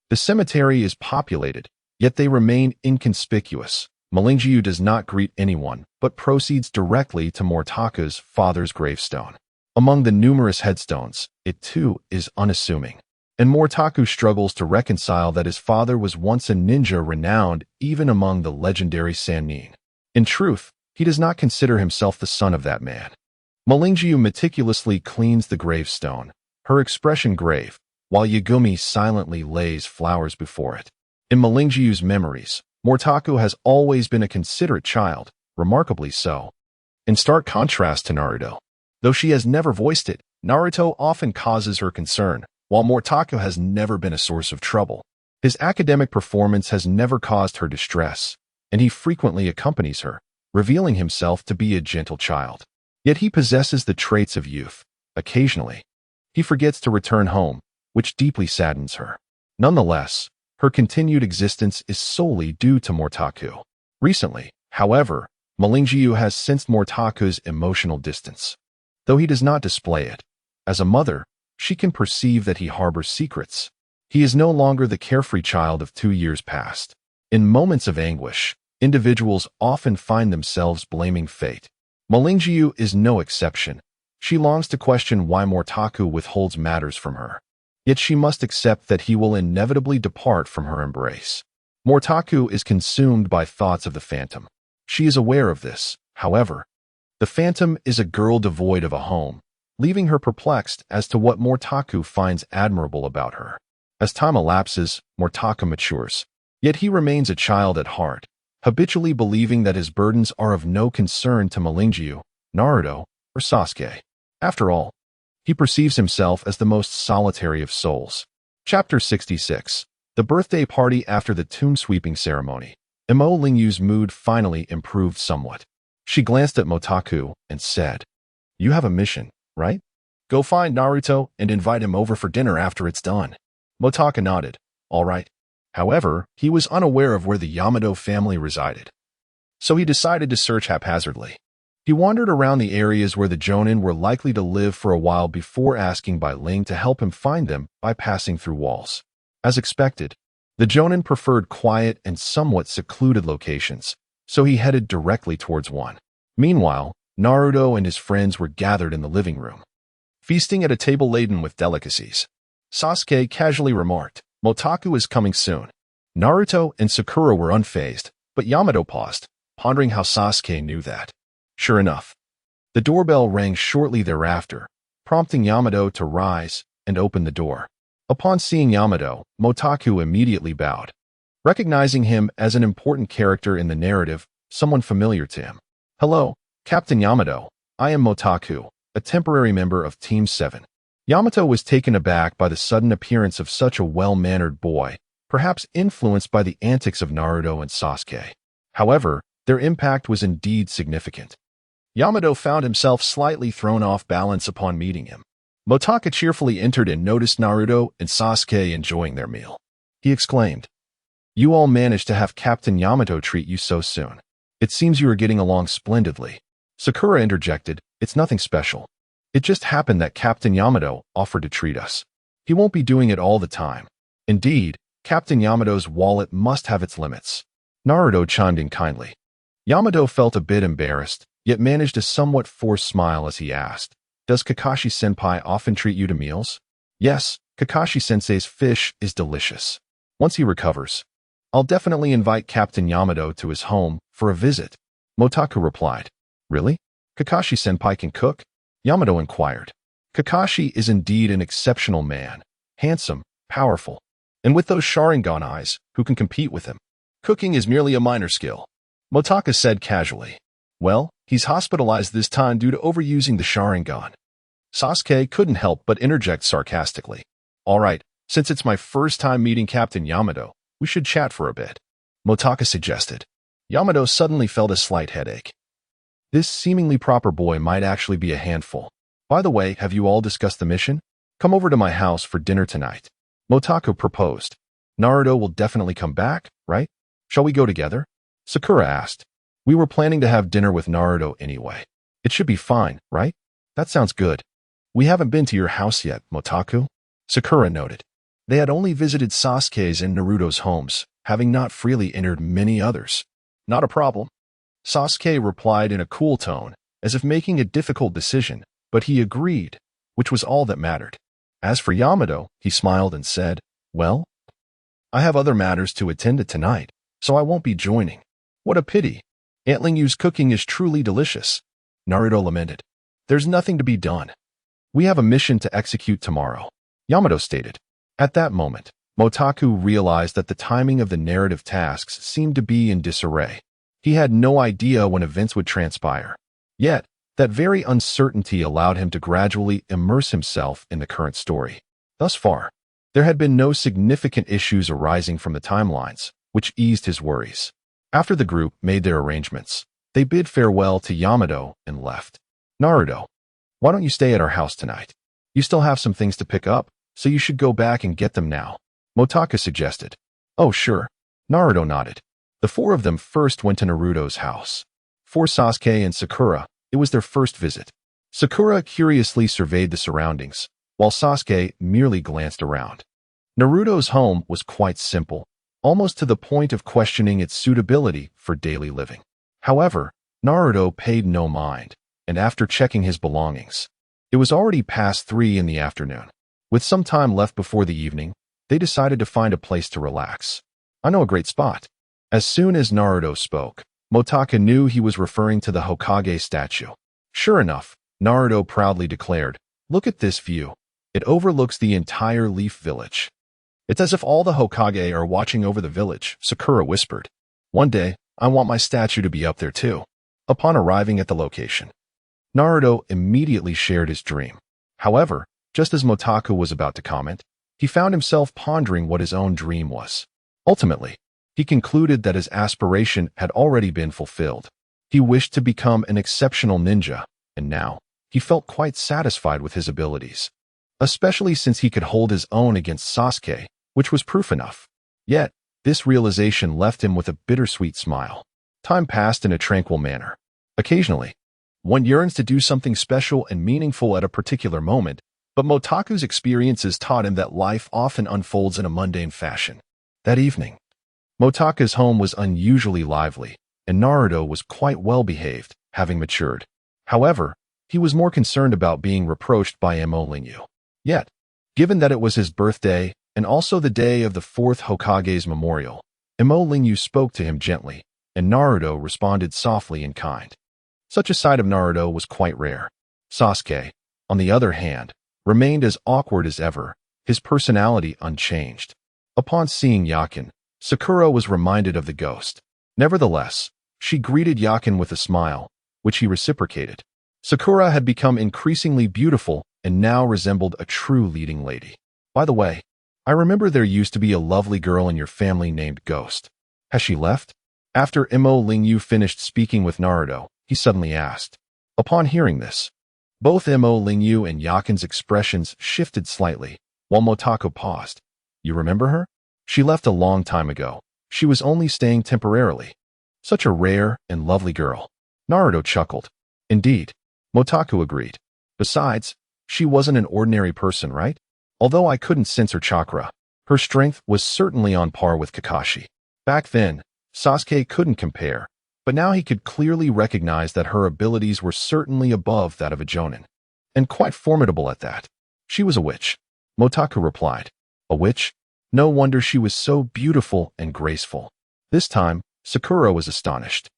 The cemetery is populated, yet they remain inconspicuous. Malingjiu does not greet anyone, but proceeds directly to Mortaku's father's gravestone. Among the numerous headstones, it too is unassuming, and Mortaku struggles to reconcile that his father was once a ninja renowned even among the legendary Sannin. In truth, he does not consider himself the son of that man. Malingjiu meticulously cleans the gravestone, her expression grave, while Yagumi silently lays flowers before it. In Malingjiu's memories, Mortaku has always been a considerate child, remarkably so. In stark contrast to Naruto, though she has never voiced it, Naruto often causes her concern. While Mortako has never been a source of trouble, his academic performance has never caused her distress, and he frequently accompanies her, revealing himself to be a gentle child. Yet he possesses the traits of youth. Occasionally, he forgets to return home, which deeply saddens her. Nonetheless, her continued existence is solely due to Mortako. Recently, however, Malingjiu has sensed Mortaku's emotional distance. Though he does not display it, as a mother, she can perceive that he harbors secrets. He is no longer the carefree child of 2 years past. In moments of anguish, individuals often find themselves blaming fate. Malingjiu is no exception. She longs to question why Mortako withholds matters from her. Yet she must accept that he will inevitably depart from her embrace. Mortako is consumed by thoughts of the phantom. She is aware of this, however. The phantom is a girl devoid of a home, leaving her perplexed as to what Mortako finds admirable about her. As time elapses, Mortako matures. Yet he remains a child at heart, habitually believing that his burdens are of no concern to Malingjiu, Naruto, or Sasuke. After all, he perceives himself as the most solitary of souls. Chapter 66. The birthday party after the tomb sweeping ceremony. Mo Lingyu's mood finally improved somewhat. She glanced at Mortako and said, "You have a mission, right? Go find Naruto and invite him over for dinner after it's done." Mortako nodded. All right. However, he was unaware of where the Yamato family resided, so he decided to search haphazardly. He wandered around the areas where the Jonin were likely to live for a while before asking Bai Ling to help him find them by passing through walls. As expected, the Jonin preferred quiet and somewhat secluded locations, so he headed directly towards one. Meanwhile, Naruto and his friends were gathered in the living room, feasting at a table laden with delicacies. Sasuke casually remarked, "Mortako is coming soon." Naruto and Sakura were unfazed, but Yamato paused, pondering how Sasuke knew that. Sure enough, the doorbell rang shortly thereafter, prompting Yamato to rise and open the door. Upon seeing Yamato, Mortako immediately bowed, recognizing him as an important character in the narrative, someone familiar to him. "Hello, Captain Yamato. I am Mortako, a temporary member of Team 7. Yamato was taken aback by the sudden appearance of such a well-mannered boy, perhaps influenced by the antics of Naruto and Sasuke. However, their impact was indeed significant. Yamato found himself slightly thrown off balance upon meeting him. Mortako cheerfully entered and noticed Naruto and Sasuke enjoying their meal. He exclaimed, "You all managed to have Captain Yamato treat you so soon. It seems you are getting along splendidly." Sakura interjected, "It's nothing special. It just happened that Captain Yamato offered to treat us. He won't be doing it all the time. Indeed, Captain Yamato's wallet must have its limits." Naruto chimed in kindly. Yamato felt a bit embarrassed, yet managed a somewhat forced smile as he asked, "Does Kakashi-senpai often treat you to meals?" "Yes, Kakashi-sensei's fish is delicious. Once he recovers, I'll definitely invite Captain Yamato to his home for a visit," Mortako replied. "Really? Kakashi-senpai can cook?" Yamato inquired. "Kakashi is indeed an exceptional man, handsome, powerful, and with those Sharingan eyes, who can compete with him? Cooking is merely a minor skill," Mortako said casually. "Well, he's hospitalized this time due to overusing the Sharingan." Sasuke couldn't help but interject sarcastically. "All right, since it's my first time meeting Captain Yamato, we should chat for a bit," Mortako suggested. Yamato suddenly felt a slight headache. This seemingly proper boy might actually be a handful. "By the way, have you all discussed the mission? Come over to my house for dinner tonight," Mortako proposed. "Naruto will definitely come back, right? Shall we go together?" Sakura asked. "We were planning to have dinner with Naruto anyway. It should be fine, right?" "That sounds good. We haven't been to your house yet, Mortako," Sakura noted. They had only visited Sasuke's and Naruto's homes, having not freely entered many others. "Not a problem," Sasuke replied in a cool tone, as if making a difficult decision, but he agreed, which was all that mattered. As for Yamato, he smiled and said, "Well, I have other matters to attend to tonight, so I won't be joining." "What a pity. Aunt Lingyu's cooking is truly delicious," Naruto lamented. "There's nothing to be done. We have a mission to execute tomorrow," Yamato stated. At that moment, Mortako realized that the timing of the narrative tasks seemed to be in disarray. He had no idea when events would transpire. Yet, that very uncertainty allowed him to gradually immerse himself in the current story. Thus far, there had been no significant issues arising from the timelines, which eased his worries. After the group made their arrangements, they bid farewell to Yamato and left. Naruto, why don't you stay at our house tonight? You still have some things to pick up, so you should go back and get them now, Motaka suggested. Oh, sure. Naruto nodded. The four of them first went to Naruto's house. For Sasuke and Sakura, it was their first visit. Sakura curiously surveyed the surroundings, while Sasuke merely glanced around. Naruto's home was quite simple, almost to the point of questioning its suitability for daily living. However, Naruto paid no mind, and after checking his belongings, it was already past 3 in the afternoon. With some time left before the evening, they decided to find a place to relax. I know a great spot. As soon as Naruto spoke, Motaka knew he was referring to the Hokage statue. Sure enough, Naruto proudly declared, "Look at this view. It overlooks the entire Leaf Village." It's as if all the Hokage are watching over the village, Sakura whispered. One day, I want my statue to be up there too. Upon arriving at the location, Naruto immediately shared his dream. However, just as Motaka was about to comment, he found himself pondering what his own dream was. Ultimately, he concluded that his aspiration had already been fulfilled. He wished to become an exceptional ninja, and now, he felt quite satisfied with his abilities, especially since he could hold his own against Sasuke, which was proof enough. Yet, this realization left him with a bittersweet smile. Time passed in a tranquil manner. Occasionally, one yearns to do something special and meaningful at a particular moment, but Motaku's experiences taught him that life often unfolds in a mundane fashion. That evening, Motaka's home was unusually lively, and Naruto was quite well behaved, having matured. However, he was more concerned about being reproached by Emo Lingyu. Yet, given that it was his birthday and also the day of the 4th Hokage's memorial, Emo Lingyu spoke to him gently, and Naruto responded softly and kind. Such a side of Naruto was quite rare. Sasuke, on the other hand, remained as awkward as ever, his personality unchanged. Upon seeing Yakin, Sakura was reminded of the ghost. Nevertheless, she greeted Yakin with a smile, which he reciprocated. Sakura had become increasingly beautiful and now resembled a true leading lady. By the way, I remember there used to be a lovely girl in your family named Ghost. Has she left? After Emo Lingyu finished speaking with Naruto, he suddenly asked. Upon hearing this, both Emo Lingyu and Yakin's expressions shifted slightly, while Motaka paused. You remember her? She left a long time ago. She was only staying temporarily. Such a rare and lovely girl. Naruto chuckled. Indeed, Motaku agreed. Besides, she wasn't an ordinary person, right? Although I couldn't sense her chakra, her strength was certainly on par with Kakashi. Back then, Sasuke couldn't compare, but now he could clearly recognize that her abilities were certainly above that of a Jonin. And quite formidable at that. She was a witch. Motaku replied. A witch? No wonder she was so beautiful and graceful. This time, Sakura was astonished.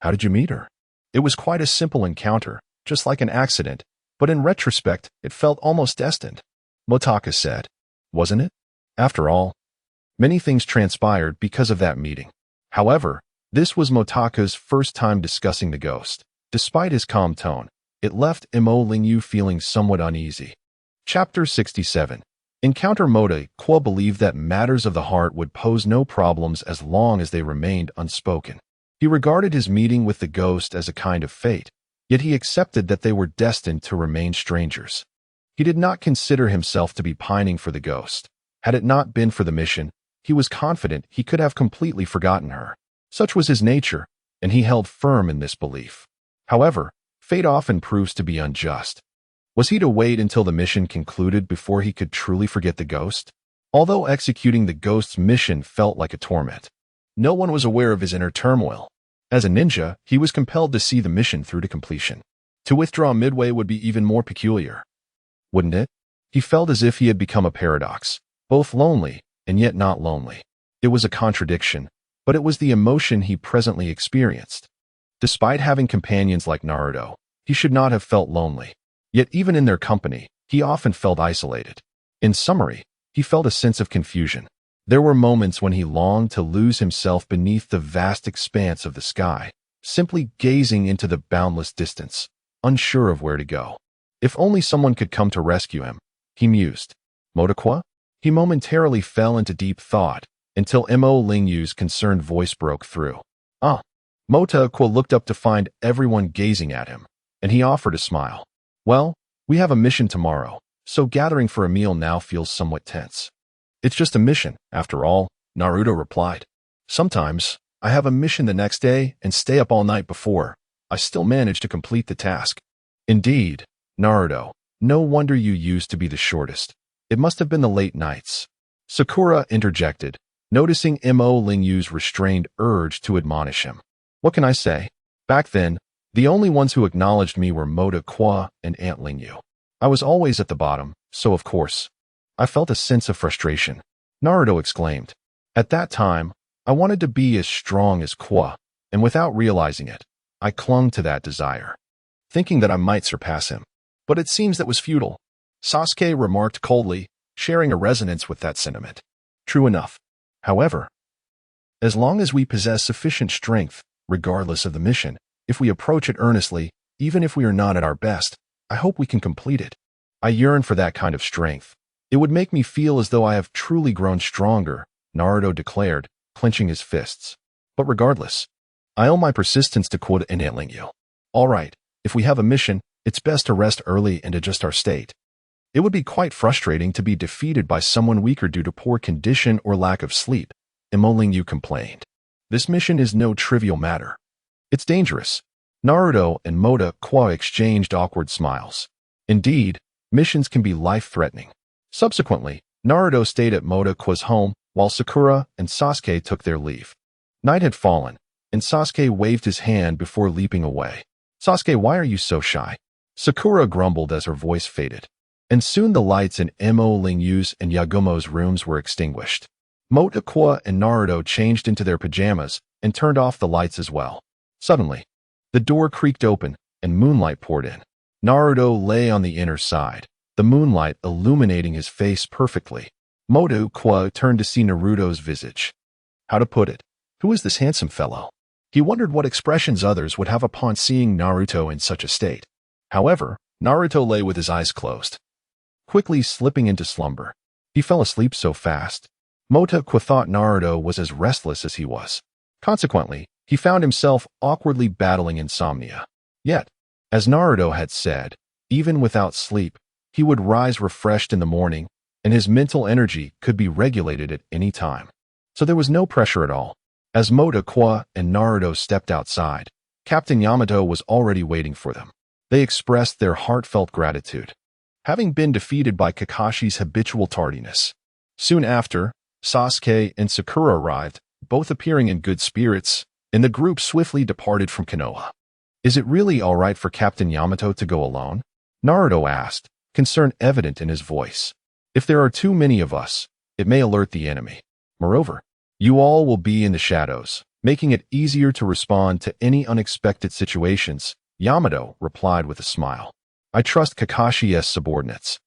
How did you meet her? It was quite a simple encounter, just like an accident, but in retrospect, it felt almost destined. Motaka said. Wasn't it? After all, many things transpired because of that meeting. However, this was Motaka's first time discussing the ghost. Despite his calm tone, it left Emo Lingyu feeling somewhat uneasy. Chapter 67. Encounter Mode Qua believed that matters of the heart would pose no problems as long as they remained unspoken. He regarded his meeting with the ghost as a kind of fate, yet he accepted that they were destined to remain strangers. He did not consider himself to be pining for the ghost. Had it not been for the mission, he was confident he could have completely forgotten her. Such was his nature, and he held firm in this belief. However, fate often proves to be unjust. Was he to wait until the mission concluded before he could truly forget the ghost? Although executing the ghost's mission felt like a torment, no one was aware of his inner turmoil. As a ninja, he was compelled to see the mission through to completion. To withdraw midway would be even more peculiar. Wouldn't it? He felt as if he had become a paradox, both lonely and yet not lonely. It was a contradiction, but it was the emotion he presently experienced. Despite having companions like Naruto, he should not have felt lonely. Yet even in their company, he often felt isolated. In summary, he felt a sense of confusion. There were moments when he longed to lose himself beneath the vast expanse of the sky, simply gazing into the boundless distance, unsure of where to go. If only someone could come to rescue him, he mused. Motakwa? He momentarily fell into deep thought until Mo Lingyu's concerned voice broke through. Ah. Motakwa looked up to find everyone gazing at him, and he offered a smile. Well, we have a mission tomorrow, so gathering for a meal now feels somewhat tense. It's just a mission, after all, Naruto replied. Sometimes, I have a mission the next day and stay up all night before. I still manage to complete the task. Indeed, Naruto, no wonder you used to be the shortest. It must have been the late nights. Sakura interjected, noticing Mo Lingyu's restrained urge to admonish him. What can I say? Back then, the only ones who acknowledged me were Motakwa and Aunt Lingyu. I was always at the bottom, so of course, I felt a sense of frustration. Naruto exclaimed. At that time, I wanted to be as strong as Kwa, and without realizing it, I clung to that desire, thinking that I might surpass him. But it seems that was futile. Sasuke remarked coldly, sharing a resonance with that sentiment. True enough. However, as long as we possess sufficient strength, regardless of the mission, if we approach it earnestly, even if we are not at our best, I hope we can complete it. I yearn for that kind of strength. It would make me feel as though I have truly grown stronger, Naruto declared, clenching his fists. But regardless, I owe my persistence to Quoda and Aunt Lingyu. All right, if we have a mission, it's best to rest early and adjust our state. It would be quite frustrating to be defeated by someone weaker due to poor condition or lack of sleep, Mo Lingyu complained. This mission is no trivial matter. It's dangerous. Naruto and Motakwa exchanged awkward smiles. Indeed, missions can be life-threatening. Subsequently, Naruto stayed at Motakwa's home while Sakura and Sasuke took their leave. Night had fallen, and Sasuke waved his hand before leaping away. Sasuke, why are you so shy? Sakura grumbled as her voice faded. And soon the lights in Mo Lingyu's and Yagumo's rooms were extinguished. Motakwa and Naruto changed into their pajamas and turned off the lights as well. Suddenly, the door creaked open and moonlight poured in. Naruto lay on the inner side, the moonlight illuminating his face perfectly. Motakwa turned to see Naruto's visage. How to put it? Who is this handsome fellow? He wondered what expressions others would have upon seeing Naruto in such a state. However, Naruto lay with his eyes closed, quickly slipping into slumber. He fell asleep so fast. Motakwa thought Naruto was as restless as he was. Consequently, he found himself awkwardly battling insomnia. Yet, as Naruto had said, even without sleep, he would rise refreshed in the morning, and his mental energy could be regulated at any time. So there was no pressure at all. As Motakwa and Naruto stepped outside, Captain Yamato was already waiting for them. They expressed their heartfelt gratitude, having been defeated by Kakashi's habitual tardiness. Soon after, Sasuke and Sakura arrived, both appearing in good spirits, and the group swiftly departed from Konoha. Is it really all right for Captain Yamato to go alone? Naruto asked, concern evident in his voice. If there are too many of us, it may alert the enemy. Moreover, you all will be in the shadows, making it easier to respond to any unexpected situations, Yamato replied with a smile. I trust Kakashi's subordinates.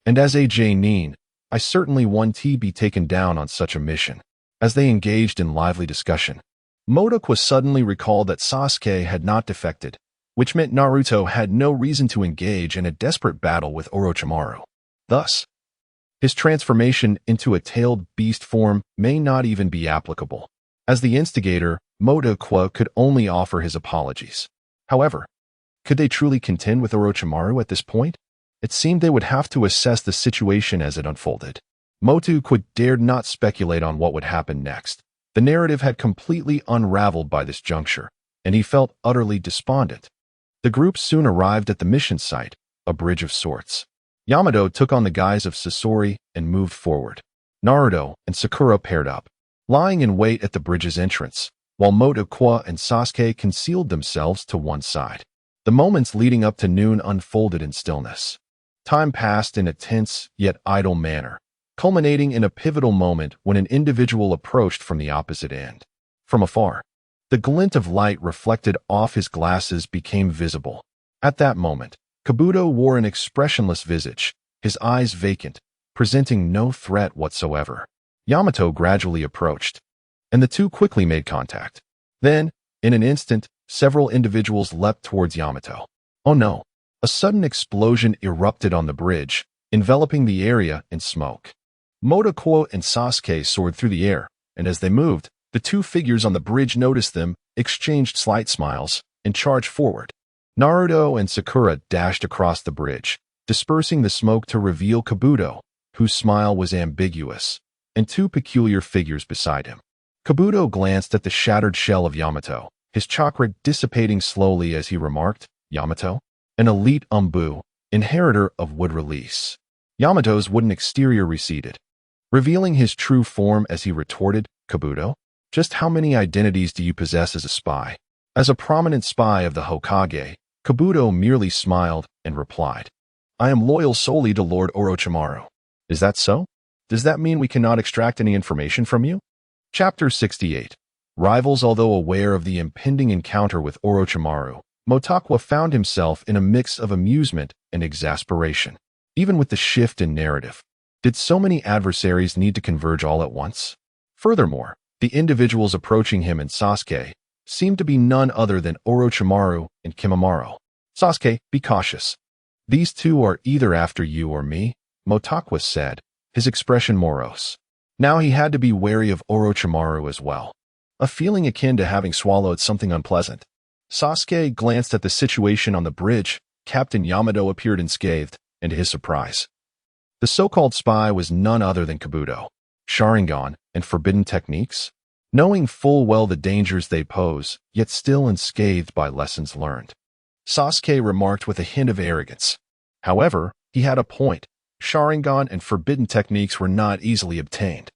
And as a Nin, I certainly want to be taken down on such a mission. As they engaged in lively discussion, Motakwa suddenly recalled that Sasuke had not defected, which meant Naruto had no reason to engage in a desperate battle with Orochimaru. Thus, his transformation into a tailed beast form may not even be applicable. As the instigator, Motakwa could only offer his apologies. However, could they truly contend with Orochimaru at this point? It seemed they would have to assess the situation as it unfolded. Motakwa dared not speculate on what would happen next. The narrative had completely unraveled by this juncture, and he felt utterly despondent. The group soon arrived at the mission site, a bridge of sorts. Yamato took on the guise of Sasori and moved forward. Naruto and Sakura paired up, lying in wait at the bridge's entrance, while Motakwa and Sasuke concealed themselves to one side. The moments leading up to noon unfolded in stillness. Time passed in a tense yet idle manner, culminating in a pivotal moment when an individual approached from the opposite end. From afar, the glint of light reflected off his glasses became visible. At that moment, Kabuto wore an expressionless visage, his eyes vacant, presenting no threat whatsoever. Yamato gradually approached, and the two quickly made contact. Then, in an instant, several individuals leapt towards Yamato. Oh no! A sudden explosion erupted on the bridge, enveloping the area in smoke. Motoko and Sasuke soared through the air, and as they moved, the two figures on the bridge noticed them, exchanged slight smiles, and charged forward. Naruto and Sakura dashed across the bridge, dispersing the smoke to reveal Kabuto, whose smile was ambiguous, and two peculiar figures beside him. Kabuto glanced at the shattered shell of Yamato, his chakra dissipating slowly as he remarked, "Yamato? An elite Umbu, inheritor of wood release." Yamato's wooden exterior receded, revealing his true form as he retorted, "Kabuto? Just how many identities do you possess as a spy?" As a prominent spy of the Hokage, Kabuto merely smiled and replied, "I am loyal solely to Lord Orochimaru." "Is that so? Does that mean we cannot extract any information from you?" Chapter 68. Rivals. Although aware of the impending encounter with Orochimaru, Motoko found himself in a mix of amusement and exasperation. Even with the shift in narrative, did so many adversaries need to converge all at once? Furthermore, the individuals approaching him and Sasuke seemed to be none other than Orochimaru and Kimimaro. "Sasuke, be cautious. These two are either after you or me," Motoko said, his expression morose. Now he had to be wary of Orochimaru as well, a feeling akin to having swallowed something unpleasant. Sasuke glanced at the situation on the bridge. Captain Yamato appeared unscathed, and to his surprise, the so-called spy was none other than Kabuto. Sharingan and forbidden techniques? Knowing full well the dangers they pose, yet still unscathed by lessons learned. Sasuke remarked with a hint of arrogance. However, he had a point. Sharingan and forbidden techniques were not easily obtained,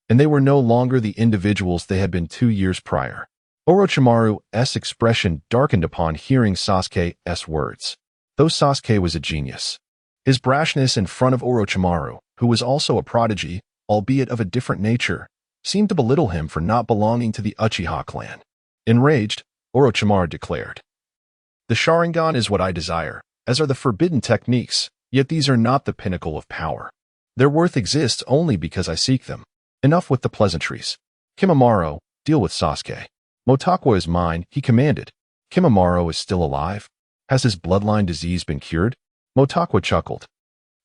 and they were no longer the individuals they had been 2 years prior. Orochimaru's expression darkened upon hearing Sasuke's words. Though Sasuke was a genius, his brashness in front of Orochimaru, who was also a prodigy, albeit of a different nature, seemed to belittle him for not belonging to the Uchiha clan. Enraged, Orochimaru declared, "The Sharingan is what I desire, as are the forbidden techniques, yet these are not the pinnacle of power. Their worth exists only because I seek them. Enough with the pleasantries. Kimimaro, deal with Sasuke." "Motoko is mine," he commanded. "Kimimaro is still alive? Has his bloodline disease been cured?" Motoko chuckled.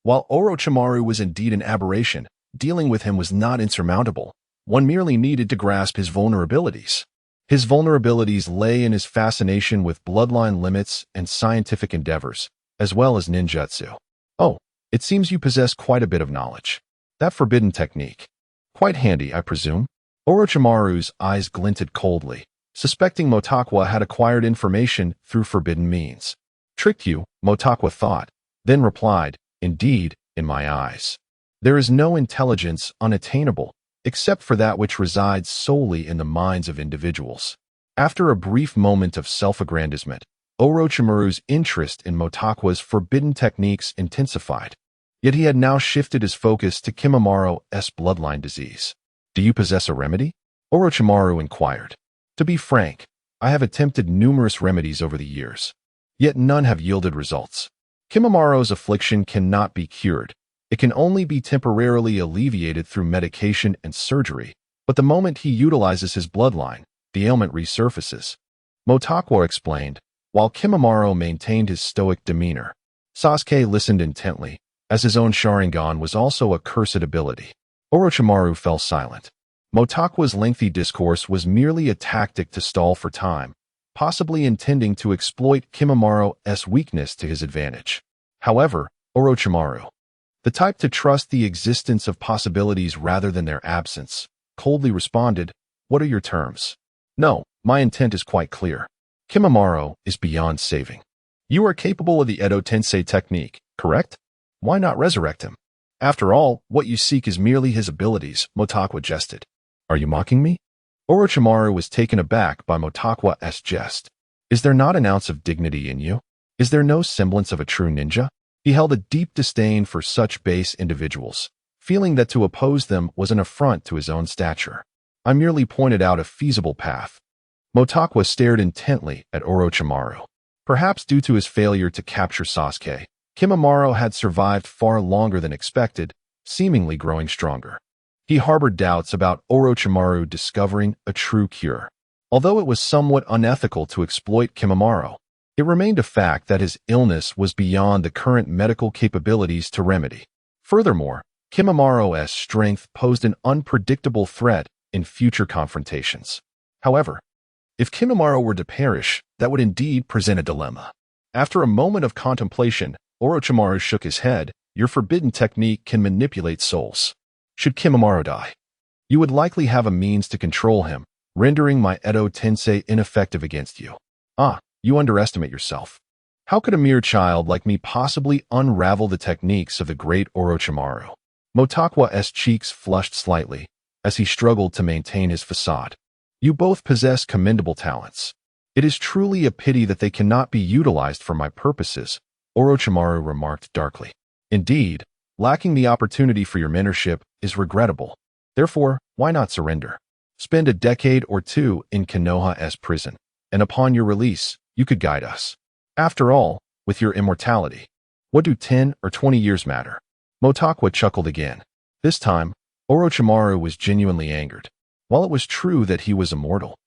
While Orochimaru was indeed an aberration, dealing with him was not insurmountable. One merely needed to grasp his vulnerabilities. His vulnerabilities lay in his fascination with bloodline limits and scientific endeavors, as well as ninjutsu. "Oh, it seems you possess quite a bit of knowledge. That forbidden technique. Quite handy, I presume?" Orochimaru's eyes glinted coldly, suspecting Motoko had acquired information through forbidden means. "Tricked you," Motoko thought, then replied, "Indeed, in my eyes. There is no intelligence unattainable, except for that which resides solely in the minds of individuals." After a brief moment of self-aggrandizement, Orochimaru's interest in Motoko's forbidden techniques intensified. Yet he had now shifted his focus to Kimimaro's bloodline disease. "Do you possess a remedy?" Orochimaru inquired. "To be frank, I have attempted numerous remedies over the years, yet none have yielded results. Kimimaro's affliction cannot be cured. It can only be temporarily alleviated through medication and surgery, but the moment he utilizes his bloodline, the ailment resurfaces," Motoko explained, while Kimimaro maintained his stoic demeanor. Sasuke listened intently, as his own Sharingan was also a cursed ability. Orochimaru fell silent. Motoko's lengthy discourse was merely a tactic to stall for time, possibly intending to exploit Kimimaro's weakness to his advantage. However, Orochimaru, the type to trust the existence of possibilities rather than their absence, coldly responded, "What are your terms?" "No, my intent is quite clear. Kimimaro is beyond saving. You are capable of the Edo Tensei technique, correct? Why not resurrect him? After all, what you seek is merely his abilities," Motoko jested. "Are you mocking me?" Orochimaru was taken aback by Motoko's jest. "Is there not an ounce of dignity in you? Is there no semblance of a true ninja?" He held a deep disdain for such base individuals, feeling that to oppose them was an affront to his own stature. "I merely pointed out a feasible path." Motoko stared intently at Orochimaru. Perhaps due to his failure to capture Sasuke, Kimimaro had survived far longer than expected, seemingly growing stronger. He harbored doubts about Orochimaru discovering a true cure. Although it was somewhat unethical to exploit Kimimaro, It remained a fact that his illness was beyond the current medical capabilities to remedy. Furthermore, Kimamaro's strength posed an unpredictable threat in future confrontations. However, if Kimamaro were to perish, that would indeed present a dilemma. After a moment of contemplation, Orochimaru shook his head. Your forbidden technique can manipulate souls. Should Kimamaro die, you would likely have a means to control him, rendering my Edo Tensei ineffective against you. You underestimate yourself. How could a mere child like me possibly unravel the techniques of the great Orochimaru? Motakwa's cheeks flushed slightly as he struggled to maintain his facade. You both possess commendable talents. It is truly a pity that they cannot be utilized for my purposes, Orochimaru remarked darkly. Indeed, lacking the opportunity for your mentorship is regrettable. Therefore, why not surrender? Spend a decade or two in Konoha's prison, and upon your release, you could guide us. After all, with your immortality, what do 10 or 20 years matter? Motakwa chuckled again. This time, Orochimaru was genuinely angered. While it was true that he was immortal,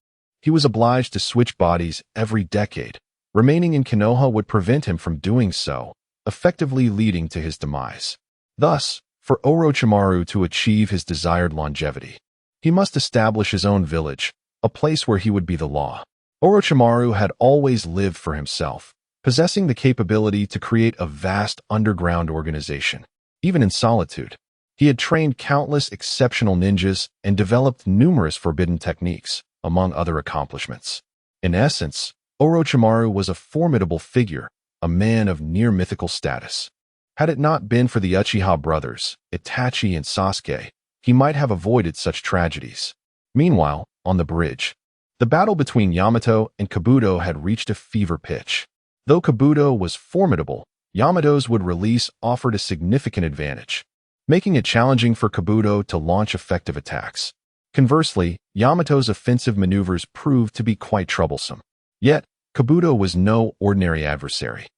he was obliged to switch bodies every decade. Remaining in Konoha would prevent him from doing so, effectively leading to his demise. Thus, for Orochimaru to achieve his desired longevity, he must establish his own village, a place where he would be the law. Orochimaru had always lived for himself, possessing the capability to create a vast underground organization. Even in solitude, he had trained countless exceptional ninjas and developed numerous forbidden techniques, among other accomplishments. In essence, Orochimaru was a formidable figure, a man of near mythical status. Had it not been for the Uchiha brothers, Itachi and Sasuke, he might have avoided such tragedies. Meanwhile, on the bridge, the battle between Yamato and Kabuto had reached a fever pitch. Though Kabuto was formidable, Yamato's release offered a significant advantage, making it challenging for Kabuto to launch effective attacks. Conversely, Yamato's offensive maneuvers proved to be quite troublesome. Yet, Kabuto was no ordinary adversary.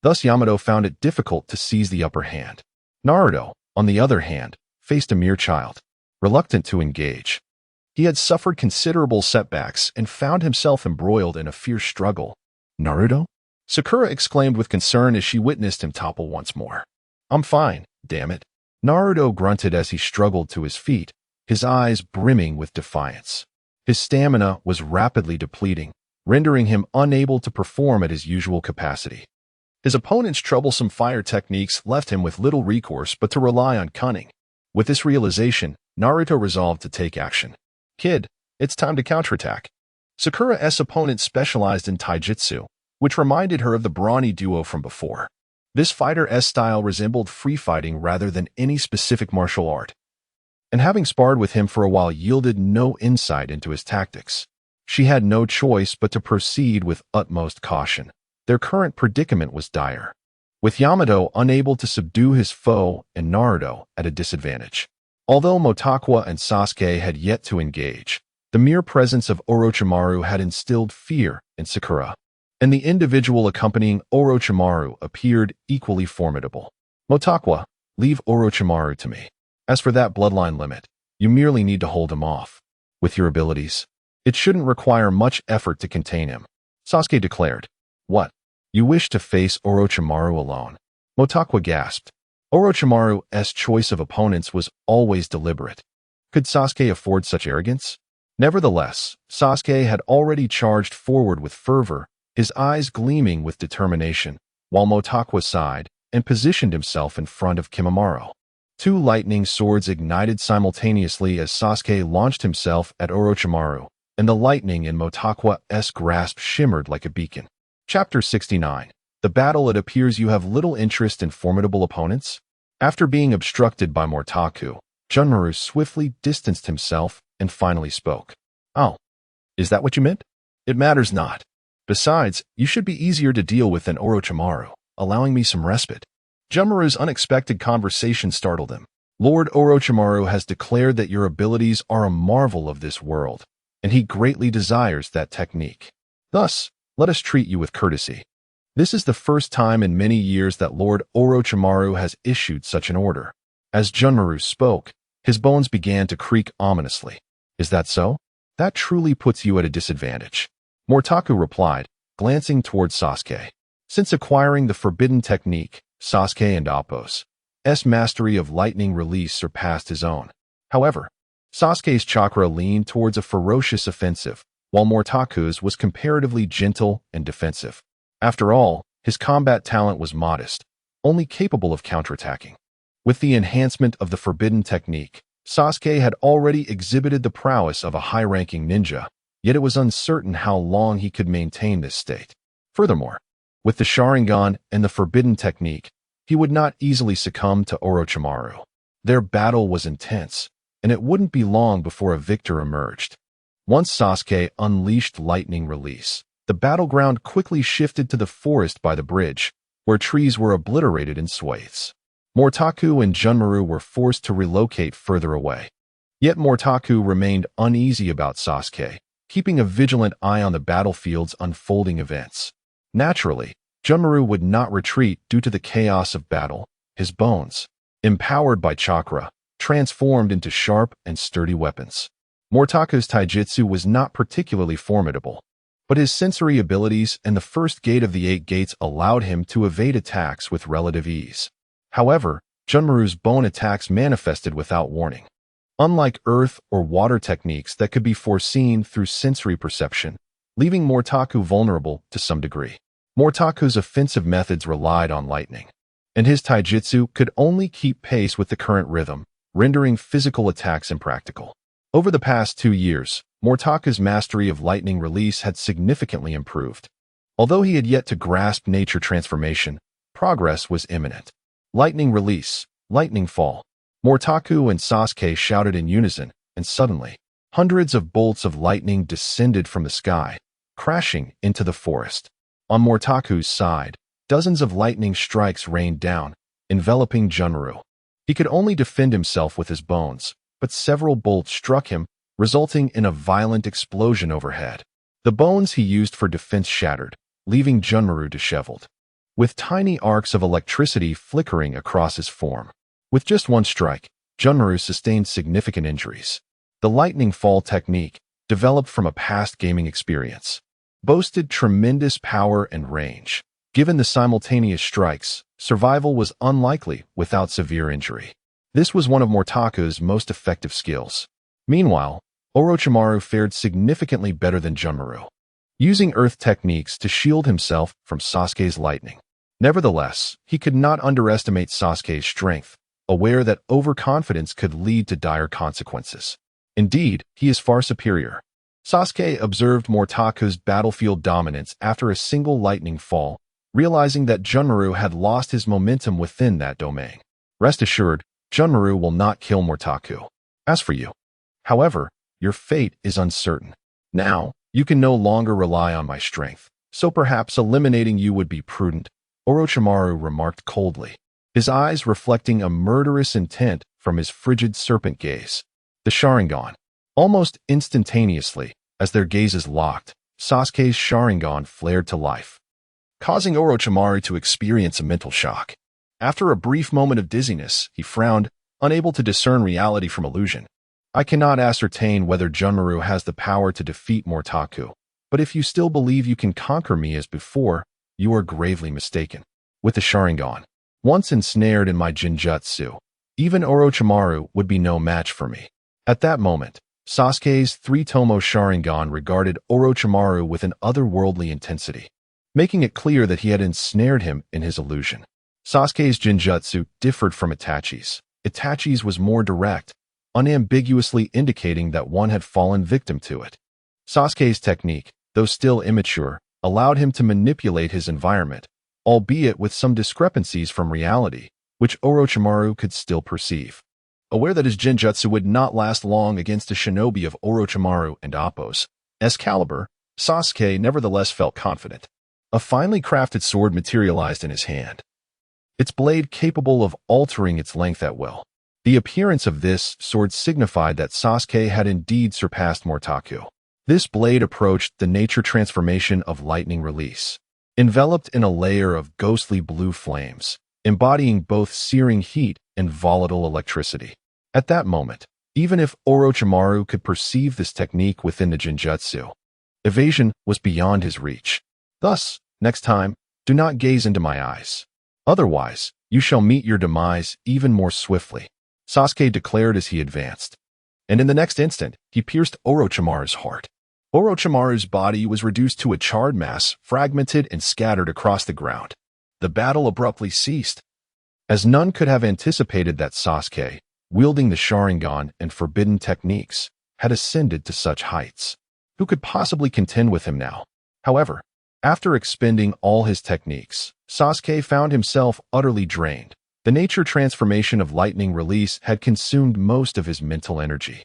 Thus Yamato found it difficult to seize the upper hand. Naruto, on the other hand, faced a mere child, reluctant to engage. He had suffered considerable setbacks and found himself embroiled in a fierce struggle. Naruto? Sakura exclaimed with concern as she witnessed him topple once more. I'm fine, damn it. Naruto grunted as he struggled to his feet, his eyes brimming with defiance. His stamina was rapidly depleting, rendering him unable to perform at his usual capacity. His opponent's troublesome fire techniques left him with little recourse but to rely on cunning. With this realization, Naruto resolved to take action. Kid, it's time to counterattack. Sakura's opponent specialized in taijutsu, which reminded her of the brawny duo from before. This fighter's style resembled free fighting rather than any specific martial art, and having sparred with him for a while yielded no insight into his tactics. She had no choice but to proceed with utmost caution. Their current predicament was dire, with Yamato unable to subdue his foe and Naruto at a disadvantage. Although Motakwa and Sasuke had yet to engage, the mere presence of Orochimaru had instilled fear in Sakura, and the individual accompanying Orochimaru appeared equally formidable. Motakwa, leave Orochimaru to me. As for that bloodline limit, you merely need to hold him off. With your abilities, it shouldn't require much effort to contain him, Sasuke declared. What? You wish to face Orochimaru alone? Motakwa gasped. Orochimaru's choice of opponents was always deliberate. Could Sasuke afford such arrogance? Nevertheless, Sasuke had already charged forward with fervor, his eyes gleaming with determination, while Motakwa sighed and positioned himself in front of Kimamaro. Two lightning swords ignited simultaneously as Sasuke launched himself at Orochimaru, and the lightning in Motakwa's grasp shimmered like a beacon. Chapter 69. The battle. It appears you have little interest in formidable opponents. After being obstructed by Mortaku, Junmaru swiftly distanced himself and finally spoke. Oh, is that what you meant? It matters not. Besides, you should be easier to deal with than Orochimaru, allowing me some respite. Junmaru's unexpected conversation startled him. Lord Orochimaru has declared that your abilities are a marvel of this world, and he greatly desires that technique. Thus, let us treat you with courtesy. This is the first time in many years that Lord Orochimaru has issued such an order. As Junmaru spoke, his bones began to creak ominously. Is that so? That truly puts you at a disadvantage. Mortaku replied, glancing towards Sasuke. Since acquiring the forbidden technique, Sasuke and Appo's mastery of lightning release surpassed his own. However, Sasuke's chakra leaned towards a ferocious offensive, while Mortaku's was comparatively gentle and defensive. After all, his combat talent was modest, only capable of counterattacking. With the enhancement of the forbidden technique, Sasuke had already exhibited the prowess of a high-ranking ninja, yet it was uncertain how long he could maintain this state. Furthermore, with the Sharingan and the forbidden technique, he would not easily succumb to Orochimaru. Their battle was intense, and it wouldn't be long before a victor emerged. Once Sasuke unleashed lightning release, the battleground quickly shifted to the forest by the bridge, where trees were obliterated in swathes. Mortaku and Junmaru were forced to relocate further away. Yet Mortaku remained uneasy about Sasuke, keeping a vigilant eye on the battlefield's unfolding events. Naturally, Junmaru would not retreat due to the chaos of battle. His bones, empowered by chakra, transformed into sharp and sturdy weapons. Mortaku's taijutsu was not particularly formidable, but his sensory abilities and the first gate of the 8 gates allowed him to evade attacks with relative ease. However, Junmaru's bone attacks manifested without warning. Unlike earth or water techniques that could be foreseen through sensory perception, leaving Mortaku vulnerable to some degree. Mortaku's offensive methods relied on lightning, and his taijutsu could only keep pace with the current rhythm, rendering physical attacks impractical. Over the past 2 years, Mortaku's mastery of lightning release had significantly improved. Although he had yet to grasp nature transformation, progress was imminent. Lightning release, lightning fall. Mortaku and Sasuke shouted in unison, and suddenly, hundreds of bolts of lightning descended from the sky, crashing into the forest. On Mortaku's side, dozens of lightning strikes rained down, enveloping Junmaru. He could only defend himself with his bones, but several bolts struck him, resulting in a violent explosion overhead. The bones he used for defense shattered, leaving Junmaru disheveled, with tiny arcs of electricity flickering across his form. With just one strike, Junmaru sustained significant injuries. The lightning fall technique, developed from a past gaming experience, boasted tremendous power and range. Given the simultaneous strikes, survival was unlikely without severe injury. This was one of Mortaku's most effective skills. Meanwhile, Orochimaru fared significantly better than Junmaru, using earth techniques to shield himself from Sasuke's lightning. Nevertheless, he could not underestimate Sasuke's strength, aware that overconfidence could lead to dire consequences. Indeed, he is far superior. Sasuke observed Mortaku's battlefield dominance after a single lightning fall, realizing that Junmaru had lost his momentum within that domain. Rest assured, Junmaru will not kill Mortaku. As for you, however, your fate is uncertain. Now, you can no longer rely on my strength, so perhaps eliminating you would be prudent, Orochimaru remarked coldly, his eyes reflecting a murderous intent from his frigid serpent gaze. The Sharingan. Almost instantaneously, as their gazes locked, Sasuke's Sharingan flared to life, causing Orochimaru to experience a mental shock. After a brief moment of dizziness, he frowned, unable to discern reality from illusion. I cannot ascertain whether Junmaru has the power to defeat Mortaku, but if you still believe you can conquer me as before, you are gravely mistaken. With the Sharingan, once ensnared in my Jinjutsu, even Orochimaru would be no match for me. At that moment, Sasuke's 3-tomo Sharingan regarded Orochimaru with an otherworldly intensity, making it clear that he had ensnared him in his illusion. Sasuke's Jinjutsu differed from Itachi's. Itachi's was more direct, unambiguously indicating that one had fallen victim to it. Sasuke's technique, though still immature, allowed him to manipulate his environment, albeit with some discrepancies from reality, which Orochimaru could still perceive. Aware that his Jinjutsu would not last long against a shinobi of Orochimaru and Appo's caliber, Sasuke nevertheless felt confident. A finely crafted sword materialized in his hand, its blade capable of altering its length at will. The appearance of this sword signified that Sasuke had indeed surpassed Mortaku. This blade approached the nature transformation of lightning release, enveloped in a layer of ghostly blue flames, embodying both searing heat and volatile electricity. At that moment, even if Orochimaru could perceive this technique within the Jinjutsu, evasion was beyond his reach. Thus, next time, do not gaze into my eyes. Otherwise, you shall meet your demise even more swiftly, Sasuke declared as he advanced. And in the next instant, he pierced Orochimaru's heart. Orochimaru's body was reduced to a charred mass, fragmented and scattered across the ground. The battle abruptly ceased, as none could have anticipated that Sasuke, wielding the Sharingan and forbidden techniques, had ascended to such heights. Who could possibly contend with him now? However, after expending all his techniques, Sasuke found himself utterly drained. The nature transformation of lightning release had consumed most of his mental energy,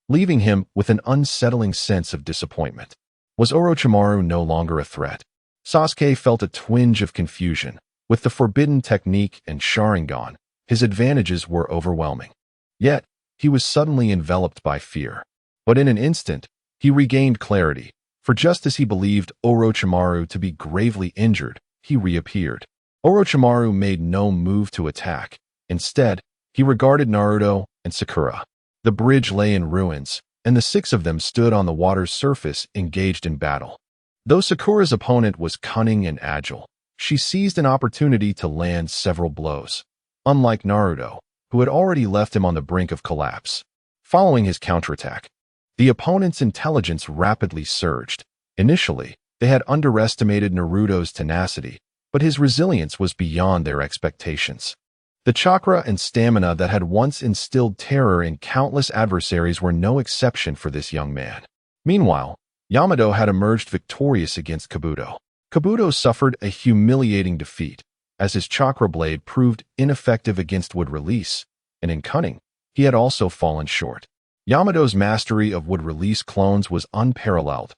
leaving him with an unsettling sense of disappointment. Was Orochimaru no longer a threat? Sasuke felt a twinge of confusion. With the forbidden technique and Sharingan, his advantages were overwhelming. Yet, he was suddenly enveloped by fear. But in an instant, he regained clarity, for just as he believed Orochimaru to be gravely injured, he reappeared. Orochimaru made no move to attack. Instead, he regarded Naruto and Sakura. The bridge lay in ruins, and the six of them stood on the water's surface engaged in battle. Though Sakura's opponent was cunning and agile, she seized an opportunity to land several blows, unlike Naruto, who had already left him on the brink of collapse. Following his counterattack, the opponent's intelligence rapidly surged. Initially, they had underestimated Naruto's tenacity, but his resilience was beyond their expectations. The chakra and stamina that had once instilled terror in countless adversaries were no exception for this young man. Meanwhile, Yamato had emerged victorious against Kabuto. Kabuto suffered a humiliating defeat, as his chakra blade proved ineffective against wood release, and in cunning, he had also fallen short. Yamato's mastery of wood release clones was unparalleled,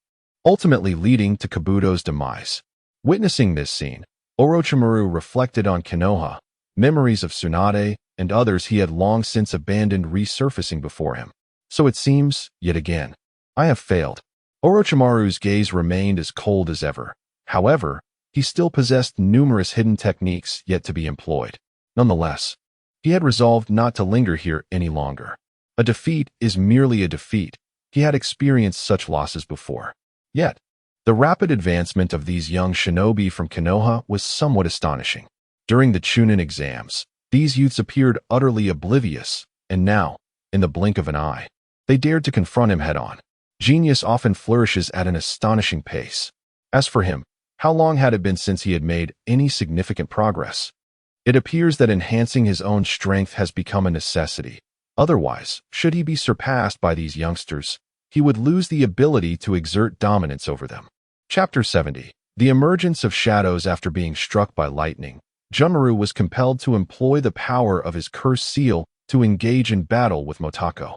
ultimately leading to Kabuto's demise. Witnessing this scene, Orochimaru reflected on Konoha, memories of Tsunade, and others he had long since abandoned resurfacing before him. So it seems, yet again, I have failed. Orochimaru's gaze remained as cold as ever. However, he still possessed numerous hidden techniques yet to be employed. Nonetheless, he had resolved not to linger here any longer. A defeat is merely a defeat. He had experienced such losses before. Yet, the rapid advancement of these young shinobi from Konoha was somewhat astonishing. During the Chunin exams, these youths appeared utterly oblivious, and now, in the blink of an eye, they dared to confront him head-on. Genius often flourishes at an astonishing pace. As for him, how long had it been since he had made any significant progress? It appears that enhancing his own strength has become a necessity. Otherwise, should he be surpassed by these youngsters, he would lose the ability to exert dominance over them. Chapter 70. The emergence of shadows after being struck by lightning. Junmaru was compelled to employ the power of his cursed seal to engage in battle with Motako.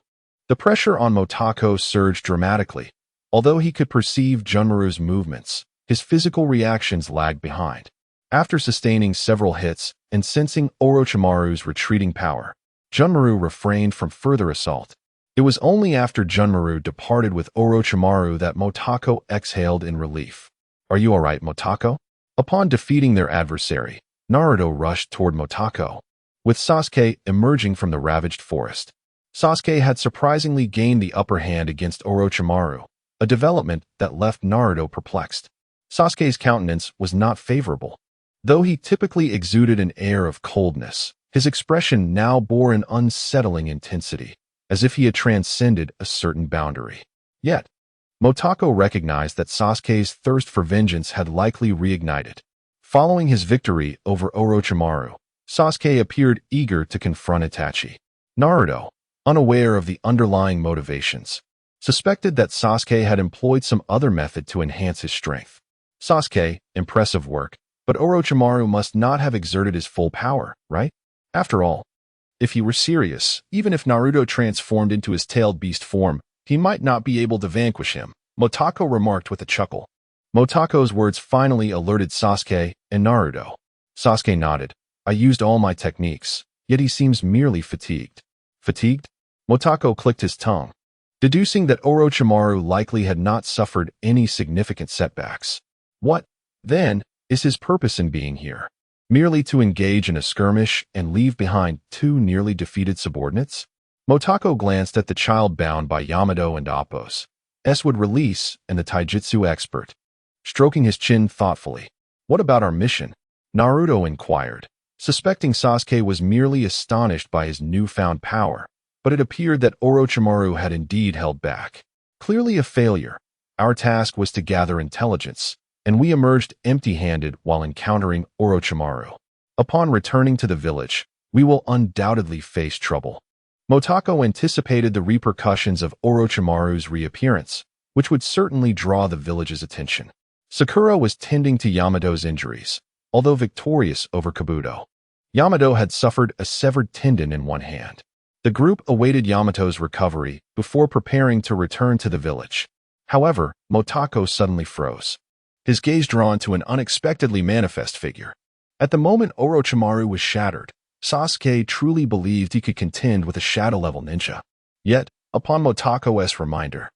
The pressure on Motako surged dramatically. Although he could perceive Junmaru's movements, his physical reactions lagged behind. After sustaining several hits and sensing Orochimaru's retreating power, Junmaru refrained from further assault. It was only after Junmaru departed with Orochimaru that Motako exhaled in relief. "Are you alright, Motako?" Upon defeating their adversary, Naruto rushed toward Motako, with Sasuke emerging from the ravaged forest. Sasuke had surprisingly gained the upper hand against Orochimaru, a development that left Naruto perplexed. Sasuke's countenance was not favorable. Though he typically exuded an air of coldness, his expression now bore an unsettling intensity, as if he had transcended a certain boundary. Yet, Motako recognized that Sasuke's thirst for vengeance had likely reignited. Following his victory over Orochimaru, Sasuke appeared eager to confront Itachi. Naruto, unaware of the underlying motivations, suspected that Sasuke had employed some other method to enhance his strength. Sasuke, impressive work, but Orochimaru must not have exerted his full power, right? After all, if he were serious, even if Naruto transformed into his tailed beast form, he might not be able to vanquish him, Motako remarked with a chuckle. Motako's words finally alerted Sasuke and Naruto. Sasuke nodded. "I used all my techniques, yet he seems merely fatigued." Fatigued? Motako clicked his tongue, deducing that Orochimaru likely had not suffered any significant setbacks. What, then, is his purpose in being here? Merely to engage in a skirmish and leave behind two nearly defeated subordinates? Motako glanced at the child bound by Yamato and Appos, S would release, and the taijutsu expert. stroking his chin thoughtfully. What about our mission? Naruto inquired, suspecting Sasuke was merely astonished by his newfound power, but it appeared that Orochimaru had indeed held back. Clearly a failure. Our task was to gather intelligence, and we emerged empty-handed while encountering Orochimaru. Upon returning to the village, we will undoubtedly face trouble. Motoko anticipated the repercussions of Orochimaru's reappearance, which would certainly draw the village's attention. Sakura was tending to Yamato's injuries, although victorious over Kabuto. Yamato had suffered a severed tendon in one hand. The group awaited Yamato's recovery before preparing to return to the village. However, Motoko suddenly froze, his gaze drawn to an unexpectedly manifest figure. At the moment Orochimaru was shattered, Sasuke truly believed he could contend with a shadow-level ninja. Yet, upon Motoko's reminder,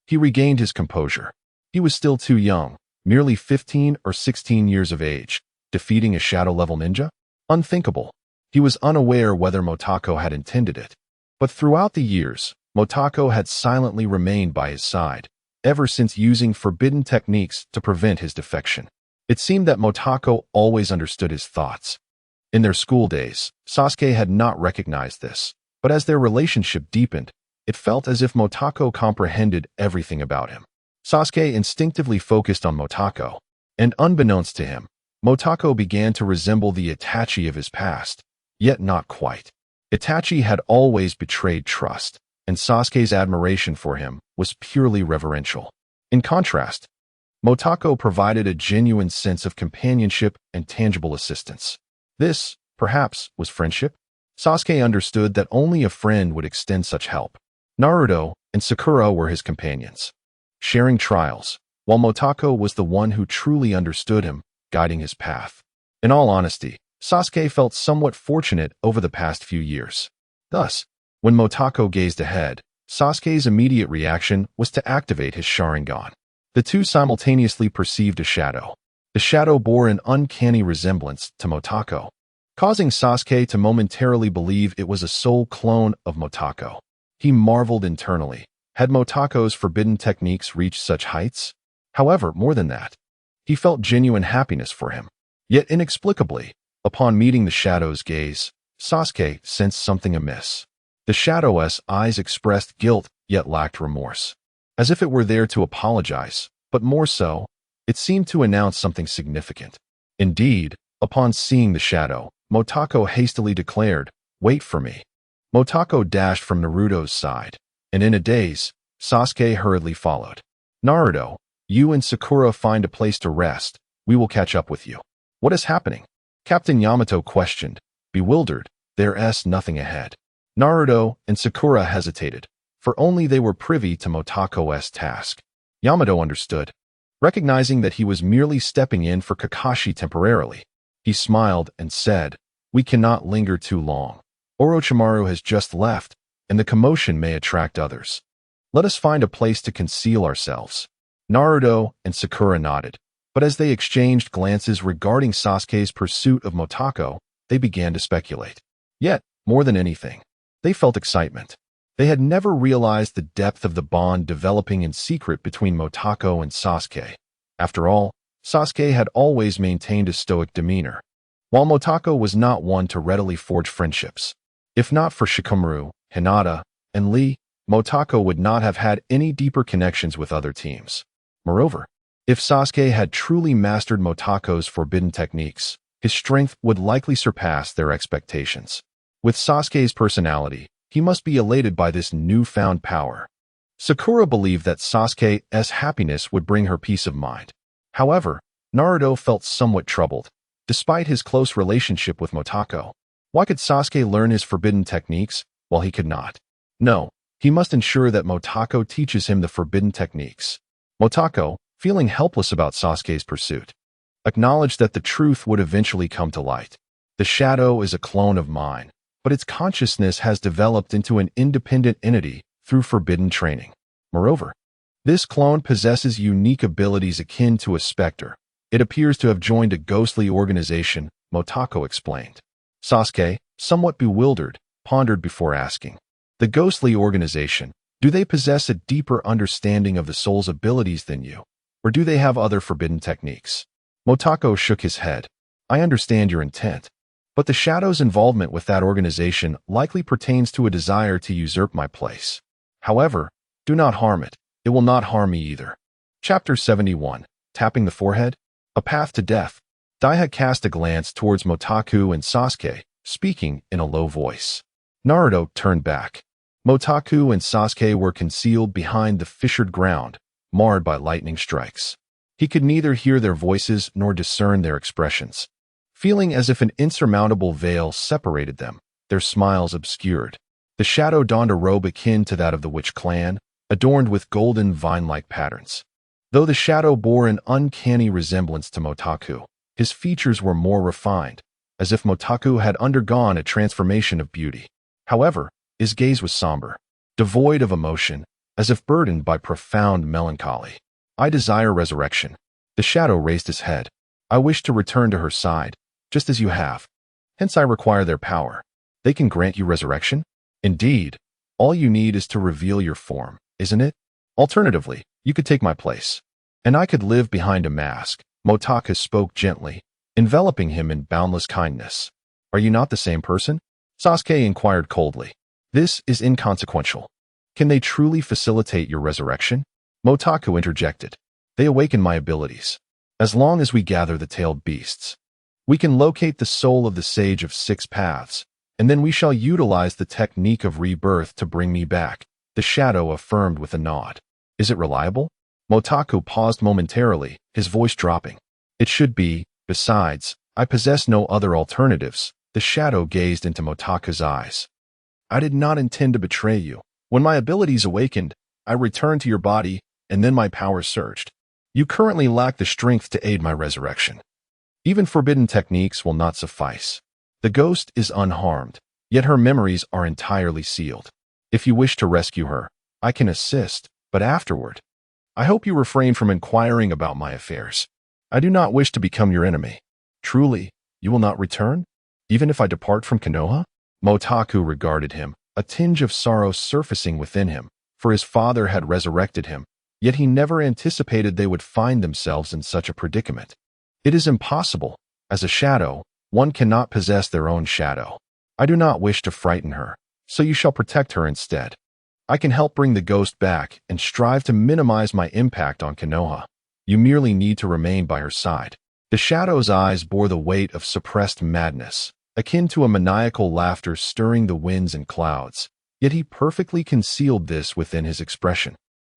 he regained his composure. He was still too young, merely 15 or 16 years of age, defeating a shadow-level ninja? Unthinkable. He was unaware whether Motoko had intended it. But throughout the years, Motoko had silently remained by his side, ever since using forbidden techniques to prevent his defection. It seemed that Motoko always understood his thoughts. In their school days, Sasuke had not recognized this, but as their relationship deepened, it felt as if Motoko comprehended everything about him. Sasuke instinctively focused on Motoko, and unbeknownst to him, Motoko began to resemble the Itachi of his past, yet not quite. Itachi had always betrayed trust, and Sasuke's admiration for him was purely reverential. In contrast, Motoko provided a genuine sense of companionship and tangible assistance. This, perhaps, was friendship? Sasuke understood that only a friend would extend such help. Naruto and Sakura were his companions, sharing trials, while Motoko was the one who truly understood him, guiding his path. In all honesty, Sasuke felt somewhat fortunate over the past few years. Thus, when Motoko gazed ahead, Sasuke's immediate reaction was to activate his Sharingan. The two simultaneously perceived a shadow. The shadow bore an uncanny resemblance to Motoko, causing Sasuke to momentarily believe it was a soul clone of Motoko. He marveled internally. Had Motoko's forbidden techniques reached such heights? However, more than that, he felt genuine happiness for him. Yet inexplicably, upon meeting the shadow's gaze, Sasuke sensed something amiss. The shadow's eyes expressed guilt yet lacked remorse, as if it were there to apologize, but more so, it seemed to announce something significant. Indeed, upon seeing the shadow, Motoko hastily declared, "Wait for me." Motoko dashed from Naruto's side, and in a daze, Sasuke hurriedly followed. "Naruto, you and Sakura find a place to rest. We will catch up with you." "What is happening?" Captain Yamato questioned, bewildered. There's nothing ahead. Naruto and Sakura hesitated, for only they were privy to Motoko's task. Yamato understood. Recognizing that he was merely stepping in for Kakashi temporarily, he smiled and said, "We cannot linger too long. Orochimaru has just left, and the commotion may attract others. Let us find a place to conceal ourselves." Naruto and Sakura nodded, but as they exchanged glances regarding Sasuke's pursuit of Motoko, they began to speculate. Yet, more than anything, they felt excitement. They had never realized the depth of the bond developing in secret between Motoko and Sasuke. After all, Sasuke had always maintained a stoic demeanor, while Motoko was not one to readily forge friendships. If not for Shikamaru, Hinata, and Lee, Motoko would not have had any deeper connections with other teams. Moreover, if Sasuke had truly mastered Motoko's forbidden techniques, his strength would likely surpass their expectations. With Sasuke's personality, he must be elated by this newfound power. Sakura believed that Sasuke's happiness would bring her peace of mind. However, Naruto felt somewhat troubled, despite his close relationship with Motoko. Why could Sasuke learn his forbidden techniques, while he could not? No, he must ensure that Motoko teaches him the forbidden techniques. Motoko, feeling helpless about Sasuke's pursuit, acknowledged that the truth would eventually come to light. The shadow is a clone of mine, but its consciousness has developed into an independent entity through forbidden training. Moreover, this clone possesses unique abilities akin to a specter. It appears to have joined a ghostly organization, Motoko explained. Sasuke, somewhat bewildered, pondered before asking. The ghostly organization, do they possess a deeper understanding of the soul's abilities than you? Or do they have other forbidden techniques? Motako shook his head. I understand your intent, but the Shadow's involvement with that organization likely pertains to a desire to usurp my place. However, do not harm it. It will not harm me either. Chapter 71. Tapping the Forehead? A Path to Death. Daiha cast a glance towards Motaku and Sasuke, speaking in a low voice. Naruto turned back. Motaku and Sasuke were concealed behind the fissured ground, marred by lightning strikes. He could neither hear their voices nor discern their expressions. Feeling as if an insurmountable veil separated them, their smiles obscured. The Shadow donned a robe akin to that of the Witch Clan, adorned with golden vine-like patterns. Though the Shadow bore an uncanny resemblance to Motaku, his features were more refined, as if Motaku had undergone a transformation of beauty. However, his gaze was somber, devoid of emotion, as if burdened by profound melancholy. I desire resurrection. The Shadow raised his head. I wish to return to her side, just as you have. Hence I require their power. They can grant you resurrection? Indeed. All you need is to reveal your form, isn't it? Alternatively, you could take my place. And I could live behind a mask. Motaka spoke gently, enveloping him in boundless kindness. Are you not the same person? Sasuke inquired coldly. This is inconsequential. Can they truly facilitate your resurrection? Motaku interjected. They awaken my abilities. As long as we gather the tailed beasts, we can locate the soul of the Sage of Six Paths, and then we shall utilize the technique of rebirth to bring me back, the Shadow affirmed with a nod. Is it reliable? Motaku paused momentarily, his voice dropping. It should be. Besides, I possess no other alternatives. The Shadow gazed into Motaku's eyes. I did not intend to betray you. When my abilities awakened, I returned to your body, and then my powers surged. You currently lack the strength to aid my resurrection. Even forbidden techniques will not suffice. The ghost is unharmed, yet her memories are entirely sealed. If you wish to rescue her, I can assist, but afterward, I hope you refrain from inquiring about my affairs. I do not wish to become your enemy. Truly, you will not return? Even if I depart from Konoha? Motaku regarded him, a tinge of sorrow surfacing within him, for his father had resurrected him, yet he never anticipated they would find themselves in such a predicament. It is impossible. As a shadow, one cannot possess their own shadow. I do not wish to frighten her, so you shall protect her instead. I can help bring the ghost back and strive to minimize my impact on Konoha. You merely need to remain by her side. The Shadow's eyes bore the weight of suppressed madness, akin to a maniacal laughter stirring the winds and clouds, yet he perfectly concealed this within his expression,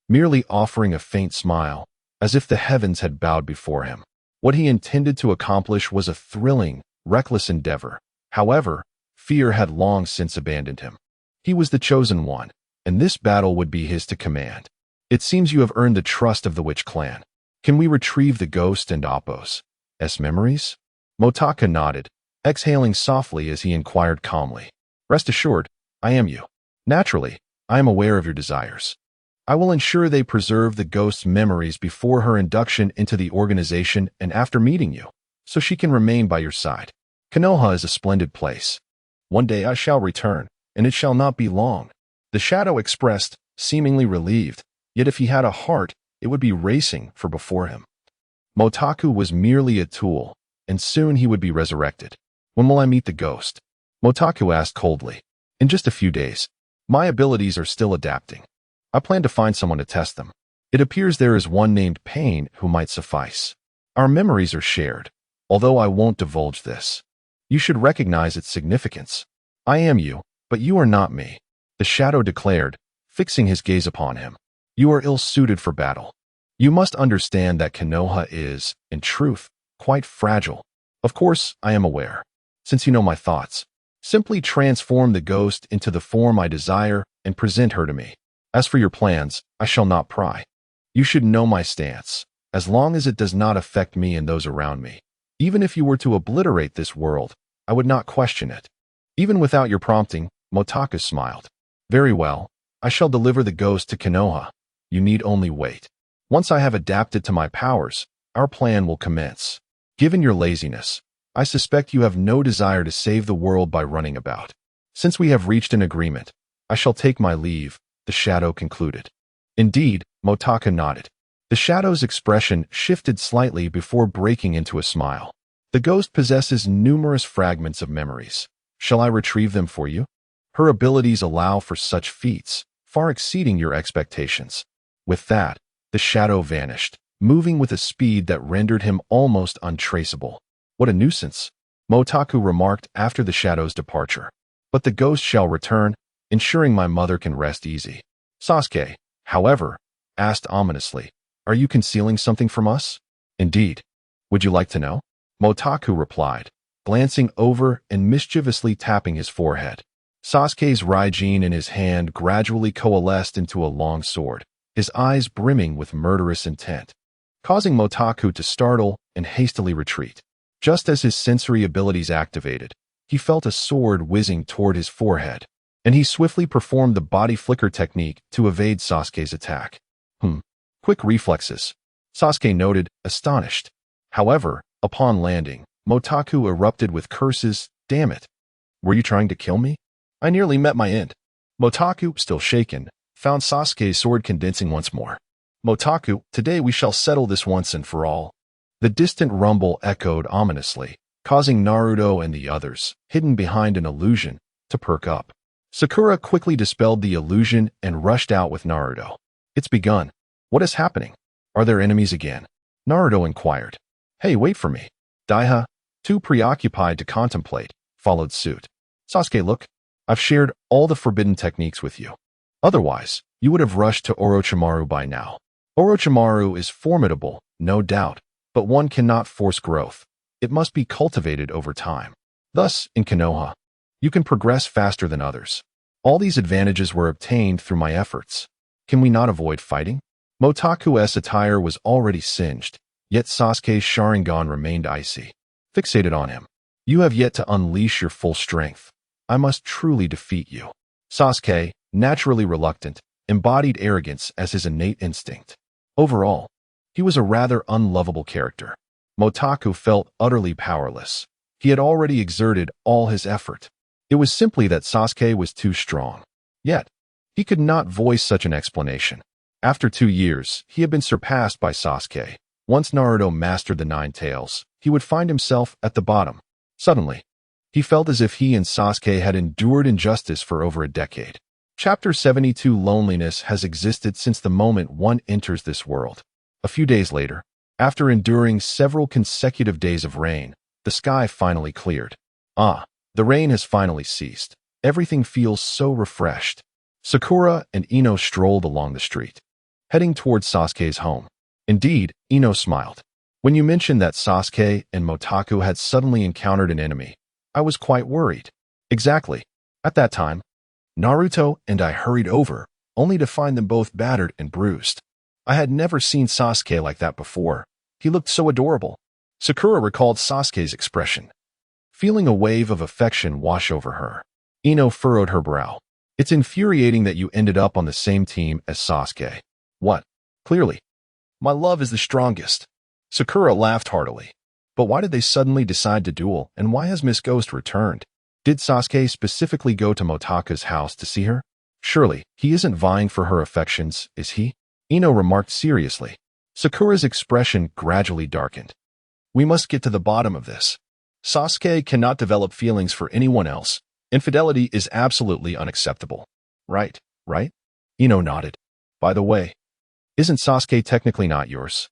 merely offering a faint smile, as if the heavens had bowed before him. What he intended to accomplish was a thrilling, reckless endeavor. However, fear had long since abandoned him. He was the chosen one, and this battle would be his to command. It seems you have earned the trust of the Witch Clan. Can we retrieve the ghost and Appo's memories? Motaka nodded, exhaling softly as he inquired calmly. Rest assured, I am you. Naturally, I am aware of your desires. I will ensure they preserve the ghost's memories before her induction into the organization and after meeting you, so she can remain by your side. Konoha is a splendid place. One day I shall return, and it shall not be long. The Shadow expressed, seemingly relieved, yet if he had a heart, it would be racing for before him. Motaku was merely a tool, and soon he would be resurrected. When will I meet the ghost? Motaku asked coldly. In just a few days. My abilities are still adapting. I plan to find someone to test them. It appears there is one named Pain who might suffice. Our memories are shared, although I won't divulge this. You should recognize its significance. I am you, but you are not me, the Shadow declared, fixing his gaze upon him. You are ill-suited for battle. You must understand that Konoha is, in truth, quite fragile. Of course, I am aware. Since you know my thoughts, simply transform the ghost into the form I desire and present her to me. As for your plans, I shall not pry. You should know my stance, as long as it does not affect me and those around me. Even if you were to obliterate this world, I would not question it. Even without your prompting, Motaka smiled. Very well, I shall deliver the ghost to Konoha. You need only wait. Once I have adapted to my powers, our plan will commence. Given your laziness, I suspect you have no desire to save the world by running about. Since we have reached an agreement, I shall take my leave, the Shadow concluded. Indeed, Motaka nodded. The shadow's expression shifted slightly before breaking into a smile. The ghost possesses numerous fragments of memories. Shall I retrieve them for you? Her abilities allow for such feats, far exceeding your expectations. With that, the shadow vanished, moving with a speed that rendered him almost untraceable. What a nuisance, Motaku remarked after the shadow's departure. But the ghost shall return, ensuring my mother can rest easy. Sasuke, however, asked ominously, are you concealing something from us? Indeed. Would you like to know? Motaku replied, glancing over and mischievously tapping his forehead. Sasuke's Raijin in his hand gradually coalesced into a long sword, his eyes brimming with murderous intent, causing Motaku to startle and hastily retreat. Just as his sensory abilities activated, he felt a sword whizzing toward his forehead, and he swiftly performed the body flicker technique to evade Sasuke's attack. Quick reflexes, Sasuke noted, astonished. However, upon landing, Motaku erupted with curses. Damn it! Were you trying to kill me? I nearly met my end. Motaku, still shaken, found Sasuke's sword condensing once more. Motaku, today we shall settle this once and for all. The distant rumble echoed ominously, causing Naruto and the others, hidden behind an illusion, to perk up. Sakura quickly dispelled the illusion and rushed out with Naruto. It's begun. What is happening? Are there enemies again? Naruto inquired. Hey, wait for me. Daiha, too preoccupied to contemplate, followed suit. Sasuke, look. I've shared all the forbidden techniques with you. Otherwise, you would have rushed to Orochimaru by now. Orochimaru is formidable, no doubt, but one cannot force growth. It must be cultivated over time. Thus, in Konoha, you can progress faster than others. All these advantages were obtained through my efforts. Can we not avoid fighting? Motaku's attire was already singed, yet Sasuke's Sharingan remained icy, fixated on him. You have yet to unleash your full strength. I must truly defeat you. Sasuke, naturally reluctant, embodied arrogance as his innate instinct. Overall, he was a rather unlovable character. Motaku felt utterly powerless. He had already exerted all his effort. It was simply that Sasuke was too strong. Yet, he could not voice such an explanation. After 2 years, he had been surpassed by Sasuke. Once Naruto mastered the 9 tails, he would find himself at the bottom. Suddenly, he felt as if he and Sasuke had endured injustice for over a decade. Chapter 72 Loneliness has existed since the moment one enters this world. A few days later, after enduring several consecutive days of rain, the sky finally cleared. The rain has finally ceased. Everything feels so refreshed. Sakura and Ino strolled along the street, heading towards Sasuke's home. Indeed, Ino smiled. When you mentioned that Sasuke and Motaku had suddenly encountered an enemy, I was quite worried. Exactly. At that time, Naruto and I hurried over, only to find them both battered and bruised. I had never seen Sasuke like that before. He looked so adorable. Sakura recalled Sasuke's expression, feeling a wave of affection wash over her. Ino furrowed her brow. It's infuriating that you ended up on the same team as Sasuke. What? Clearly, my love is the strongest. Sakura laughed heartily. But why did they suddenly decide to duel, and why has Miss Ghost returned? Did Sasuke specifically go to Motaku's house to see her? Surely, he isn't vying for her affections, is he? Ino remarked seriously. Sakura's expression gradually darkened. We must get to the bottom of this. Sasuke cannot develop feelings for anyone else. Infidelity is absolutely unacceptable. Right? Ino nodded. By the way, isn't Sasuke technically not yours?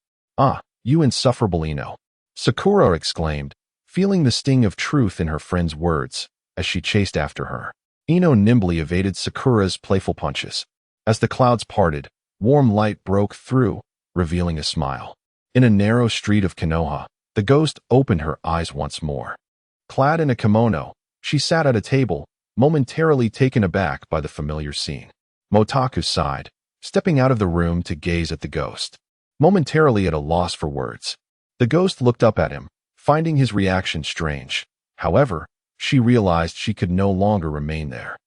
You insufferable Ino. Sakura exclaimed, feeling the sting of truth in her friend's words, as she chased after her. Ino nimbly evaded Sakura's playful punches. As the clouds parted, warm light broke through, revealing a smile. In a narrow street of Konoha, the ghost opened her eyes once more. Clad in a kimono, she sat at a table, momentarily taken aback by the familiar scene. Motaku sighed, stepping out of the room to gaze at the ghost. Momentarily at a loss for words, the ghost looked up at him, finding his reaction strange. However, she realized she could no longer remain there.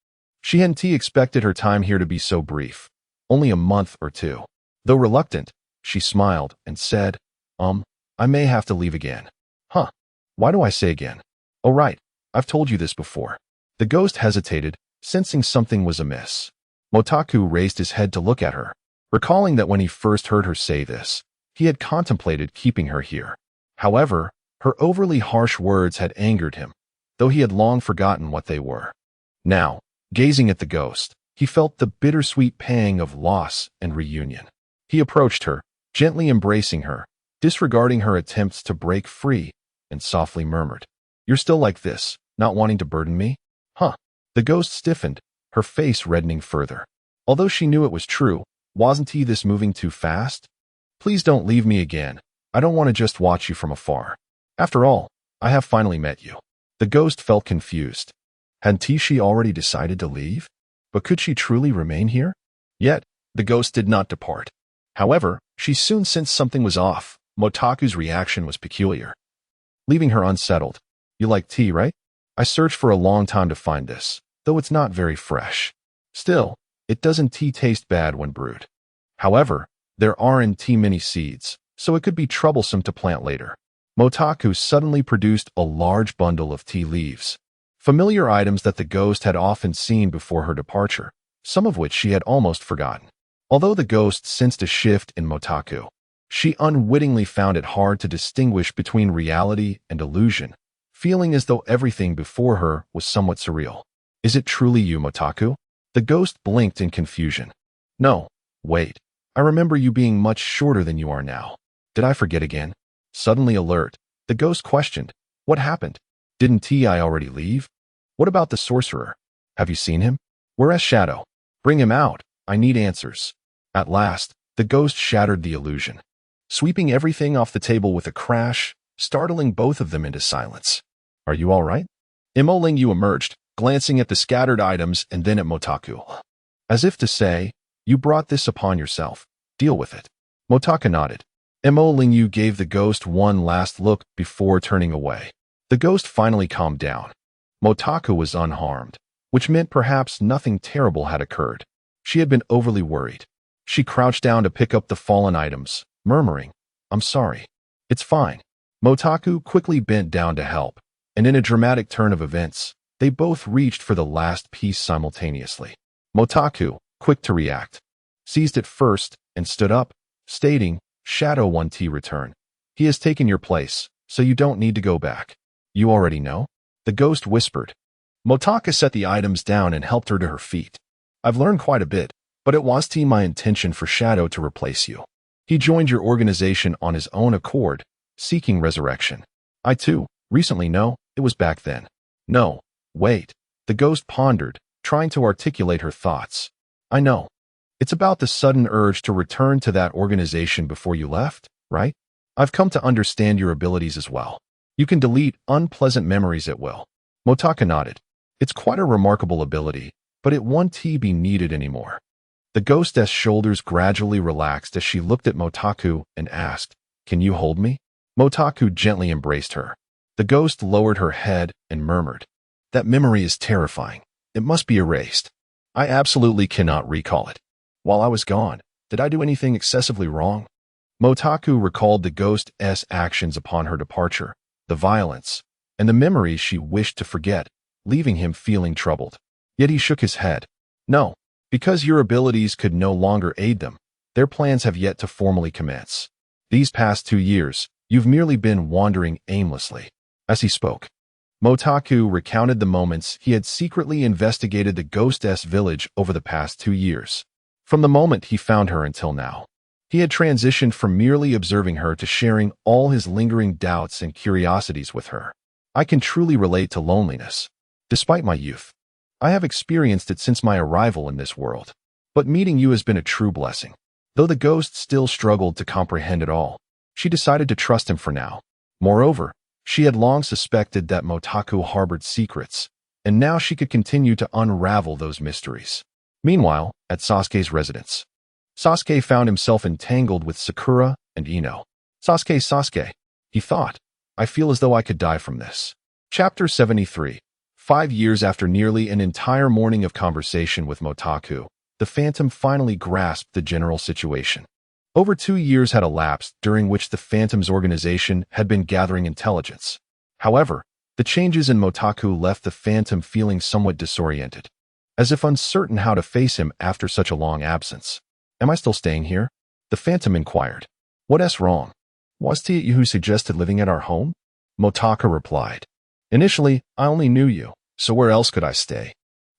She hadn't expected her time here to be so brief, only a month or 2. Though reluctant, she smiled and said, I may have to leave again. Why do I say again? Oh right, I've told you this before. The ghost hesitated, sensing something was amiss. Motaku raised his head to look at her. Recalling that when he first heard her say this, he had contemplated keeping her here. However, her overly harsh words had angered him, though he had long forgotten what they were. Now, gazing at the ghost, he felt the bittersweet pang of loss and reunion. He approached her, gently embracing her, disregarding her attempts to break free, and softly murmured, "You're still like this, not wanting to burden me? Huh." The ghost stiffened, her face reddening further. Although she knew it was true, wasn't he this moving too fast? "Please don't leave me again. I don't want to just watch you from afar. After all, I have finally met you." The ghost felt confused. Hadn't she already decided to leave? But could she truly remain here? Yet, the ghost did not depart. However, she soon sensed something was off. Motaku's reaction was peculiar, leaving her unsettled. "You like tea, right? I searched for a long time to find this, though it's not very fresh. Still, it doesn't tea taste bad when brewed. However, there aren't tea many seeds, so it could be troublesome to plant later." Motaku suddenly produced a large bundle of tea leaves, familiar items that the ghost had often seen before her departure, some of which she had almost forgotten. Although the ghost sensed a shift in Motaku, she unwittingly found it hard to distinguish between reality and illusion, feeling as though everything before her was somewhat surreal. "Is it truly you, Motaku?" The ghost blinked in confusion. "No, wait. I remember you being much shorter than you are now. Did I forget again?" Suddenly alert, the ghost questioned, "What happened? Didn't T.I. already leave? What about the sorcerer? Have you seen him? Where's Shadow? Bring him out. I need answers." At last, the ghost shattered the illusion, sweeping everything off the table with a crash, startling both of them into silence. "Are you all right?" Imo Lingyu emerged, glancing at the scattered items and then at Motaku. As if to say, "You brought this upon yourself. Deal with it." Motaku nodded. Imo Lingyu gave the ghost one last look before turning away. The ghost finally calmed down. Motaku was unharmed, which meant perhaps nothing terrible had occurred. She had been overly worried. She crouched down to pick up the fallen items, murmuring, "I'm sorry." "It's fine." Motaku quickly bent down to help, and in a dramatic turn of events, they both reached for the last piece simultaneously. Motaku, quick to react, seized it first and stood up, stating, "Shadow 1T return. He has taken your place, so you don't need to go back." "You already know?" the ghost whispered. Motaku set the items down and helped her to her feet. "I've learned quite a bit, but it wasn't my intention for Shadow to replace you. He joined your organization on his own accord, seeking resurrection. I too, recently know, it was back then." "No, wait." The ghost pondered, trying to articulate her thoughts. "I know. It's about the sudden urge to return to that organization before you left, right? I've come to understand your abilities as well. You can delete unpleasant memories at will." Motaku nodded. "It's quite a remarkable ability, but it won't be needed anymore." The ghost's shoulders gradually relaxed as she looked at Motaku and asked, "Can you hold me?" Motaku gently embraced her. The ghost lowered her head and murmured, "That memory is terrifying. It must be erased. I absolutely cannot recall it. While I was gone, did I do anything excessively wrong?" Motaku recalled the ghost's actions upon her departure, the violence, and the memories she wished to forget, leaving him feeling troubled. Yet he shook his head. "No, because your abilities could no longer aid them. Their plans have yet to formally commence. These past 2 years, you've merely been wandering aimlessly." As he spoke, Motaku recounted the moments he had secretly investigated the ghost's village over the past 2 years. From the moment he found her until now, he had transitioned from merely observing her to sharing all his lingering doubts and curiosities with her. "I can truly relate to loneliness. Despite my youth, I have experienced it since my arrival in this world. But meeting you has been a true blessing." Though the ghost still struggled to comprehend it all, she decided to trust him for now. Moreover, she had long suspected that Motaku harbored secrets, and now she could continue to unravel those mysteries. Meanwhile, at Sasuke's residence, Sasuke found himself entangled with Sakura and Ino. Sasuke, he thought, "I feel as though I could die from this." Chapter 73. 5 years after nearly an entire morning of conversation with Motaku, the Phantom finally grasped the general situation. Over 2 years had elapsed during which the Phantom's organization had been gathering intelligence. However, the changes in Motaku left the Phantom feeling somewhat disoriented, as if uncertain how to face him after such a long absence. Am I still staying here? The Phantom inquired. What's wrong? Was it you who suggested living at our home? Motaka replied. Initially, I only knew you, so where else could I stay?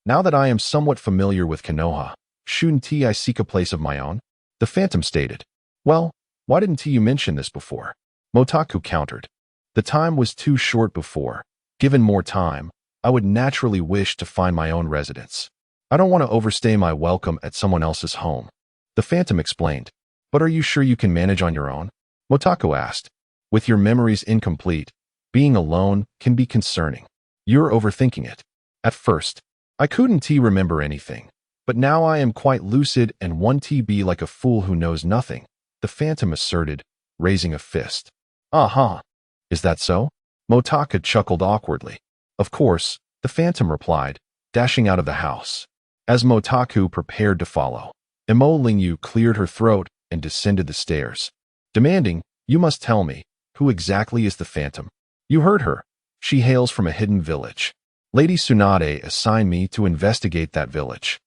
Now that I am somewhat familiar with Konoha, shouldn't I seek a place of my own? The Phantom stated. Well, why didn't you mention this before? Motaku countered. The time was too short before. Given more time, I would naturally wish to find my own residence. I don't want to overstay my welcome at someone else's home. The Phantom explained. But are you sure you can manage on your own? Motaku asked. With your memories incomplete, being alone can be concerning. You're overthinking it. At first, I couldn't remember anything, but now I am quite lucid and want to be like a fool who knows nothing, the Phantom asserted, raising a fist. Uh-huh. Is that so? Motaka chuckled awkwardly. Of course, the Phantom replied, dashing out of the house. As Motaku prepared to follow, Emo Lingyu cleared her throat and descended the stairs, demanding, You must tell me, who exactly is the Phantom? You heard her. She hails from a hidden village. Lady Tsunade assigned me to investigate that village,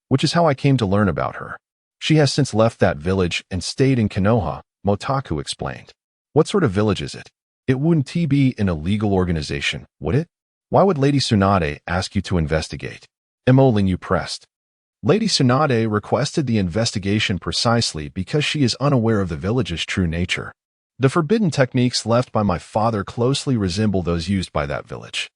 which is how I came to learn about her. She has since left that village and stayed in Konoha, Motaku explained. What sort of village is it? It wouldn't be an illegal organization, would it? Why would Lady Tsunade ask you to investigate? Emo Lingyu pressed. Lady Tsunade requested the investigation precisely because she is unaware of the village's true nature. The forbidden techniques left by my father closely resemble those used by that village,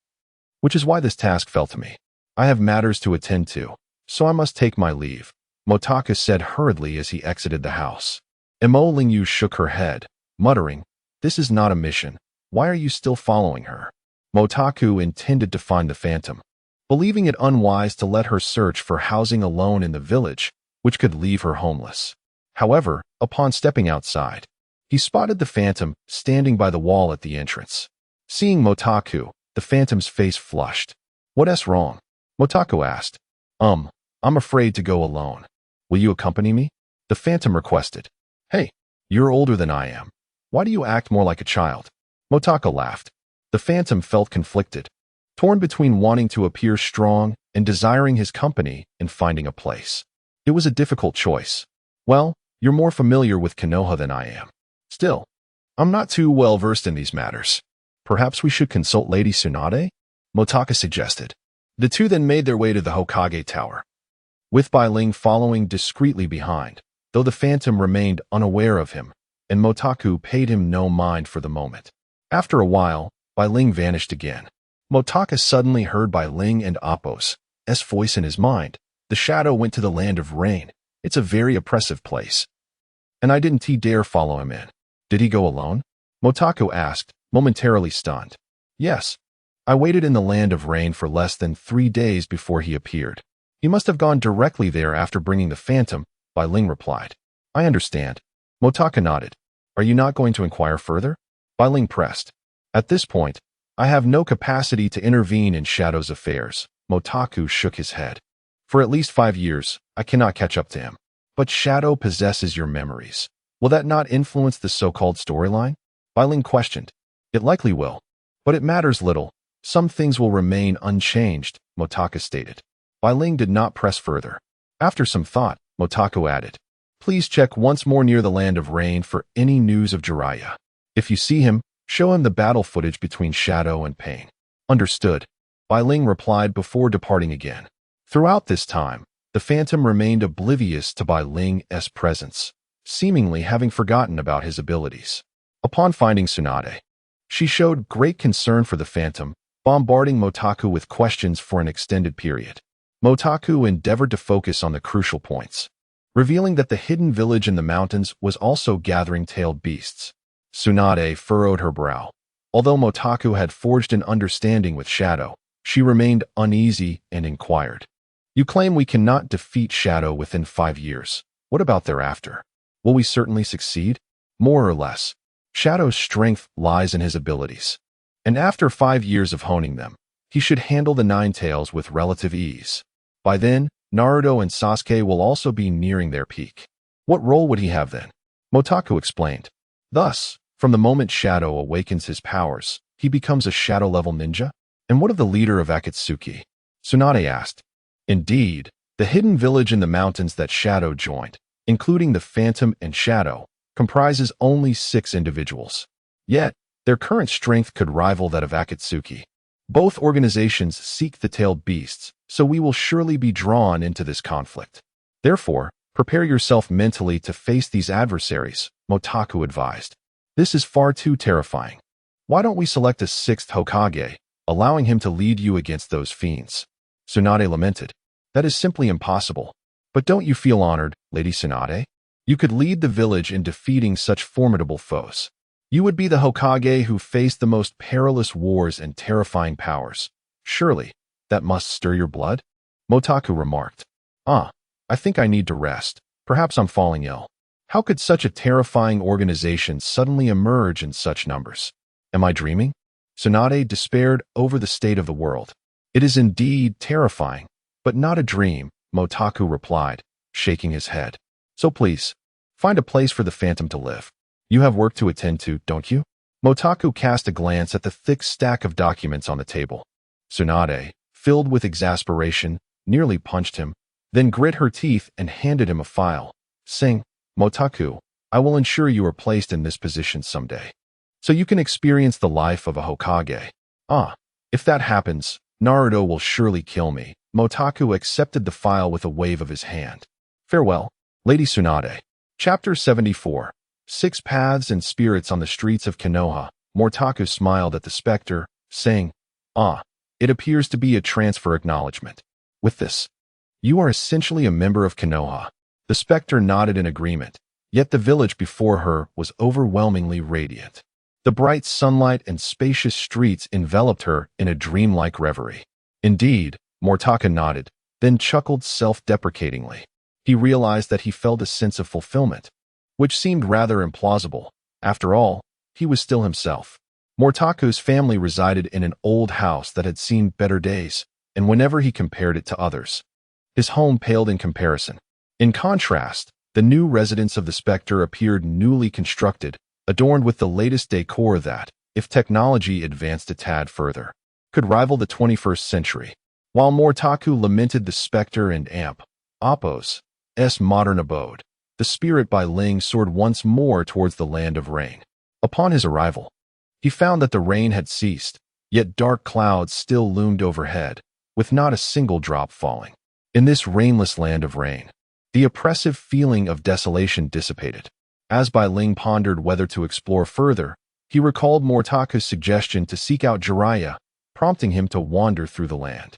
which is why this task fell to me. I have matters to attend to, so I must take my leave, Motaka said hurriedly as he exited the house. Emo Lingyu shook her head, muttering, This is not a mission. Why are you still following her? Motaku intended to find the Phantom, believing it unwise to let her search for housing alone in the village, which could leave her homeless. However, upon stepping outside, he spotted the Phantom standing by the wall at the entrance. Seeing Motaku, the Phantom's face flushed. What's wrong? Motaku asked. I'm afraid to go alone. Will you accompany me? The Phantom requested. Hey, you're older than I am. Why do you act more like a child? Motaka laughed. The Phantom felt conflicted, torn between wanting to appear strong and desiring his company and finding a place. It was a difficult choice. Well, you're more familiar with Konoha than I am. Still, I'm not too well versed in these matters. Perhaps we should consult Lady Tsunade? Motaka suggested. The two then made their way to the Hokage Tower, with Bai Ling following discreetly behind, though the Phantom remained unaware of him, and Motaku paid him no mind for the moment. After a while, Bai Ling vanished again. Motaka suddenly heard Bai Ling and Appo's voice in his mind. The shadow went to the land of rain. It's a very oppressive place. And I didn't dare follow him in. Did he go alone? Motaku asked, momentarily stunned. Yes. I waited in the land of rain for less than 3 days before he appeared. He must have gone directly there after bringing the Phantom, Bai Ling replied. I understand. Motaka nodded. Are you not going to inquire further? Bai Ling pressed. At this point, I have no capacity to intervene in Shadow's affairs. Motaku shook his head. For at least 5 years, I cannot catch up to him. But Shadow possesses your memories. Will that not influence the so-called storyline? Bai Ling questioned. It likely will. But it matters little. Some things will remain unchanged, Motaka stated. Bai Ling did not press further. After some thought, Motaku added, Please check once more near the land of rain for any news of Jiraiya. If you see him, show him the battle footage between Shadow and Pain. Understood. Bai Ling replied before departing again. Throughout this time, the Phantom remained oblivious to Bai Ling's presence, seemingly having forgotten about his abilities. Upon finding Tsunade, she showed great concern for the Phantom, bombarding Motaku with questions for an extended period. Motaku endeavored to focus on the crucial points, revealing that the hidden village in the mountains was also gathering tailed beasts. Tsunade furrowed her brow. Although Motaku had forged an understanding with Shadow, she remained uneasy and inquired. You claim we cannot defeat Shadow within 5 years. What about thereafter? Will we certainly succeed? More or less. Shadow's strength lies in his abilities. And after 5 years of honing them, he should handle the Nine Tails with relative ease. By then, Naruto and Sasuke will also be nearing their peak. What role would he have then? Motaku explained. Thus, from the moment Shadow awakens his powers, he becomes a shadow-level ninja? And what of the leader of Akatsuki? Tsunade asked. Indeed, the hidden village in the mountains that Shadow joined including the Phantom and Shadow, comprises only 6 individuals. Yet, their current strength could rival that of Akatsuki. Both organizations seek the tailed beasts, so we will surely be drawn into this conflict. Therefore, prepare yourself mentally to face these adversaries, Motaku advised. This is far too terrifying. Why don't we select a 6th Hokage, allowing him to lead you against those fiends? Tsunade lamented. That is simply impossible. But don't you feel honored, Lady Tsunade? You could lead the village in defeating such formidable foes. You would be the Hokage who faced the most perilous wars and terrifying powers. Surely, that must stir your blood? Motaku remarked. I think I need to rest. Perhaps I'm falling ill. How could such a terrifying organization suddenly emerge in such numbers? Am I dreaming? Tsunade despaired over the state of the world. It is indeed terrifying, but not a dream, Motaku replied, shaking his head. So please, find a place for the Phantom to live. You have work to attend to, don't you? Motaku cast a glance at the thick stack of documents on the table. Tsunade, filled with exasperation, nearly punched him, then grit her teeth and handed him a file, saying, Motaku, I will ensure you are placed in this position someday, so you can experience the life of a Hokage. If that happens, Naruto will surely kill me. Motaku accepted the file with a wave of his hand. Farewell, Lady Tsunade. Chapter 74. 6 Paths and Spirits on the Streets of Konoha. Motaku smiled at the specter, saying, it appears to be a transfer acknowledgement. With this, you are essentially a member of Konoha. The specter nodded in agreement, yet the village before her was overwhelmingly radiant. The bright sunlight and spacious streets enveloped her in a dreamlike reverie. Indeed, Motaku nodded, then chuckled self-deprecatingly. He realized that he felt a sense of fulfillment, which seemed rather implausible. After all, he was still himself. Motaku's family resided in an old house that had seen better days, and whenever he compared it to others, his home paled in comparison. In contrast, the new residence of the specter appeared newly constructed, adorned with the latest decor that, if technology advanced a tad further, could rival the 21st century. While Motaku lamented the specter and Appo's modern abode, the spirit by Ling soared once more towards the land of rain. Upon his arrival, he found that the rain had ceased, yet dark clouds still loomed overhead, with not a single drop falling. In this rainless land of rain, the oppressive feeling of desolation dissipated. As Bai Ling pondered whether to explore further, he recalled Motaku's suggestion to seek out Jiraiya, prompting him to wander through the land.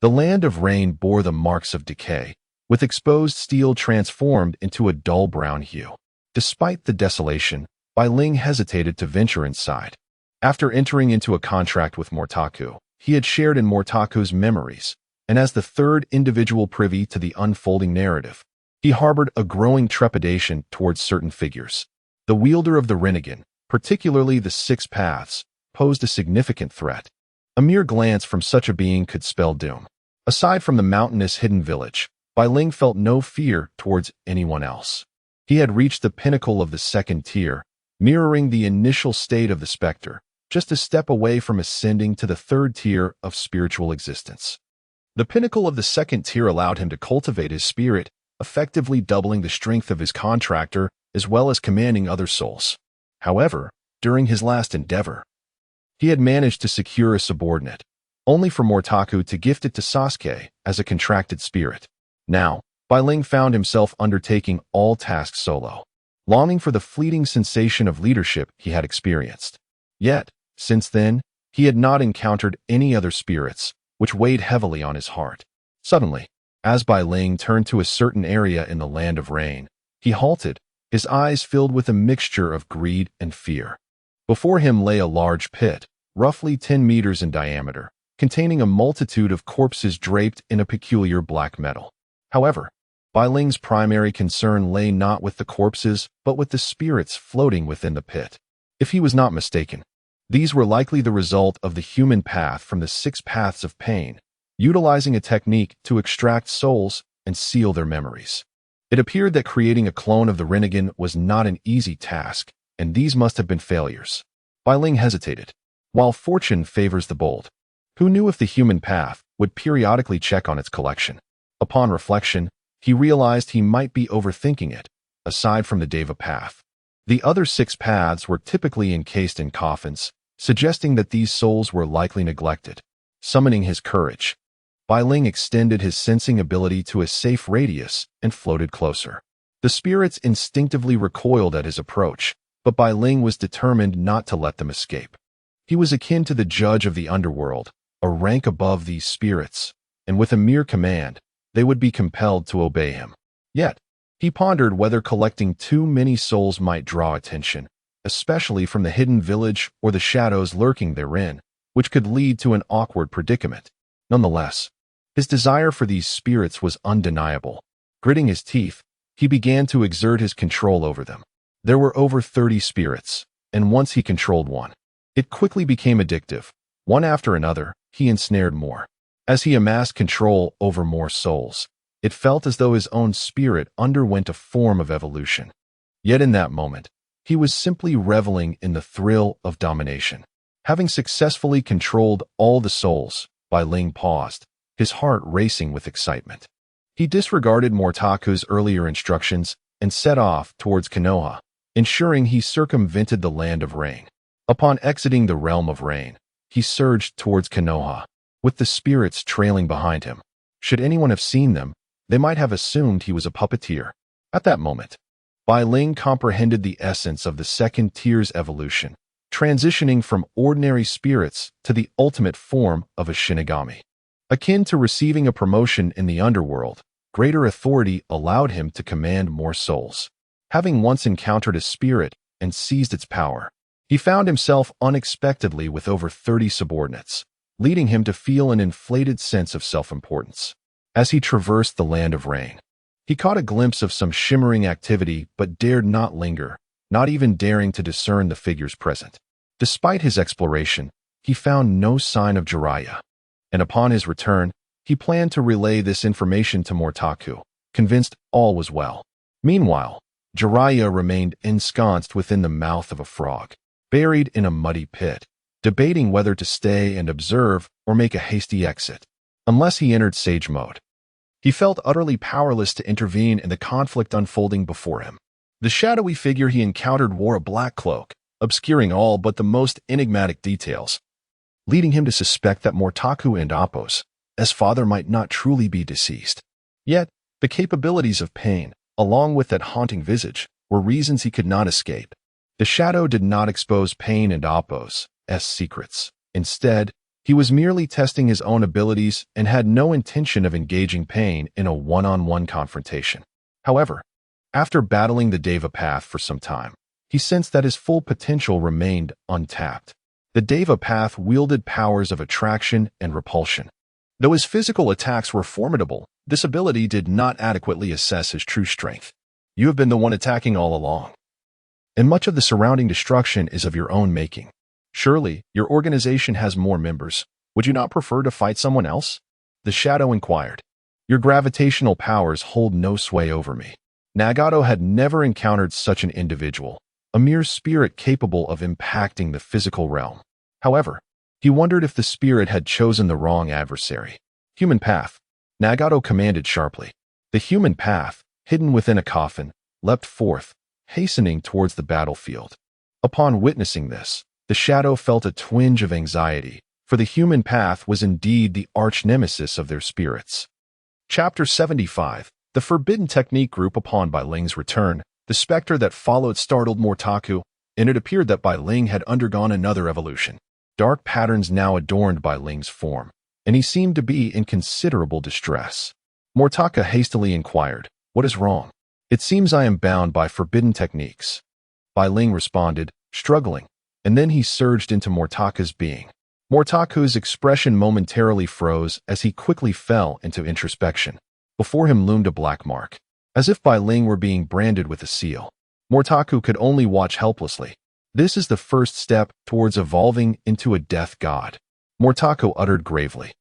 The land of rain bore the marks of decay, with exposed steel transformed into a dull brown hue. Despite the desolation, Bai Ling hesitated to venture inside. After entering into a contract with Motaku, he had shared in Motaku's memories, and as the third individual privy to the unfolding narrative, he harbored a growing trepidation towards certain figures. The wielder of the Rinnegan, particularly the 6 Paths, posed a significant threat. A mere glance from such a being could spell doom. Aside from the mountainous hidden village, Bai Ling felt no fear towards anyone else. He had reached the pinnacle of the 2nd tier, mirroring the initial state of the specter, just a step away from ascending to the 3rd tier of spiritual existence. The pinnacle of the 2nd tier allowed him to cultivate his spirit, effectively doubling the strength of his contractor as well as commanding other souls. However, during his last endeavor, he had managed to secure a subordinate, only for Motaku to gift it to Sasuke as a contracted spirit. Now, Bai Ling found himself undertaking all tasks solo, longing for the fleeting sensation of leadership he had experienced. Yet, since then, he had not encountered any other spirits, which weighed heavily on his heart. Suddenly, as Bai Ling turned to a certain area in the land of rain, he halted, his eyes filled with a mixture of greed and fear. Before him lay a large pit, roughly 10 meters in diameter, containing a multitude of corpses draped in a peculiar black metal. However, Bai Ling's primary concern lay not with the corpses, but with the spirits floating within the pit. If he was not mistaken, these were likely the result of the human path from the 6 paths of pain, utilizing a technique to extract souls and seal their memories. It appeared that creating a clone of the Rinnegan was not an easy task, and these must have been failures. Bai Ling hesitated. While fortune favors the bold, who knew if the human path would periodically check on its collection? Upon reflection, he realized he might be overthinking it. Aside from the Deva path, the other 6 paths were typically encased in coffins, suggesting that these souls were likely neglected. Summoning his courage, Bai Ling extended his sensing ability to a safe radius and floated closer. The spirits instinctively recoiled at his approach, but Bai Ling was determined not to let them escape. He was akin to the judge of the underworld, a rank above these spirits, and with a mere command, they would be compelled to obey him. Yet, he pondered whether collecting too many souls might draw attention, especially from the hidden village or the shadows lurking therein, which could lead to an awkward predicament. Nonetheless, his desire for these spirits was undeniable. Gritting his teeth, he began to exert his control over them. There were over 30 spirits, and once he controlled one, it quickly became addictive. One after another, he ensnared more. As he amassed control over more souls, it felt as though his own spirit underwent a form of evolution. Yet in that moment, he was simply reveling in the thrill of domination. Having successfully controlled all the souls, Bai Ling paused, his heart racing with excitement. He disregarded Mortaku's earlier instructions and set off towards Konoha, ensuring he circumvented the land of rain. Upon exiting the realm of rain, he surged towards Konoha, with the spirits trailing behind him. Should anyone have seen them, they might have assumed he was a puppeteer. At that moment, Bai Ling comprehended the essence of the second tier's evolution, transitioning from ordinary spirits to the ultimate form of a Shinigami. Akin to receiving a promotion in the underworld, greater authority allowed him to command more souls. Having once encountered a spirit and seized its power, he found himself unexpectedly with over 30 subordinates, leading him to feel an inflated sense of self-importance. As he traversed the land of rain, he caught a glimpse of some shimmering activity but dared not linger, not even daring to discern the figures present. Despite his exploration, he found no sign of Jiraiya, and upon his return, he planned to relay this information to Mortaku, convinced all was well. Meanwhile, Jiraiya remained ensconced within the mouth of a frog, buried in a muddy pit, debating whether to stay and observe or make a hasty exit. Unless he entered sage mode, he felt utterly powerless to intervene in the conflict unfolding before him. The shadowy figure he encountered wore a black cloak, obscuring all but the most enigmatic details, leading him to suspect that Mortaku and Appo's father might not truly be deceased. Yet, the capabilities of pain, along with that haunting visage, were reasons he could not escape. The shadow did not expose Pain and Appo's secrets. Instead, he was merely testing his own abilities and had no intention of engaging Pain in a one-on-one confrontation. However, after battling the Deva path for some time, he sensed that his full potential remained untapped. The Deva path wielded powers of attraction and repulsion. Though his physical attacks were formidable, this ability did not adequately assess his true strength. You have been the one attacking all along, and much of the surrounding destruction is of your own making. Surely, your organization has more members. Would you not prefer to fight someone else? The shadow inquired. Your gravitational powers hold no sway over me. Nagato had never encountered such an individual, a mere spirit capable of impacting the physical realm. However, he wondered if the spirit had chosen the wrong adversary. Human path, Nagato commanded sharply. The human path, hidden within a coffin, leapt forth, hastening towards the battlefield. Upon witnessing this, the shadow felt a twinge of anxiety, for the human path was indeed the arch-nemesis of their spirits. Chapter 75. The Forbidden Technique Group. Upon Bai Ling's return, the specter that followed startled Mortaku, and it appeared that Bai Ling had undergone another evolution. Dark patterns now adorned Bai Ling's form, and he seemed to be in considerable distress. Mortaku hastily inquired, "What is wrong?" "It seems I am bound by forbidden techniques," Bai Ling responded, struggling, and then he surged into Mortaku's being. Mortaku's expression momentarily froze as he quickly fell into introspection. Before him loomed a black mark, as if Bai Ling were being branded with a seal. Mortaku could only watch helplessly. "This is the first step towards evolving into a death god," Mortaku uttered gravely.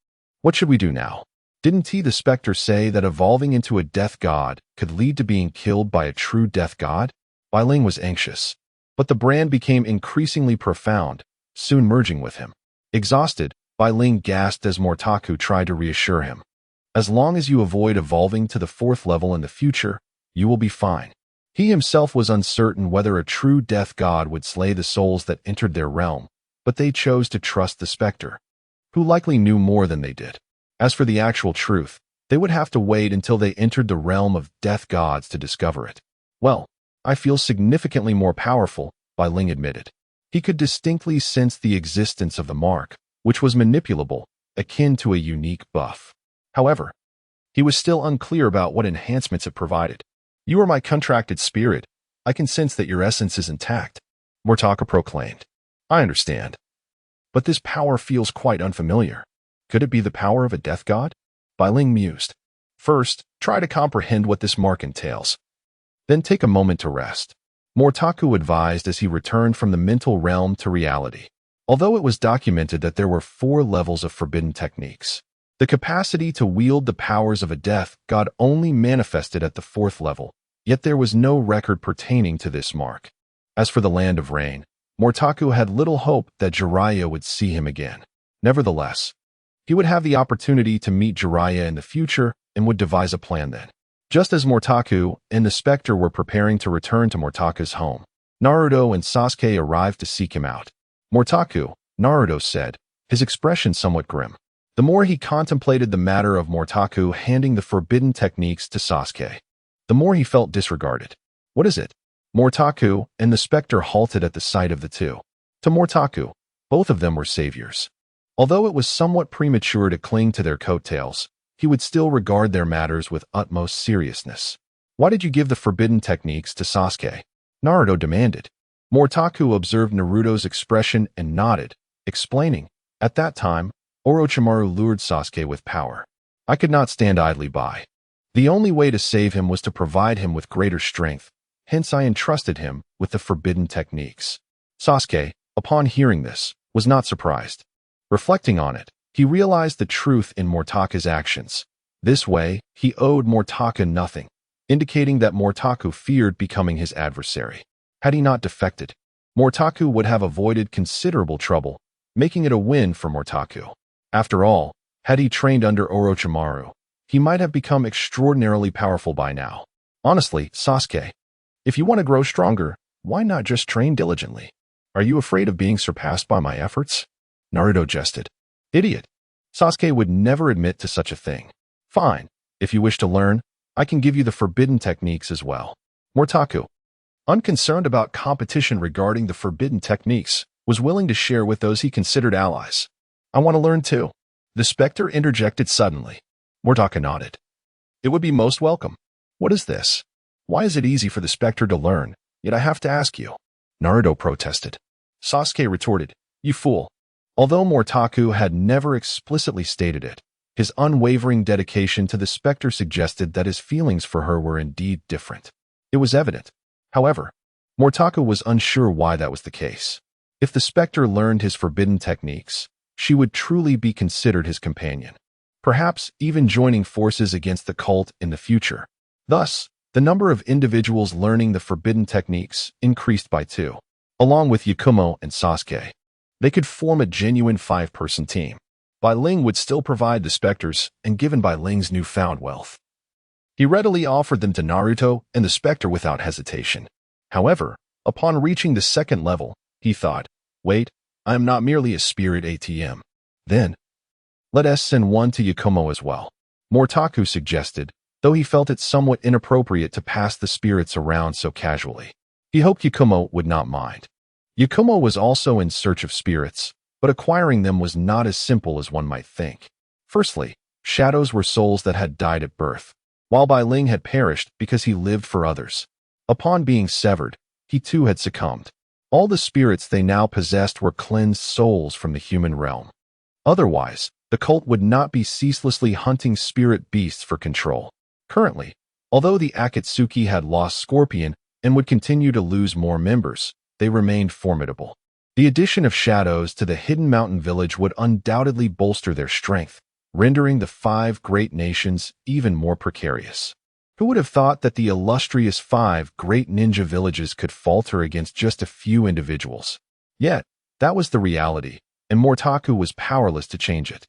"What should we do now? Didn't he, the specter, say that evolving into a death god could lead to being killed by a true death god?" Bai Ling was anxious, but the brand became increasingly profound, soon merging with him. Exhausted, Bai Ling gasped as Mortaku tried to reassure him. As long as you avoid evolving to the fourth level in the future, you will be fine. He himself was uncertain whether a true death god would slay the souls that entered their realm, but they chose to trust the specter, who likely knew more than they did. As for the actual truth, they would have to wait until they entered the realm of death gods to discover it. Well, I feel significantly more powerful, Bai Ling admitted. He could distinctly sense the existence of the mark, which was manipulable, akin to a unique buff. However, he was still unclear about what enhancements it provided. You are my contracted spirit. I can sense that your essence is intact, Mortaka proclaimed. I understand. But this power feels quite unfamiliar. Could it be the power of a death god? Bai Ling mused. First, try to comprehend what this mark entails. Then take a moment to rest. Mortaku advised as he returned from the mental realm to reality. Although it was documented that there were 4 levels of forbidden techniques, the capacity to wield the powers of a death god only manifested at the 4th level, yet there was no record pertaining to this mark. As for the Land of Rain, Mortaku had little hope that Jiraiya would see him again. Nevertheless, he would have the opportunity to meet Jiraiya in the future and would devise a plan then. Just as Mortaku and the Spectre were preparing to return to Mortaka's home, Naruto and Sasuke arrived to seek him out. Mortaku, Naruto said, his expression somewhat grim. The more he contemplated the matter of Mortaku handing the forbidden techniques to Sasuke, the more he felt disregarded. What is it? Mortaku and the Spectre halted at the sight of the two. To Mortaku, both of them were saviors. Although it was somewhat premature to cling to their coattails, he would still regard their matters with utmost seriousness. Why did you give the forbidden techniques to Sasuke? Naruto demanded. Mortaku observed Naruto's expression and nodded, explaining, at that time, Orochimaru lured Sasuke with power. I could not stand idly by. The only way to save him was to provide him with greater strength, hence I entrusted him with the forbidden techniques. Sasuke, upon hearing this, was not surprised. Reflecting on it, he realized the truth in Mortaka's actions. This way, he owed Mortaka nothing, indicating that Mortaku feared becoming his adversary. Had he not defected, Mortaku would have avoided considerable trouble, making it a win for Mortaku. After all, had he trained under Orochimaru, he might have become extraordinarily powerful by now. Honestly, Sasuke, if you want to grow stronger, why not just train diligently? Are you afraid of being surpassed by my efforts? Naruto jested. Idiot. Sasuke would never admit to such a thing. Fine. If you wish to learn, I can give you the forbidden techniques as well. Mortaku, unconcerned about competition regarding the forbidden techniques, was willing to share with those he considered allies. I want to learn too. The Spectre interjected suddenly. Mortaka nodded. It would be most welcome. What is this? Why is it easy for the Spectre to learn, yet I have to ask you? Naruto protested. Sasuke retorted, You fool. Although Mortaku had never explicitly stated it, his unwavering dedication to the Spectre suggested that his feelings for her were indeed different. It was evident. However, Mortaku was unsure why that was the case. If the Spectre learned his forbidden techniques, she would truly be considered his companion, perhaps even joining forces against the cult in the future. Thus, the number of individuals learning the forbidden techniques increased by 2, along with Yakumo and Sasuke. They could form a genuine 5-person team. Bai Ling would still provide the Spectres, and given Bai Ling's newfound wealth, he readily offered them to Naruto and the Spectre without hesitation. However, upon reaching the 2nd level, he thought, wait, I am not merely a spirit ATM. Then, let us send one to Yakumo as well. Mortaku suggested, though he felt it somewhat inappropriate to pass the spirits around so casually. He hoped Yakumo would not mind. Yakumo was also in search of spirits, but acquiring them was not as simple as one might think. Firstly, shadows were souls that had died at birth, while Bai Ling had perished because he lived for others. Upon being severed, he too had succumbed. All the spirits they now possessed were cleansed souls from the human realm. Otherwise, the cult would not be ceaselessly hunting spirit beasts for control. Currently, although the Akatsuki had lost Scorpion and would continue to lose more members, they remained formidable. The addition of shadows to the hidden mountain village would undoubtedly bolster their strength, rendering the 5 great nations even more precarious. Who would have thought that the illustrious 5 great ninja villages could falter against just a few individuals? Yet, that was the reality, and Mortaku was powerless to change it.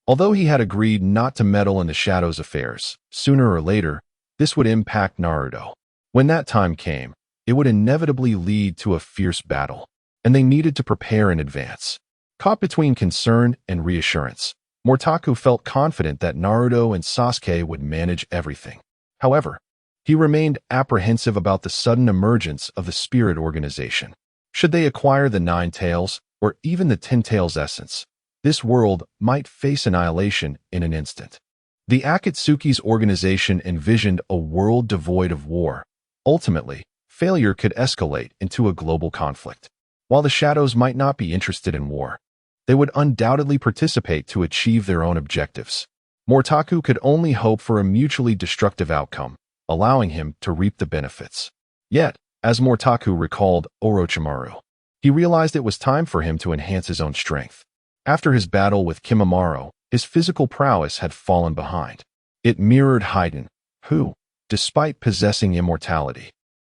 Although he had agreed not to meddle in the Shadow's affairs, sooner or later, this would impact Naruto. When that time came, it would inevitably lead to a fierce battle, and they needed to prepare in advance. Caught between concern and reassurance, Mortaku felt confident that Naruto and Sasuke would manage everything. However, he remained apprehensive about the sudden emergence of the Spirit Organization. Should they acquire the Nine Tails, or even the Ten Tails essence, this world might face annihilation in an instant. The Akatsuki's organization envisioned a world devoid of war. Ultimately, failure could escalate into a global conflict. While the Shadows might not be interested in war, they would undoubtedly participate to achieve their own objectives. Mortaku could only hope for a mutually destructive outcome, allowing him to reap the benefits. Yet, as Mortaku recalled Orochimaru, he realized it was time for him to enhance his own strength. After his battle with Kimimaro, his physical prowess had fallen behind. It mirrored Haiden, who, despite possessing immortality,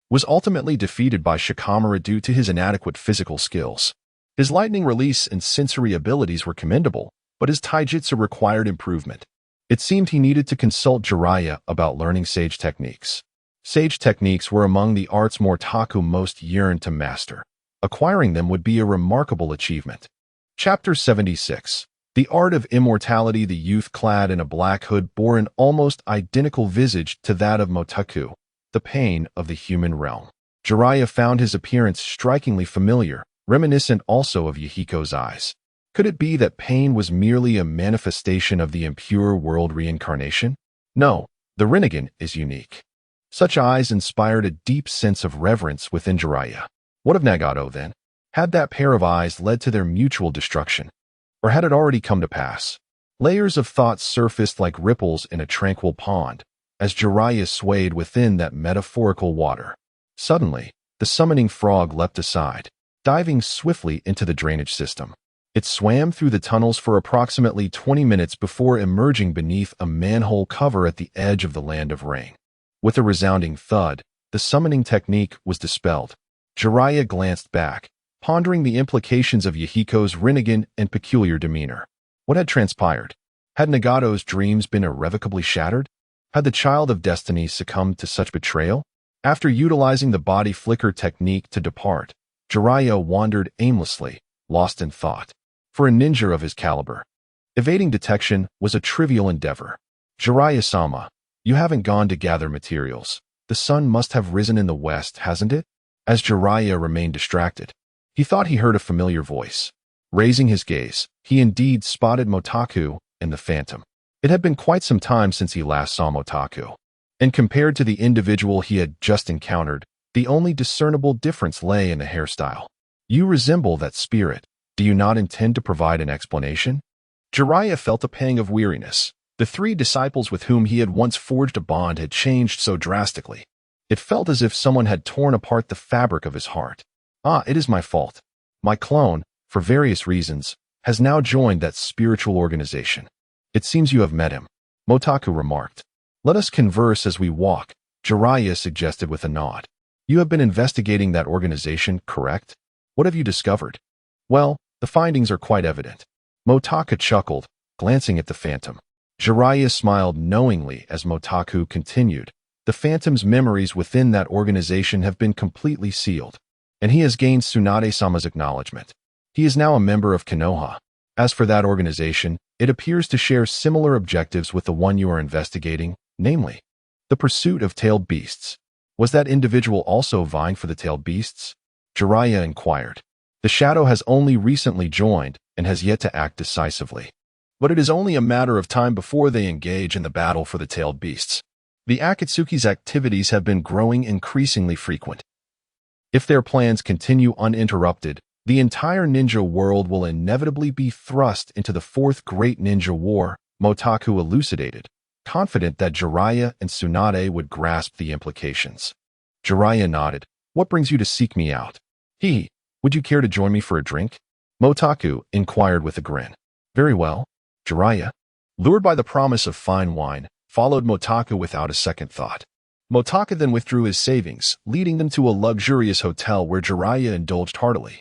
was ultimately defeated by Shikamaru due to his inadequate physical skills. His lightning release and sensory abilities were commendable, but his taijutsu required improvement. It seemed he needed to consult Jiraiya about learning sage techniques. Sage techniques were among the arts Mortaku most yearned to master. Acquiring them would be a remarkable achievement. Chapter 76. The Art of Immortality. The youth clad in a black hood bore an almost identical visage to that of Mortaku, the pain of the human realm. Jiraiya found his appearance strikingly familiar, reminiscent also of Yahiko's eyes. Could it be that pain was merely a manifestation of the impure world reincarnation? No, the Rinnegan is unique. Such eyes inspired a deep sense of reverence within Jiraiya. What of Nagato, then? Had that pair of eyes led to their mutual destruction? Or had it already come to pass? Layers of thought surfaced like ripples in a tranquil pond, as Jiraiya swayed within that metaphorical water. Suddenly, the summoning frog leapt aside, diving swiftly into the drainage system. It swam through the tunnels for approximately 20 minutes before emerging beneath a manhole cover at the edge of the Land of Rain. With a resounding thud, the summoning technique was dispelled. Jiraiya glanced back, pondering the implications of Yahiko's Rinnegan and peculiar demeanor. What had transpired? Had Nagato's dreams been irrevocably shattered? Had the child of destiny succumbed to such betrayal? After utilizing the body flicker technique to depart, Jiraiya wandered aimlessly, lost in thought. For a ninja of his caliber, evading detection was a trivial endeavor. Jiraiya-sama, you haven't gone to gather materials. The sun must have risen in the west, hasn't it? As Jiraiya remained distracted, he thought he heard a familiar voice. Raising his gaze, he indeed spotted Mortaku and the Phantom. It had been quite some time since he last saw Mortaku, and compared to the individual he had just encountered, the only discernible difference lay in the hairstyle. You resemble that spirit. Do you not intend to provide an explanation? Jiraiya felt a pang of weariness. The three disciples with whom he had once forged a bond had changed so drastically. It felt as if someone had torn apart the fabric of his heart. It is my fault. My clone, for various reasons, has now joined that spiritual organization. It seems you have met him, Mortaku remarked. Let us converse as we walk, Jiraiya suggested with a nod. You have been investigating that organization, correct? What have you discovered? Well, the findings are quite evident. Mortaku chuckled, glancing at the Phantom. Jiraiya smiled knowingly as Mortaku continued. The Phantom's memories within that organization have been completely sealed, and he has gained Tsunade-sama's acknowledgement. He is now a member of Konoha. As for that organization, it appears to share similar objectives with the one you are investigating, namely, the pursuit of tailed beasts. Was that individual also vying for the tailed beasts? Jiraiya inquired. The Shadow has only recently joined and has yet to act decisively. But it is only a matter of time before they engage in the battle for the tailed beasts. The Akatsuki's activities have been growing increasingly frequent. If their plans continue uninterrupted, the entire ninja world will inevitably be thrust into the Fourth Great Ninja War, Mortaku elucidated, confident that Jiraiya and Tsunade would grasp the implications. Jiraiya nodded. What brings you to seek me out? Would you care to join me for a drink? Mortaku inquired with a grin. Very well. Jiraiya, lured by the promise of fine wine, followed Mortaku without a second thought. Mortaku then withdrew his savings, leading them to a luxurious hotel where Jiraiya indulged heartily.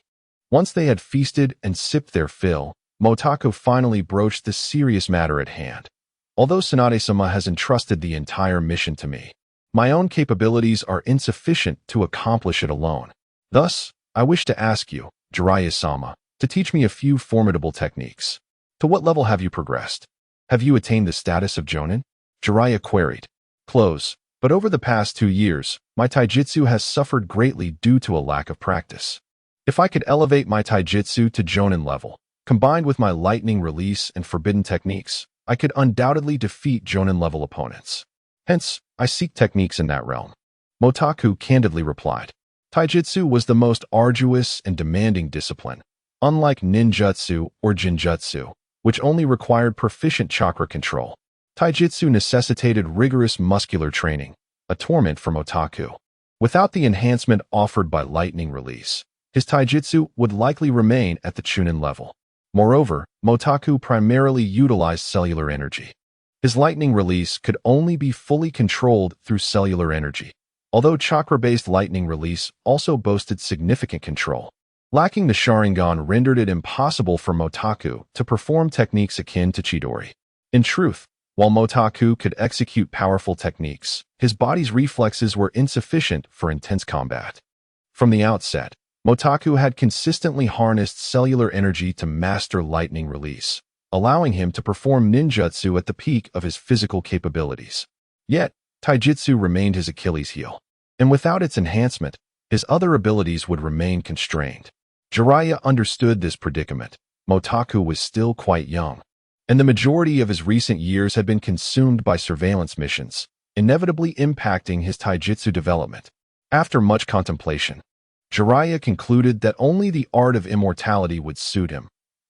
Once they had feasted and sipped their fill, Motako finally broached the serious matter at hand. Although Tsunade-sama has entrusted the entire mission to me, my own capabilities are insufficient to accomplish it alone. Thus, I wish to ask you, Jiraiya-sama, to teach me a few formidable techniques. To what level have you progressed? Have you attained the status of Jonin? Jiraiya queried. Close, but over the past 2 years, my taijutsu has suffered greatly due to a lack of practice. If I could elevate my taijutsu to Jonin level, combined with my lightning release and forbidden techniques, I could undoubtedly defeat Jonin-level opponents. Hence, I seek techniques in that realm. Motako candidly replied. Taijutsu was the most arduous and demanding discipline, unlike ninjutsu or jinjutsu, which only required proficient chakra control. Taijutsu necessitated rigorous muscular training, a torment for Motako. Without the enhancement offered by lightning release, his taijutsu would likely remain at the Chunin level. Moreover, Motako primarily utilized cellular energy. His lightning release could only be fully controlled through cellular energy, although chakra-based lightning release also boasted significant control. Lacking the Sharingan rendered it impossible for Motako to perform techniques akin to Chidori. In truth, while Motako could execute powerful techniques, his body's reflexes were insufficient for intense combat. From the outset, Motako had consistently harnessed cellular energy to master lightning release, allowing him to perform ninjutsu at the peak of his physical capabilities. Yet, taijutsu remained his Achilles heel, and without its enhancement, his other abilities would remain constrained. Jiraiya understood this predicament. Motako was still quite young, and the majority of his recent years had been consumed by surveillance missions, inevitably impacting his taijutsu development. After much contemplation, Jiraiya concluded that only the art of immortality would suit him.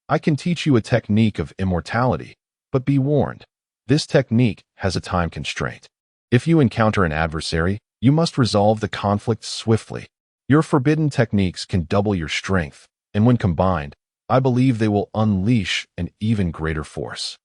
I can teach you a technique of immortality, but be warned, this technique has a time constraint. If you encounter an adversary, you must resolve the conflict swiftly. Your forbidden techniques can double your strength, and when combined, I believe they will unleash an even greater force.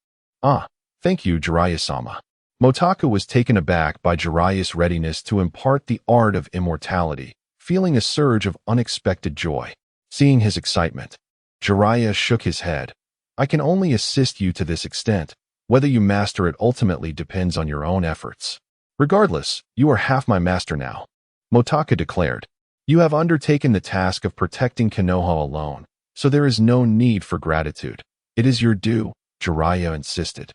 Ah, thank you, Jiraiya-sama. Motako was taken aback by Jiraiya's readiness to impart the art of immortality, feeling a surge of unexpected joy. Seeing his excitement, Jiraiya shook his head. I can only assist you to this extent. Whether you master it ultimately depends on your own efforts. Regardless, you are half my master now, Motaka declared. You have undertaken the task of protecting Konoha alone, so there is no need for gratitude. It is your due, Jiraiya insisted,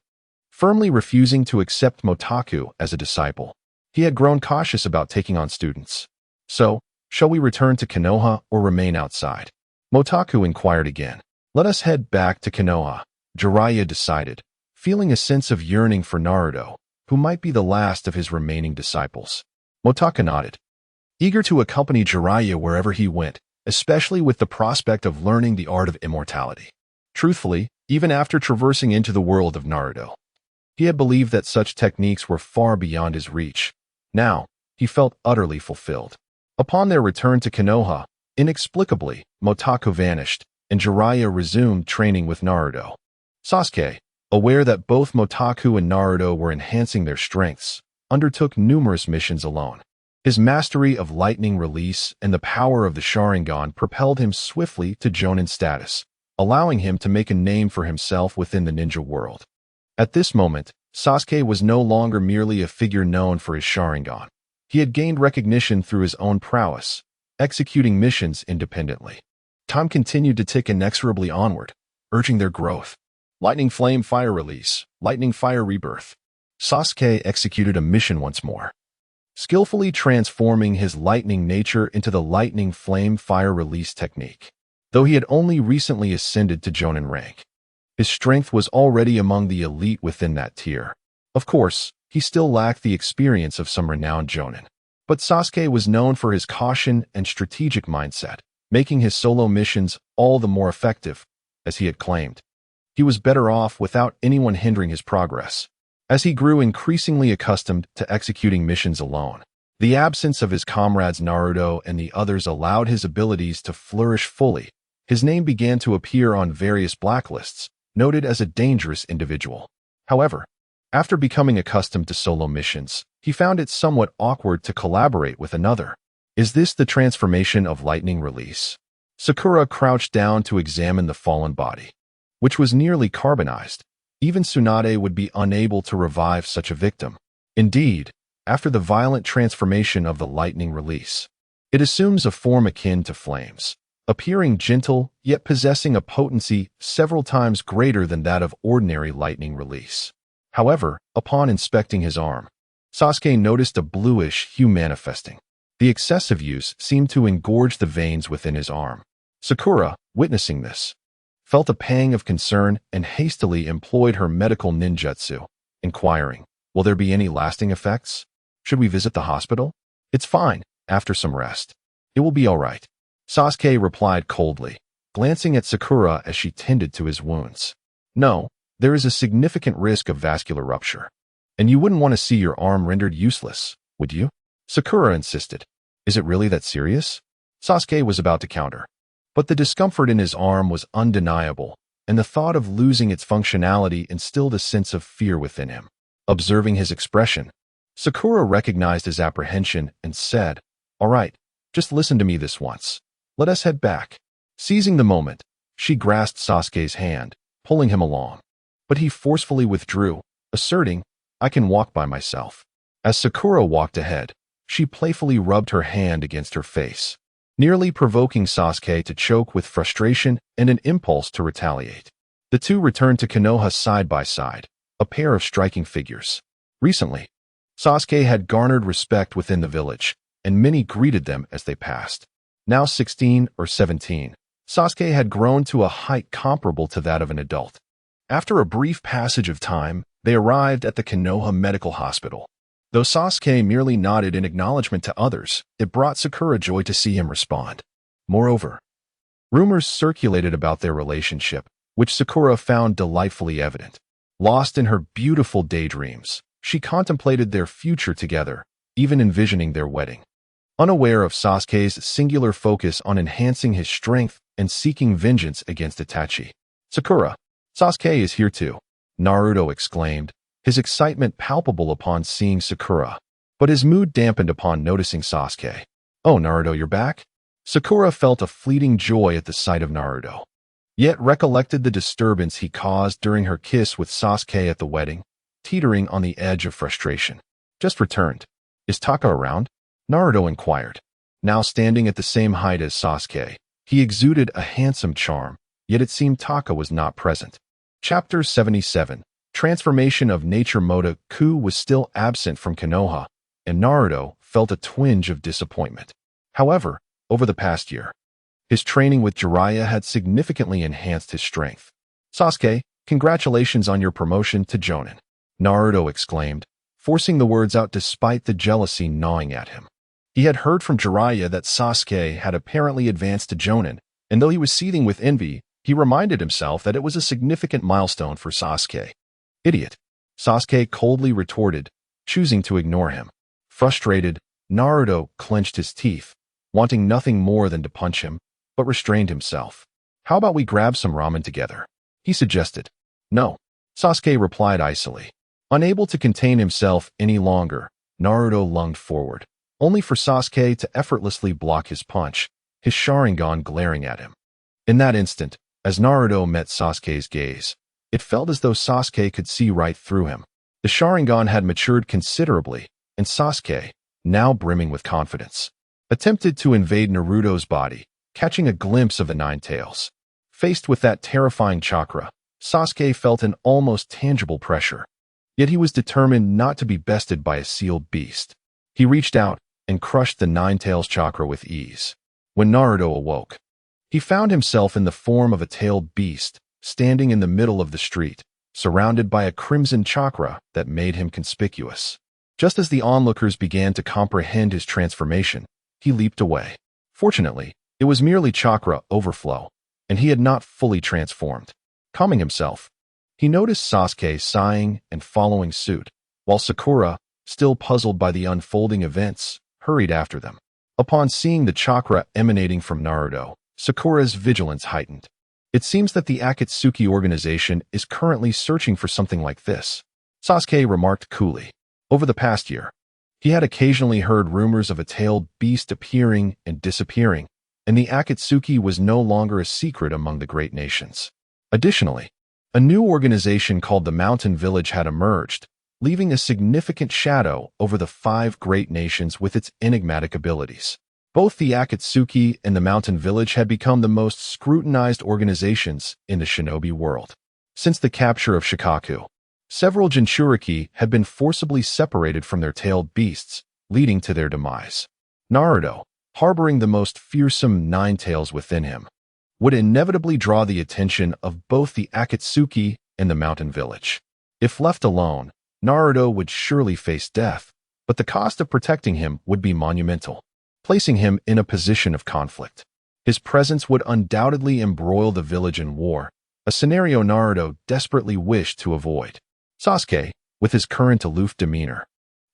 firmly refusing to accept Motaka as a disciple. He had grown cautious about taking on students. So, shall we return to Konoha or remain outside? Motaka inquired again. Let us head back to Konoha, Jiraiya decided, feeling a sense of yearning for Naruto, who might be the last of his remaining disciples. Motaka nodded, eager to accompany Jiraiya wherever he went, especially with the prospect of learning the art of immortality. Truthfully, even after traversing into the world of Naruto, he had believed that such techniques were far beyond his reach. Now, he felt utterly fulfilled. Upon their return to Konoha, inexplicably, Motaka vanished, and Jiraiya resumed training with Naruto. Sasuke, aware that both Motaka and Naruto were enhancing their strengths, undertook numerous missions alone. His mastery of lightning release and the power of the Sharingan propelled him swiftly to Jonin status, allowing him to make a name for himself within the ninja world. At this moment, Sasuke was no longer merely a figure known for his Sharingan. He had gained recognition through his own prowess, executing missions independently. Time continued to tick inexorably onward, urging their growth. Lightning Flame Fire Release, Lightning Fire Rebirth. Sasuke executed a mission once more, skillfully transforming his lightning nature into the Lightning Flame Fire Release technique. Though he had only recently ascended to Jonin rank, his strength was already among the elite within that tier. Of course, he still lacked the experience of some renowned Jonin. But Sasuke was known for his caution and strategic mindset, making his solo missions all the more effective, as he had claimed. He was better off without anyone hindering his progress. As he grew increasingly accustomed to executing missions alone, the absence of his comrades Naruto and the others allowed his abilities to flourish fully. His name began to appear on various blacklists, noted as a dangerous individual. However, after becoming accustomed to solo missions, he found it somewhat awkward to collaborate with another. Is this the transformation of lightning release? Sakura crouched down to examine the fallen body. which was nearly carbonized. Even Tsunade would be unable to revive such a victim. Indeed, after the violent transformation of the lightning release, it assumes a form akin to flames, appearing gentle yet possessing a potency several times greater than that of ordinary lightning release. However, upon inspecting his arm, Sasuke noticed a bluish hue manifesting. The excessive use seemed to engorge the veins within his arm. Sakura, witnessing this, felt a pang of concern and hastily employed her medical ninjutsu, inquiring, "Will there be any lasting effects? Should we visit the hospital?" "It's fine, after some rest. It will be all right," Sasuke replied coldly, glancing at Sakura as she tended to his wounds. "No, there is a significant risk of vascular rupture. And you wouldn't want to see your arm rendered useless, would you?" Sakura insisted. "Is it really that serious?" Sasuke was about to counter. But the discomfort in his arm was undeniable, and the thought of losing its functionality instilled a sense of fear within him. Observing his expression, Sakura recognized his apprehension and said, "All right, just listen to me this once. Let us head back." Seizing the moment, she grasped Sasuke's hand, pulling him along. But he forcefully withdrew, asserting, "I can walk by myself." As Sakura walked ahead, she playfully rubbed her hand against her face, nearly provoking Sasuke to choke with frustration and an impulse to retaliate. The two returned to Konoha side by side, a pair of striking figures. Recently, Sasuke had garnered respect within the village, and many greeted them as they passed. Now 16 or 17, Sasuke had grown to a height comparable to that of an adult. After a brief passage of time, they arrived at the Konoha Medical Hospital. Though Sasuke merely nodded in acknowledgement to others, it brought Sakura joy to see him respond. Moreover, rumors circulated about their relationship, which Sakura found delightfully evident. Lost in her beautiful daydreams, she contemplated their future together, even envisioning their wedding. Unaware of Sasuke's singular focus on enhancing his strength and seeking vengeance against Itachi. "Sakura, Sasuke is here too," Naruto exclaimed, his excitement palpable upon seeing Sakura, but his mood dampened upon noticing Sasuke. "Oh, Naruto, you're back?" Sakura felt a fleeting joy at the sight of Naruto, yet recollected the disturbance he caused during her kiss with Sasuke at the wedding, teetering on the edge of frustration. "Just returned. Is Taka around?" Naruto inquired. Now standing at the same height as Sasuke, he exuded a handsome charm, yet it seemed Taka was not present. Chapter 77. Transformation of Nature. Ku was still absent from Konoha, and Naruto felt a twinge of disappointment. However, over the past year, his training with Jiraiya had significantly enhanced his strength. "Sasuke, congratulations on your promotion to Jonin," Naruto exclaimed, forcing the words out despite the jealousy gnawing at him. He had heard from Jiraiya that Sasuke had apparently advanced to Jonin, and though he was seething with envy, he reminded himself that it was a significant milestone for Sasuke. "Idiot," Sasuke coldly retorted, choosing to ignore him. Frustrated, Naruto clenched his teeth, wanting nothing more than to punch him, but restrained himself. "How about we grab some ramen together?" he suggested. "No," Sasuke replied icily. Unable to contain himself any longer, Naruto lunged forward, only for Sasuke to effortlessly block his punch, his Sharingan glaring at him. In that instant, as Naruto met Sasuke's gaze, it felt as though Sasuke could see right through him. The Sharingan had matured considerably, and Sasuke, now brimming with confidence, attempted to invade Naruto's body, catching a glimpse of the Nine Tails. Faced with that terrifying chakra, Sasuke felt an almost tangible pressure. Yet he was determined not to be bested by a sealed beast. He reached out and crushed the Nine Tails chakra with ease. When Naruto awoke, he found himself in the form of a tailed beast, standing in the middle of the street, surrounded by a crimson chakra that made him conspicuous. Just as the onlookers began to comprehend his transformation, he leaped away. Fortunately, it was merely chakra overflow, and he had not fully transformed. Calming himself, he noticed Sasuke sighing and following suit, while Sakura, still puzzled by the unfolding events, hurried after them. Upon seeing the chakra emanating from Naruto, Sakura's vigilance heightened. "It seems that the Akatsuki organization is currently searching for something like this," Sasuke remarked coolly. Over the past year, he had occasionally heard rumors of a tailed beast appearing and disappearing, and the Akatsuki was no longer a secret among the great nations. Additionally, a new organization called the Mountain Village had emerged, leaving a significant shadow over the 5 great nations with its enigmatic abilities. Both the Akatsuki and the Mountain Village had become the most scrutinized organizations in the shinobi world. Since the capture of Shikaku, several Jinchuriki had been forcibly separated from their tailed beasts, leading to their demise. Naruto, harboring the most fearsome 9 tails within him, would inevitably draw the attention of both the Akatsuki and the Mountain Village. If left alone, Naruto would surely face death, but the cost of protecting him would be monumental, placing him in a position of conflict. His presence would undoubtedly embroil the village in war, a scenario Naruto desperately wished to avoid. Sasuke, with his current aloof demeanor,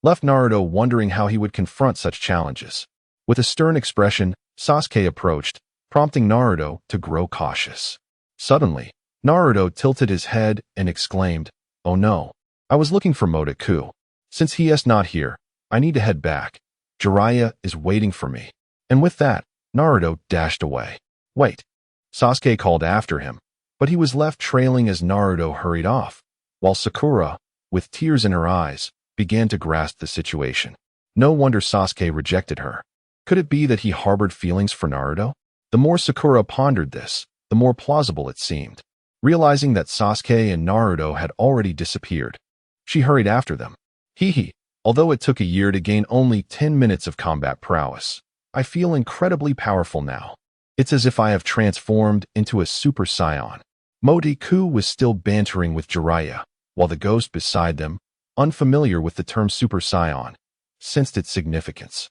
left Naruto wondering how he would confront such challenges. With a stern expression, Sasuke approached, prompting Naruto to grow cautious. Suddenly, Naruto tilted his head and exclaimed, "Oh no, I was looking for Motoku. Since he is not here, I need to head back. Jiraiya is waiting for me." And with that, Naruto dashed away. "Wait," Sasuke called after him, but he was left trailing as Naruto hurried off, while Sakura, with tears in her eyes, began to grasp the situation. No wonder Sasuke rejected her. Could it be that he harbored feelings for Naruto? The more Sakura pondered this, the more plausible it seemed. Realizing that Sasuke and Naruto had already disappeared, she hurried after them. Hee. Although it took a year to gain only 10 minutes of combat prowess, I feel incredibly powerful now. It's as if I have transformed into a Super Saiyan. Motoku was still bantering with Jiraiya, while the ghost beside them, unfamiliar with the term Super Saiyan, sensed its significance.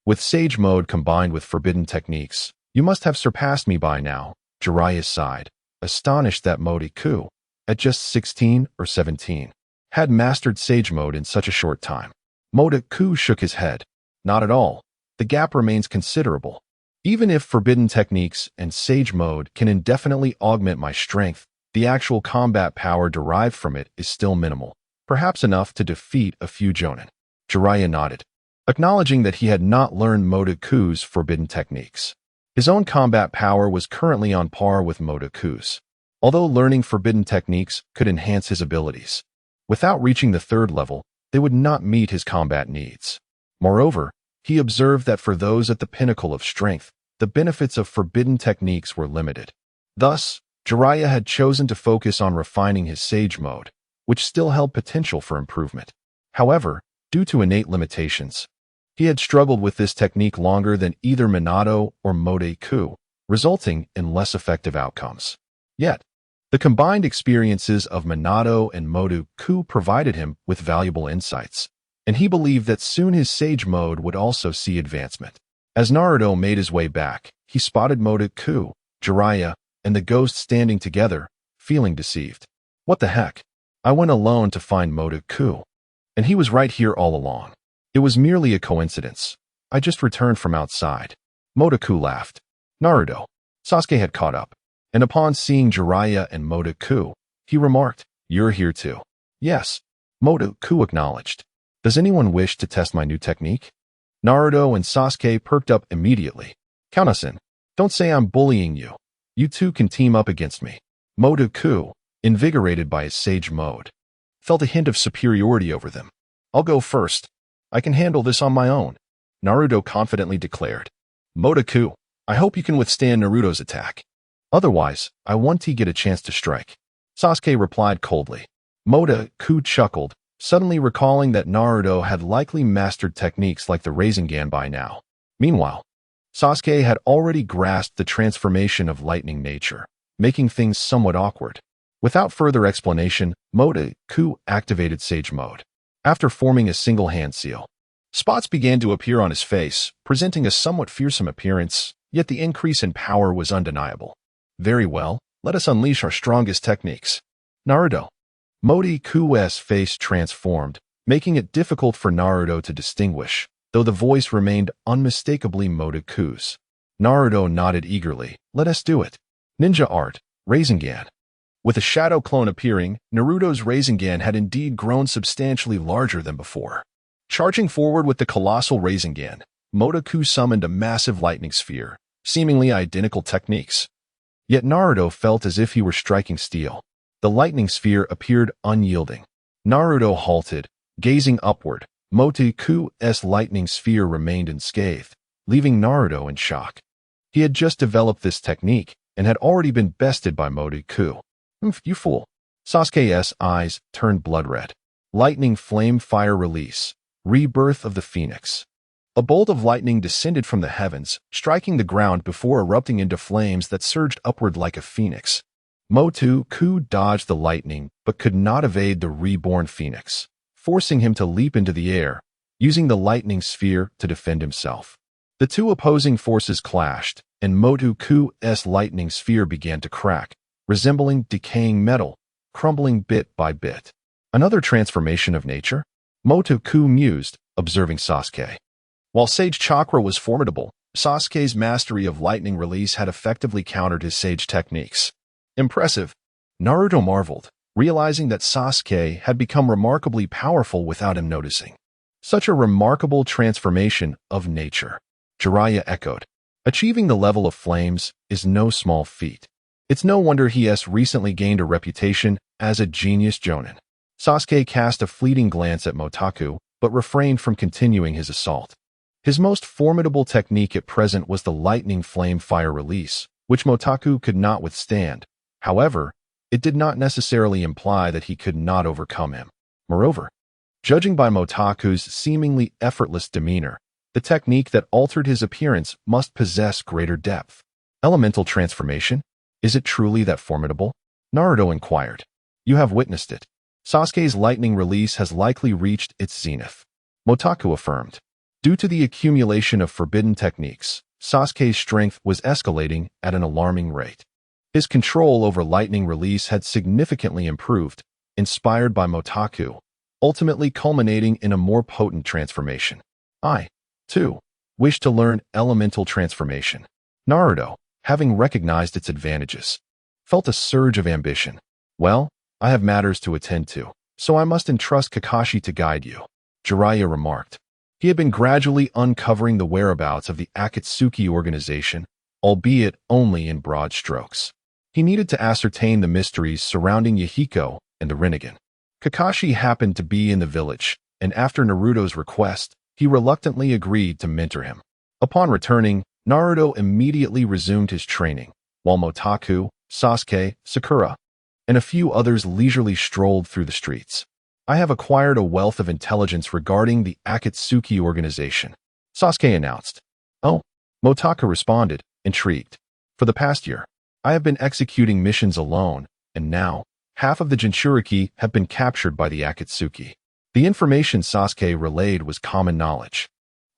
With Sage Mode combined with forbidden techniques, you must have surpassed me by now, Jiraiya sighed, astonished that Motoku, at just 16 or 17, had mastered Sage Mode in such a short time. Motoku shook his head. Not at all. The gap remains considerable. Even if forbidden techniques and Sage Mode can indefinitely augment my strength, the actual combat power derived from it is still minimal, perhaps enough to defeat a few Jonin. Jiraiya nodded, acknowledging that he had not learned Motoku's forbidden techniques. His own combat power was currently on par with Motoku's, although learning forbidden techniques could enhance his abilities. Without reaching the 3rd level, they would not meet his combat needs. Moreover, he observed that for those at the pinnacle of strength, the benefits of forbidden techniques were limited. Thus, Jiraiya had chosen to focus on refining his Sage Mode, which still held potential for improvement. However, due to innate limitations, he had struggled with this technique longer than either Minato or Motoku, resulting in less effective outcomes. Yet, the combined experiences of Minato and Motoku provided him with valuable insights, and he believed that soon his Sage Mode would also see advancement. As Naruto made his way back, he spotted Motoku, Jiraiya, and the ghost standing together, feeling deceived. What the heck? I went alone to find Motoku, and he was right here all along. It was merely a coincidence. I just returned from outside. Motoku laughed. Naruto. Sasuke had caught up, and upon seeing Jiraiya and Motoku, he remarked, "You're here too." "Yes," Motoku acknowledged. "Does anyone wish to test my new technique?" Naruto and Sasuke perked up immediately. "Count us in. Don't say I'm bullying you. You two can team up against me." Motoku, invigorated by his Sage Mode, felt a hint of superiority over them. "I'll go first. I can handle this on my own," Naruto confidently declared. "Motoku, I hope you can withstand Naruto's attack. Otherwise, I want to get a chance to strike," Sasuke replied coldly. Motoku chuckled, suddenly recalling that Naruto had likely mastered techniques like the Rasengan by now. Meanwhile, Sasuke had already grasped the transformation of lightning nature, making things somewhat awkward. Without further explanation, Motoku activated Sage Mode. After forming a single hand seal, spots began to appear on his face, presenting a somewhat fearsome appearance, yet the increase in power was undeniable. "Very well, let us unleash our strongest techniques." Naruto. Motoku's face transformed, making it difficult for Naruto to distinguish, though the voice remained unmistakably Motoku's. Naruto nodded eagerly. "Let us do it." Ninja Art, Rasengan. With a shadow clone appearing, Naruto's Rasengan had indeed grown substantially larger than before. Charging forward with the colossal Rasengan, Motoku summoned a massive lightning sphere, seemingly identical techniques. Yet Naruto felt as if he were striking steel. The lightning sphere appeared unyielding. Naruto halted, gazing upward. Motoku's lightning sphere remained unscathed, leaving Naruto in shock. He had just developed this technique and had already been bested by Motoku. You fool. Sasuke's eyes turned blood red. Lightning flame fire release. Rebirth of the Phoenix. A bolt of lightning descended from the heavens, striking the ground before erupting into flames that surged upward like a phoenix. Motoku dodged the lightning but could not evade the reborn phoenix, forcing him to leap into the air, using the lightning sphere to defend himself. The two opposing forces clashed, and Motoku's lightning sphere began to crack, resembling decaying metal, crumbling bit by bit. Another transformation of nature? Motoku mused, observing Sasuke. While Sage Chakra was formidable, Sasuke's mastery of lightning release had effectively countered his Sage techniques. Impressive. Naruto marveled, realizing that Sasuke had become remarkably powerful without him noticing. Such a remarkable transformation of nature. Jiraiya echoed. Achieving the level of flames is no small feat. It's no wonder he has recently gained a reputation as a genius jonin. Sasuke cast a fleeting glance at Motoku, but refrained from continuing his assault. His most formidable technique at present was the lightning flame fire release, which Motoku could not withstand. However, it did not necessarily imply that he could not overcome him. Moreover, judging by Motoku's seemingly effortless demeanor, the technique that altered his appearance must possess greater depth. Elemental transformation? Is it truly that formidable? Naruto inquired. You have witnessed it. Sasuke's lightning release has likely reached its zenith. Motoku affirmed. Due to the accumulation of forbidden techniques, Sasuke's strength was escalating at an alarming rate. His control over lightning release had significantly improved, inspired by Motoku, ultimately culminating in a more potent transformation. I, too, wish to learn elemental transformation. Naruto, having recognized its advantages, felt a surge of ambition. Well, I have matters to attend to, so I must entrust Kakashi to guide you, Jiraiya remarked. He had been gradually uncovering the whereabouts of the Akatsuki organization, albeit only in broad strokes. He needed to ascertain the mysteries surrounding Yahiko and the Rinnegan. Kakashi happened to be in the village, and after Naruto's request, he reluctantly agreed to mentor him. Upon returning, Naruto immediately resumed his training, while Motoku, Sasuke, Sakura, and a few others leisurely strolled through the streets. I have acquired a wealth of intelligence regarding the Akatsuki organization, Sasuke announced. Oh, Motoku responded, intrigued. For the past year, I have been executing missions alone, and now, half of the Jinchuriki have been captured by the Akatsuki. The information Sasuke relayed was common knowledge.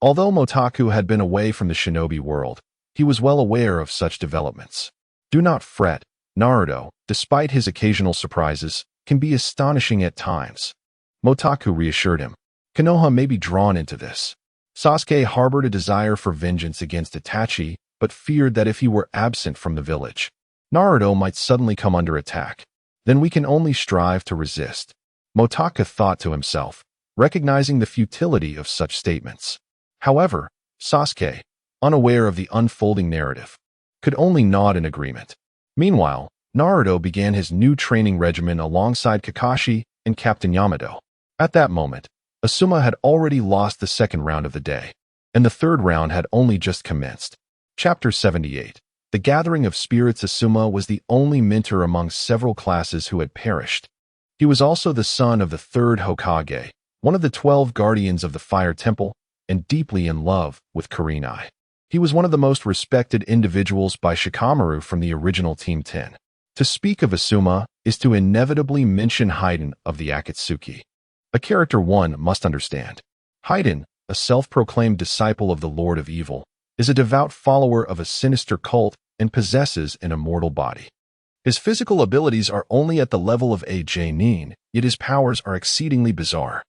Although Motoku had been away from the shinobi world, he was well aware of such developments. Do not fret, Naruto, despite his occasional surprises, can be astonishing at times. Motoku reassured him. Konoha may be drawn into this. Sasuke harbored a desire for vengeance against Itachi, but feared that if he were absent from the village, Naruto might suddenly come under attack. Then we can only strive to resist. Motoku thought to himself, recognizing the futility of such statements. However, Sasuke, unaware of the unfolding narrative, could only nod in agreement. Meanwhile, Naruto began his new training regimen alongside Kakashi and Captain Yamato. At that moment, Asuma had already lost the second round of the day, and the third round had only just commenced. Chapter 78. The Gathering of Spirits. Asuma was the only mentor among several classes who had perished. He was also the son of the third Hokage, one of the 12 guardians of the Fire Temple, and deeply in love with Kurenai. He was one of the most respected individuals by Shikamaru from the original Team 10. To speak of Asuma is to inevitably mention Haiden of the Akatsuki, a character one must understand. Haiden, a self-proclaimed disciple of the Lord of Evil, is a devout follower of a sinister cult and possesses an immortal body. His physical abilities are only at the level of a Jonin, yet his powers are exceedingly bizarre.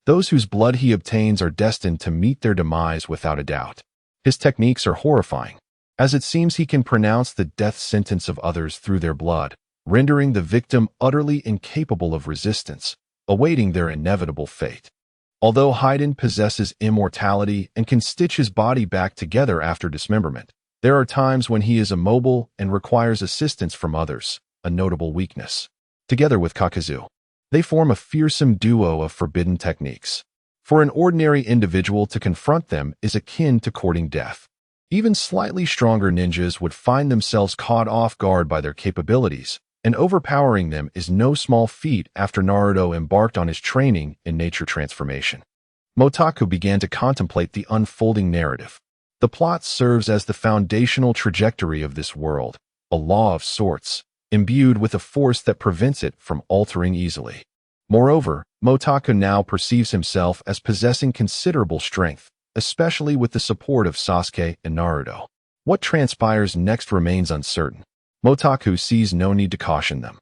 Those whose blood he obtains are destined to meet their demise without a doubt. His techniques are horrifying, as it seems he can pronounce the death sentence of others through their blood, rendering the victim utterly incapable of resistance, awaiting their inevitable fate. Although Haiden possesses immortality and can stitch his body back together after dismemberment, There are times when he is immobile and requires assistance from others, a notable weakness. Together with Kakuzu, they form a fearsome duo of forbidden techniques. For an ordinary individual to confront them is akin to courting death. Even slightly stronger ninjas would find themselves caught off guard by their capabilities, and overpowering them is no small feat after Naruto embarked on his training in nature transformation. Motaku began to contemplate the unfolding narrative. The plot serves as the foundational trajectory of this world, a law of sorts, imbued with a force that prevents it from altering easily. Moreover, Motaku now perceives himself as possessing considerable strength, especially with the support of Sasuke and Naruto. What transpires next remains uncertain. Motaku sees no need to caution them.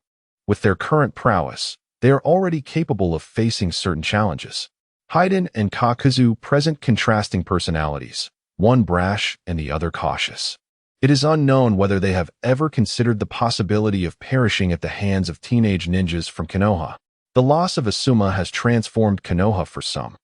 With their current prowess, they are already capable of facing certain challenges. Haiden and Kakuzu present contrasting personalities, one brash and the other cautious. It is unknown whether they have ever considered the possibility of perishing at the hands of teenage ninjas from Konoha. The loss of Asuma has transformed Konoha for some,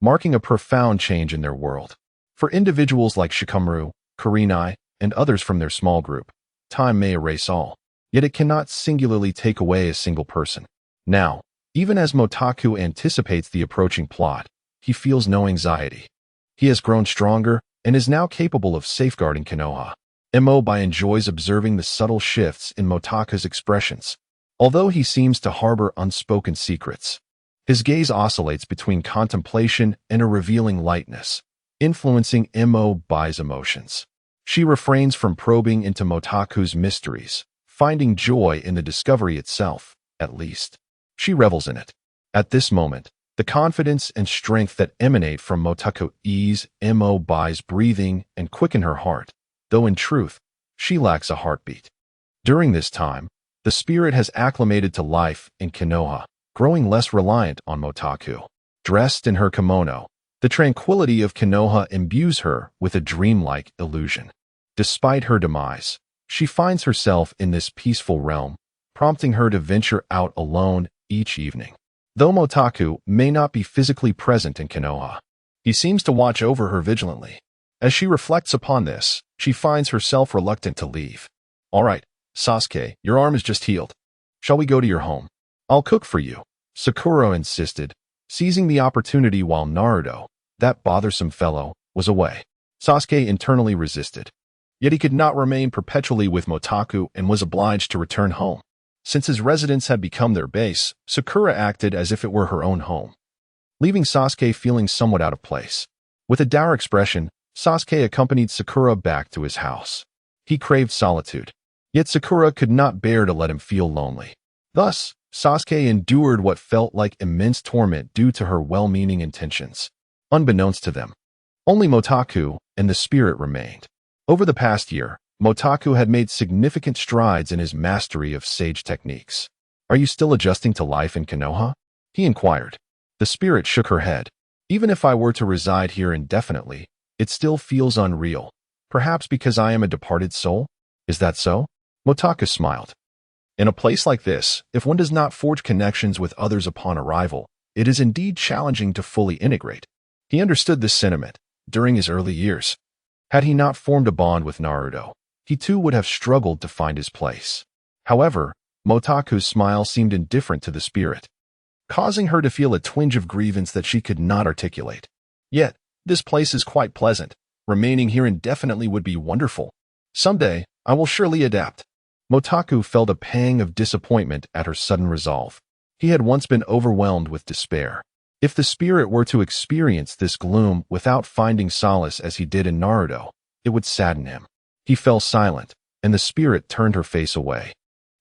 marking a profound change in their world. For individuals like Shikamaru, Kurenai, and others from their small group, time may erase all, yet it cannot singularly take away a single person. Now, even as Motaku anticipates the approaching plot, he feels no anxiety. He has grown stronger and is now capable of safeguarding Konoha. Bai enjoys observing the subtle shifts in Motaku's expressions. Although he seems to harbor unspoken secrets, his gaze oscillates between contemplation and a revealing lightness, influencing Bai's emotions. She refrains from probing into Motaku's mysteries, finding joy in the discovery itself, at least. She revels in it. At this moment, the confidence and strength that emanate from Motaku ease Bai's breathing and quicken her heart, though in truth, she lacks a heartbeat. During this time, the spirit has acclimated to life in Konoha, growing less reliant on Motaku. Dressed in her kimono, the tranquility of Konoha imbues her with a dreamlike illusion. Despite her demise, she finds herself in this peaceful realm, prompting her to venture out alone each evening. Though Motaku may not be physically present in Konoha, he seems to watch over her vigilantly. As she reflects upon this, she finds herself reluctant to leave. All right, Sasuke, your arm is just healed. Shall we go to your home? I'll cook for you, Sakura insisted, seizing the opportunity while Naruto, that bothersome fellow, was away. Sasuke internally resisted. Yet he could not remain perpetually with Motaku and was obliged to return home. Since his residence had become their base, Sakura acted as if it were her own home, leaving Sasuke feeling somewhat out of place. With a dour expression, Sasuke accompanied Sakura back to his house. He craved solitude, yet Sakura could not bear to let him feel lonely. Thus, Sasuke endured what felt like immense torment due to her well-meaning intentions. Unbeknownst to them, only Motaku and the spirit remained. Over the past year, Motaku had made significant strides in his mastery of sage techniques. Are you still adjusting to life in Konoha? He inquired. The spirit shook her head. Even if I were to reside here indefinitely, it still feels unreal. Perhaps because I am a departed soul? Is that so? Motaku smiled. In a place like this, if one does not forge connections with others upon arrival, it is indeed challenging to fully integrate. He understood this sentiment during his early years. Had he not formed a bond with Naruto, he too would have struggled to find his place. However, Motaku's smile seemed indifferent to the spirit, causing her to feel a twinge of grievance that she could not articulate. Yet, this place is quite pleasant. Remaining here indefinitely would be wonderful. Someday, I will surely adapt. Motaku felt a pang of disappointment at her sudden resolve. He had once been overwhelmed with despair. If the spirit were to experience this gloom without finding solace as he did in Naruto, it would sadden him. He fell silent, and the spirit turned her face away.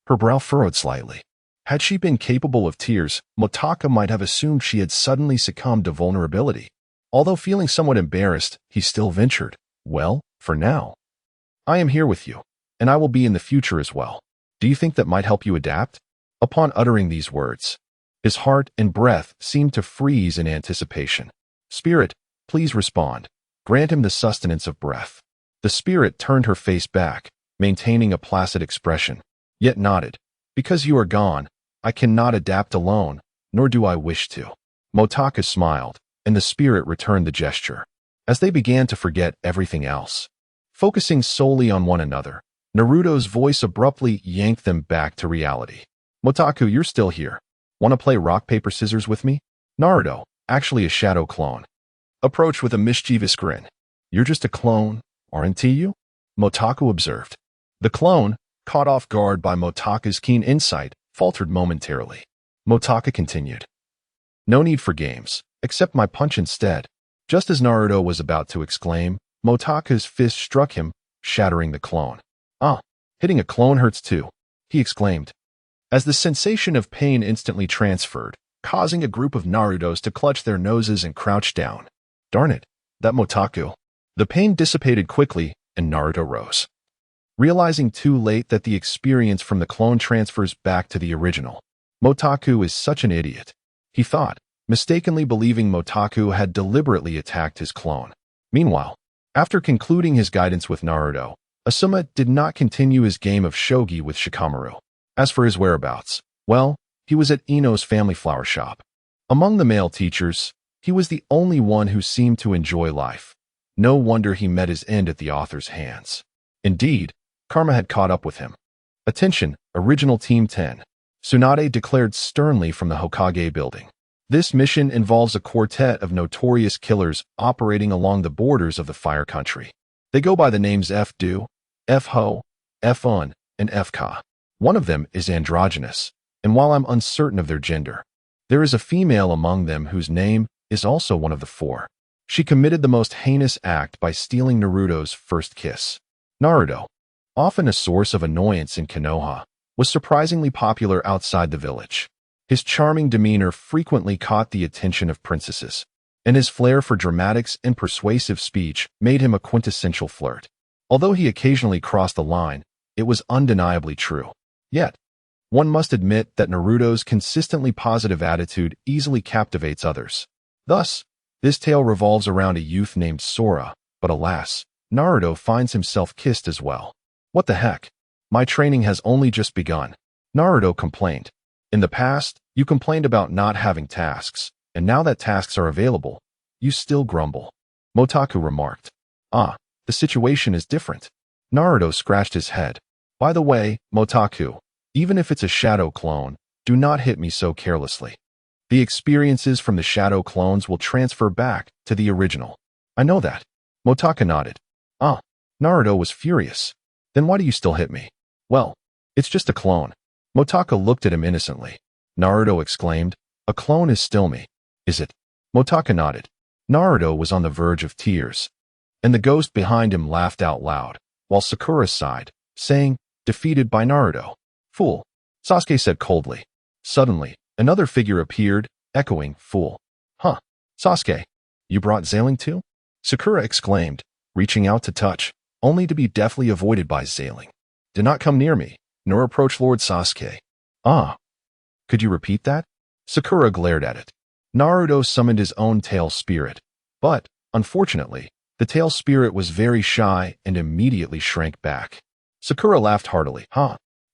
Her brow furrowed slightly. Had she been capable of tears, Motaku might have assumed she had suddenly succumbed to vulnerability. Although feeling somewhat embarrassed, he still ventured, "Well, for now. I am here with you, and I will be in the future as well. Do you think that might help you adapt?" Upon uttering these words, his heart and breath seemed to freeze in anticipation. "Spirit, please respond. Grant him the sustenance of breath." The spirit turned her face back, maintaining a placid expression, yet nodded. "Because you are gone, I cannot adapt alone, nor do I wish to." Motaku smiled, and the spirit returned the gesture. As they began to forget everything else, focusing solely on one another. Naruto's voice abruptly yanked them back to reality. Motaku, you're still here. Want to play rock, paper, scissors with me? Naruto, actually a shadow clone, approached with a mischievous grin. You're just a clone, aren't you? Motaku observed. The clone, caught off guard by Motaku's keen insight, faltered momentarily. Motaka continued. No need for games. Accept my punch instead. Just as Naruto was about to exclaim, Motaka's fist struck him, shattering the clone. Hitting a clone hurts too, he exclaimed, as the sensation of pain instantly transferred, causing a group of Narutos to clutch their noses and crouch down. Darn it, that Motaku. The pain dissipated quickly, and Naruto rose, realizing too late that the experience from the clone transfers back to the original. Motaku is such an idiot, he thought, mistakenly believing Motaku had deliberately attacked his clone. Meanwhile, after concluding his guidance with Naruto, Asuma did not continue his game of shogi with Shikamaru. As for his whereabouts, well, he was at Ino's family flower shop. Among the male teachers, he was the only one who seemed to enjoy life. No wonder he met his end at the author's hands. Indeed, karma had caught up with him. Attention, Original Team 10. Tsunade declared sternly from the Hokage building. This mission involves a quartet of notorious killers operating along the borders of the Fire Country. They go by the names F-Do, F-Ho, F-Un, and F-Ka. One of them is androgynous, and while I'm uncertain of their gender, there is a female among them whose name is also one of the four. She committed the most heinous act by stealing Naruto's first kiss. Naruto, often a source of annoyance in Konoha, was surprisingly popular outside the village. His charming demeanor frequently caught the attention of princesses, and his flair for dramatics and persuasive speech made him a quintessential flirt. Although he occasionally crossed the line, it was undeniably true. Yet, one must admit that Naruto's consistently positive attitude easily captivates others. Thus, this tale revolves around a youth named Sora, but alas, Naruto finds himself kissed as well. What the heck? My training has only just begun, Naruto complained. In the past, you complained about not having tasks, and now that tasks are available, you still grumble. Motaku remarked. The situation is different. Naruto scratched his head. By the way, Motaku, even if it's a shadow clone, do not hit me so carelessly. The experiences from the shadow clones will transfer back to the original. I know that. Motaka nodded. Naruto was furious. Then why do you still hit me? Well, it's just a clone. Motaka looked at him innocently. Naruto exclaimed, a clone is still me. Is it? Motaka nodded. Naruto was on the verge of tears, and the ghost behind him laughed out loud, while Sakura sighed, saying, defeated by Naruto. Fool, Sasuke said coldly. Suddenly, another figure appeared, echoing, fool. Sasuke, you brought Zailing too? Sakura exclaimed, reaching out to touch, only to be deftly avoided by Zailing. Do not come near me, nor approach Lord Sasuke. Could you repeat that? Sakura glared at it. Naruto summoned his own tail spirit, but, unfortunately, the tail spirit was very shy and immediately shrank back. Sakura laughed heartily.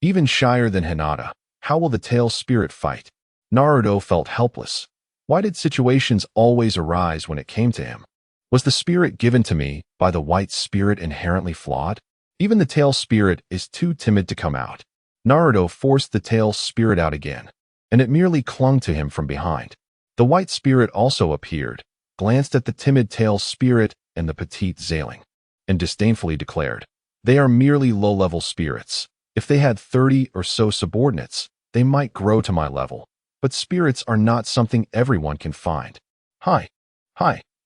Even shyer than Hinata, how will the tail spirit fight? Naruto felt helpless. Why did situations always arise when it came to him? Was the spirit given to me by the white spirit inherently flawed? Even the tail spirit is too timid to come out. Naruto forced the tail spirit out again, and it merely clung to him from behind. The white spirit also appeared, glanced at the timid tail spirit and the petite Zailing, and disdainfully declared, they are merely low-level spirits. If they had 30 or so subordinates, they might grow to my level, but spirits are not something everyone can find. Hi,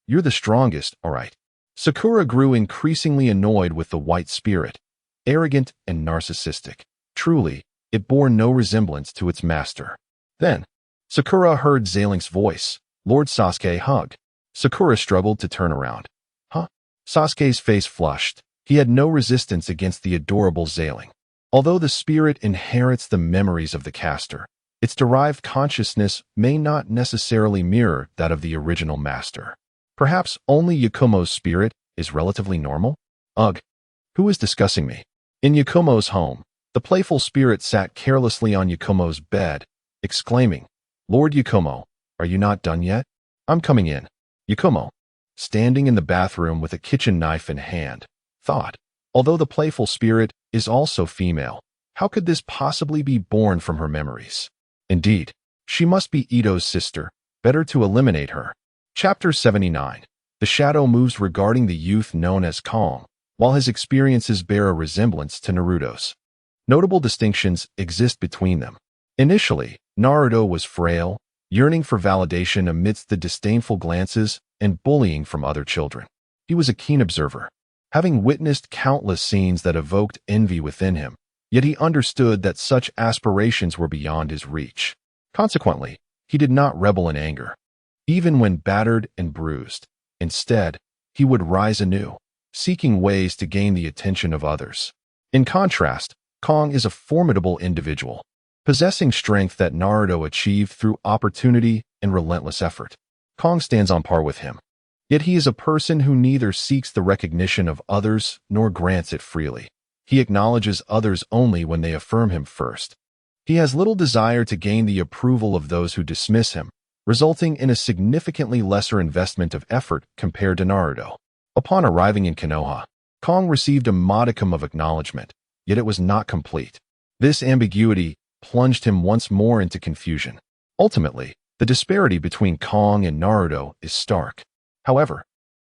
you're the strongest, all right. Sakura grew increasingly annoyed with the white spirit, arrogant and narcissistic. Truly, it bore no resemblance to its master. Then, Sakura heard Zailing's voice. Lord Sasuke, hug. Sakura struggled to turn around. Sasuke's face flushed. He had no resistance against the adorable Zailing. Although the spirit inherits the memories of the caster, its derived consciousness may not necessarily mirror that of the original master. Perhaps only Yakumo's spirit is relatively normal? Ugh, who is discussing me? In Yakumo's home, the playful spirit sat carelessly on Yakumo's bed, exclaiming, Lord Yakumo, are you not done yet? I'm coming in. Yakumo, standing in the bathroom with a kitchen knife in hand, thought, Although the playful spirit is also female, how could this possibly be born from her memories? Indeed, she must be Ito's sister. Better to eliminate her. Chapter 79. The shadow moves regarding the youth known as Kong, while his experiences bear a resemblance to Naruto's. Notable distinctions exist between them. Initially, Naruto was frail, yearning for validation amidst the disdainful glances and bullying from other children. He was a keen observer, having witnessed countless scenes that evoked envy within him, yet he understood that such aspirations were beyond his reach. Consequently, he did not rebel in anger, even when battered and bruised. Instead, he would rise anew, seeking ways to gain the attention of others. In contrast, Kong is a formidable individual, possessing strength that Naruto achieved through opportunity and relentless effort. Kong stands on par with him, yet he is a person who neither seeks the recognition of others nor grants it freely. He acknowledges others only when they affirm him first. He has little desire to gain the approval of those who dismiss him, resulting in a significantly lesser investment of effort compared to Naruto. Upon arriving in Konoha, Kong received a modicum of acknowledgement, yet it was not complete. This ambiguity plunged him once more into confusion. Ultimately, the disparity between Kong and Naruto is stark. However,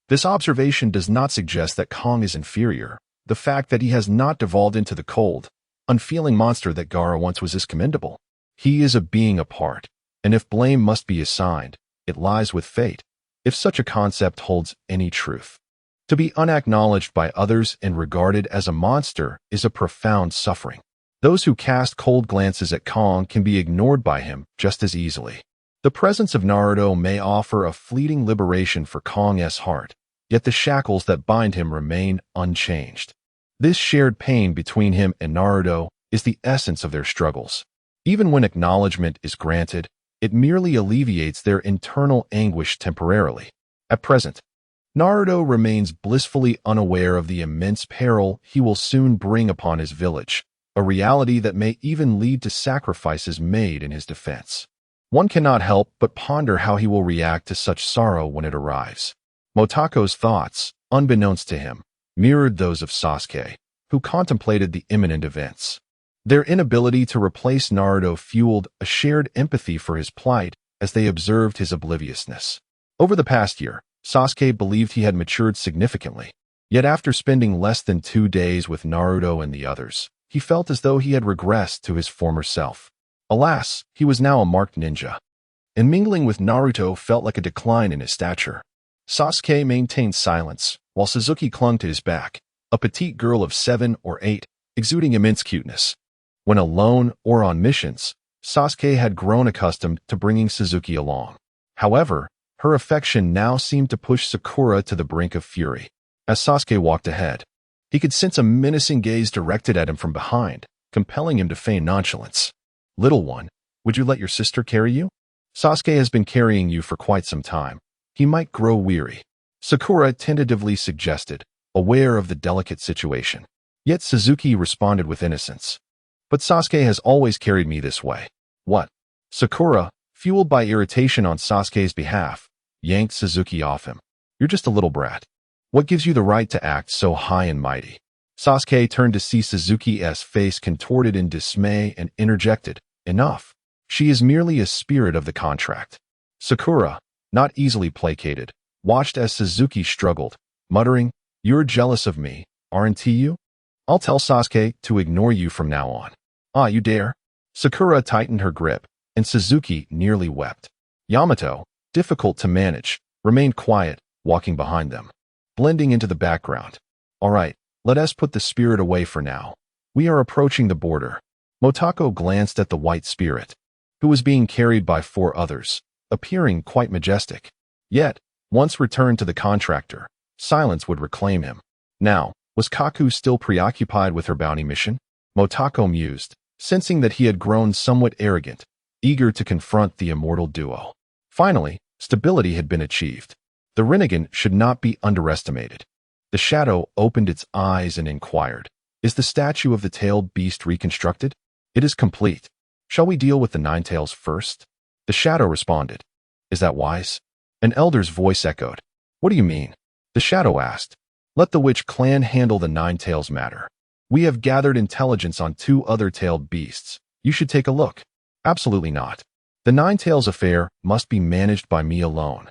this observation does not suggest that Kong is inferior. The fact that he has not devolved into the cold, unfeeling monster that Gaara once was is commendable. He is a being apart, and if blame must be assigned, it lies with fate, if such a concept holds any truth. To be unacknowledged by others and regarded as a monster is a profound suffering. Those who cast cold glances at Kong can be ignored by him just as easily. The presence of Naruto may offer a fleeting liberation for Kong's heart, yet the shackles that bind him remain unchanged. This shared pain between him and Naruto is the essence of their struggles. Even when acknowledgement is granted, it merely alleviates their internal anguish temporarily. At present, Naruto remains blissfully unaware of the immense peril he will soon bring upon his village, a reality that may even lead to sacrifices made in his defense. One cannot help but ponder how he will react to such sorrow when it arrives. Motako's thoughts, unbeknownst to him, mirrored those of Sasuke, who contemplated the imminent events. Their inability to replace Naruto fueled a shared empathy for his plight as they observed his obliviousness. Over the past year, Sasuke believed he had matured significantly, yet after spending less than 2 days with Naruto and the others, he felt as though he had regressed to his former self. Alas, he was now a marked ninja, and mingling with Naruto felt like a decline in his stature. Sasuke maintained silence, while Suzuki clung to his back, a petite girl of 7 or 8, exuding immense cuteness. When alone or on missions, Sasuke had grown accustomed to bringing Suzuki along. However, her affection now seemed to push Sakura to the brink of fury. As Sasuke walked ahead, he could sense a menacing gaze directed at him from behind, compelling him to feign nonchalance. "Little one, would you let your sister carry you? Sasuke has been carrying you for quite some time. He might grow weary," Sakura tentatively suggested, aware of the delicate situation. Yet Suzuki responded with innocence. "But Sasuke has always carried me this way." "What?" Sakura, fueled by irritation on Sasuke's behalf, yanked Suzuki off him. "You're just a little brat. What gives you the right to act so high and mighty?" Sasuke turned to see Suzuki's face contorted in dismay and interjected, "Enough. She is merely a spirit of the contract." Sakura, not easily placated, watched as Suzuki struggled, muttering, "You're jealous of me, aren't you? I'll tell Sasuke to ignore you from now on." "Ah, you dare?" Sakura tightened her grip, and Suzuki nearly wept. Yamato, difficult to manage, remained quiet, walking behind them, blending into the background. "All right, let us put the spirit away for now. We are approaching the border." Motako glanced at the white spirit, who was being carried by 4 others, appearing quite majestic. Yet, once returned to the contractor, silence would reclaim him. Now, was Kaku still preoccupied with her bounty mission? Motako mused, sensing that he had grown somewhat arrogant, eager to confront the immortal duo. Finally, stability had been achieved. The Rinnegan should not be underestimated. The shadow opened its eyes and inquired, "Is the statue of the tailed beast reconstructed?" "It is complete. Shall we deal with the 9 tails first?" The shadow responded. "Is that wise?" An elder's voice echoed. "What do you mean?" The shadow asked. Let the Witch Clan handle the Nine-Tails matter. We have gathered intelligence on 2 other tailed beasts. You should take a look. Absolutely not. The Nine-Tails affair must be managed by me alone.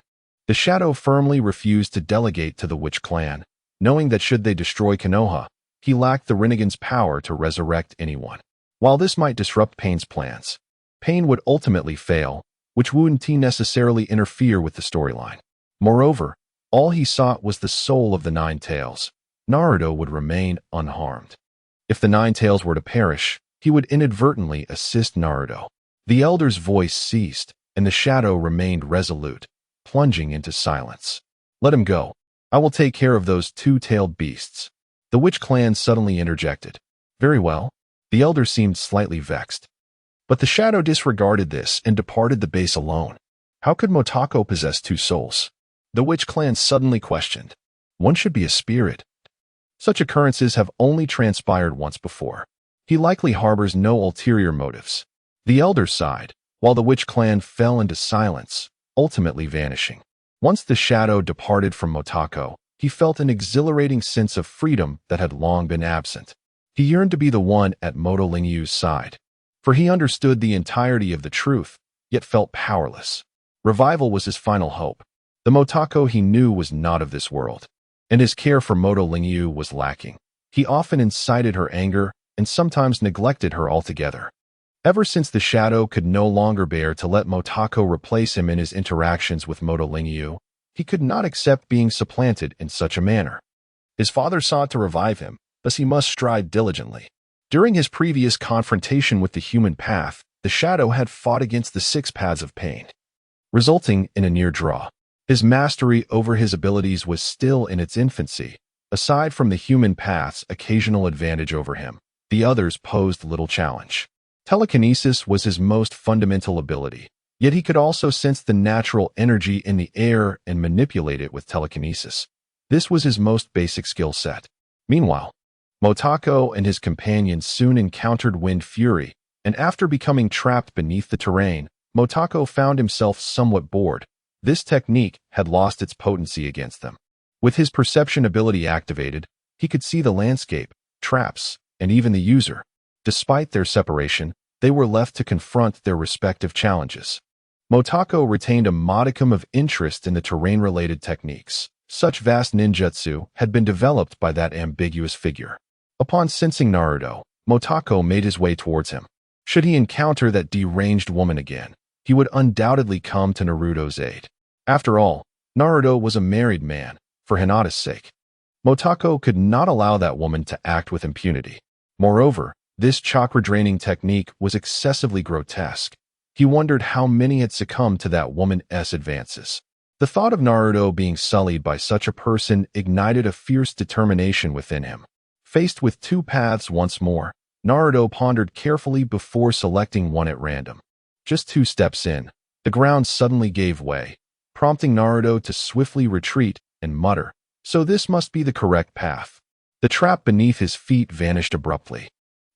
The Shadow firmly refused to delegate to the Witch Clan, knowing that should they destroy Konoha, he lacked the Rinnegan's power to resurrect anyone. While this might disrupt Pain's plans, Pain would ultimately fail, which wouldn't necessarily interfere with the storyline. Moreover, all he sought was the soul of the Nine-Tails. Naruto would remain unharmed. If the Nine-Tails were to perish, he would inadvertently assist Naruto. The elder's voice ceased, and the Shadow remained resolute, plunging into silence. Let him go. I will take care of those 2-tailed beasts. The Witch Clan suddenly interjected. Very well. The elder seemed slightly vexed. But the Shadow disregarded this and departed the base alone. How could Motoko possess 2 souls? The Witch Clan suddenly questioned. One should be a spirit. Such occurrences have only transpired once before. He likely harbors no ulterior motives. The elder sighed, while the Witch Clan fell into silence, ultimately vanishing. Once the Shadow departed from Motoko, he felt an exhilarating sense of freedom that had long been absent. He yearned to be the one at Moto Lingyu's side, for he understood the entirety of the truth, yet felt powerless. Revival was his final hope. The Motoko he knew was not of this world, and his care for Moto Lingyu was lacking. He often incited her anger and sometimes neglected her altogether. Ever since the Shadow could no longer bear to let Motoko replace him in his interactions with Moto Lingyu, he could not accept being supplanted in such a manner. His father sought to revive him, thus he must strive diligently. During his previous confrontation with the human path, the Shadow had fought against the 6 paths of pain, resulting in a near draw. His mastery over his abilities was still in its infancy. Aside from the human path's occasional advantage over him, the others posed little challenge. Telekinesis was his most fundamental ability, yet he could also sense the natural energy in the air and manipulate it with telekinesis. This was his most basic skill set. Meanwhile, Motoko and his companions soon encountered Wind Fury, and after becoming trapped beneath the terrain, Motoko found himself somewhat bored. This technique had lost its potency against them. With his perception ability activated, he could see the landscape, traps, and even the user. Despite their separation, they were left to confront their respective challenges. Motoko retained a modicum of interest in the terrain-related techniques. Such vast ninjutsu had been developed by that ambiguous figure. Upon sensing Naruto, Motoko made his way towards him. Should he encounter that deranged woman again, he would undoubtedly come to Naruto's aid. After all, Naruto was a married man, for Hinata's sake. Motoko could not allow that woman to act with impunity. Moreover, this chakra-draining technique was excessively grotesque. He wondered how many had succumbed to that woman's advances. The thought of Naruto being sullied by such a person ignited a fierce determination within him. Faced with 2 paths once more, Naruto pondered carefully before selecting one at random. Just 2 steps in, the ground suddenly gave way, prompting Naruto to swiftly retreat and mutter, "So this must be the correct path." The trap beneath his feet vanished abruptly,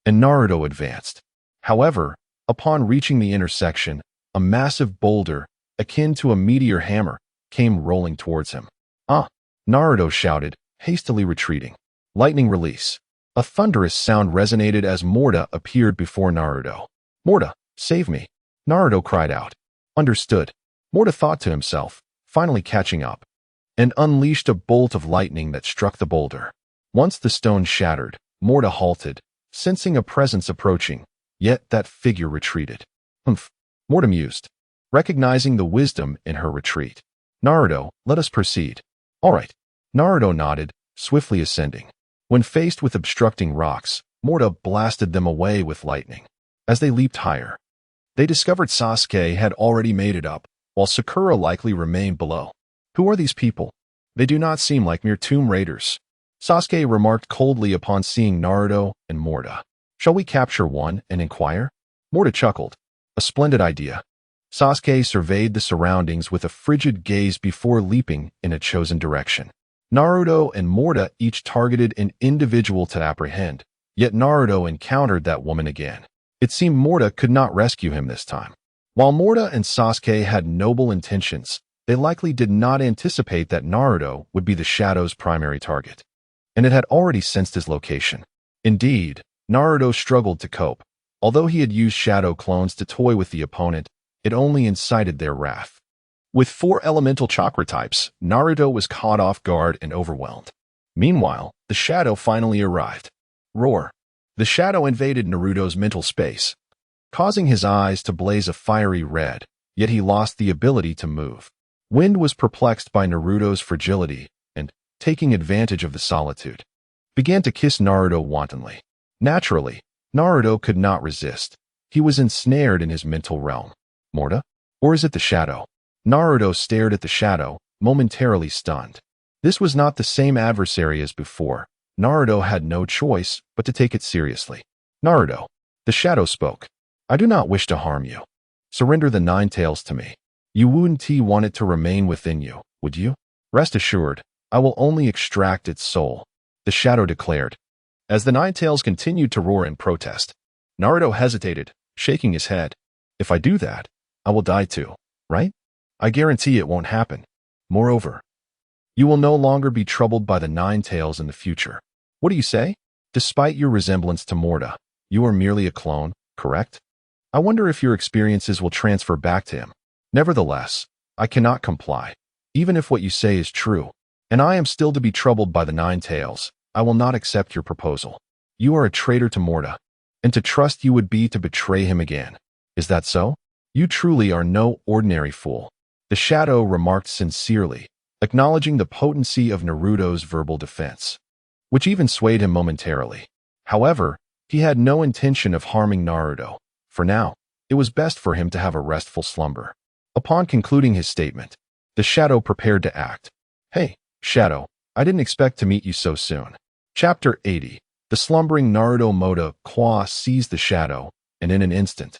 and Naruto advanced. However, upon reaching the intersection, a massive boulder, akin to a meteor hammer, came rolling towards him. "Ah!" Naruto shouted, hastily retreating. Lightning release. A thunderous sound resonated as Morta appeared before Naruto. "Morta, save me!" Naruto cried out. Understood. Morta thought to himself, finally catching up, and unleashed a bolt of lightning that struck the boulder. Once the stone shattered, Morta halted, sensing a presence approaching, yet that figure retreated. "Humph," Morta mused, recognizing the wisdom in her retreat. "Naruto, let us proceed." "All right." Naruto nodded, swiftly ascending. When faced with obstructing rocks, Morta blasted them away with lightning. As they leaped higher, they discovered Sasuke had already made it up, while Sakura likely remained below. "Who are these people? They do not seem like mere tomb raiders," Sasuke remarked coldly upon seeing Naruto and Morta. "Shall we capture one and inquire?" Morta chuckled. "A splendid idea." Sasuke surveyed the surroundings with a frigid gaze before leaping in a chosen direction. Naruto and Morta each targeted an individual to apprehend, yet Naruto encountered that woman again. It seemed Morta could not rescue him this time. While Morta and Sasuke had noble intentions, they likely did not anticipate that Naruto would be the Shadow's primary target. and it had already sensed his location. Indeed, Naruto struggled to cope. Although he had used shadow clones to toy with the opponent, it only incited their wrath. With 4 elemental chakra types, Naruto was caught off guard and overwhelmed. Meanwhile, the shadow finally arrived. Roar! The shadow invaded Naruto's mental space, causing his eyes to blaze a fiery red, yet he lost the ability to move. Wind was perplexed by Naruto's fragility and, taking advantage of the solitude, began to kiss Naruto wantonly. Naturally, Naruto could not resist. He was ensnared in his mental realm. Morta? Or is it the shadow? Naruto stared at the shadow, momentarily stunned. This was not the same adversary as before. Naruto had no choice but to take it seriously. Naruto, the shadow spoke. I do not wish to harm you. Surrender the 9 tails to me. You wouldn't want it to remain within you, would you? Rest assured, I will only extract its soul, the shadow declared. As the 9 tails continued to roar in protest, Naruto hesitated, shaking his head. If I do that, I will die too, right? I guarantee it won't happen. Moreover, you will no longer be troubled by the 9 tails in the future. What do you say? Despite your resemblance to Morta, you are merely a clone, correct? I wonder if your experiences will transfer back to him. Nevertheless, I cannot comply, even if what you say is true, and I am still to be troubled by the 9 tails. I will not accept your proposal. You are a traitor to Morta, and to trust you would be to betray him again. Is that so? You truly are no ordinary fool. The shadow remarked sincerely, acknowledging the potency of Naruto's verbal defense, which even swayed him momentarily. However, he had no intention of harming Naruto. For now, it was best for him to have a restful slumber. Upon concluding his statement, the shadow prepared to act. Hey, shadow, I didn't expect to meet you so soon. Chapter 80. The slumbering Naruto Mota Kwa seized the shadow, and in an instant,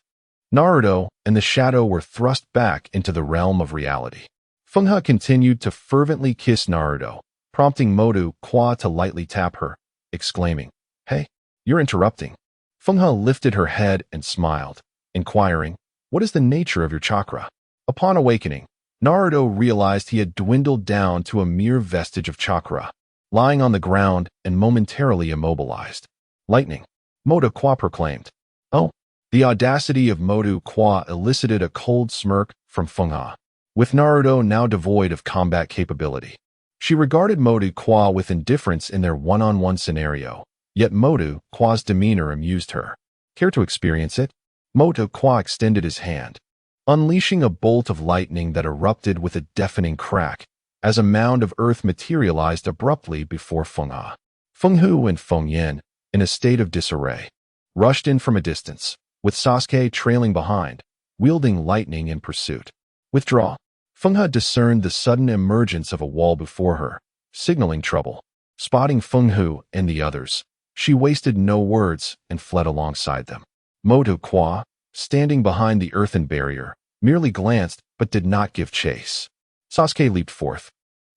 Naruto and the shadow were thrust back into the realm of reality. Fenghe continued to fervently kiss Naruto, prompting Motu Kwa to lightly tap her, exclaiming, Hey, you're interrupting. Fenghe lifted her head and smiled, inquiring, What is the nature of your chakra? Upon awakening, Naruto realized he had dwindled down to a mere vestige of chakra, lying on the ground and momentarily immobilized. Lightning, Motu Kwa proclaimed. Oh, the audacity of Motu Kwa elicited a cold smirk from Fenghe. With Naruto now devoid of combat capability, she regarded Motu Kwa with indifference in their one-on-one scenario, yet Motu Kwa's demeanor amused her. Care to experience it? Motu Kwa extended his hand, unleashing a bolt of lightning that erupted with a deafening crack as a mound of earth materialized abruptly before Fenghe. Fenghe and Feng Yin, in a state of disarray, rushed in from a distance, with Sasuke trailing behind, wielding lightning in pursuit. Withdraw. Fenghe discerned the sudden emergence of a wall before her, signaling trouble. Spotting Fenghe and the others, she wasted no words and fled alongside them. Motu Kwa, standing behind the earthen barrier, merely glanced but did not give chase. Sasuke leaped forth,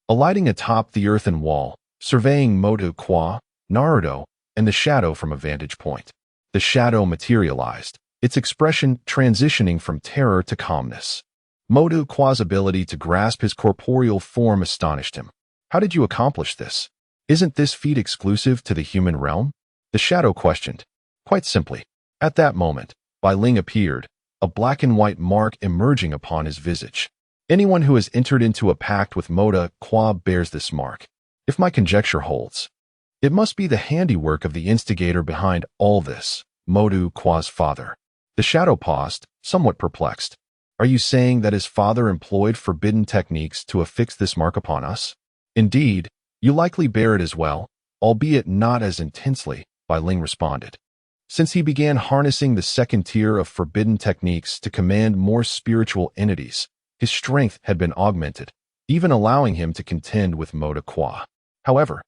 alighting atop the earthen wall, surveying Motu Kwa, Naruto, and the shadow from a vantage point. The shadow materialized, its expression transitioning from terror to calmness. Motu Kwa's ability to grasp his corporeal form astonished him. How did you accomplish this? Isn't this feat exclusive to the human realm? The shadow questioned. Quite simply. At that moment, Bai Ling appeared, a black and white mark emerging upon his visage. Anyone who has entered into a pact with Motu Kwa bears this mark. If my conjecture holds, it must be the handiwork of the instigator behind all this, Motu Kwa's father. The shadow paused, somewhat perplexed. Are you saying that his father employed forbidden techniques to affix this mark upon us? Indeed, you likely bear it as well, albeit not as intensely, Bai Ling responded. Since he began harnessing the second tier of forbidden techniques to command more spiritual entities, his strength had been augmented, even allowing him to contend with Motu Kwa. However,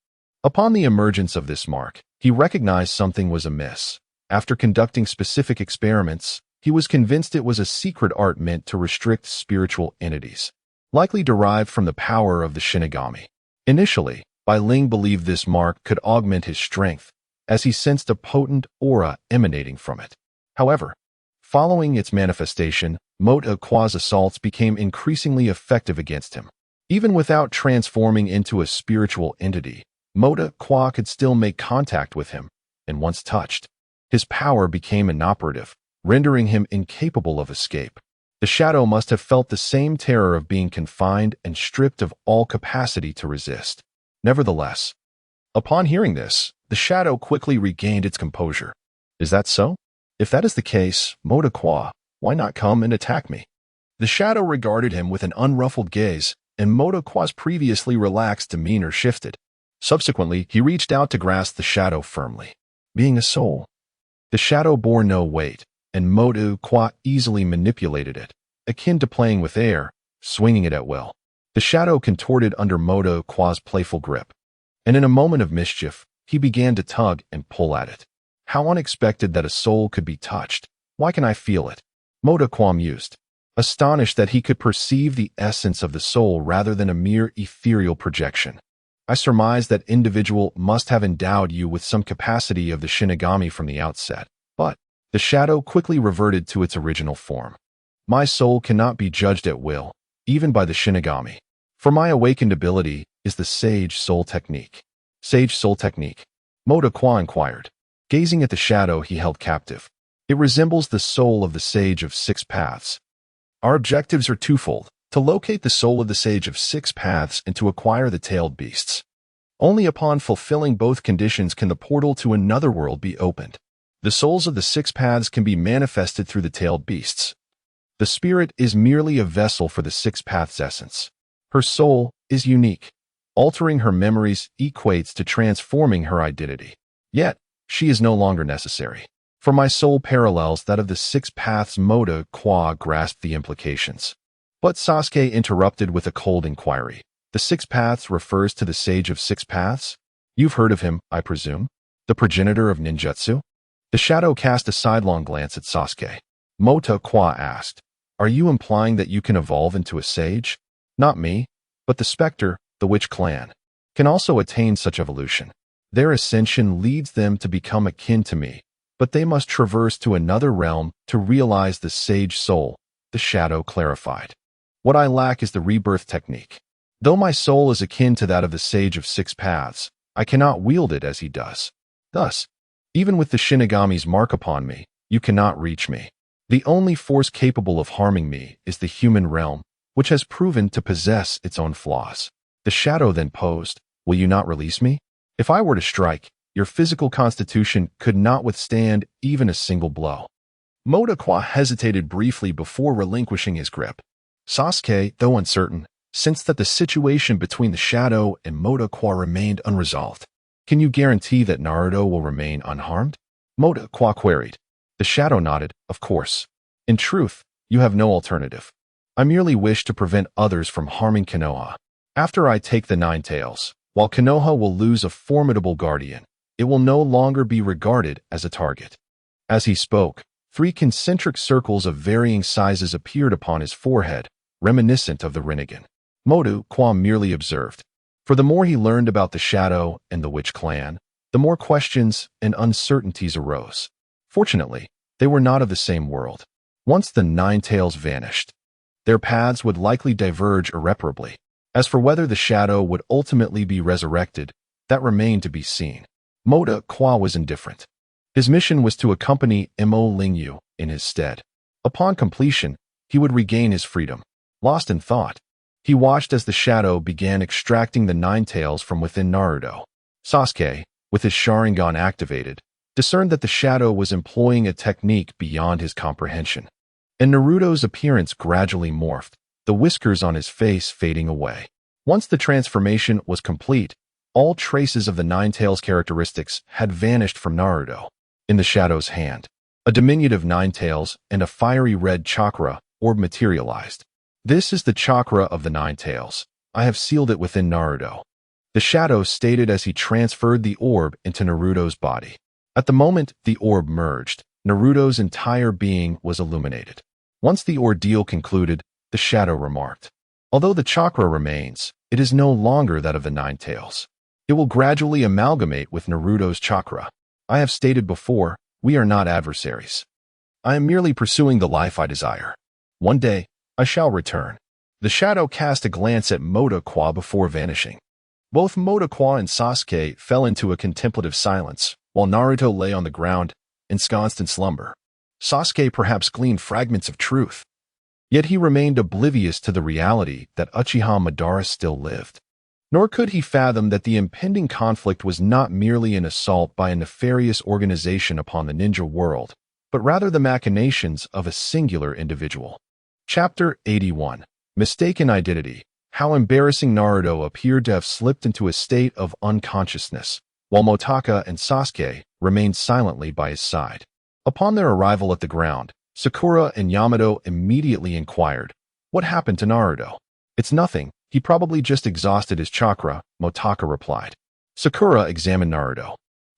upon the emergence of this mark, he recognized something was amiss. After conducting specific experiments, he was convinced it was a secret art meant to restrict spiritual entities, likely derived from the power of the Shinigami. Initially, Bai Ling believed this mark could augment his strength, as he sensed a potent aura emanating from it. However, following its manifestation, Motu Kwa's assaults became increasingly effective against him. Even without transforming into a spiritual entity, Moda Kwa could still make contact with him, and once touched, his power became inoperative, rendering him incapable of escape. The shadow must have felt the same terror of being confined and stripped of all capacity to resist. Nevertheless, upon hearing this, the shadow quickly regained its composure. Is that so? If that is the case, Moda Kwa, why not come and attack me? The shadow regarded him with an unruffled gaze, and Moda Kwa's previously relaxed demeanor shifted. Subsequently, he reached out to grasp the shadow firmly. Being a soul, the shadow bore no weight, and Moda Kwa easily manipulated it, akin to playing with air, swinging it at will. The shadow contorted under Moda Kwa's playful grip, and in a moment of mischief, he began to tug and pull at it. How unexpected that a soul could be touched. Why can I feel it? Moda Kwa mused, astonished that he could perceive the essence of the soul rather than a mere ethereal projection. I surmise that individual must have endowed you with some capacity of the Shinigami from the outset, but the shadow quickly reverted to its original form. My soul cannot be judged at will, even by the Shinigami. For my awakened ability is the Sage Soul Technique. Sage Soul Technique? Moda Kwa inquired, gazing at the shadow he held captive. It resembles the soul of the Sage of Six Paths. Our objectives are twofold: to locate the soul of the Sage of Six Paths and to acquire the tailed beasts. Only upon fulfilling both conditions can the portal to another world be opened. The souls of the Six Paths can be manifested through the tailed beasts. The spirit is merely a vessel for the Six Paths essence. Her soul is unique. Altering her memories equates to transforming her identity. Yet, she is no longer necessary. For my soul parallels that of the Six Paths. Moda Kwa grasped the implications. But Sasuke interrupted with a cold inquiry. The Six Paths refers to the Sage of Six Paths? You've heard of him, I presume? The progenitor of ninjutsu? The shadow cast a sidelong glance at Sasuke. Moda Kwa asked, are you implying that you can evolve into a sage? Not me, but the Spectre, the Witch Clan, can also attain such evolution. Their ascension leads them to become akin to me, but they must traverse to another realm to realize the sage soul, the shadow clarified. What I lack is the rebirth technique. Though my soul is akin to that of the Sage of Six Paths, I cannot wield it as he does. Thus, even with the Shinigami's mark upon me, you cannot reach me. The only force capable of harming me is the human realm, which has proven to possess its own flaws. The shadow then posed, will you not release me? If I were to strike, your physical constitution could not withstand even a single blow. Moda Kwa hesitated briefly before relinquishing his grip. Sasuke, though uncertain, sensed that the situation between the shadow and Moda Kwa remained unresolved. Can you guarantee that Naruto will remain unharmed? Moda Kwa queried. The shadow nodded, of course. In truth, you have no alternative. I merely wish to prevent others from harming Konoha. After I take the Nine Tails, while Konoha will lose a formidable guardian, it will no longer be regarded as a target. As he spoke, 3 concentric circles of varying sizes appeared upon his forehead, reminiscent of the Rinnegan. Moda Kwa merely observed. For the more he learned about the Shadow and the Witch Clan, the more questions and uncertainties arose. Fortunately, they were not of the same world. Once the Nine Tails vanished, their paths would likely diverge irreparably. As for whether the Shadow would ultimately be resurrected, that remained to be seen. Moda Kwa was indifferent. His mission was to accompany Mo Lingyu in his stead. Upon completion, he would regain his freedom. Lost in thought, he watched as the Shadow began extracting the Nine Tails from within Naruto. Sasuke, with his Sharingan activated, discerned that the Shadow was employing a technique beyond his comprehension. And Naruto's appearance gradually morphed, the whiskers on his face fading away. Once the transformation was complete, all traces of the Nine Tails characteristics had vanished from Naruto. In the Shadow's hand, a diminutive Nine Tails and a fiery red chakra orb materialized. This is the chakra of the Nine Tails. I have sealed it within Naruto. The Shadow stated as he transferred the orb into Naruto's body. At the moment the orb merged, Naruto's entire being was illuminated. Once the ordeal concluded, the Shadow remarked, although the chakra remains, it is no longer that of the Nine Tails. It will gradually amalgamate with Naruto's chakra. I have stated before, we are not adversaries. I am merely pursuing the life I desire. One day, I shall return. The Shadow cast a glance at Moda Kwa before vanishing. Both Modokwa and Sasuke fell into a contemplative silence, while Naruto lay on the ground, ensconced in slumber. Sasuke perhaps gleaned fragments of truth, yet he remained oblivious to the reality that Uchiha Madara still lived. Nor could he fathom that the impending conflict was not merely an assault by a nefarious organization upon the ninja world, but rather the machinations of a singular individual. Chapter 81. Mistaken Identity. How embarrassing. Naruto appeared to have slipped into a state of unconsciousness, while Motaka and Sasuke remained silently by his side. Upon their arrival at the ground, Sakura and Yamato immediately inquired, "What happened to Naruto?" "It's nothing. He probably just exhausted his chakra," Motaka replied. Sakura examined Naruto,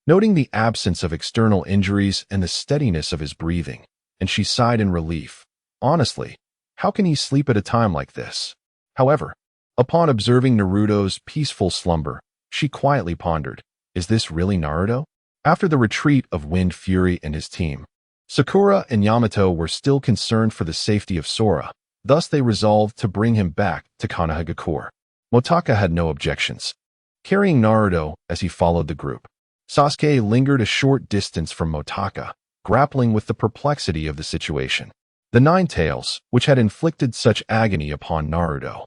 noting the absence of external injuries and the steadiness of his breathing, and she sighed in relief. Honestly, how can he sleep at a time like this? However, upon observing Naruto's peaceful slumber, she quietly pondered, is this really Naruto? After the retreat of Wind Fury and his team, Sakura and Yamato were still concerned for the safety of Sora. Thus they resolved to bring him back to Konohagakure. Motaka had no objections, carrying Naruto as he followed the group. Sasuke lingered a short distance from Motaka, grappling with the perplexity of the situation. The Nine Tails, which had inflicted such agony upon Naruto,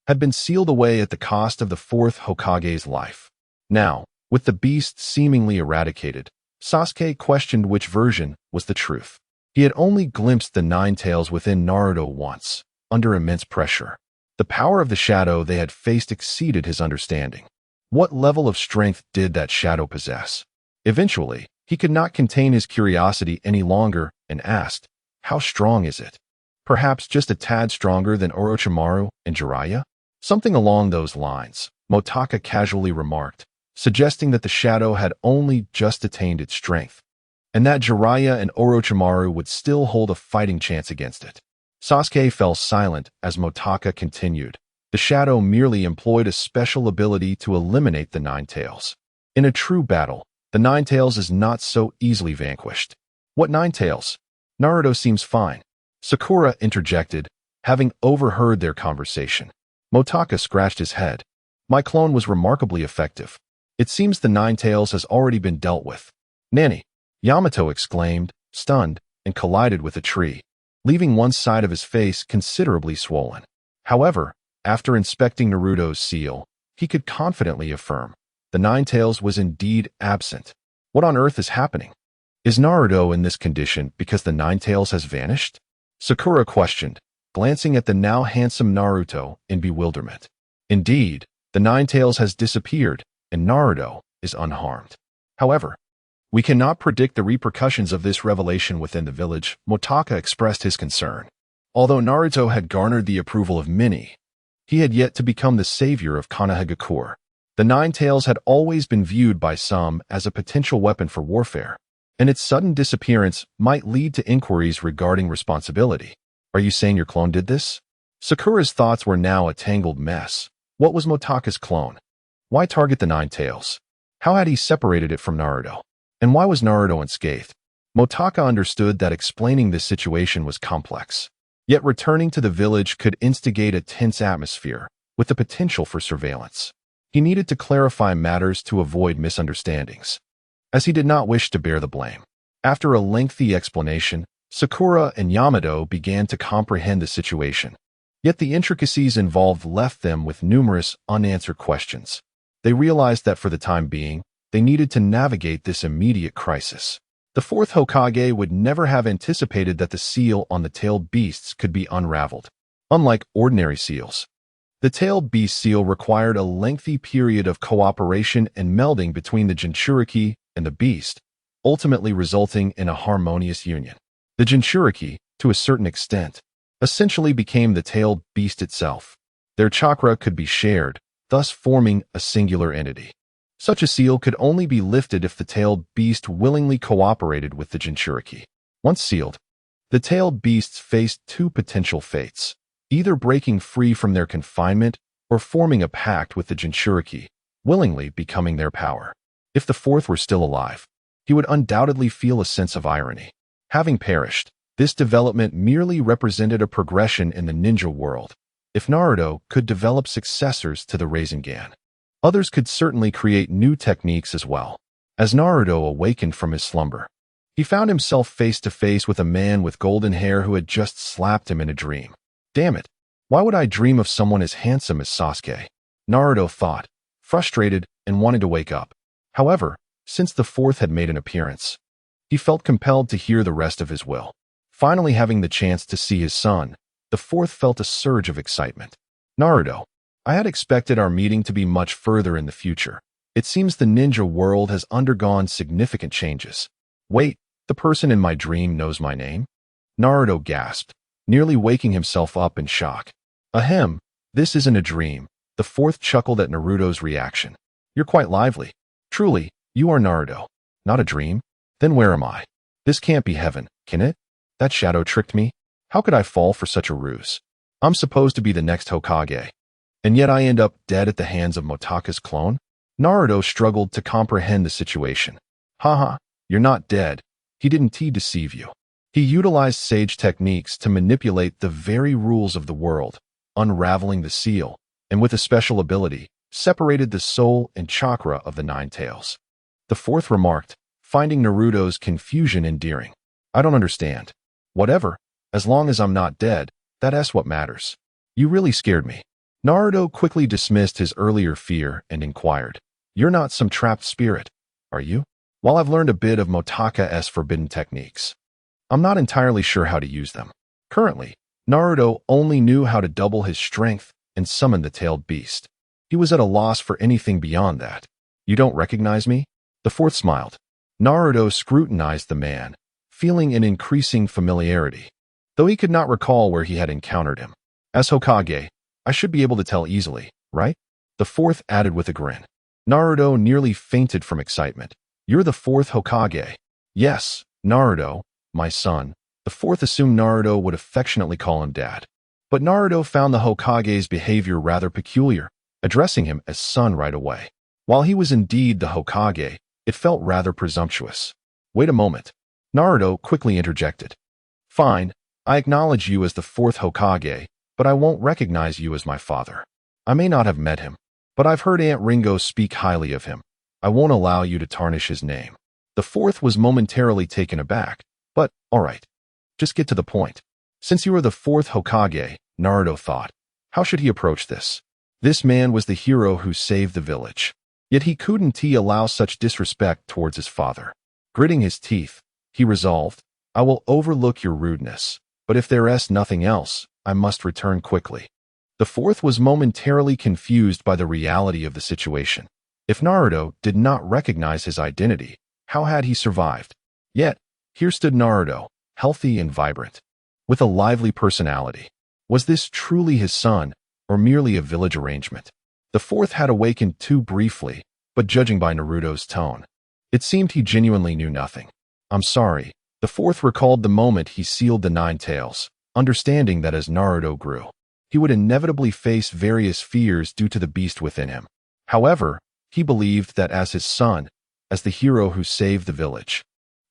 had been sealed away at the cost of the fourth Hokage's life. Now, with the beast seemingly eradicated, Sasuke questioned which version was the truth. He had only glimpsed the Nine Tails within Naruto once, under immense pressure. The power of the shadow they had faced exceeded his understanding. What level of strength did that shadow possess? Eventually, he could not contain his curiosity any longer and asked, "How strong is it?" "Perhaps just a tad stronger than Orochimaru and Jiraiya?" Something along those lines, Motaka casually remarked, suggesting that the shadow had only just attained its strength, and that Jiraiya and Orochimaru would still hold a fighting chance against it. Sasuke fell silent as Motaka continued. The shadow merely employed a special ability to eliminate the Nine Tails. In a true battle, the Nine Tails is not so easily vanquished. "What Nine Tails? Naruto seems fine," Sakura interjected, having overheard their conversation. Motaka scratched his head. "My clone was remarkably effective. It seems the Nine Tails has already been dealt with." "Nanny!" Yamato exclaimed, stunned, and collided with a tree, leaving one side of his face considerably swollen. However, after inspecting Naruto's seal, he could confidently affirm the Nine Tails was indeed absent. What on earth is happening? Is Naruto in this condition because the Nine Tails has vanished? Sakura questioned, glancing at the now handsome Naruto in bewilderment. Indeed, the Nine Tails has disappeared, and Naruto is unharmed. However, we cannot predict the repercussions of this revelation within the village, Motaka expressed his concern. Although Naruto had garnered the approval of many, he had yet to become the savior of Konohagakure. The Nine Tails had always been viewed by some as a potential weapon for warfare, and its sudden disappearance might lead to inquiries regarding responsibility. "Are you saying your clone did this?" Sakura's thoughts were now a tangled mess. What was Motaka's clone? Why target the Nine Tails? How had he separated it from Naruto? And why was Naruto unscathed? Motaka understood that explaining this situation was complex. Yet returning to the village could instigate a tense atmosphere, with the potential for surveillance. He needed to clarify matters to avoid misunderstandings, as he did not wish to bear the blame. After a lengthy explanation, Sakura and Yamato began to comprehend the situation. Yet the intricacies involved left them with numerous unanswered questions. They realized that for the time being, they needed to navigate this immediate crisis. The fourth Hokage would never have anticipated that the seal on the tailed beasts could be unraveled. Unlike ordinary seals, the tailed beast seal required a lengthy period of cooperation and melding between the Jinchuriki and the beast, ultimately resulting in a harmonious union. The Jinchuriki, to a certain extent, essentially became the tailed beast itself. Their chakra could be shared, thus forming a singular entity. Such a seal could only be lifted if the tailed beast willingly cooperated with the Jinchuriki. Once sealed, the tailed beasts faced two potential fates, either breaking free from their confinement or forming a pact with the Jinchuriki, willingly becoming their power. If the fourth were still alive, he would undoubtedly feel a sense of irony. Having perished, this development merely represented a progression in the ninja world. If Naruto could develop successors to the Rasengan, Others could certainly create new techniques as well. As Naruto awakened from his slumber, he found himself face to face with a man with golden hair who had just slapped him in a dream. Damn it! Why would I dream of someone as handsome as Sasuke? Naruto thought, frustrated and wanting to wake up. However, since the fourth had made an appearance, he felt compelled to hear the rest of his will. Finally having the chance to see his son, the fourth felt a surge of excitement. Naruto, I had expected our meeting to be much further in the future. It seems the ninja world has undergone significant changes. Wait, the person in my dream knows my name? Naruto gasped, nearly waking himself up in shock. Ahem, this isn't a dream. The fourth chuckled at Naruto's reaction. You're quite lively. Truly, you are Naruto. Not a dream? Then where am I? This can't be heaven, can it? That shadow tricked me? How could I fall for such a ruse? I'm supposed to be the next Hokage. And yet I end up dead at the hands of Motaka's clone? Naruto struggled to comprehend the situation. Haha, you're not dead. He didn't deceive you. He utilized sage techniques to manipulate the very rules of the world, unraveling the seal, and with a special ability, separated the soul and chakra of the nine tails. The fourth remarked, finding Naruto's confusion endearing. I don't understand. Whatever, as long as I'm not dead, that's what matters. You really scared me. Naruto quickly dismissed his earlier fear and inquired, You're not some trapped spirit, are you? While I've learned a bit of Motaka's forbidden techniques, I'm not entirely sure how to use them. Currently, Naruto only knew how to double his strength and summon the tailed beast. He was at a loss for anything beyond that. You don't recognize me? The fourth smiled. Naruto scrutinized the man, feeling an increasing familiarity, though he could not recall where he had encountered him. As Hokage, I should be able to tell easily, right? The fourth added with a grin. Naruto nearly fainted from excitement. You're the fourth Hokage. Yes, Naruto, my son. The fourth assumed Naruto would affectionately call him dad. But Naruto found the Hokage's behavior rather peculiar, addressing him as son right away. While he was indeed the Hokage, it felt rather presumptuous. Wait a moment. Naruto quickly interjected. Fine, I acknowledge you as the fourth Hokage, but I won't recognize you as my father. I may not have met him, but I've heard Aunt Ringo speak highly of him. I won't allow you to tarnish his name. The fourth was momentarily taken aback, but all right. Just get to the point. Since you are the fourth Hokage, Naruto thought, how should he approach this? This man was the hero who saved the village. Yet he couldn't allow such disrespect towards his father. Gritting his teeth, he resolved, I will overlook your rudeness, but if there is nothing else, I must return quickly. The fourth was momentarily confused by the reality of the situation. If Naruto did not recognize his identity, how had he survived? Yet, here stood Naruto, healthy and vibrant, with a lively personality. Was this truly his son, or merely a village arrangement? The fourth had awakened too briefly, but judging by Naruto's tone, it seemed he genuinely knew nothing. I'm sorry. The fourth recalled the moment he sealed the nine tails, understanding that as Naruto grew, he would inevitably face various fears due to the beast within him. However, he believed that as his son, as the hero who saved the village,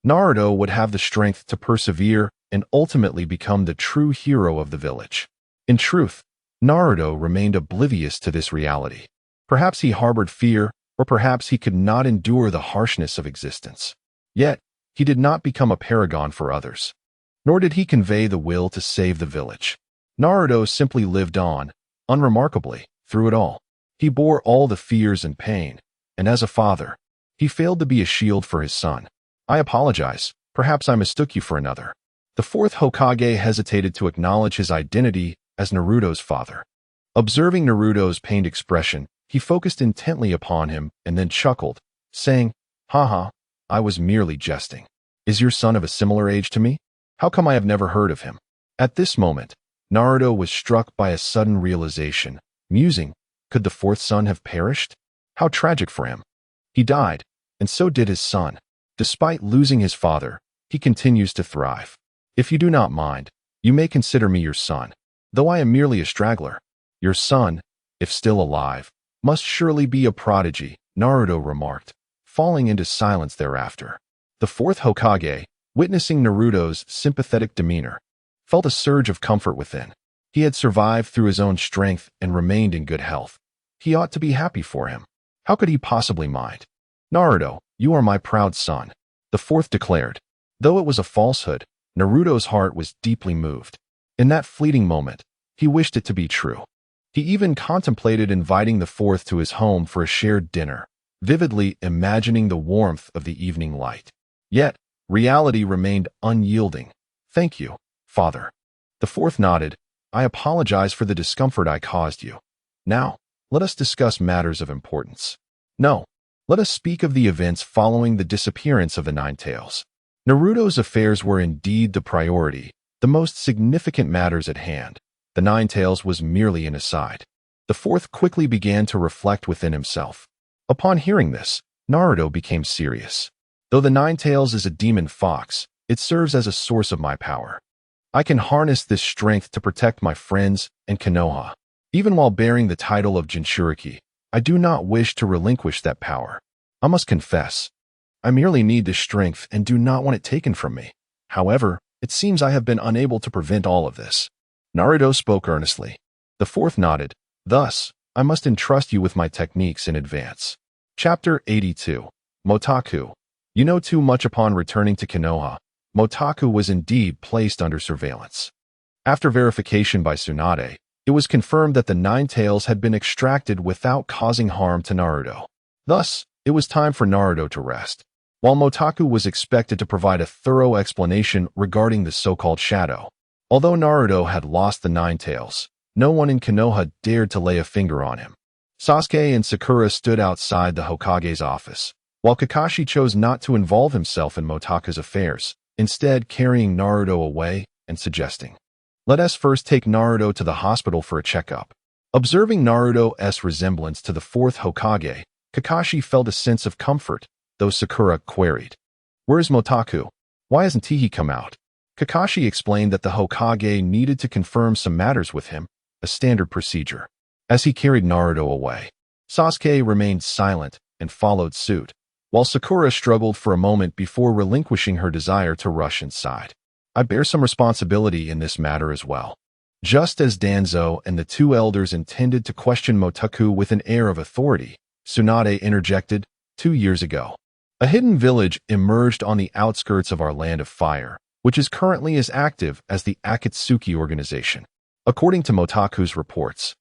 Naruto would have the strength to persevere and ultimately become the true hero of the village. In truth, Naruto remained oblivious to this reality. Perhaps he harbored fear, or perhaps he could not endure the harshness of existence. Yet, he did not become a paragon for others, nor did he convey the will to save the village. Naruto simply lived on, unremarkably, through it all. He bore all the fears and pain, and as a father, he failed to be a shield for his son. I apologize, perhaps I mistook you for another. The fourth Hokage hesitated to acknowledge his identity as Naruto's father. Observing Naruto's pained expression, he focused intently upon him and then chuckled, saying, Haha, I was merely jesting. Is your son of a similar age to me? How come I have never heard of him? At this moment, Naruto was struck by a sudden realization, musing, could the fourth son have perished? How tragic for him. He died, and so did his son. Despite losing his father, he continues to thrive. If you do not mind, you may consider me your son, though I am merely a straggler. Your son, if still alive, must surely be a prodigy, Naruto remarked, falling into silence thereafter. The fourth Hokage, witnessing Naruto's sympathetic demeanor, felt a surge of comfort within. He had survived through his own strength and remained in good health. He ought to be happy for him. How could he possibly mind? Naruto, you are my proud son, the fourth declared. Though it was a falsehood, Naruto's heart was deeply moved. In that fleeting moment, he wished it to be true. He even contemplated inviting the fourth to his home for a shared dinner, vividly imagining the warmth of the evening light. Yet, reality remained unyielding. Thank you, father. The fourth nodded. I apologize for the discomfort I caused you. Now, let us discuss matters of importance. No, let us speak of the events following the disappearance of the Nine Tails. Naruto's affairs were indeed the priority, the most significant matters at hand. The Nine Tails was merely an aside. The fourth quickly began to reflect within himself. Upon hearing this, Naruto became serious. Though the Nine Tails is a demon fox, it serves as a source of my power. I can harness this strength to protect my friends and Konoha. Even while bearing the title of Jinchuriki, I do not wish to relinquish that power. I must confess, I merely need this strength and do not want it taken from me. However, it seems I have been unable to prevent all of this. Naruto spoke earnestly. The fourth nodded. Thus, I must entrust you with my techniques in advance. Chapter 82. Motaku. You know too much. Upon returning to Konoha, Motaku was indeed placed under surveillance. After verification by Tsunade, it was confirmed that the Nine Tails had been extracted without causing harm to Naruto. Thus, it was time for Naruto to rest. While Motaku was expected to provide a thorough explanation regarding the so-called shadow. Although Naruto had lost the Nine Tails, no one in Konoha dared to lay a finger on him. Sasuke and Sakura stood outside the Hokage's office, while Kakashi chose not to involve himself in Motaku's affairs, instead carrying Naruto away and suggesting, "Let us first take Naruto to the hospital for a checkup." Observing Naruto's resemblance to the fourth Hokage, Kakashi felt a sense of comfort, though Sakura queried, "Where's Motaku? Why hasn't he come out?" Kakashi explained that the Hokage needed to confirm some matters with him, a standard procedure. As he carried Naruto away, Sasuke remained silent and followed suit, while Sakura struggled for a moment before relinquishing her desire to rush inside. I bear some responsibility in this matter as well. Just as Danzo and the two elders intended to question Motaku with an air of authority, Tsunade interjected, 2 years ago. A hidden village emerged on the outskirts of our land of fire, which is currently as active as the Akatsuki organization. According to Motaku's reports,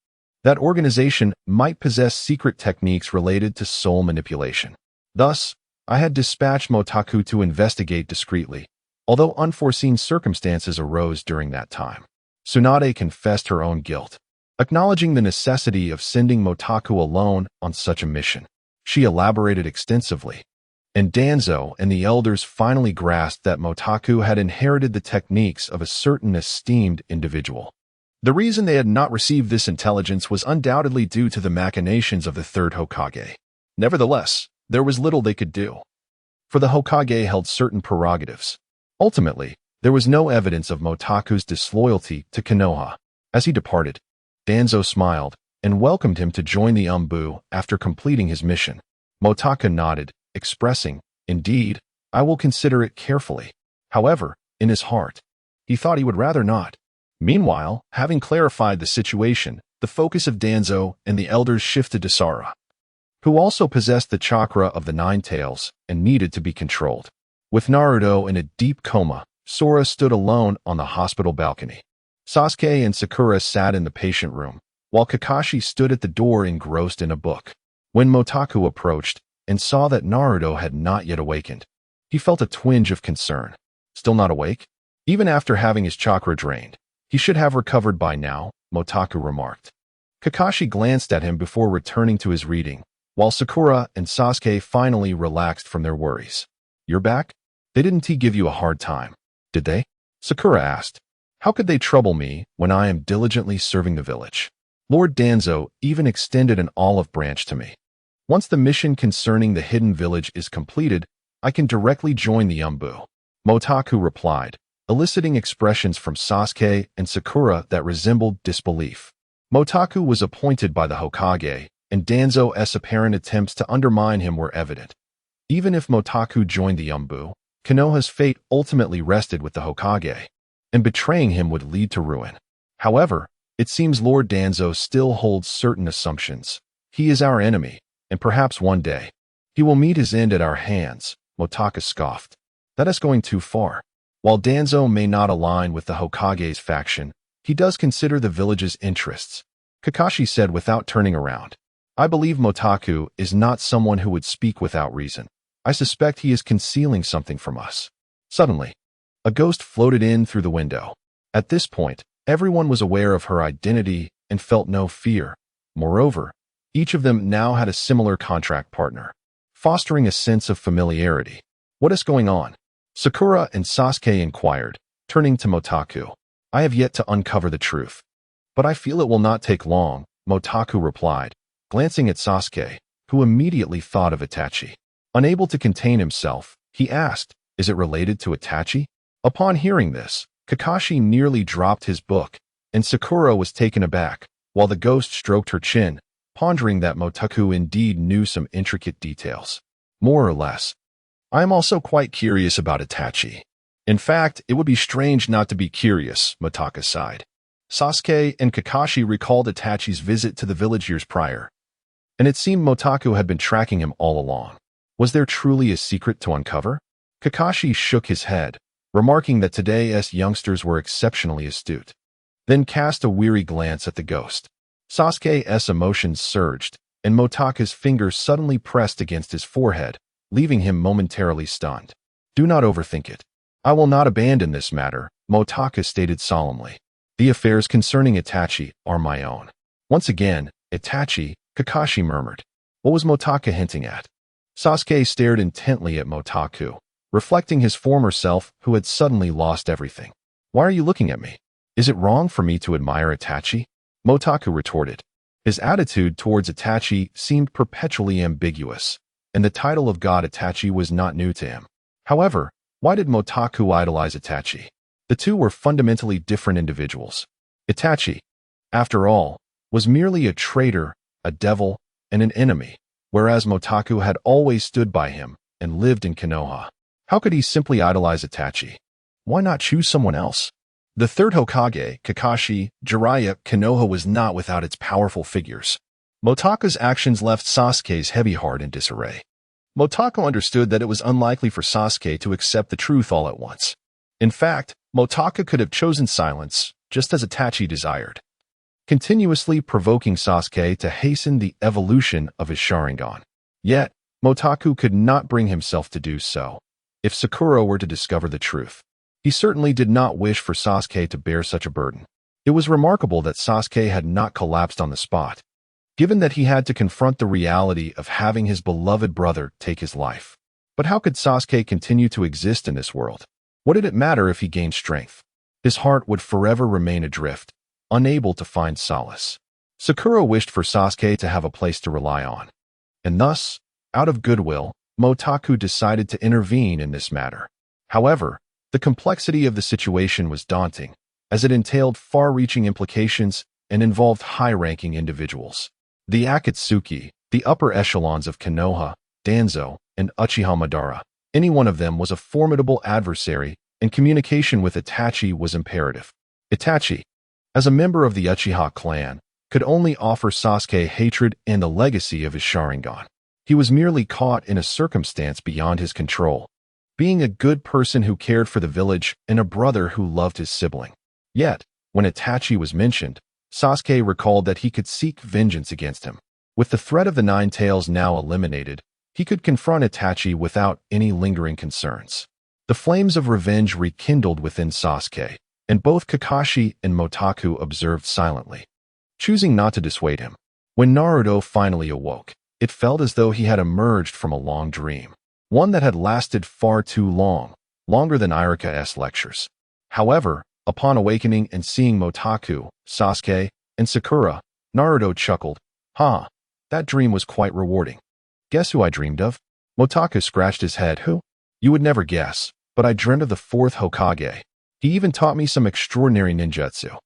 that organization might possess secret techniques related to soul manipulation. Thus, I had dispatched Motaku to investigate discreetly, although unforeseen circumstances arose during that time. Tsunade confessed her own guilt, acknowledging the necessity of sending Motaku alone on such a mission. She elaborated extensively, and Danzo and the elders finally grasped that Motaku had inherited the techniques of a certain esteemed individual. The reason they had not received this intelligence was undoubtedly due to the machinations of the third Hokage. Nevertheless, there was little they could do, for the Hokage held certain prerogatives. Ultimately, there was no evidence of Motaku's disloyalty to Konoha. As he departed, Danzo smiled and welcomed him to join the Umbu after completing his mission. Motaku nodded, expressing, "Indeed, I will consider it carefully." However, in his heart, he thought he would rather not. Meanwhile, having clarified the situation, the focus of Danzo and the elders shifted to Sara, who also possessed the chakra of the Nine Tails and needed to be controlled. With Naruto in a deep coma, Sora stood alone on the hospital balcony. Sasuke and Sakura sat in the patient room, while Kakashi stood at the door engrossed in a book. When Motaku approached and saw that Naruto had not yet awakened, he felt a twinge of concern. Still not awake? Even after having his chakra drained, he should have recovered by now, Motaku remarked. Kakashi glanced at him before returning to his reading, while Sakura and Sasuke finally relaxed from their worries. "You're back? They didn't give you a hard time, did they?" Sakura asked. "How could they trouble me when I am diligently serving the village?" Lord Danzo even extended an olive branch to me. "Once the mission concerning the hidden village is completed, I can directly join the Umbu," Motaku replied, eliciting expressions from Sasuke and Sakura that resembled disbelief. Motaku was appointed by the Hokage, and Danzo's apparent attempts to undermine him were evident. Even if Motaku joined the Umbu, Konoha's fate ultimately rested with the Hokage, and betraying him would lead to ruin. However, it seems Lord Danzo still holds certain assumptions. He is our enemy, and perhaps one day, he will meet his end at our hands, Motaka scoffed. That is going too far. While Danzo may not align with the Hokage's faction, he does consider the village's interests, Kakashi said without turning around. I believe Motaku is not someone who would speak without reason. I suspect he is concealing something from us. Suddenly, a ghost floated in through the window. At this point, everyone was aware of her identity and felt no fear. Moreover, each of them now had a similar contract partner, fostering a sense of familiarity. What is going on? Sakura and Sasuke inquired, turning to Motaku. I have yet to uncover the truth. But I feel it will not take long, Motaku replied, glancing at Sasuke, who immediately thought of Itachi. Unable to contain himself, he asked, is it related to Itachi? Upon hearing this, Kakashi nearly dropped his book, and Sakura was taken aback, while the ghost stroked her chin, pondering that Motaku indeed knew some intricate details. More or less. I am also quite curious about Itachi. In fact, it would be strange not to be curious, Motaka sighed. Sasuke and Kakashi recalled Itachi's visit to the village years prior, and it seemed Motaku had been tracking him all along. Was there truly a secret to uncover? Kakashi shook his head, remarking that today's youngsters were exceptionally astute, then cast a weary glance at the ghost. Sasuke's emotions surged, and Motaka's fingers suddenly pressed against his forehead, leaving him momentarily stunned. Do not overthink it. I will not abandon this matter, Motaka stated solemnly. The affairs concerning Itachi are my own. Once again, Itachi, Kakashi murmured. What was Motaka hinting at? Sasuke stared intently at Motaku, reflecting his former self who had suddenly lost everything. Why are you looking at me? Is it wrong for me to admire Itachi? Motaku retorted. His attitude towards Itachi seemed perpetually ambiguous, and the title of god Itachi was not new to him. However, why did Motaku idolize Itachi? The two were fundamentally different individuals. Itachi, after all, was merely a traitor, a devil, and an enemy, whereas Motaku had always stood by him and lived in Konoha. How could he simply idolize Itachi? Why not choose someone else? The third Hokage, Kakashi, Jiraiya, Konoha was not without its powerful figures. Motaka's actions left Sasuke's heavy heart in disarray. Motaka understood that it was unlikely for Sasuke to accept the truth all at once. In fact, Motaka could have chosen silence, just as Itachi desired, continuously provoking Sasuke to hasten the evolution of his Sharingan. Yet, Motaku could not bring himself to do so. If Sakura were to discover the truth, he certainly did not wish for Sasuke to bear such a burden. It was remarkable that Sasuke had not collapsed on the spot, given that he had to confront the reality of having his beloved brother take his life. But how could Sasuke continue to exist in this world? What did it matter if he gained strength? His heart would forever remain adrift, unable to find solace. Sakura wished for Sasuke to have a place to rely on, and thus, out of goodwill, Motaku decided to intervene in this matter. However, the complexity of the situation was daunting, as it entailed far-reaching implications and involved high-ranking individuals. The Akatsuki, the upper echelons of Konoha, Danzo, and Uchiha Madara, any one of them was a formidable adversary, and communication with Itachi was imperative. Itachi, as a member of the Uchiha clan, could only offer Sasuke hatred and the legacy of his Sharingan. He was merely caught in a circumstance beyond his control, being a good person who cared for the village and a brother who loved his sibling. Yet, when Itachi was mentioned, Sasuke recalled that he could seek vengeance against him. With the threat of the Nine Tails now eliminated, he could confront Itachi without any lingering concerns. The flames of revenge rekindled within Sasuke, and both Kakashi and Motaku observed silently, choosing not to dissuade him. When Naruto finally awoke, it felt as though he had emerged from a long dream, one that had lasted far too long, longer than Iruka's lectures. However, upon awakening and seeing Motaku, Sasuke, and Sakura, Naruto chuckled. That dream was quite rewarding. Guess who I dreamed of? Motaka scratched his head. Who? You would never guess, but I dreamt of the fourth Hokage. He even taught me some extraordinary ninjutsu.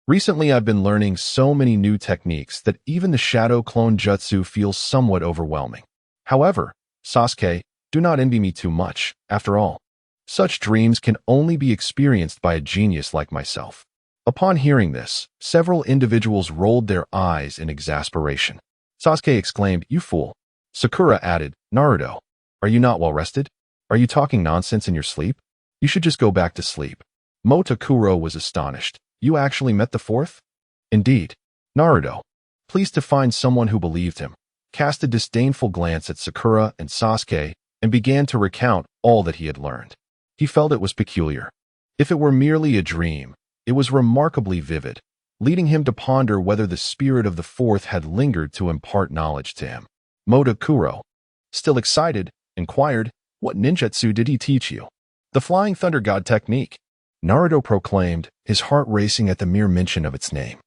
Recently I've been learning so many new techniques that even the shadow clone jutsu feels somewhat overwhelming. However, Sasuke, do not envy me too much, after all. Such dreams can only be experienced by a genius like myself. Upon hearing this, several individuals rolled their eyes in exasperation. Sasuke exclaimed, "You fool." Sakura added, "Naruto, are you not well rested? Are you talking nonsense in your sleep? You should just go back to sleep." Motakuro was astonished. "You actually met the fourth?" "Indeed." Naruto, pleased to find someone who believed him, cast a disdainful glance at Sakura and Sasuke and began to recount all that he had learned. He felt it was peculiar. If it were merely a dream, it was remarkably vivid, leading him to ponder whether the spirit of the fourth had lingered to impart knowledge to him. Motakuro, still excited, inquired, "What ninjutsu did he teach you?" "The Flying Thunder God technique," Naruto proclaimed, his heart racing at the mere mention of its name.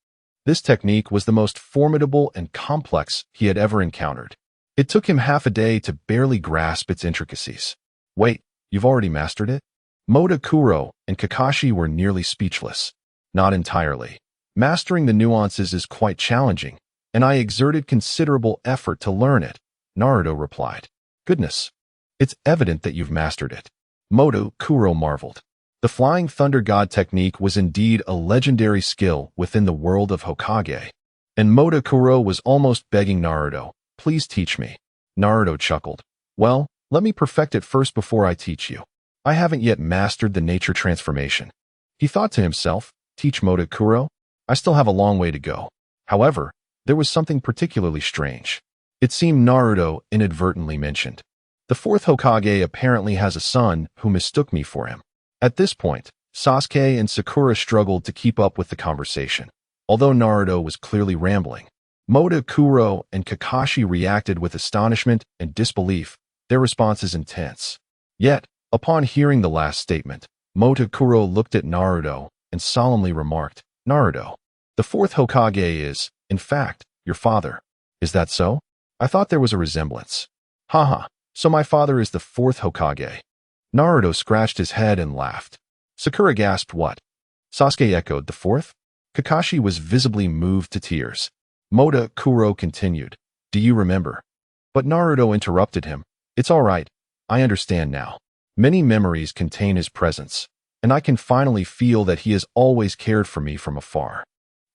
This technique was the most formidable and complex he had ever encountered. It took him half a day to barely grasp its intricacies. "Wait, you've already mastered it?" Motakuro and Kakashi were nearly speechless. "Not entirely. Mastering the nuances is quite challenging, and I exerted considerable effort to learn it," Naruto replied. "Goodness. It's evident that you've mastered it." Motakuro marveled. The Flying Thunder God technique was indeed a legendary skill within the world of Hokage, and Motakuro was almost begging Naruto, "Please teach me." Naruto chuckled. "Well, let me perfect it first before I teach you. I haven't yet mastered the nature transformation." He thought to himself, "Teach Motakuro? I still have a long way to go." However, there was something particularly strange. It seemed Naruto inadvertently mentioned, "The fourth Hokage apparently has a son who mistook me for him." At this point, Sasuke and Sakura struggled to keep up with the conversation, although Naruto was clearly rambling. Motakuro and Kakashi reacted with astonishment and disbelief, their responses intense. Yet, upon hearing the last statement, Motakuro looked at Naruto and solemnly remarked, "Naruto, the fourth Hokage is, in fact, your father. Is that so? I thought there was a resemblance." "Haha, so my father is the fourth Hokage." Naruto scratched his head and laughed. Sakura gasped, "What?" Sasuke echoed, "The fourth?" Kakashi was visibly moved to tears. Motakuro continued, "Do you remember?" But Naruto interrupted him, "It's all right. I understand now. Many memories contain his presence, and I can finally feel that he has always cared for me from afar."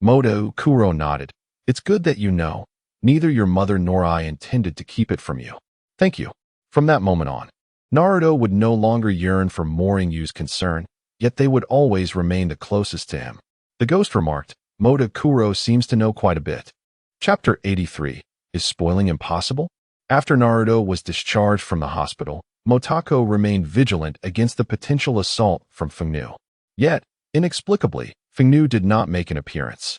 Motakuro nodded. "It's good that you know. Neither your mother nor I intended to keep it from you. Thank you." From that moment on, Naruto would no longer yearn for Morinyu's concern, yet they would always remain the closest to him. The ghost remarked, "Motakuro seems to know quite a bit." Chapter 83. Is spoiling impossible? After Naruto was discharged from the hospital, Motako remained vigilant against the potential assault from Fengnu. Yet, inexplicably, Fengnu did not make an appearance.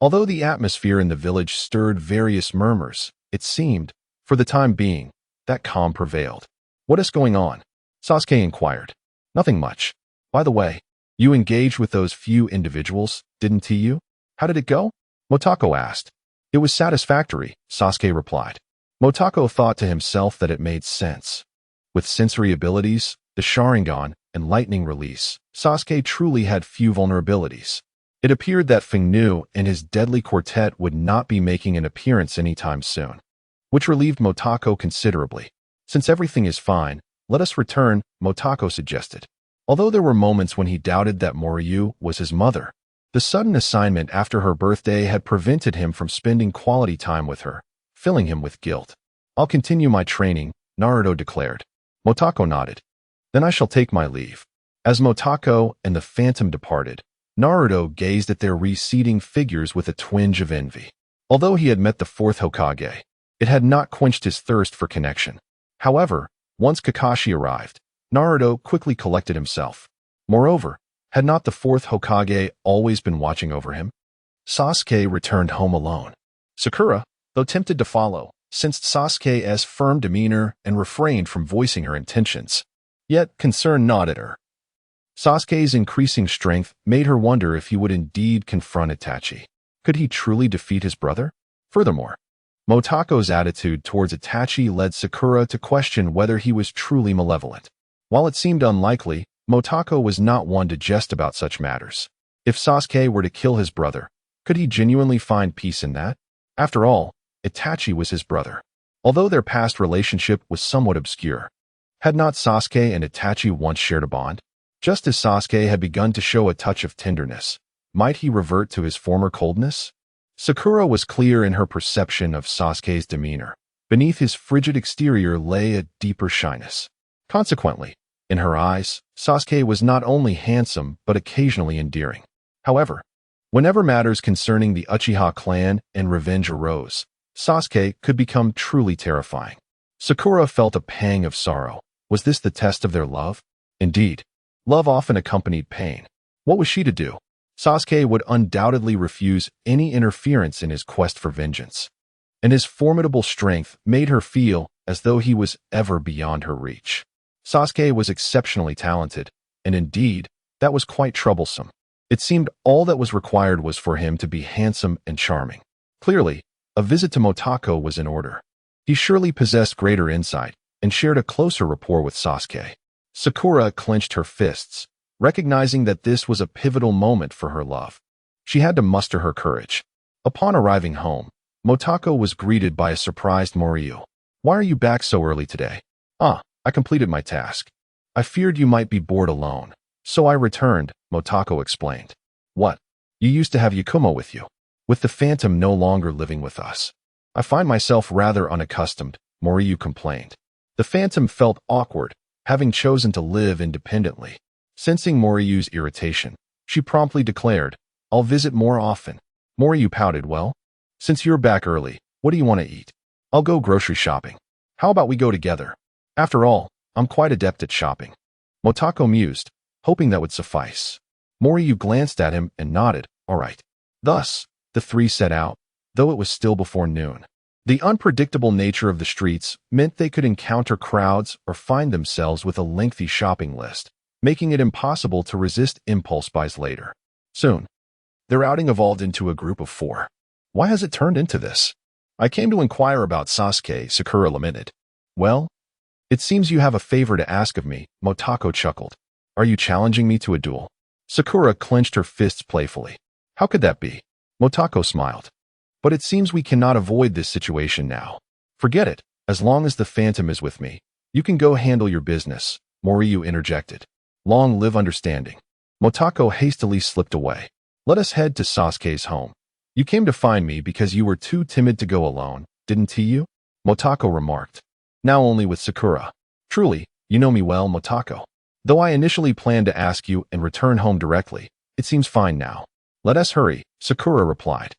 Although the atmosphere in the village stirred various murmurs, it seemed, for the time being, that calm prevailed. "What is going on?" Sasuke inquired. "Nothing much. By the way, you engaged with those few individuals, didn't you? How did it go?" Motako asked. "It was satisfactory," Sasuke replied. Motako thought to himself that it made sense. With sensory abilities, the Sharingan, and lightning release, Sasuke truly had few vulnerabilities. It appeared that Fengnu and his deadly quartet would not be making an appearance anytime soon, which relieved Motako considerably. "Since everything is fine, let us return," Motako suggested. Although there were moments when he doubted that Moryu was his mother, the sudden assignment after her birthday had prevented him from spending quality time with her, filling him with guilt. "I'll continue my training," Naruto declared. Motako nodded. "Then I shall take my leave." As Motako and the Phantom departed, Naruto gazed at their receding figures with a twinge of envy. Although he had met the fourth Hokage, it had not quenched his thirst for connection. However, once Kakashi arrived, Naruto quickly collected himself. Moreover, had not the fourth Hokage always been watching over him? Sasuke returned home alone. Sakura, though tempted to follow, sensed Sasuke's firm demeanor and refrained from voicing her intentions. Yet concern gnawed at her. Sasuke's increasing strength made her wonder if he would indeed confront Itachi. Could he truly defeat his brother? Furthermore, Motako's attitude towards Itachi led Sakura to question whether he was truly malevolent. While it seemed unlikely, Motako was not one to jest about such matters. If Sasuke were to kill his brother, could he genuinely find peace in that? After all, Itachi was his brother. Although their past relationship was somewhat obscure, had not Sasuke and Itachi once shared a bond? Just as Sasuke had begun to show a touch of tenderness, might he revert to his former coldness? Sakura was clear in her perception of Sasuke's demeanor. Beneath his frigid exterior lay a deeper shyness. Consequently, in her eyes, Sasuke was not only handsome but occasionally endearing. However, whenever matters concerning the Uchiha clan and revenge arose, Sasuke could become truly terrifying. Sakura felt a pang of sorrow. Was this the test of their love? Indeed, love often accompanied pain. What was she to do? Sasuke would undoubtedly refuse any interference in his quest for vengeance, and his formidable strength made her feel as though he was ever beyond her reach. Sasuke was exceptionally talented, and indeed, that was quite troublesome. It seemed all that was required was for him to be handsome and charming. Clearly, a visit to Motoko was in order. He surely possessed greater insight and shared a closer rapport with Sasuke. Sakura clenched her fists, recognizing that this was a pivotal moment for her love. She had to muster her courage. Upon arriving home, Motoko was greeted by a surprised Moryu. "Why are you back so early today?" "Ah, I completed my task. I feared you might be bored alone, so I returned," Motoko explained. "What? You used to have Yakumo with you? With the Phantom no longer living with us, I find myself rather unaccustomed," Moryu complained. The Phantom felt awkward, having chosen to live independently. Sensing Moryu's irritation, she promptly declared, "I'll visit more often." Moryu pouted, "Well, since you're back early, what do you want to eat? I'll go grocery shopping. How about we go together? After all, I'm quite adept at shopping." Motoko mused, hoping that would suffice. Moryu glanced at him and nodded, "All right." Thus, the three set out, though it was still before noon. The unpredictable nature of the streets meant they could encounter crowds or find themselves with a lengthy shopping list, making it impossible to resist impulse buys later. Soon, their outing evolved into a group of 4. "Why has it turned into this?" "I came to inquire about Sasuke," Sakura lamented. "Well, it seems you have a favor to ask of me," Motoko chuckled. "Are you challenging me to a duel?" Sakura clenched her fists playfully. "How could that be?" Motoko smiled. "But it seems we cannot avoid this situation now." "Forget it. As long as the Phantom is with me, you can go handle your business," Moryu interjected. "Long live understanding." Motoko hastily slipped away. "Let us head to Sasuke's home. You came to find me because you were too timid to go alone, didn't you?" Motoko remarked. Now only with Sakura. "Truly, you know me well, Motoko. Though I initially planned to ask you and return home directly, it seems fine now." "Let us hurry," Sakura replied.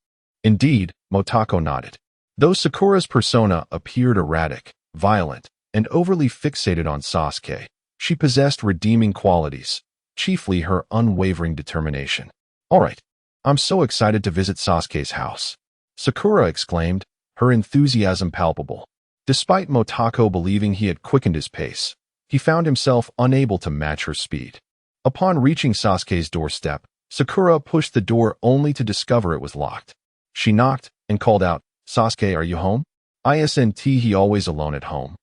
Indeed, Motoko nodded. Though Sakura's persona appeared erratic, violent, and overly fixated on Sasuke, she possessed redeeming qualities, chiefly her unwavering determination. "All right, I'm so excited to visit Sasuke's house," Sakura exclaimed, her enthusiasm palpable. Despite Motoko believing he had quickened his pace, he found himself unable to match her speed. Upon reaching Sasuke's doorstep, Sakura pushed the door only to discover it was locked. She knocked and called out, "Sasuke, are you home?" "Isn't he always alone at home?"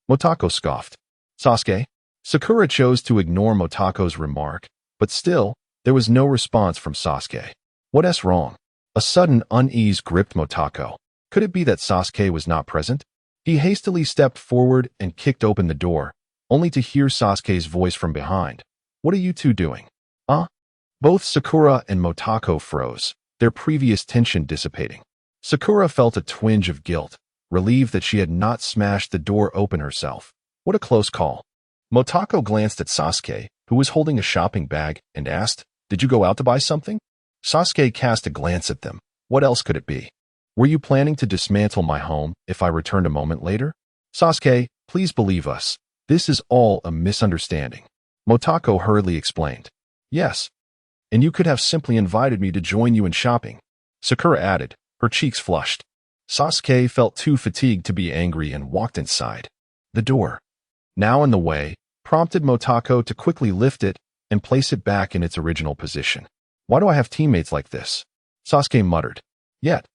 Motoko scoffed. "Sasuke?" Sakura chose to ignore Motoko's remark, but still, there was no response from Sasuke. What's wrong? A sudden unease gripped Motoko. Could it be that Sasuke was not present? He hastily stepped forward and kicked open the door, only to hear Sasuke's voice from behind. "What are you two doing?" "Huh?" Both Sakura and Motoko froze, their previous tension dissipating. Sakura felt a twinge of guilt, relieved that she had not smashed the door open herself. What a close call. Motoko glanced at Sasuke, who was holding a shopping bag, and asked, "Did you go out to buy something?" Sasuke cast a glance at them. What else could it be? "Were you planning to dismantle my home if I returned a moment later?" "Sasuke, please believe us. This is all a misunderstanding," Motoko hurriedly explained. "Yes. And you could have simply invited me to join you in shopping," Sakura added, her cheeks flushed. Sasuke felt too fatigued to be angry and walked inside. The door, now in the way, prompted Motoko to quickly lift it and place it back in its original position. "Why do I have teammates like this?" Sasuke muttered. Yet,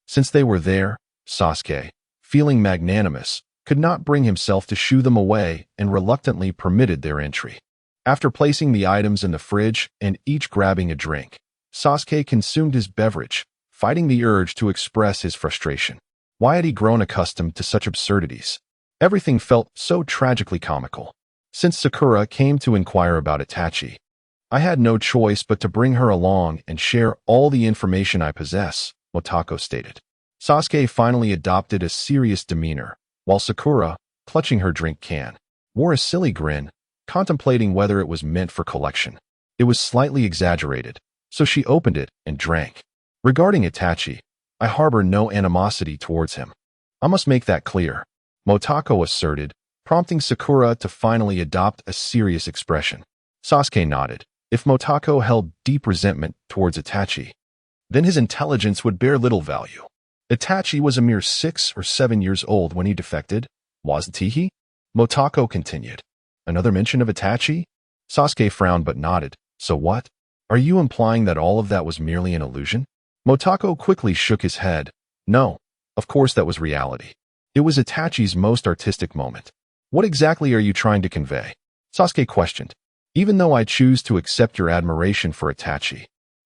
since they were there, Sasuke, feeling magnanimous, could not bring himself to shoo them away and reluctantly permitted their entry. After placing the items in the fridge and each grabbing a drink, Sasuke consumed his beverage, fighting the urge to express his frustration. Why had he grown accustomed to such absurdities? Everything felt so tragically comical. Since Sakura came to inquire about Itachi, I had no choice but to bring her along and share all the information I possess, Motoko stated. Sasuke finally adopted a serious demeanor, while Sakura, clutching her drink can, wore a silly grin, contemplating whether it was meant for collection. It was slightly exaggerated, so she opened it and drank. Regarding Itachi, I harbor no animosity towards him. I must make that clear, Motoko asserted, prompting Sakura to finally adopt a serious expression. Sasuke nodded. If Motoko held deep resentment towards Itachi, then his intelligence would bear little value. Itachi was a mere 6 or 7 years old when he defected, wasn't he? Motoko continued. Another mention of Itachi? Sasuke frowned but nodded. So what? Are you implying that all of that was merely an illusion? Motoko quickly shook his head. No, of course that was reality. It was Itachi's most artistic moment. What exactly are you trying to convey? Sasuke questioned. Even though I choose to accept your admiration for Itachi,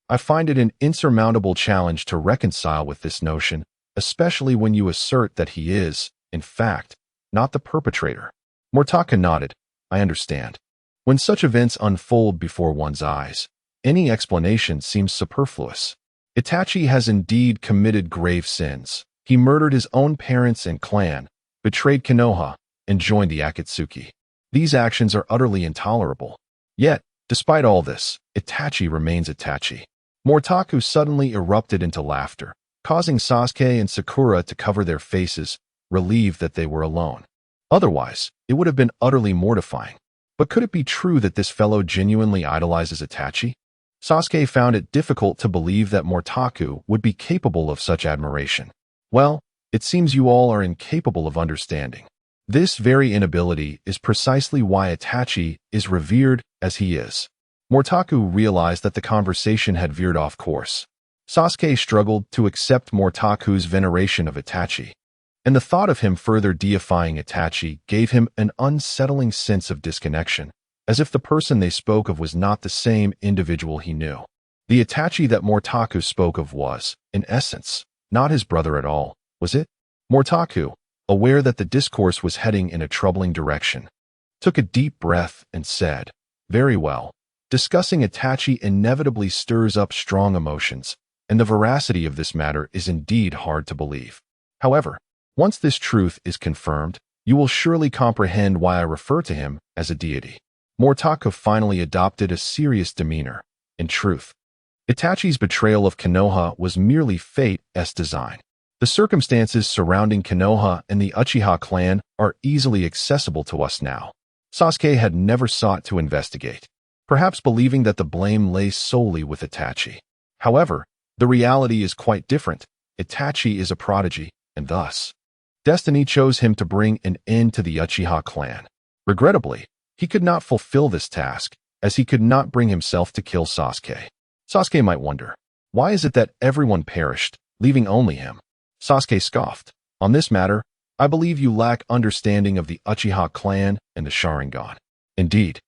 I find it an insurmountable challenge to reconcile with this notion, especially when you assert that he is, in fact, not the perpetrator. Motoko nodded. I understand. When such events unfold before one's eyes, any explanation seems superfluous. Itachi has indeed committed grave sins. He murdered his own parents and clan, betrayed Konoha, and joined the Akatsuki. These actions are utterly intolerable. Yet, despite all this, Itachi remains Itachi. Motoko suddenly erupted into laughter, causing Sasuke and Sakura to cover their faces, relieved that they were alone. Otherwise, it would have been utterly mortifying. But could it be true that this fellow genuinely idolizes Itachi? Sasuke found it difficult to believe that Motoko would be capable of such admiration. Well, it seems you all are incapable of understanding. This very inability is precisely why Itachi is revered as he is. Motoko realized that the conversation had veered off course. Sasuke struggled to accept Motoko's veneration of Itachi, and the thought of him further deifying Itachi gave him an unsettling sense of disconnection, as if the person they spoke of was not the same individual he knew. The Itachi that Motoko spoke of was, in essence, not his brother at all, was it? Motoko, aware that the discourse was heading in a troubling direction, took a deep breath and said, Very well. Discussing Itachi inevitably stirs up strong emotions, and the veracity of this matter is indeed hard to believe. However, once this truth is confirmed, you will surely comprehend why I refer to him as a deity. Motoko finally adopted a serious demeanor. In truth, Itachi's betrayal of Konoha was merely fate's design. The circumstances surrounding Konoha and the Uchiha clan are easily accessible to us now. Sasuke had never sought to investigate, perhaps believing that the blame lay solely with Itachi. However, the reality is quite different. Itachi is a prodigy, and thus, destiny chose him to bring an end to the Uchiha clan. Regrettably, he could not fulfill this task, as he could not bring himself to kill Sasuke. Sasuke might wonder, why is it that everyone perished, leaving only him? Sasuke scoffed. On this matter, I believe you lack understanding of the Uchiha clan and the Sharingan. Indeed,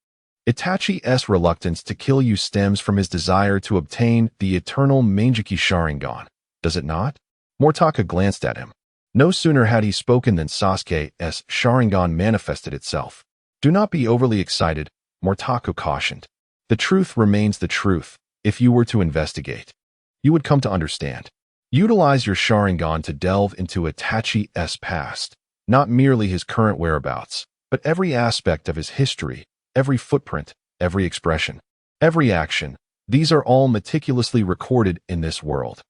Itachi's reluctance to kill you stems from his desire to obtain the eternal Mangekyou Sharingan, does it not? Motoko glanced at him. No sooner had he spoken than Sasuke's Sharingan manifested itself. Do not be overly excited, Motoko cautioned. The truth remains the truth. If you were to investigate, you would come to understand. Utilize your Sharingan to delve into Itachi's past, not merely his current whereabouts, but every aspect of his history, every footprint, every expression, every action. These are all meticulously recorded in this world.